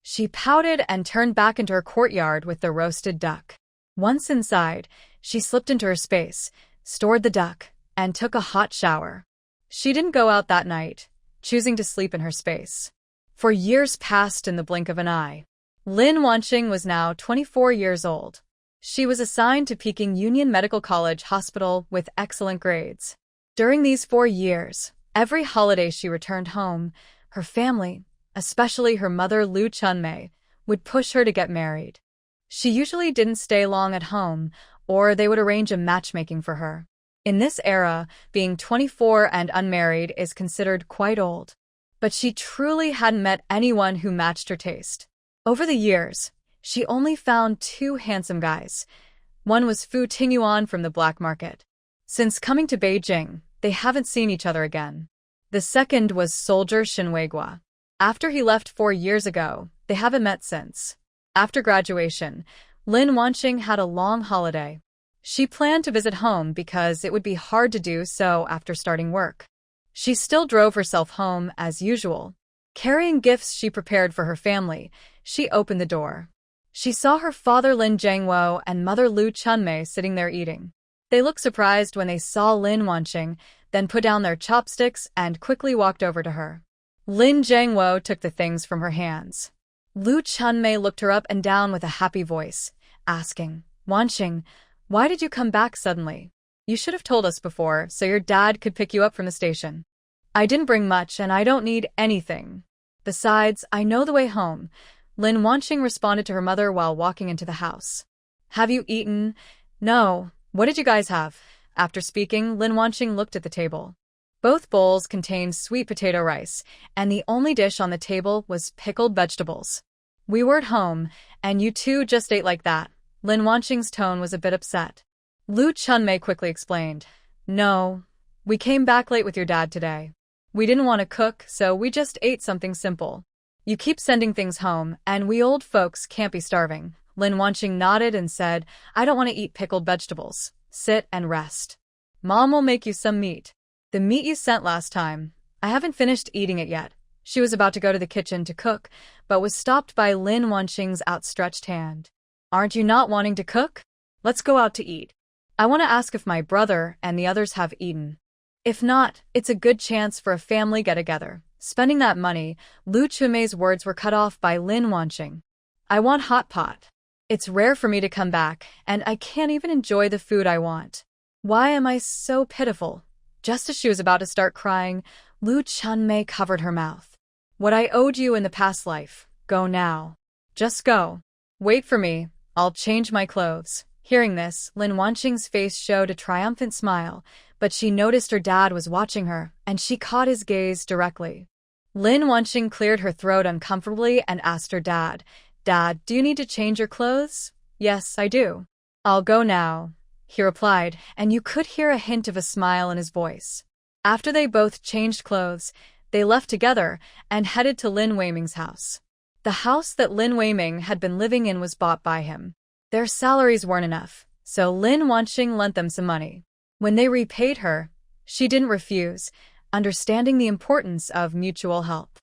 She pouted and turned back into her courtyard with the roasted duck. Once inside, she slipped into her space, stored the duck, and took a hot shower. She didn't go out that night, choosing to sleep in her space. For years passed in the blink of an eye. Lin Wanqing was now 24 years old. She was assigned to Peking Union Medical College Hospital with excellent grades. During these 4 years, every holiday she returned home, her family, especially her mother Lu Chunmei, would push her to get married. She usually didn't stay long at home, or they would arrange a matchmaking for her. In this era, being 24 and unmarried is considered quite old. But she truly hadn't met anyone who matched her taste. Over the years, she only found 2 handsome guys. One was Fu Tingyuan from the black market. Since coming to Beijing, they haven't seen each other again. The second was soldier Shun Weiguo. After he left 4 years ago, they haven't met since. After graduation, Lin Wanqing had a long holiday. She planned to visit home because it would be hard to do so after starting work. She still drove herself home as usual. Carrying gifts she prepared for her family, she opened the door. She saw her father Lin Jiangwo and mother Lu Chunmei sitting there eating. They looked surprised when they saw Lin Wanqing, then put down their chopsticks and quickly walked over to her. Lin Jiangwo took the things from her hands. Lu Chunmei looked her up and down with a happy voice, asking, "Wanqing, why did you come back suddenly?" You should have told us before, so your dad could pick you up from the station. I didn't bring much, and I don't need anything. Besides, I know the way home, Lin Wanqing responded to her mother while walking into the house. Have you eaten? No. What did you guys have? After speaking, Lin Wanqing looked at the table. Both bowls contained sweet potato rice, and the only dish on the table was pickled vegetables. We were at home, and you two just ate like that. Lin Wanqing's tone was a bit upset. Lu Chunmei quickly explained. No, we came back late with your dad today. We didn't want to cook, so we just ate something simple. You keep sending things home, and we old folks can't be starving. Lin Wanqing nodded and said, I don't want to eat pickled vegetables. Sit and rest. Mom will make you some meat. The meat you sent last time. I haven't finished eating it yet. She was about to go to the kitchen to cook, but was stopped by Lin Wanqing's outstretched hand. Aren't you not wanting to cook? Let's go out to eat. I want to ask if my brother and the others have eaten. If not, it's a good chance for a family get-together. Spending that money, Lu Chunmei's words were cut off by Lin Wanqing. I want hot pot. It's rare for me to come back, and I can't even enjoy the food I want. Why am I so pitiful? Just as she was about to start crying, Lu Chunmei covered her mouth. What I owed you in the past life. Go now. Just go. Wait for me. I'll change my clothes. Hearing this, Lin Wanqing's face showed a triumphant smile, but she noticed her dad was watching her, and she caught his gaze directly. Lin Wanqing cleared her throat uncomfortably and asked her dad, Dad, do you need to change your clothes? Yes, I do. I'll go now, he replied, and you could hear a hint of a smile in his voice. After they both changed clothes, they left together and headed to Lin Weiming's house. The house that Lin Weiming had been living in was bought by him. Their salaries weren't enough, so Lin Wanqing lent them some money. When they repaid her, she didn't refuse, understanding the importance of mutual help.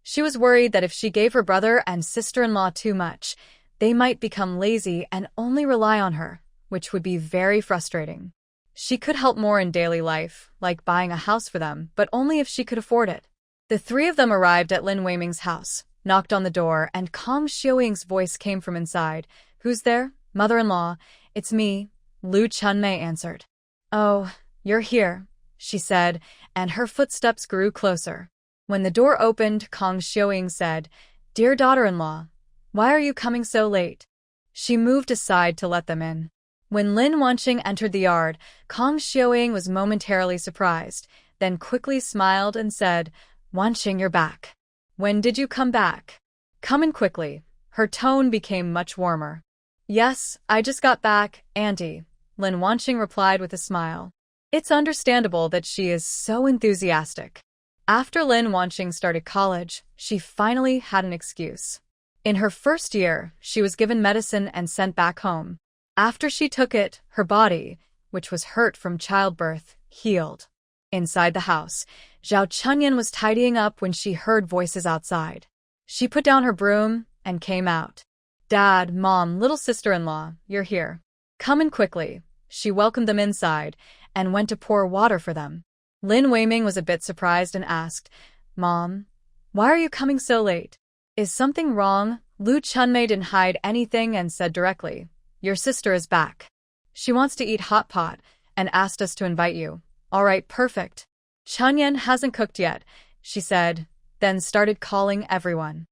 She was worried that if she gave her brother and sister-in-law too much, they might become lazy and only rely on her, which would be very frustrating. She could help more in daily life, like buying a house for them, but only if she could afford it. The three of them arrived at Lin Weiming's house, knocked on the door, and Kang Xiaoying's voice came from inside. Who's there? Mother-in-law. It's me, Lu Chunmei answered. Oh, you're here, she said, and her footsteps grew closer. When the door opened, Kang Xiaoying said, Dear daughter-in-law, why are you coming so late? She moved aside to let them in. When Lin Wanqing entered the yard, Kang Xiaoying was momentarily surprised, then quickly smiled and said, Wanqing, you're back. When did you come back? Come in quickly. Her tone became much warmer. Yes, I just got back, Auntie, Lin Wanqing replied with a smile. It's understandable that she is so enthusiastic. After Lin Wanqing started college, she finally had an excuse. In her first year, she was given medicine and sent back home. After she took it, her body, which was hurt from childbirth, healed. Inside the house, Zhao Chunyan was tidying up when she heard voices outside. She put down her broom and came out. Dad, Mom, little sister-in-law, you're here. Come in quickly. She welcomed them inside and went to pour water for them. Lin Weiming was a bit surprised and asked, Mom, why are you coming so late? Is something wrong? Lu Chunmei didn't hide anything and said directly, Your sister is back. She wants to eat hot pot and asked us to invite you. All right, perfect. Chunyan hasn't cooked yet, she said, then started calling everyone.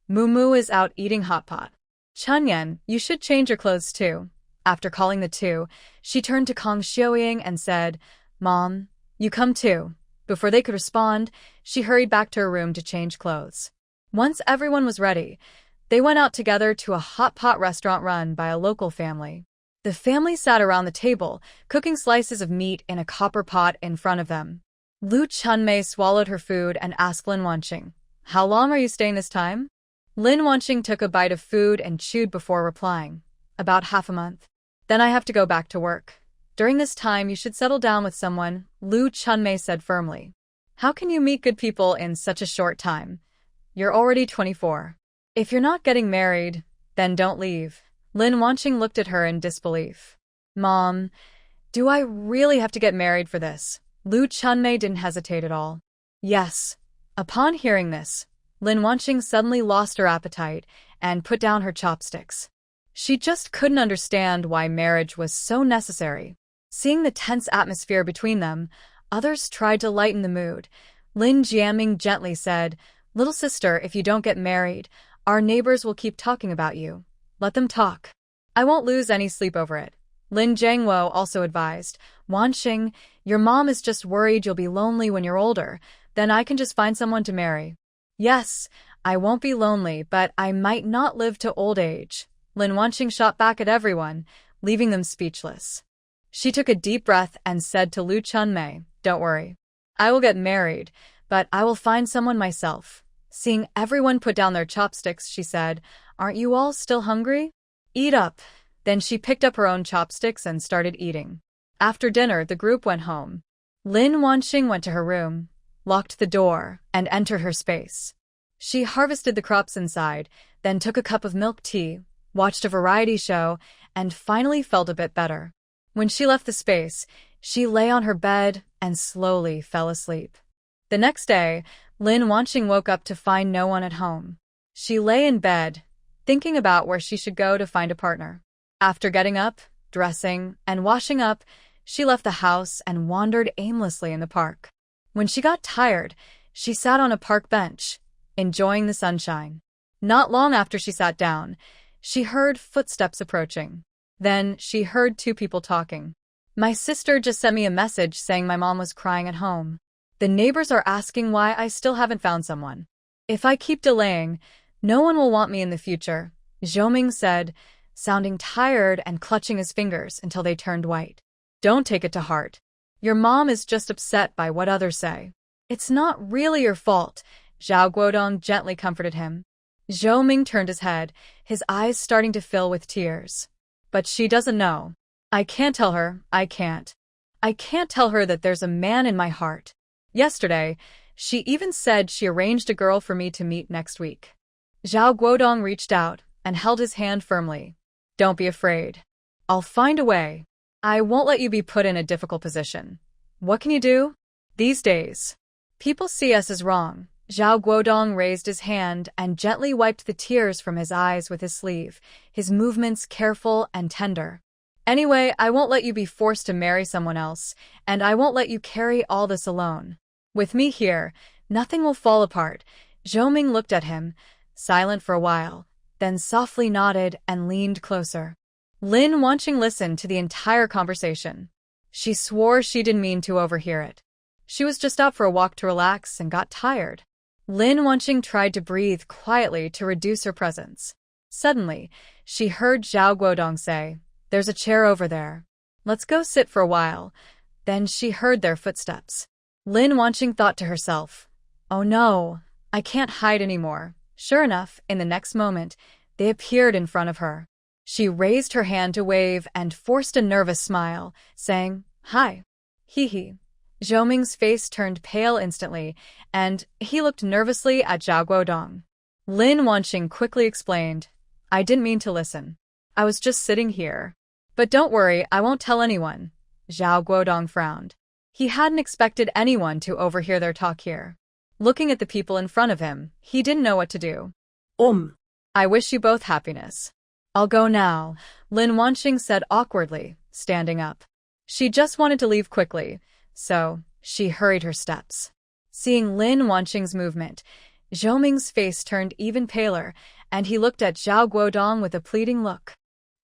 Mumu is out eating hot pot. Chunyan, you should change your clothes too. After calling the two, she turned to Kang Xiaoying and said, Mom, you come too. Before they could respond, she hurried back to her room to change clothes. Once everyone was ready, they went out together to a hot pot restaurant run by a local family. The family sat around the table, cooking slices of meat in a copper pot in front of them. Lu Chunmei swallowed her food and asked Lin Wanqing, How long are you staying this time? Lin Wanqing took a bite of food and chewed before replying, About half a month. Then I have to go back to work. During this time you should settle down with someone, Lu Chunmei said firmly. How can you meet good people in such a short time? You're already 24. If you're not getting married, then don't leave. Lin Wanqing looked at her in disbelief. Mom, do I really have to get married for this? Lu Chunmei didn't hesitate at all. Yes. Upon hearing this, Lin Wanqing suddenly lost her appetite and put down her chopsticks. She just couldn't understand why marriage was so necessary. Seeing the tense atmosphere between them, others tried to lighten the mood. Lin Jiaming gently said, "Little sister, if you don't get married, our neighbors will keep talking about you. Let them talk. I won't lose any sleep over it." Lin Jiangwo also advised, "Wanxing, your mom is just worried you'll be lonely when you're older. Then I can just find someone to marry." "Yes, I won't be lonely, but I might not live to old age." Lin Wanxing shot back at everyone, leaving them speechless. She took a deep breath and said to Lu Chunmei, "Don't worry. I will get married, but I will find someone myself." Seeing everyone put down their chopsticks, she said, "Aren't you all still hungry? Eat up." Then she picked up her own chopsticks and started eating. After dinner, the group went home. Lin Wanxing went to her room, locked the door, and entered her space. She harvested the crops inside, then took a cup of milk tea, watched a variety show, and finally felt a bit better. When she left the space, she lay on her bed and slowly fell asleep. The next day, Lin Wanxing woke up to find no one at home. She lay in bed, thinking about where she should go to find a partner. After getting up, dressing, and washing up, she left the house and wandered aimlessly in the park. When she got tired, she sat on a park bench, enjoying the sunshine. Not long after she sat down, she heard footsteps approaching. Then she heard two people talking. "My sister just sent me a message saying my mom was crying at home. The neighbors are asking why I still haven't found someone. If I keep delaying, no one will want me in the future," Zhoming said, sounding tired and clutching his fingers until they turned white. "Don't take it to heart. Your mom is just upset by what others say. It's not really your fault," Zhao Guodong gently comforted him. Zhoming turned his head, his eyes starting to fill with tears. "But she doesn't know. I can't tell her, I can't. I can't tell her that there's a man in my heart. Yesterday, she even said she arranged a girl for me to meet next week." Zhao Guodong reached out and held his hand firmly. "Don't be afraid. I'll find a way. I won't let you be put in a difficult position. What can you do? These days, people see us as wrong." Zhao Guodong raised his hand and gently wiped the tears from his eyes with his sleeve, his movements careful and tender. "Anyway, I won't let you be forced to marry someone else, and I won't let you carry all this alone. With me here, nothing will fall apart." Zhoming looked at him, silent for a while, then softly nodded and leaned closer. Lin Wanxing listened to the entire conversation. She swore she didn't mean to overhear it. She was just out for a walk to relax and got tired. Lin Wanxing tried to breathe quietly to reduce her presence. Suddenly, she heard Zhao Guodong say, "There's a chair over there. Let's go sit for a while." Then she heard their footsteps. Lin Wanxing thought to herself, "Oh no, I can't hide anymore." Sure enough, in the next moment, they appeared in front of her. She raised her hand to wave and forced a nervous smile, saying, "Hi." "Hee." Zhoming's face turned pale instantly, and he looked nervously at Zhao Guodong. Lin Wanxing quickly explained, "I didn't mean to listen. I was just sitting here. But don't worry, I won't tell anyone." Zhao Guodong frowned. He hadn't expected anyone to overhear their talk here. Looking at the people in front of him, he didn't know what to do. "I wish you both happiness. I'll go now," Lin Wanxing said awkwardly, standing up. She just wanted to leave quickly, so she hurried her steps. Seeing Lin Wanxing's movement, Zhoming's face turned even paler, and he looked at Zhao Guodong with a pleading look.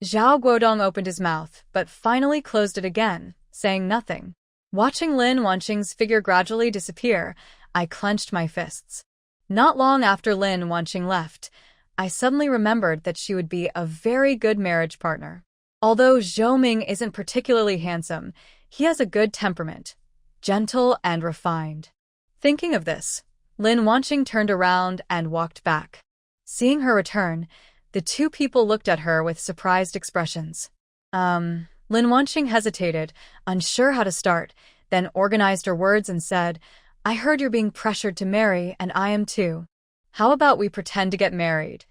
Zhao Guodong opened his mouth, but finally closed it again, saying nothing. Watching Lin Wanxing's figure gradually disappear, I clenched my fists. Not long after Lin Wanxing left, I suddenly remembered that she would be a very good marriage partner. Although Zhoming isn't particularly handsome, he has a good temperament, gentle and refined. Thinking of this, Lin Wanxing turned around and walked back. Seeing her return, the two people looked at her with surprised expressions. Lin Wanxing hesitated, unsure how to start, then organized her words and said, "I heard you're being pressured to marry, and I am too. How about we pretend to get married?"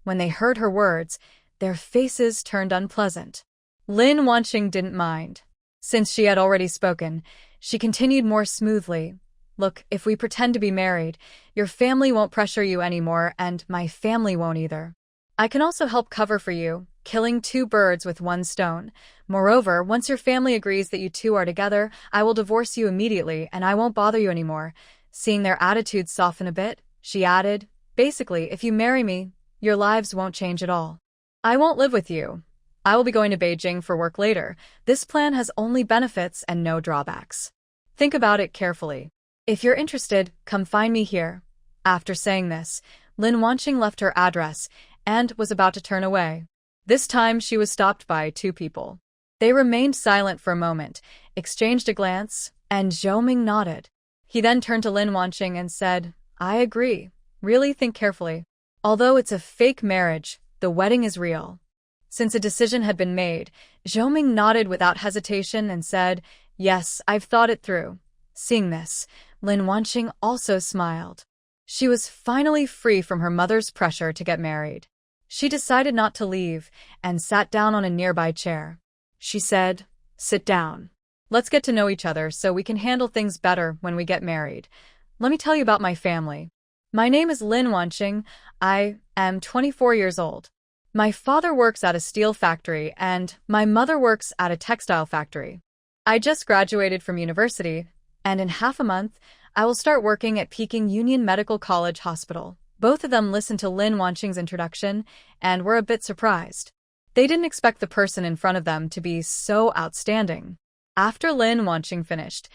When they heard her words, their faces turned unpleasant. Lin Wanxing didn't mind. Since she had already spoken, she continued more smoothly. "Look, if we pretend to be married, your family won't pressure you anymore, and my family won't either. I can also help cover for you, killing two birds with one stone. Moreover, once your family agrees that you two are together, I will divorce you immediately and I won't bother you anymore. Seeing their attitudes soften a bit, she added, basically, if you marry me, your lives won't change at all. I won't live with you. I will be going to Beijing for work later. This plan has only benefits and no drawbacks. Think about it carefully. If you're interested, come find me here. After saying this, Lin Wanqing left her address and was about to turn away. This time she was stopped by two people. They remained silent for a moment, exchanged a glance, and Zhou Ming nodded. He then turned to Lin Wanqing and said, I agree. Really think carefully. Although it's a fake marriage, the wedding is real. Since a decision had been made, Zhou Ming nodded without hesitation and said, yes, I've thought it through. Seeing this, Lin Wanqing also smiled. She was finally free from her mother's pressure to get married. She decided not to leave and sat down on a nearby chair. She said, sit down. Let's get to know each other so we can handle things better when we get married. Let me tell you about my family. My name is Lin Wanqing. I am 24 years old. My father works at a steel factory and my mother works at a textile factory. I just graduated from university, and in half a month, I will start working at Peking Union Medical College Hospital. Both of them listened to Lin Wanqing's introduction and were a bit surprised. They didn't expect the person in front of them to be so outstanding. After Lin Wanqing finished,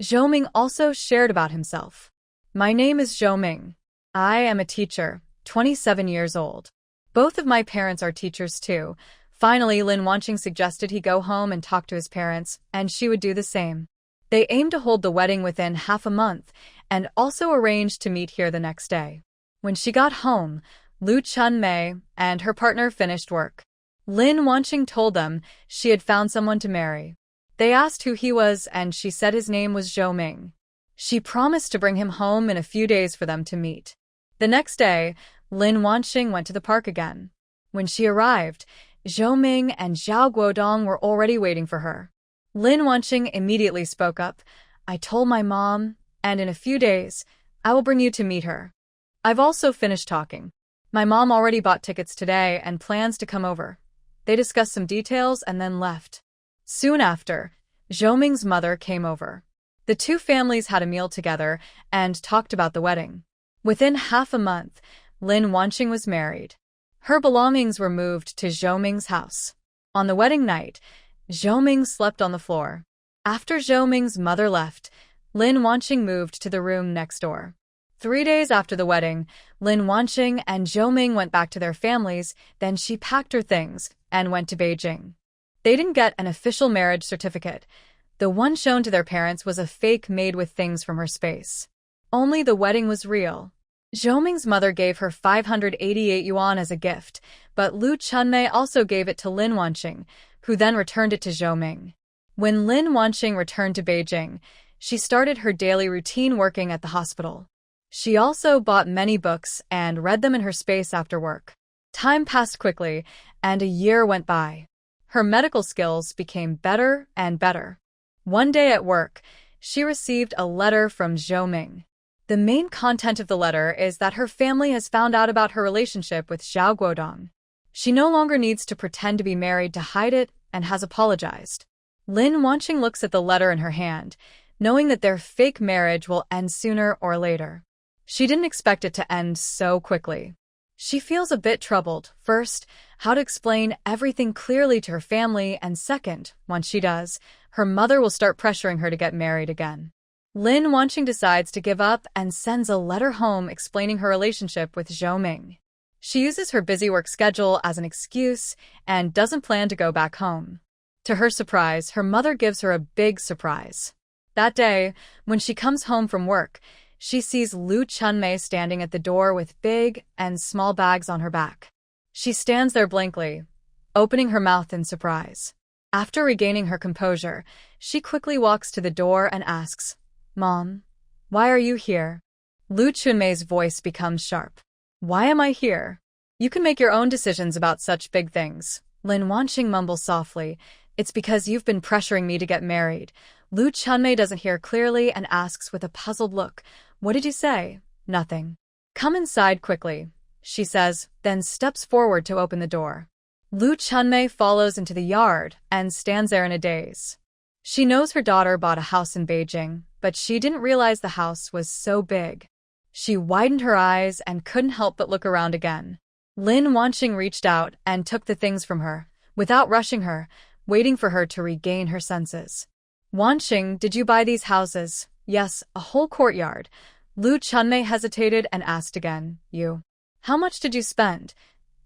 Zhou Ming also shared about himself. My name is Zhou Ming. I am a teacher, 27 years old. Both of my parents are teachers too. Finally, Lin Wanqing suggested he go home and talk to his parents, and she would do the same. They aimed to hold the wedding within half a month, and also arranged to meet here the next day. When she got home, Lu Chunmei and her partner finished work. Lin Wanqing told them she had found someone to marry. They asked who he was, and she said his name was Zhou Ming. She promised to bring him home in a few days for them to meet. The next day, Lin Wanqing went to the park again. When she arrived, Zhou Ming and Zhao Guodong were already waiting for her. Lin Wanqing immediately spoke up. I told my mom, and in a few days, I will bring you to meet her. I've also finished talking. My mom already bought tickets today and plans to come over. They discussed some details and then left. Soon after, Zhou Ming's mother came over. The two families had a meal together and talked about the wedding. Within half a month, Lin Wanqing was married. Her belongings were moved to Zhou Ming's house. On the wedding night, Zhou Ming slept on the floor. After Zhou Ming's mother left, Lin Wanqing moved to the room next door. 3 days after the wedding, Lin Wanqing and Zhou Ming went back to their families, then she packed her things and went to Beijing. They didn't get an official marriage certificate. The one shown to their parents was a fake made with things from her space. Only the wedding was real. Zhou Ming's mother gave her 588 yuan as a gift, but Lu Chunmei also gave it to Lin Wanqing, who then returned it to Zhou Ming. When Lin Wanqing returned to Beijing, she started her daily routine working at the hospital. She also bought many books and read them in her space after work. Time passed quickly, and a year went by. Her medical skills became better and better. One day at work, she received a letter from Zhou Ming. The main content of the letter is that her family has found out about her relationship with Zhao Guodong. She no longer needs to pretend to be married to hide it and has apologized. Lin Wanqing looks at the letter in her hand, knowing that their fake marriage will end sooner or later. She didn't expect it to end so quickly. She feels a bit troubled. First, how to explain everything clearly to her family, and second, once she does, her mother will start pressuring her to get married again. Lin Wanqing decides to give up and sends a letter home explaining her relationship with Zhou Ming. She uses her busy work schedule as an excuse and doesn't plan to go back home. To her surprise, her mother gives her a big surprise. That day, when she comes home from work, she sees Lu Chunmei standing at the door with big and small bags on her back. She stands there blankly, opening her mouth in surprise. After regaining her composure, she quickly walks to the door and asks, Mom, why are you here? Lu Chunmei's voice becomes sharp. Why am I here? You can make your own decisions about such big things. Lin Wanqing mumbles softly. It's because you've been pressuring me to get married. Lu Chunmei doesn't hear clearly and asks with a puzzled look, What did you say? Nothing. Come inside quickly. she says, then steps forward to open the door. Lu Chunmei follows into the yard and stands there in a daze. She knows her daughter bought a house in Beijing, but she didn't realize the house was so big. She widened her eyes and couldn't help but look around again. Lin Wanqing reached out and took the things from her, without rushing her, waiting for her to regain her senses. Wanqing, did you buy these houses? Yes, a whole courtyard. Lu Chunmei hesitated and asked again, You. How much did you spend?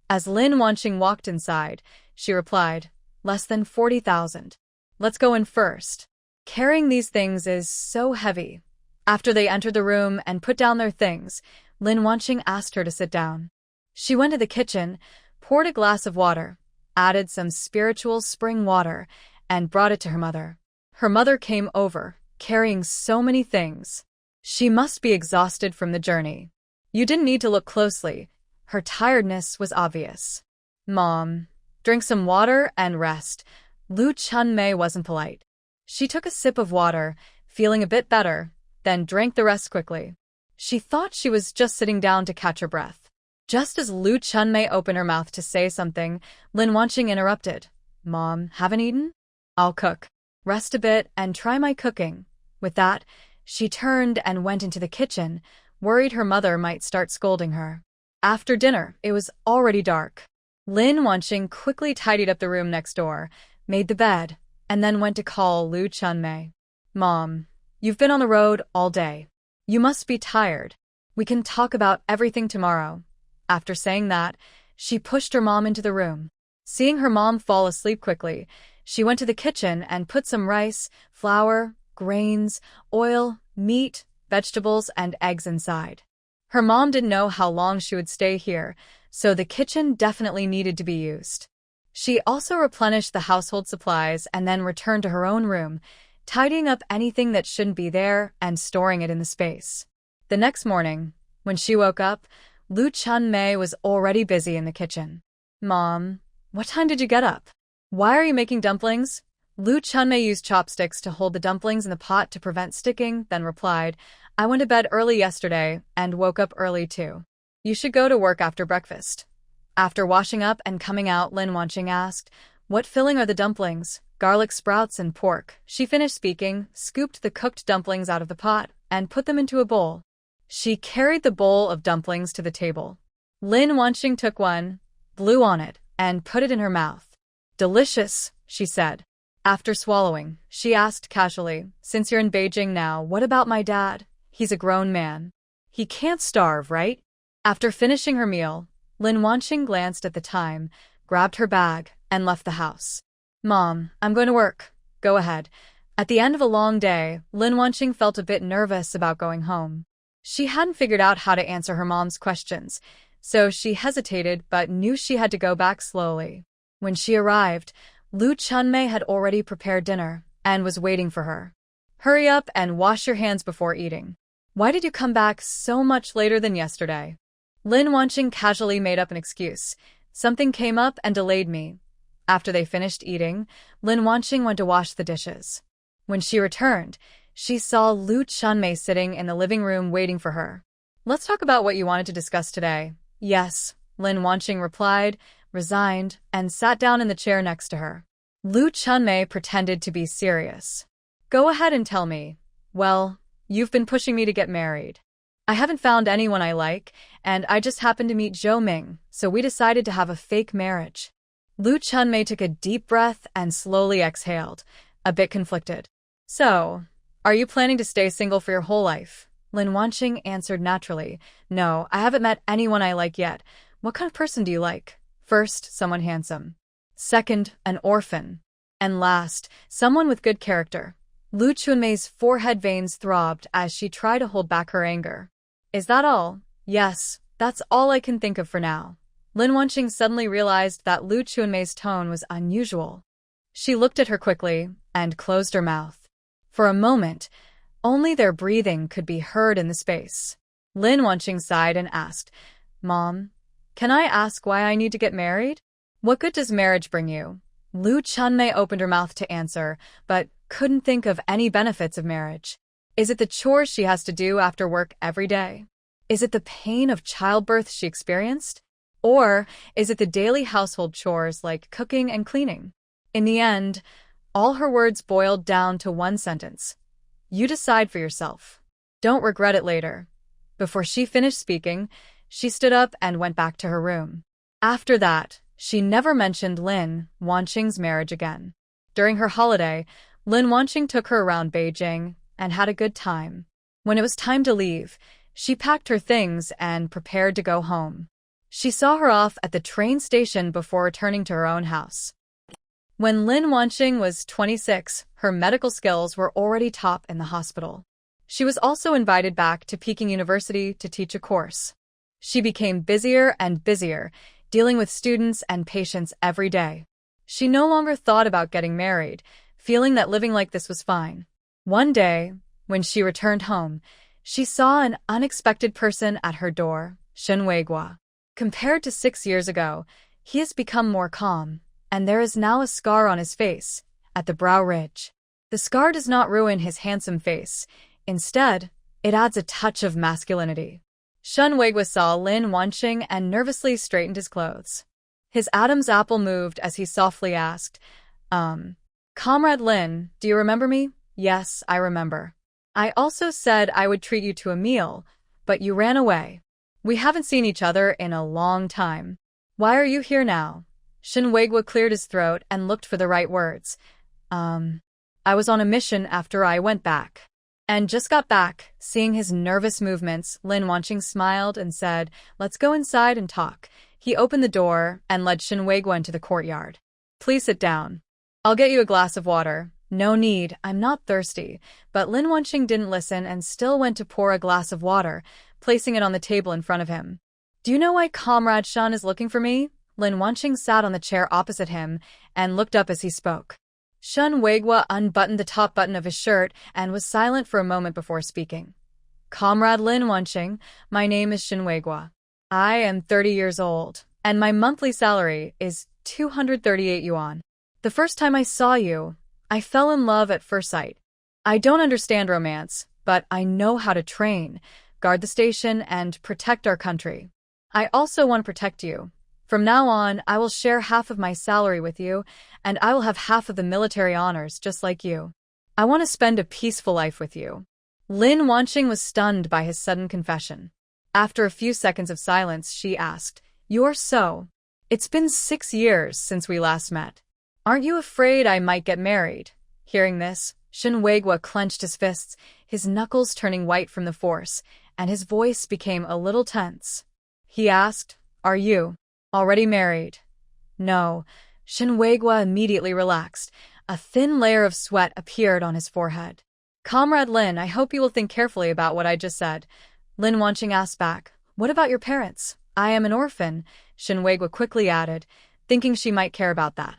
As Lin Wanqing walked inside, she replied, Less than 40,000. Let's go in first. Carrying these things is so heavy. After they entered the room and put down their things, Lin Wanqing asked her to sit down. She went to the kitchen, poured a glass of water, added some spiritual spring water, and brought it to her mother. Her mother came over, carrying so many things. She must be exhausted from the journey. You didn't need to look closely. Her tiredness was obvious. Mom, drink some water and rest. Lu Chunmei wasn't polite. She took a sip of water, feeling a bit better, then drank the rest quickly. She thought she was just sitting down to catch her breath. Just as Lu Chunmei opened her mouth to say something, Lin Wanqing interrupted. Mom, haven't eaten? I'll cook. Rest a bit and try my cooking. With that, she turned and went into the kitchen, worried her mother might start scolding her. After dinner, it was already dark. Lin Wanqing quickly tidied up the room next door, made the bed, and then went to call Lu Chunmei. Mom, you've been on the road all day. You must be tired. We can talk about everything tomorrow. After saying that, she pushed her mom into the room. Seeing her mom fall asleep quickly, she went to the kitchen and put some rice, flour, grains, oil, meat, vegetables, and eggs inside. Her mom didn't know how long she would stay here, so the kitchen definitely needed to be used. She also replenished the household supplies and then returned to her own room, tidying up anything that shouldn't be there and storing it in the space. The next morning, when she woke up, Lu Chunmei was already busy in the kitchen. Mom, what time did you get up? Why are you making dumplings? Lu Chunmei used chopsticks to hold the dumplings in the pot to prevent sticking, then replied, I went to bed early yesterday and woke up early too. You should go to work after breakfast. After washing up and coming out, Lin Wanqing asked, What filling are the dumplings? Garlic sprouts and pork. She finished speaking, scooped the cooked dumplings out of the pot, and put them into a bowl. She carried the bowl of dumplings to the table. Lin Wanqing took one, blew on it, and put it in her mouth. Delicious, she said. After swallowing, she asked casually, Since you're in Beijing now, what about my dad? He's a grown man. He can't starve, right? After finishing her meal, Lin Wanqing glanced at the time, grabbed her bag, and left the house. Mom, I'm going to work. Go ahead. At the end of a long day, Lin Wanqing felt a bit nervous about going home. She hadn't figured out how to answer her mom's questions, so she hesitated but knew she had to go back slowly. When she arrived, Lu Chunmei had already prepared dinner and was waiting for her. Hurry up and wash your hands before eating. Why did you come back so much later than yesterday? Lin Wanqing casually made up an excuse. Something came up and delayed me. After they finished eating, Lin Wanqing went to wash the dishes. When she returned, she saw Lu Chunmei sitting in the living room waiting for her. Let's talk about what you wanted to discuss today. Yes, Lin Wanqing replied, resigned, and sat down in the chair next to her. Lu Chunmei pretended to be serious. Go ahead and tell me. Well, you've been pushing me to get married. I haven't found anyone I like, and I just happened to meet Zhou Ming, so we decided to have a fake marriage. Lu Chunmei took a deep breath and slowly exhaled, a bit conflicted. So, are you planning to stay single for your whole life? Lin Wanqing answered naturally. No, I haven't met anyone I like yet. What kind of person do you like? First, someone handsome. Second, an orphan. And last, someone with good character. Lu Chunmei's forehead veins throbbed as she tried to hold back her anger. Is that all? Yes, that's all I can think of for now. Lin Wanqing suddenly realized that Lu Chunmei's tone was unusual. She looked at her quickly and closed her mouth. For a moment, only their breathing could be heard in the space. Lin Wanqing sighed and asked, Mom, can I ask why I need to get married? What good does marriage bring you? Lu Chunmei opened her mouth to answer, but couldn't think of any benefits of marriage. Is it the chores she has to do after work every day? Is it the pain of childbirth she experienced? Or is it the daily household chores like cooking and cleaning? In the end, all her words boiled down to one sentence. You decide for yourself. Don't regret it later. Before she finished speaking, she stood up and went back to her room. After that, she never mentioned Lin Wanqing's marriage again. During her holiday, Lin Wanqing took her around Beijing and had a good time. When it was time to leave, she packed her things and prepared to go home. She saw her off at the train station before returning to her own house. When Lin Wanqing was 26, her medical skills were already top in the hospital. She was also invited back to Peking University to teach a course. She became busier and busier, dealing with students and patients every day. She no longer thought about getting married, feeling that living like this was fine. One day, when she returned home, she saw an unexpected person at her door, Shen Weiguo. Compared to 6 years ago, he has become more calm, and there is now a scar on his face, at the brow ridge. The scar does not ruin his handsome face. Instead, it adds a touch of masculinity. Shen Weiguo saw Lin Wanqing and nervously straightened his clothes. His Adam's apple moved as he softly asked, Comrade Lin, do you remember me? Yes, I remember. I also said I would treat you to a meal, but you ran away. We haven't seen each other in a long time. Why are you here now? Shen Weiguo cleared his throat and looked for the right words. I was on a mission after I went back. And just got back. Seeing his nervous movements, Lin Wanqing smiled and said, Let's go inside and talk. He opened the door and led Shen Weiguo into the courtyard. Please sit down. I'll get you a glass of water. No need, I'm not thirsty. But Lin Wanqing didn't listen and still went to pour a glass of water, placing it on the table in front of him. Do you know why Comrade Shen is looking for me? Lin Wanqing sat on the chair opposite him and looked up as he spoke. Shen Weiguo unbuttoned the top button of his shirt and was silent for a moment before speaking. Comrade Lin Wanqing, my name is Shen Weiguo. I am 30 years old, and my monthly salary is 238 yuan. The first time I saw you, I fell in love at first sight. I don't understand romance, but I know how to train, guard the station, and protect our country. I also want to protect you. From now on, I will share half of my salary with you, and I will have half of the military honors just like you. I want to spend a peaceful life with you. Lin Wanqing was stunned by his sudden confession. After a few seconds of silence, she asked, You're so. It's been 6 years since we last met. Aren't you afraid I might get married? Hearing this, Shen Weiguo clenched his fists, his knuckles turning white from the force, and his voice became a little tense. He asked, Are you already married? No. Shen Weiguo immediately relaxed. A thin layer of sweat appeared on his forehead. Comrade Lin, I hope you will think carefully about what I just said. Lin Wanqing asked back, What about your parents? I am an orphan, Shen Weiguo quickly added, thinking she might care about that.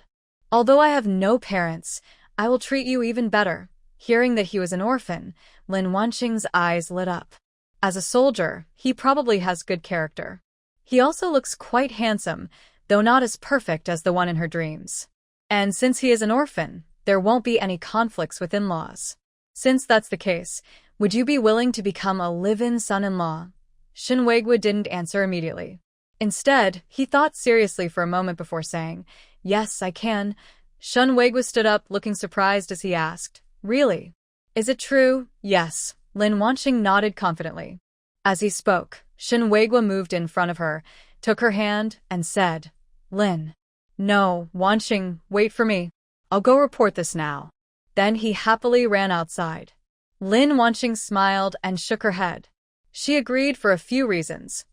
Although I have no parents, I will treat you even better. Hearing that he was an orphan, Lin Wanqing's eyes lit up. As a soldier, he probably has good character. He also looks quite handsome, though not as perfect as the one in her dreams. And since he is an orphan, there won't be any conflicts with in-laws. Since that's the case, would you be willing to become a live-in son-in-law? Shen Weiguo didn't answer immediately. Instead, he thought seriously for a moment before saying, Yes, I can. Shen Weiguo stood up, looking surprised as he asked, Really? Is it true? Yes. Lin Wanqing nodded confidently. As he spoke, Shen Weiguo moved in front of her, took her hand, and said, Lin. No, Wanqing, wait for me. I'll go report this now. Then he happily ran outside. Lin Wanqing smiled and shook her head. She agreed for a few reasons.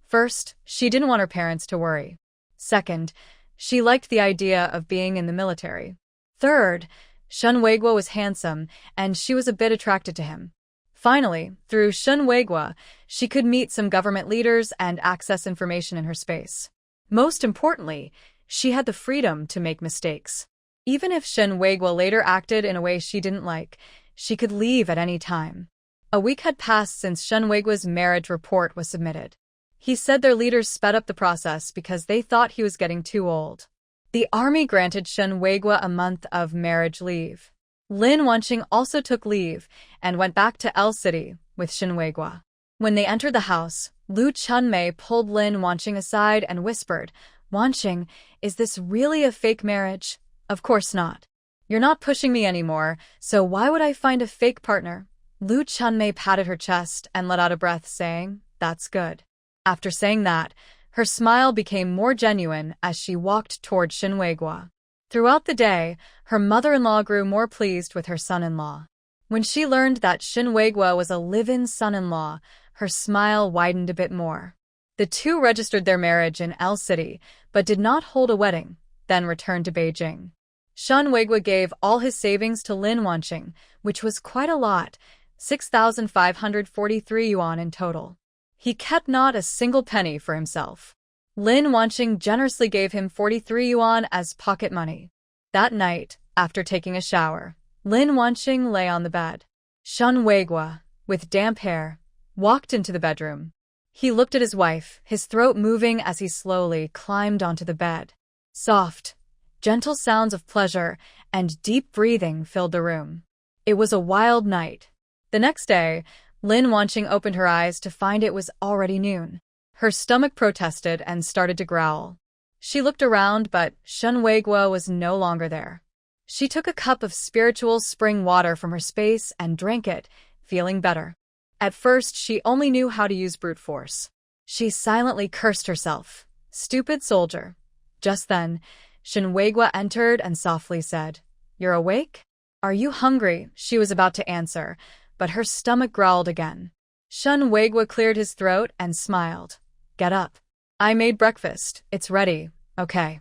First, she didn't want her parents to worry. Second, she liked the idea of being in the military. Third, Shen Weiguo was handsome, and she was a bit attracted to him. Finally, through Shen Weiguo, she could meet some government leaders and access information in her space. Most importantly, she had the freedom to make mistakes. Even if Shen Weiguo later acted in a way she didn't like, she could leave at any time. A week had passed since Shen Weiguo's marriage report was submitted. He said their leaders sped up the process because they thought he was getting too old. The army granted Shen Weiguo a month of marriage leave. Lin Wanqing also took leave and went back to L City with Shen Weiguo. When they entered the house, Lu Chunmei pulled Lin Wanqing aside and whispered, "Wanqing, is this really a fake marriage?" "Of course not. You're not pushing me anymore, so why would I find a fake partner?" Lu Chunmei patted her chest and let out a breath, saying, "That's good." After saying that, her smile became more genuine as she walked toward Shinweigua. Throughout the day, her mother-in-law grew more pleased with her son-in-law. When she learned that Shinweigua was a live-in son-in-law, her smile widened a bit more. The two registered their marriage in L City, but did not hold a wedding, then returned to Beijing. Shinweigua gave all his savings to Lin Wanqing, which was quite a lot, 6,543 yuan in total. He kept not a single penny for himself. Lin Wanqing generously gave him 43 yuan as pocket money. That night, after taking a shower, Lin Wanqing lay on the bed. Shinweigua, with damp hair, walked into the bedroom. He looked at his wife, his throat moving as he slowly climbed onto the bed. Soft, gentle sounds of pleasure and deep breathing filled the room. It was a wild night. The next day, Lin Wanqing opened her eyes to find it was already noon. Her stomach protested and started to growl. She looked around, but Shinweigua was no longer there. She took a cup of spiritual spring water from her space and drank it, feeling better. At first, she only knew how to use brute force. She silently cursed herself. "Stupid soldier." Just then, Shinweigua entered and softly said, "You're awake? Are you hungry?" She was about to answer, but her stomach growled again. Shinweigua cleared his throat and smiled. "Get up. I made breakfast. It's ready, okay?"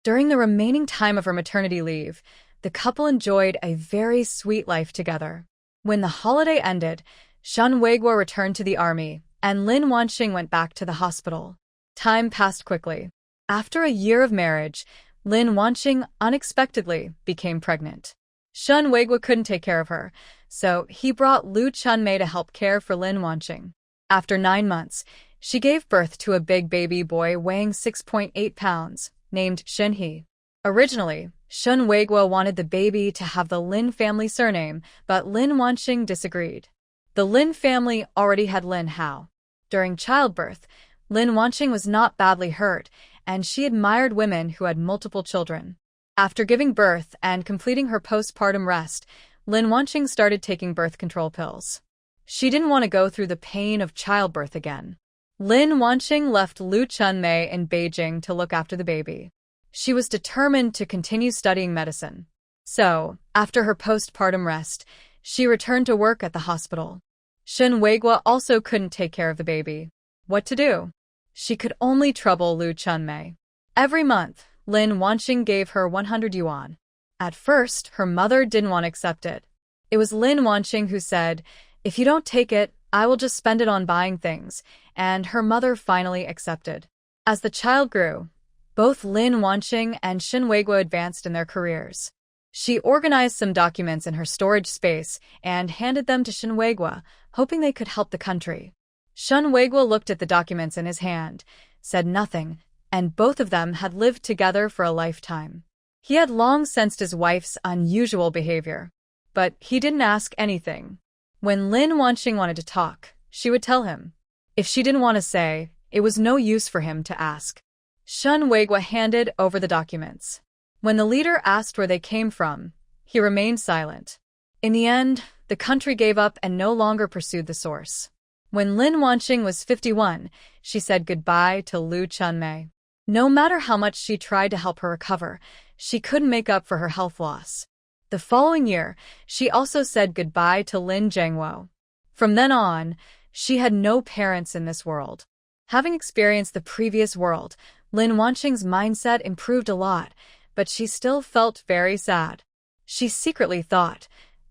During the remaining time of her maternity leave, the couple enjoyed a very sweet life together. When the holiday ended, Shinweigua returned to the army, and Lin Wanqing went back to the hospital. Time passed quickly. After a year of marriage, Lin Wanqing unexpectedly became pregnant. Shinweigua couldn't take care of her, so he brought Lu Chunmei to help care for Lin Wanqing. After 9 months, she gave birth to a big baby boy weighing 6.8 pounds, named Shinhe. Originally, Shinweigua wanted the baby to have the Lin family surname, but Lin Wanqing disagreed. The Lin family already had Lin Hao. During childbirth, Lin Wanqing was not badly hurt, and she admired women who had multiple children. After giving birth and completing her postpartum rest, Lin Wanqing started taking birth control pills. She didn't want to go through the pain of childbirth again. Lin Wanqing left Lu Chunmei in Beijing to look after the baby. She was determined to continue studying medicine. So, after her postpartum rest, she returned to work at the hospital. Shinweigua also couldn't take care of the baby. What to do? She could only trouble Lu Chunmei. Every month, Lin Wanqing gave her 100 yuan. At first, her mother didn't want to accept it. It was Lin Wanqing who said, "If you don't take it, I will just spend it on buying things," and her mother finally accepted. As the child grew, both Lin Wanqing and Shinweigua advanced in their careers. She organized some documents in her storage space and handed them to Shinweigua, hoping they could help the country. Shinweigua looked at the documents in his hand, said nothing, and both of them had lived together for a lifetime. He had long sensed his wife's unusual behavior, but he didn't ask anything. When Lin Wanqing wanted to talk, she would tell him. If she didn't want to say, it was no use for him to ask. Shinweigua handed over the documents. When the leader asked where they came from, he remained silent. In the end, the country gave up and no longer pursued the source. When Lin Wanqing was 51, she said goodbye to Lu Chunmei. No matter how much she tried to help her recover, she couldn't make up for her health loss. The following year, she also said goodbye to Lin Zhengwo. From then on, she had no parents in this world. Having experienced the previous world, Lin Wanqing's mindset improved a lot, but she still felt very sad. She secretly thought,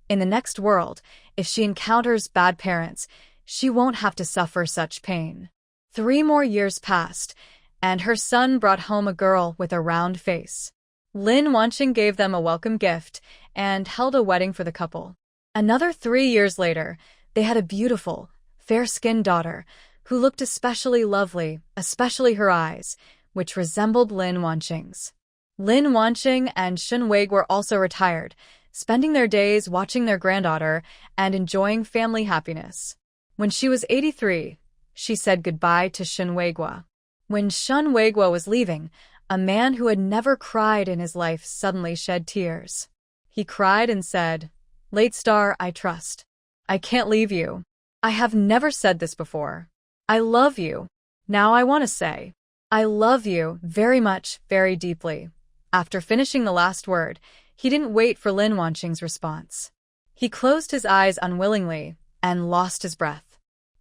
in the next world, if she encounters bad parents, she won't have to suffer such pain. 3 more years passed, and her son brought home a girl with a round face. Lin Wanqing gave them a welcome gift and held a wedding for the couple. Another 3 years later, they had a beautiful, fair-skinned daughter who looked especially lovely, especially her eyes, which resembled Lin Wanqing's. Lin Wanqing and Shinweigua were also retired, spending their days watching their granddaughter and enjoying family happiness. When she was 83, she said goodbye to Shun Weiguo. When Shun Weiguo was leaving, a man who had never cried in his life suddenly shed tears. He cried and said, "Late star, I trust. I can't leave you. I have never said this before. I love you. Now I want to say, I love you very much, very deeply." After finishing the last word, he didn't wait for Lin Wanqing's response. He closed his eyes unwillingly and lost his breath.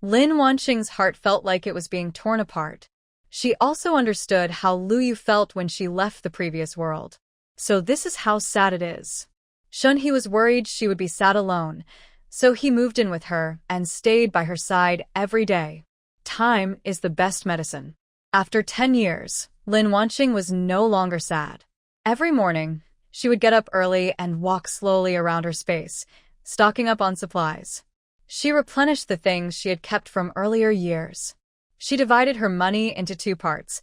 Lin Wanqing's heart felt like it was being torn apart. She also understood how Lu Yu felt when she left the previous world. So this is how sad it is. Shunhee was worried she would be sad alone, so he moved in with her and stayed by her side every day. Time is the best medicine. After 10 years, Lin Wanqing was no longer sad. Every morning, she would get up early and walk slowly around her space, stocking up on supplies. She replenished the things she had kept from earlier years. She divided her money into 2 parts.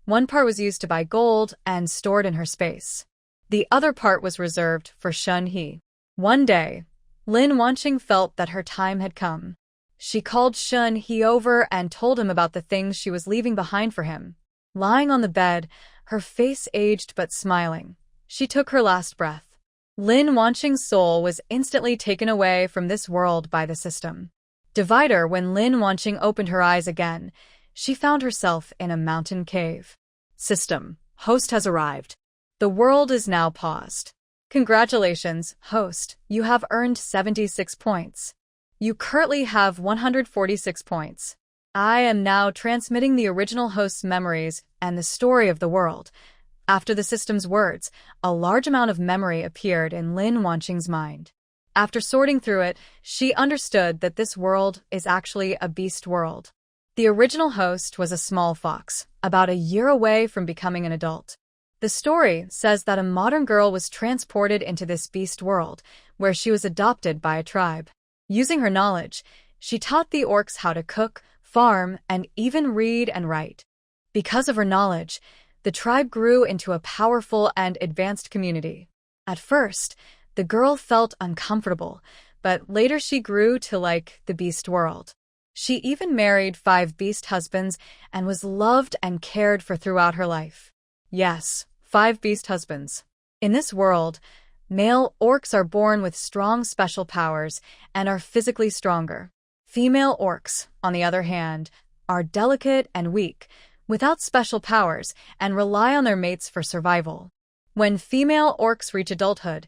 One part was used to buy gold and stored in her space. The other part was reserved for Shunhee. One day, Lin Wanqing felt that her time had come. She called Shunhee over and told him about the things she was leaving behind for him. Lying on the bed, her face aged but smiling, she took her last breath. Lin Wanqing's soul was instantly taken away from this world by the system divider. When Lin Wanqing opened her eyes again, she found herself in a mountain cave. System. Host has arrived. The world is now paused. Congratulations, host, you have earned 76 points. You currently have 146 points. I am now transmitting the original host's memories and the story of the world. After the system's words, a large amount of memory appeared in Lin Wanqing's mind. After sorting through it, she understood that this world is actually a beast world. The original host was a small fox, about a year away from becoming an adult. The story says that a modern girl was transported into this beast world, where she was adopted by a tribe. Using her knowledge, she taught the orcs how to cook, farm, and even read and write. Because of her knowledge, the tribe grew into a powerful and advanced community. At first, the girl felt uncomfortable, but later she grew to like the beast world. She even married 5 beast husbands and was loved and cared for throughout her life. Yes, 5 beast husbands. In this world, male orcs are born with strong special powers and are physically stronger. Female orcs, on the other hand, are delicate and weak, without special powers, and rely on their mates for survival. When female orcs reach adulthood,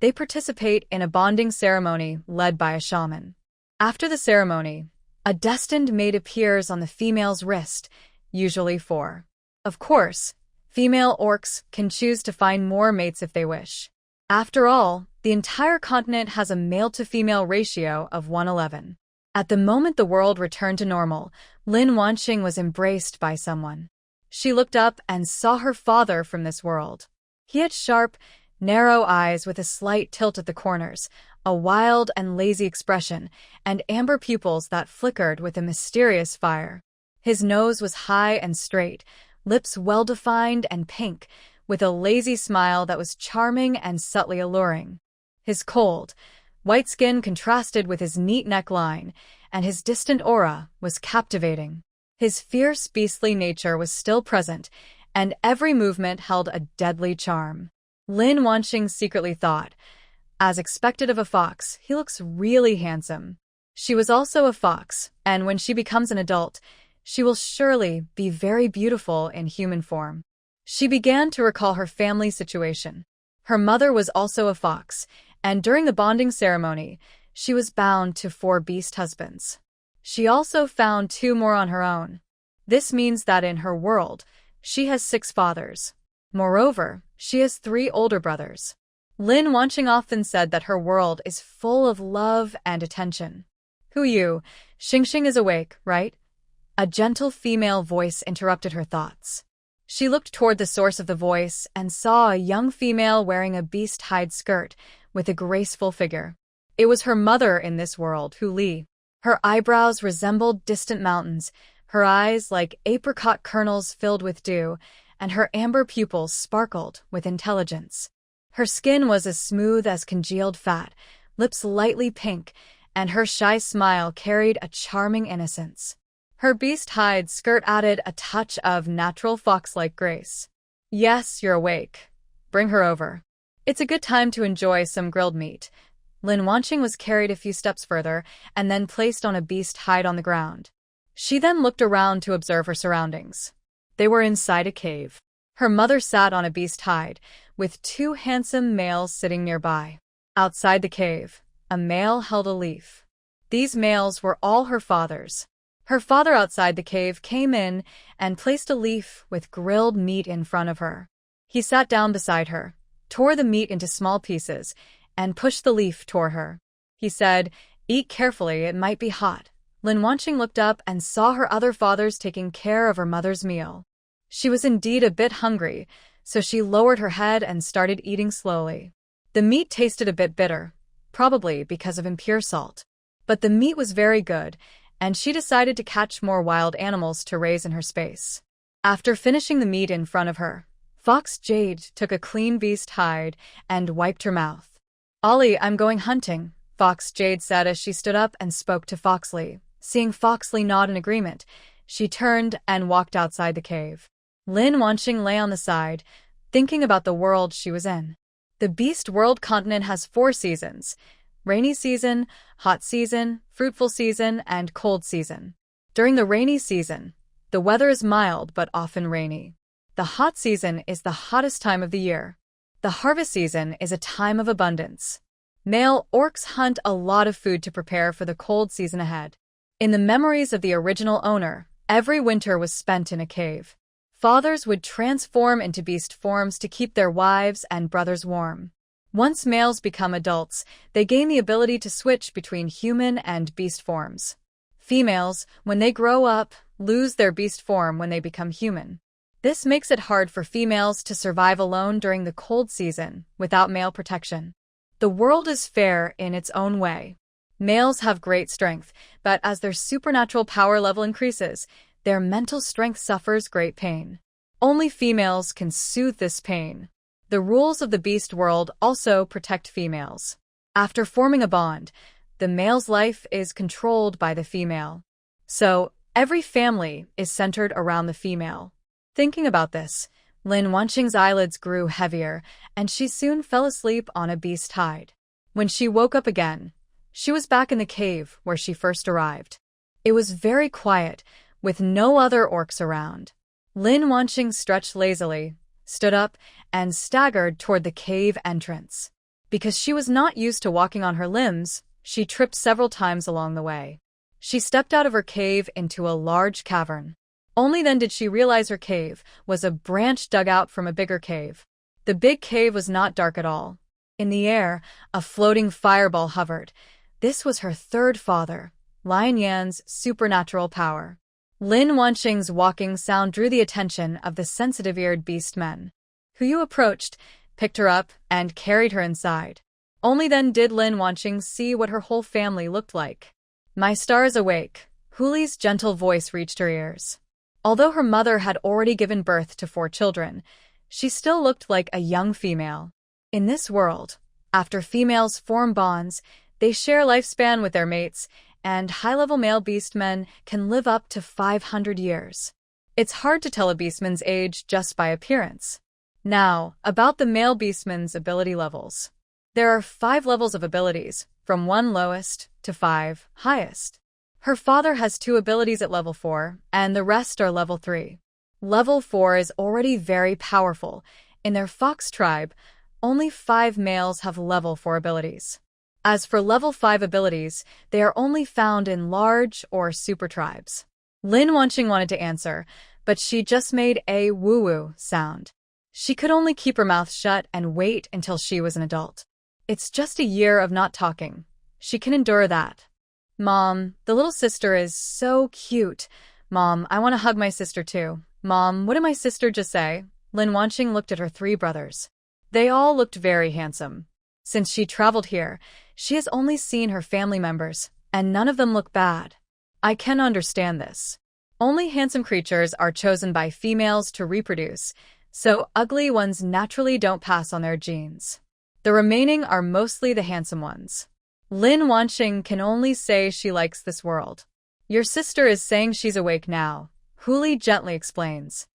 they participate in a bonding ceremony led by a shaman. After the ceremony, a destined mate appears on the female's wrist, usually 4. Of course, female orcs can choose to find more mates if they wish. After all, the entire continent has a male-to-female ratio of 1:11. At the moment the world returned to normal, Lin Wanqing was embraced by someone. She looked up and saw her father from this world. He had sharp, narrow eyes with a slight tilt at the corners, a wild and lazy expression, and amber pupils that flickered with a mysterious fire. His nose was high and straight, lips well-defined and pink, with a lazy smile that was charming and subtly alluring. His cold, white skin contrasted with his neat neckline, and his distant aura was captivating. His fierce, beastly nature was still present, and every movement held a deadly charm. Lin Wanqing secretly thought, as expected of a fox, he looks really handsome. She was also a fox, and when she becomes an adult, she will surely be very beautiful in human form. She began to recall her family situation. Her mother was also a fox, and during the bonding ceremony, she was bound to 4 beast husbands. She also found 2 more on her own. This means that in her world, she has 6 fathers. Moreover, she has 3 older brothers. Lin Wanqing often said that her world is full of love and attention. Who you? Xingxing is awake, right? A gentle female voice interrupted her thoughts. She looked toward the source of the voice and saw a young female wearing a beast hide skirt with a graceful figure. It was her mother in this world, Hu Li. Her eyebrows resembled distant mountains, her eyes like apricot kernels filled with dew, and her amber pupils sparkled with intelligence. Her skin was as smooth as congealed fat, lips lightly pink, and her shy smile carried a charming innocence. Her beast hide skirt added a touch of natural fox-like grace. "Yes, you're awake. Bring her over. It's a good time to enjoy some grilled meat." Lin Wanqing was carried a few steps further and then placed on a beast hide on the ground. She then looked around to observe her surroundings. They were inside a cave. Her mother sat on a beast hide, with two handsome males sitting nearby. Outside the cave, a male held a leaf. These males were all her fathers. Her father outside the cave came in and placed a leaf with grilled meat in front of her. He sat down beside her, tore the meat into small pieces, and pushed the leaf toward her. He said, "Eat carefully, it might be hot." Lin Wanqing looked up and saw her other fathers taking care of her mother's meal. She was indeed a bit hungry, so she lowered her head and started eating slowly. The meat tasted a bit bitter, probably because of impure salt. But the meat was very good, and she decided to catch more wild animals to raise in her space. After finishing the meat in front of her, Fox Jade took a clean beast hide and wiped her mouth. "Ollie, I'm going hunting," Fox Jade said as she stood up and spoke to Foxley. Seeing Foxley nod in agreement, she turned and walked outside the cave. Lin Wanqing lay on the side, thinking about the world she was in. The Beast World continent has 4 seasons: rainy season, hot season, fruitful season, and cold season. During the rainy season, the weather is mild but often rainy. The hot season is the hottest time of the year. The harvest season is a time of abundance. Male orcs hunt a lot of food to prepare for the cold season ahead. In the memories of the original owner, every winter was spent in a cave. Fathers would transform into beast forms to keep their wives and brothers warm. Once males become adults, they gain the ability to switch between human and beast forms. Females, when they grow up, lose their beast form when they become human. This makes it hard for females to survive alone during the cold season without male protection. The world is fair in its own way. Males have great strength, but as their supernatural power level increases, their mental strength suffers great pain. Only females can soothe this pain. The rules of the beast world also protect females. After forming a bond, the male's life is controlled by the female. So, every family is centered around the female. Thinking about this, Lin Wanqing's eyelids grew heavier, and she soon fell asleep on a beast hide. When she woke up again, she was back in the cave where she first arrived. It was very quiet, with no other orcs around. Lin Wanqing stretched lazily, stood up, and staggered toward the cave entrance. Because she was not used to walking on her limbs, she tripped several times along the way. She stepped out of her cave into a large cavern. Only then did she realize her cave was a branch dug out from a bigger cave. The big cave was not dark at all. In the air, a floating fireball hovered. This was her third father, Lion Yan's supernatural power. Lin Wanqing's walking sound drew the attention of the sensitive-eared beast men. Hu approached, picked her up, and carried her inside. Only then did Lin Wanqing see what her whole family looked like. "My star is awake," Huli's gentle voice reached her ears. Although her mother had already given birth to 4 children, she still looked like a young female. In this world, after females form bonds, they share lifespan with their mates, and high-level male beastmen can live up to 500 years. It's hard to tell a beastman's age just by appearance. Now, about the male beastman's ability levels. There are 5 levels of abilities, from 1 lowest to 5 highest. Her father has 2 abilities at level 4, and the rest are level 3. Level 4 is already very powerful. In their fox tribe, only 5 males have level 4 abilities. As for level 5 abilities, they are only found in large or super tribes. Lin Wanqing wanted to answer, but she just made a woo-woo sound. She could only keep her mouth shut and wait until she was an adult. It's just a year of not talking. She can endure that. "Mom, the little sister is so cute. Mom, I want to hug my sister too. Mom, what did my sister just say?" Lin Wanqing looked at her 3 brothers. They all looked very handsome. Since she traveled here, she has only seen her family members, and none of them look bad. I can understand this. Only handsome creatures are chosen by females to reproduce, so ugly ones naturally don't pass on their genes. The remaining are mostly the handsome ones. Lin Wanqing can only say she likes this world. Your sister is saying she's awake now, Huli gently explains.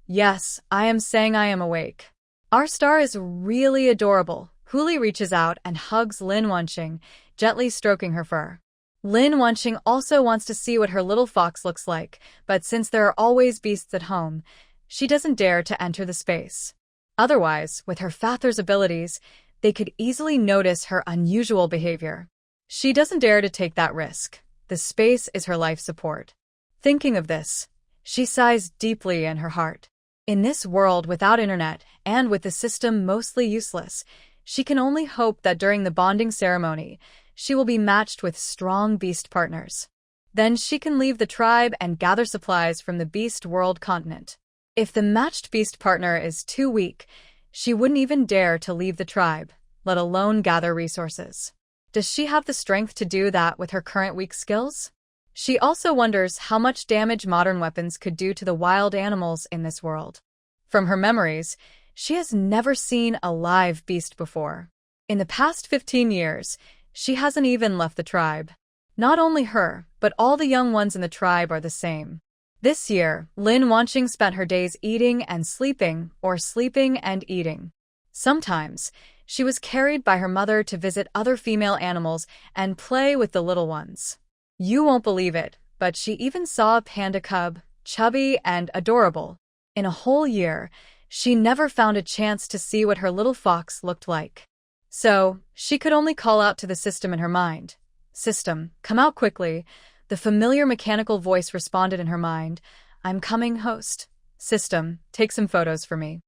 Yes, I am saying I am awake. Our star is really adorable. Huli reaches out and hugs Lin Wanqing, gently stroking her fur. Lin Wanqing also wants to see what her little fox looks like, but since there are always beasts at home, she doesn't dare to enter the space. Otherwise, with her father's abilities, they could easily notice her unusual behavior. She doesn't dare to take that risk. The space is her life support. Thinking of this, she sighs deeply in her heart. In this world without internet and with the system mostly useless, she can only hope that during the bonding ceremony, she will be matched with strong beast partners. Then she can leave the tribe and gather supplies from the beast world continent. If the matched beast partner is too weak, she wouldn't even dare to leave the tribe, let alone gather resources. Does she have the strength to do that with her current weak skills? She also wonders how much damage modern weapons could do to the wild animals in this world. From her memories, she has never seen a live beast before. In the past 15 years, she hasn't even left the tribe. Not only her, but all the young ones in the tribe are the same. This year, Lin Wanqing spent her days eating and sleeping, or sleeping and eating. Sometimes, she was carried by her mother to visit other female animals and play with the little ones. You won't believe it, but she even saw a panda cub, chubby and adorable. In a whole year, she never found a chance to see what her little fox looked like. So, she could only call out to the system in her mind. System, come out quickly. The familiar mechanical voice responded in her mind. I'm coming, host. System, take some photos for me.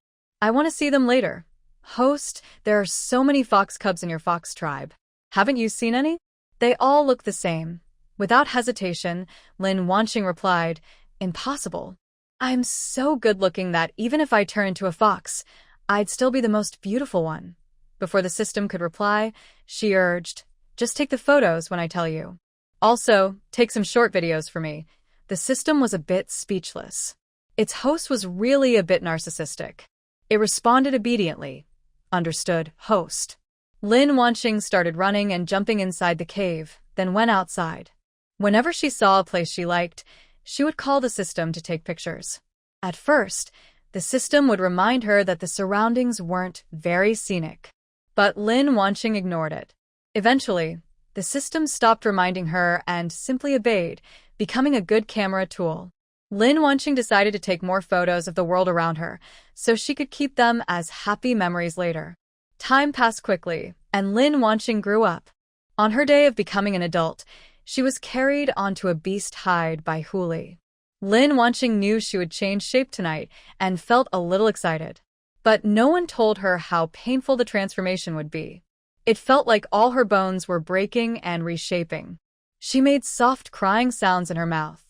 I want to see them later. Host, there are so many fox cubs in your fox tribe. Haven't you seen any? They all look the same. Without hesitation, Lin Wanqing replied, Impossible. I'm so good-looking that even if I turn into a fox, I'd still be the most beautiful one. Before the system could reply, she urged, Just take the photos when I tell you. Also, take some short videos for me. The system was a bit speechless. Its host was really a bit narcissistic. It responded obediently. Understood, host. Lin Wanqing started running and jumping inside the cave, then went outside. Whenever she saw a place she liked, she would call the system to take pictures. At first, the system would remind her that the surroundings weren't very scenic. But Lin Wanqing ignored it. Eventually, the system stopped reminding her and simply obeyed, becoming a good camera tool. Lin Wanqing decided to take more photos of the world around her, so she could keep them as happy memories later. Time passed quickly, and Lin Wanqing grew up. On her day of becoming an adult, she was carried onto a beast hide by Huli. Lin Wanqing knew she would change shape tonight and felt a little excited. But no one told her how painful the transformation would be. It felt like all her bones were breaking and reshaping. She made soft crying sounds in her mouth.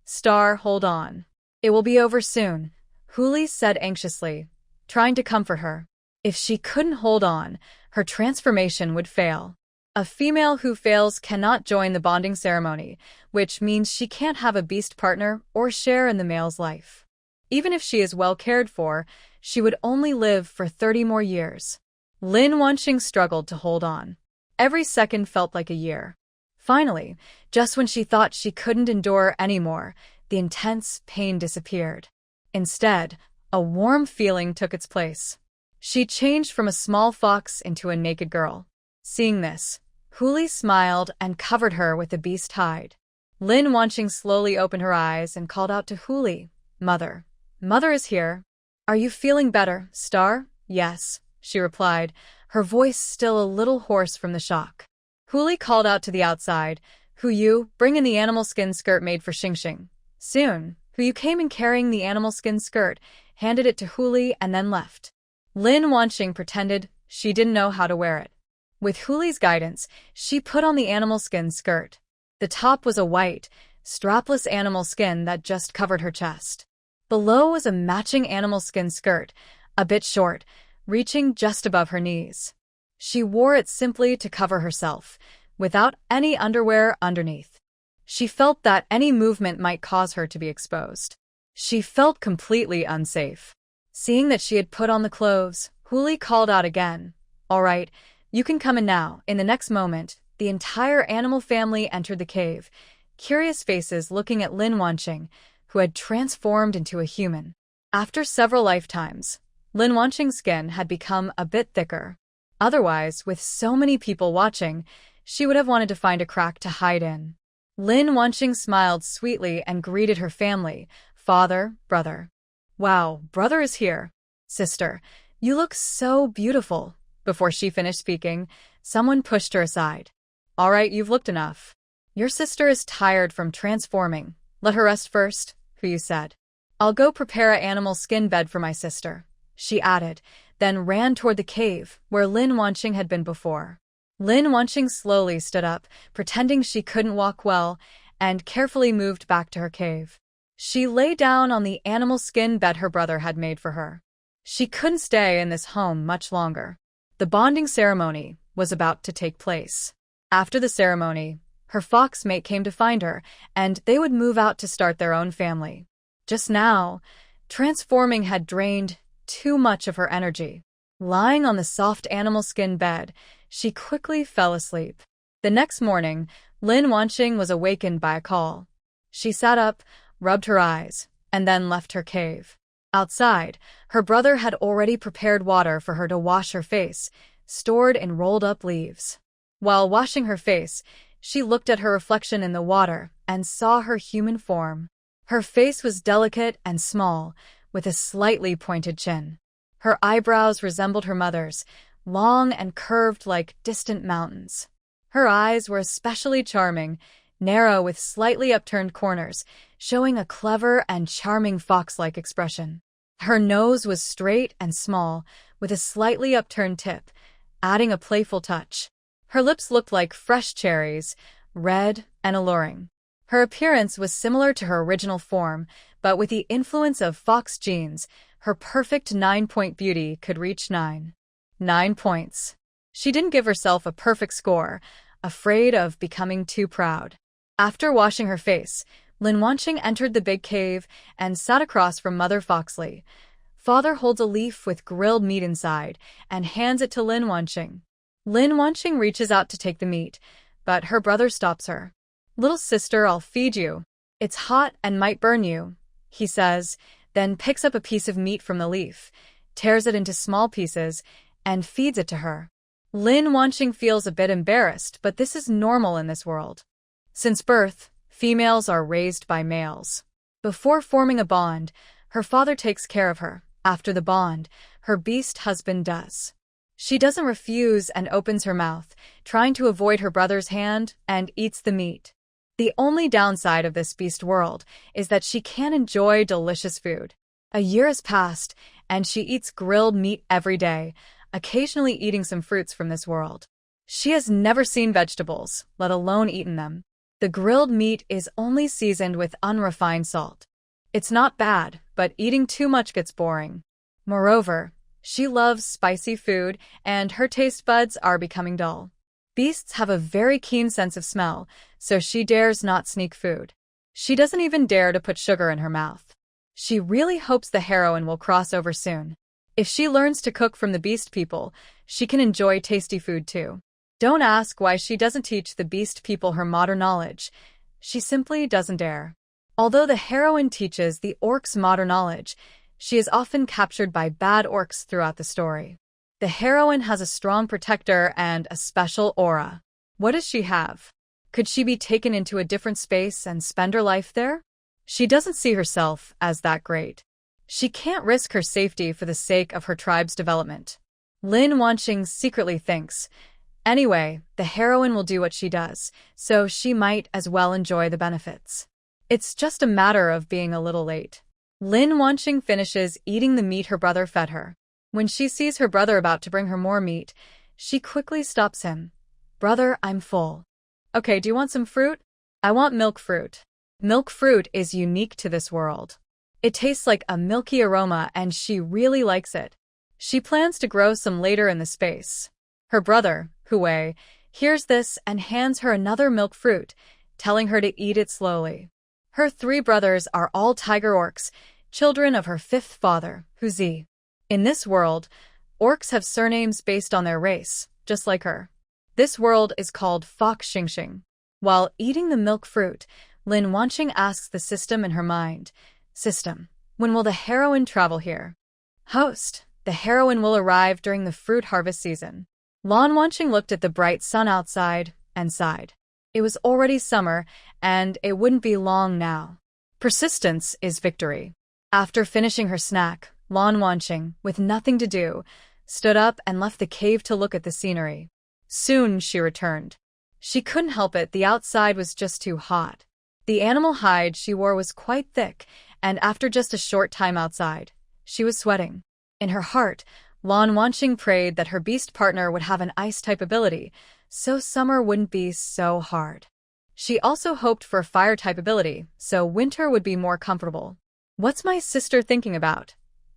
Star, hold on. It will be over soon, Huli said anxiously, trying to comfort her. If she couldn't hold on, her transformation would fail. A female who fails cannot join the bonding ceremony, which means she can't have a beast partner or share in the male's life. Even if she is well cared for, she would only live for 30 more years. Lin Wanqing struggled to hold on. Every second felt like a year. Finally, just when she thought she couldn't endure anymore, the intense pain disappeared. Instead, a warm feeling took its place. She changed from a small fox into a naked girl. Seeing this, Huli smiled and covered her with the beast hide. Lin Wanqing slowly opened her eyes and called out to Huli, Mother. Mother is here. Are you feeling better, Star? Yes, she replied, her voice still a little hoarse from the shock. Huli called out to the outside, Hu, bring in the animal skin skirt made for Xingxing. Soon, Hu came in carrying the animal skin skirt, handed it to Huli and then left. Lin Wanqing pretended she didn't know how to wear it. With Huli's guidance, she put on the animal skin skirt. The top was a white, strapless animal skin that just covered her chest. Below was a matching animal skin skirt, a bit short, reaching just above her knees. She wore it simply to cover herself, without any underwear underneath. She felt that any movement might cause her to be exposed. She felt completely unsafe. Seeing that she had put on the clothes, Huli called out again, All right, You can come in now." In the next moment, the entire animal family entered the cave, curious faces looking at Lin Wanqing, who had transformed into a human. After several lifetimes, Lin Wanqing's skin had become a bit thicker. Otherwise, with so many people watching, she would have wanted to find a crack to hide in. Lin Wanqing smiled sweetly and greeted her family, father, brother. "Wow, brother is here. Sister, you look so beautiful." Before she finished speaking, someone pushed her aside. "All right, you've looked enough. Your sister is tired from transforming. Let her rest first," Huyu said. "I'll go prepare an animal skin bed for my sister," she added, then ran toward the cave where Lin Wanqing had been before. Lin Wanqing slowly stood up, pretending she couldn't walk well, and carefully moved back to her cave. She lay down on the animal skin bed her brother had made for her. She couldn't stay in this home much longer. The bonding ceremony was about to take place. After the ceremony, her fox mate came to find her, and they would move out to start their own family. Just now, transforming had drained too much of her energy. Lying on the soft animal skin bed, she quickly fell asleep. The next morning, Lin Wanqing was awakened by a call. She sat up, rubbed her eyes, and then left her cave. Outside, her brother had already prepared water for her to wash her face, stored in rolled-up leaves. While washing her face, she looked at her reflection in the water and saw her human form. Her face was delicate and small, with a slightly pointed chin. Her eyebrows resembled her mother's, long and curved like distant mountains. Her eyes were especially charming, narrow with slightly upturned corners, showing a clever and charming fox-like expression. Her nose was straight and small, with a slightly upturned tip, adding a playful touch. Her lips looked like fresh cherries, red and alluring. Her appearance was similar to her original form, but with the influence of fox genes, her perfect 9-point beauty could reach 9 points. She didn't give herself a perfect score, afraid of becoming too proud. After washing her face, Lin Wanqing entered the big cave and sat across from Mother Foxley. Father holds a leaf with grilled meat inside and hands it to Lin Wanqing. Lin Wanqing reaches out to take the meat, but her brother stops her. "Little sister, I'll feed you. It's hot and might burn you," he says, then picks up a piece of meat from the leaf, tears it into small pieces, and feeds it to her. Lin Wanqing feels a bit embarrassed, but this is normal in this world. Since birth, females are raised by males. Before forming a bond, her father takes care of her. After the bond, her beast husband does. She doesn't refuse and opens her mouth, trying to avoid her brother's hand, and eats the meat. The only downside of this beast world is that she can't enjoy delicious food. A year has passed, and she eats grilled meat every day, occasionally eating some fruits from this world. She has never seen vegetables, let alone eaten them. The grilled meat is only seasoned with unrefined salt. It's not bad, but eating too much gets boring. Moreover, she loves spicy food, and her taste buds are becoming dull. Beasts have a very keen sense of smell, so she dares not sneak food. She doesn't even dare to put sugar in her mouth. She really hopes the heroine will cross over soon. If she learns to cook from the beast people, she can enjoy tasty food too. Don't ask why she doesn't teach the beast people her modern knowledge. She simply doesn't dare. Although the heroine teaches the orcs modern knowledge, she is often captured by bad orcs throughout the story. The heroine has a strong protector and a special aura. What does she have? Could she be taken into a different space and spend her life there? She doesn't see herself as that great. She can't risk her safety for the sake of her tribe's development. Lin Wanqing secretly thinks, anyway, the heroine will do what she does, so she might as well enjoy the benefits. It's just a matter of being a little late. Lin Wanqing finishes eating the meat her brother fed her. When she sees her brother about to bring her more meat, she quickly stops him. "Brother, I'm full." "Okay, do you want some fruit?" "I want milk fruit." Milk fruit is unique to this world. It tastes like a milky aroma and she really likes it. She plans to grow some later in the space. Her brother, Huwei, hears this and hands her another milk fruit, telling her to eat it slowly. Her 3 brothers are all tiger orcs, children of her 5th father, Huzi. In this world, orcs have surnames based on their race, just like her. This world is called Fox Xingxing. While eating the milk fruit, Lin Wanqing asks the system in her mind, "System, when will the heroine travel here?" "Host, the heroine will arrive during the fruit harvest season." Lan Wanqing looked at the bright sun outside and sighed. It was already summer, and it wouldn't be long now. Persistence is victory. After finishing her snack, Lan Wanqing, with nothing to do, stood up and left the cave to look at the scenery. Soon she returned. She couldn't help it, the outside was just too hot. The animal hide she wore was quite thick, and after just a short time outside, she was sweating. In her heart, Lan Wanqing prayed that her beast partner would have an ice-type ability, so summer wouldn't be so hard. She also hoped for a fire-type ability, so winter would be more comfortable. "What's my sister thinking about?"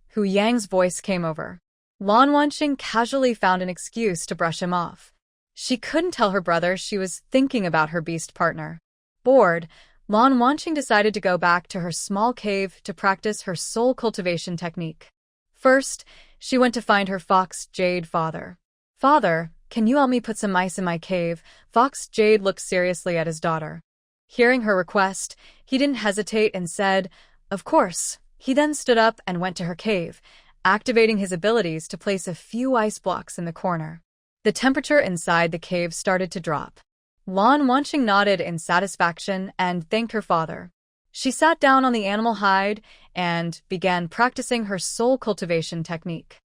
Hu Yang's voice came over. Lan Wanqing casually found an excuse to brush him off. She couldn't tell her brother she was thinking about her beast partner. Bored, Lan Wanqing decided to go back to her small cave to practice her soul cultivation technique. First, she went to find her Fox Jade father. "Father, can you help me put some ice in my cave?" Fox Jade looked seriously at his daughter. Hearing her request, he didn't hesitate and said, "Of course." He then stood up and went to her cave, activating his abilities to place a few ice blocks in the corner. The temperature inside the cave started to drop. Lan Wanqing nodded in satisfaction and thanked her father. She sat down on the animal hide and began practicing her soul cultivation technique.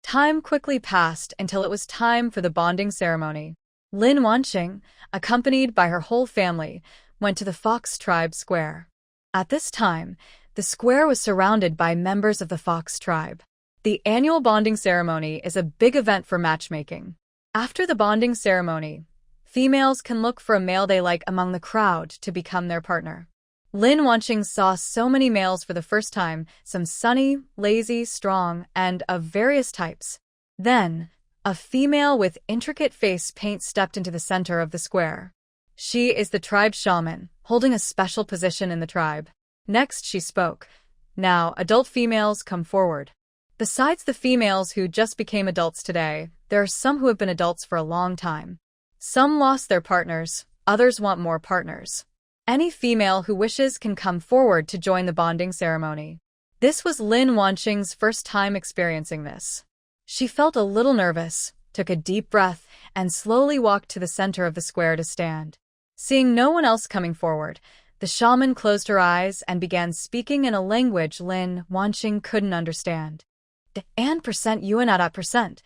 Time quickly passed until it was time for the bonding ceremony. Lin Wanqing, accompanied by her whole family, went to the Fox Tribe Square. At this time, the square was surrounded by members of the Fox Tribe. The annual bonding ceremony is a big event for matchmaking. After the bonding ceremony, females can look for a male they like among the crowd to become their partner. Lin Wanqing saw so many males for the first time, some sunny, lazy, strong, and of various types. Then, a female with intricate face paint stepped into the center of the square. She is the tribe shaman, holding a special position in the tribe. Next, she spoke. "Now, adult females, come forward." Besides the females who just became adults today, there are some who have been adults for a long time. Some lost their partners, others want more partners. Any female who wishes can come forward to join the bonding ceremony. This was Lin Wanqing's first time experiencing this. She felt a little nervous, took a deep breath, and slowly walked to the center of the square to stand. Seeing no one else coming forward, the shaman closed her eyes and began speaking in a language Lin Wanqing couldn't understand. %.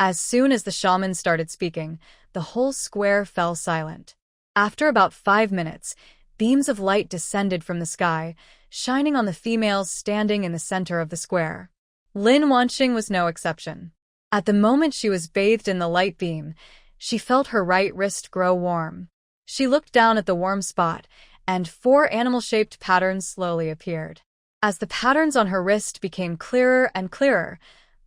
As soon as the shaman started speaking, the whole square fell silent. After about 5 minutes, beams of light descended from the sky, shining on the females standing in the center of the square. Lin Wanqing was no exception. At the moment she was bathed in the light beam, she felt her right wrist grow warm. She looked down at the warm spot, and 4 animal-shaped patterns slowly appeared. As the patterns on her wrist became clearer and clearer,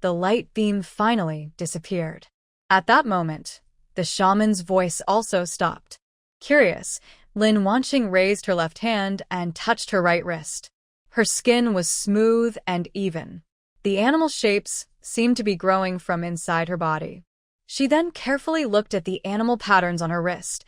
the light beam finally disappeared. At that moment, the shaman's voice also stopped. Curious, Lin Wanqing raised her left hand and touched her right wrist. Her skin was smooth and even. The animal shapes seemed to be growing from inside her body. She then carefully looked at the animal patterns on her wrist: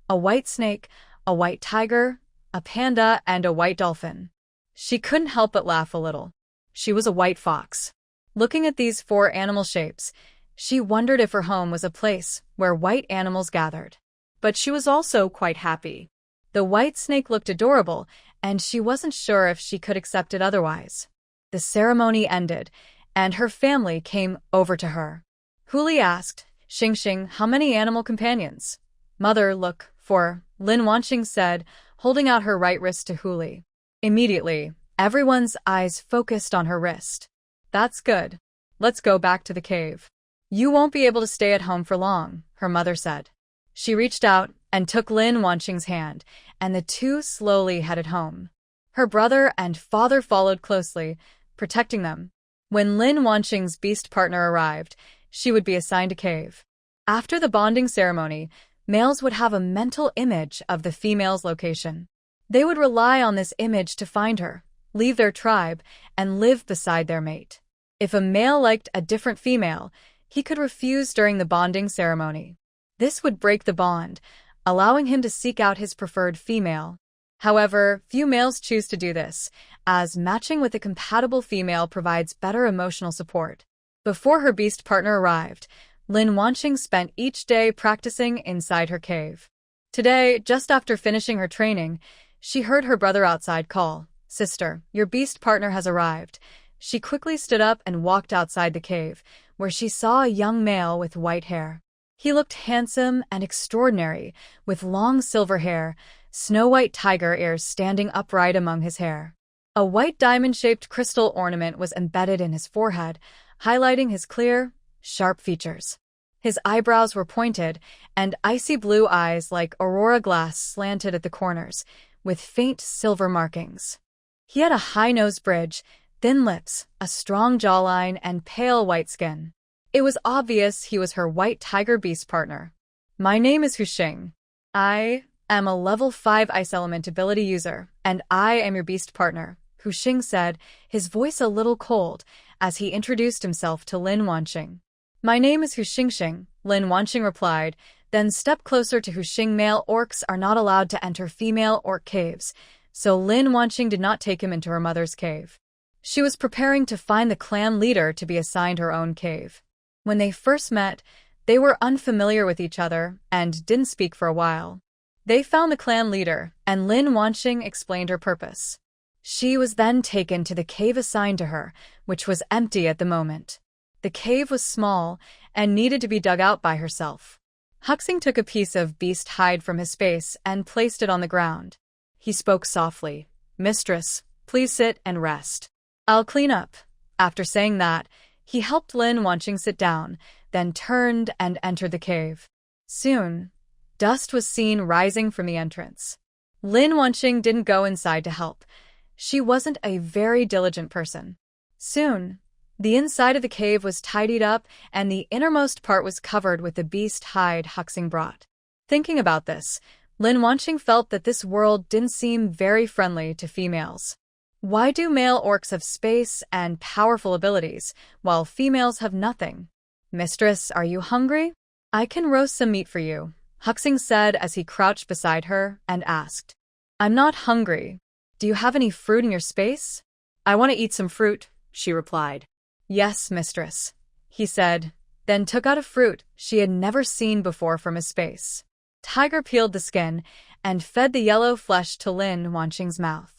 a white snake, a white tiger, a panda, and a white dolphin. She couldn't help but laugh a little. She was a white fox. Looking at these 4 animal shapes, she wondered if her home was a place where white animals gathered. But she was also quite happy. The white snake looked adorable, and she wasn't sure if she could accept it otherwise. The ceremony ended, and her family came over to her. Huli asked, "Xingxing, how many animal companions?" "Mother, look, 4, Lin Wanqing said, holding out her right wrist to Huli. Immediately, everyone's eyes focused on her wrist. "That's good. Let's go back to the cave." "You won't be able to stay at home for long," her mother said. She reached out and took Lin Wanqing's hand, and the two slowly headed home. Her brother and father followed closely, protecting them. When Lin Wanqing's beast partner arrived, she would be assigned a cave. After the bonding ceremony, males would have a mental image of the female's location. They would rely on this image to find her, leave their tribe, and live beside their mate. If a male liked a different female, He could refuse during the bonding ceremony. This would break the bond, allowing him to seek out his preferred female. However, few males choose to do this, as matching with a compatible female provides better emotional support. Before her beast partner arrived, Lin Wanqing spent each day practicing inside her cave. Today, just after finishing her training, she heard her brother outside call, "Sister, your beast partner has arrived." She quickly stood up and walked outside the cave, where she saw a young male with white hair. He looked handsome and extraordinary, with long silver hair, snow-white tiger ears standing upright among his hair. A white diamond-shaped crystal ornament was embedded in his forehead, highlighting his clear, sharp features. His eyebrows were pointed, and icy blue eyes like aurora glass slanted at the corners, with faint silver markings. He had a high-nose bridge, thin lips, a strong jawline, and pale white skin. It was obvious he was her white tiger beast partner. "My name is Huxing. I am a level 5 ice element ability user, and I am your beast partner," Huxing said, his voice a little cold, as he introduced himself to Lin Wanqing. "My name is Huxingxing," Lin Wanqing replied, then stepped closer to Huxing. Male orcs are not allowed to enter female orc caves, so Lin Wanqing did not take him into her mother's cave. She was preparing to find the clan leader to be assigned her own cave. When they first met, they were unfamiliar with each other and didn't speak for a while. They found the clan leader, and Lin Wanqing explained her purpose. She was then taken to the cave assigned to her, which was empty at the moment. The cave was small and needed to be dug out by herself. Huxing took a piece of beast hide from his space and placed it on the ground. He spoke softly, "Mistress, please sit and rest. I'll clean up." After saying that, he helped Lin Wanqing sit down, then turned and entered the cave. Soon, dust was seen rising from the entrance. Lin Wanqing didn't go inside to help. She wasn't a very diligent person. Soon, the inside of the cave was tidied up and the innermost part was covered with the beast hide Huxing brought. Thinking about this, Lin Wanqing felt that this world didn't seem very friendly to females. Why do male orcs have space and powerful abilities, while females have nothing? "Mistress, are you hungry? I can roast some meat for you," Huxing said as he crouched beside her and asked. "I'm not hungry. Do you have any fruit in your space?" "I want to eat some fruit," she replied. "Yes, mistress," he said, then took out a fruit she had never seen before from his space. Tiger peeled the skin and fed the yellow flesh to Lin Wanqing's mouth.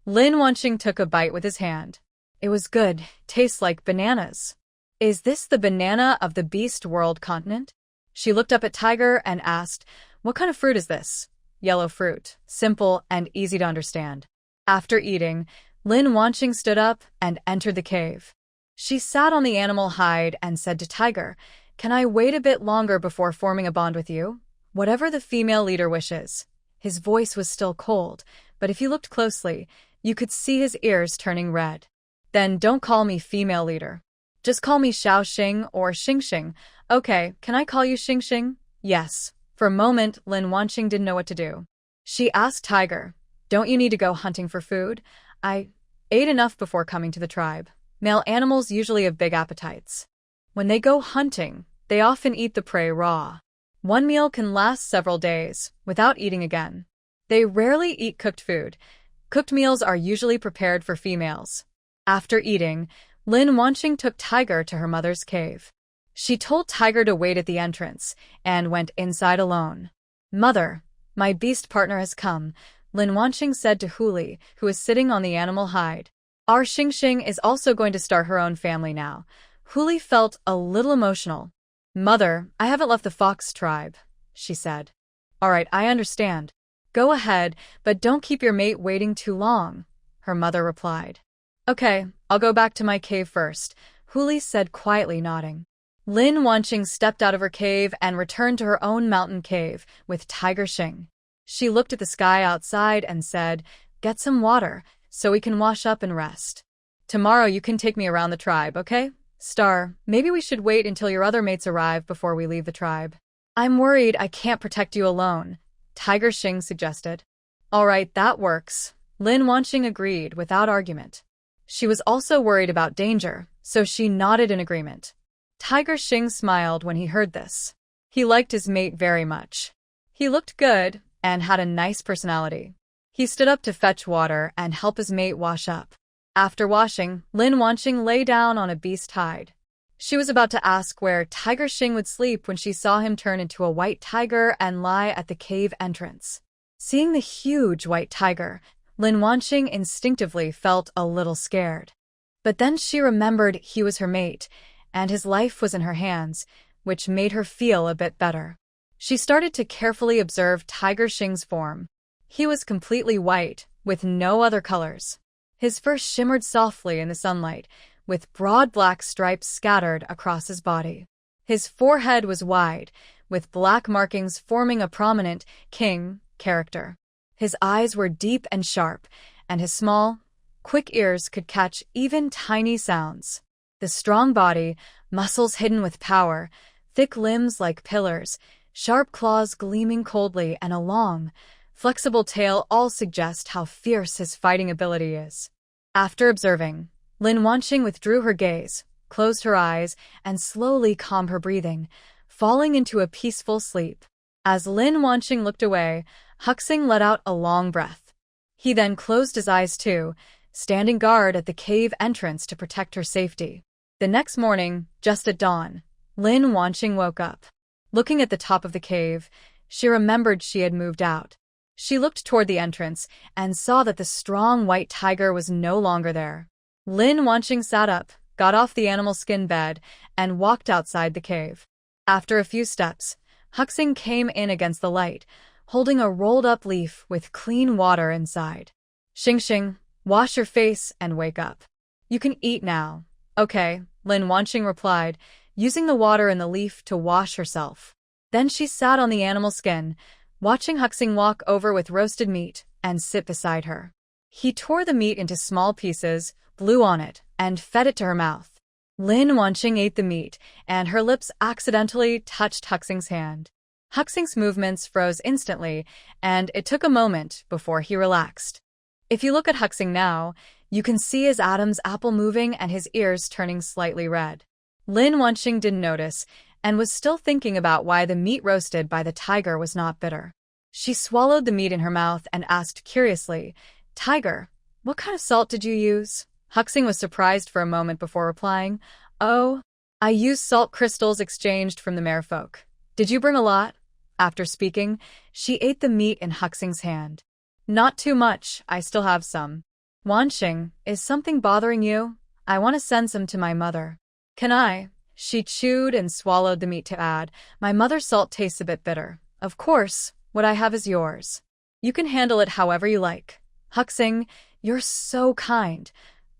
Lin Wanqing took a bite with his hand. It was good, tastes like bananas. "Is this the banana of the beast world continent?" She looked up at Tiger and asked, "What kind of fruit is this?" "Yellow fruit, simple and easy to understand." After eating, Lin Wanqing stood up and entered the cave. She sat on the animal hide and said to Tiger, "Can I wait a bit longer before forming a bond with you?" "Whatever the female leader wishes." His voice was still cold, but if you looked closely, you could see his ears turning red. "Then don't call me female leader. Just call me Xiaoxing or Xingxing." "Okay, can I call you Xingxing?" "Yes." For a moment, Lin Wanqing didn't know what to do. She asked Tiger, "Don't you need to go hunting for food?" "I ate enough before coming to the tribe." Male animals usually have big appetites. When they go hunting, they often eat the prey raw. One meal can last several days, without eating again. They rarely eat cooked food. Cooked meals are usually prepared for females. After eating, Lin Wanqing took Tiger to her mother's cave. She told Tiger to wait at the entrance, and went inside alone. "Mother, my beast partner has come," Lin Wanqing said to Huli, who was sitting on the animal hide. "Our Xingxing is also going to start her own family now." Huli felt a little emotional. "Mother, I haven't left the fox tribe," she said. "All right, I understand. Go ahead, but don't keep your mate waiting too long," her mother replied. "Okay, I'll go back to my cave first," Huli said quietly, nodding. Lin Wanqing stepped out of her cave and returned to her own mountain cave with Tiger Xing. She looked at the sky outside and said, "Get some water, so we can wash up and rest. Tomorrow you can take me around the tribe, okay? Star, maybe we should wait until your other mates arrive before we leave the tribe." "I'm worried I can't protect you alone," Tiger Xing suggested. "All right, that works," Lin Wanqing agreed without argument. She was also worried about danger, so she nodded in agreement. Tiger Xing smiled when he heard this. He liked his mate very much. He looked good and had a nice personality. He stood up to fetch water and help his mate wash up. After washing, Lin Wanqing lay down on a beast hide. She was about to ask where Tiger Xing would sleep when she saw him turn into a white tiger and lie at the cave entrance. Seeing the huge white tiger, Lin Wanqing instinctively felt a little scared. But then she remembered he was her mate, and his life was in her hands, which made her feel a bit better. She started to carefully observe Tiger Xing's form. He was completely white, with no other colors. His fur shimmered softly in the sunlight, with broad black stripes scattered across his body. His forehead was wide, with black markings forming a prominent king character. His eyes were deep and sharp, and his small, quick ears could catch even tiny sounds. The strong body, muscles hidden with power, thick limbs like pillars, sharp claws gleaming coldly, and a long, flexible tail all suggest how fierce his fighting ability is. After observing, Lin Wanqing withdrew her gaze, closed her eyes, and slowly calmed her breathing, falling into a peaceful sleep. As Lin Wanqing looked away, Huxing let out a long breath. He then closed his eyes too, standing guard at the cave entrance to protect her safety. The next morning, just at dawn, Lin Wanqing woke up. Looking at the top of the cave, she remembered she had moved out. She looked toward the entrance and saw that the strong white tiger was no longer there. Lin Wanqing sat up, got off the animal skin bed, and walked outside the cave. After a few steps, Huxing came in against the light, holding a rolled-up leaf with clean water inside. Xing, wash your face and wake up. You can eat now. Okay, Lin Wanqing replied, using the water in the leaf to wash herself. Then she sat on the animal skin, watching Huxing walk over with roasted meat and sit beside her. He tore the meat into small pieces, blew on it, and fed it to her mouth. Lin Wanqing ate the meat, and her lips accidentally touched Huxing's hand. Huxing's movements froze instantly, and it took a moment before he relaxed. If you look at Huxing now, you can see his Adam's apple moving and his ears turning slightly red. Lin Wanqing didn't notice, and was still thinking about why the meat roasted by the tiger was not bitter. She swallowed the meat in her mouth and asked curiously, "Tiger, what kind of salt did you use?" Huxing was surprised for a moment before replying, "Oh, I used salt crystals exchanged from the merfolk. Did you bring a lot?" After speaking, she ate the meat in Huxing's hand. "Not too much, I still have some." "Wanqing, is something bothering you? I want to send some to my mother." "Can I?" She chewed and swallowed the meat to add, "My mother's salt tastes a bit bitter. Of course, what I have is yours. You can handle it however you like." "Huxing, you're so kind."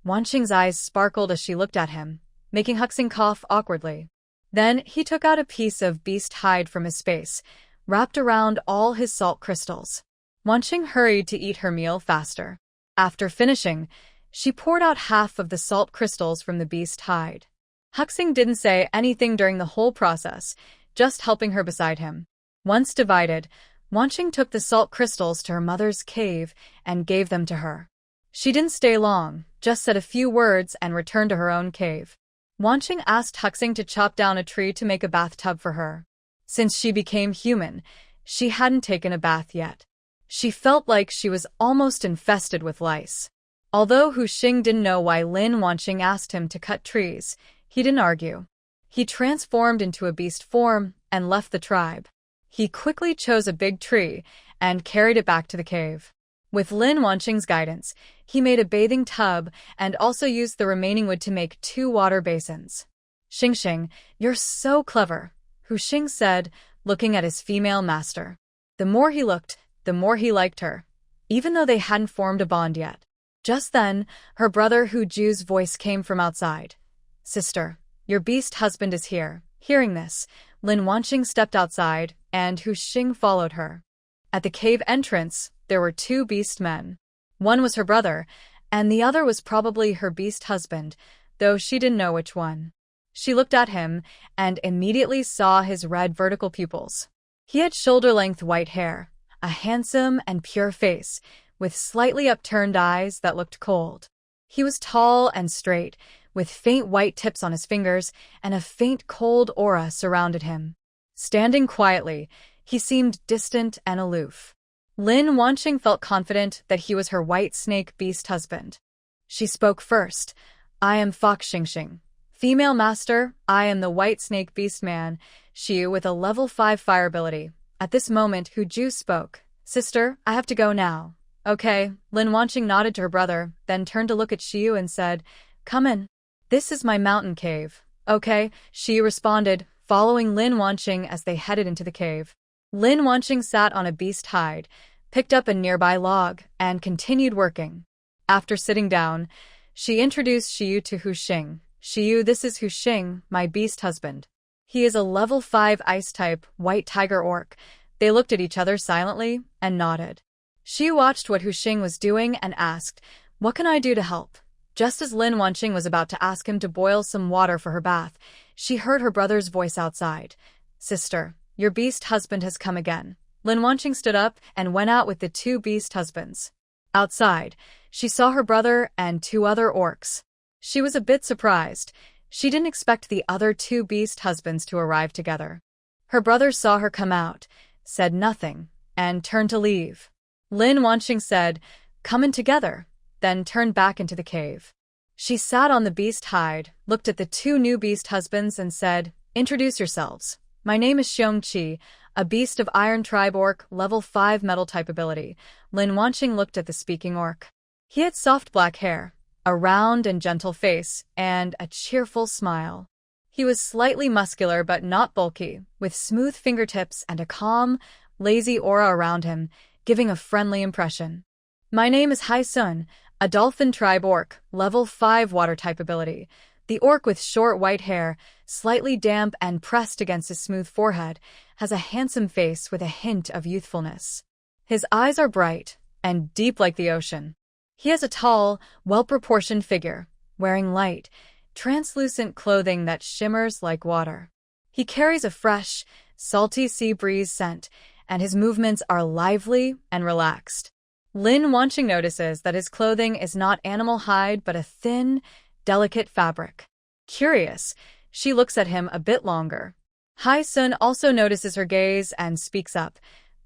Wanqing's eyes sparkled as she looked at him, making Huxing cough awkwardly. Then he took out a piece of beast hide from his space, wrapped around all his salt crystals. Wanqing hurried to eat her meal faster. After finishing, she poured out half of the salt crystals from the beast hide. Huxing didn't say anything during the whole process, just helping her beside him. Once divided, Wanqing took the salt crystals to her mother's cave and gave them to her. She didn't stay long, just said a few words and returned to her own cave. Wanqing asked Huxing to chop down a tree to make a bathtub for her. Since she became human, she hadn't taken a bath yet. She felt like she was almost infested with lice. Although Hu Xing didn't know why Lin Wanqing asked him to cut trees, he didn't argue. He transformed into a beast form and left the tribe. He quickly chose a big tree and carried it back to the cave. With Lin Wanqing's guidance, he made a bathing tub and also used the remaining wood to make 2 water basins. "Xing, you're so clever," Hu Xing said, looking at his female master. The more he looked, the more he liked her, even though they hadn't formed a bond yet. Just then, her brother Hu Ju's voice came from outside. "Sister, your beast husband is here." Hearing this, Lin Wanqing stepped outside, and Hu Xing followed her. At the cave entrance, there were 2 beast men. One was her brother, and the other was probably her beast husband, though she didn't know which one. She looked at him and immediately saw his red vertical pupils. He had shoulder-length white hair, a handsome and pure face, with slightly upturned eyes that looked cold. He was tall and straight, with faint white tips on his fingers, and a faint cold aura surrounded him. Standing quietly, he seemed distant and aloof. Lin Wanqing felt confident that he was her white snake beast husband. She spoke first. "I am Fox Xingxing. Female master, I am the white snake beast man, Xiu with a level 5 fire ability." At this moment, Hu Ju spoke. "Sister, I have to go now." "Okay." Lin Wanqing nodded to her brother, then turned to look at Xiu and said, "Come in. This is my mountain cave." "Okay," Xiu responded, following Lin Wanqing as they headed into the cave. Lin Wanqing sat on a beast hide, picked up a nearby log, and continued working. After sitting down, she introduced Xiu to Hu Xing. "Xiu, this is Hu Xing, my beast husband. He is a level 5 ice-type, white tiger orc." They looked at each other silently and nodded. Xiu watched what Hu Xing was doing and asked, "What can I do to help?" Just as Lin Wanqing was about to ask him to boil some water for her bath, she heard her brother's voice outside. "Sister, your beast husband has come again." Lin Wanqing stood up and went out with the 2 beast husbands. Outside, she saw her brother and 2 other orcs. She was a bit surprised. She didn't expect the other 2 beast husbands to arrive together. Her brother saw her come out, said nothing, and turned to leave. Lin Wanqing said, "Come in together," then turned back into the cave. She sat on the beast hide, looked at the 2 new beast husbands and said, "Introduce yourselves. My name is Xiong Qi, a beast of Iron Tribe orc, level 5 metal type ability." Lin Wanqing looked at the speaking orc. He had soft black hair, a round and gentle face, and a cheerful smile. He was slightly muscular but not bulky, with smooth fingertips and a calm, lazy aura around him, giving a friendly impression. "My name is Hai Sun, a Dolphin Tribe orc, level 5 water type ability." The orc with short white hair, slightly damp and pressed against his smooth forehead, has a handsome face with a hint of youthfulness. His eyes are bright and deep like the ocean. He has a tall, well-proportioned figure, wearing light, translucent clothing that shimmers like water. He carries a fresh, salty sea breeze scent, and his movements are lively and relaxed. Lin Wanqing notices that his clothing is not animal hide but a thin, delicate fabric. Curious, she looks at him a bit longer. Hai Sun also notices her gaze and speaks up.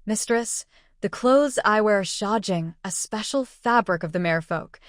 "Mistress, the clothes I wear are shajing, a special fabric of the merfolk."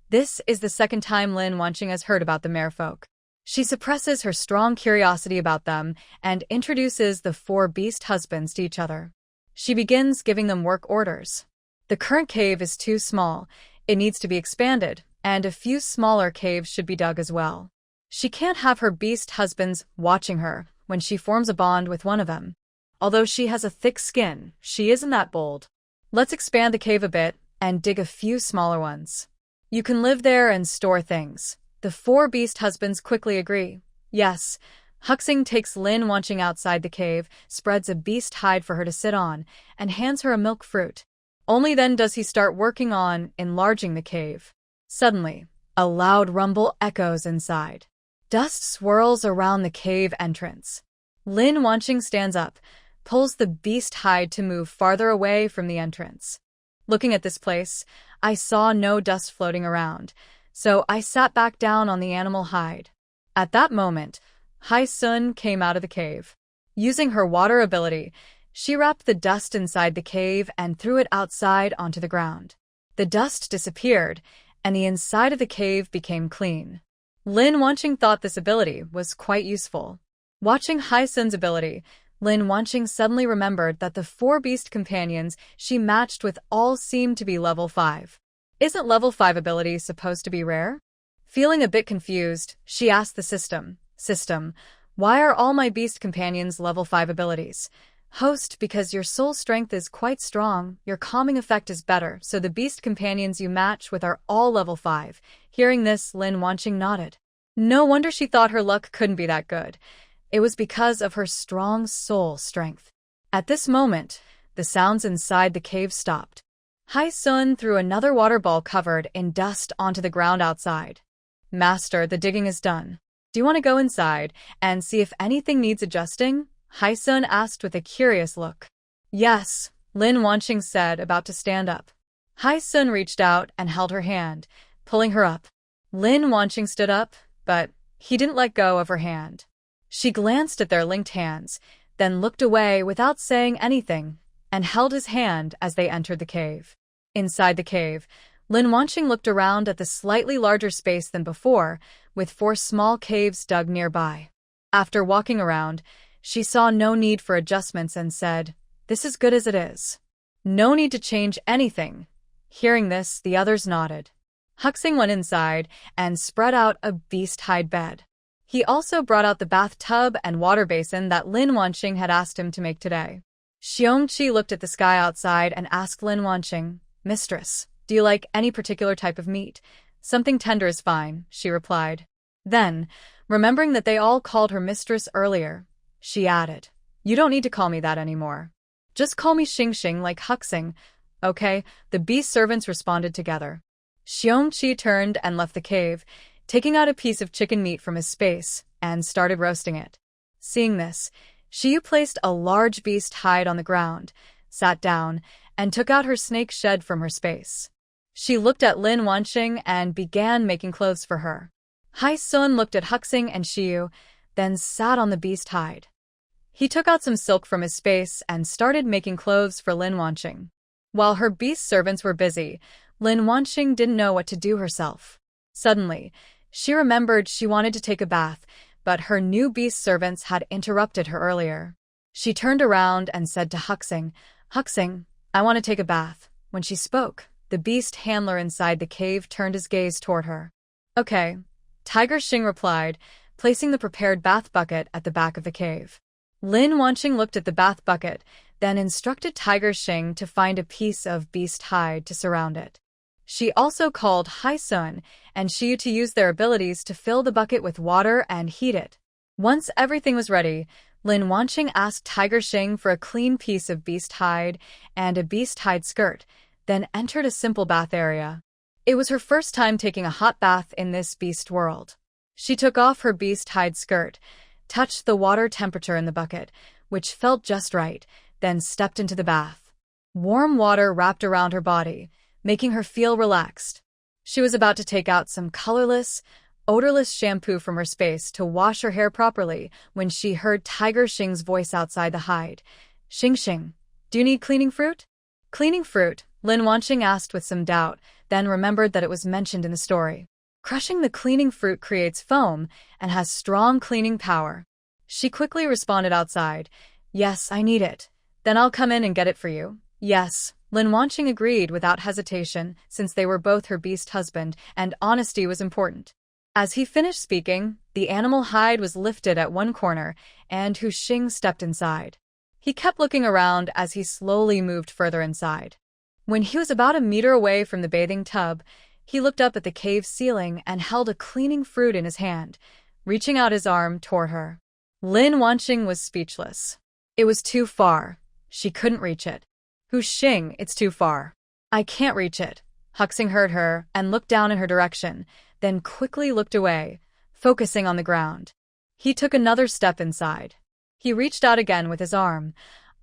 This is the second time Lin Wanqing has heard about the merfolk. She suppresses her strong curiosity about them and introduces the 4 beast husbands to each other. She begins giving them work orders. The current cave is too small. It needs to be expanded, and a few smaller caves should be dug as well. She can't have her beast husbands watching her when she forms a bond with one of them. Although she has a thick skin, she isn't that bold. "Let's expand the cave a bit and dig a few smaller ones. You can live there and store things." The 4 beast husbands quickly agree. "Yes." Huxing takes Lin Wanqing outside the cave, spreads a beast hide for her to sit on, and hands her a milk fruit. Only then does he start working on enlarging the cave. Suddenly, a loud rumble echoes inside. Dust swirls around the cave entrance. Lin Wanqing stands up, pulls the beast hide to move farther away from the entrance. Looking at this place, I saw no dust floating around, so I sat back down on the animal hide. At that moment, Hai Sun came out of the cave. Using her water ability, she wrapped the dust inside the cave and threw it outside onto the ground. The dust disappeared, and the inside of the cave became clean. Lin Wanqing thought this ability was quite useful. Watching Hai Sun's ability, Lin Wanqing suddenly remembered that the 4 beast companions she matched with all seemed to be level 5. Isn't level 5 ability supposed to be rare? Feeling a bit confused, she asked the system, "Why are all my beast companions level 5 abilities?" "Host, because your soul strength is quite strong, your calming effect is better, so the beast companions you match with are all level 5. Hearing this, Lin Wanqing nodded. No wonder she thought her luck couldn't be that good. It was because of her strong soul strength. At this moment, the sounds inside the cave stopped. Hai Sun threw another water ball covered in dust onto the ground outside. "Master, the digging is done. Do you want to go inside and see if anything needs adjusting?" Hai Sun asked with a curious look. "Yes," Lin Wanqing said, about to stand up. Hai Sun reached out and held her hand, pulling her up. Lin Wanqing stood up, but he didn't let go of her hand. She glanced at their linked hands, then looked away without saying anything, and held his hand as they entered the cave. Inside the cave, Lin Wanqing looked around at the slightly larger space than before, with 4 small caves dug nearby. After walking around, she saw no need for adjustments and said, "This is good as it is. No need to change anything." Hearing this, the others nodded. Huxing went inside and spread out a beast-hide bed. He also brought out the bathtub and water basin that Lin Wanqing had asked him to make today. Xiongqi looked at the sky outside and asked Lin Wanqing, "Mistress, do you like any particular type of meat?" "Something tender is fine," she replied. Then, remembering that they all called her mistress earlier, she added, "You don't need to call me that anymore. Just call me Xingxing like Huxing, okay?" The beast servants responded together. Xiongqi turned and left the cave, taking out a piece of chicken meat from his space, and started roasting it. Seeing this, Xiu placed a large beast hide on the ground, sat down, and took out her snake shed from her space. She looked at Lin Wanqing and began making clothes for her. Hai Sun looked at Huxing and Xiu, then sat on the beast hide. He took out some silk from his space and started making clothes for Lin Wanqing. While her beast servants were busy, Lin Wanqing didn't know what to do herself. Suddenly, she remembered she wanted to take a bath, but her new beast servants had interrupted her earlier. She turned around and said to Huxing, "Huxing, I want to take a bath." When she spoke, the beast handler inside the cave turned his gaze toward her. "Okay," Tiger Xing replied, placing the prepared bath bucket at the back of the cave. Lin Wanqing looked at the bath bucket, then instructed Tiger Xing to find a piece of beast hide to surround it. She also called Hai Sun and Xiu to use their abilities to fill the bucket with water and heat it. Once everything was ready, Lin Wanqing asked Tiger Xing for a clean piece of beast hide and a beast hide skirt, then entered a simple bath area. It was her first time taking a hot bath in this beast world. She took off her beast hide skirt, touched the water temperature in the bucket, which felt just right, then stepped into the bath. Warm water wrapped around her body, making her feel relaxed. She was about to take out some colorless, odorless shampoo from her space to wash her hair properly when she heard Tiger Xing's voice outside the hide. "Xingxing, do you need cleaning fruit?" "Cleaning fruit?" Lin Wanqing asked with some doubt, then remembered that it was mentioned in the story. Crushing the cleaning fruit creates foam and has strong cleaning power. She quickly responded outside, "Yes, I need it. Then I'll come in and get it for you." "Yes." Lin Wanqing agreed without hesitation, since they were both her beast husband, and honesty was important. As he finished speaking, the animal hide was lifted at one corner, and Hu Xing stepped inside. He kept looking around as he slowly moved further inside. When he was about a meter away from the bathing tub, he looked up at the cave ceiling and held a cleaning fruit in his hand, reaching out his arm toward her. Lin Wanqing was speechless. It was too far. She couldn't reach it. "Hu Xing, it's too far." "I can't reach it." Huxing heard her and looked down in her direction, then quickly looked away, focusing on the ground. He took another step inside. He reached out again with his arm,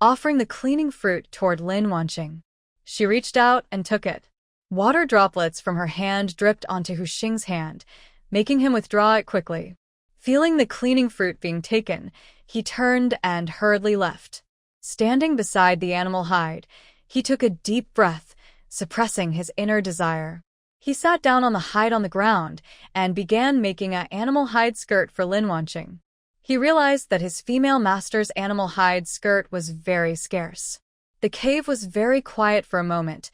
offering the cleaning fruit toward Lin Wanqing. She reached out and took it. Water droplets from her hand dripped onto Hu Xing's hand, making him withdraw it quickly. Feeling the cleaning fruit being taken, he turned and hurriedly left. Standing beside the animal hide, he took a deep breath, suppressing his inner desire. He sat down on the hide on the ground and began making an animal hide skirt for Lin Wanqing. He realized that his female master's animal hide skirt was very scarce. The cave was very quiet for a moment,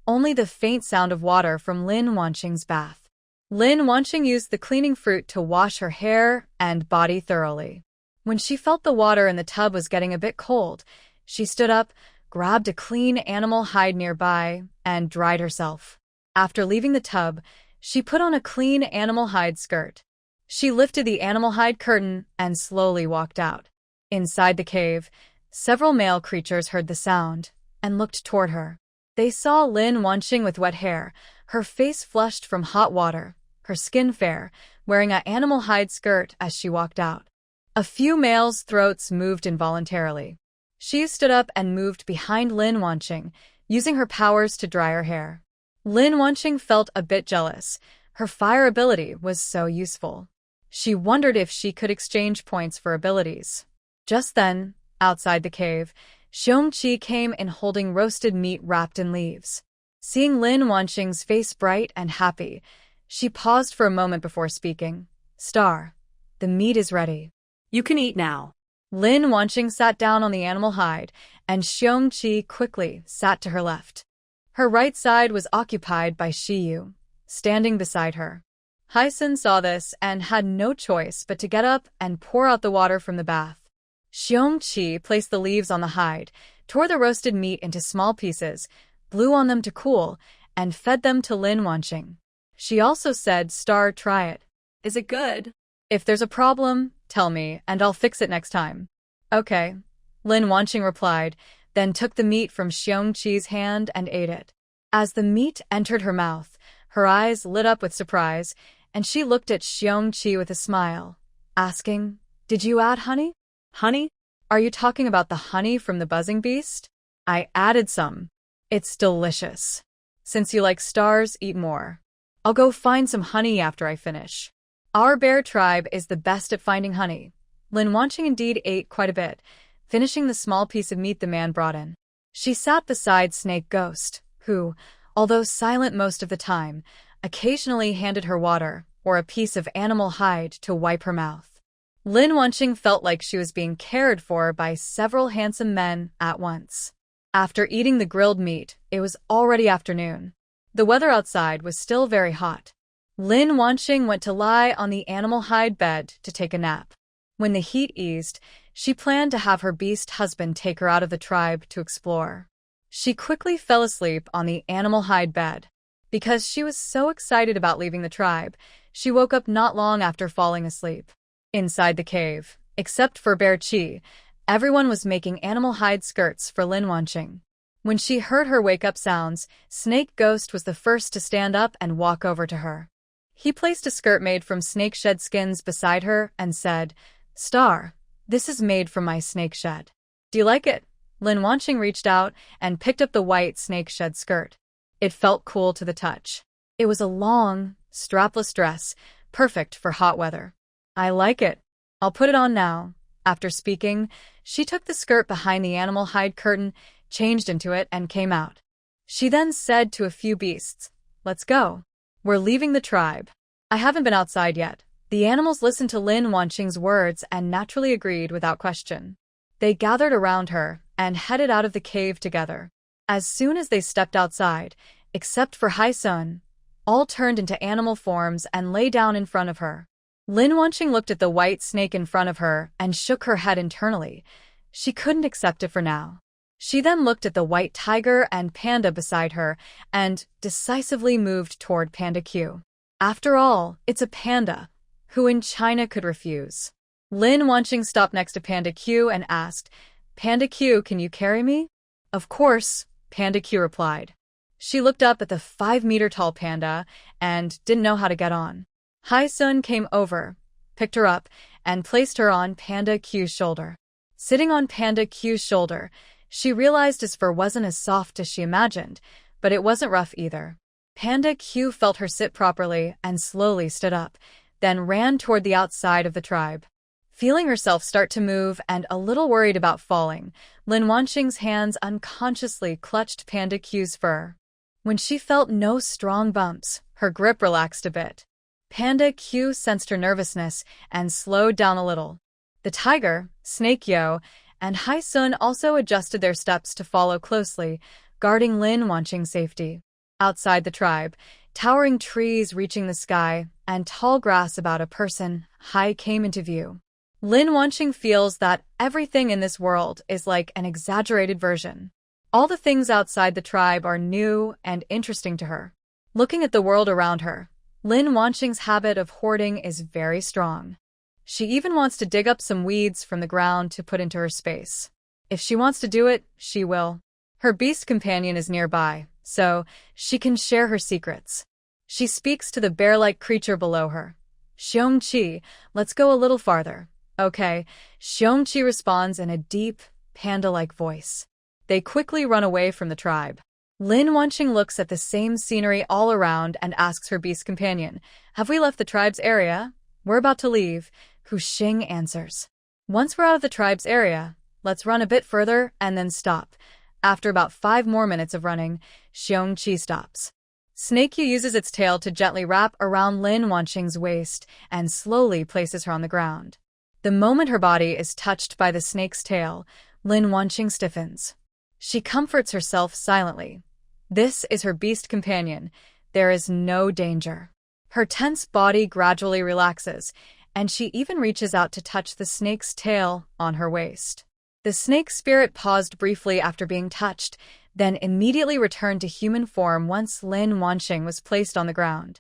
only the faint sound of water from Lin Wanqing's bath. Lin Wanqing used the cleaning fruit to wash her hair and body thoroughly. When she felt the water in the tub was getting a bit cold, she stood up, grabbed a clean animal hide nearby, and dried herself. After leaving the tub, she put on a clean animal hide skirt. She lifted the animal hide curtain and slowly walked out. Inside the cave, several male creatures heard the sound and looked toward her. They saw Lin Wanqing with wet hair, her face flushed from hot water, her skin fair, wearing an animal hide skirt as she walked out. A few males' throats moved involuntarily. She stood up and moved behind Lin Wanqing, using her powers to dry her hair. Lin Wanqing felt a bit jealous. Her fire ability was so useful. She wondered if she could exchange points for abilities. Just then, outside the cave, Xiongqi came in holding roasted meat wrapped in leaves. Seeing Lin Wanqing's face bright and happy, she paused for a moment before speaking. "Star, the meat is ready. You can eat now." Lin Wanqing sat down on the animal hide, and Xiongqi quickly sat to her left. Her right side was occupied by Shiyu, standing beside her. Hyson saw this and had no choice but to get up and pour out the water from the bath. Xiongqi placed the leaves on the hide, tore the roasted meat into small pieces, blew on them to cool, and fed them to Lin Wanqing. She also said, "Star, try it. Is it good? If there's a problem, tell me, and I'll fix it next time." "Okay," Lin Wanqing replied, then took the meat from Xiongqi's hand and ate it. As the meat entered her mouth, her eyes lit up with surprise, and she looked at Xiongqi with a smile, asking, "Did you add honey?" Honey? "Are you talking about the honey from the buzzing beast?" "I added some. It's delicious. Since you like stars, eat more. I'll go find some honey after I finish. Our bear tribe is the best at finding honey." Lin Wanqing indeed ate quite a bit, finishing the small piece of meat the man brought in. She sat beside Snake Ghost, who, although silent most of the time, occasionally handed her water or a piece of animal hide to wipe her mouth. Lin Wanqing felt like she was being cared for by several handsome men at once. After eating the grilled meat, it was already afternoon. The weather outside was still very hot. Lin Wanqing went to lie on the animal hide bed to take a nap. When the heat eased, she planned to have her beast husband take her out of the tribe to explore. She quickly fell asleep on the animal hide bed. Because she was so excited about leaving the tribe, she woke up not long after falling asleep. Inside the cave, except for Bear Chi, everyone was making animal hide skirts for Lin Wanqing. When she heard her wake-up sounds, Snake Ghost was the first to stand up and walk over to her. He placed a skirt made from snake shed skins beside her and said, "Star, this is made from my snake shed. Do you like it?" Lin Wanqing reached out and picked up the white snake shed skirt. It felt cool to the touch. It was a long, strapless dress, perfect for hot weather. "I like it. I'll put it on now." After speaking, she took the skirt behind the animal hide curtain, changed into it, and came out. She then said to a few beasts, "Let's go. We're leaving the tribe." "I haven't been outside yet." The animals listened to Lin Wanqing's words and naturally agreed without question. They gathered around her and headed out of the cave together. As soon as they stepped outside, except for Hysun, all turned into animal forms and lay down in front of her. Lin Wanqing looked at the white snake in front of her and shook her head internally. She couldn't accept it for now. She then looked at the white tiger and panda beside her and decisively moved toward Panda Q. After all, it's a panda. Who in China could refuse? Lin Wanqing stopped next to Panda Q and asked, "Panda Q, can you carry me?" "Of course," Panda Q replied. She looked up at the 5-meter-tall panda and didn't know how to get on. Hysun came over, picked her up, and placed her on Panda Q's shoulder. Sitting on Panda Q's shoulder, she realized his fur wasn't as soft as she imagined, but it wasn't rough either. Panda Q felt her sit properly and slowly stood up, then ran toward the outside of the tribe. Feeling herself start to move and a little worried about falling, Lin Wanqing's hands unconsciously clutched Panda Q's fur. When she felt no strong bumps, her grip relaxed a bit. Panda Q sensed her nervousness and slowed down a little. The tiger, Snake Yo, and Hysun also adjusted their steps to follow closely, guarding Lin Wanqing's safety. Outside the tribe, towering trees reaching the sky and tall grass about a person high came into view. Lin Wanqing feels that everything in this world is like an exaggerated version. All the things outside the tribe are new and interesting to her. Looking at the world around her, Lin Wanqing's habit of hoarding is very strong. She even wants to dig up some weeds from the ground to put into her space. If she wants to do it, she will. Her beast companion is nearby, so she can share her secrets. She speaks to the bear-like creature below her. "Xiongqi, let's go a little farther." "Okay," Xiongqi responds in a deep, panda-like voice. They quickly run away from the tribe. Lin Wanqing looks at the same scenery all around and asks her beast companion, "Have we left the tribe's area?" We're about to leave, Huxing answers. Once we're out of the tribe's area, let's run a bit further and then stop. After about 5 more minutes of running, Xiongqi stops. Snake Yu uses its tail to gently wrap around Lin Wanqing's waist and slowly places her on the ground. The moment her body is touched by the snake's tail, Lin Wanqing stiffens. She comforts herself silently. This is her beast companion. There is no danger. Her tense body gradually relaxes, and she even reaches out to touch the snake's tail on her waist. The snake spirit paused briefly after being touched, then immediately returned to human form once Lin Wanqing was placed on the ground.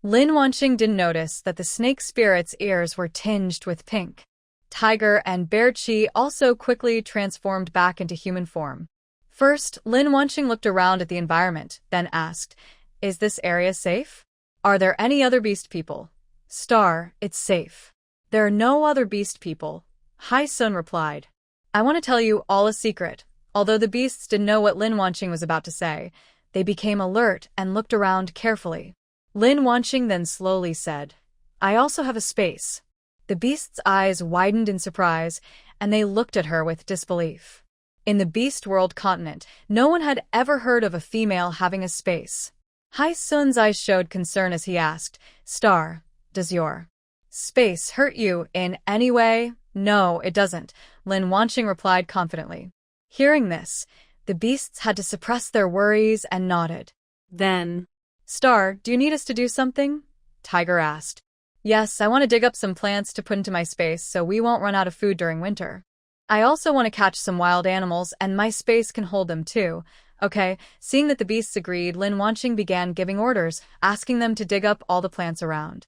Lin Wanqing didn't notice that the snake spirit's ears were tinged with pink. Tiger and Bear Chi also quickly transformed back into human form. First, Lin Wanqing looked around at the environment, then asked, "Is this area safe? Are there any other beast people?" "Star, it's safe. There are no other beast people," Hai Sun replied. "I want to tell you all a secret." Although the beasts didn't know what Lin Wanqing was about to say, they became alert and looked around carefully. Lin Wanqing then slowly said, "I also have a space." The beasts' eyes widened in surprise, and they looked at her with disbelief. In the beast world continent, no one had ever heard of a female having a space. Hai Sun's eyes showed concern as he asked, "Star, does your space hurt you in any way?" "No, it doesn't," Lin Wanqing replied confidently. Hearing this, the beasts had to suppress their worries and nodded. Then, "Star, do you need us to do something?" Tiger asked. "Yes, I want to dig up some plants to put into my space so we won't run out of food during winter. I also want to catch some wild animals and my space can hold them too." Okay, seeing that the beasts agreed, Lin Wanqing began giving orders, asking them to dig up all the plants around.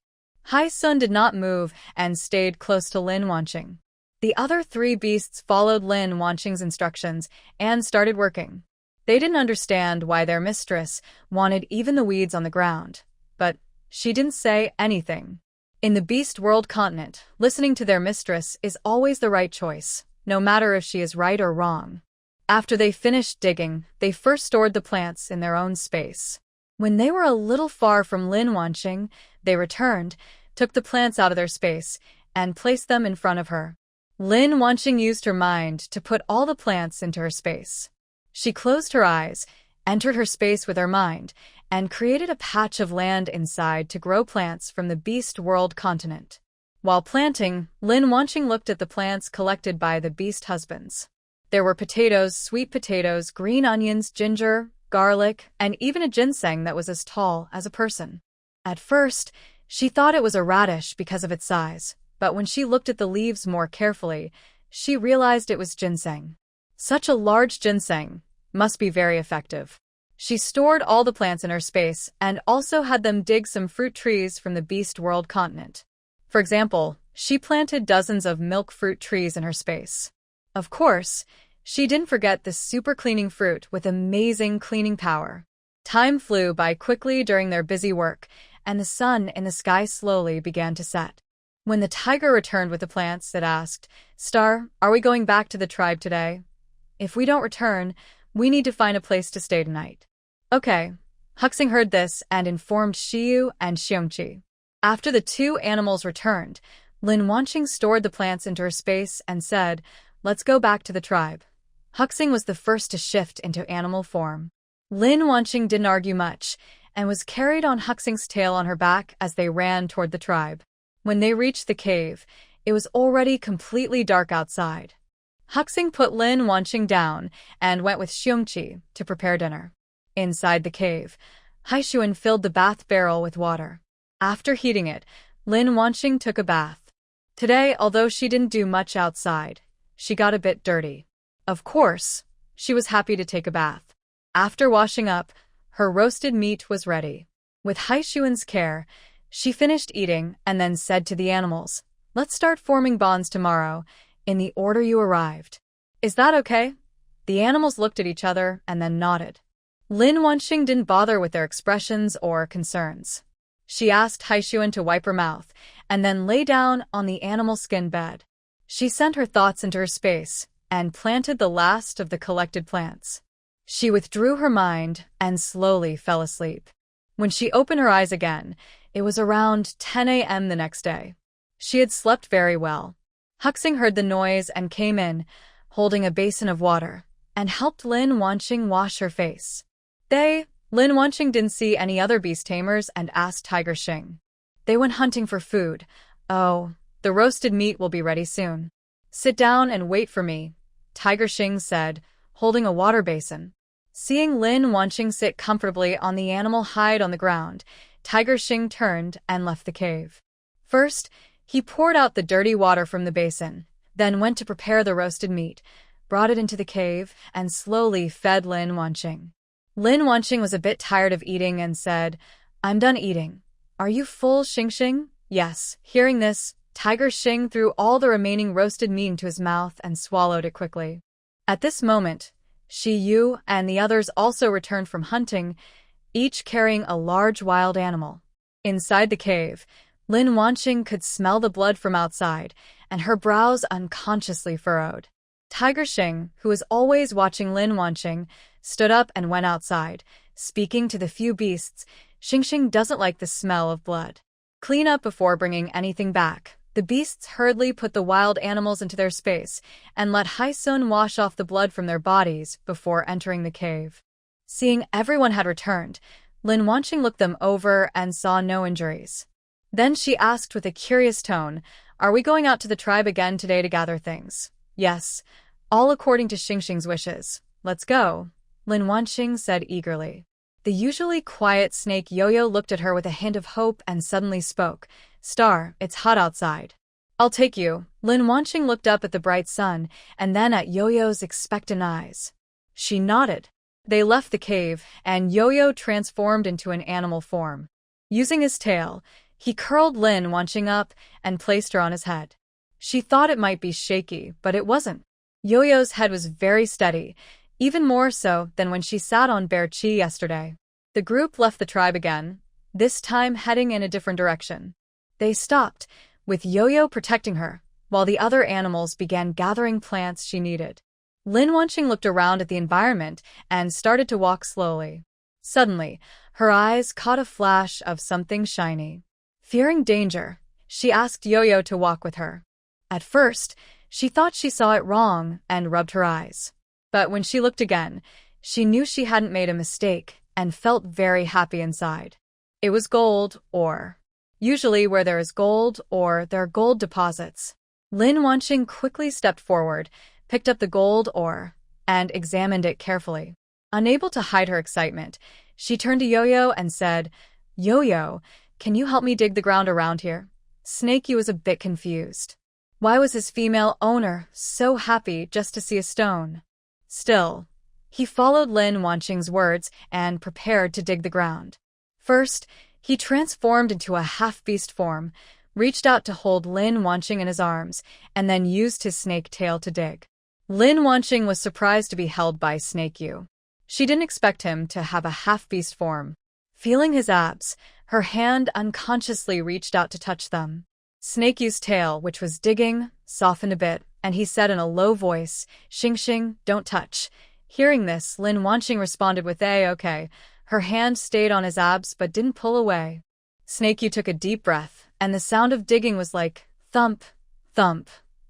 Hai Sun did not move and stayed close to Lin Wanqing. The other 3 beasts followed Lin Wanqing's instructions and started working. They didn't understand why their mistress wanted even the weeds on the ground, but she didn't say anything. In the beast world continent, listening to their mistress is always the right choice, no matter if she is right or wrong. After they finished digging, they first stored the plants in their own space. When they were a little far from Lin Wanqing, they returned, took the plants out of their space, and placed them in front of her. Lin Wanqing used her mind to put all the plants into her space. She closed her eyes, entered her space with her mind, and created a patch of land inside to grow plants from the beast world continent. While planting, Lin Wanqing looked at the plants collected by the beast husbands. There were potatoes, sweet potatoes, green onions, ginger, garlic, and even a ginseng that was as tall as a person. At first, she thought it was a radish because of its size, but when she looked at the leaves more carefully, she realized it was ginseng. Such a large ginseng must be very effective. She stored all the plants in her space and also had them dig some fruit trees from the beast world continent. For example, she planted dozens of milk fruit trees in her space. Of course, she didn't forget the super cleaning fruit with amazing cleaning power. Time flew by quickly during their busy work, and the sun in the sky slowly began to set. When the tiger returned with the plants, it asked, "Star, are we going back to the tribe today? If we don't return, we need to find a place to stay tonight." "Okay." Huxing heard this and informed Shiyu and Xiongqi. After the 2 animals returned, Lin Wanqing stored the plants into her space and said, "Let's go back to the tribe." Huxing was the first to shift into animal form. Lin Wanqing didn't argue much and was carried on Huxing's tail on her back as they ran toward the tribe. When they reached the cave, it was already completely dark outside. Huxing put Lin Wanqing down and went with Xiongqi to prepare dinner. Inside the cave, Haishuan filled the bath barrel with water. After heating it, Lin Wanqing took a bath. Today, although she didn't do much outside, she got a bit dirty. Of course, she was happy to take a bath. After washing up, her roasted meat was ready. With Haishuan's care, she finished eating and then said to the animals, "Let's start forming bonds tomorrow, in the order you arrived. Is that okay?" The animals looked at each other and then nodded. Lin Wanqing didn't bother with their expressions or concerns. She asked Haishuan to wipe her mouth and then lay down on the animal skin bed. She sent her thoughts into her space and planted the last of the collected plants. She withdrew her mind and slowly fell asleep. When she opened her eyes again, it was around 10 a.m. the next day. She had slept very well. Huxing heard the noise and came in, holding a basin of water, and helped Lin Wanqing wash her face. Lin Wanqing didn't see any other beast tamers and asked Tiger Xing. They went hunting for food. Oh, the roasted meat will be ready soon. Sit down and wait for me, Tiger Xing said, holding a water basin. Seeing Lin Wanqing sit comfortably on the animal hide on the ground, Tiger Xing turned and left the cave. First, he poured out the dirty water from the basin, then went to prepare the roasted meat, brought it into the cave, and slowly fed Lin Wanqing. Lin Wanqing was a bit tired of eating and said, "I'm done eating. Are you full, Xing?" Yes. Hearing this, Tiger Xing threw all the remaining roasted meat into his mouth and swallowed it quickly. At this moment, Shi Yu and the others also returned from hunting, each carrying a large wild animal. Inside the cave, Lin Wanqing could smell the blood from outside, and her brows unconsciously furrowed. Tiger Xing, who was always watching Lin Wanqing, stood up and went outside, speaking to the few beasts. Xing doesn't like the smell of blood. Clean up before bringing anything back. The beasts hurriedly put the wild animals into their space and let Hai-sun wash off the blood from their bodies before entering the cave. Seeing everyone had returned, Lin Wanqing looked them over and saw no injuries. Then she asked with a curious tone, "Are we going out to the tribe again today to gather things?" "Yes, all according to Xing's wishes. Let's go," Lin Wanqing said eagerly. The usually quiet snake Yo-Yo looked at her with a hint of hope and suddenly spoke. "Star, it's hot outside." "I'll take you." Lin Wanqing looked up at the bright sun and then at Yo-Yo's expectant eyes. She nodded. They left the cave, and Yo-Yo transformed into an animal form. Using his tail, he curled Lin Wanqing up and placed her on his head. She thought it might be shaky, but it wasn't. Yo-Yo's head was very steady, even more so than when she sat on Bear Chi yesterday. The group left the tribe again, this time heading in a different direction. They stopped, with Yo-Yo protecting her, while the other animals began gathering plants she needed. Lin Wanqing looked around at the environment and started to walk slowly. Suddenly, her eyes caught a flash of something shiny. Fearing danger, she asked Yo-Yo to walk with her. At first, she thought she saw it wrong and rubbed her eyes. But when she looked again, she knew she hadn't made a mistake and felt very happy inside. It was gold ore. Usually where there is gold ore, there are gold deposits. Lin Wanqing quickly stepped forward, picked up the gold ore, and examined it carefully. Unable to hide her excitement, she turned to Yo-Yo and said, "Yo-Yo, can you help me dig the ground around here?" Snakey was a bit confused. Why was his female owner so happy just to see a stone? Still, he followed Lin Wanqing's words and prepared to dig the ground. First, he transformed into a half-beast form, reached out to hold Lin Wanqing in his arms, and then used his snake tail to dig. Lin Wanqing was surprised to be held by Snake Yu. She didn't expect him to have a half-beast form. Feeling his abs, her hand unconsciously reached out to touch them. Snake Yu's tail, which was digging, softened a bit, and he said in a low voice, "Xing, don't touch." Hearing this, Lin Wanqing responded with okay. Her hand stayed on his abs but didn't pull away. Snake Yu took a deep breath, and the sound of digging was like thump, thump.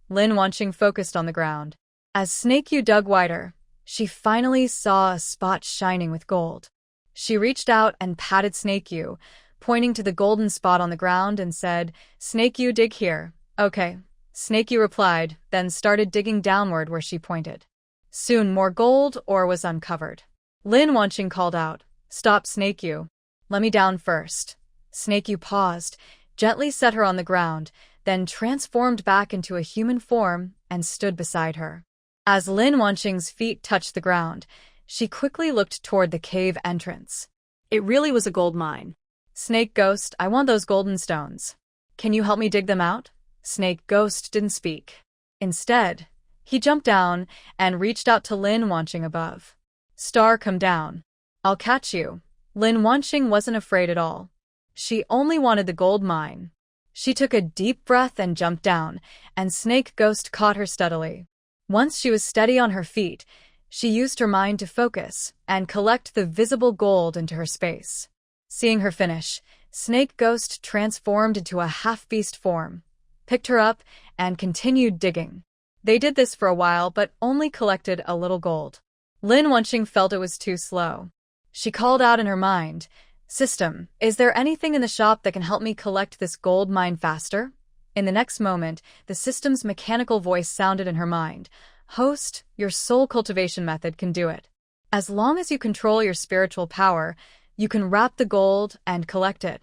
Lin Wanqing focused on the ground. As Snake Yu dug wider, she finally saw a spot shining with gold. She reached out and patted Snake Yu, pointing to the golden spot on the ground and said, "Snake Yu, dig here." "Okay." Snake Yu replied, then started digging downward where she pointed. Soon more gold ore was uncovered. Lin Wanqing called out, "Stop, Snake Yu. Let me down first." Snake Yu paused, gently set her on the ground, then transformed back into a human form and stood beside her. As Lin Wanqing's feet touched the ground, she quickly looked toward the cave entrance. It really was a gold mine. "Snake Ghost, I want those golden stones. Can you help me dig them out?" Snake Ghost didn't speak. Instead, he jumped down and reached out to Lin Wanqing above. "Star, come down. I'll catch you." Lin Wanqing wasn't afraid at all. She only wanted the gold mine. She took a deep breath and jumped down, and Snake Ghost caught her steadily. Once she was steady on her feet, she used her mind to focus and collect the visible gold into her space. Seeing her finish, Snake Ghost transformed into a half-beast form. picked her up, and continued digging. They did this for a while but only collected a little gold. Lin Wenqing felt it was too slow. She called out in her mind, "System, is there anything in the shop that can help me collect this gold mine faster?" In the next moment, the system's mechanical voice sounded in her mind. "Host, your soul cultivation method can do it. As long as you control your spiritual power, you can wrap the gold and collect it."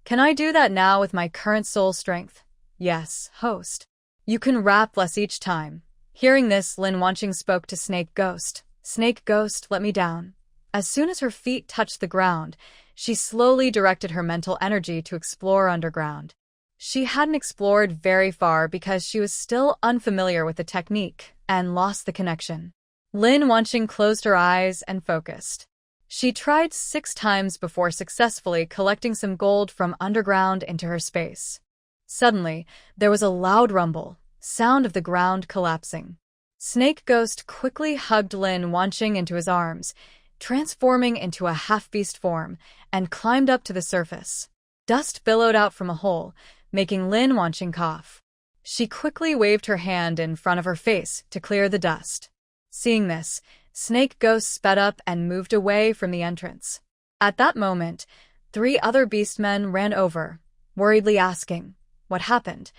"Can I do that now with my current soul strength?" "Yes, host. You can wrap less each time." Hearing this, Lin Wenqing spoke to Snake Ghost. "Snake Ghost, let me down." As soon as her feet touched the ground, she slowly directed her mental energy to explore underground. She hadn't explored very far because she was still unfamiliar with the technique and lost the connection. Lin Wenqing closed her eyes and focused. She tried 6 times before successfully collecting some gold from underground into her space. Suddenly, there was a loud rumble, sound of the ground collapsing. Snake Ghost quickly hugged Lin Wenqing into his arms, transforming into a half-beast form, and climbed up to the surface. Dust billowed out from a hole, making Lin Wenqing cough. She quickly waved her hand in front of her face to clear the dust. Seeing this, Snake Ghost sped up and moved away from the entrance. At that moment, 3 other beastmen ran over, worriedly asking, "What happened?"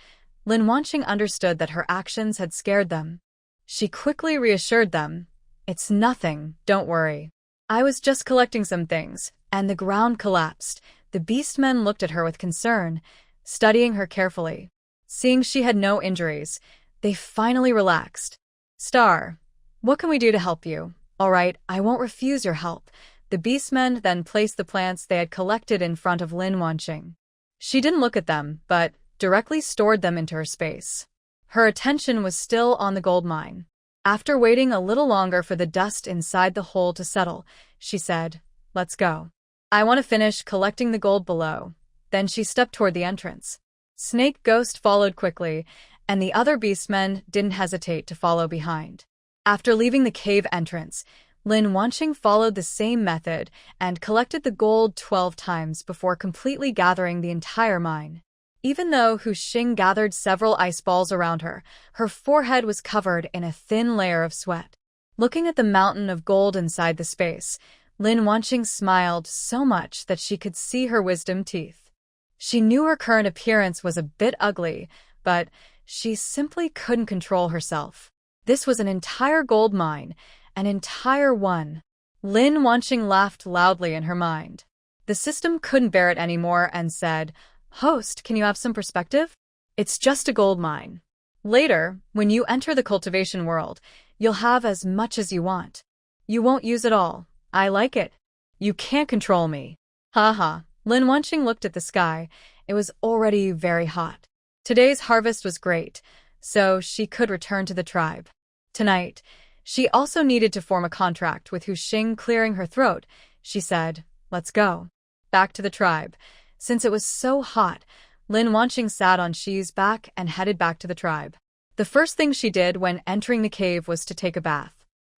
Lin Wenqing understood that her actions had scared them. She quickly reassured them, "It's nothing, don't worry. I was just collecting some things, and the ground collapsed." The beastmen looked at her with concern, studying her carefully. Seeing she had no injuries, they finally relaxed. "Star, what can we do to help you?" "All right, I won't refuse your help." The beastmen then placed the plants they had collected in front of Lin Wenqing. She didn't look at them, but directly stored them into her space. Her attention was still on the gold mine. After waiting a little longer for the dust inside the hole to settle, she said, "Let's go. I want to finish collecting the gold below." Then she stepped toward the entrance. Snake Ghost followed quickly, and the other beastmen didn't hesitate to follow behind. After leaving the cave entrance, Lin Wenqing followed the same method and collected the gold 12 times before completely gathering the entire mine. Even though Hu Xing gathered several ice balls around her, her forehead was covered in a thin layer of sweat. Looking at the mountain of gold inside the space, Lin Wenqing smiled so much that she could see her wisdom teeth. She knew her current appearance was a bit ugly, but she simply couldn't control herself. This was an entire gold mine, an entire one. Lin Wenqing laughed loudly in her mind. The system couldn't bear it anymore and said, "Host, can you have some perspective? It's just a gold mine. Later, when you enter the cultivation world, you'll have as much as you want. You won't use it all. I like it. You can't control me." Haha. Lin Wenqing looked at the sky. It was already very hot. Today's harvest was great, so she could return to the tribe. Tonight, she also needed to form a contract with Hu Xing. Clearing her throat, she said, "Let's go." Back to the tribe. Since it was so hot, Lin Wenqing sat on Shi's back and headed back to the tribe. The first thing she did when entering the cave was to take a bath.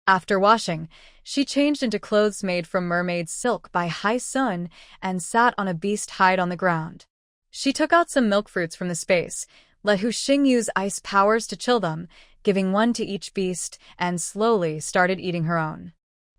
After washing, she changed into clothes made from mermaid silk by Hai Sun and sat on a beast hide on the ground. She took out some milk fruits from the space, let Hu Xing use ice powers to chill them, giving one to each beast, and slowly started eating her own.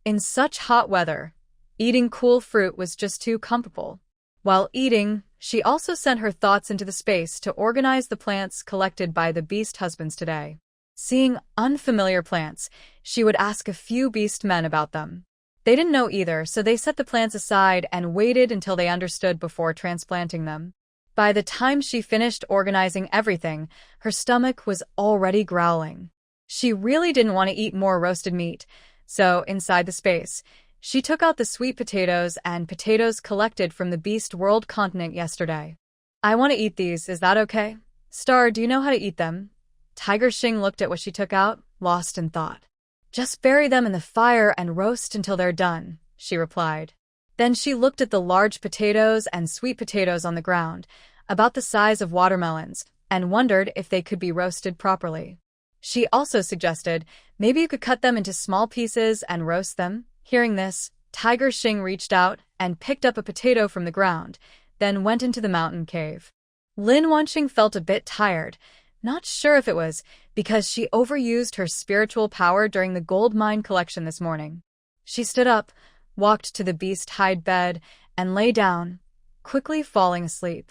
In such hot weather, eating cool fruit was just too comfortable. While eating, she also sent her thoughts into the space to organize the plants collected by the beast husbands today. Seeing unfamiliar plants, she would ask a few beast men about them. They didn't know either, so they set the plants aside and waited until they understood before transplanting them. By the time she finished organizing everything, her stomach was already growling. She really didn't want to eat more roasted meat, so inside the space, she took out the sweet potatoes and potatoes collected from the Beast World continent yesterday. "I want to eat these, is that okay?" "Star, do you know how to eat them?" Tiger Xing looked at what she took out, lost in thought. "Just bury them in the fire and roast until they're done," she replied. Then she looked at the large potatoes and sweet potatoes on the ground, about the size of watermelons, and wondered if they could be roasted properly. She also suggested, maybe you could cut them into small pieces and roast them. Hearing this, Tiger Xing reached out and picked up a potato from the ground, then went into the mountain cave. Lin Wanqing felt a bit tired, not sure if it was because she overused her spiritual power during the gold mine collection this morning. She stood up, walked to the beast hide bed, and lay down, quickly falling asleep.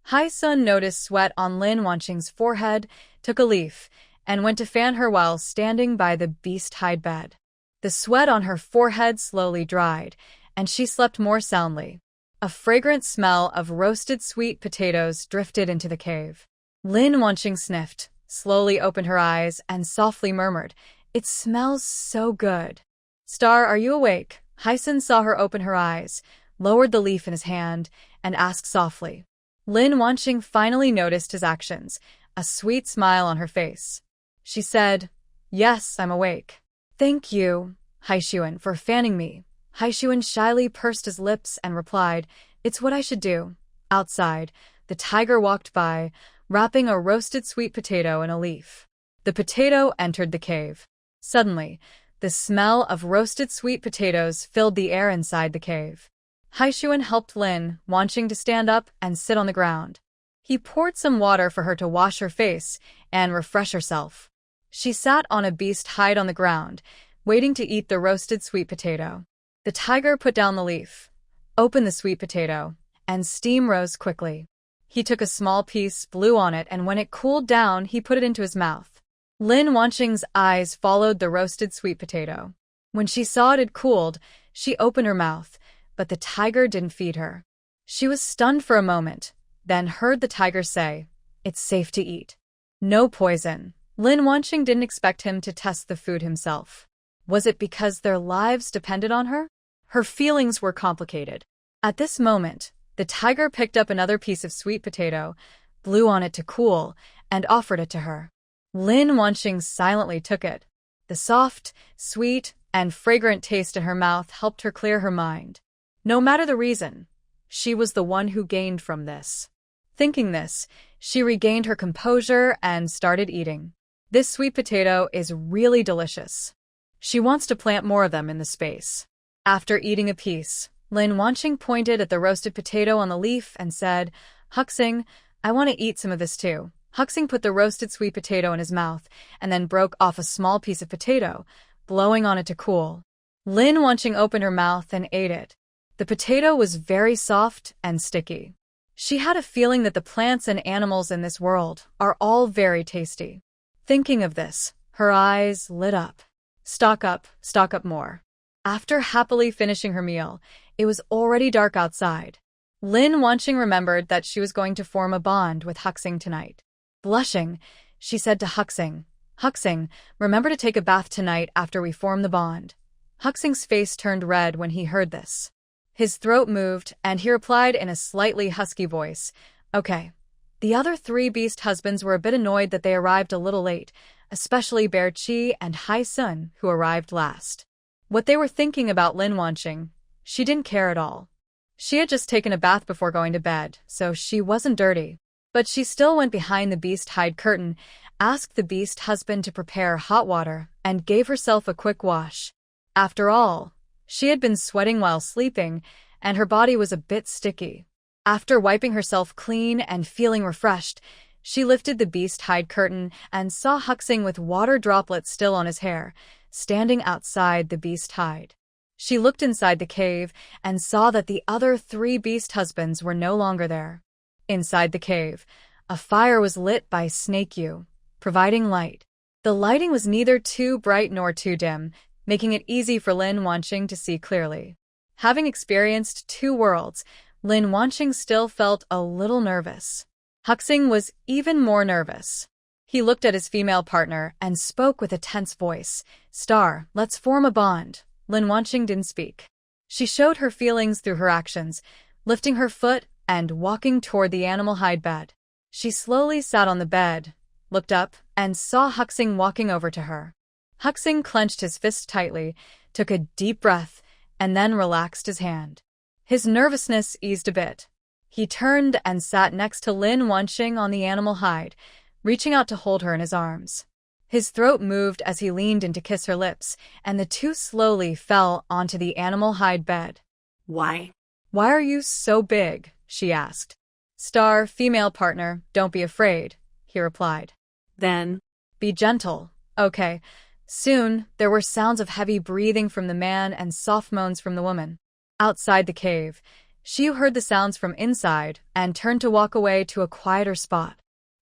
Hai Sun noticed sweat on Lin Wanqing's forehead, took a leaf, and went to fan her while standing by the beast hide bed. The sweat on her forehead slowly dried, and she slept more soundly. A fragrant smell of roasted sweet potatoes drifted into the cave. Lin Wanqing sniffed, slowly opened her eyes, and softly murmured, "It smells so good." "Star, are you awake?" Hai Sun saw her open her eyes, lowered the leaf in his hand, and asked softly. Lin Wanqing finally noticed his actions, a sweet smile on her face. She said, "Yes, I'm awake." "Thank you, Haixuan, for fanning me." Haixuan shyly pursed his lips and replied, "It's what I should do." Outside, the tiger walked by, wrapping a roasted sweet potato in a leaf. The potato entered the cave. Suddenly, the smell of roasted sweet potatoes filled the air inside the cave. Haixuan helped Lin Wanqing to stand up and sit on the ground. He poured some water for her to wash her face and refresh herself. She sat on a beast hide on the ground, waiting to eat the roasted sweet potato. The tiger put down the leaf, opened the sweet potato, and steam rose quickly. He took a small piece, blew on it, and when it cooled down, he put it into his mouth. Lin Wanqing's eyes followed the roasted sweet potato. When she saw it had cooled, she opened her mouth, but the tiger didn't feed her. She was stunned for a moment, then heard the tiger say, "It's safe to eat. No poison." Lin Wanqing didn't expect him to test the food himself. Was it because their lives depended on her? Her feelings were complicated. At this moment, the tiger picked up another piece of sweet potato, blew on it to cool, and offered it to her. Lin Wanqing silently took it. The soft, sweet, and fragrant taste in her mouth helped her clear her mind. No matter the reason, she was the one who gained from this. Thinking this, she regained her composure and started eating. This sweet potato is really delicious. She wants to plant more of them in the space. After eating a piece, Lin Wanqing pointed at the roasted potato on the leaf and said, "Huxing, I want to eat some of this too." Huxing put the roasted sweet potato in his mouth and then broke off a small piece of potato, blowing on it to cool. Lin Wanqing opened her mouth and ate it. The potato was very soft and sticky. She had a feeling that the plants and animals in this world are all very tasty. Thinking of this, her eyes lit up. Stock up more. After happily finishing her meal, it was already dark outside. Lin Wanqing remembered that she was going to form a bond with Huxing tonight. Blushing, she said to Huxing, "Huxing, remember to take a bath tonight after we form the bond." Huxing's face turned red when he heard this. His throat moved, and he replied in a slightly husky voice, "Okay." The other three beast husbands were a bit annoyed that they arrived a little late, especially Bear Chi and Hai Sun, who arrived last. What they were thinking about Lin Wanqing, she didn't care at all. She had just taken a bath before going to bed, so she wasn't dirty. But she still went behind the beast hide curtain, asked the beast husband to prepare hot water, and gave herself a quick wash. After all, she had been sweating while sleeping, and her body was a bit sticky. After wiping herself clean and feeling refreshed, she lifted the beast hide curtain and saw Huxing with water droplets still on his hair, standing outside the beast hide. She looked inside the cave and saw that the other three beast husbands were no longer there. Inside the cave, a fire was lit by Snake Yu, providing light. The lighting was neither too bright nor too dim, making it easy for Lin Wanqing to see clearly. Having experienced two worlds, Lin Wanqing still felt a little nervous. Huxing was even more nervous. He looked at his female partner and spoke with a tense voice, "Star, let's form a bond." Lin Wanqing didn't speak. She showed her feelings through her actions, lifting her foot and walking toward the animal hide bed. She slowly sat on the bed, looked up, and saw Huxing walking over to her. Huxing clenched his fist tightly, took a deep breath, and then relaxed his hand. His nervousness eased a bit. He turned and sat next to Lin Wanqing on the animal hide, reaching out to hold her in his arms. His throat moved as he leaned in to kiss her lips, and the two slowly fell onto the animal hide bed. Why? "Why are you so big?" she asked. Star, female partner, don't be afraid, he replied. Then, Be gentle. Okay. Soon, there were sounds of heavy breathing from the man and soft moans from the woman. Outside the cave, Shiu heard the sounds from inside and turned to walk away to a quieter spot.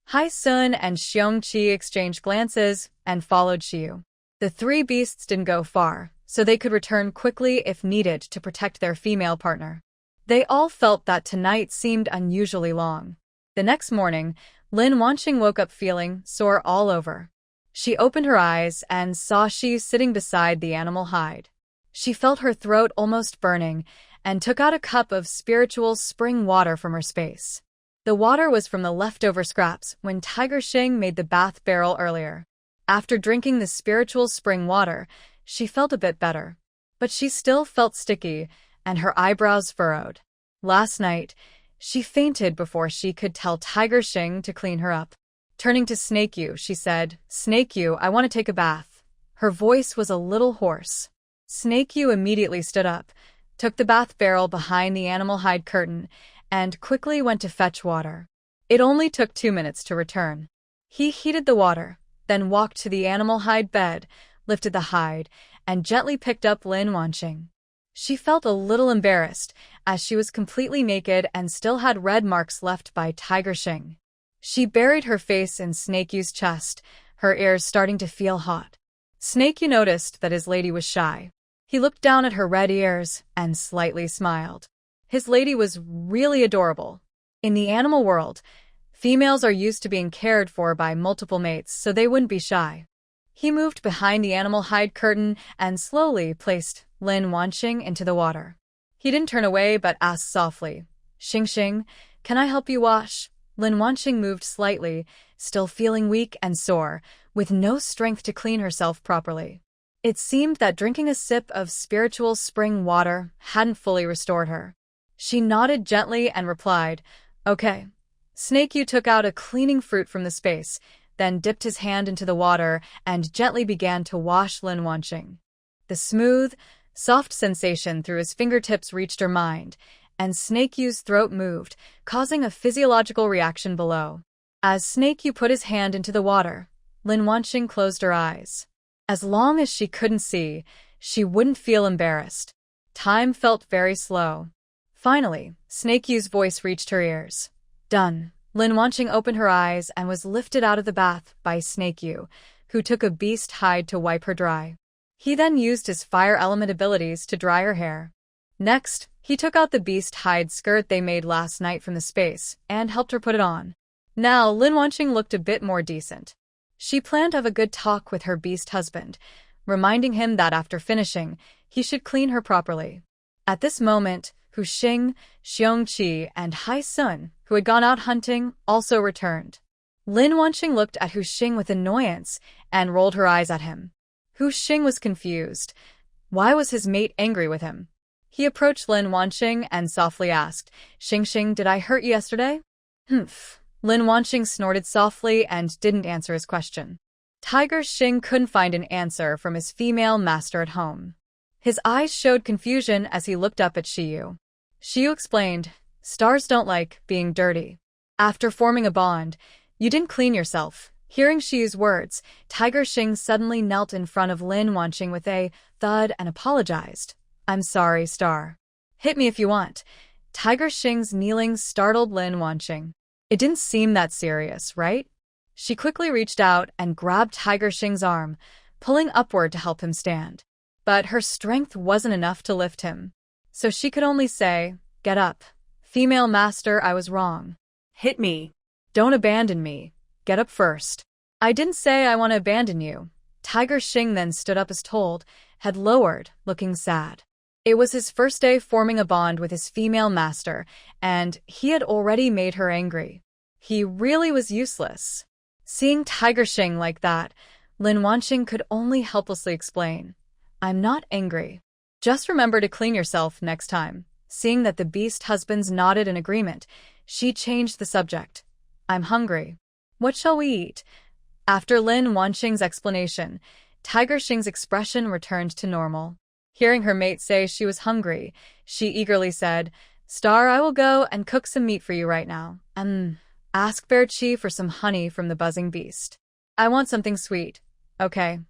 Hai Sun and Xiongqi exchanged glances and followed Shiu. The three beasts didn't go far, so they could return quickly if needed to protect their female partner. They all felt that tonight seemed unusually long. The next morning, Lin Wanqing woke up feeling sore all over. She opened her eyes and saw Shiu sitting beside the animal hide. She felt her throat almost burning and took out a cup of spiritual spring water from her space. The water was from the leftover scraps when Tiger Xing made the bath barrel earlier. After drinking the spiritual spring water, she felt a bit better. But she still felt sticky, and her eyebrows furrowed. Last night, she fainted before she could tell Tiger Xing to clean her up. Turning to Snakeyu, she said, Snakeyu, I want to take a bath. Her voice was a little hoarse. Snakeyu immediately stood up, took the bath barrel behind the animal hide curtain, and quickly went to fetch water. It only took 2 minutes to return. He heated the water, then walked to the animal hide bed, lifted the hide, and gently picked up Lin Wanqing. She felt a little embarrassed, as she was completely naked and still had red marks left by Tiger Xing. She buried her face in Snakeyu's chest, her ears starting to feel hot. Snakeyu noticed that his lady was shy. He looked down at her red ears and slightly smiled. His lady was really adorable. In the animal world, females are used to being cared for by multiple mates, so they wouldn't be shy. He moved behind the animal hide curtain and slowly placed Lin Wanqing into the water. He didn't turn away but asked softly, Xing, can I help you wash? Lin Wanqing moved slightly, still feeling weak and sore, with no strength to clean herself properly. It seemed that drinking a sip of spiritual spring water hadn't fully restored her. She nodded gently and replied, Okay. Snakeyu took out a cleaning fruit from the space, then dipped his hand into the water and gently began to wash Lin Wanqing. The smooth, soft sensation through his fingertips reached her mind, and Snakeyu's throat moved, causing a physiological reaction below. As Snakeyu put his hand into the water, Lin Wanqing closed her eyes. As long as she couldn't see, she wouldn't feel embarrassed. Time felt very slow. Finally, Snakeyu's voice reached her ears. Done. Lin Wanqing opened her eyes and was lifted out of the bath by Snakeyu, who took a beast hide to wipe her dry. He then used his fire element abilities to dry her hair. Next, he took out the beast hide skirt they made last night from the space and helped her put it on. Now, Lin Wanqing looked a bit more decent. She planned to have a good talk with her beast husband, reminding him that after finishing, he should clean her properly. At this moment, Hu Xing, Xiongqi, and Hai Sun, who had gone out hunting, also returned. Lin Wanqing looked at Hu Xing with annoyance and rolled her eyes at him. Hu Xing was confused. Why was his mate angry with him? He approached Lin Wanqing and softly asked, Xing, did I hurt you yesterday? Humph. Lin Wanqing snorted softly and didn't answer his question. Tiger Xing couldn't find an answer from his female master at home. His eyes showed confusion as he looked up at Shiu. Shiu explained, Stars don't like being dirty. After forming a bond, you didn't clean yourself. Hearing Shiu's words, Tiger Xing suddenly knelt in front of Lin Wanqing with a thud and apologized. I'm sorry, Star. Hit me if you want. Tiger Xing's kneeling startled Lin Wanqing. It didn't seem that serious, right? She quickly reached out and grabbed Tiger Xing's arm, pulling upward to help him stand. But her strength wasn't enough to lift him. So she could only say, Get up. Female master, I was wrong. Hit me. Don't abandon me. Get up first. I didn't say I want to abandon you. Tiger Xing then stood up as told, head lowered, looking sad. It was his first day forming a bond with his female master, and he had already made her angry. He really was useless. Seeing Tiger Xing like that, Lin Wanqing could only helplessly explain, I'm not angry. Just remember to clean yourself next time. Seeing that the beast husbands nodded in agreement, she changed the subject. I'm hungry. What shall we eat? After Lin Wanqing's explanation, Tiger Xing's expression returned to normal. Hearing her mate say she was hungry, she eagerly said, Star, I will go and cook some meat for you right now. Ask Bear Chi for some honey from the buzzing beast. I want something sweet. Okay.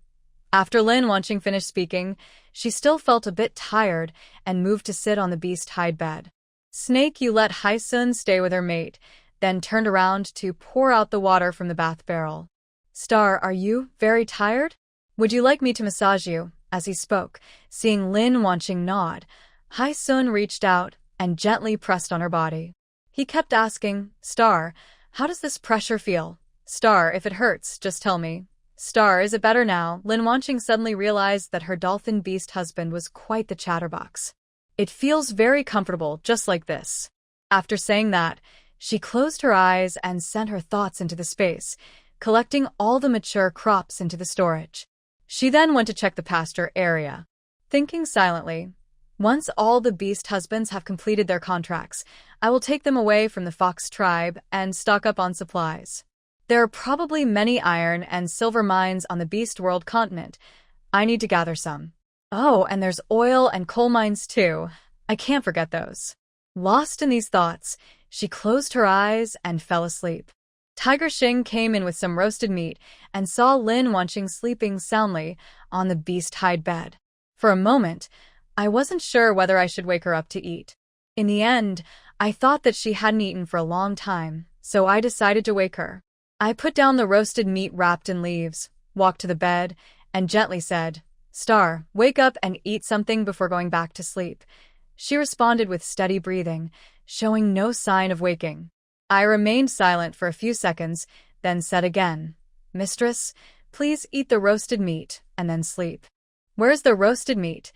After Lin Wanqing finished speaking, she still felt a bit tired and moved to sit on the beast hide bed. Snake, you let Hai Sun stay with her mate, then turned around to pour out the water from the bath barrel. Star, are you very tired? Would you like me to massage you? As he spoke, seeing Lin Wanqing nod, Hai Sun reached out and gently pressed on her body. He kept asking, Star, how does this pressure feel? Star, if it hurts, just tell me. Star, is it better now? Lin Wanqing suddenly realized that her dolphin beast husband was quite the chatterbox. It feels very comfortable, just like this. After saying that, she closed her eyes and sent her thoughts into the space, collecting all the mature crops into the storage. She then went to check the pasture area, thinking silently, once all the beast husbands have completed their contracts, I will take them away from the fox tribe and stock up on supplies. There are probably many iron and silver mines on the beast world continent. I need to gather some. Oh, and there's oil and coal mines too. I can't forget those. Lost in these thoughts, she closed her eyes and fell asleep. Tiger Xing came in with some roasted meat and saw Lin Wanqing sleeping soundly on the beast hide bed. For a moment, I wasn't sure whether I should wake her up to eat. In the end, I thought that she hadn't eaten for a long time, so I decided to wake her. I put down the roasted meat wrapped in leaves, walked to the bed, and gently said, Star, wake up and eat something before going back to sleep. She responded with steady breathing, showing no sign of waking. I remained silent for a few seconds, then said again, Mistress, please eat the roasted meat and then sleep. Where's the roasted meat?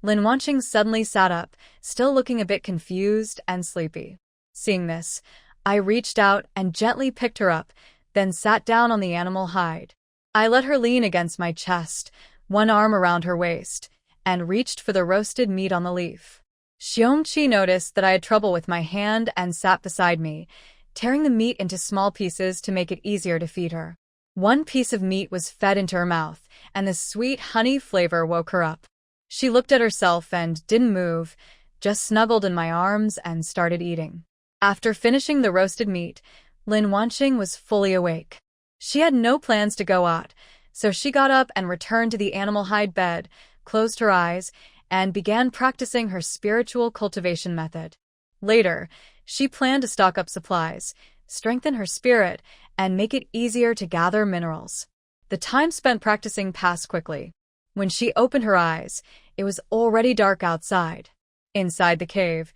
Lin Wanqing suddenly sat up, still looking a bit confused and sleepy. Seeing this, I reached out and gently picked her up, then sat down on the animal hide. I let her lean against my chest, one arm around her waist, and reached for the roasted meat on the leaf. Xiongqi noticed that I had trouble with my hand and sat beside me, tearing the meat into small pieces to make it easier to feed her. One piece of meat was fed into her mouth, and the sweet honey flavor woke her up. She looked at herself and didn't move, just snuggled in my arms and started eating. After finishing the roasted meat, Lin Wanqing was fully awake. She had no plans to go out, so she got up and returned to the animal hide bed, closed her eyes, and began practicing her spiritual cultivation method. Later, she planned to stock up supplies, strengthen her spirit, and make it easier to gather minerals. The time spent practicing passed quickly. When she opened her eyes, it was already dark outside. Inside the cave,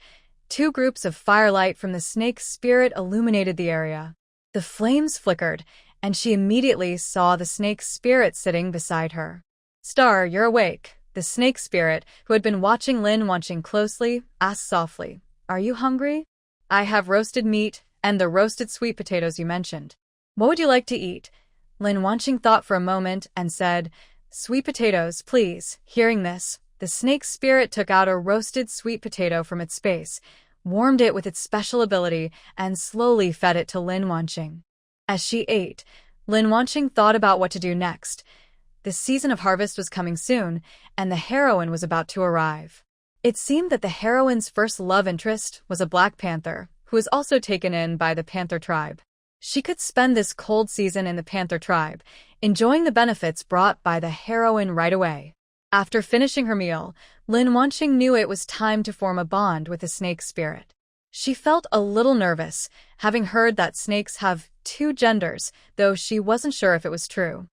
two groups of firelight from the snake's spirit illuminated the area. The flames flickered, and she immediately saw the snake's spirit sitting beside her. Star, you're awake. The snake spirit, who had been watching Lin Wanqing closely, asked softly, Are you hungry? I have roasted meat and the roasted sweet potatoes you mentioned. What would you like to eat? Lin Wanqing thought for a moment and said, Sweet potatoes, please. Hearing this, the snake spirit took out a roasted sweet potato from its space, warmed it with its special ability, and slowly fed it to Lin Wanqing. As she ate, Lin Wanqing thought about what to do next. The season of harvest was coming soon, and the heroine was about to arrive. It seemed that the heroine's first love interest was a black panther, who was also taken in by the panther tribe. She could spend this cold season in the panther tribe, enjoying the benefits brought by the heroine right away. After finishing her meal, Lin Wanqing knew it was time to form a bond with the snake spirit. She felt a little nervous, having heard that snakes have two genders, though she wasn't sure if it was true.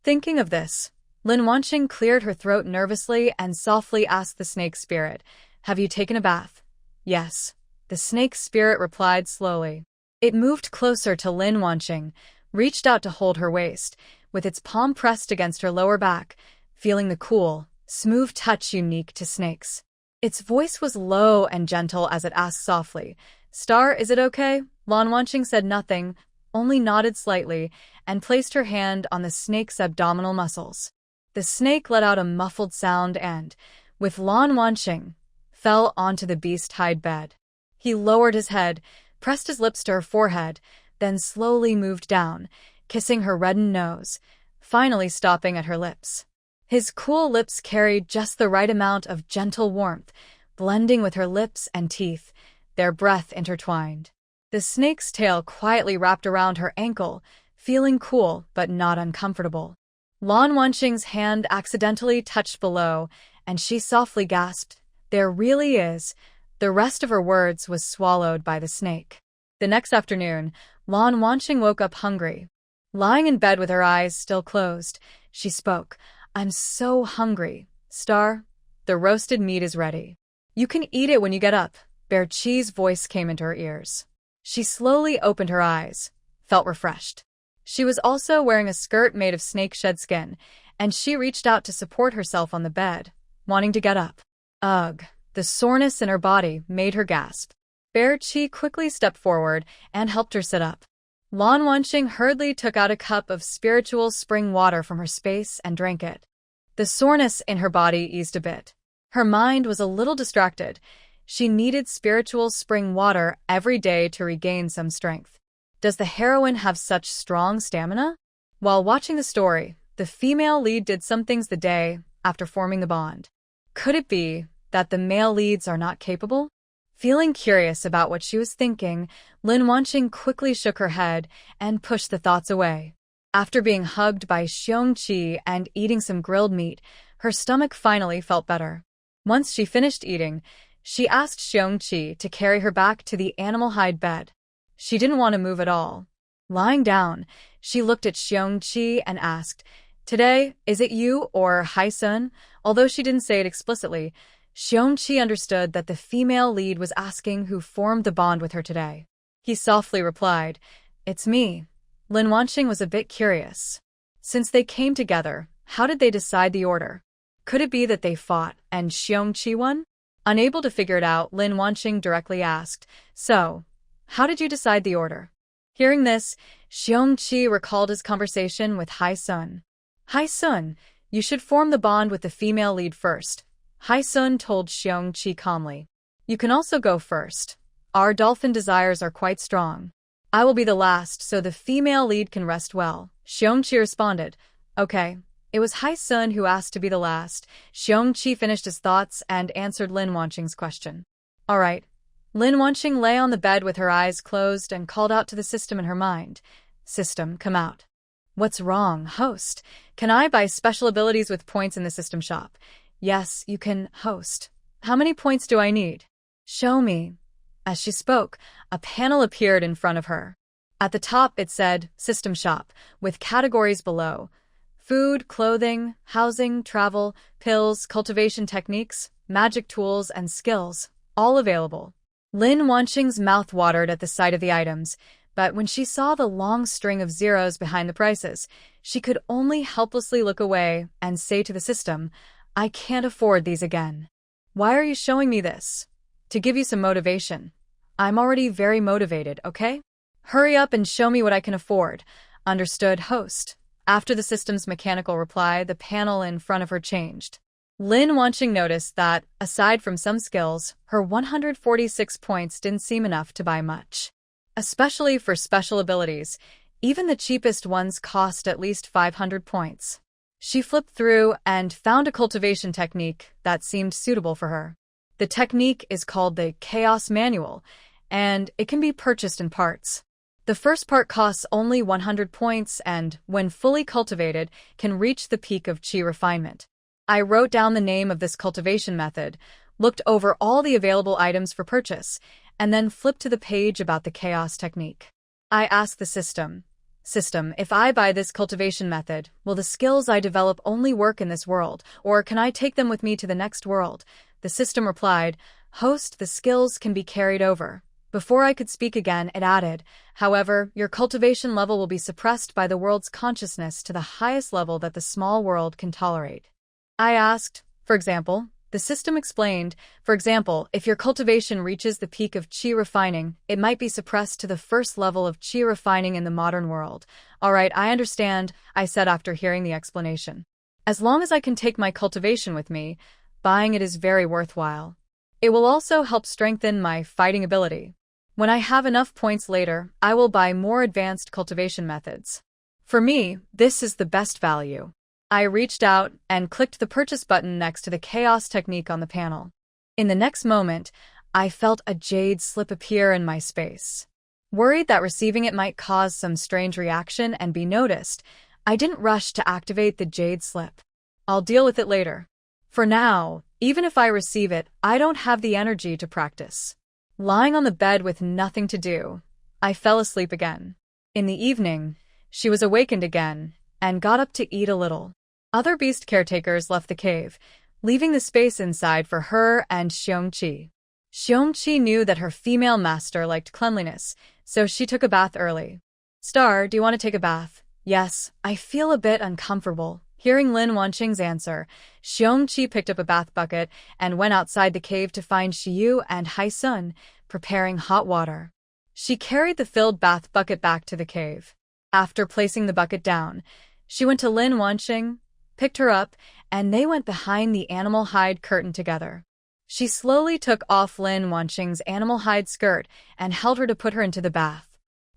Thinking of this, Lin Wanqing cleared her throat nervously and softly asked the snake spirit, Have you taken a bath? Yes. The snake spirit replied slowly. It moved closer to Lin Wanqing, reached out to hold her waist, with its palm pressed against her lower back, feeling the cool, smooth touch unique to snakes. Its voice was low and gentle as it asked softly, Star, is it okay? Lin Wanqing said nothing, only nodded slightly, and placed her hand on the snake's abdominal muscles. The snake let out a muffled sound and, with Lin Wanqing, fell onto the beast hide bed. He lowered his head, pressed his lips to her forehead, then slowly moved down, kissing her reddened nose, finally stopping at her lips. His cool lips carried just the right amount of gentle warmth, blending with her lips and teeth. their breath intertwined. The snake's tail quietly wrapped around her ankle, feeling cool but not uncomfortable. Lan Wanqing's hand accidentally touched below, and she softly gasped, "There really is." The rest of her words was swallowed by the snake. The next afternoon, Lan Wanqing woke up hungry. Lying in bed with her eyes still closed, she spoke, "I'm so hungry. Star, the roasted meat is ready. You can eat it when you get up." Bear Chi's voice came into her ears. She slowly opened her eyes, felt refreshed. She was also wearing a skirt made of snake shed skin, and she reached out to support herself on the bed, wanting to get up. Ugh, the soreness in her body made her gasp. Bear Chi quickly stepped forward and helped her sit up. Lan Wanqing hurriedly took out a cup of spiritual spring water from her space and drank it. The soreness in her body eased a bit. Her mind was a little distracted. She needed spiritual spring water every day to regain some strength. Does the heroine have such strong stamina? While watching the story, the female lead did some things the day after forming the bond. Could it be that the male leads are not capable? Feeling curious about what she was thinking, Lan Wanqing quickly shook her head and pushed the thoughts away. After being hugged by Xiongqi and eating some grilled meat, her stomach finally felt better. Once she finished eating, she asked Xiongqi to carry her back to the animal hide bed. She didn't want to move at all. Lying down, she looked at Xiongqi and asked, "Today, is it you or Hai-sun?" Although she didn't say it explicitly, Xiongqi understood that the female lead was asking who formed the bond with her today. He softly replied, "It's me." Lan Wanqing was a bit curious. Since they came together, how did they decide the order? Could it be that they fought and Xiongqi won? Unable to figure it out, Lan Wanqing directly asked, "So, how did you decide the order?" Hearing this, Xiongqi recalled his conversation with Hai-sun. "Hai-sun, you should form the bond with the female lead first," Hai-sun told Xiongqi calmly. "You can also go first. Our dolphin desires are quite strong. I will be the last so the female lead can rest well." Xiongqi responded, "Okay." It was Hai-sun who asked to be the last. Xiongqi finished his thoughts and answered Lan Wanqing's question. "All right." Lan Wanqing lay on the bed with her eyes closed and called out to the system in her mind. "System, come out." "What's wrong, host? Can I buy special abilities with points in the system shop?" "Yes, you can, host." "How many points do I need?" "Show me." As she spoke, a panel appeared in front of her. At the top it said, System Shop, with categories below. Food, clothing, housing, travel, pills, cultivation techniques, magic tools, and skills, all available. Lan Wanqing's mouth watered at the sight of the items, but when she saw the long string of zeros behind the prices, she could only helplessly look away and say to the system, "I can't afford these again." "Why are you showing me this?" "To give you some motivation." "I'm already very motivated, okay? Hurry up and show me what I can afford." "Understood, host." After the system's mechanical reply, the panel in front of her changed. Lan Wanqing noticed that, aside from some skills, her 146 points didn't seem enough to buy much. Especially for special abilities, even the cheapest ones cost at least 500 points. She flipped through and found a cultivation technique that seemed suitable for her. The technique is called the Chaos Manual, and it can be purchased in parts. The first part costs only 100 points and, when fully cultivated, can reach the peak of chi refinement. I wrote down the name of this cultivation method, looked over all the available items for purchase, and then flipped to the page about the chaos technique. I asked the system, if I buy this cultivation method, will the skills I develop only work in this world, or can I take them with me to the next world?" The system replied, "Host, the skills can be carried over." Before I could speak again, it added, "However, your cultivation level will be suppressed by the world's consciousness to the highest level that the small world can tolerate." I asked, "For example?" The system explained, "For example, if your cultivation reaches the peak of chi refining, it might be suppressed to the first level of chi refining in the modern world." "All right, I understand," I said after hearing the explanation. "As long as I can take my cultivation with me, buying it is very worthwhile. It will also help strengthen my fighting ability. When I have enough points later, I will buy more advanced cultivation methods. For me, this is the best value." I reached out and clicked the purchase button next to the chaos technique on the panel. In the next moment, I felt a jade slip appear in my space. Worried that receiving it might cause some strange reaction and be noticed, I didn't rush to activate the jade slip. I'll deal with it later. For now, even if I receive it, I don't have the energy to practice. Lying on the bed with nothing to do, I fell asleep again. In the evening, she was awakened again and got up to eat a little. Other beast caretakers left the cave, leaving the space inside for her and Xiongqi. Xiongqi knew that her female master liked cleanliness, so she took a bath early. Star, do you want to take a bath? Yes, I feel a bit uncomfortable. Hearing Lin Wanqing's answer, Xiongqi picked up a bath bucket and went outside the cave to find Xiyu and Haisun preparing hot water. She carried the filled bath bucket back to the cave. After placing the bucket down, she went to Lin Wanqing, picked her up, and they went behind the animal hide curtain together. She slowly took off Lin Wanqing's animal hide skirt and held her to put her into the bath.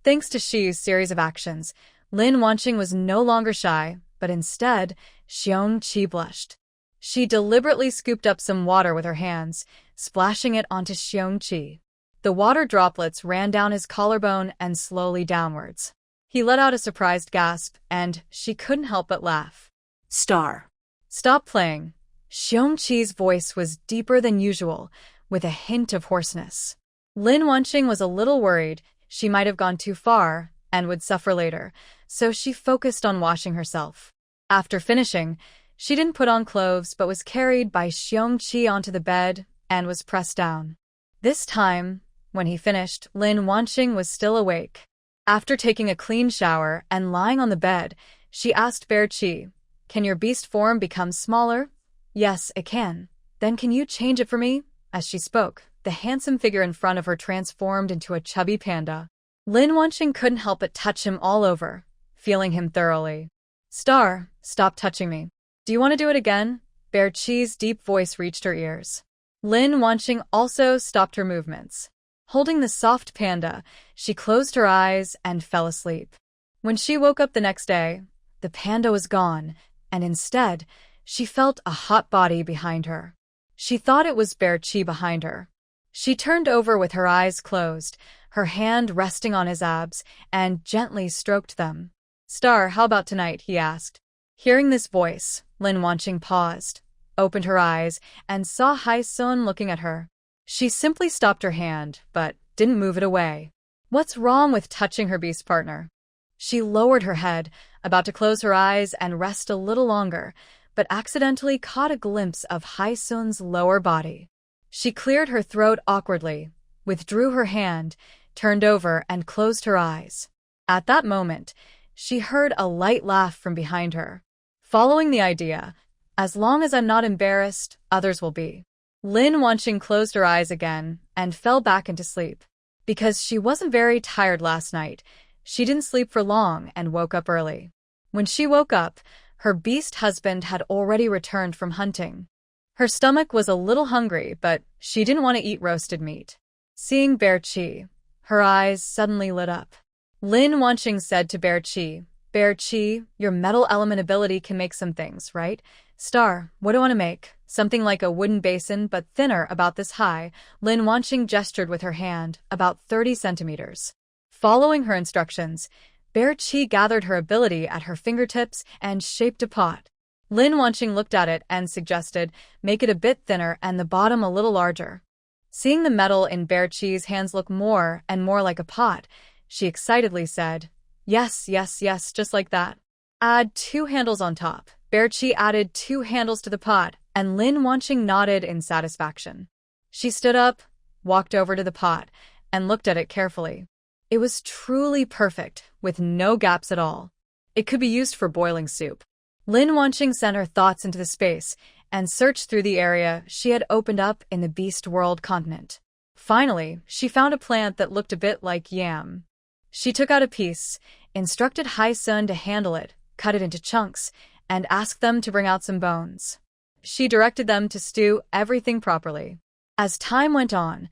Thanks to Xi's series of actions, Lin Wanqing was no longer shy, but instead, Xiongqi blushed. She deliberately scooped up some water with her hands, splashing it onto Xiongqi. The water droplets ran down his collarbone and slowly downwards. He let out a surprised gasp, and she couldn't help but laugh. Star. Stop playing. Xiongqi's voice was deeper than usual, with a hint of hoarseness. Lin Wanqing was a little worried she might have gone too far and would suffer later, so she focused on washing herself. After finishing, she didn't put on clothes but was carried by Xiongqi onto the bed and was pressed down. This time, when he finished, Lin Wanqing was still awake. After taking a clean shower and lying on the bed, she asked Bear Chi, "Can your beast form become smaller?" "Yes, it can." "Then can you change it for me?" As she spoke, the handsome figure in front of her transformed into a chubby panda. Lin Wanqing couldn't help but touch him all over, feeling him thoroughly. "Star, stop touching me. Do you want to do it again?" Bear Chi's deep voice reached her ears. Lin Wanqing also stopped her movements. Holding the soft panda, she closed her eyes and fell asleep. When she woke up the next day, the panda was gone, and instead, she felt a hot body behind her. She thought it was Bear Chi behind her. She turned over with her eyes closed, her hand resting on his abs, and gently stroked them. "Star, how about tonight?" he asked. Hearing this voice, Lin Wanqing paused, opened her eyes, and saw Haisun looking at her. She simply stopped her hand, but didn't move it away. What's wrong with touching her beast partner? She lowered her head, about to close her eyes and rest a little longer, but accidentally caught a glimpse of Haisun's lower body. She cleared her throat awkwardly, withdrew her hand, turned over and closed her eyes. At that moment, she heard a light laugh from behind her. Following the idea, "As long as I'm not embarrassed, others will be." Lin Wanqing closed her eyes again and fell back into sleep. Because she wasn't very tired last night, she didn't sleep for long and woke up early. When she woke up, her beast husband had already returned from hunting. Her stomach was a little hungry, but she didn't want to eat roasted meat. Seeing Bear Chi, her eyes suddenly lit up. Lin Wanqing said to Bear Chi, "Bear Chi, your metal element ability can make some things, right?" "Star, what do I want to make?" "Something like a wooden basin, but thinner, about this high." Lin Wanqing gestured with her hand, about 30 centimeters. Following her instructions, Bear Chi gathered her ability at her fingertips and shaped a pot. Lin Wanqing looked at it and suggested, "Make it a bit thinner and the bottom a little larger." Seeing the metal in Bear Chi's hands look more and more like a pot, she excitedly said, "Yes, yes, yes, just like that. Add 2 handles on top." Bear Chi added 2 handles to the pot, and Lin Wanqing nodded in satisfaction. She stood up, walked over to the pot, and looked at it carefully. It was truly perfect, with no gaps at all. It could be used for boiling soup. Lin Wanqing sent her thoughts into the space and searched through the area she had opened up in the Beast World continent. Finally, she found a plant that looked a bit like yam. She took out a piece, instructed Haisun to handle it, cut it into chunks, and asked them to bring out some bones. She directed them to stew everything properly. As time went on,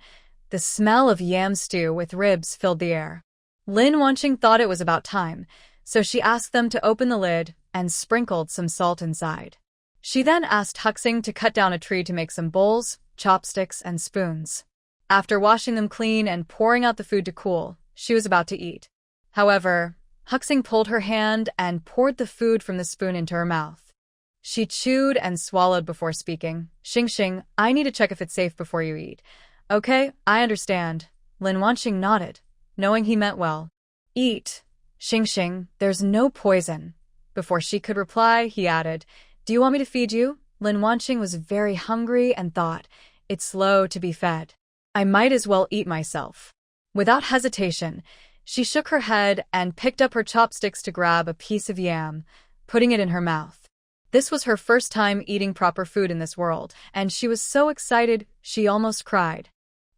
the smell of yam stew with ribs filled the air. Lin Wanqing thought it was about time, so she asked them to open the lid and sprinkled some salt inside. She then asked Huxing to cut down a tree to make some bowls, chopsticks, and spoons. After washing them clean and pouring out the food to cool, she was about to eat. However, Huxing pulled her hand and poured the food from the spoon into her mouth. She chewed and swallowed before speaking. Xingxing, I need to check if it's safe before you eat. Okay, I understand. Lin Wanqing nodded, knowing he meant well. Eat. Xingxing, there's no poison. Before she could reply, he added, Do you want me to feed you? Lin Wanqing was very hungry and thought, It's slow to be fed. I might as well eat myself. Without hesitation, she shook her head and picked up her chopsticks to grab a piece of yam, putting it in her mouth. This was her first time eating proper food in this world, and she was so excited she almost cried.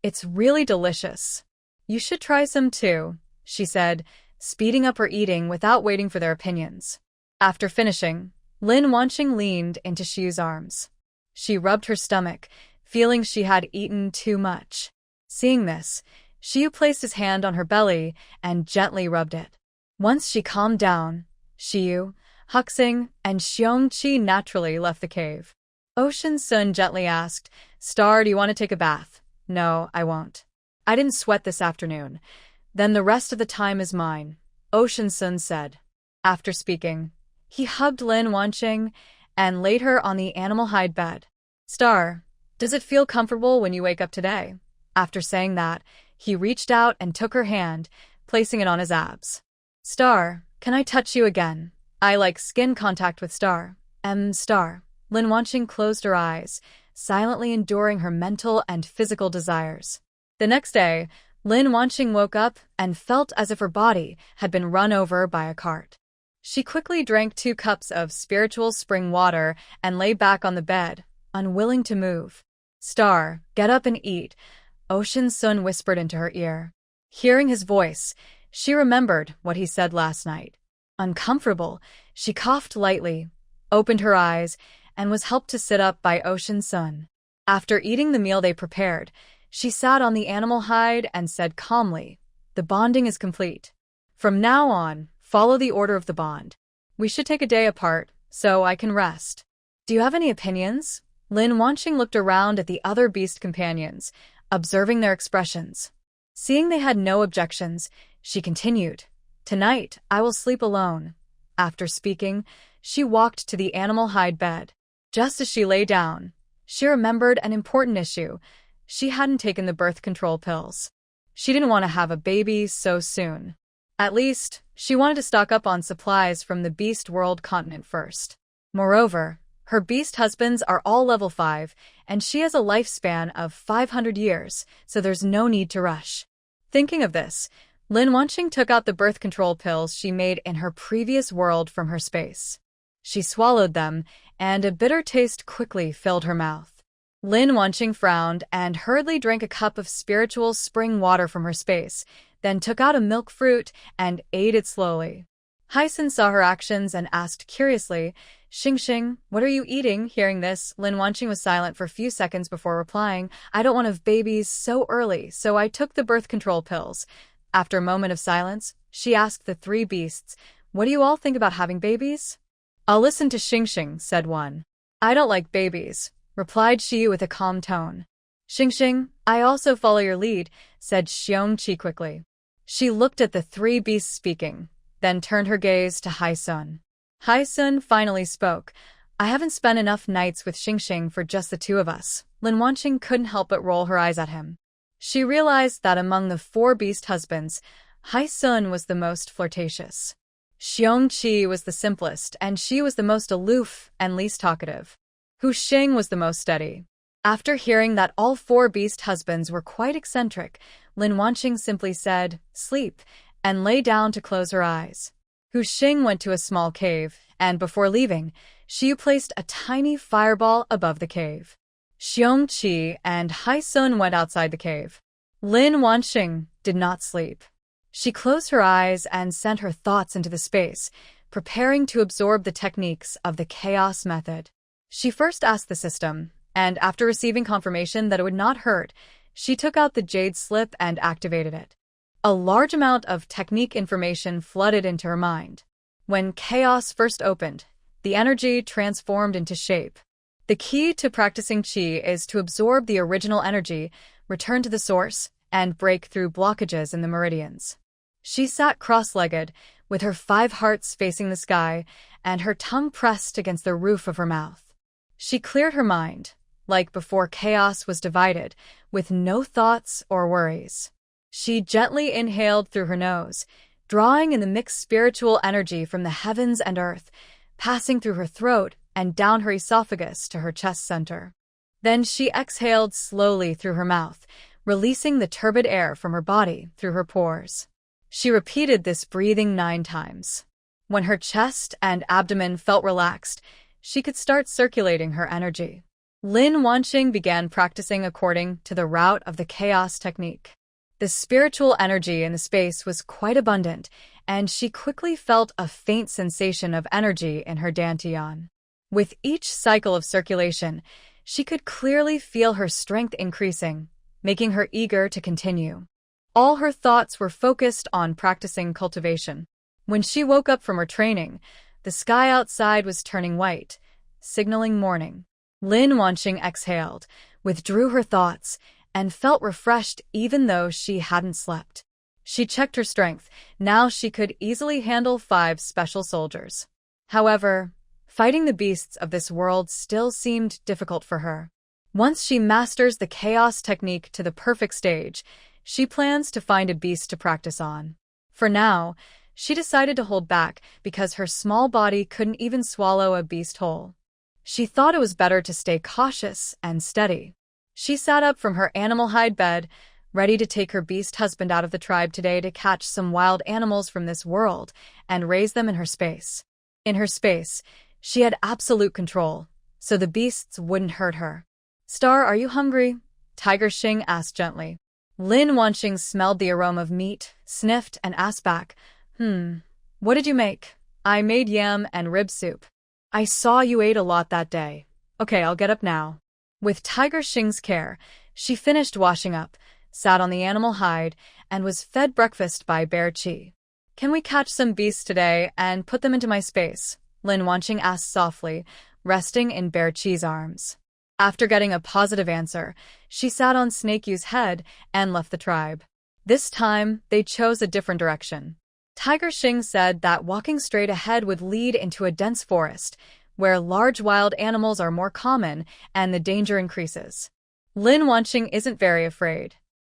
It's really delicious. You should try some too, she said, speeding up her eating without waiting for their opinions. After finishing, Lin Wanqing leaned into Xiu's arms. She rubbed her stomach, feeling she had eaten too much. Seeing this, Xiu placed his hand on her belly and gently rubbed it. Once she calmed down, Xiu, Huxing, and Xiongqi naturally left the cave. Ocean Sun gently asked, Star, do you want to take a bath? No, I won't. I didn't sweat this afternoon. Then the rest of the time is mine, Ocean Sun said. After speaking, he hugged Lin Wanqing and laid her on the animal hide bed. Star, does it feel comfortable when you wake up today? After saying that, he reached out and took her hand, placing it on his abs. Star, can I touch you again? I like skin contact with Star. Star. Lin Wanqing closed her eyes, silently enduring her mental and physical desires. The next day, Lin Wanqing woke up and felt as if her body had been run over by a cart. She quickly drank 2 cups of spiritual spring water and lay back on the bed, unwilling to move. Star, get up and eat, Ocean Sun whispered into her ear. Hearing his voice, she remembered what he said last night. Uncomfortable, she coughed lightly, opened her eyes, and was helped to sit up by Ocean Sun. After eating the meal they prepared, she sat on the animal hide and said calmly, The bonding is complete. From now on, follow the order of the bond. We should take a day apart, so I can rest. Do you have any opinions? Lin Wanqing looked around at the other beast companions, observing their expressions. Seeing they had no objections, she continued, Tonight, I will sleep alone. After speaking, she walked to the animal hide bed. Just as she lay down, she remembered an important issue. She hadn't taken the birth control pills. She didn't want to have a baby so soon. At least, she wanted to stock up on supplies from the Beast World continent first. Moreover, her beast husbands are all level 5, and she has a lifespan of 500 years, so there's no need to rush. Thinking of this, Lin Wanqing took out the birth control pills she made in her previous world from her space. She swallowed them, and a bitter taste quickly filled her mouth. Lin Wanqing frowned and hurriedly drank a cup of spiritual spring water from her space, then took out a milk fruit and ate it slowly. Hyson saw her actions and asked curiously, Xingxing, what are you eating? Hearing this, Lin Wanqing was silent for a few seconds before replying, I don't want to have babies so early, so I took the birth control pills. After a moment of silence, she asked the 3 beasts, What do you all think about having babies? I'll listen to Xingxing, said one. I don't like babies, replied Xiu with a calm tone. Xingxing, I also follow your lead, said Xiongqi quickly. She looked at the 3 beasts speaking, then turned her gaze to Hysun. Hysun finally spoke. I haven't spent enough nights with Xingxing for just the 2 of us. Lin Wanqing couldn't help but roll her eyes at him. She realized that among the 4 beast husbands, Hysun was the most flirtatious. Xiongqi was the simplest, and she was the most aloof and least talkative. Hu Xing was the most steady. After hearing that all 4 beast husbands were quite eccentric, Lin Wanqing simply said, Sleep, and lay down to close her eyes. Hu Xing went to a small cave, and before leaving, Xiu placed a tiny fireball above the cave. Xiongqi and Hysun went outside the cave. Lin Wanqing did not sleep. She closed her eyes and sent her thoughts into the space, preparing to absorb the techniques of the chaos method. She first asked the system, and after receiving confirmation that it would not hurt, she took out the jade slip and activated it. A large amount of technique information flooded into her mind. When chaos first opened, the energy transformed into shape. The key to practicing qi is to absorb the original energy, return to the source, and break through blockages in the meridians. She sat cross-legged, with her 5 hearts facing the sky and her tongue pressed against the roof of her mouth. She cleared her mind, like before chaos was divided, with no thoughts or worries. She gently inhaled through her nose, drawing in the mixed spiritual energy from the heavens and earth, passing through her throat and down her esophagus to her chest center. Then she exhaled slowly through her mouth, releasing the turbid air from her body through her pores. She repeated this breathing 9 times. When her chest and abdomen felt relaxed, she could start circulating her energy. Lin Wanqing began practicing according to the route of the chaos technique. The spiritual energy in the space was quite abundant, and she quickly felt a faint sensation of energy in her dantian. With each cycle of circulation, she could clearly feel her strength increasing, making her eager to continue. All her thoughts were focused on practicing cultivation. When she woke up from her training, the sky outside was turning white, signaling morning. Lin Wanqing exhaled, withdrew her thoughts, and felt refreshed even though she hadn't slept. She checked her strength. Now she could easily handle 5 special soldiers. However, fighting the beasts of this world still seemed difficult for her. Once she masters the chaos technique to the perfect stage, she plans to find a beast to practice on. For now, she decided to hold back because her small body couldn't even swallow a beast whole. She thought it was better to stay cautious and steady. She sat up from her animal hide bed, ready to take her beast husband out of the tribe today to catch some wild animals from this world and raise them in her space. In her space, she had absolute control, so the beasts wouldn't hurt her. "Star, are you hungry?" Tiger Xing asked gently. Lin Wanqing smelled the aroma of meat, sniffed, and asked back, What did you make?" "I made yam and rib soup." "I saw you ate a lot that day." "Okay, I'll get up now." With Tiger Xing's care, she finished washing up, sat on the animal hide, and was fed breakfast by Bear Chi. "Can we catch some beasts today and put them into my space?" Lin Wanqing asked softly, resting in Bear Chi's arms. After getting a positive answer, she sat on Snake Yu's head and left the tribe. This time, they chose a different direction. Tiger Xing said that walking straight ahead would lead into a dense forest, where large wild animals are more common and the danger increases. Lin Wanqing isn't very afraid.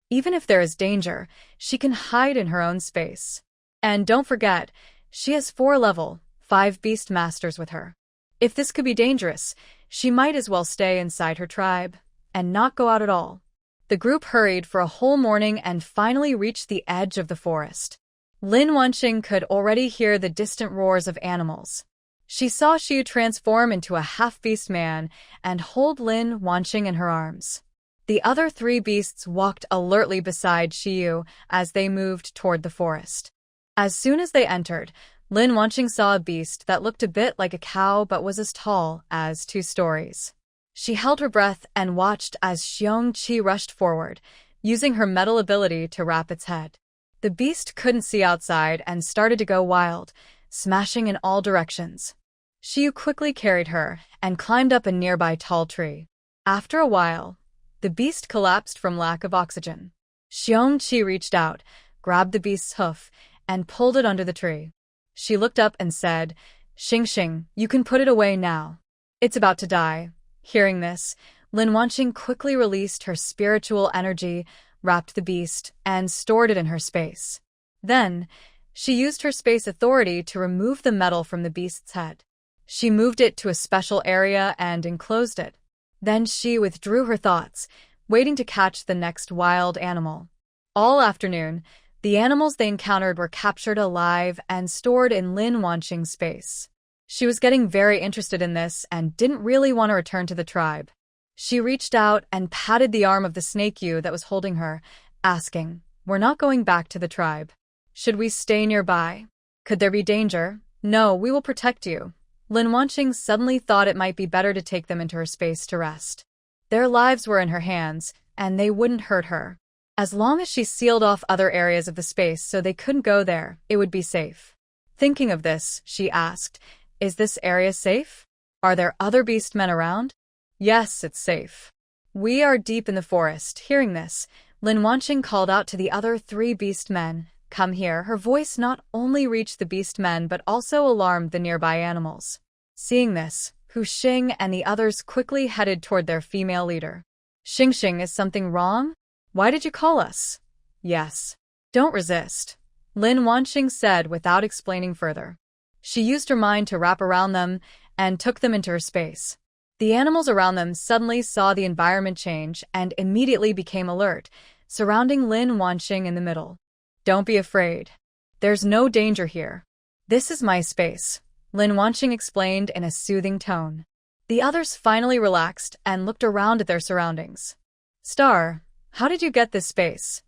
Even if there is danger, she can hide in her own space. And don't forget, she has 4 level 5 beast masters with her. If this could be dangerous, she might as well stay inside her tribe and not go out at all. The group hurried for a whole morning and finally reached the edge of the forest. Lin Wanqing could already hear the distant roars of animals. She saw Xiu transform into a half-beast man and hold Lin Wanqing in her arms. The other 3 beasts walked alertly beside Xiu as they moved toward the forest. As soon as they entered, Lin Wanqing saw a beast that looked a bit like a cow but was as tall as 2 stories. She held her breath and watched as Xiong Qi rushed forward, using her metal ability to wrap its head. The beast couldn't see outside and started to go wild, smashing in all directions. Xiu quickly carried her and climbed up a nearby tall tree. After a while, the beast collapsed from lack of oxygen. Xiong Qi reached out, grabbed the beast's hoof, and pulled it under the tree. She looked up and said, "Xing Xing, you can put it away now. It's about to die." Hearing this, Lin Wanqing quickly released her spiritual energy, wrapped the beast, and stored it in her space. Then, she used her space authority to remove the metal from the beast's head. She moved it to a special area and enclosed it. Then she withdrew her thoughts, waiting to catch the next wild animal. All afternoon, the animals they encountered were captured alive and stored in Lin Wanqing's space. She was getting very interested in this and didn't really want to return to the tribe. She reached out and patted the arm of the Snake Yu that was holding her, asking, "We're not going back to the tribe. Should we stay nearby? Could there be danger?" "No, we will protect you." Lin Wanqing suddenly thought it might be better to take them into her space to rest. Their lives were in her hands, and they wouldn't hurt her. As long as she sealed off other areas of the space so they couldn't go there, it would be safe. Thinking of this, she asked, "Is this area safe? Are there other beastmen around?" "Yes, it's safe. We are deep in the forest. Hearing this, Lin Wanqing called out to the other 3 beast men. Come here. Her voice not only reached the beast men but also alarmed the nearby animals. Seeing this, Hu Xing and the others quickly headed toward their female leader. Xing, is something wrong? Why did you call us? Yes. Don't resist, Lin Wanqing said without explaining further. She used her mind to wrap around them and took them into her space. The animals around them suddenly saw the environment change and immediately became alert, surrounding Lin Wanqing in the middle. Don't be afraid. There's no danger here. This is my space, Lin Wanqing explained in a soothing tone. The others finally relaxed and looked around at their surroundings. Star, how did you get this space?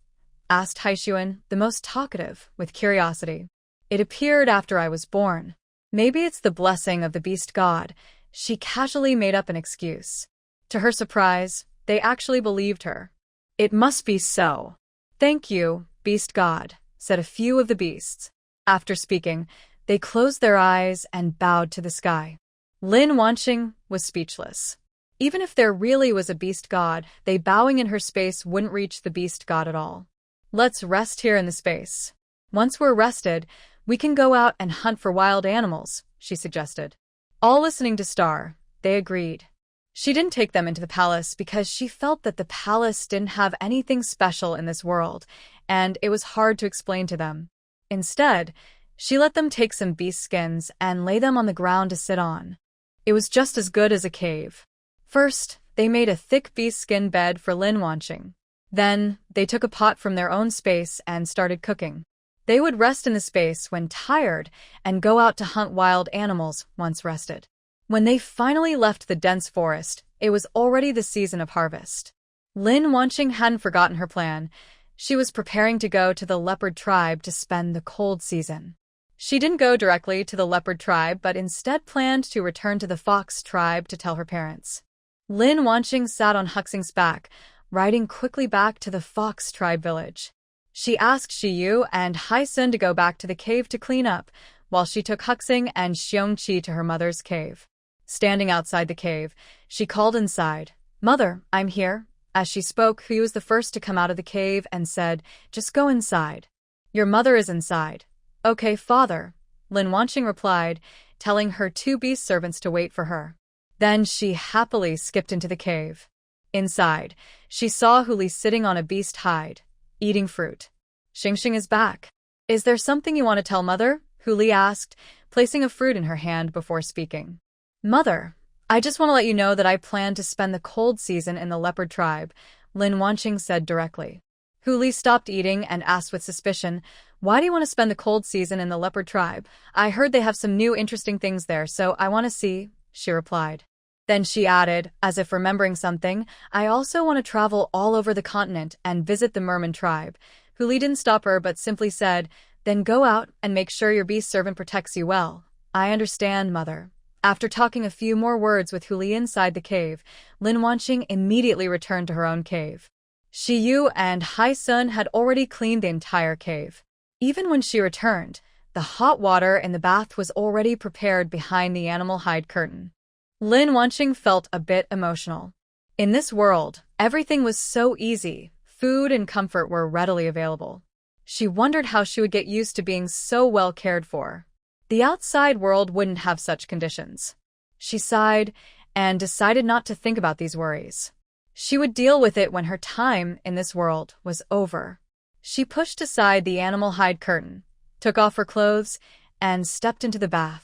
Asked Haixuan, the most talkative, with curiosity. It appeared after I was born. Maybe it's the blessing of the beast god. She casually made up an excuse. To her surprise, they actually believed her. It must be so. Thank you, beast god, said a few of the beasts. After speaking, they closed their eyes and bowed to the sky. Lin Wanqing was speechless. Even if there really was a beast god, they bowing in her space wouldn't reach the beast god at all. Let's rest here in the space. Once we're rested, we can go out and hunt for wild animals, she suggested. All listening to Star, they agreed. She didn't take them into the palace because she felt that the palace didn't have anything special in this world, and it was hard to explain to them. Instead, she let them take some beast skins and lay them on the ground to sit on. It was just as good as a cave. First, they made a thick beast skin bed for Lin Wanqing. Then, they took a pot from their own space and started cooking. They would rest in the space when tired and go out to hunt wild animals once rested. When they finally left the dense forest, it was already the season of harvest. Lin Wanqing hadn't forgotten her plan. She was preparing to go to the leopard tribe to spend the cold season. She didn't go directly to the leopard tribe but instead planned to return to the fox tribe to tell her parents. Lin Wanqing sat on Huxing's back, riding quickly back to the fox tribe village. She asked Shiyu and Hai-sun to go back to the cave to clean up, while she took Huxing and Xiongqi to her mother's cave. Standing outside the cave, she called inside, "Mother, I'm here." As she spoke, Hu was the first to come out of the cave and said, "Just go inside. Your mother is inside." "Okay, father," Lin Wanqing replied, telling her 2 beast servants to wait for her. Then she happily skipped into the cave. Inside, she saw Huli sitting on a beast hide, eating fruit. Xing is back. Is there something you want to tell mother? Huli asked, placing a fruit in her hand before speaking. Mother, I just want to let you know that I plan to spend the cold season in the leopard tribe, Lin Wanqing said directly. Huli stopped eating and asked with suspicion, "Why do you want to spend the cold season in the leopard tribe? I heard they have some new interesting things there, so I want to see," she replied. Then she added, as if remembering something, "I also want to travel all over the continent and visit the merman tribe." Huli didn't stop her but simply said, "Then go out and make sure your beast servant protects you well." "I understand, mother." After talking a few more words with Huli inside the cave, Lin Wanqing immediately returned to her own cave. Shiyu and Hai-sun had already cleaned the entire cave. Even when she returned, the hot water in the bath was already prepared behind the animal hide curtain. Lin Wanqing felt a bit emotional. In this world, everything was so easy, food and comfort were readily available. She wondered how she would get used to being so well cared for. The outside world wouldn't have such conditions. She sighed and decided not to think about these worries. She would deal with it when her time in this world was over. She pushed aside the animal hide curtain, took off her clothes, and stepped into the bath.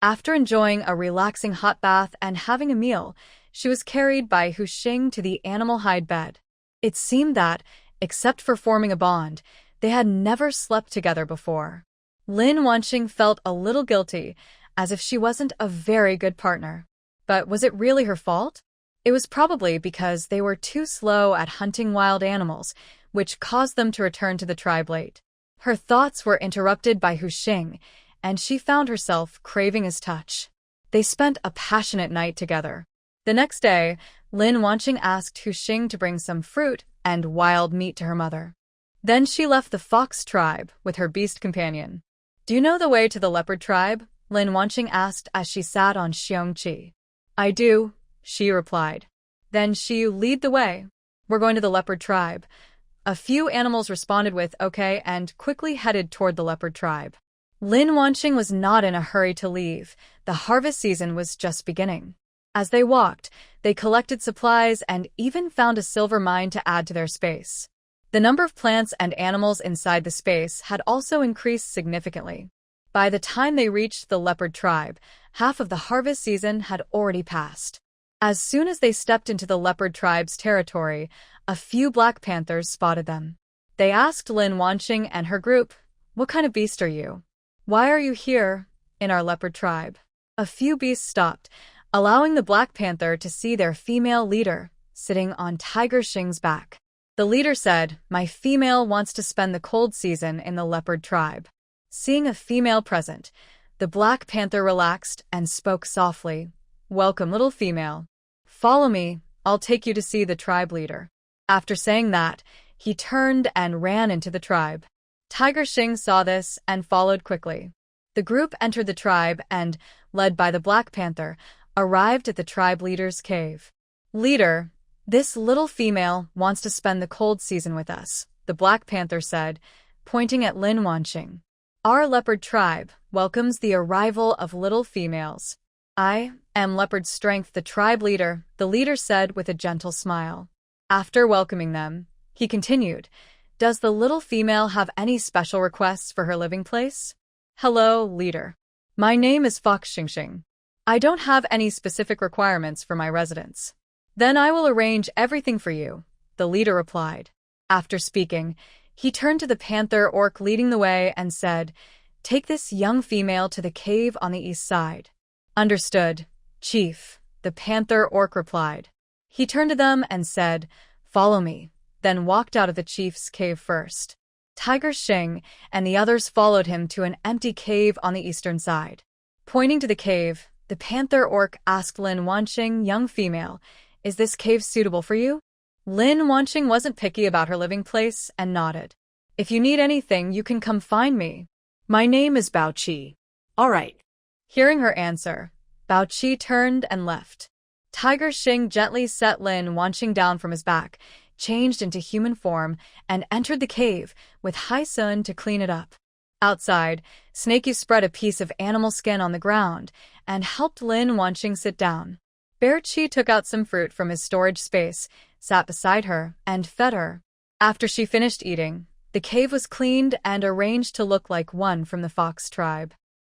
After enjoying a relaxing hot bath and having a meal, she was carried by Hu Xing to the animal hide bed. It seemed that, except for forming a bond, they had never slept together before. Lin Wanqing felt a little guilty, as if she wasn't a very good partner. But was it really her fault? It was probably because they were too slow at hunting wild animals, which caused them to return to the tribe late. Her thoughts were interrupted by Hu Xing, and she found herself craving his touch. They spent a passionate night together. The next day, Lin Wanqing asked Hu Xing to bring some fruit and wild meat to her mother. Then she left the fox tribe with her beast companion. "Do you know the way to the leopard tribe?" Lin Wanqing asked as she sat on Xiongqi. "I do," she replied. Then she lead the way. We're going to the leopard tribe. A few animals responded with okay and quickly headed toward the leopard tribe. Lin Wanqing was not in a hurry to leave. The harvest season was just beginning. As they walked, they collected supplies and even found a silver mine to add to their space. The number of plants and animals inside the space had also increased significantly. By the time they reached the leopard tribe, half of the harvest season had already passed. As soon as they stepped into the leopard tribe's territory, a few black panthers spotted them. They asked Lin Wanqing and her group, "What kind of beast are you? Why are you here, in our leopard tribe?" A few beasts stopped, allowing the black panther to see their female leader, sitting on Tiger Xing's back. The leader said, "My female wants to spend the cold season in the leopard tribe." Seeing a female present, the black panther relaxed and spoke softly, "Welcome, little female. Follow me, I'll take you to see the tribe leader." After saying that, he turned and ran into the tribe. Tiger Xing saw this and followed quickly. The group entered the tribe and, led by the black panther, arrived at the tribe leader's cave. "Leader, this little female wants to spend the cold season with us," the black panther said, pointing at Lin Wanqing. "Our leopard tribe welcomes the arrival of little females. I am Leopard Strength, the tribe leader," the leader said with a gentle smile. After welcoming them, he continued, "Does the little female have any special requests for her living place?" "Hello, leader. My name is Fox Xingxing. I don't have any specific requirements for my residence." "Then I will arrange everything for you," the leader replied. After speaking, he turned to the panther orc leading the way and said, "Take this young female to the cave on the east side." "Understood, Chief," the panther orc replied. He turned to them and said, "Follow me," then walked out of the chief's cave first. Tiger Xing and the others followed him to an empty cave on the eastern side. Pointing to the cave, the panther orc asked Lin Wanqing, "Young female, is this cave suitable for you?" Lin Wanqing wasn't picky about her living place and nodded. "If you need anything, you can come find me. My name is Bao Qi." All right. Hearing her answer, Bao Qi turned and left. Tiger Xing gently set Lin Wanqing down from his back, changed into human form, and entered the cave with Hai Sun to clean it up. Outside, Snakey spread a piece of animal skin on the ground and helped Lin Wanqing sit down. Bear Chi took out some fruit from his storage space, sat beside her, and fed her. After she finished eating, the cave was cleaned and arranged to look like one from the fox tribe.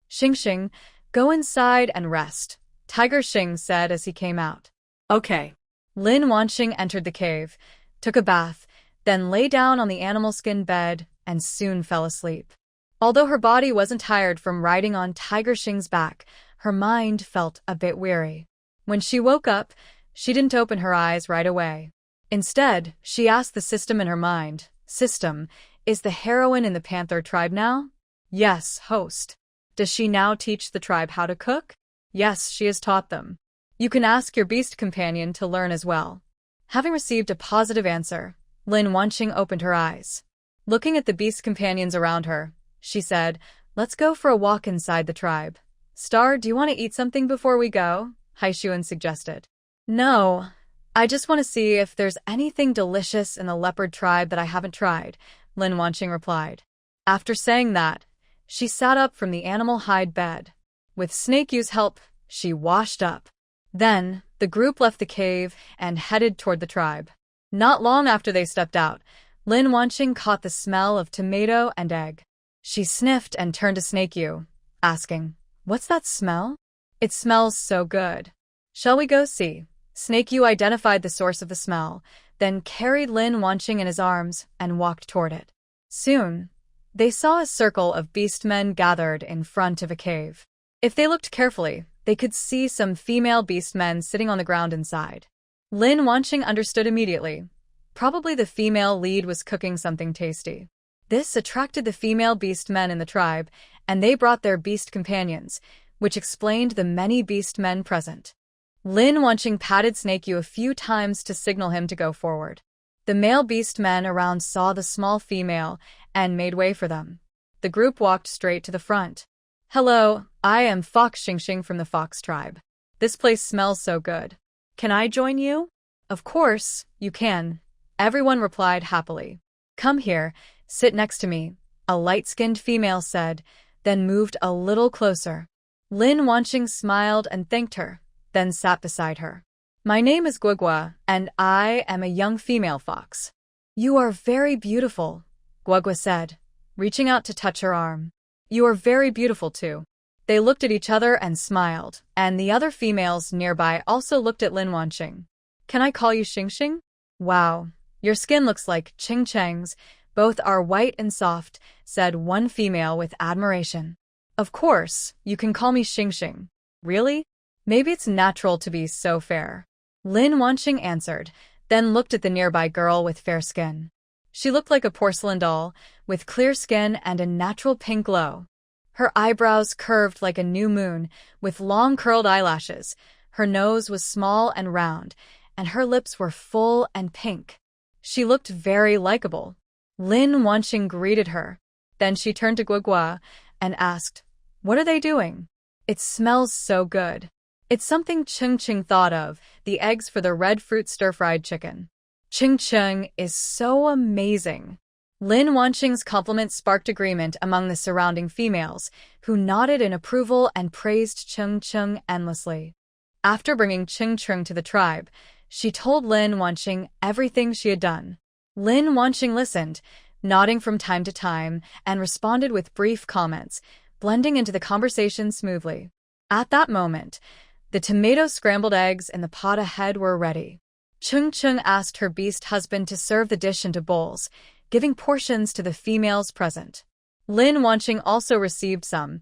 "Xingxing, go inside and rest," Tiger Xing said as he came out. Okay. Lin Wanqing entered the cave, took a bath, then lay down on the animal skin bed and soon fell asleep. Although her body wasn't tired from riding on Tiger Xing's back, her mind felt a bit weary. When she woke up, she didn't open her eyes right away. Instead, she asked the system in her mind, "System, is the heroine in the panther tribe now?" "Yes, host." "Does she now teach the tribe how to cook?" "Yes, she has taught them." "You can ask your beast companion to learn as well." Having received a positive answer, Lin Wanqing opened her eyes. Looking at the beast companions around her, she said, "Let's go for a walk inside the tribe." "Star, do you want to eat something before we go?" Haishuan suggested. "No, I just want to see if there's anything delicious in the leopard tribe that I haven't tried," Lin Wanqing replied. After saying that, she sat up from the animal hide bed. With Snakey's help, she washed up. Then, the group left the cave and headed toward the tribe. Not long after they stepped out, Lin Wanqing caught the smell of tomato and egg. She sniffed and turned to Snakey, asking, "What's that smell? It smells so good. Shall we go see?" Snakey identified the source of the smell, then carried Lin Wanqing in his arms and walked toward it. Soon, they saw a circle of beastmen gathered in front of a cave. If they looked carefully, they could see some female beastmen sitting on the ground inside. Lin Wanqing understood immediately. Probably the female lead was cooking something tasty. This attracted the female beastmen in the tribe, and they brought their beast companions, which explained the many beastmen present. Lin Wanqing patted Snakey a few times to signal him to go forward. The male beastmen around saw the small female and made way for them. The group walked straight to the front. "Hello, I am Fox Xingxing from the Fox tribe. This place smells so good. Can I join you?" Of course, you can. Everyone replied happily. Come here, sit next to me, a light-skinned female said, then moved a little closer. Lin Wanqing smiled and thanked her, then sat beside her. My name is Guogua, and I am a young female fox. You are very beautiful, Guogua said, reaching out to touch her arm. You are very beautiful too. They looked at each other and smiled, and the other females nearby also looked at Lin Wanqing. Can I call you Xingxing? Wow, your skin looks like Ching Cheng's. Both are white and soft, said one female with admiration. Of course, you can call me Xingxing. Really? Maybe it's natural to be so fair. Lin Wanqing answered, then looked at the nearby girl with fair skin. She looked like a porcelain doll, with clear skin and a natural pink glow. Her eyebrows curved like a new moon, with long curled eyelashes. Her nose was small and round, and her lips were full and pink. She looked very likable. Lin Wanqing greeted her. Then she turned to Guogua and asked, What are they doing? It smells so good. It's something Ching Ching thought of, the eggs for the red fruit stir-fried chicken. Ching Ching is so amazing. Lin Wanqing's compliment sparked agreement among the surrounding females, who nodded in approval and praised Ching Ching endlessly. After bringing Ching Ching to the tribe, she told Lin Wanqing everything she had done. Lin Wanqing listened, nodding from time to time, and responded with brief comments, blending into the conversation smoothly. At that moment, the tomato scrambled eggs in the pot ahead were ready. Ching Ching asked her beast husband to serve the dish into bowls, giving portions to the females present. Lin Wanqing also received some,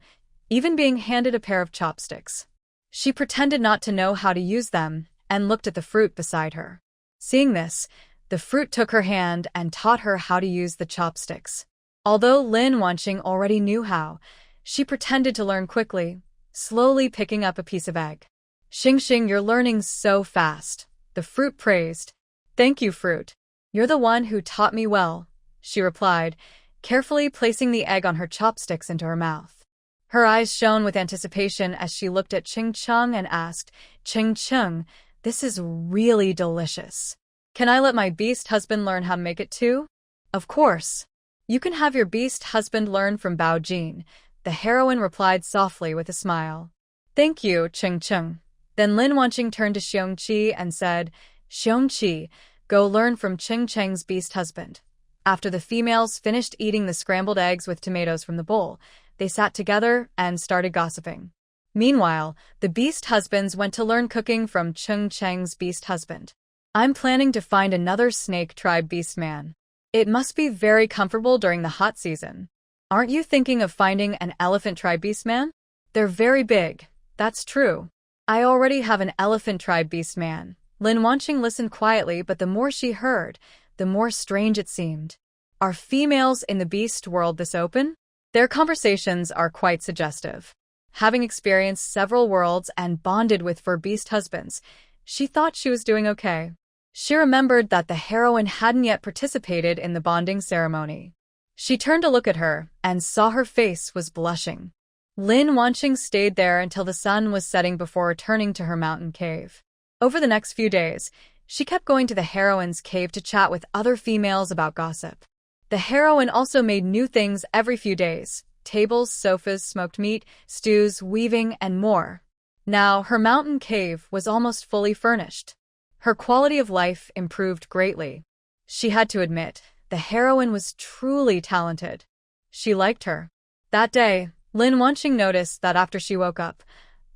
even being handed a pair of chopsticks. She pretended not to know how to use them and looked at the fruit beside her. Seeing this, the fruit took her hand and taught her how to use the chopsticks. Although Lin Wanqing already knew how, she pretended to learn quickly, slowly picking up a piece of egg. Xingxing, you're learning so fast, the fruit praised. Thank you, fruit. You're the one who taught me well, she replied, carefully placing the egg on her chopsticks into her mouth. Her eyes shone with anticipation as she looked at Ching Cheng and asked, Ching Cheng, this is really delicious. Can I let my beast husband learn how to make it too? Of course. You can have your beast husband learn from Bao Jin, the heroine replied softly with a smile. Thank you, Ching Cheng. Then Lin Wanqing turned to Xiongqi and said, Xiongqi, go learn from Ching Cheng's beast husband. After the females finished eating the scrambled eggs with tomatoes from the bowl, they sat together and started gossiping. Meanwhile, the beast husbands went to learn cooking from Ching Cheng's beast husband. I'm planning to find another snake tribe beast man. It must be very comfortable during the hot season. Aren't you thinking of finding an elephant tribe beast man? They're very big. That's true. I already have an elephant tribe beast man. Lin Wanqing listened quietly, but the more she heard, the more strange it seemed. Are females in the beast world this open? Their conversations are quite suggestive. Having experienced several worlds and bonded with fur beast husbands, she thought she was doing okay. She remembered that the heroine hadn't yet participated in the bonding ceremony. She turned to look at her and saw her face was blushing. Lin Wanqing stayed there until the sun was setting before returning to her mountain cave. Over the next few days, she kept going to the heroine's cave to chat with other females about gossip. The heroine also made new things every few days: tables, sofas, smoked meat, stews, weaving, and more. Now, her mountain cave was almost fully furnished. Her quality of life improved greatly. She had to admit, the heroine was truly talented. She liked her. That day, Lin Wanqing noticed that after she woke up,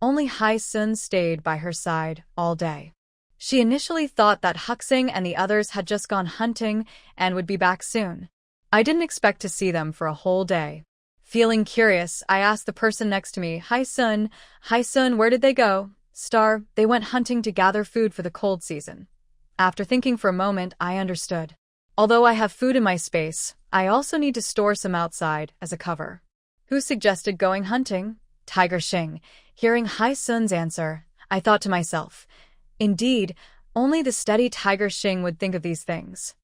only Hai Sun stayed by her side all day. She initially thought that Huxing and the others had just gone hunting and would be back soon. I didn't expect to see them for a whole day. Feeling curious, I asked the person next to me, Hai Sun, where did they go? Star, they went hunting to gather food for the cold season. After thinking for a moment, I understood. Although I have food in my space, I also need to store some outside as a cover. Who suggested going hunting? Tiger Xing. Hearing Hai Sun's answer, I thought to myself, indeed, only the steady Tiger Xing would think of these things.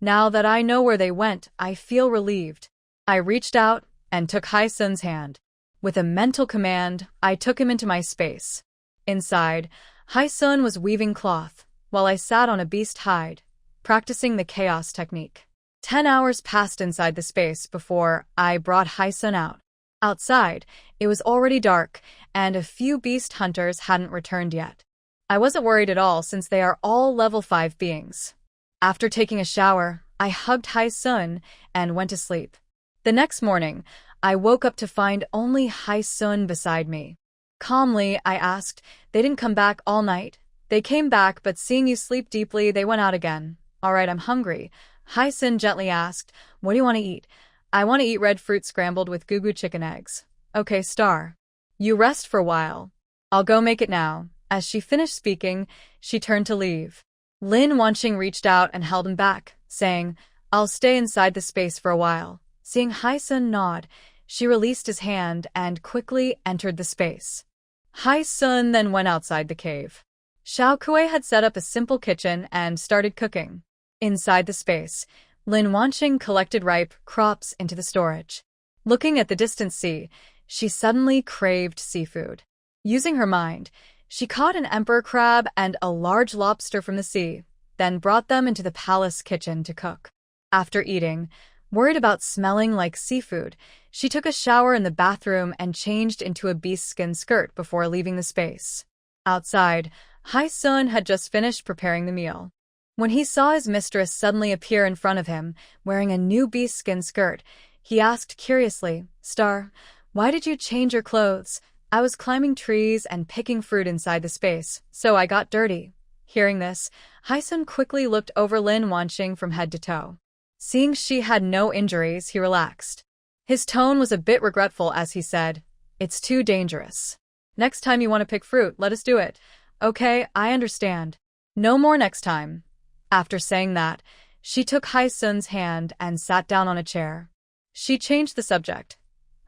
Now that I know where they went, I feel relieved. I reached out and took Hai Sun's hand. With a mental command, I took him into my space. Inside, Hai Sun was weaving cloth, while I sat on a beast hide, practicing the chaos technique. 10 hours passed inside the space before I brought Hysun out. Outside, it was already dark, and a few beast hunters hadn't returned yet. I wasn't worried at all since they are all level 5 beings. After taking a shower, I hugged Hysun and went to sleep. The next morning, I woke up to find only Hysun beside me. Calmly, I asked, "They didn't come back all night?" "They came back, but seeing you sleep deeply, they went out again." "All right, I'm hungry." Hysun gently asked, "What do you want to eat?" "I want to eat red fruit scrambled with gugu chicken eggs." "Okay, Star. You rest for a while. I'll go make it now." As she finished speaking, she turned to leave. Lin Wanqing reached out and held him back, saying, "I'll stay inside the space for a while." Seeing Hysun nod, she released his hand and quickly entered the space. Hysun then went outside the cave. Xiao Kuei had set up a simple kitchen and started cooking. Inside the space, Lin Wanqing collected ripe crops into the storage. Looking at the distant sea, she suddenly craved seafood. Using her mind, she caught an emperor crab and a large lobster from the sea, then brought them into the palace kitchen to cook. After eating, worried about smelling like seafood, she took a shower in the bathroom and changed into a beast skin skirt before leaving the space. Outside, Hysun had just finished preparing the meal. When he saw his mistress suddenly appear in front of him, wearing a new beast skin skirt, he asked curiously, "Star, why did you change your clothes?" "I was climbing trees and picking fruit inside the space, so I got dirty." Hearing this, Hysun quickly looked over Lin Wanqing from head to toe. Seeing she had no injuries, he relaxed. His tone was a bit regretful as he said, "It's too dangerous. Next time you want to pick fruit, let us do it." "Okay, I understand. No more next time." After saying that, she took Hysun's hand and sat down on a chair. She changed the subject.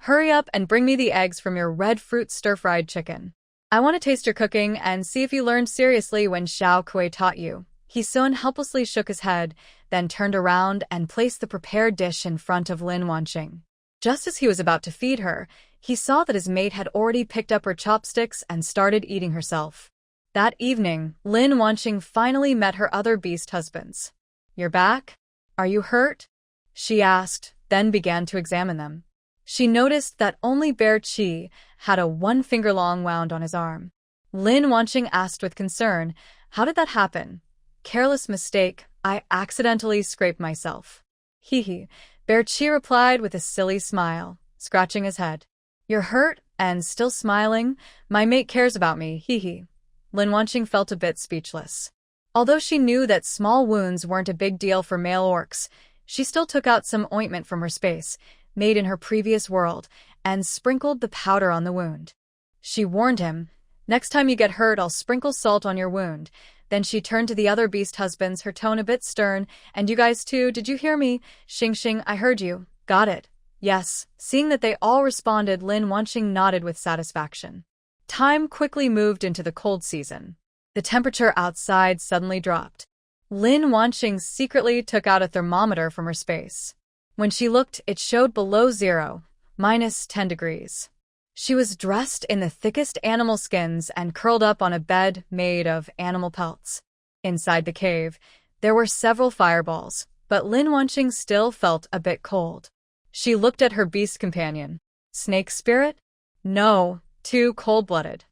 "Hurry up and bring me the eggs from your red fruit stir-fried chicken. I want to taste your cooking and see if you learned seriously when Xiao Kuei taught you." Hysun helplessly shook his head, then turned around and placed the prepared dish in front of Lin Wanqing. Just as he was about to feed her, he saw that his mate had already picked up her chopsticks and started eating herself. That evening, Lin Wanqing finally met her other beast husbands. "You're back? Are you hurt?" she asked, then began to examine them. She noticed that only Bear Chi had a 1-finger-long wound on his arm. Lin Wanqing asked with concern, "How did that happen?" "Careless mistake. I accidentally scraped myself." "Hee." Bear Chi replied with a silly smile, scratching his head. "You're hurt and still smiling? My mate cares about me, hee." Lin Wanqing felt a bit speechless. Although she knew that small wounds weren't a big deal for male orcs, she still took out some ointment from her space, made in her previous world, and sprinkled the powder on the wound. She warned him, "Next time you get hurt, I'll sprinkle salt on your wound." Then she turned to the other beast husbands, her tone a bit stern, "And you guys too, did you hear me?" "Xing, I heard you." "Got it." "Yes." Seeing that they all responded, Lin Wanqing nodded with satisfaction. Time quickly moved into the cold season. The temperature outside suddenly dropped. Lin Wanqing secretly took out a thermometer from her space. When she looked, it showed below zero, -10 degrees. She was dressed in the thickest animal skins and curled up on a bed made of animal pelts. Inside the cave, there were several fireballs, but Lin Wanqing still felt a bit cold. She looked at her beast companion. "Snake spirit?" "No, too cold-blooded."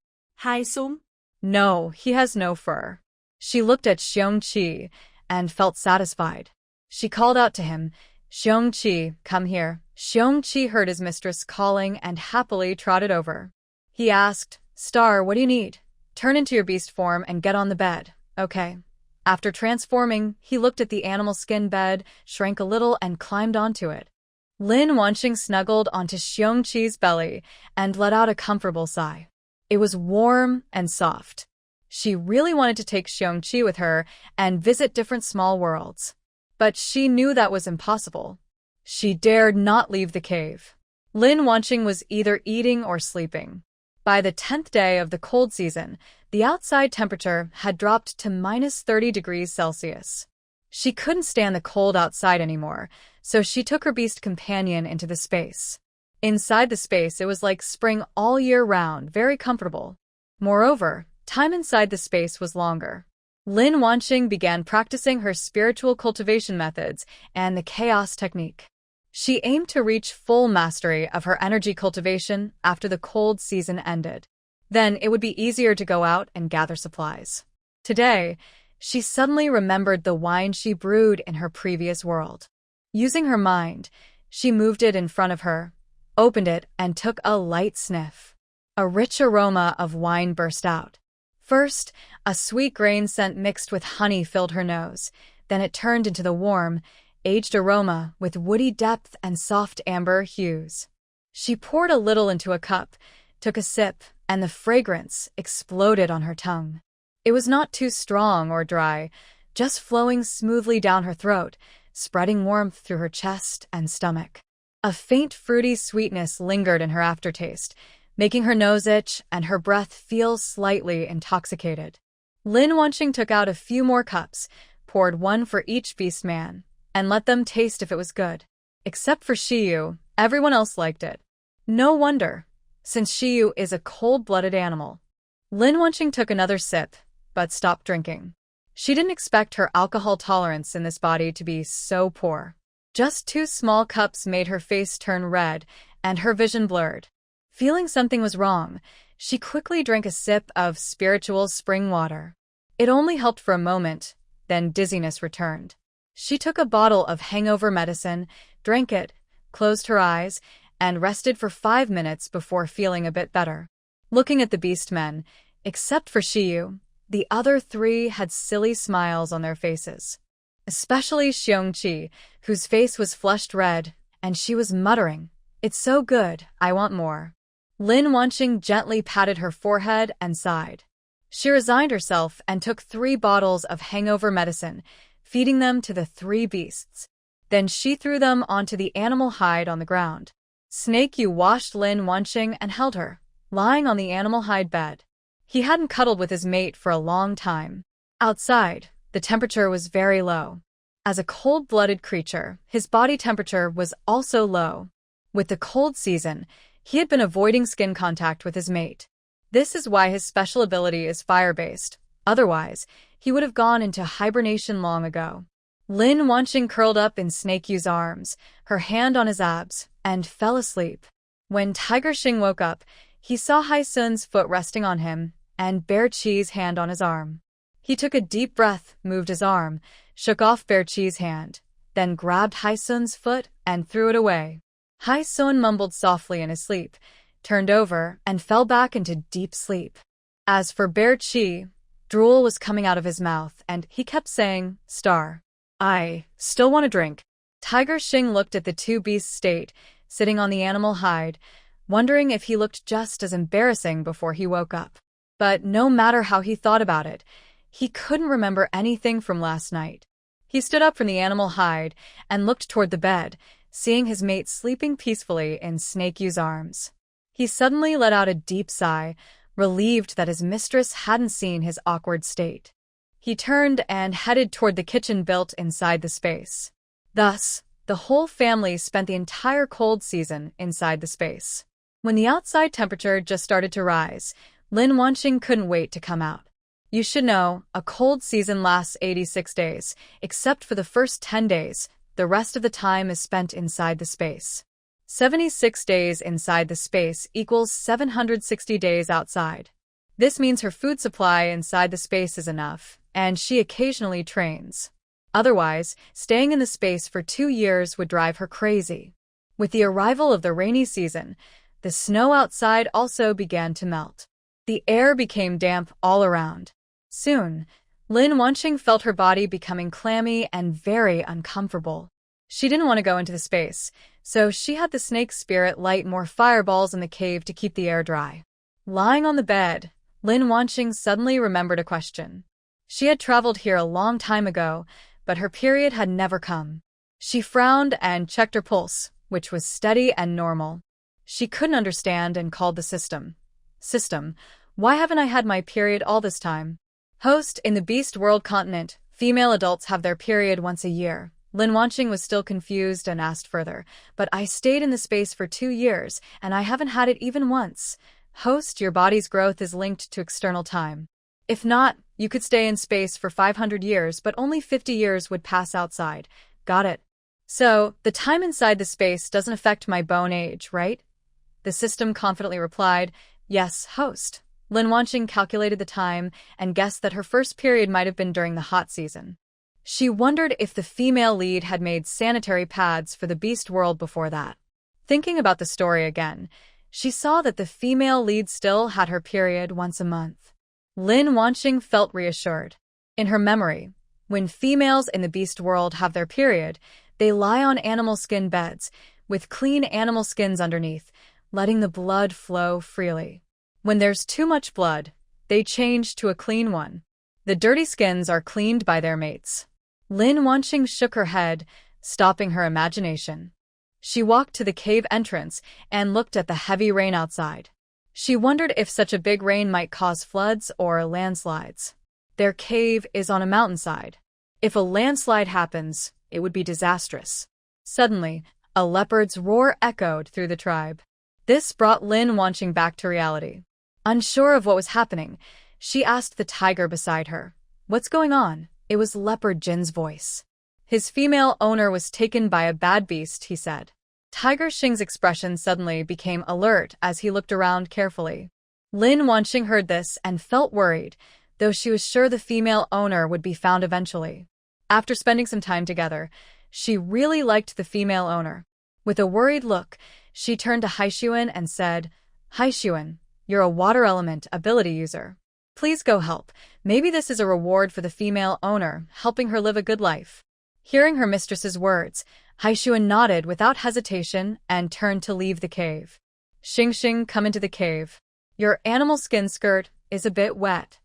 Hysun? "No, he has no fur." She looked at Xiongqi and felt satisfied. She called out to him, "Xiongqi, come here." Xiongqi heard his mistress calling and happily trotted over. He asked, "Star, what do you need?" "Turn into your beast form and get on the bed." "Okay." After transforming, he looked at the animal skin bed, shrank a little, and climbed onto it. Lin Wanqing snuggled onto Xiongqi's belly and let out a comfortable sigh. It was warm and soft. She really wanted to take Xiongqi with her and visit different small worlds. But she knew that was impossible. She dared not leave the cave. Lin Wanqing was either eating or sleeping. By the 10th day of the cold season, the outside temperature had dropped to -30 degrees Celsius. She couldn't stand the cold outside anymore, so she took her beast companion into the space. Inside the space, it was like spring all year round, very comfortable. Moreover, time inside the space was longer. Lin Wanqing began practicing her spiritual cultivation methods and the chaos technique. She aimed to reach full mastery of her energy cultivation after the cold season ended. Then it would be easier to go out and gather supplies. Today, she suddenly remembered the wine she brewed in her previous world. Using her mind, she moved it in front of her, opened it, and took a light sniff. A rich aroma of wine burst out. First, a sweet grain scent mixed with honey filled her nose. Then it turned into the warm, aged aroma with woody depth and soft amber hues. She poured a little into a cup, took a sip, and the fragrance exploded on her tongue. It was not too strong or dry, just flowing smoothly down her throat, spreading warmth through her chest and stomach. A faint fruity sweetness lingered in her aftertaste, making her nose itch and her breath feel slightly intoxicated. Lin Wanqing took out a few more cups, poured one for each beast man, and let them taste if it was good. Except for Shiyu, everyone else liked it. No wonder, since Shiyu is a cold-blooded animal. Lin Wanqing took another sip, but stopped drinking. She didn't expect her alcohol tolerance in this body to be so poor. Just 2 small cups made her face turn red and her vision blurred. Feeling something was wrong, she quickly drank a sip of spiritual spring water. It only helped for a moment, then dizziness returned. She took a bottle of hangover medicine, drank it, closed her eyes, and rested for 5 minutes before feeling a bit better. Looking at the beastmen, except for Shiyu, the other 3 had silly smiles on their faces. Especially Xiongqi, whose face was flushed red, and she was muttering, "It's so good, I want more." Lin Wanqing gently patted her forehead and sighed. She resigned herself and took 3 bottles of hangover medicine, feeding them to the 3 beasts. Then she threw them onto the animal hide on the ground. Snake Yu washed Lin Wanqing and held her, lying on the animal hide bed. He hadn't cuddled with his mate for a long time. Outside, the temperature was very low. As a cold-blooded creature, his body temperature was also low. With the cold season, he had been avoiding skin contact with his mate. This is why his special ability is fire-based. Otherwise, he would have gone into hibernation long ago. Lin Wanqing curled up in Snake Yu's arms, her hand on his abs, and fell asleep. When Tiger Xing woke up, he saw Hai Sun's foot resting on him and Bear Chi's hand on his arm. He took a deep breath, moved his arm, shook off Bear Chi's hand, then grabbed Hai Sun's foot and threw it away. Hai Sun mumbled softly in his sleep, turned over, and fell back into deep sleep. As for Bear Chi, drool was coming out of his mouth, and he kept saying, "Star. I still want a drink." Tiger Xing looked at the 2 beasts' state, sitting on the animal hide, wondering if he looked just as embarrassing before he woke up. But no matter how he thought about it, he couldn't remember anything from last night. He stood up from the animal hide and looked toward the bed, seeing his mate sleeping peacefully in Snake Yu's arms. He suddenly let out a deep sigh, relieved that his mistress hadn't seen his awkward state. He turned and headed toward the kitchen built inside the space. Thus, the whole family spent the entire cold season inside the space. When the outside temperature just started to rise, Lin Wanqing couldn't wait to come out. You should know, a cold season lasts 86 days, except for the first 10 days. The rest of the time is spent inside the space. 76 days inside the space equals 760 days outside. This means her food supply inside the space is enough, and she occasionally trains. Otherwise, staying in the space for 2 years would drive her crazy. With the arrival of the rainy season, the snow outside also began to melt. The air became damp all around. Soon, Lin Wanqing felt her body becoming clammy and very uncomfortable. She didn't want to go into the space, so she had the snake spirit light more fireballs in the cave to keep the air dry. Lying on the bed, Lin Wanqing suddenly remembered a question. She had traveled here a long time ago, but her period had never come. She frowned and checked her pulse, which was steady and normal. She couldn't understand and called the system. "System, why haven't I had my period all this time?" Host, in the Beast World continent, female adults have their period once a year. Lin Wanqing was still confused and asked further, "But I stayed in the space for 2 years, and I haven't had it even once." Host, your body's growth is linked to external time. If not, you could stay in space for 500 years, but only 50 years would pass outside. Got it. So, the time inside the space doesn't affect my bone age, right? The system confidently replied, yes, host. Lin Wanqing calculated the time and guessed that her first period might have been during the hot season. She wondered if the female lead had made sanitary pads for the beast world before that. Thinking about the story again, she saw that the female lead still had her period once a month. Lin Wanqing felt reassured. In her memory, when females in the beast world have their period, they lie on animal skin beds, with clean animal skins underneath, letting the blood flow freely. When there's too much blood, they change to a clean one. The dirty skins are cleaned by their mates. Lin Wanqing shook her head, stopping her imagination. She walked to the cave entrance and looked at the heavy rain outside. She wondered if such a big rain might cause floods or landslides. Their cave is on a mountainside. If a landslide happens, it would be disastrous. Suddenly, a leopard's roar echoed through the tribe. This brought Lin Wanqing back to reality. Unsure of what was happening, she asked the tiger beside her, "What's going on?" It was Leopard Jin's voice. His female owner was taken by a bad beast, he said. Tiger Xing's expression suddenly became alert as he looked around carefully. Lin Wanqing heard this and felt worried, though she was sure the female owner would be found eventually. After spending some time together, she really liked the female owner. With a worried look, she turned to Haixuan and said, "Haixuan, you're a water element ability user. Please go help. Maybe this is a reward for the female owner, helping her live a good life." Hearing her mistress's words, Haixuan nodded without hesitation and turned to leave the cave. "Xing, come into the cave. Your animal skin skirt is a bit wet."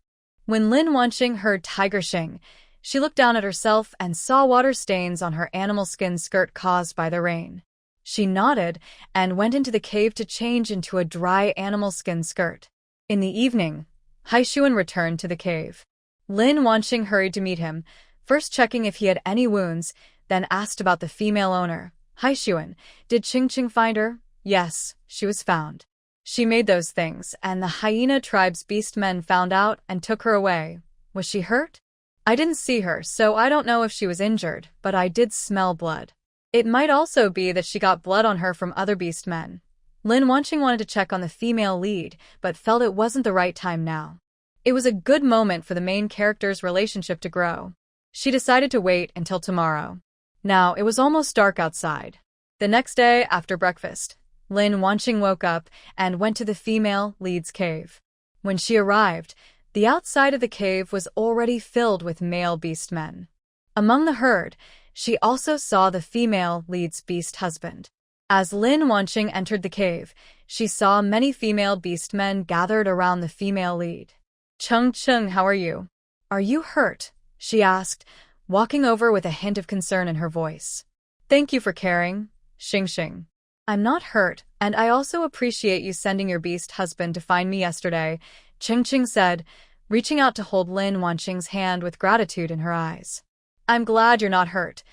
When Lin Wanqing heard Tiger Xing, she looked down at herself and saw water stains on her animal skin skirt caused by the rain. She nodded and went into the cave to change into a dry animal skin skirt. In the evening, Haixuan returned to the cave. Lin Wanqing hurried to meet him, first checking if he had any wounds, then asked about the female owner. "Haixuan, did Qing find her?" "Yes, she was found. She made those things, and the hyena tribe's beastmen found out and took her away. Was she hurt?" "I didn't see her, so I don't know if she was injured, but I did smell blood. It might also be that she got blood on her from other beastmen." Lin Wanqing wanted to check on the female lead, but felt it wasn't the right time now. It was a good moment for the main character's relationship to grow. She decided to wait until tomorrow. Now, it was almost dark outside. The next day, after breakfast, Lin Wanqing woke up and went to the female lead's cave. When she arrived, the outside of the cave was already filled with male beastmen. Among the herd, she also saw the female lead's beast husband. As Lin Wanqing entered the cave, she saw many female beastmen gathered around the female lead. "Cheng, how are you?" "Are you hurt?" she asked, walking over with a hint of concern in her voice. "Thank you for caring, Xing. I'm not hurt, and I also appreciate you sending your beast husband to find me yesterday," Ching said, reaching out to hold Lin Wanqing's hand with gratitude in her eyes. "I'm glad you're not hurt."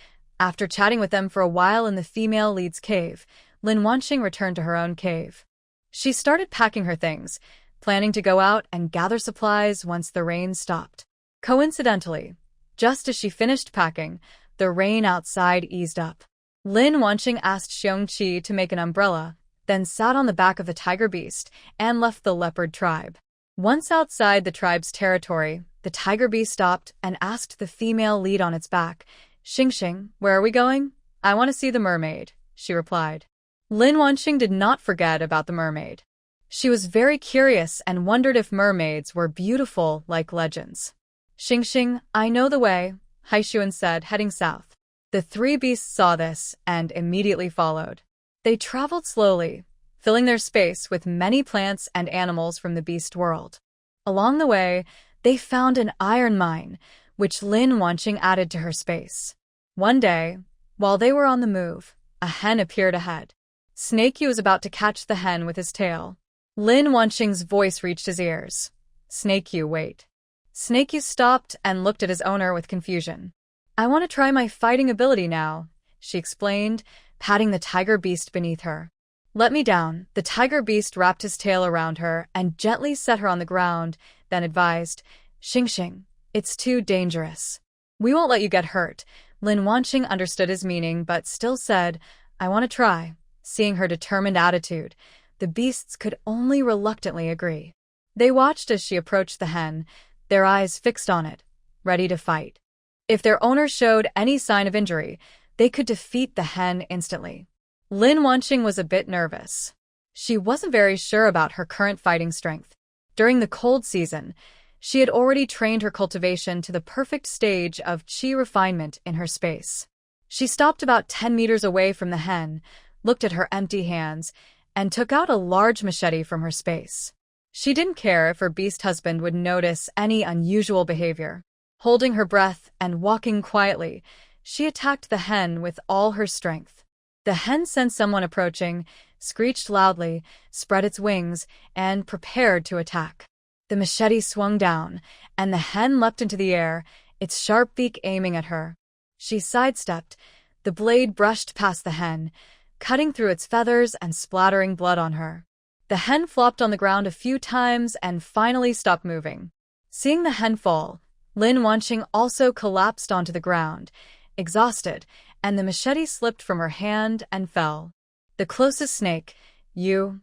After chatting with them for a while in the female lead's cave, Lin Wanqing returned to her own cave. She started packing her things, planning to go out and gather supplies once the rain stopped. Coincidentally, just as she finished packing, the rain outside eased up. Lin Wanqing asked Xiongqi to make an umbrella, then sat on the back of the tiger beast and left the leopard tribe. Once outside the tribe's territory, the tiger beast stopped and asked the female lead on its back, "Xing, where are we going?" "I want to see the mermaid," she replied. Lin Wanqing did not forget about the mermaid. She was very curious and wondered if mermaids were beautiful like legends. "Xing, I know the way," Haixuan said, heading south. The three beasts saw this and immediately followed. They traveled slowly, filling their space with many plants and animals from the beast world. Along the way, they found an iron mine, which Lin Wanqing added to her space. One day, while they were on the move, a hen appeared ahead. Snakey was about to catch the hen with his tail. Lin Wanqing's voice reached his ears. "Snakey, wait." Snakey stopped and looked at his owner with confusion. "I want to try my fighting ability now," she explained, patting the tiger beast beneath her. "Let me down." The tiger beast wrapped his tail around her and gently set her on the ground, then advised, Xingxing, it's too dangerous. We won't let you get hurt. Lin Wanqing understood his meaning but still said, I want to try. Seeing her determined attitude, the beasts could only reluctantly agree. They watched as she approached the hen, their eyes fixed on it, ready to fight. If their owner showed any sign of injury, they could defeat the hen instantly. Lin Wanqing was a bit nervous. She wasn't very sure about her current fighting strength. During the cold season, she had already trained her cultivation to the perfect stage of qi refinement in her space. She stopped about 10 meters away from the hen, looked at her empty hands, and took out a large machete from her space. She didn't care if her beast husband would notice any unusual behavior. Holding her breath and walking quietly, she attacked the hen with all her strength. The hen sensed someone approaching, screeched loudly, spread its wings, and prepared to attack. The machete swung down, and the hen leapt into the air, its sharp beak aiming at her. She sidestepped. The blade brushed past the hen, cutting through its feathers and splattering blood on her. The hen flopped on the ground a few times and finally stopped moving. Seeing the hen fall, Lin Wanqing also collapsed onto the ground, exhausted, and the machete slipped from her hand and fell. The closest snake, Yu,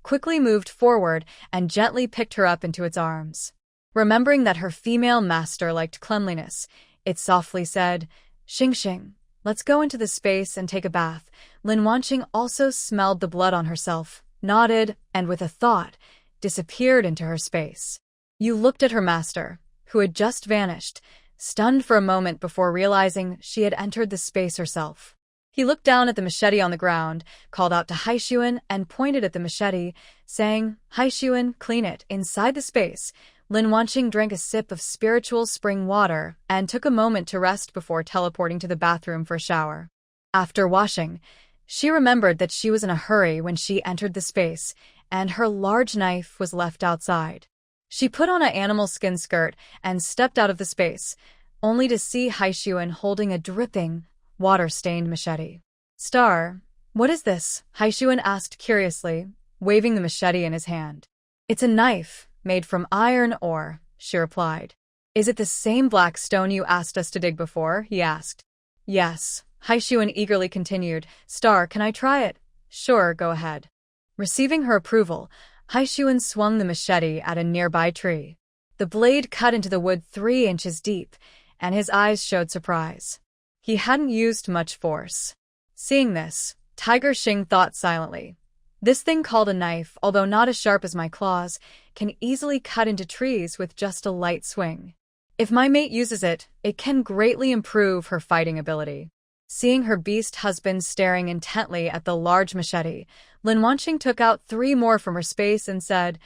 quickly moved forward and gently picked her up into its arms. Remembering that her female master liked cleanliness, it softly said, Xingxing, let's go into the space and take a bath. Lin Wanqing also smelled the blood on herself, nodded, and with a thought, disappeared into her space. Yu looked at her master, who had just vanished, stunned for a moment before realizing she had entered the space herself. He looked down at the machete on the ground, called out to Haixuan, and pointed at the machete, saying, Haixuan, clean it. Inside the space, Lin Wanqing drank a sip of spiritual spring water and took a moment to rest before teleporting to the bathroom for a shower. After washing, she remembered that she was in a hurry when she entered the space, and her large knife was left outside. She put on an animal skin skirt and stepped out of the space, only to see Haixuan holding a dripping, water-stained machete. Star, what is this? Haixuan asked curiously, waving the machete in his hand. It's a knife, made from iron ore, she replied. Is it the same black stone you asked us to dig before? He asked. Yes, Haixuan eagerly continued. Star, can I try it? Sure, go ahead. Receiving her approval, Haixuan swung the machete at a nearby tree. The blade cut into the wood 3 inches deep, and his eyes showed surprise. He hadn't used much force. Seeing this, Tiger Xing thought silently. This thing called a knife, although not as sharp as my claws, can easily cut into trees with just a light swing. If my mate uses it, it can greatly improve her fighting ability. Seeing her beast husband staring intently at the large machete, Lin Wanqing took out 3 more from her space and said,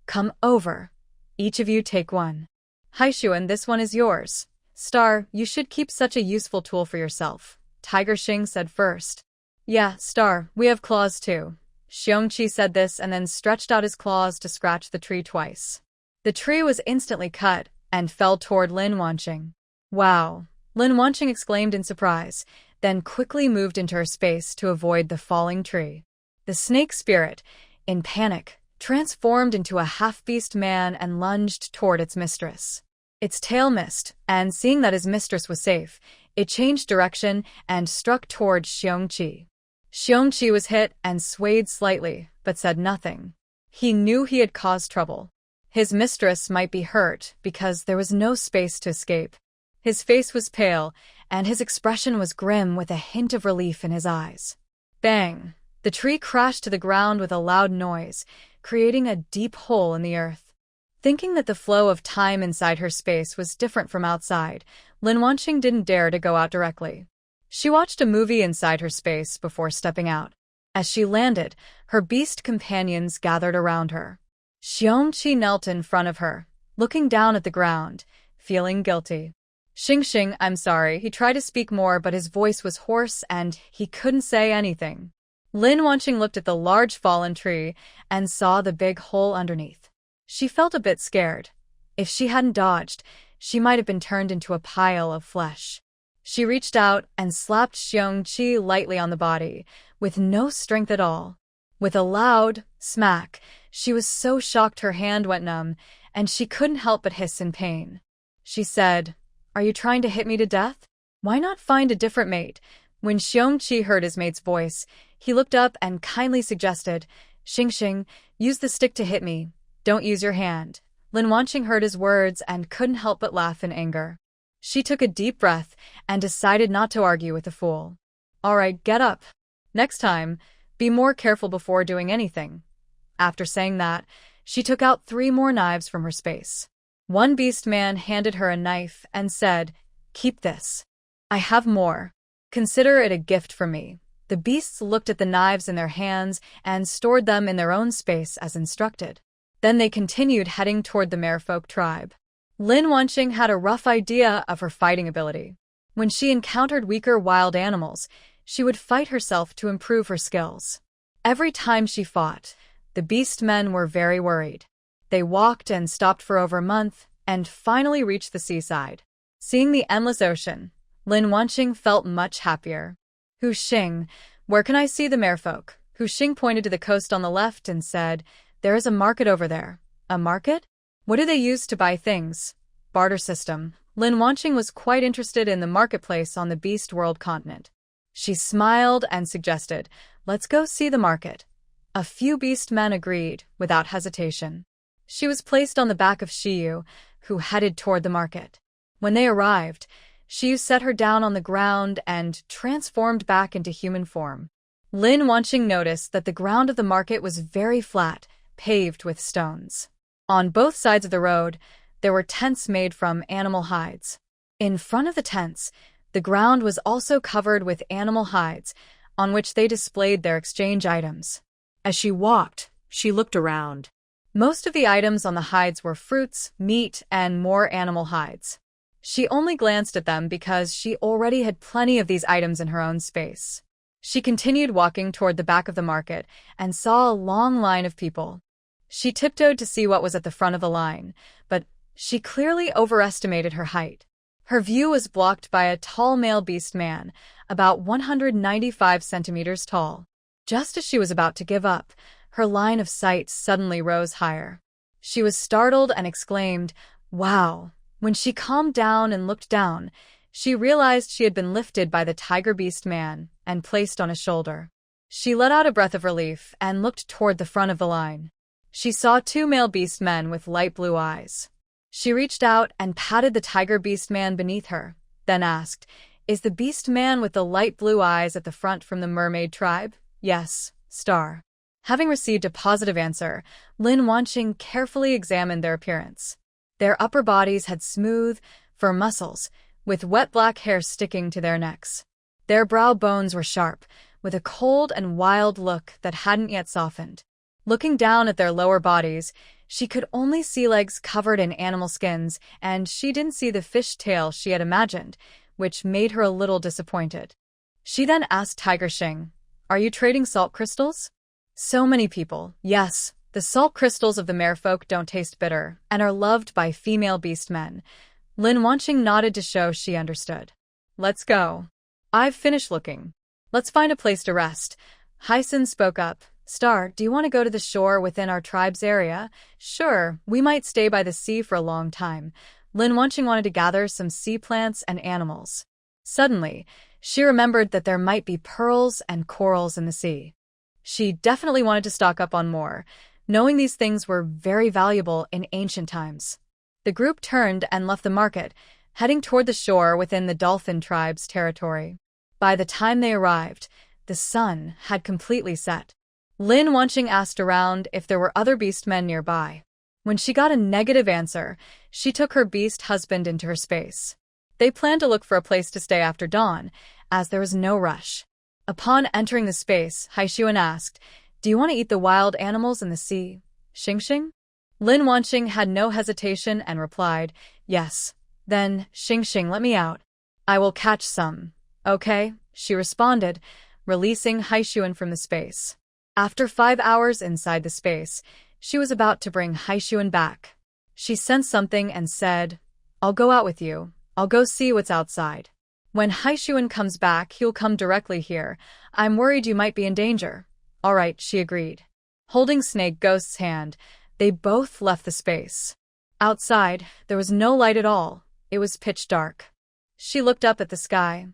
Come over. Each of you take one. Haixuan, this one is yours. Star, you should keep such a useful tool for yourself. Tiger Xing said first. Yeah, Star, we have claws too. Xiongqi said this and then stretched out his claws to scratch the tree twice. The tree was instantly cut and fell toward Lin Wanqing. Wow! Lin Wanqing exclaimed in surprise, then quickly moved into her space to avoid the falling tree. The snake spirit, in panic, transformed into a half-beast man and lunged toward its mistress. Its tail missed, and seeing that his mistress was safe, it changed direction and struck toward Xiongqi. Xiongqi was hit and swayed slightly, but said nothing. He knew he had caused trouble. His mistress might be hurt because there was no space to escape. His face was pale, and his expression was grim with a hint of relief in his eyes. Bang! The tree crashed to the ground with a loud noise, creating a deep hole in the earth. Thinking that the flow of time inside her space was different from outside, Lin Wanqing didn't dare to go out directly. She watched a movie inside her space before stepping out. As she landed, her beast companions gathered around her. Xiongqi knelt in front of her, looking down at the ground, feeling guilty. Xingxing, I'm sorry. He tried to speak more, but his voice was hoarse and he couldn't say anything. Lin Wanqing looked at the large fallen tree and saw the big hole underneath. She felt a bit scared. If she hadn't dodged, she might have been turned into a pile of flesh. She reached out and slapped Xiongqi lightly on the body, with no strength at all. With a loud smack, she was so shocked her hand went numb, and she couldn't help but hiss in pain. She said, "Are you trying to hit me to death? Why not find a different mate?" When Xiongqi heard his mate's voice, he looked up and kindly suggested, "Xingxing, use the stick to hit me. Don't use your hand." Lin Wanqing heard his words and couldn't help but laugh in anger. She took a deep breath and decided not to argue with the fool. "All right, get up. Next time, be more careful before doing anything." After saying that, she took out 3 more knives from her space. One beast man handed her a knife and said, "Keep this. I have more. Consider it a gift from me." The beasts looked at the knives in their hands and stored them in their own space as instructed. Then they continued heading toward the merfolk tribe. Lin Wanqing had a rough idea of her fighting ability. When she encountered weaker wild animals, she would fight herself to improve her skills. Every time she fought, the beast men were very worried. They walked and stopped for over a month and finally reached the seaside. Seeing the endless ocean, Lin Wanqing felt much happier. "Hu Xing, where can I see the merfolk?" Hu Xing pointed to the coast on the left and said, "There is a market over there." "A market? What do they use to buy things?" "Barter system." Lin Wanqing was quite interested in the marketplace on the Beast World continent. She smiled and suggested, "Let's go see the market." A few beast men agreed, without hesitation. She was placed on the back of Shiyu, who headed toward the market. When they arrived, Shiyu set her down on the ground and transformed back into human form. Lin Wanqing noticed that the ground of the market was very flat, paved with stones. On both sides of the road, there were tents made from animal hides. In front of the tents, the ground was also covered with animal hides, on which they displayed their exchange items. As she walked, she looked around. Most of the items on the hides were fruits, meat, and more animal hides. She only glanced at them because she already had plenty of these items in her own space. She continued walking toward the back of the market and saw a long line of people. She tiptoed to see what was at the front of the line, but she clearly overestimated her height. Her view was blocked by a tall male beast man, about 195 centimeters tall. Just as she was about to give up, her line of sight suddenly rose higher. She was startled and exclaimed, "Wow!" When she calmed down and looked down, she realized she had been lifted by the tiger beast man and placed on his shoulder. She let out a breath of relief and looked toward the front of the line. She saw 2 male beast men with light blue eyes. She reached out and patted the tiger beast man beneath her, then asked, "Is the beast man with the light blue eyes at the front from the mermaid tribe?" "Yes, star." Having received a positive answer, Lin Wanqing carefully examined their appearance. Their upper bodies had smooth, firm muscles, with wet black hair sticking to their necks. Their brow bones were sharp, with a cold and wild look that hadn't yet softened. Looking down at their lower bodies, she could only see legs covered in animal skins, and she didn't see the fish tail she had imagined, which made her a little disappointed. She then asked Tiger Xing, "Are you trading salt crystals?" "So many people, yes. The salt crystals of the merfolk don't taste bitter and are loved by female beast men." Lin Wanqing nodded to show she understood. "Let's go. I've finished looking. Let's find a place to rest." Hyson spoke up. "Star, do you want to go to the shore within our tribe's area?" "Sure, we might stay by the sea for a long time." Lin Wanqing wanted to gather some sea plants and animals. Suddenly, she remembered that there might be pearls and corals in the sea. She definitely wanted to stock up on more, knowing these things were very valuable in ancient times. The group turned and left the market, heading toward the shore within the dolphin tribe's territory. By the time they arrived, the sun had completely set. Lin Wanqing asked around if there were other beast men nearby. When she got a negative answer, she took her beast husband into her space. They planned to look for a place to stay after dawn, as there was no rush. Upon entering the space, Haixuan asked, "Do you want to eat the wild animals in the sea, Xingxing?" Lin Wanqing had no hesitation and replied, "Yes." "Then, Xingxing, let me out. I will catch some." "Okay," she responded, releasing Haixuan from the space. After 5 hours inside the space, she was about to bring Haixuan back. She sensed something and said, "I'll go out with you. I'll go see what's outside. When Haixuan comes back, he'll come directly here. I'm worried you might be in danger." All right, she agreed. Holding Snake Ghost's hand, they both left the space. Outside, there was no light at all. It was pitch dark. She looked up at the sky.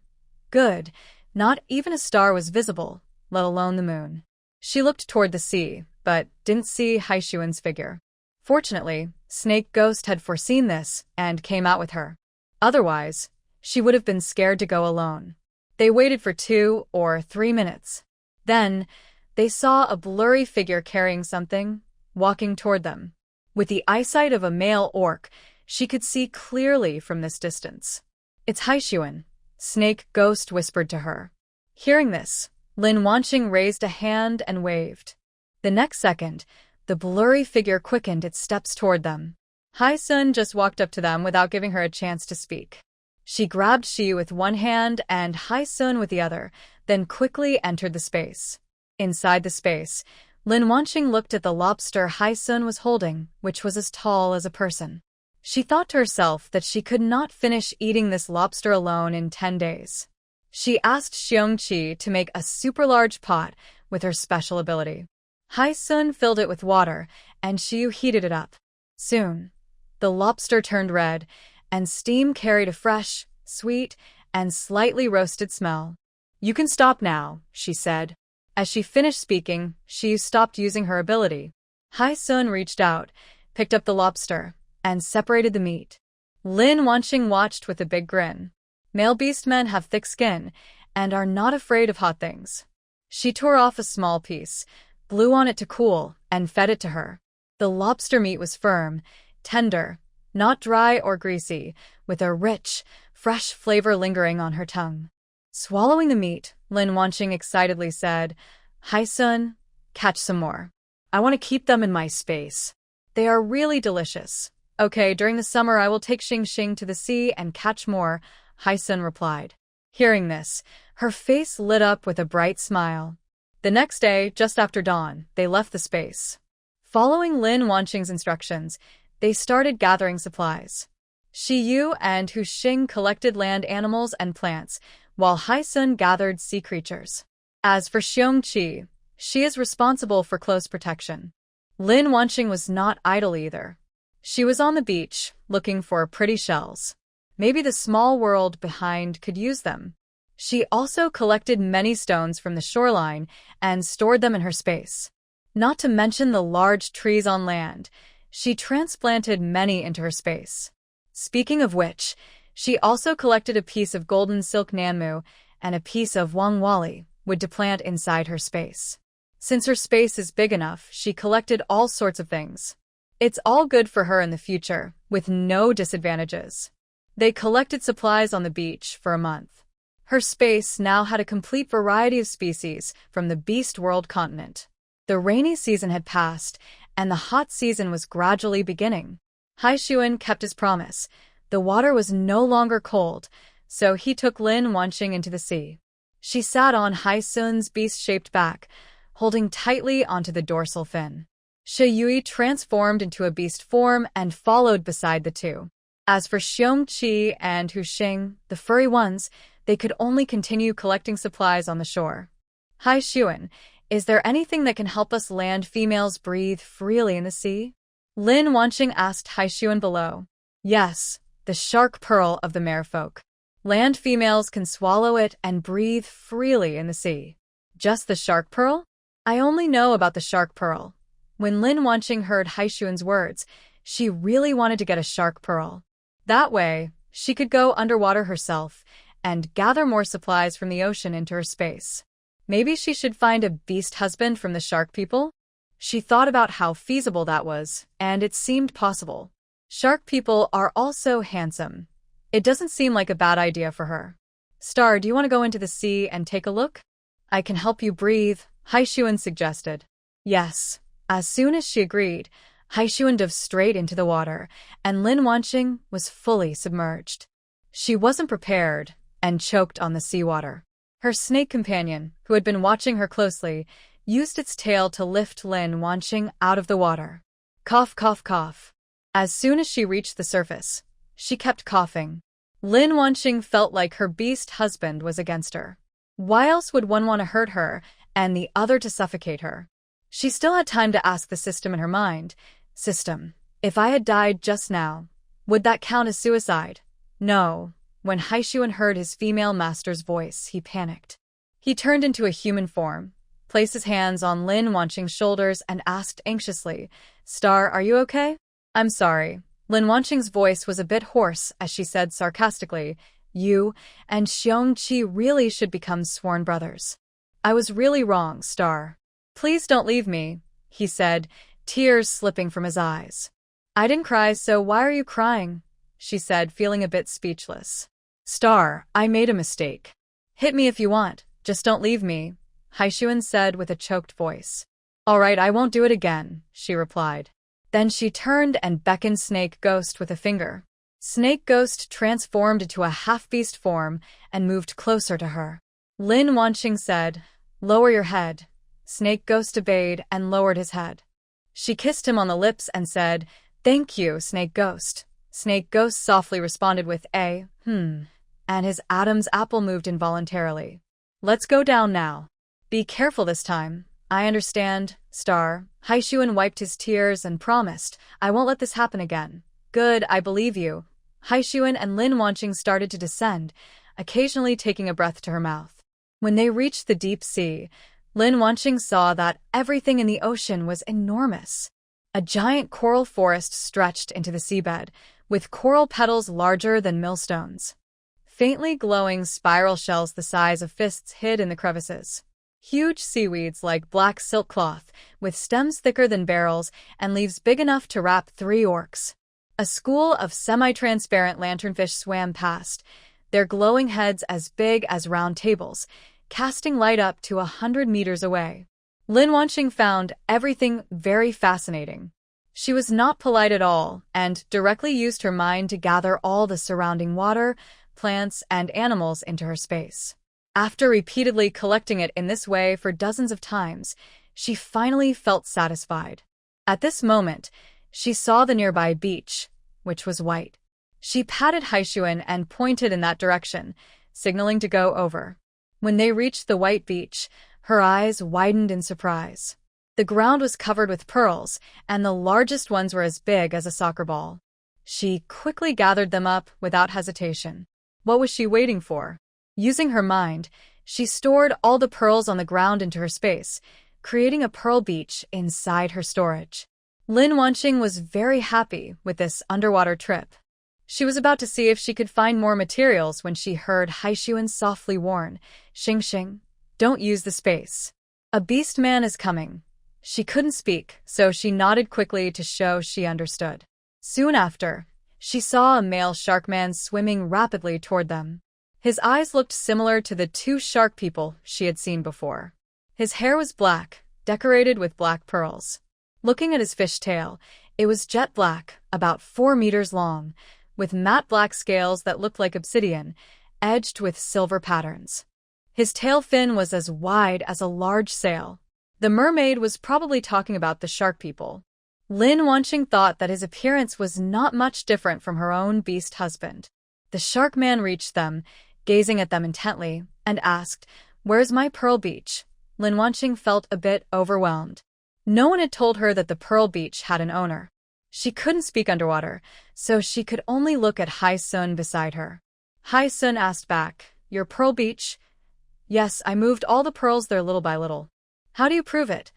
Good. Not even a star was visible, let alone the moon. She looked toward the sea, but didn't see Haixuan's figure. Fortunately, Snake Ghost had foreseen this and came out with her. Otherwise, she would have been scared to go alone. They waited for 2 or 3 minutes. Then, they saw a blurry figure carrying something, walking toward them. With the eyesight of a male orc, she could see clearly from this distance. It's Haixuan, Snake Ghost whispered to her. Hearing this, Lin Wanqing raised a hand and waved. The next second, the blurry figure quickened its steps toward them. Haixuan just walked up to them without giving her a chance to speak. She grabbed Shi with one hand and Haixuan with the other, then quickly entered the space. Inside the space, Lin Wanqing looked at the lobster Haixuan was holding, which was as tall as a person. She thought to herself that she could not finish eating this lobster alone in 10 days. She asked Xiongqi to make a super large pot with her special ability. Haixuan filled it with water, and Xiu heated it up. Soon, the lobster turned red, and steam carried a fresh, sweet, and slightly roasted smell. You can stop now, she said. As she finished speaking, Xiu stopped using her ability. Haixuan reached out, picked up the lobster, and separated the meat. Lin Wanqing watched with a big grin. Male beastmen have thick skin and are not afraid of hot things. She tore off a small piece, blew on it to cool, and fed it to her. The lobster meat was firm, tender, not dry or greasy, with a rich, fresh flavor lingering on her tongue. Swallowing the meat, Lin Wanqing excitedly said, Haixuan, catch some more. I want to keep them in my space. They are really delicious. Okay, during the summer I will take Xing to the sea and catch more, Haixuan replied. Hearing this, her face lit up with a bright smile. The next day, just after dawn, they left the space. Following Lin Wanqing's instructions, they started gathering supplies. Shi Yu and Hu Xing collected land animals and plants, while Haixuan gathered sea creatures. As for Xiongqi, she is responsible for close protection. Lin Wanqing was not idle either. She was on the beach, looking for pretty shells. Maybe the small world behind could use them. She also collected many stones from the shoreline and stored them in her space. Not to mention the large trees on land, she transplanted many into her space. Speaking of which, she also collected a piece of golden silk Nanmu and a piece of Wangwali, wood to plant inside her space. Since her space is big enough, she collected all sorts of things. It's all good for her in the future, with no disadvantages. They collected supplies on the beach for a month. Her space now had a complete variety of species from the Beast World continent. The rainy season had passed, and the hot season was gradually beginning. Haixuan kept his promise. The water was no longer cold, so he took Lin Wanqing into the sea. She sat on Haixuan's beast-shaped back, holding tightly onto the dorsal fin. Shi Yui transformed into a beast form and followed beside the two. As for Xiongqi and Hu Xing, the furry ones, they could only continue collecting supplies on the shore. Haixuan, is there anything that can help us land females breathe freely in the sea? Lin Wanqing asked Haixuan below. Yes, the shark pearl of the merfolk. Land females can swallow it and breathe freely in the sea. Just the shark pearl? I only know about the shark pearl. When Lin Wanqing heard Haixuan's words, she really wanted to get a shark pearl. That way, she could go underwater herself and gather more supplies from the ocean into her space. Maybe she should find a beast husband from the shark people? She thought about how feasible that was, and it seemed possible. Shark people are also handsome. It doesn't seem like a bad idea for her. Star, do you want to go into the sea and take a look? I can help you breathe, Haixuan suggested. Yes. As soon as she agreed, Haixuan dove straight into the water, and Lin Wanqing was fully submerged. She wasn't prepared and choked on the seawater. Her snake companion, who had been watching her closely, used its tail to lift Lin Wanqing out of the water. Cough, cough, cough. As soon as she reached the surface, she kept coughing. Lin Wanqing felt like her beast husband was against her. Why else would one want to hurt her and the other to suffocate her. She still had time to ask the system in her mind, "System, if I had died just now, would that count as suicide?" No. When Haixuan heard his female master's voice, he panicked. He turned into a human form, placed his hands on Lin Wanqing's shoulders, and asked anxiously, "Star, are you okay?" "I'm sorry." Lin Wanqing's voice was a bit hoarse as she said sarcastically, "You and Xiongqi really should become sworn brothers." "I was really wrong, Star. Please don't leave me," he said, tears slipping from his eyes. "I didn't cry, so why are you crying?" she said, feeling a bit speechless. "Star, I made a mistake. Hit me if you want, just don't leave me," Haixuan said with a choked voice. "All right, I won't do it again," she replied. Then she turned and beckoned Snake Ghost with a finger. Snake Ghost transformed into a half-beast form and moved closer to her. Lin Wanqing said, "Lower your head." Snake Ghost obeyed and lowered his head. She kissed him on the lips and said, "Thank you, Snake Ghost." Snake Ghost softly responded with a, and his Adam's apple moved involuntarily. "Let's go down now. Be careful this time." "I understand, Star." Haixuan wiped his tears and promised, "I won't let this happen again." "Good, I believe you." Haixuan and Lin Wanqing started to descend, occasionally taking a breath to her mouth. When they reached the deep sea, Lin Wanqing saw that everything in the ocean was enormous. A giant coral forest stretched into the seabed, with coral petals larger than millstones. Faintly glowing spiral shells the size of fists hid in the crevices. Huge seaweeds like black silk cloth, with stems thicker than barrels and leaves big enough to wrap 3 orcs. A school of semi-transparent lanternfish swam past, their glowing heads as big as round tables, casting light up to 100 meters away. Lin Wanqing found everything very fascinating. She was not polite at all and directly used her mind to gather all the surrounding water, plants, and animals into her space. After repeatedly collecting it in this way for dozens of times, she finally felt satisfied. At this moment, she saw the nearby beach, which was white. She patted Haixuan and pointed in that direction, signaling to go over. When they reached the white beach, her eyes widened in surprise. The ground was covered with pearls, and the largest ones were as big as a soccer ball. She quickly gathered them up without hesitation. What was she waiting for? Using her mind, she stored all the pearls on the ground into her space, creating a pearl beach inside her storage. Lin Wanqing was very happy with this underwater trip. She was about to see if she could find more materials when she heard Haixuan softly warn, "Xing, don't use the space. A beast man is coming." She couldn't speak, so she nodded quickly to show she understood. Soon after, she saw a male shark man swimming rapidly toward them. His eyes looked similar to the 2 shark people she had seen before. His hair was black, decorated with black pearls. Looking at his fish tail, it was jet black, about 4 meters long, with matte black scales that looked like obsidian, edged with silver patterns. His tail fin was as wide as a large sail. The mermaid was probably talking about the shark people. Lin Wanqing thought that his appearance was not much different from her own beast husband. The shark man reached them, gazing at them intently, and asked, "Where's my pearl beach?" Lin Wanqing felt a bit overwhelmed. No one had told her that the pearl beach had an owner. She couldn't speak underwater, so she could only look at Haixuan beside her. Haixuan asked back, "Your pearl beach?" "Yes, I moved all the pearls there little by little." "How do you prove it?"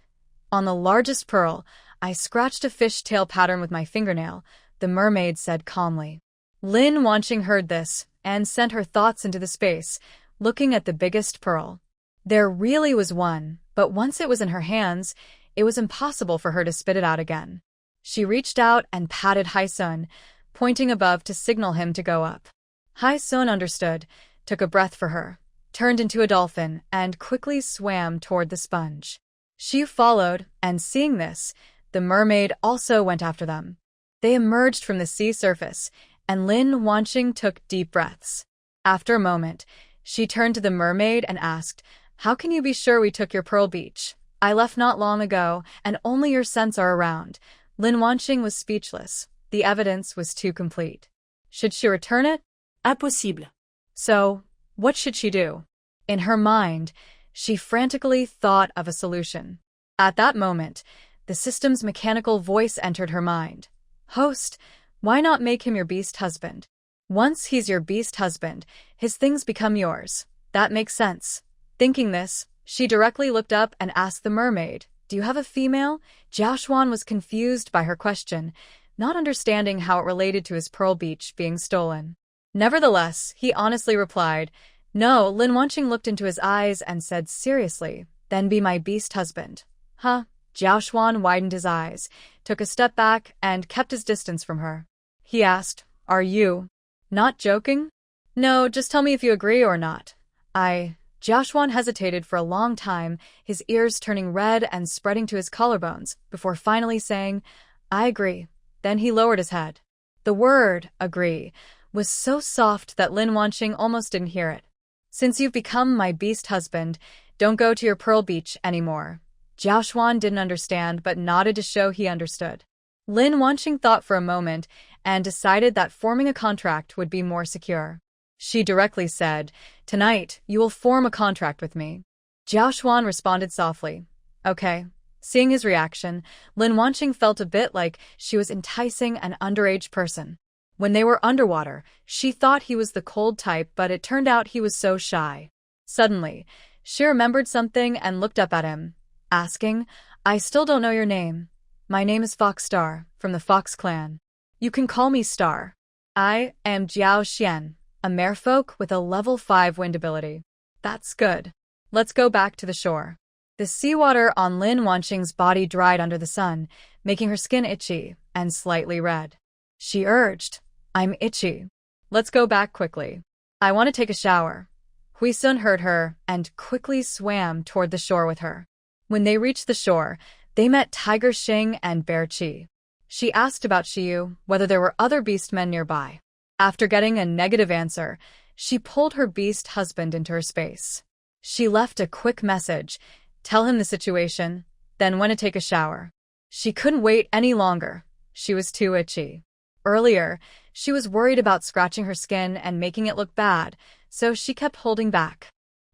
"On the largest pearl, I scratched a fish tail pattern with my fingernail," the mermaid said calmly. Lin Wanqing heard this and sent her thoughts into the space, looking at the biggest pearl. There really was one, but once it was in her hands, it was impossible for her to spit it out again. She reached out and patted Haixuan, pointing above to signal him to go up. Haixuan understood, took a breath for her, turned into a dolphin, and quickly swam toward the sponge. She followed, and seeing this, the mermaid also went after them. They emerged from the sea surface, and Lin Wanqing took deep breaths. After a moment, she turned to the mermaid and asked, "How can you be sure we took your pearl beach? I left not long ago, and only your scents are around." Lin Wanqing was speechless. The evidence was too complete. Should she return it? Impossible. So, what should she do? In her mind, She frantically thought of a solution. At that moment, the system's mechanical voice entered her mind. Host, why not make him your beast husband? Once he's your beast husband, his things become yours. That makes sense. Thinking this, she directly looked up and asked the mermaid, do you have a female? Jiaoshuan was confused by her question, not understanding how it related to his pearl beach being stolen. Nevertheless, he honestly replied, no. Lin Wanqing looked into his eyes and said seriously, then be my beast husband. Huh? Jiaoshuan widened his eyes, took a step back, and kept his distance from her. He asked, are you not joking? No, just tell me if you agree or not. Jiaoshuan hesitated for a long time, his ears turning red and spreading to his collarbones, before finally saying, I agree. Then he lowered his head. The word, agree, was so soft that Lin Wanqing almost didn't hear it. Since you've become my beast husband, don't go to your pearl beach anymore. Jiaoshuan didn't understand but nodded to show he understood. Lin Wanqing thought for a moment and decided that forming a contract would be more secure. She directly said, tonight, you will form a contract with me. Jiaoshuan responded softly, okay. Seeing his reaction, Lin Wanqing felt a bit like she was enticing an underage person. When they were underwater, she thought he was the cold type, but it turned out he was so shy. Suddenly, she remembered something and looked up at him, asking, I still don't know your name. My name is Fox Star, from the Fox clan. You can call me Star. I am Jiao Xian, a merfolk with a level 5 wind ability. That's good. Let's go back to the shore. The seawater on Lin Wanqing's body dried under the sun, making her skin itchy and slightly red. She urged, I'm itchy. Let's go back quickly. I want to take a shower. Hui Sun heard her and quickly swam toward the shore with her. When they reached the shore, they met Tiger Xing and Bear Qi. She asked about Xiyu, whether there were other beast men nearby. After getting a negative answer, she pulled her beast husband into her space. She left a quick message, tell him the situation, then went to take a shower. She couldn't wait any longer. She was too itchy. Earlier, she was worried about scratching her skin and making it look bad, so she kept holding back.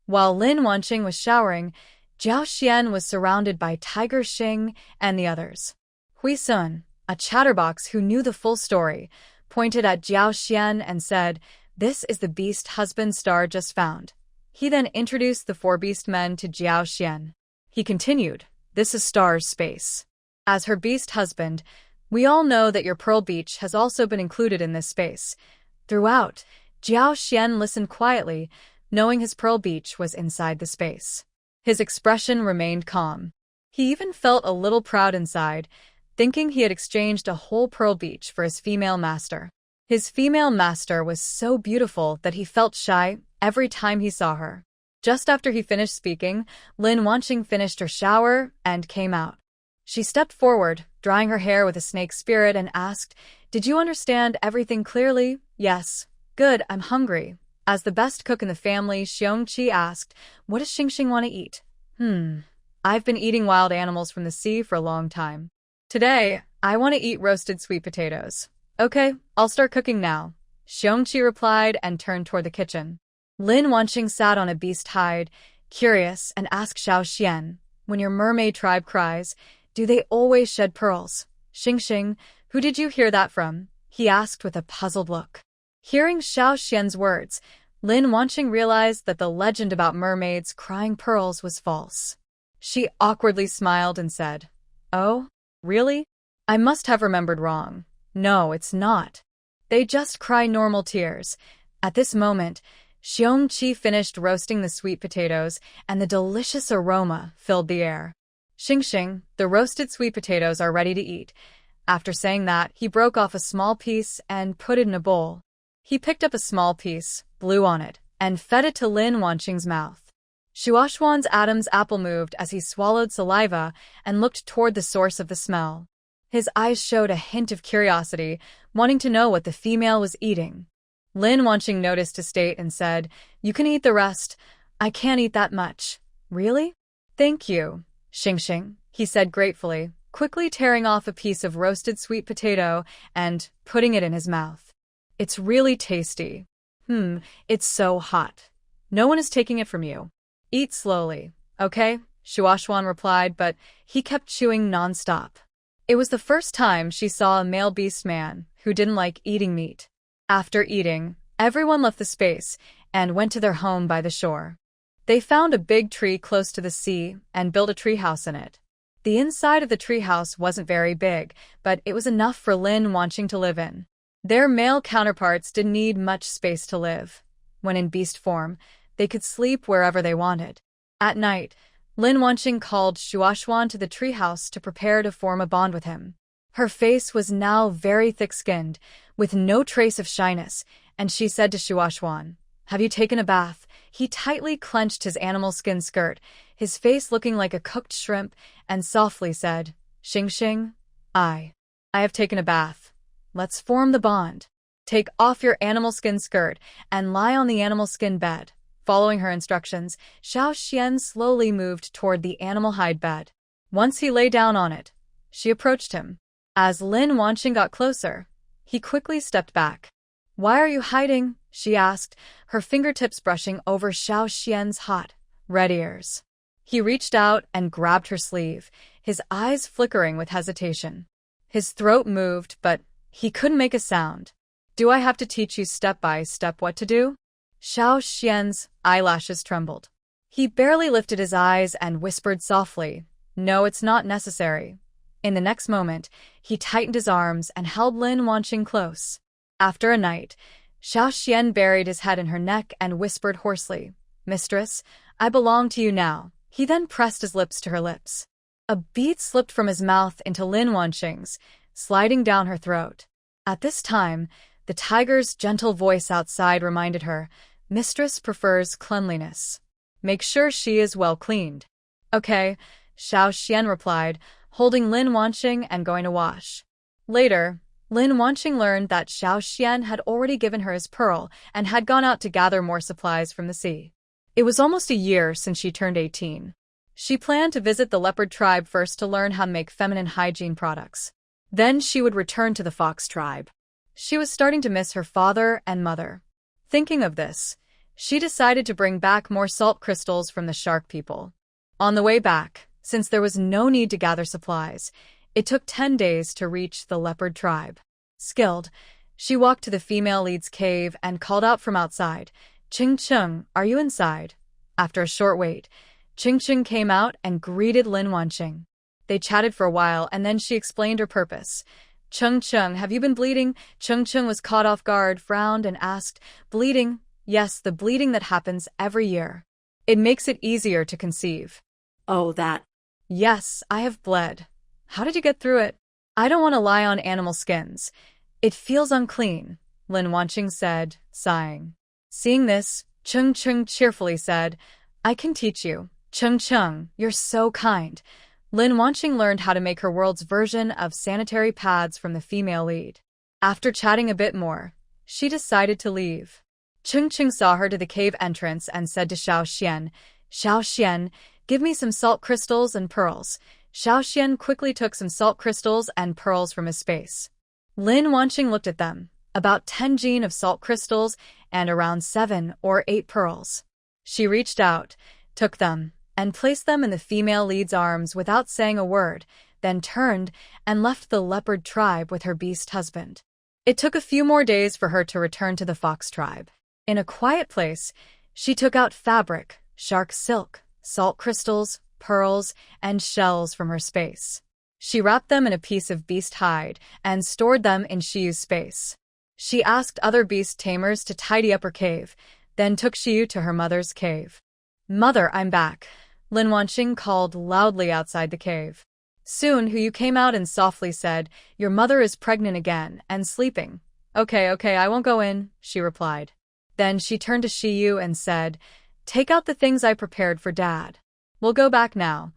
While Lin Wanqing was showering, Jiao Xian was surrounded by Tiger Xing and the others. Hui Sun, a chatterbox who knew the full story, pointed at Jiao Xian and said, this is the beast husband Star just found. He then introduced the 4 beast men to Jiao Xian. He continued, this is Star's space. As her beast husband, we all know that your Pearl Beach has also been included in this space. Throughout, Jiao Xian listened quietly, knowing his Pearl Beach was inside the space. His expression remained calm. He even felt a little proud inside, thinking he had exchanged a whole Pearl Beach for his female master. His female master was so beautiful that he felt shy every time he saw her. Just after he finished speaking, Lin Wanqing finished her shower and came out. She stepped forward, drying her hair with a snake spirit, and asked, did you understand everything clearly? Yes. Good, I'm hungry. As the best cook in the family, Xiongqi asked, what does Xingxing want to eat? I've been eating wild animals from the sea for a long time. Today, I want to eat roasted sweet potatoes. Okay, I'll start cooking now. Xiongqi replied and turned toward the kitchen. Lin Wanqing sat on a beast hide, curious, and asked Xiao Xian, when your mermaid tribe cries, do they always shed pearls? Xingxing, who did you hear that from? He asked with a puzzled look. Hearing Xiao Xian's words, Lin Wanqing realized that the legend about mermaids crying pearls was false. She awkwardly smiled and said, oh, really? I must have remembered wrong. No, it's not. They just cry normal tears. At this moment, Xiongqi finished roasting the sweet potatoes, and the delicious aroma filled the air. Xingxing, the roasted sweet potatoes are ready to eat. After saying that, he broke off a small piece and put it in a bowl. He picked up a small piece, blew on it, and fed it to Lin Wanqing's mouth. Shuoxuan's Adam's apple moved as he swallowed saliva and looked toward the source of the smell. His eyes showed a hint of curiosity, wanting to know what the female was eating. Lin Wanqing noticed his state and said, you can eat the rest. I can't eat that much. Really? Thank you, Xingxing, he said gratefully, quickly tearing off a piece of roasted sweet potato and putting it in his mouth. It's really tasty. It's so hot. No one is taking it from you. Eat slowly, okay? Shuashwan replied, but he kept chewing non-stop. It was the first time she saw a male beast man who didn't like eating meat. After eating, everyone left the space and went to their home by the shore. They found a big tree close to the sea and built a treehouse in it. The inside of the treehouse wasn't very big, but it was enough for Lin Wanqing to live in. Their male counterparts didn't need much space to live. When in beast form, they could sleep wherever they wanted. At night, Lin Wanqing called Shuashwan to the treehouse to prepare to form a bond with him. Her face was now very thick-skinned, with no trace of shyness, and she said to Shuashwan, "Have you taken a bath?" He tightly clenched his animal skin skirt, his face looking like a cooked shrimp, and softly said, "Xing Xing, I have taken a bath. Let's form the bond. Take off your animal skin skirt and lie on the animal skin bed." Following her instructions, Xiao Xian slowly moved toward the animal hide bed. Once he lay down on it, she approached him. As Lin Wanqing got closer, he quickly stepped back. "Why are you hiding?" she asked, her fingertips brushing over Xiao Xian's hot, red ears. He reached out and grabbed her sleeve, his eyes flickering with hesitation. His throat moved, but he couldn't make a sound. "Do I have to teach you step by step what to do?" Xiao Xian's eyelashes trembled. He barely lifted his eyes and whispered softly, "No, it's not necessary." In the next moment, he tightened his arms and held Lin Wanqing close. After a night, Xiao Xian buried his head in her neck and whispered hoarsely, "Mistress, I belong to you now." He then pressed his lips to her lips. A bead slipped from his mouth into Lin Wanqing's, sliding down her throat. At this time, the tiger's gentle voice outside reminded her, "Mistress prefers cleanliness. Make sure she is well cleaned." "Okay," Xiao Xian replied, holding Lin Wanqing and going to wash. Later, Lin Wanqing learned that Xiao Xian had already given her his pearl and had gone out to gather more supplies from the sea. It was almost a year since she turned 18. She planned to visit the leopard tribe first to learn how to make feminine hygiene products. Then she would return to the fox tribe. She was starting to miss her father and mother. Thinking of this, she decided to bring back more salt crystals from the shark people. On the way back, since there was no need to gather supplies, it took 10 days to reach the leopard tribe. Skilled, she walked to the female lead's cave and called out from outside, "Ching Cheng, are you inside?" After a short wait, Ching Cheng came out and greeted Lin Wanqing. They chatted for a while and then she explained her purpose. "Cheng Cheng, have you been bleeding?" Cheng Cheng was caught off guard, frowned, and asked, "Bleeding?" "Yes, the bleeding that happens every year. It makes it easier to conceive." "Oh, that." "Yes, I have bled. How did you get through it?" "I don't want to lie on animal skins. It feels unclean," Lin Wanqing said, sighing. Seeing this, Cheng Cheng cheerfully said, "I can teach you." "Cheng Cheng, you're so kind." Lin Wanqing learned how to make her world's version of sanitary pads from the female lead. After chatting a bit more, she decided to leave. Cheng Cheng saw her to the cave entrance and said to Xiao Xian, "Xiao Xian, give me some salt crystals and pearls." Xiao Xian quickly took some salt crystals and pearls from his space. Lin Wanqing looked at them, about 10 gene of salt crystals and around 7 or 8 pearls. She reached out, took them, and placed them in the female lead's arms without saying a word, then turned and left the leopard tribe with her beast husband. It took a few more days for her to return to the fox tribe. In a quiet place, she took out fabric, shark silk, salt crystals, pearls, and shells from her space. She wrapped them in a piece of beast hide and stored them in Shiyu's space. She asked other beast tamers to tidy up her cave, then took Shiyu to her mother's cave. "Mother, I'm back," Lin Wanqing called loudly outside the cave. Soon Huyu came out and softly said, "Your mother is pregnant again and sleeping." Okay, I won't go in," she replied. Then she turned to Shiyu and said, "Take out the things I prepared for Dad. We'll go back now."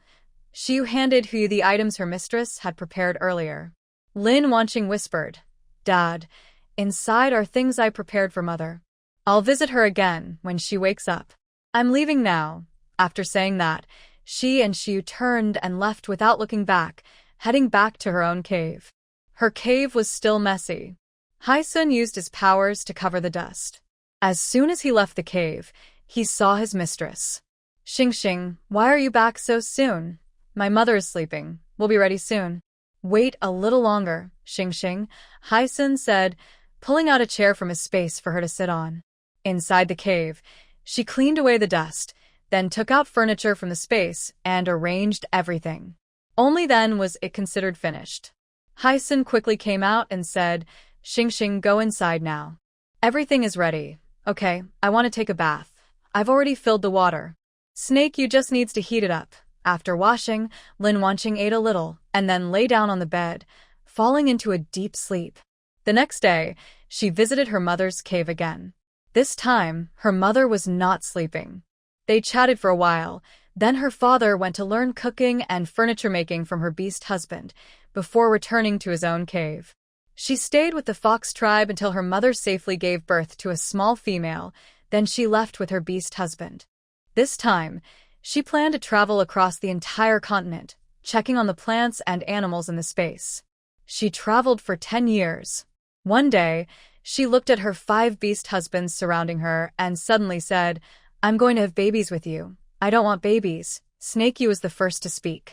Shiyu handed Huyu the items her mistress had prepared earlier. Lin Wanqing whispered, "Dad, inside are things I prepared for Mother. I'll visit her again when she wakes up. I'm leaving now." After saying that, she and Shiyu turned and left without looking back, heading back to her own cave. Her cave was still messy. Hai-sun used his powers to cover the dust. As soon as he left the cave, he saw his mistress. Xing, why are you back so soon? My mother is sleeping. We'll be ready soon. Wait a little longer, Xing, Hai-sun said, pulling out a chair from his space for her to sit on. Inside the cave, she cleaned away the dust, then took out furniture from the space and arranged everything. Only then was it considered finished. Hai-sun quickly came out and said, Xing, go inside now. Everything is ready. Okay, I want to take a bath. I've already filled the water. Snake, you just needs to heat it up. After washing, Lin Wanqing ate a little and then lay down on the bed, falling into a deep sleep. The next day, she visited her mother's cave again. This time, her mother was not sleeping. They chatted for a while, then her father went to learn cooking and furniture making from her beast husband, before returning to his own cave. She stayed with the fox tribe until her mother safely gave birth to a small female, then she left with her beast husband. This time, she planned to travel across the entire continent, checking on the plants and animals in the space. She traveled for 10 years. One day, she looked at her 5 beast husbands surrounding her and suddenly said, I'm going to have babies with you. I don't want babies. Snake, you was the first to speak.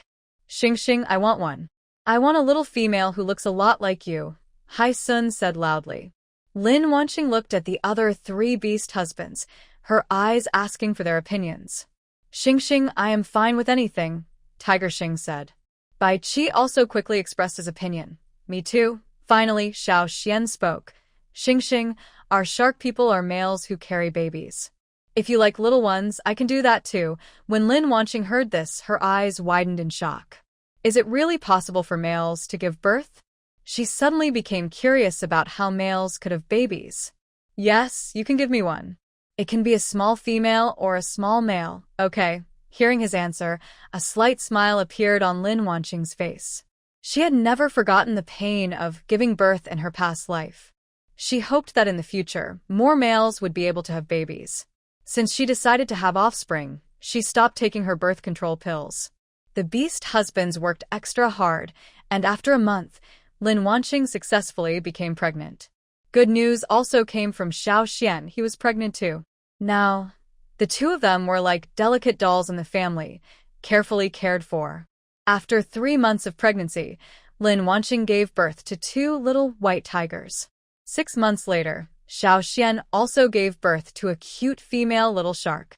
Xing, I want one. I want a little female who looks a lot like you, Hai-sun said loudly. Lin Wanqing looked at the other 3 beast husbands, her eyes asking for their opinions. Xing, I am fine with anything, Tiger Xing said. Bai Qi also quickly expressed his opinion. Me too. Finally, Xiao Xian spoke. Xing, our shark people are males who carry babies. If you like little ones, I can do that too. When Lin Wanqing heard this, her eyes widened in shock. Is it really possible for males to give birth? She suddenly became curious about how males could have babies. Yes, you can give me one. It can be a small female or a small male. Okay. Hearing his answer, a slight smile appeared on Lin Wanqing's face. She had never forgotten the pain of giving birth in her past life. She hoped that in the future, more males would be able to have babies. Since she decided to have offspring, she stopped taking her birth control pills. The beast husbands worked extra hard, and after a month, Lin Wanqing successfully became pregnant. Good news also came from Xiao Xian. He was pregnant too. Now, the 2 of them were like delicate dolls in the family, carefully cared for. After 3 months of pregnancy, Lin Wanqing gave birth to 2 little white tigers. 6 months later, Xiao Xian also gave birth to a cute female little shark.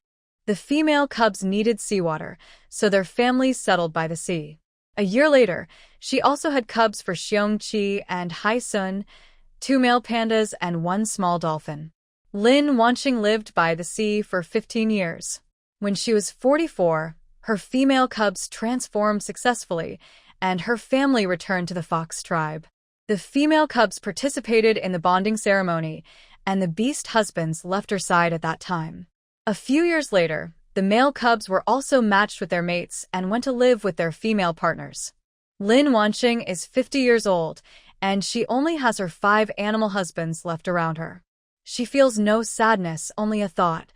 The female cubs needed seawater, so their families settled by the sea. A year later, she also had cubs for Xiongqi and Hai-sun, 2 male pandas and 1 small dolphin. Lin Wanqing lived by the sea for 15 years. When she was 44, her female cubs transformed successfully, and her family returned to the fox tribe. The female cubs participated in the bonding ceremony, and the beast husbands left her side at that time. A few years later, the male cubs were also matched with their mates and went to live with their female partners. Lin Wanqing is 50 years old, and she only has her 5 animal husbands left around her. She feels no sadness, only a thought.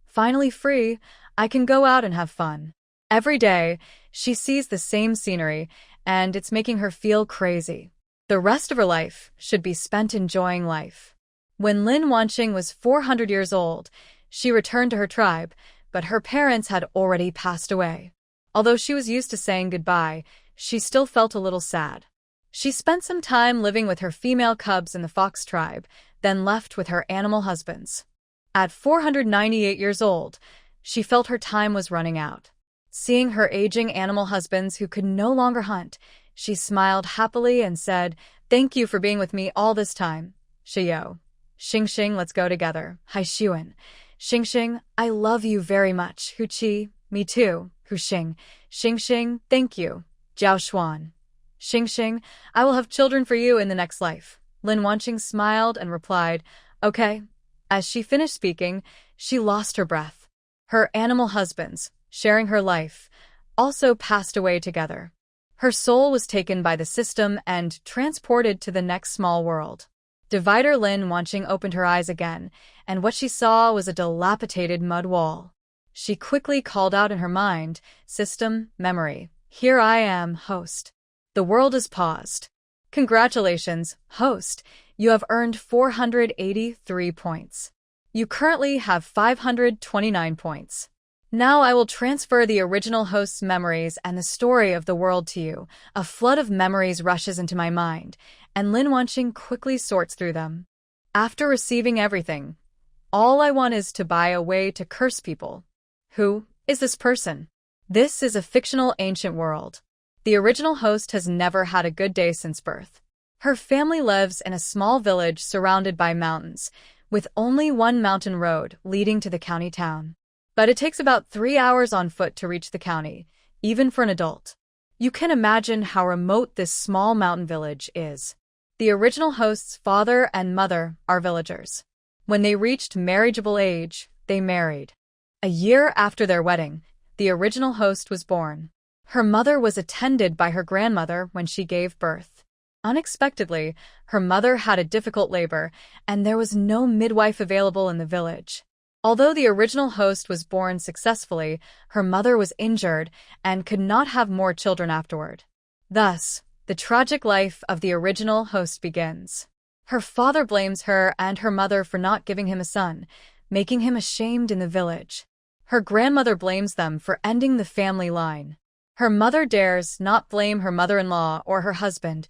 Finally free, I can go out and have fun. Every day, she sees the same scenery, and it's making her feel crazy. The rest of her life should be spent enjoying life. When Lin Wanqing was 400 years old, she returned to her tribe, but her parents had already passed away. Although she was used to saying goodbye, she still felt a little sad. She spent some time living with her female cubs in the fox tribe, then left with her animal husbands. At 498 years old, she felt her time was running out. Seeing her aging animal husbands who could no longer hunt, she smiled happily and said, Thank you for being with me all this time. Shiyo. Xing, let's go together. Hai Xuan. Xing, I love you very much. Hu Qi. Me too. Hu Xing. Xing, thank you. Jiao Xuan. Xing, I will have children for you in the next life. Lin Wanqing smiled and replied, Okay. As she finished speaking, she lost her breath. Her animal husbands, sharing her life, also passed away together. Her soul was taken by the system and transported to the next small world. Divider Lin Wanqing opened her eyes again, and what she saw was a dilapidated mud wall. She quickly called out in her mind, System, memory. Here I am, host. The world is paused. Congratulations, host. You have earned 483 points. You currently have 529 points. Now I will transfer the original host's memories and the story of the world to you. A flood of memories rushes into my mind, and Lin Wanqing quickly sorts through them. After receiving everything, all I want is to buy a way to curse people. Who is this person? This is a fictional ancient world. The original host has never had a good day since birth. Her family lives in a small village surrounded by mountains, with only one mountain road leading to the county town. But it takes about 3 hours on foot to reach the county, even for an adult. You can imagine how remote this small mountain village is. The original host's father and mother are villagers. When they reached marriageable age, they married. A year after their wedding, the original host was born. Her mother was attended by her grandmother when she gave birth. Unexpectedly, her mother had a difficult labor, and there was no midwife available in the village. Although the original host was born successfully, her mother was injured and could not have more children afterward. Thus, the tragic life of the original host begins. Her father blames her and her mother for not giving him a son, making him ashamed in the village. Her grandmother blames them for ending the family line. Her mother dares not blame her mother-in-law or her husband,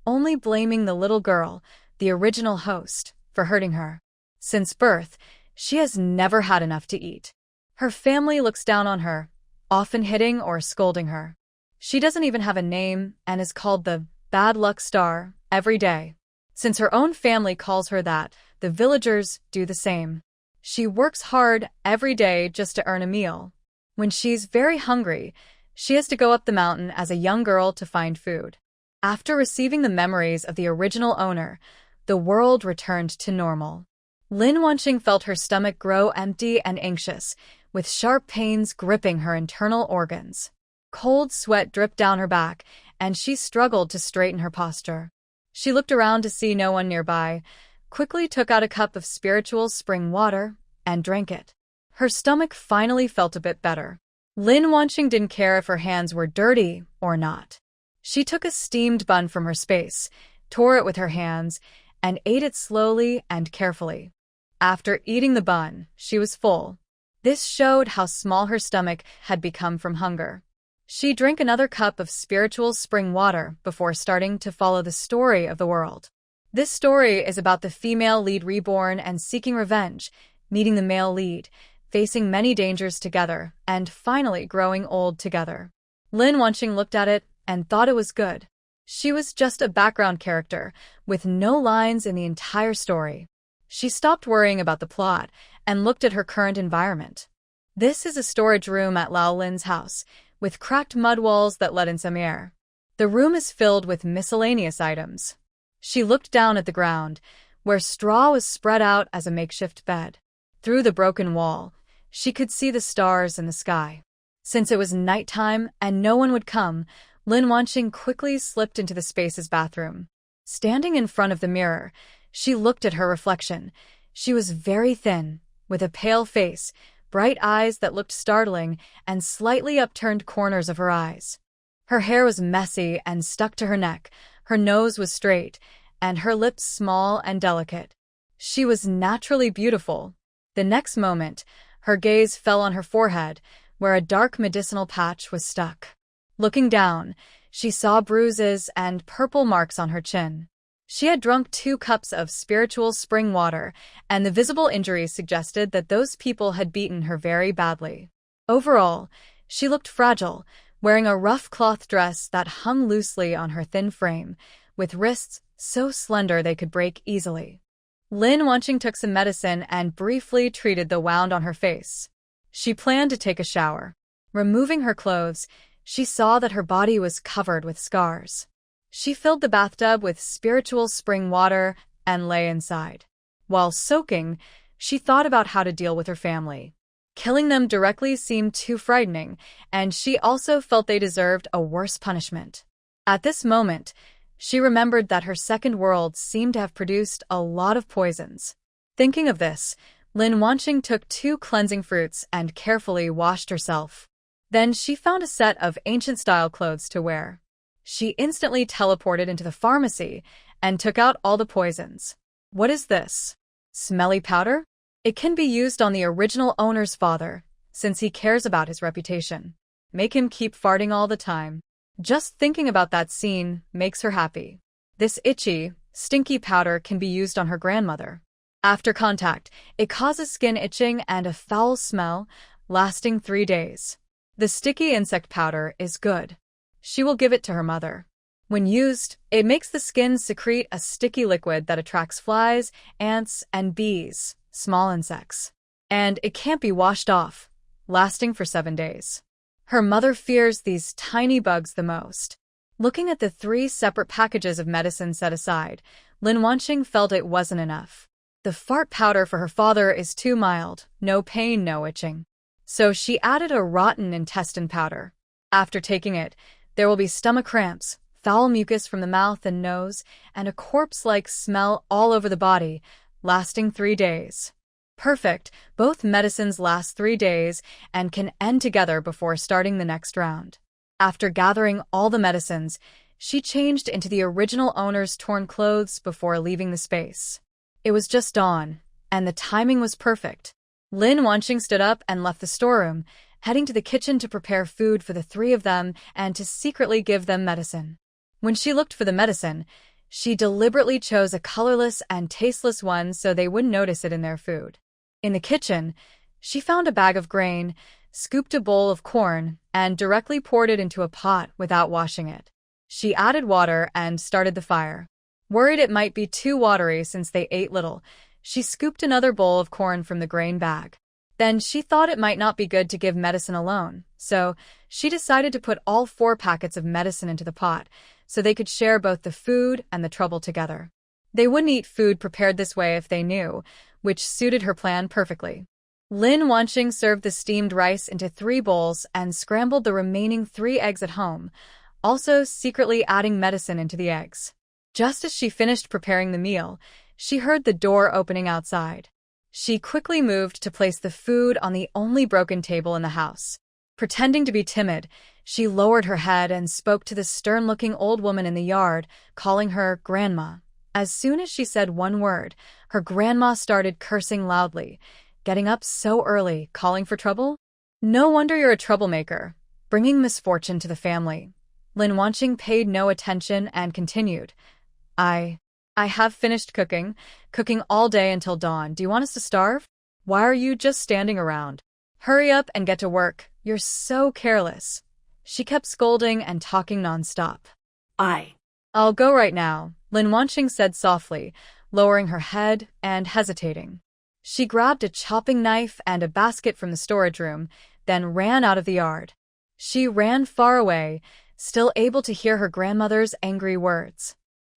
only blaming the little girl, the original host, for hurting her. Since birth, she has never had enough to eat. Her family looks down on her, often hitting or scolding her. She doesn't even have a name and is called the bad luck star every day. Since her own family calls her that, the villagers do the same. She works hard every day just to earn a meal. When she's very hungry, she has to go up the mountain as a young girl to find food. After receiving the memories of the original owner, the world returned to normal. Lin Wanqing felt her stomach grow empty and anxious, with sharp pains gripping her internal organs. Cold sweat dripped down her back, and she struggled to straighten her posture. She looked around to see no one nearby, quickly took out a cup of spiritual spring water, and drank it. Her stomach finally felt a bit better. Lin Wanqing didn't care if her hands were dirty or not. She took a steamed bun from her space, tore it with her hands, and ate it slowly and carefully. After eating the bun, she was full. This showed how small her stomach had become from hunger. She drank another cup of spiritual spring water before starting to follow the story of the world. This story is about the female lead reborn and seeking revenge, meeting the male lead, facing many dangers together, and finally growing old together. Lin Wanqing looked at it and thought it was good. She was just a background character, with no lines in the entire story. She stopped worrying about the plot and looked at her current environment. This is a storage room at Lao Lin's house, with cracked mud walls that let in some air. The room is filled with miscellaneous items. She looked down at the ground, where straw was spread out as a makeshift bed. Through the broken wall, she could see the stars in the sky. Since it was nighttime and no one would come, Lin Wanqing quickly slipped into the space's bathroom. Standing in front of the mirror, she looked at her reflection. She was very thin, with a pale face, bright eyes that looked startling, and slightly upturned corners of her eyes. Her hair was messy and stuck to her neck, her nose was straight, and her lips small and delicate. She was naturally beautiful. The next moment, her gaze fell on her forehead, where a dark medicinal patch was stuck. Looking down, she saw bruises and purple marks on her chin. She had drunk 2 cups of spiritual spring water, and the visible injuries suggested that those people had beaten her very badly. Overall, she looked fragile, wearing a rough cloth dress that hung loosely on her thin frame, with wrists so slender they could break easily. Lin Wanqing took some medicine and briefly treated the wound on her face. She planned to take a shower. Removing her clothes, she saw that her body was covered with scars. She filled the bathtub with spiritual spring water and lay inside. While soaking, she thought about how to deal with her family. Killing them directly seemed too frightening, and she also felt they deserved a worse punishment. At this moment, she remembered that her second world seemed to have produced a lot of poisons. Thinking of this, Lin Wanqing took 2 cleansing fruits and carefully washed herself. Then she found a set of ancient-style clothes to wear. She instantly teleported into the pharmacy and took out all the poisons. What is this? Smelly powder? It can be used on the original owner's father, since he cares about his reputation. Make him keep farting all the time. Just thinking about that scene makes her happy. This itchy, stinky powder can be used on her grandmother. After contact, it causes skin itching and a foul smell, lasting 3 days. The sticky insect powder is good. She will give it to her mother. When used, it makes the skin secrete a sticky liquid that attracts flies, ants, and bees, small insects. And it can't be washed off, lasting for 7 days. Her mother fears these tiny bugs the most. Looking at the 3 separate packages of medicine set aside, Lin Wanqing felt it wasn't enough. The fart powder for her father is too mild, no pain, no itching. So she added a rotten intestine powder. After taking it, there will be stomach cramps, foul mucus from the mouth and nose, and a corpse-like smell all over the body, lasting 3 days. Perfect, both medicines last 3 days and can end together before starting the next round. After gathering all the medicines, she changed into the original owner's torn clothes before leaving the space. It was just dawn, and the timing was perfect. Lin Wanqing stood up and left the storeroom, heading to the kitchen to prepare food for the 3 of them and to secretly give them medicine. When she looked for the medicine, she deliberately chose a colorless and tasteless one so they wouldn't notice it in their food. In the kitchen, she found a bag of grain, scooped a bowl of corn, and directly poured it into a pot without washing it. She added water and started the fire. Worried it might be too watery since they ate little, she scooped another bowl of corn from the grain bag. Then she thought it might not be good to give medicine alone, so she decided to put all 4 packets of medicine into the pot so they could share both the food and the trouble together. They wouldn't eat food prepared this way if they knew, which suited her plan perfectly. Lin Wanqing served the steamed rice into 3 bowls and scrambled the remaining 3 eggs at home, also secretly adding medicine into the eggs. Just as she finished preparing the meal, she heard the door opening outside. She quickly moved to place the food on the only broken table in the house. Pretending to be timid, she lowered her head and spoke to the stern-looking old woman in the yard, calling her Grandma. As soon as she said one word, her grandma started cursing loudly. Getting up so early, calling for trouble? No wonder you're a troublemaker, bringing misfortune to the family. Lin Wanqing paid no attention and continued. I have finished cooking all day until dawn. Do you want us to starve? Why are you just standing around? Hurry up and get to work. You're so careless. She kept scolding and talking nonstop. I'll go right now, Lin Wanqing said softly, lowering her head and hesitating. She grabbed a chopping knife and a basket from the storage room, then ran out of the yard. She ran far away, still able to hear her grandmother's angry words.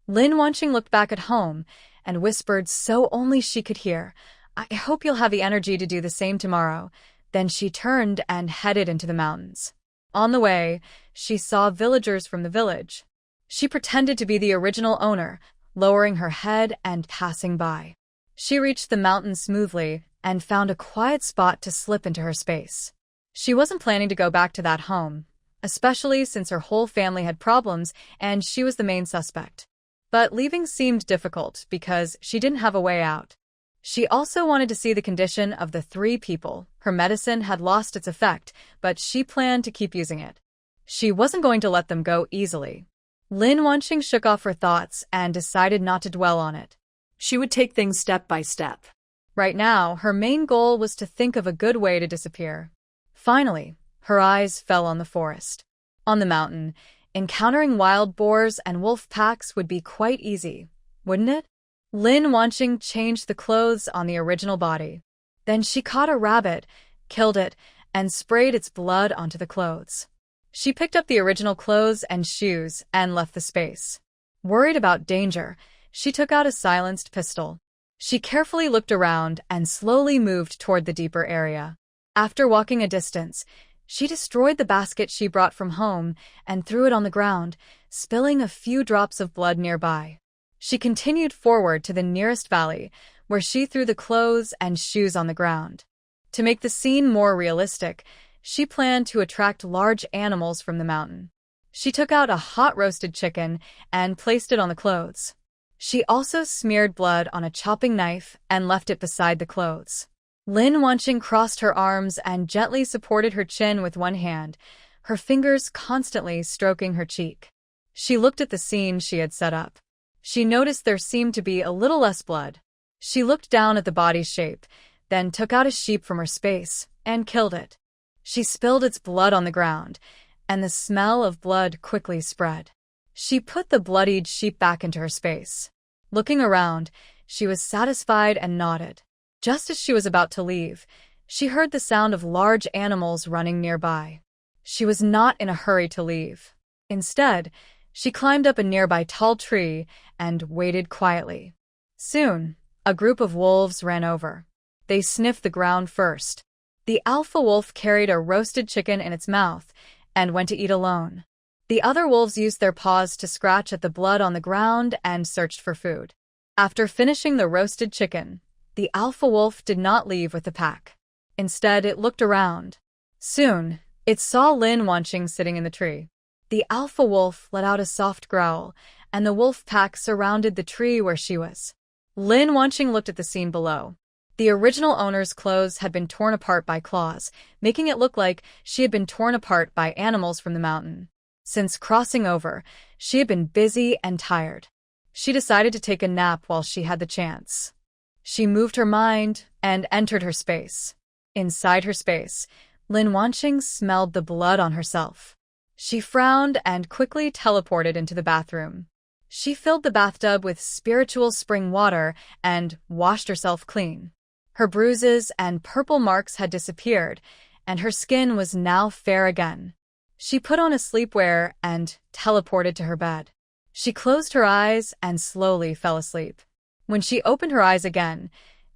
Lin Wanqing looked back at home and whispered so only she could hear, I hope you'll have the energy to do the same tomorrow. Then she turned and headed into the mountains. On the way, she saw villagers from the village. She pretended to be the original owner, lowering her head and passing by. She reached the mountain smoothly and found a quiet spot to slip into her space. She wasn't planning to go back to that home, especially since her whole family had problems and she was the main suspect. But leaving seemed difficult because she didn't have a way out. She also wanted to see the condition of the 3 people. Her medicine had lost its effect, but she planned to keep using it. She wasn't going to let them go easily. Lin Wanqing shook off her thoughts and decided not to dwell on it. She would take things step by step. Right now, her main goal was to think of a good way to disappear. Finally, her eyes fell on the forest. On the mountain, encountering wild boars and wolf packs would be quite easy, wouldn't it? Lin Wanqing changed the clothes on the original body. Then she caught a rabbit, killed it, and sprayed its blood onto the clothes. She picked up the original clothes and shoes and left the space. Worried about danger, she took out a silenced pistol. She carefully looked around and slowly moved toward the deeper area. After walking a distance, she destroyed the basket she brought from home and threw it on the ground, spilling a few drops of blood nearby. She continued forward to the nearest valley, where she threw the clothes and shoes on the ground. To make the scene more realistic, she planned to attract large animals from the mountain. She took out a hot roasted chicken and placed it on the clothes. She also smeared blood on a chopping knife and left it beside the clothes. Lin Wanqing crossed her arms and gently supported her chin with one hand, her fingers constantly stroking her cheek. She looked at the scene she had set up. She noticed there seemed to be a little less blood. She looked down at the body's shape, then took out a sheep from her space and killed it. She spilled its blood on the ground, and the smell of blood quickly spread. She put the bloodied sheep back into her space. Looking around, she was satisfied and nodded. Just as she was about to leave, she heard the sound of large animals running nearby. She was not in a hurry to leave. Instead, she climbed up a nearby tall tree and waited quietly. Soon, a group of wolves ran over. They sniffed the ground first. The alpha wolf carried a roasted chicken in its mouth and went to eat alone. The other wolves used their paws to scratch at the blood on the ground and searched for food. After finishing the roasted chicken, the alpha wolf did not leave with the pack. Instead, it looked around. Soon, it saw Lin Wanqing sitting in the tree. The alpha wolf let out a soft growl, and the wolf pack surrounded the tree where she was. Lin Wanqing looked at the scene below. The original owner's clothes had been torn apart by claws, making it look like she had been torn apart by animals from the mountain. Since crossing over, she had been busy and tired. She decided to take a nap while she had the chance. She moved her mind and entered her space. Inside her space, Lin Wanqing smelled the blood on herself. She frowned and quickly teleported into the bathroom. She filled the bathtub with spiritual spring water and washed herself clean. Her bruises and purple marks had disappeared, and her skin was now fair again. She put on a sleepwear and teleported to her bed. She closed her eyes and slowly fell asleep. When she opened her eyes again,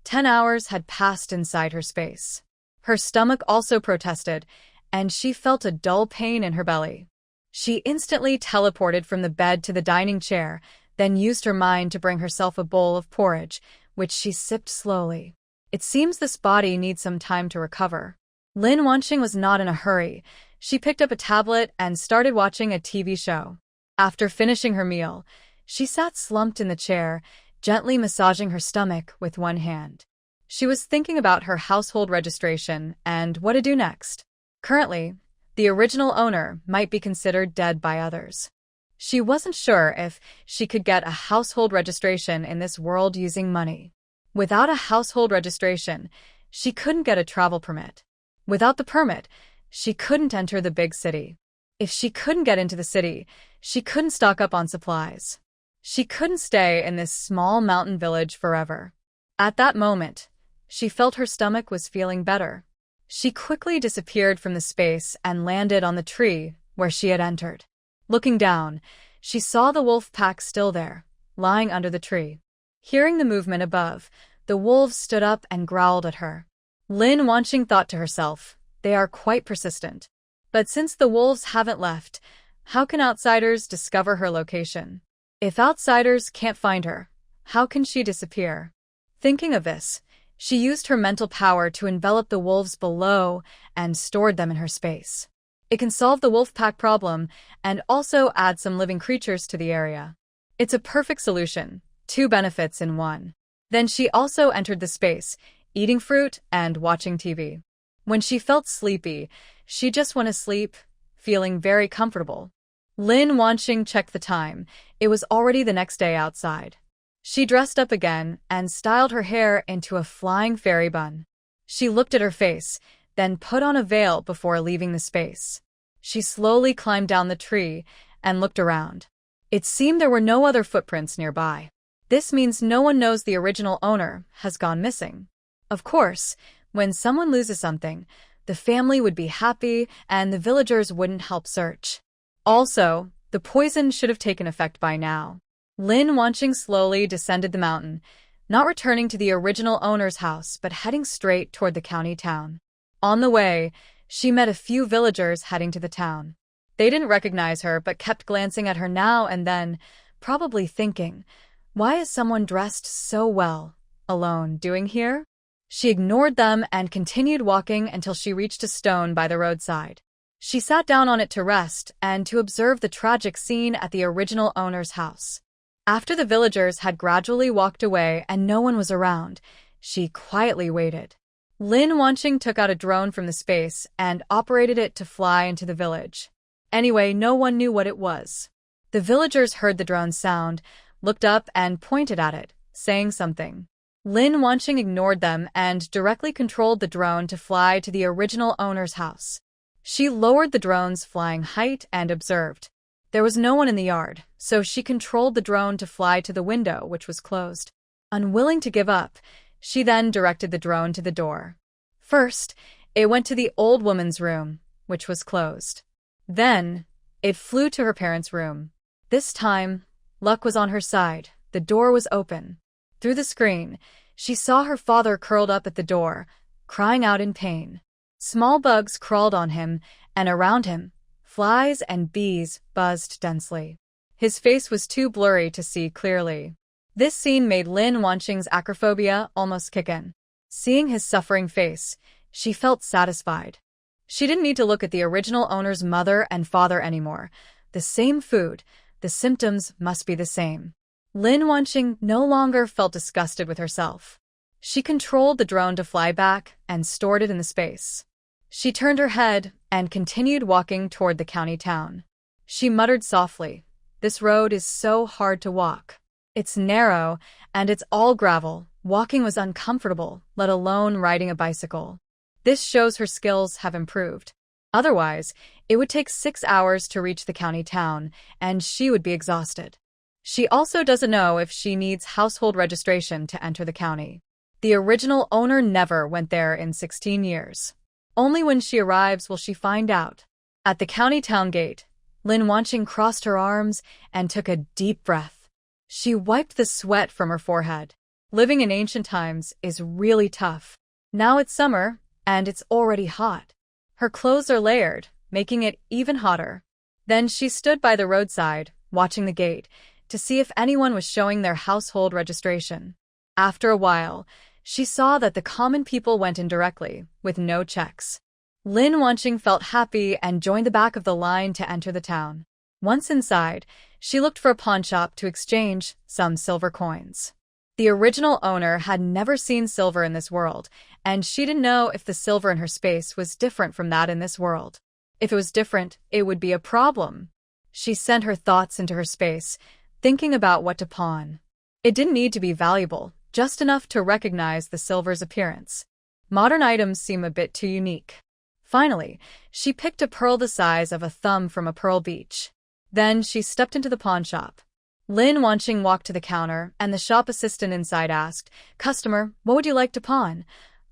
10 hours had passed inside her space. Her stomach also protested, and she felt a dull pain in her belly. She instantly teleported from the bed to the dining chair, then used her mind to bring herself a bowl of porridge, which she sipped slowly. It seems this body needs some time to recover. Lin Wanqing was not in a hurry. She picked up a tablet and started watching a TV show. After finishing her meal, she sat slumped in the chair, gently massaging her stomach with one hand. She was thinking about her household registration and what to do next. Currently, the original owner might be considered dead by others. She wasn't sure if she could get a household registration in this world using money. Without a household registration, she couldn't get a travel permit. Without the permit, she couldn't enter the big city. If she couldn't get into the city, she couldn't stock up on supplies. She couldn't stay in this small mountain village forever. At that moment, she felt her stomach was feeling better. She quickly disappeared from the space and landed on the tree where she had entered. Looking down, she saw the wolf pack still there, lying under the tree. Hearing the movement above, the wolves stood up and growled at her. Lin Wanqing thought to herself, they are quite persistent. But since the wolves haven't left, how can outsiders discover her location? If outsiders can't find her, how can she disappear? Thinking of this, she used her mental power to envelop the wolves below and stored them in her space. It can solve the wolf pack problem and also add some living creatures to the area. It's a perfect solution, 2 benefits in one. Then she also entered the space, eating fruit and watching TV. When she felt sleepy, she just went to sleep, feeling very comfortable. Lin Wanqing checked the time. It was already the next day outside. She dressed up again and styled her hair into a flying fairy bun. She looked at her face, then put on a veil before leaving the space. She slowly climbed down the tree and looked around. It seemed there were no other footprints nearby. This means no one knows the original owner has gone missing. Of course, when someone loses something, the family would be happy and the villagers wouldn't help search. Also, the poison should have taken effect by now. Lin Wanqing slowly descended the mountain, not returning to the original owner's house but heading straight toward the county town. On the way, she met a few villagers heading to the town. They didn't recognize her but kept glancing at her now and then, probably thinking, why is someone dressed so well, alone, doing here? She ignored them and continued walking until she reached a stone by the roadside. She sat down on it to rest and to observe the tragic scene at the original owner's house. After the villagers had gradually walked away and no one was around, she quietly waited. Lin Wanqing took out a drone from the space and operated it to fly into the village. Anyway, no one knew what it was. The villagers heard the drone's sound, looked up and pointed at it, saying something. Lin Wanqing ignored them and directly controlled the drone to fly to the original owner's house. She lowered the drone's flying height and observed. There was no one in the yard, so she controlled the drone to fly to the window, which was closed. Unwilling to give up, she then directed the drone to the door. First, it went to the old woman's room, which was closed. Then, it flew to her parents' room. This time, luck was on her side. The door was open. Through the screen, she saw her father curled up at the door, crying out in pain. Small bugs crawled on him, and around him, flies and bees buzzed densely. His face was too blurry to see clearly. This scene made Lin Wanqing's acrophobia almost kick in. Seeing his suffering face, she felt satisfied. She didn't need to look at the original owner's mother and father anymore. The same food, the symptoms must be the same. Lin Wanqing no longer felt disgusted with herself. She controlled the drone to fly back and stored it in the space. She turned her head and continued walking toward the county town. She muttered softly, "This road is so hard to walk. It's narrow, and it's all gravel. Walking was uncomfortable, let alone riding a bicycle." This shows her skills have improved. Otherwise, it would take 6 hours to reach the county town, and she would be exhausted. She also doesn't know if she needs household registration to enter the county. The original owner never went there in 16 years. Only when she arrives will she find out. At the county town gate, Lin Wanqing crossed her arms and took a deep breath. She wiped the sweat from her forehead. Living in ancient times is really tough. Now it's summer, and it's already hot. Her clothes are layered, making it even hotter. Then she stood by the roadside, watching the gate, to see if anyone was showing their household registration. After a while, she saw that the common people went in directly, with no checks. Lin Wanqing felt happy and joined the back of the line to enter the town. Once inside, she looked for a pawnshop to exchange some silver coins. The original owner had never seen silver in this world, and she didn't know if the silver in her space was different from that in this world. If it was different, it would be a problem. She sent her thoughts into her space, thinking about what to pawn. It didn't need to be valuable, just enough to recognize the silver's appearance. Modern items seem a bit too unique. Finally, she picked a pearl the size of a thumb from a pearl beach. Then she stepped into the pawnshop. Lin Wanqing walked to the counter, and the shop assistant inside asked, "Customer, what would you like to pawn?"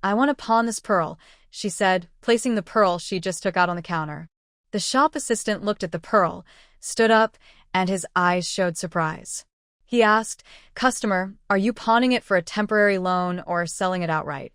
"I want to pawn this pearl," she said, placing the pearl she just took out on the counter. The shop assistant looked at the pearl, stood up, and his eyes showed surprise. He asked, "Customer, are you pawning it for a temporary loan or selling it outright?"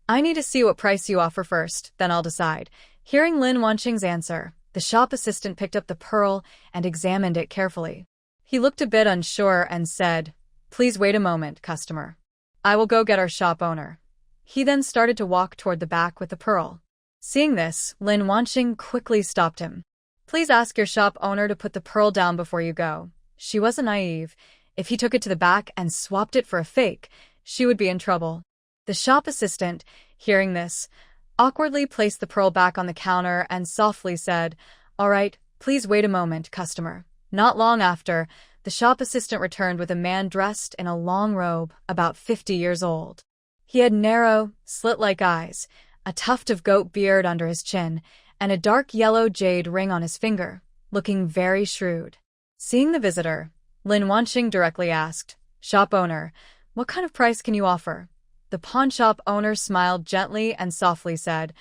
"I need to see what price you offer first, then I'll decide." Hearing Lin Wanqing's answer, the shop assistant picked up the pearl and examined it carefully. He looked a bit unsure and said, "Please wait a moment, customer. I will go get our shop owner." He then started to walk toward the back with the pearl. Seeing this, Lin Wanqing quickly stopped him. "Please ask your shop owner to put the pearl down before you go." She wasn't naive. If he took it to the back and swapped it for a fake, she would be in trouble. The shop assistant, hearing this, awkwardly placed the pearl back on the counter and softly said, "All right, please wait a moment, customer." Not long after, the shop assistant returned with a man dressed in a long robe, about 50 years old. He had narrow, slit-like eyes, a tuft of goat beard under his chin, and a dark yellow jade ring on his finger, looking very shrewd. Seeing the visitor, Lin Wanqing directly asked, "Shop owner, what kind of price can you offer?" The pawnshop owner smiled gently and softly said,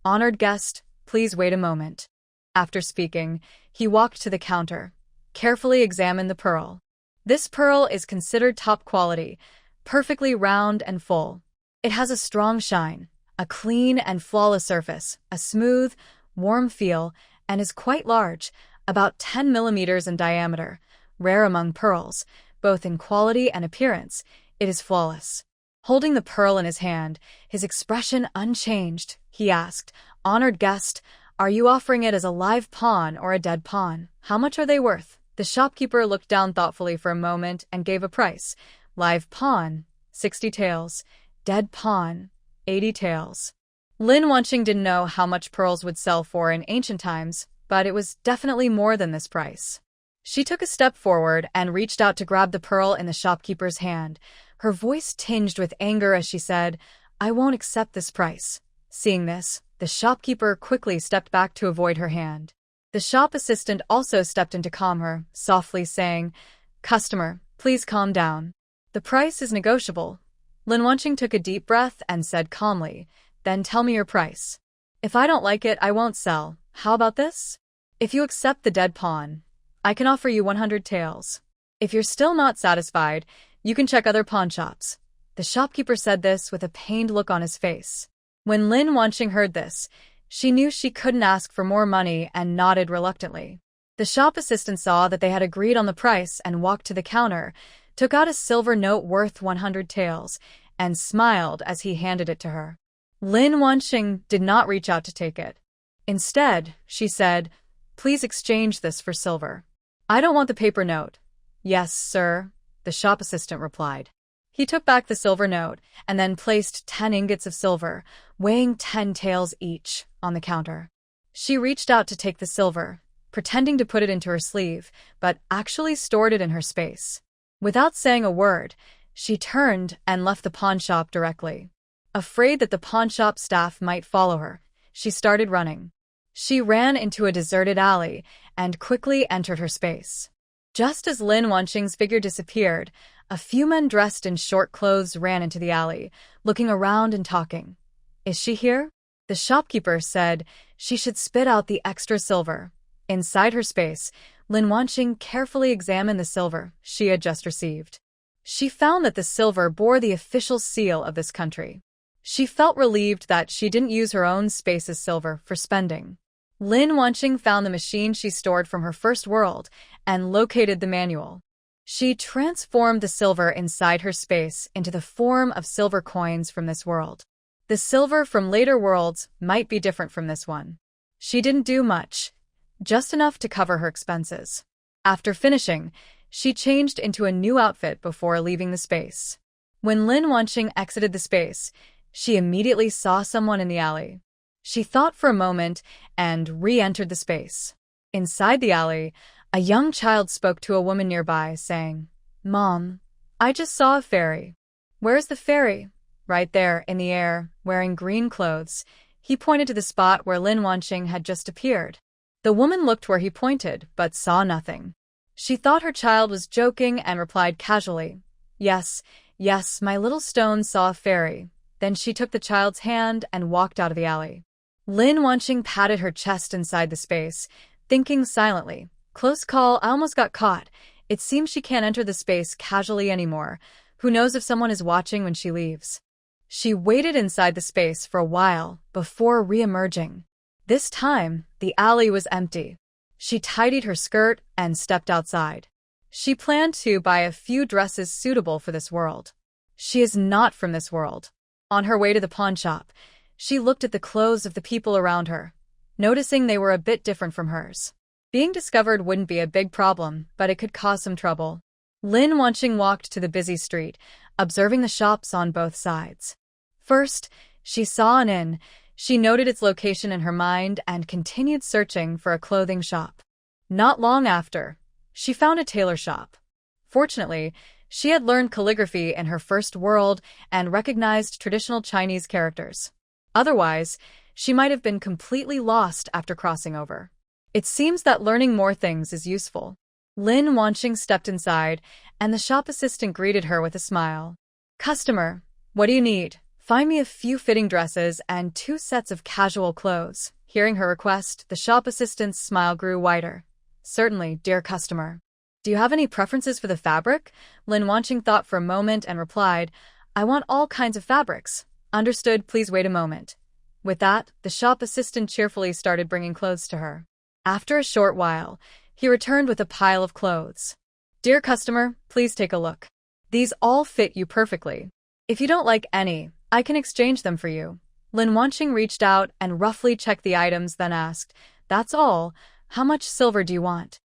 "Honored guest, please wait a moment." After speaking, he walked to the counter, carefully examined the pearl. This pearl is considered top quality, perfectly round and full. It has a strong shine, a clean and flawless surface, a smooth, warm feel, and is quite large, about 10 millimeters in diameter. Rare among pearls, both in quality and appearance, it is flawless. Holding the pearl in his hand, his expression unchanged, he asked, "Honored guest, are you offering it as a live pawn or a dead pawn? How much are they worth?" The shopkeeper looked down thoughtfully for a moment and gave a price. "Live pawn, 60 taels. Dead pawn, 80 taels. Lin Wanqing didn't know how much pearls would sell for in ancient times, but it was definitely more than this price. She took a step forward and reached out to grab the pearl in the shopkeeper's hand, her voice tinged with anger as she said, "I won't accept this price." Seeing this, the shopkeeper quickly stepped back to avoid her hand. The shop assistant also stepped in to calm her, softly saying, "Customer, please calm down. The price is negotiable." Lin Wanqing took a deep breath and said calmly, "Then tell me your price. If I don't like it, I won't sell. How about this? If you accept the dead pawn, I can offer you 100 taels. If you're still not satisfied, you can check other pawn shops." The shopkeeper said this with a pained look on his face. When Lin Wanqing heard this, she knew she couldn't ask for more money and nodded reluctantly. The shop assistant saw that they had agreed on the price and walked to the counter, took out a silver note worth 100 taels, and smiled as he handed it to her. Lin Wanqing did not reach out to take it. Instead, she said, "Please exchange this for silver." "I don't want the paper note." "Yes, sir," the shop assistant replied. He took back the silver note and then placed 10 ingots of silver, weighing 10 taels each, on the counter. She reached out to take the silver, pretending to put it into her sleeve, but actually stored it in her space. Without saying a word, she turned and left the pawn shop directly. Afraid that the pawn shop staff might follow her, she started running. She ran into a deserted alley and quickly entered her space. Just as Lin Wanqing's figure disappeared, a few men dressed in short clothes ran into the alley, looking around and talking. "Is she here?" The shopkeeper said she should spit out the extra silver. Inside her space, Lin Wanqing carefully examined the silver she had just received. She found that the silver bore the official seal of this country. She felt relieved that she didn't use her own space's silver for spending. Lin Wanqing found the machine she stored from her first world and located the manual. She transformed the silver inside her space into the form of silver coins from this world. The silver from later worlds might be different from this one. She didn't do much, just enough to cover her expenses. After finishing, she changed into a new outfit before leaving the space. When Lin Wanqing exited the space, she immediately saw someone in the alley. She thought for a moment and re-entered the space. Inside the alley, a young child spoke to a woman nearby, saying, "Mom, I just saw a fairy." "Where's the fairy?" "Right there, in the air, wearing green clothes." He pointed to the spot where Lin Wanqing had just appeared. The woman looked where he pointed, but saw nothing. She thought her child was joking and replied casually, Yes, my little stone saw a fairy." Then she took the child's hand and walked out of the alley. Lin Wanqing patted her chest inside the space, thinking silently, "Close call, I almost got caught. It seems she can't enter the space casually anymore. Who knows if someone is watching when she leaves." She waited inside the space for a while before re-emerging. This time, the alley was empty. She tidied her skirt and stepped outside. She planned to buy a few dresses suitable for this world. She is not from this world. On her way to the pawn shop, she looked at the clothes of the people around her, noticing they were a bit different from hers. Being discovered wouldn't be a big problem, but it could cause some trouble. Lin Wanqing walked to the busy street, observing the shops on both sides. First, she saw an inn. She noted its location in her mind and continued searching for a clothing shop. Not long after, she found a tailor shop. Fortunately, she had learned calligraphy in her first world and recognized traditional Chinese characters. Otherwise, she might have been completely lost after crossing over. It seems that learning more things is useful. Lin Wanqing stepped inside, and the shop assistant greeted her with a smile. "Customer, what do you need?" "Find me a few fitting dresses and 2 sets of casual clothes." Hearing her request, the shop assistant's smile grew wider. "Certainly, dear customer." "Do you have any preferences for the fabric?" Lin Wanqing thought for a moment and replied, "I want all kinds of fabrics." "Understood, please wait a moment." With that, the shop assistant cheerfully started bringing clothes to her. After a short while, he returned with a pile of clothes. "Dear customer, please take a look. These all fit you perfectly. If you don't like any, I can exchange them for you." Lin Wanqing reached out and roughly checked the items, then asked, "That's all? How much silver do you want?"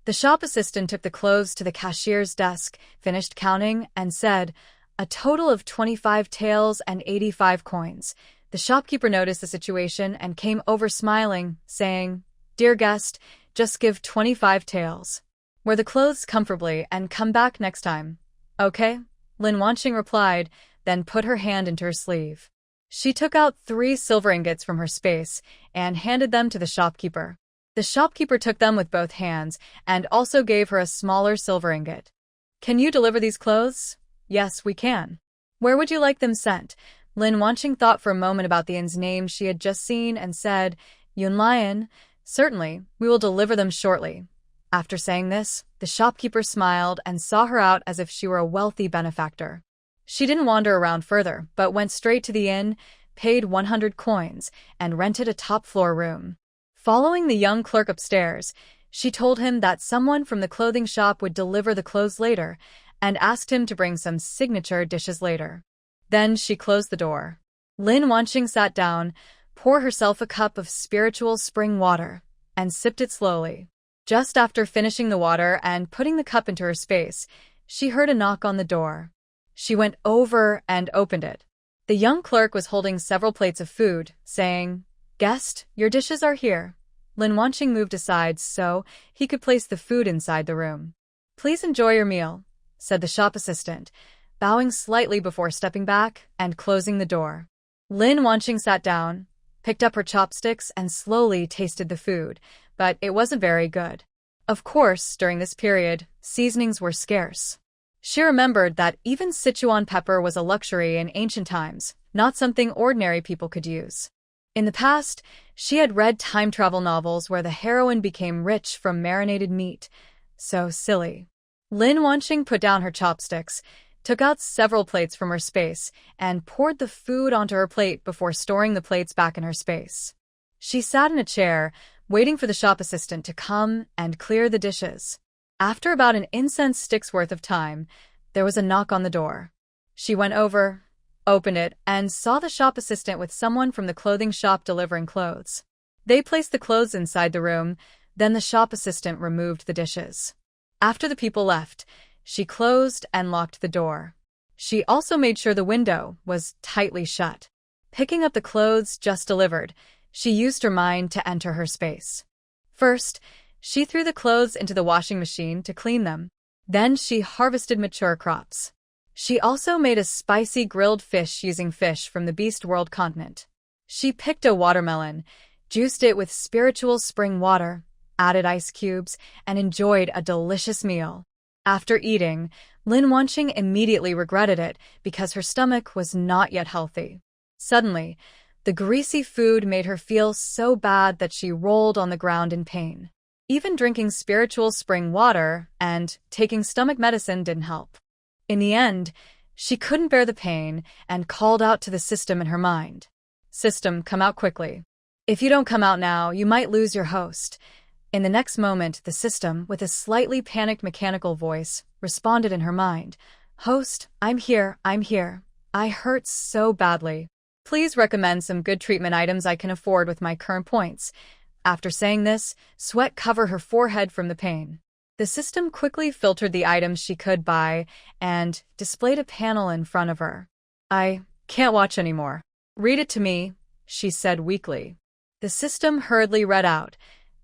The shop assistant took the clothes to the cashier's desk, finished counting, and said, a total of 25 taels and 85 coins. The shopkeeper noticed the situation and came over smiling, saying, "Dear guest, just give 25 taels. Wear the clothes comfortably and come back next time." "Okay," Lin Wanqing replied, then put her hand into her sleeve. She took out 3 silver ingots from her space and handed them to the shopkeeper. The shopkeeper took them with both hands and also gave her a smaller silver ingot. "Can you deliver these clothes?" "Yes, we can." "Where would you like them sent?" Lin Wanqing thought for a moment about the inn's name she had just seen and said, "Yunlian, certainly, we will deliver them shortly." After saying this, the shopkeeper smiled and saw her out as if she were a wealthy benefactor. She didn't wander around further, but went straight to the inn, paid 100 coins, and rented a top-floor room. Following the young clerk upstairs, she told him that someone from the clothing shop would deliver the clothes later and asked him to bring some signature dishes later. Then she closed the door. Lin Wanqing sat down, poured herself a cup of spiritual spring water, and sipped it slowly. Just after finishing the water and putting the cup into her space, she heard a knock on the door. She went over and opened it. The young clerk was holding several plates of food, saying, "Guest, your dishes are here." Lin Wanqing moved aside so he could place the food inside the room. "Please enjoy your meal," said the shop assistant, bowing slightly before stepping back and closing the door. Lin Wanqing sat down, picked up her chopsticks and slowly tasted the food, but it wasn't very good. Of course, during this period, seasonings were scarce. She remembered that even Sichuan pepper was a luxury in ancient times, not something ordinary people could use. In the past, she had read time travel novels where the heroine became rich from marinated meat. So silly. Lin Wanqing put down her chopsticks, took out several plates from her space, and poured the food onto her plate before storing the plates back in her space. She sat in a chair, waiting for the shop assistant to come and clear the dishes. After about an incense stick's worth of time, there was a knock on the door. She went over, opened it, and saw the shop assistant with someone from the clothing shop delivering clothes. They placed the clothes inside the room, then the shop assistant removed the dishes. After the people left, she closed and locked the door. She also made sure the window was tightly shut. Picking up the clothes just delivered, she used her mind to enter her space. First, she threw the clothes into the washing machine to clean them. Then she harvested mature crops. She also made a spicy grilled fish using fish from the Beast World continent. She picked a watermelon, juiced it with spiritual spring water, added ice cubes, and enjoyed a delicious meal. After eating, Lin Wanqing immediately regretted it because her stomach was not yet healthy. Suddenly, the greasy food made her feel so bad that she rolled on the ground in pain. Even drinking spiritual spring water and taking stomach medicine didn't help. In the end, she couldn't bear the pain and called out to the system in her mind. "System, come out quickly. If you don't come out now, you might lose your host." In the next moment, the system, with a slightly panicked mechanical voice, responded in her mind, "Host, I'm here, I'm here. I hurt so badly. Please recommend some good treatment items I can afford with my current points." After saying this, sweat covered her forehead from the pain. The system quickly filtered the items she could buy and displayed a panel in front of her. "I can't watch anymore. Read it to me," she said weakly. The system hurriedly read out,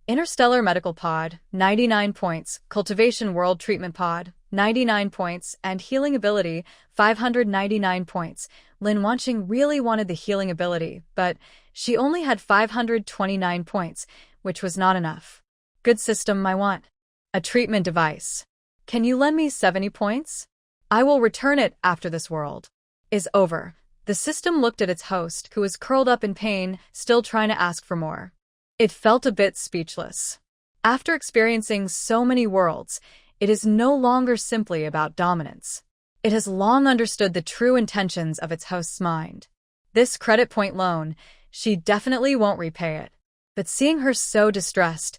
"Interstellar Medical Pod, 99 points, Cultivation World Treatment Pod, 99 points, and Healing Ability, 599 points. Lin Wanqing really wanted the healing ability, but she only had 529 points, which was not enough. "Good system, I want a treatment device. Can you lend me 70 points? I will return it after this world is over." The system looked at its host, who was curled up in pain, still trying to ask for more. It felt a bit speechless. After experiencing so many worlds, it is no longer simply about dominance. It has long understood the true intentions of its host's mind. This credit point loan, she definitely won't repay it. But seeing her so distressed,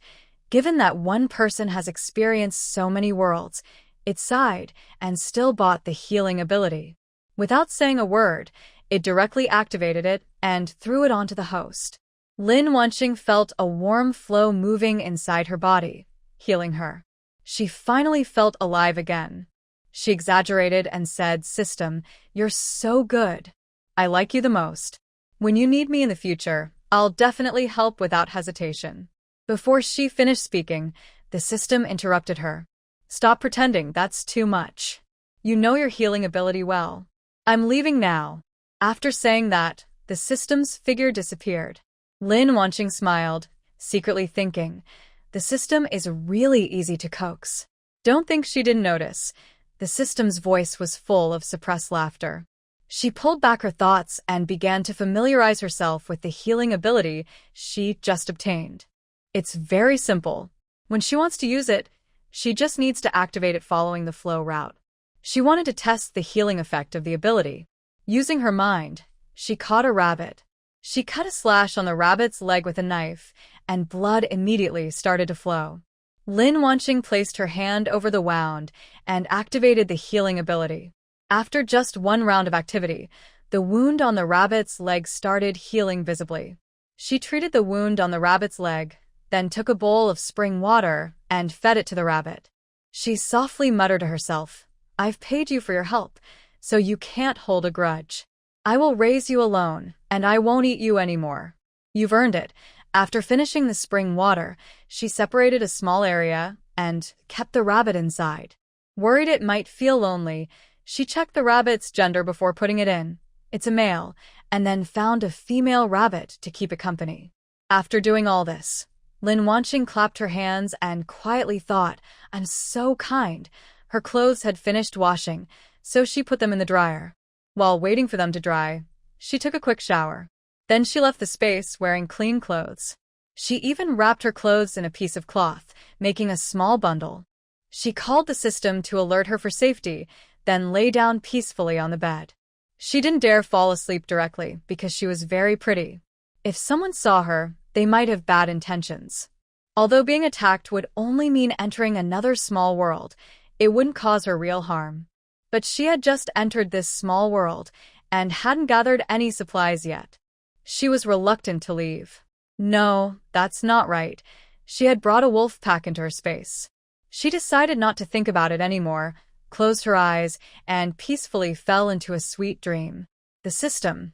given that one person has experienced so many worlds, it sighed and still bought the healing ability. Without saying a word, it directly activated it and threw it onto the host. Lin Wanqing felt a warm flow moving inside her body, healing her. She finally felt alive again. She exaggerated and said, "System, you're so good. I like you the most. When you need me in the future, I'll definitely help without hesitation." Before she finished speaking, the system interrupted her. "Stop pretending, that's too much. You know your healing ability well. I'm leaving now." After saying that, the system's figure disappeared. Lin Wanqing smiled, secretly thinking, the system is really easy to coax. Don't think she didn't notice. The system's voice was full of suppressed laughter. She pulled back her thoughts and began to familiarize herself with the healing ability she just obtained. It's very simple. When she wants to use it, she just needs to activate it following the flow route. She wanted to test the healing effect of the ability. Using her mind, she caught a rabbit. She cut a slash on the rabbit's leg with a knife, and blood immediately started to flow. Lin Wanqing placed her hand over the wound and activated the healing ability. After just one round of activity, the wound on the rabbit's leg started healing visibly. She treated the wound on the rabbit's leg, then took a bowl of spring water and fed it to the rabbit. She softly muttered to herself, "I've paid you for your help, so you can't hold a grudge. I will raise you alone, and I won't eat you anymore. You've earned it." After finishing the spring water, she separated a small area and kept the rabbit inside. Worried it might feel lonely, she checked the rabbit's gender before putting it in. It's a male, and then found a female rabbit to keep it company. After doing all this, Lin Wanqing clapped her hands and quietly thought, "I'm so kind." Her clothes had finished washing, so she put them in the dryer. While waiting for them to dry, she took a quick shower. Then she left the space wearing clean clothes. She even wrapped her clothes in a piece of cloth, making a small bundle. She called the system to alert her for safety, then lay down peacefully on the bed. She didn't dare fall asleep directly because she was very pretty. If someone saw her, they might have bad intentions. Although being attacked would only mean entering another small world, it wouldn't cause her real harm. But she had just entered this small world and hadn't gathered any supplies yet. She was reluctant to leave. No, that's not right. She had brought a wolf pack into her space. She decided not to think about it anymore, closed her eyes, and peacefully fell into a sweet dream. The system,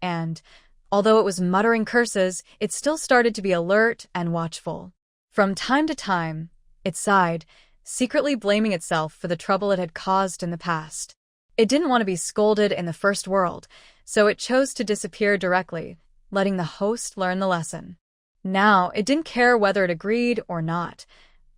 and, although it was muttering curses, it still started to be alert and watchful. From time to time, it sighed, secretly blaming itself for the trouble it had caused in the past. It didn't want to be scolded in the first world, so it chose to disappear directly, letting the host learn the lesson. Now, it didn't care whether it agreed or not.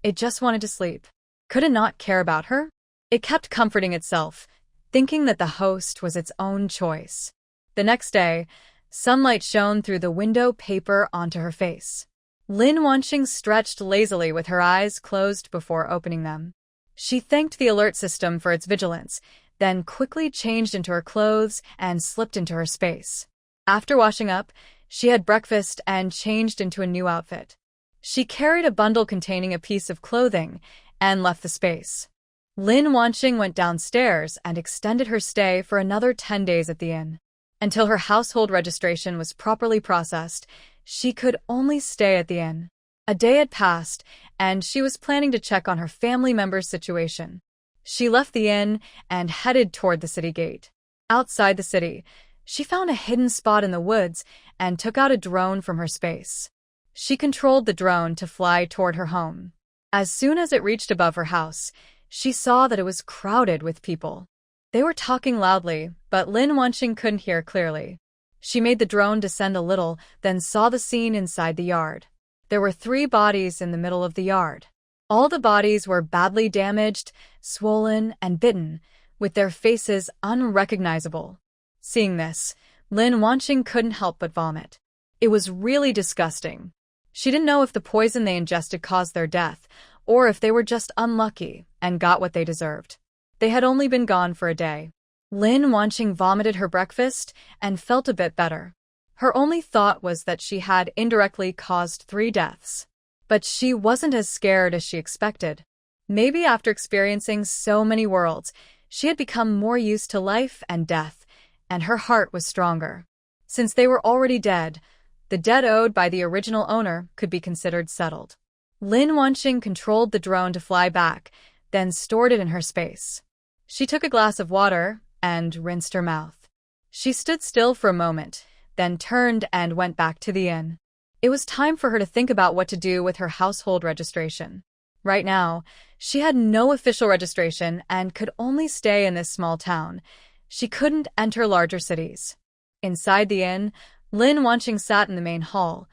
It just wanted to sleep. Could it not care about her? It kept comforting itself, thinking that the host was its own choice. The next day, sunlight shone through the window paper onto her face. Lin Wanqing stretched lazily with her eyes closed before opening them. She thanked the alert system for its vigilance, then quickly changed into her clothes and slipped into her space. After washing up, she had breakfast and changed into a new outfit. She carried a bundle containing a piece of clothing and left the space. Lin Wanqing went downstairs and extended her stay for another 10 days at the inn. Until her household registration was properly processed, she could only stay at the inn. A day had passed, and she was planning to check on her family member's situation. She left the inn and headed toward the city gate. Outside the city, she found a hidden spot in the woods and took out a drone from her space. She controlled the drone to fly toward her home. As soon as it reached above her house, she saw that it was crowded with people. They were talking loudly, but Lin Wanqing couldn't hear clearly. She made the drone descend a little, then saw the scene inside the yard. There were 3 bodies in the middle of the yard. All the bodies were badly damaged, swollen, and bitten, with their faces unrecognizable. Seeing this, Lin Wanqing couldn't help but vomit. It was really disgusting. She didn't know if the poison they ingested caused their death, or if they were just unlucky and got what they deserved. They had only been gone for a day. Lin Wanqing vomited her breakfast and felt a bit better. Her only thought was that she had indirectly caused 3 deaths. But she wasn't as scared as she expected. Maybe after experiencing so many worlds, she had become more used to life and death, and her heart was stronger. Since they were already dead, the debt owed by the original owner could be considered settled. Lin Wanqing controlled the drone to fly back, then stored it in her space. She took a glass of water and rinsed her mouth. She stood still for a moment, then turned and went back to the inn. It was time for her to think about what to do with her household registration. Right now, she had no official registration and could only stay in this small town. She couldn't enter larger cities. Inside the inn, Lin Wanqing sat in the main hall,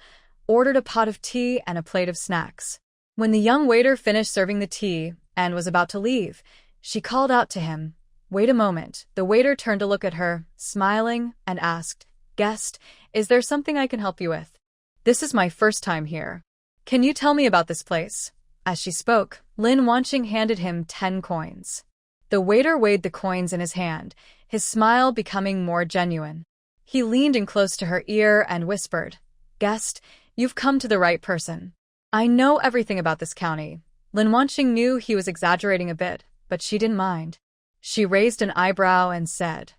ordered a pot of tea and a plate of snacks. When the young waiter finished serving the tea and was about to leave, she called out to him. "Wait a moment." The waiter turned to look at her, smiling, and asked, "Guest, is there something I can help you with? This is my first time here. Can you tell me about this place?" As she spoke, Lin Wanqing handed him 10 coins. The waiter weighed the coins in his hand, his smile becoming more genuine. He leaned in close to her ear and whispered, "Guest, you've come to the right person. I know everything about this county." Lin Wanqing knew he was exaggerating a bit, but she didn't mind. She raised an eyebrow and said,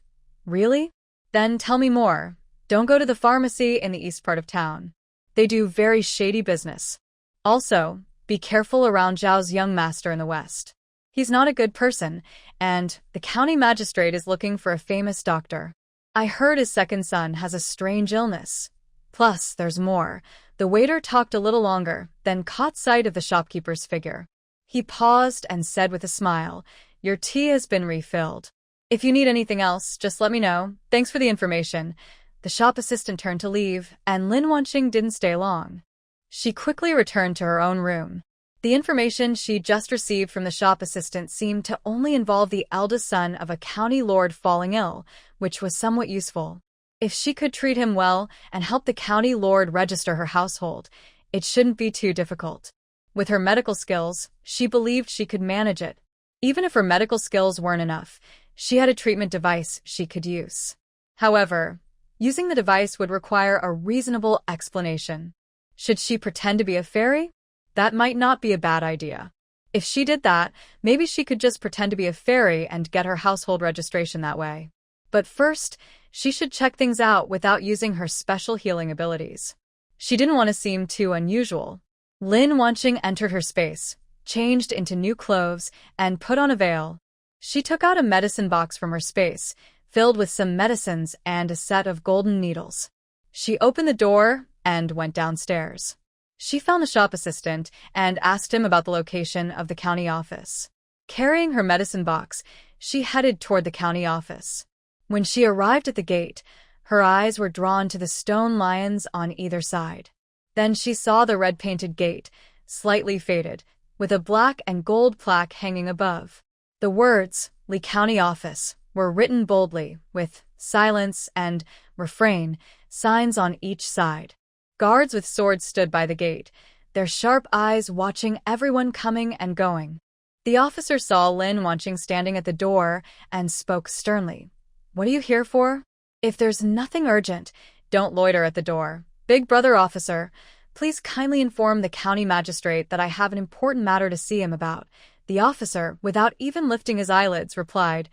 "Really? Then tell me more. Don't go to the pharmacy in the east part of town. They do very shady business. Also, be careful around Zhao's young master in the west. He's not a good person, and the county magistrate is looking for a famous doctor. I heard his second son has a strange illness. Plus, there's more." The waiter talked a little longer, then caught sight of the shopkeeper's figure. He paused and said with a smile, "Your tea has been refilled. If you need anything else, just let me know. Thanks for the information." The shop assistant turned to leave, and Lin Wanqing didn't stay long. She quickly returned to her own room. The information she just received from the shop assistant seemed to only involve the eldest son of a county lord falling ill, which was somewhat useful. If she could treat him well and help the county lord register her household, it shouldn't be too difficult. With her medical skills, she believed she could manage it. Even if her medical skills weren't enough, she had a treatment device she could use. However, using the device would require a reasonable explanation. Should she pretend to be a fairy? That might not be a bad idea. If she did that, maybe she could just pretend to be a fairy and get her household registration that way. But first, she should check things out without using her special healing abilities. She didn't want to seem too unusual. Lin Wanqing entered her space, changed into new clothes, and put on a veil. She took out a medicine box from her space, filled with some medicines and a set of golden needles. She opened the door and went downstairs. She found the shop assistant and asked him about the location of the county office. Carrying her medicine box, she headed toward the county office. When she arrived at the gate, her eyes were drawn to the stone lions on either side. Then she saw the red-painted gate, slightly faded, with a black and gold plaque hanging above. The words, "Li County Office," were written boldly, with "Silence" and "Refrain" signs on each side. Guards with swords stood by the gate, their sharp eyes watching everyone coming and going. The officer saw Lin Wanqing standing at the door and spoke sternly. "What are you here for? If there's nothing urgent, don't loiter at the door. Big brother officer, please kindly inform the county magistrate that I have an important matter to see him about." The officer, without even lifting his eyelids, replied,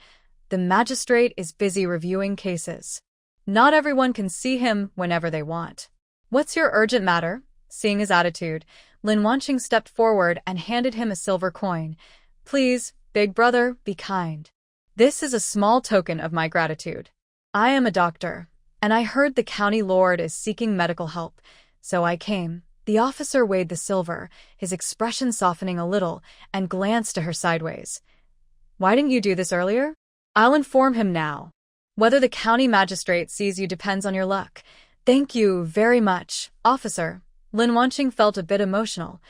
"The magistrate is busy reviewing cases. Not everyone can see him whenever they want." "What's your urgent matter?" Seeing his attitude, Lin Wanqing stepped forward and handed him a silver coin. "Please, big brother, be kind. This is a small token of my gratitude. I am a doctor, and I heard the county lord is seeking medical help, so I came." The officer weighed the silver, his expression softening a little, and glanced to her sideways. "Why didn't you do this earlier?" "I'll inform him now. Whether the county magistrate sees you depends on your luck." "Thank you very much, officer." Lin Wanqing felt a bit emotional.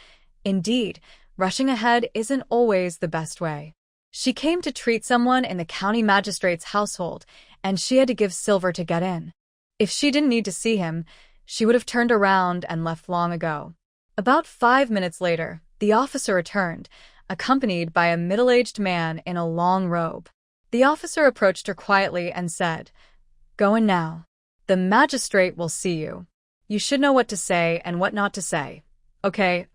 Indeed, rushing ahead isn't always the best way. She came to treat someone in the county magistrate's household, and she had to give silver to get in. If she didn't need to see him, she would have turned around and left long ago. About 5 minutes later, the officer returned, accompanied by a middle-aged man in a long robe. The officer approached her quietly and said, "Go in now. The magistrate will see you. You should know what to say and what not to say." Okay,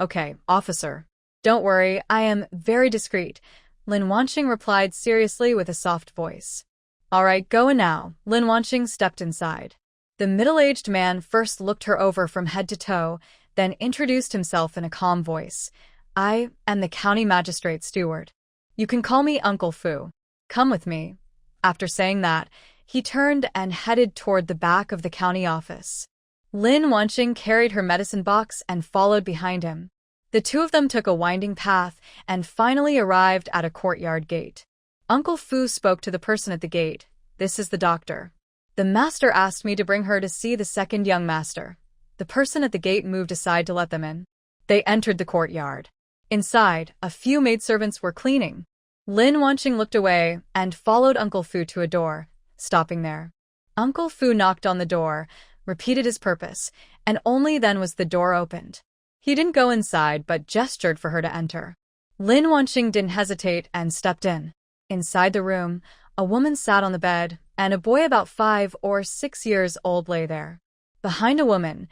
officer. "Don't worry, I am very discreet," Lin Wanqing replied seriously with a soft voice. "All right, go in now." Lin Wanqing stepped inside. The middle-aged man first looked her over from head to toe, then introduced himself in a calm voice. "I am the county magistrate's steward. You can call me Uncle Fu. Come with me." After saying that, he turned and headed toward the back of the county office. Lin Wanqing carried her medicine box and followed behind him. The two of them took a winding path and finally arrived at a courtyard gate. Uncle Fu spoke to the person at the gate. "This is the doctor. The master asked me to bring her to see the second young master." The person at the gate moved aside to let them in. They entered the courtyard. Inside, a few maidservants were cleaning. Lin Wanqing looked away and followed Uncle Fu to a door, stopping there. Uncle Fu knocked on the door, repeated his purpose, and only then was the door opened. He didn't go inside but gestured for her to enter. Lin Wanqing didn't hesitate and stepped in. Inside the room, a woman sat on the bed, and a boy about 5 or 6 years old lay there. Behind a woman,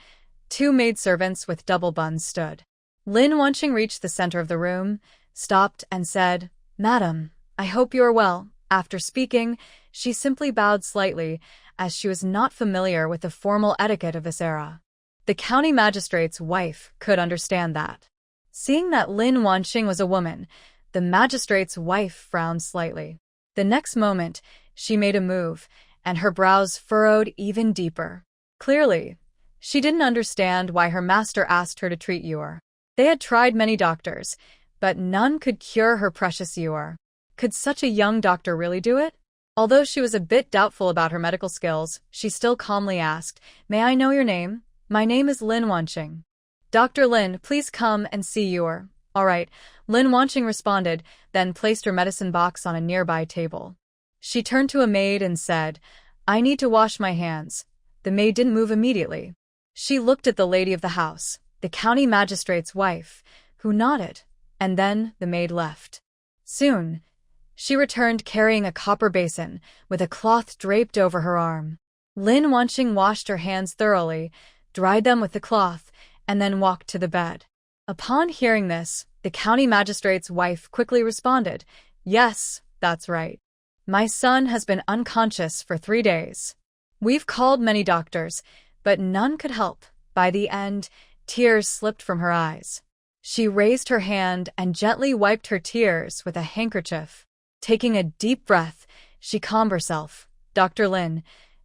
2 maidservants with double buns stood. Lin Wanqing reached the center of the room, stopped, and said, "Madam, I hope you are well." After speaking, she simply bowed slightly, as she was not familiar with the formal etiquette of this era. The county magistrate's wife could understand that. Seeing that Lin Wanqing was a woman, the magistrate's wife frowned slightly. The next moment, she made a move, and her brows furrowed even deeper. Clearly, she didn't understand why her master asked her to treat Yor. They had tried many doctors, but none could cure her precious Yor. Could such a young doctor really do it? Although she was a bit doubtful about her medical skills, she still calmly asked, "May I know your name?" "My name is Lin Wanqing." "Dr. Lin, please come and see Yor." "All right," Lin Wanqing responded, then placed her medicine box on a nearby table. She turned to a maid and said, "I need to wash my hands." The maid didn't move immediately. She looked at the lady of the house, the county magistrate's wife, who nodded, and then the maid left. Soon, she returned carrying a copper basin with a cloth draped over her arm. Lin Wanqing washed her hands thoroughly, dried them with the cloth, and then walked to the bed. Upon hearing this, the county magistrate's wife quickly responded, "Yes, that's right. My son has been unconscious for 3 days. We've called many doctors, but none could help." By the end, tears slipped from her eyes. She raised her hand and gently wiped her tears with a handkerchief. Taking a deep breath, she calmed herself. "Dr. Lin,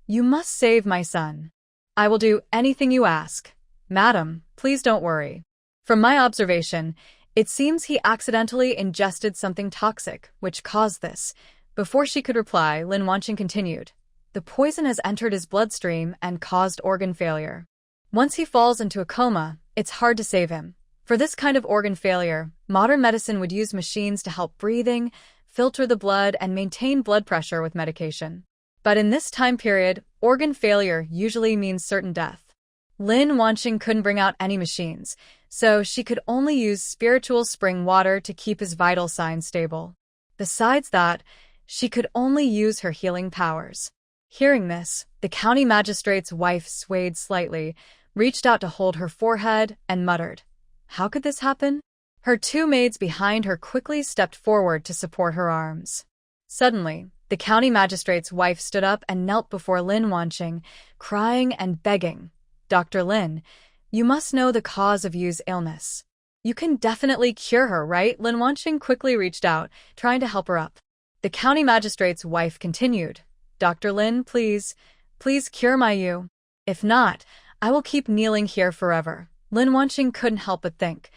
you must save my son. I will do anything you ask. Madam, please don't worry. From my observation, it seems he accidentally ingested something toxic, which caused this." Before she could reply, Lin Wanqing continued, "The poison has entered his bloodstream and caused organ failure. Once he falls into a coma, it's hard to save him. For this kind of organ failure, modern medicine would use machines to help breathing, filter the blood, and maintain blood pressure with medication. But in this time period, organ failure usually means certain death." Lin Wanqing couldn't bring out any machines, so she could only use spiritual spring water to keep his vital signs stable. Besides that, she could only use her healing powers. Hearing this, the county magistrate's wife swayed slightly, reached out to hold her forehead, and muttered, "How could this happen?" Her 2 maids behind her quickly stepped forward to support her arms. Suddenly, the county magistrate's wife stood up and knelt before Lin Wanqing, crying and begging, "Dr. Lin, you must know the cause of Yu's illness. You can definitely cure her, right?" Lin Wanqing quickly reached out, trying to help her up. The county magistrate's wife continued, "Dr. Lin, please cure my Yu. If not, I will keep kneeling here forever." Lin Wanqing couldn't help but think,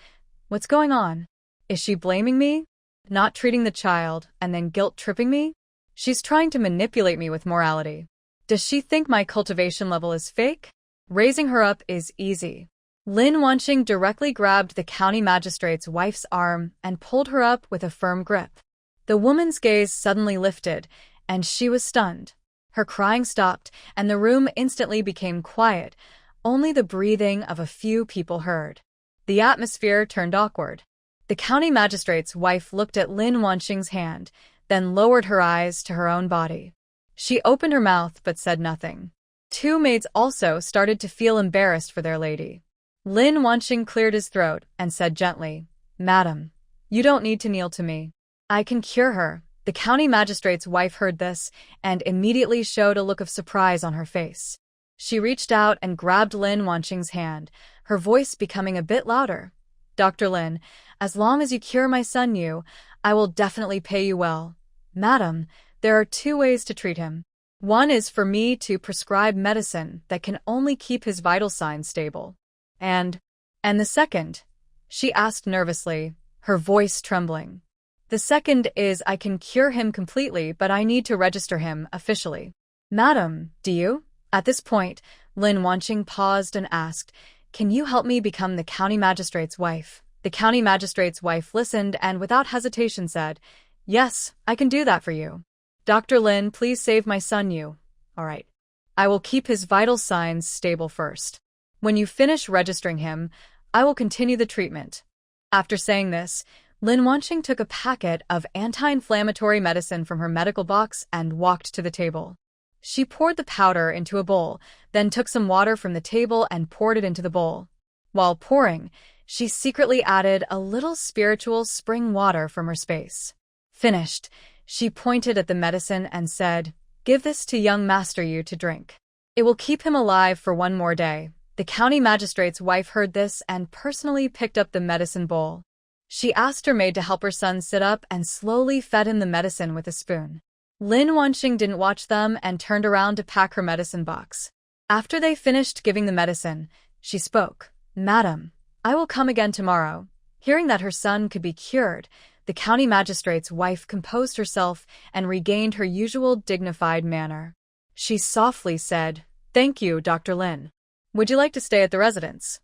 what's going on? Is she blaming me? Not treating the child and then guilt-tripping me? She's trying to manipulate me with morality. Does she think my cultivation level is fake? Raising her up is easy. Lin Wanqing directly grabbed the county magistrate's wife's arm and pulled her up with a firm grip. The woman's gaze suddenly lifted, and she was stunned. Her crying stopped, and the room instantly became quiet. Only the breathing of a few people heard. The atmosphere turned awkward. The county magistrate's wife looked at Lin Wanqing's hand, then lowered her eyes to her own body. She opened her mouth but said nothing. 2 maids also started to feel embarrassed for their lady. Lin Wanqing cleared his throat and said gently, "Madam, you don't need to kneel to me. I can cure her." The county magistrate's wife heard this and immediately showed a look of surprise on her face. She reached out and grabbed Lin Wanqing's hand, her voice becoming a bit louder. Dr. Lin, as long as you cure my son Yu, I will definitely pay you well. Madam, there are 2 ways to treat him. One is for me to prescribe medicine that can only keep his vital signs stable. And the second? She asked nervously, her voice trembling. The second is I can cure him completely, but I need to register him officially. Madam, do you? At this point, Lin Wanqing paused and asked, can you help me become the county magistrate's wife? The county magistrate's wife listened and without hesitation said, yes, I can do that for you. Dr. Lin, please save my son Yu. All right. I will keep his vital signs stable first. When you finish registering him, I will continue the treatment. After saying this, Lin Wanqing took a packet of anti-inflammatory medicine from her medical box and walked to the table. She poured the powder into a bowl, then took some water from the table and poured it into the bowl. While pouring, she secretly added a little spiritual spring water from her space. Finished, she pointed at the medicine and said, give this to young Master Yu to drink. It will keep him alive for 1 more day. The county magistrate's wife heard this and personally picked up the medicine bowl. She asked her maid to help her son sit up and slowly fed him the medicine with a spoon. Lin Wanqing didn't watch them and turned around to pack her medicine box. After they finished giving the medicine, she spoke, Madam, I will come again tomorrow. Hearing that her son could be cured, the county magistrate's wife composed herself and regained her usual dignified manner. She softly said, thank you, Dr. Lin. Would you like to stay at the residence?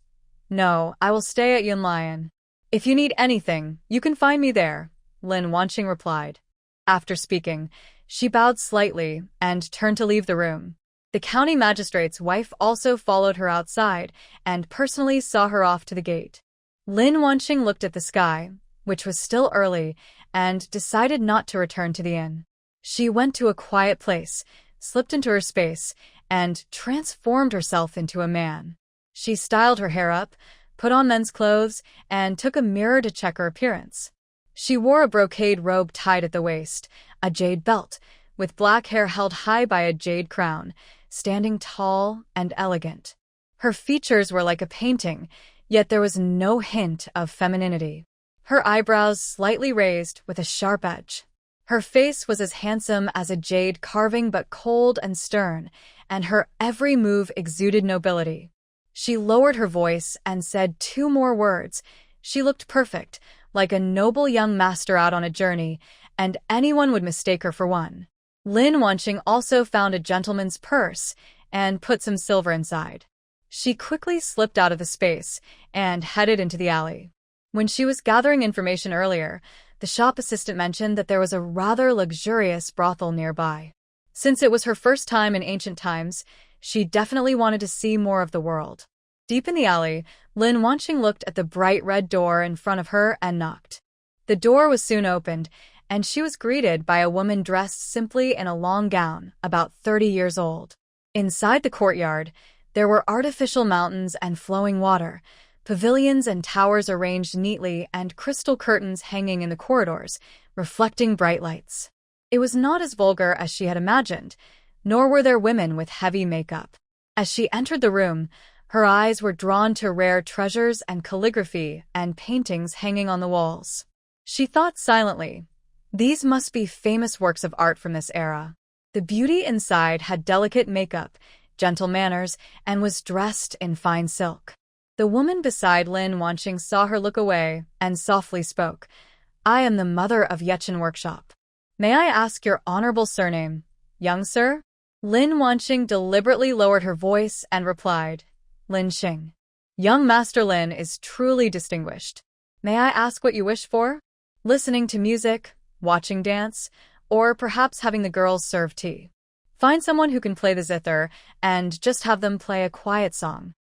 No, I will stay at Yunlian. If you need anything, you can find me there, Lin Wanqing replied. After speaking, she bowed slightly and turned to leave the room. The county magistrate's wife also followed her outside and personally saw her off to the gate. Lin Wanqing looked at the sky, which was still early, and decided not to return to the inn. She went to a quiet place, slipped into her space, and transformed herself into a man. She styled her hair up, put on men's clothes, and took a mirror to check her appearance. She wore a brocade robe tied at the waist, a jade belt, with black hair held high by a jade crown, standing tall and elegant. Her features were like a painting, yet there was no hint of femininity. Her eyebrows slightly raised with a sharp edge. Her face was as handsome as a jade carving but cold and stern, and her every move exuded nobility. She lowered her voice and said 2 more words. She looked perfect, like a noble young master out on a journey, and anyone would mistake her for one. Lin Wanqing also found a gentleman's purse and put some silver inside. She quickly slipped out of the space and headed into the alley. When she was gathering information earlier, the shop assistant mentioned that there was a rather luxurious brothel nearby. Since it was her first time in ancient times, she definitely wanted to see more of the world. Deep in the alley, Lin Wanqing looked at the bright red door in front of her and knocked. The door was soon opened, and she was greeted by a woman dressed simply in a long gown, about 30 years old. Inside the courtyard, there were artificial mountains and flowing water, pavilions and towers arranged neatly, and crystal curtains hanging in the corridors, reflecting bright lights. It was not as vulgar as she had imagined, nor were there women with heavy makeup. As she entered the room, her eyes were drawn to rare treasures and calligraphy and paintings hanging on the walls. She thought silently, these must be famous works of art from this era. The beauty inside had delicate makeup, gentle manners, and was dressed in fine silk. The woman beside Lin Wanqing saw her look away and softly spoke, I am the mother of Yechen Workshop. May I ask your honorable surname, young sir? Lin Wanqing deliberately lowered her voice and replied, Lin Xing. Young Master Lin is truly distinguished. May I ask what you wish for? Listening to music, watching dance, or perhaps having the girls serve tea. Find someone who can play the zither and just have them play a quiet song.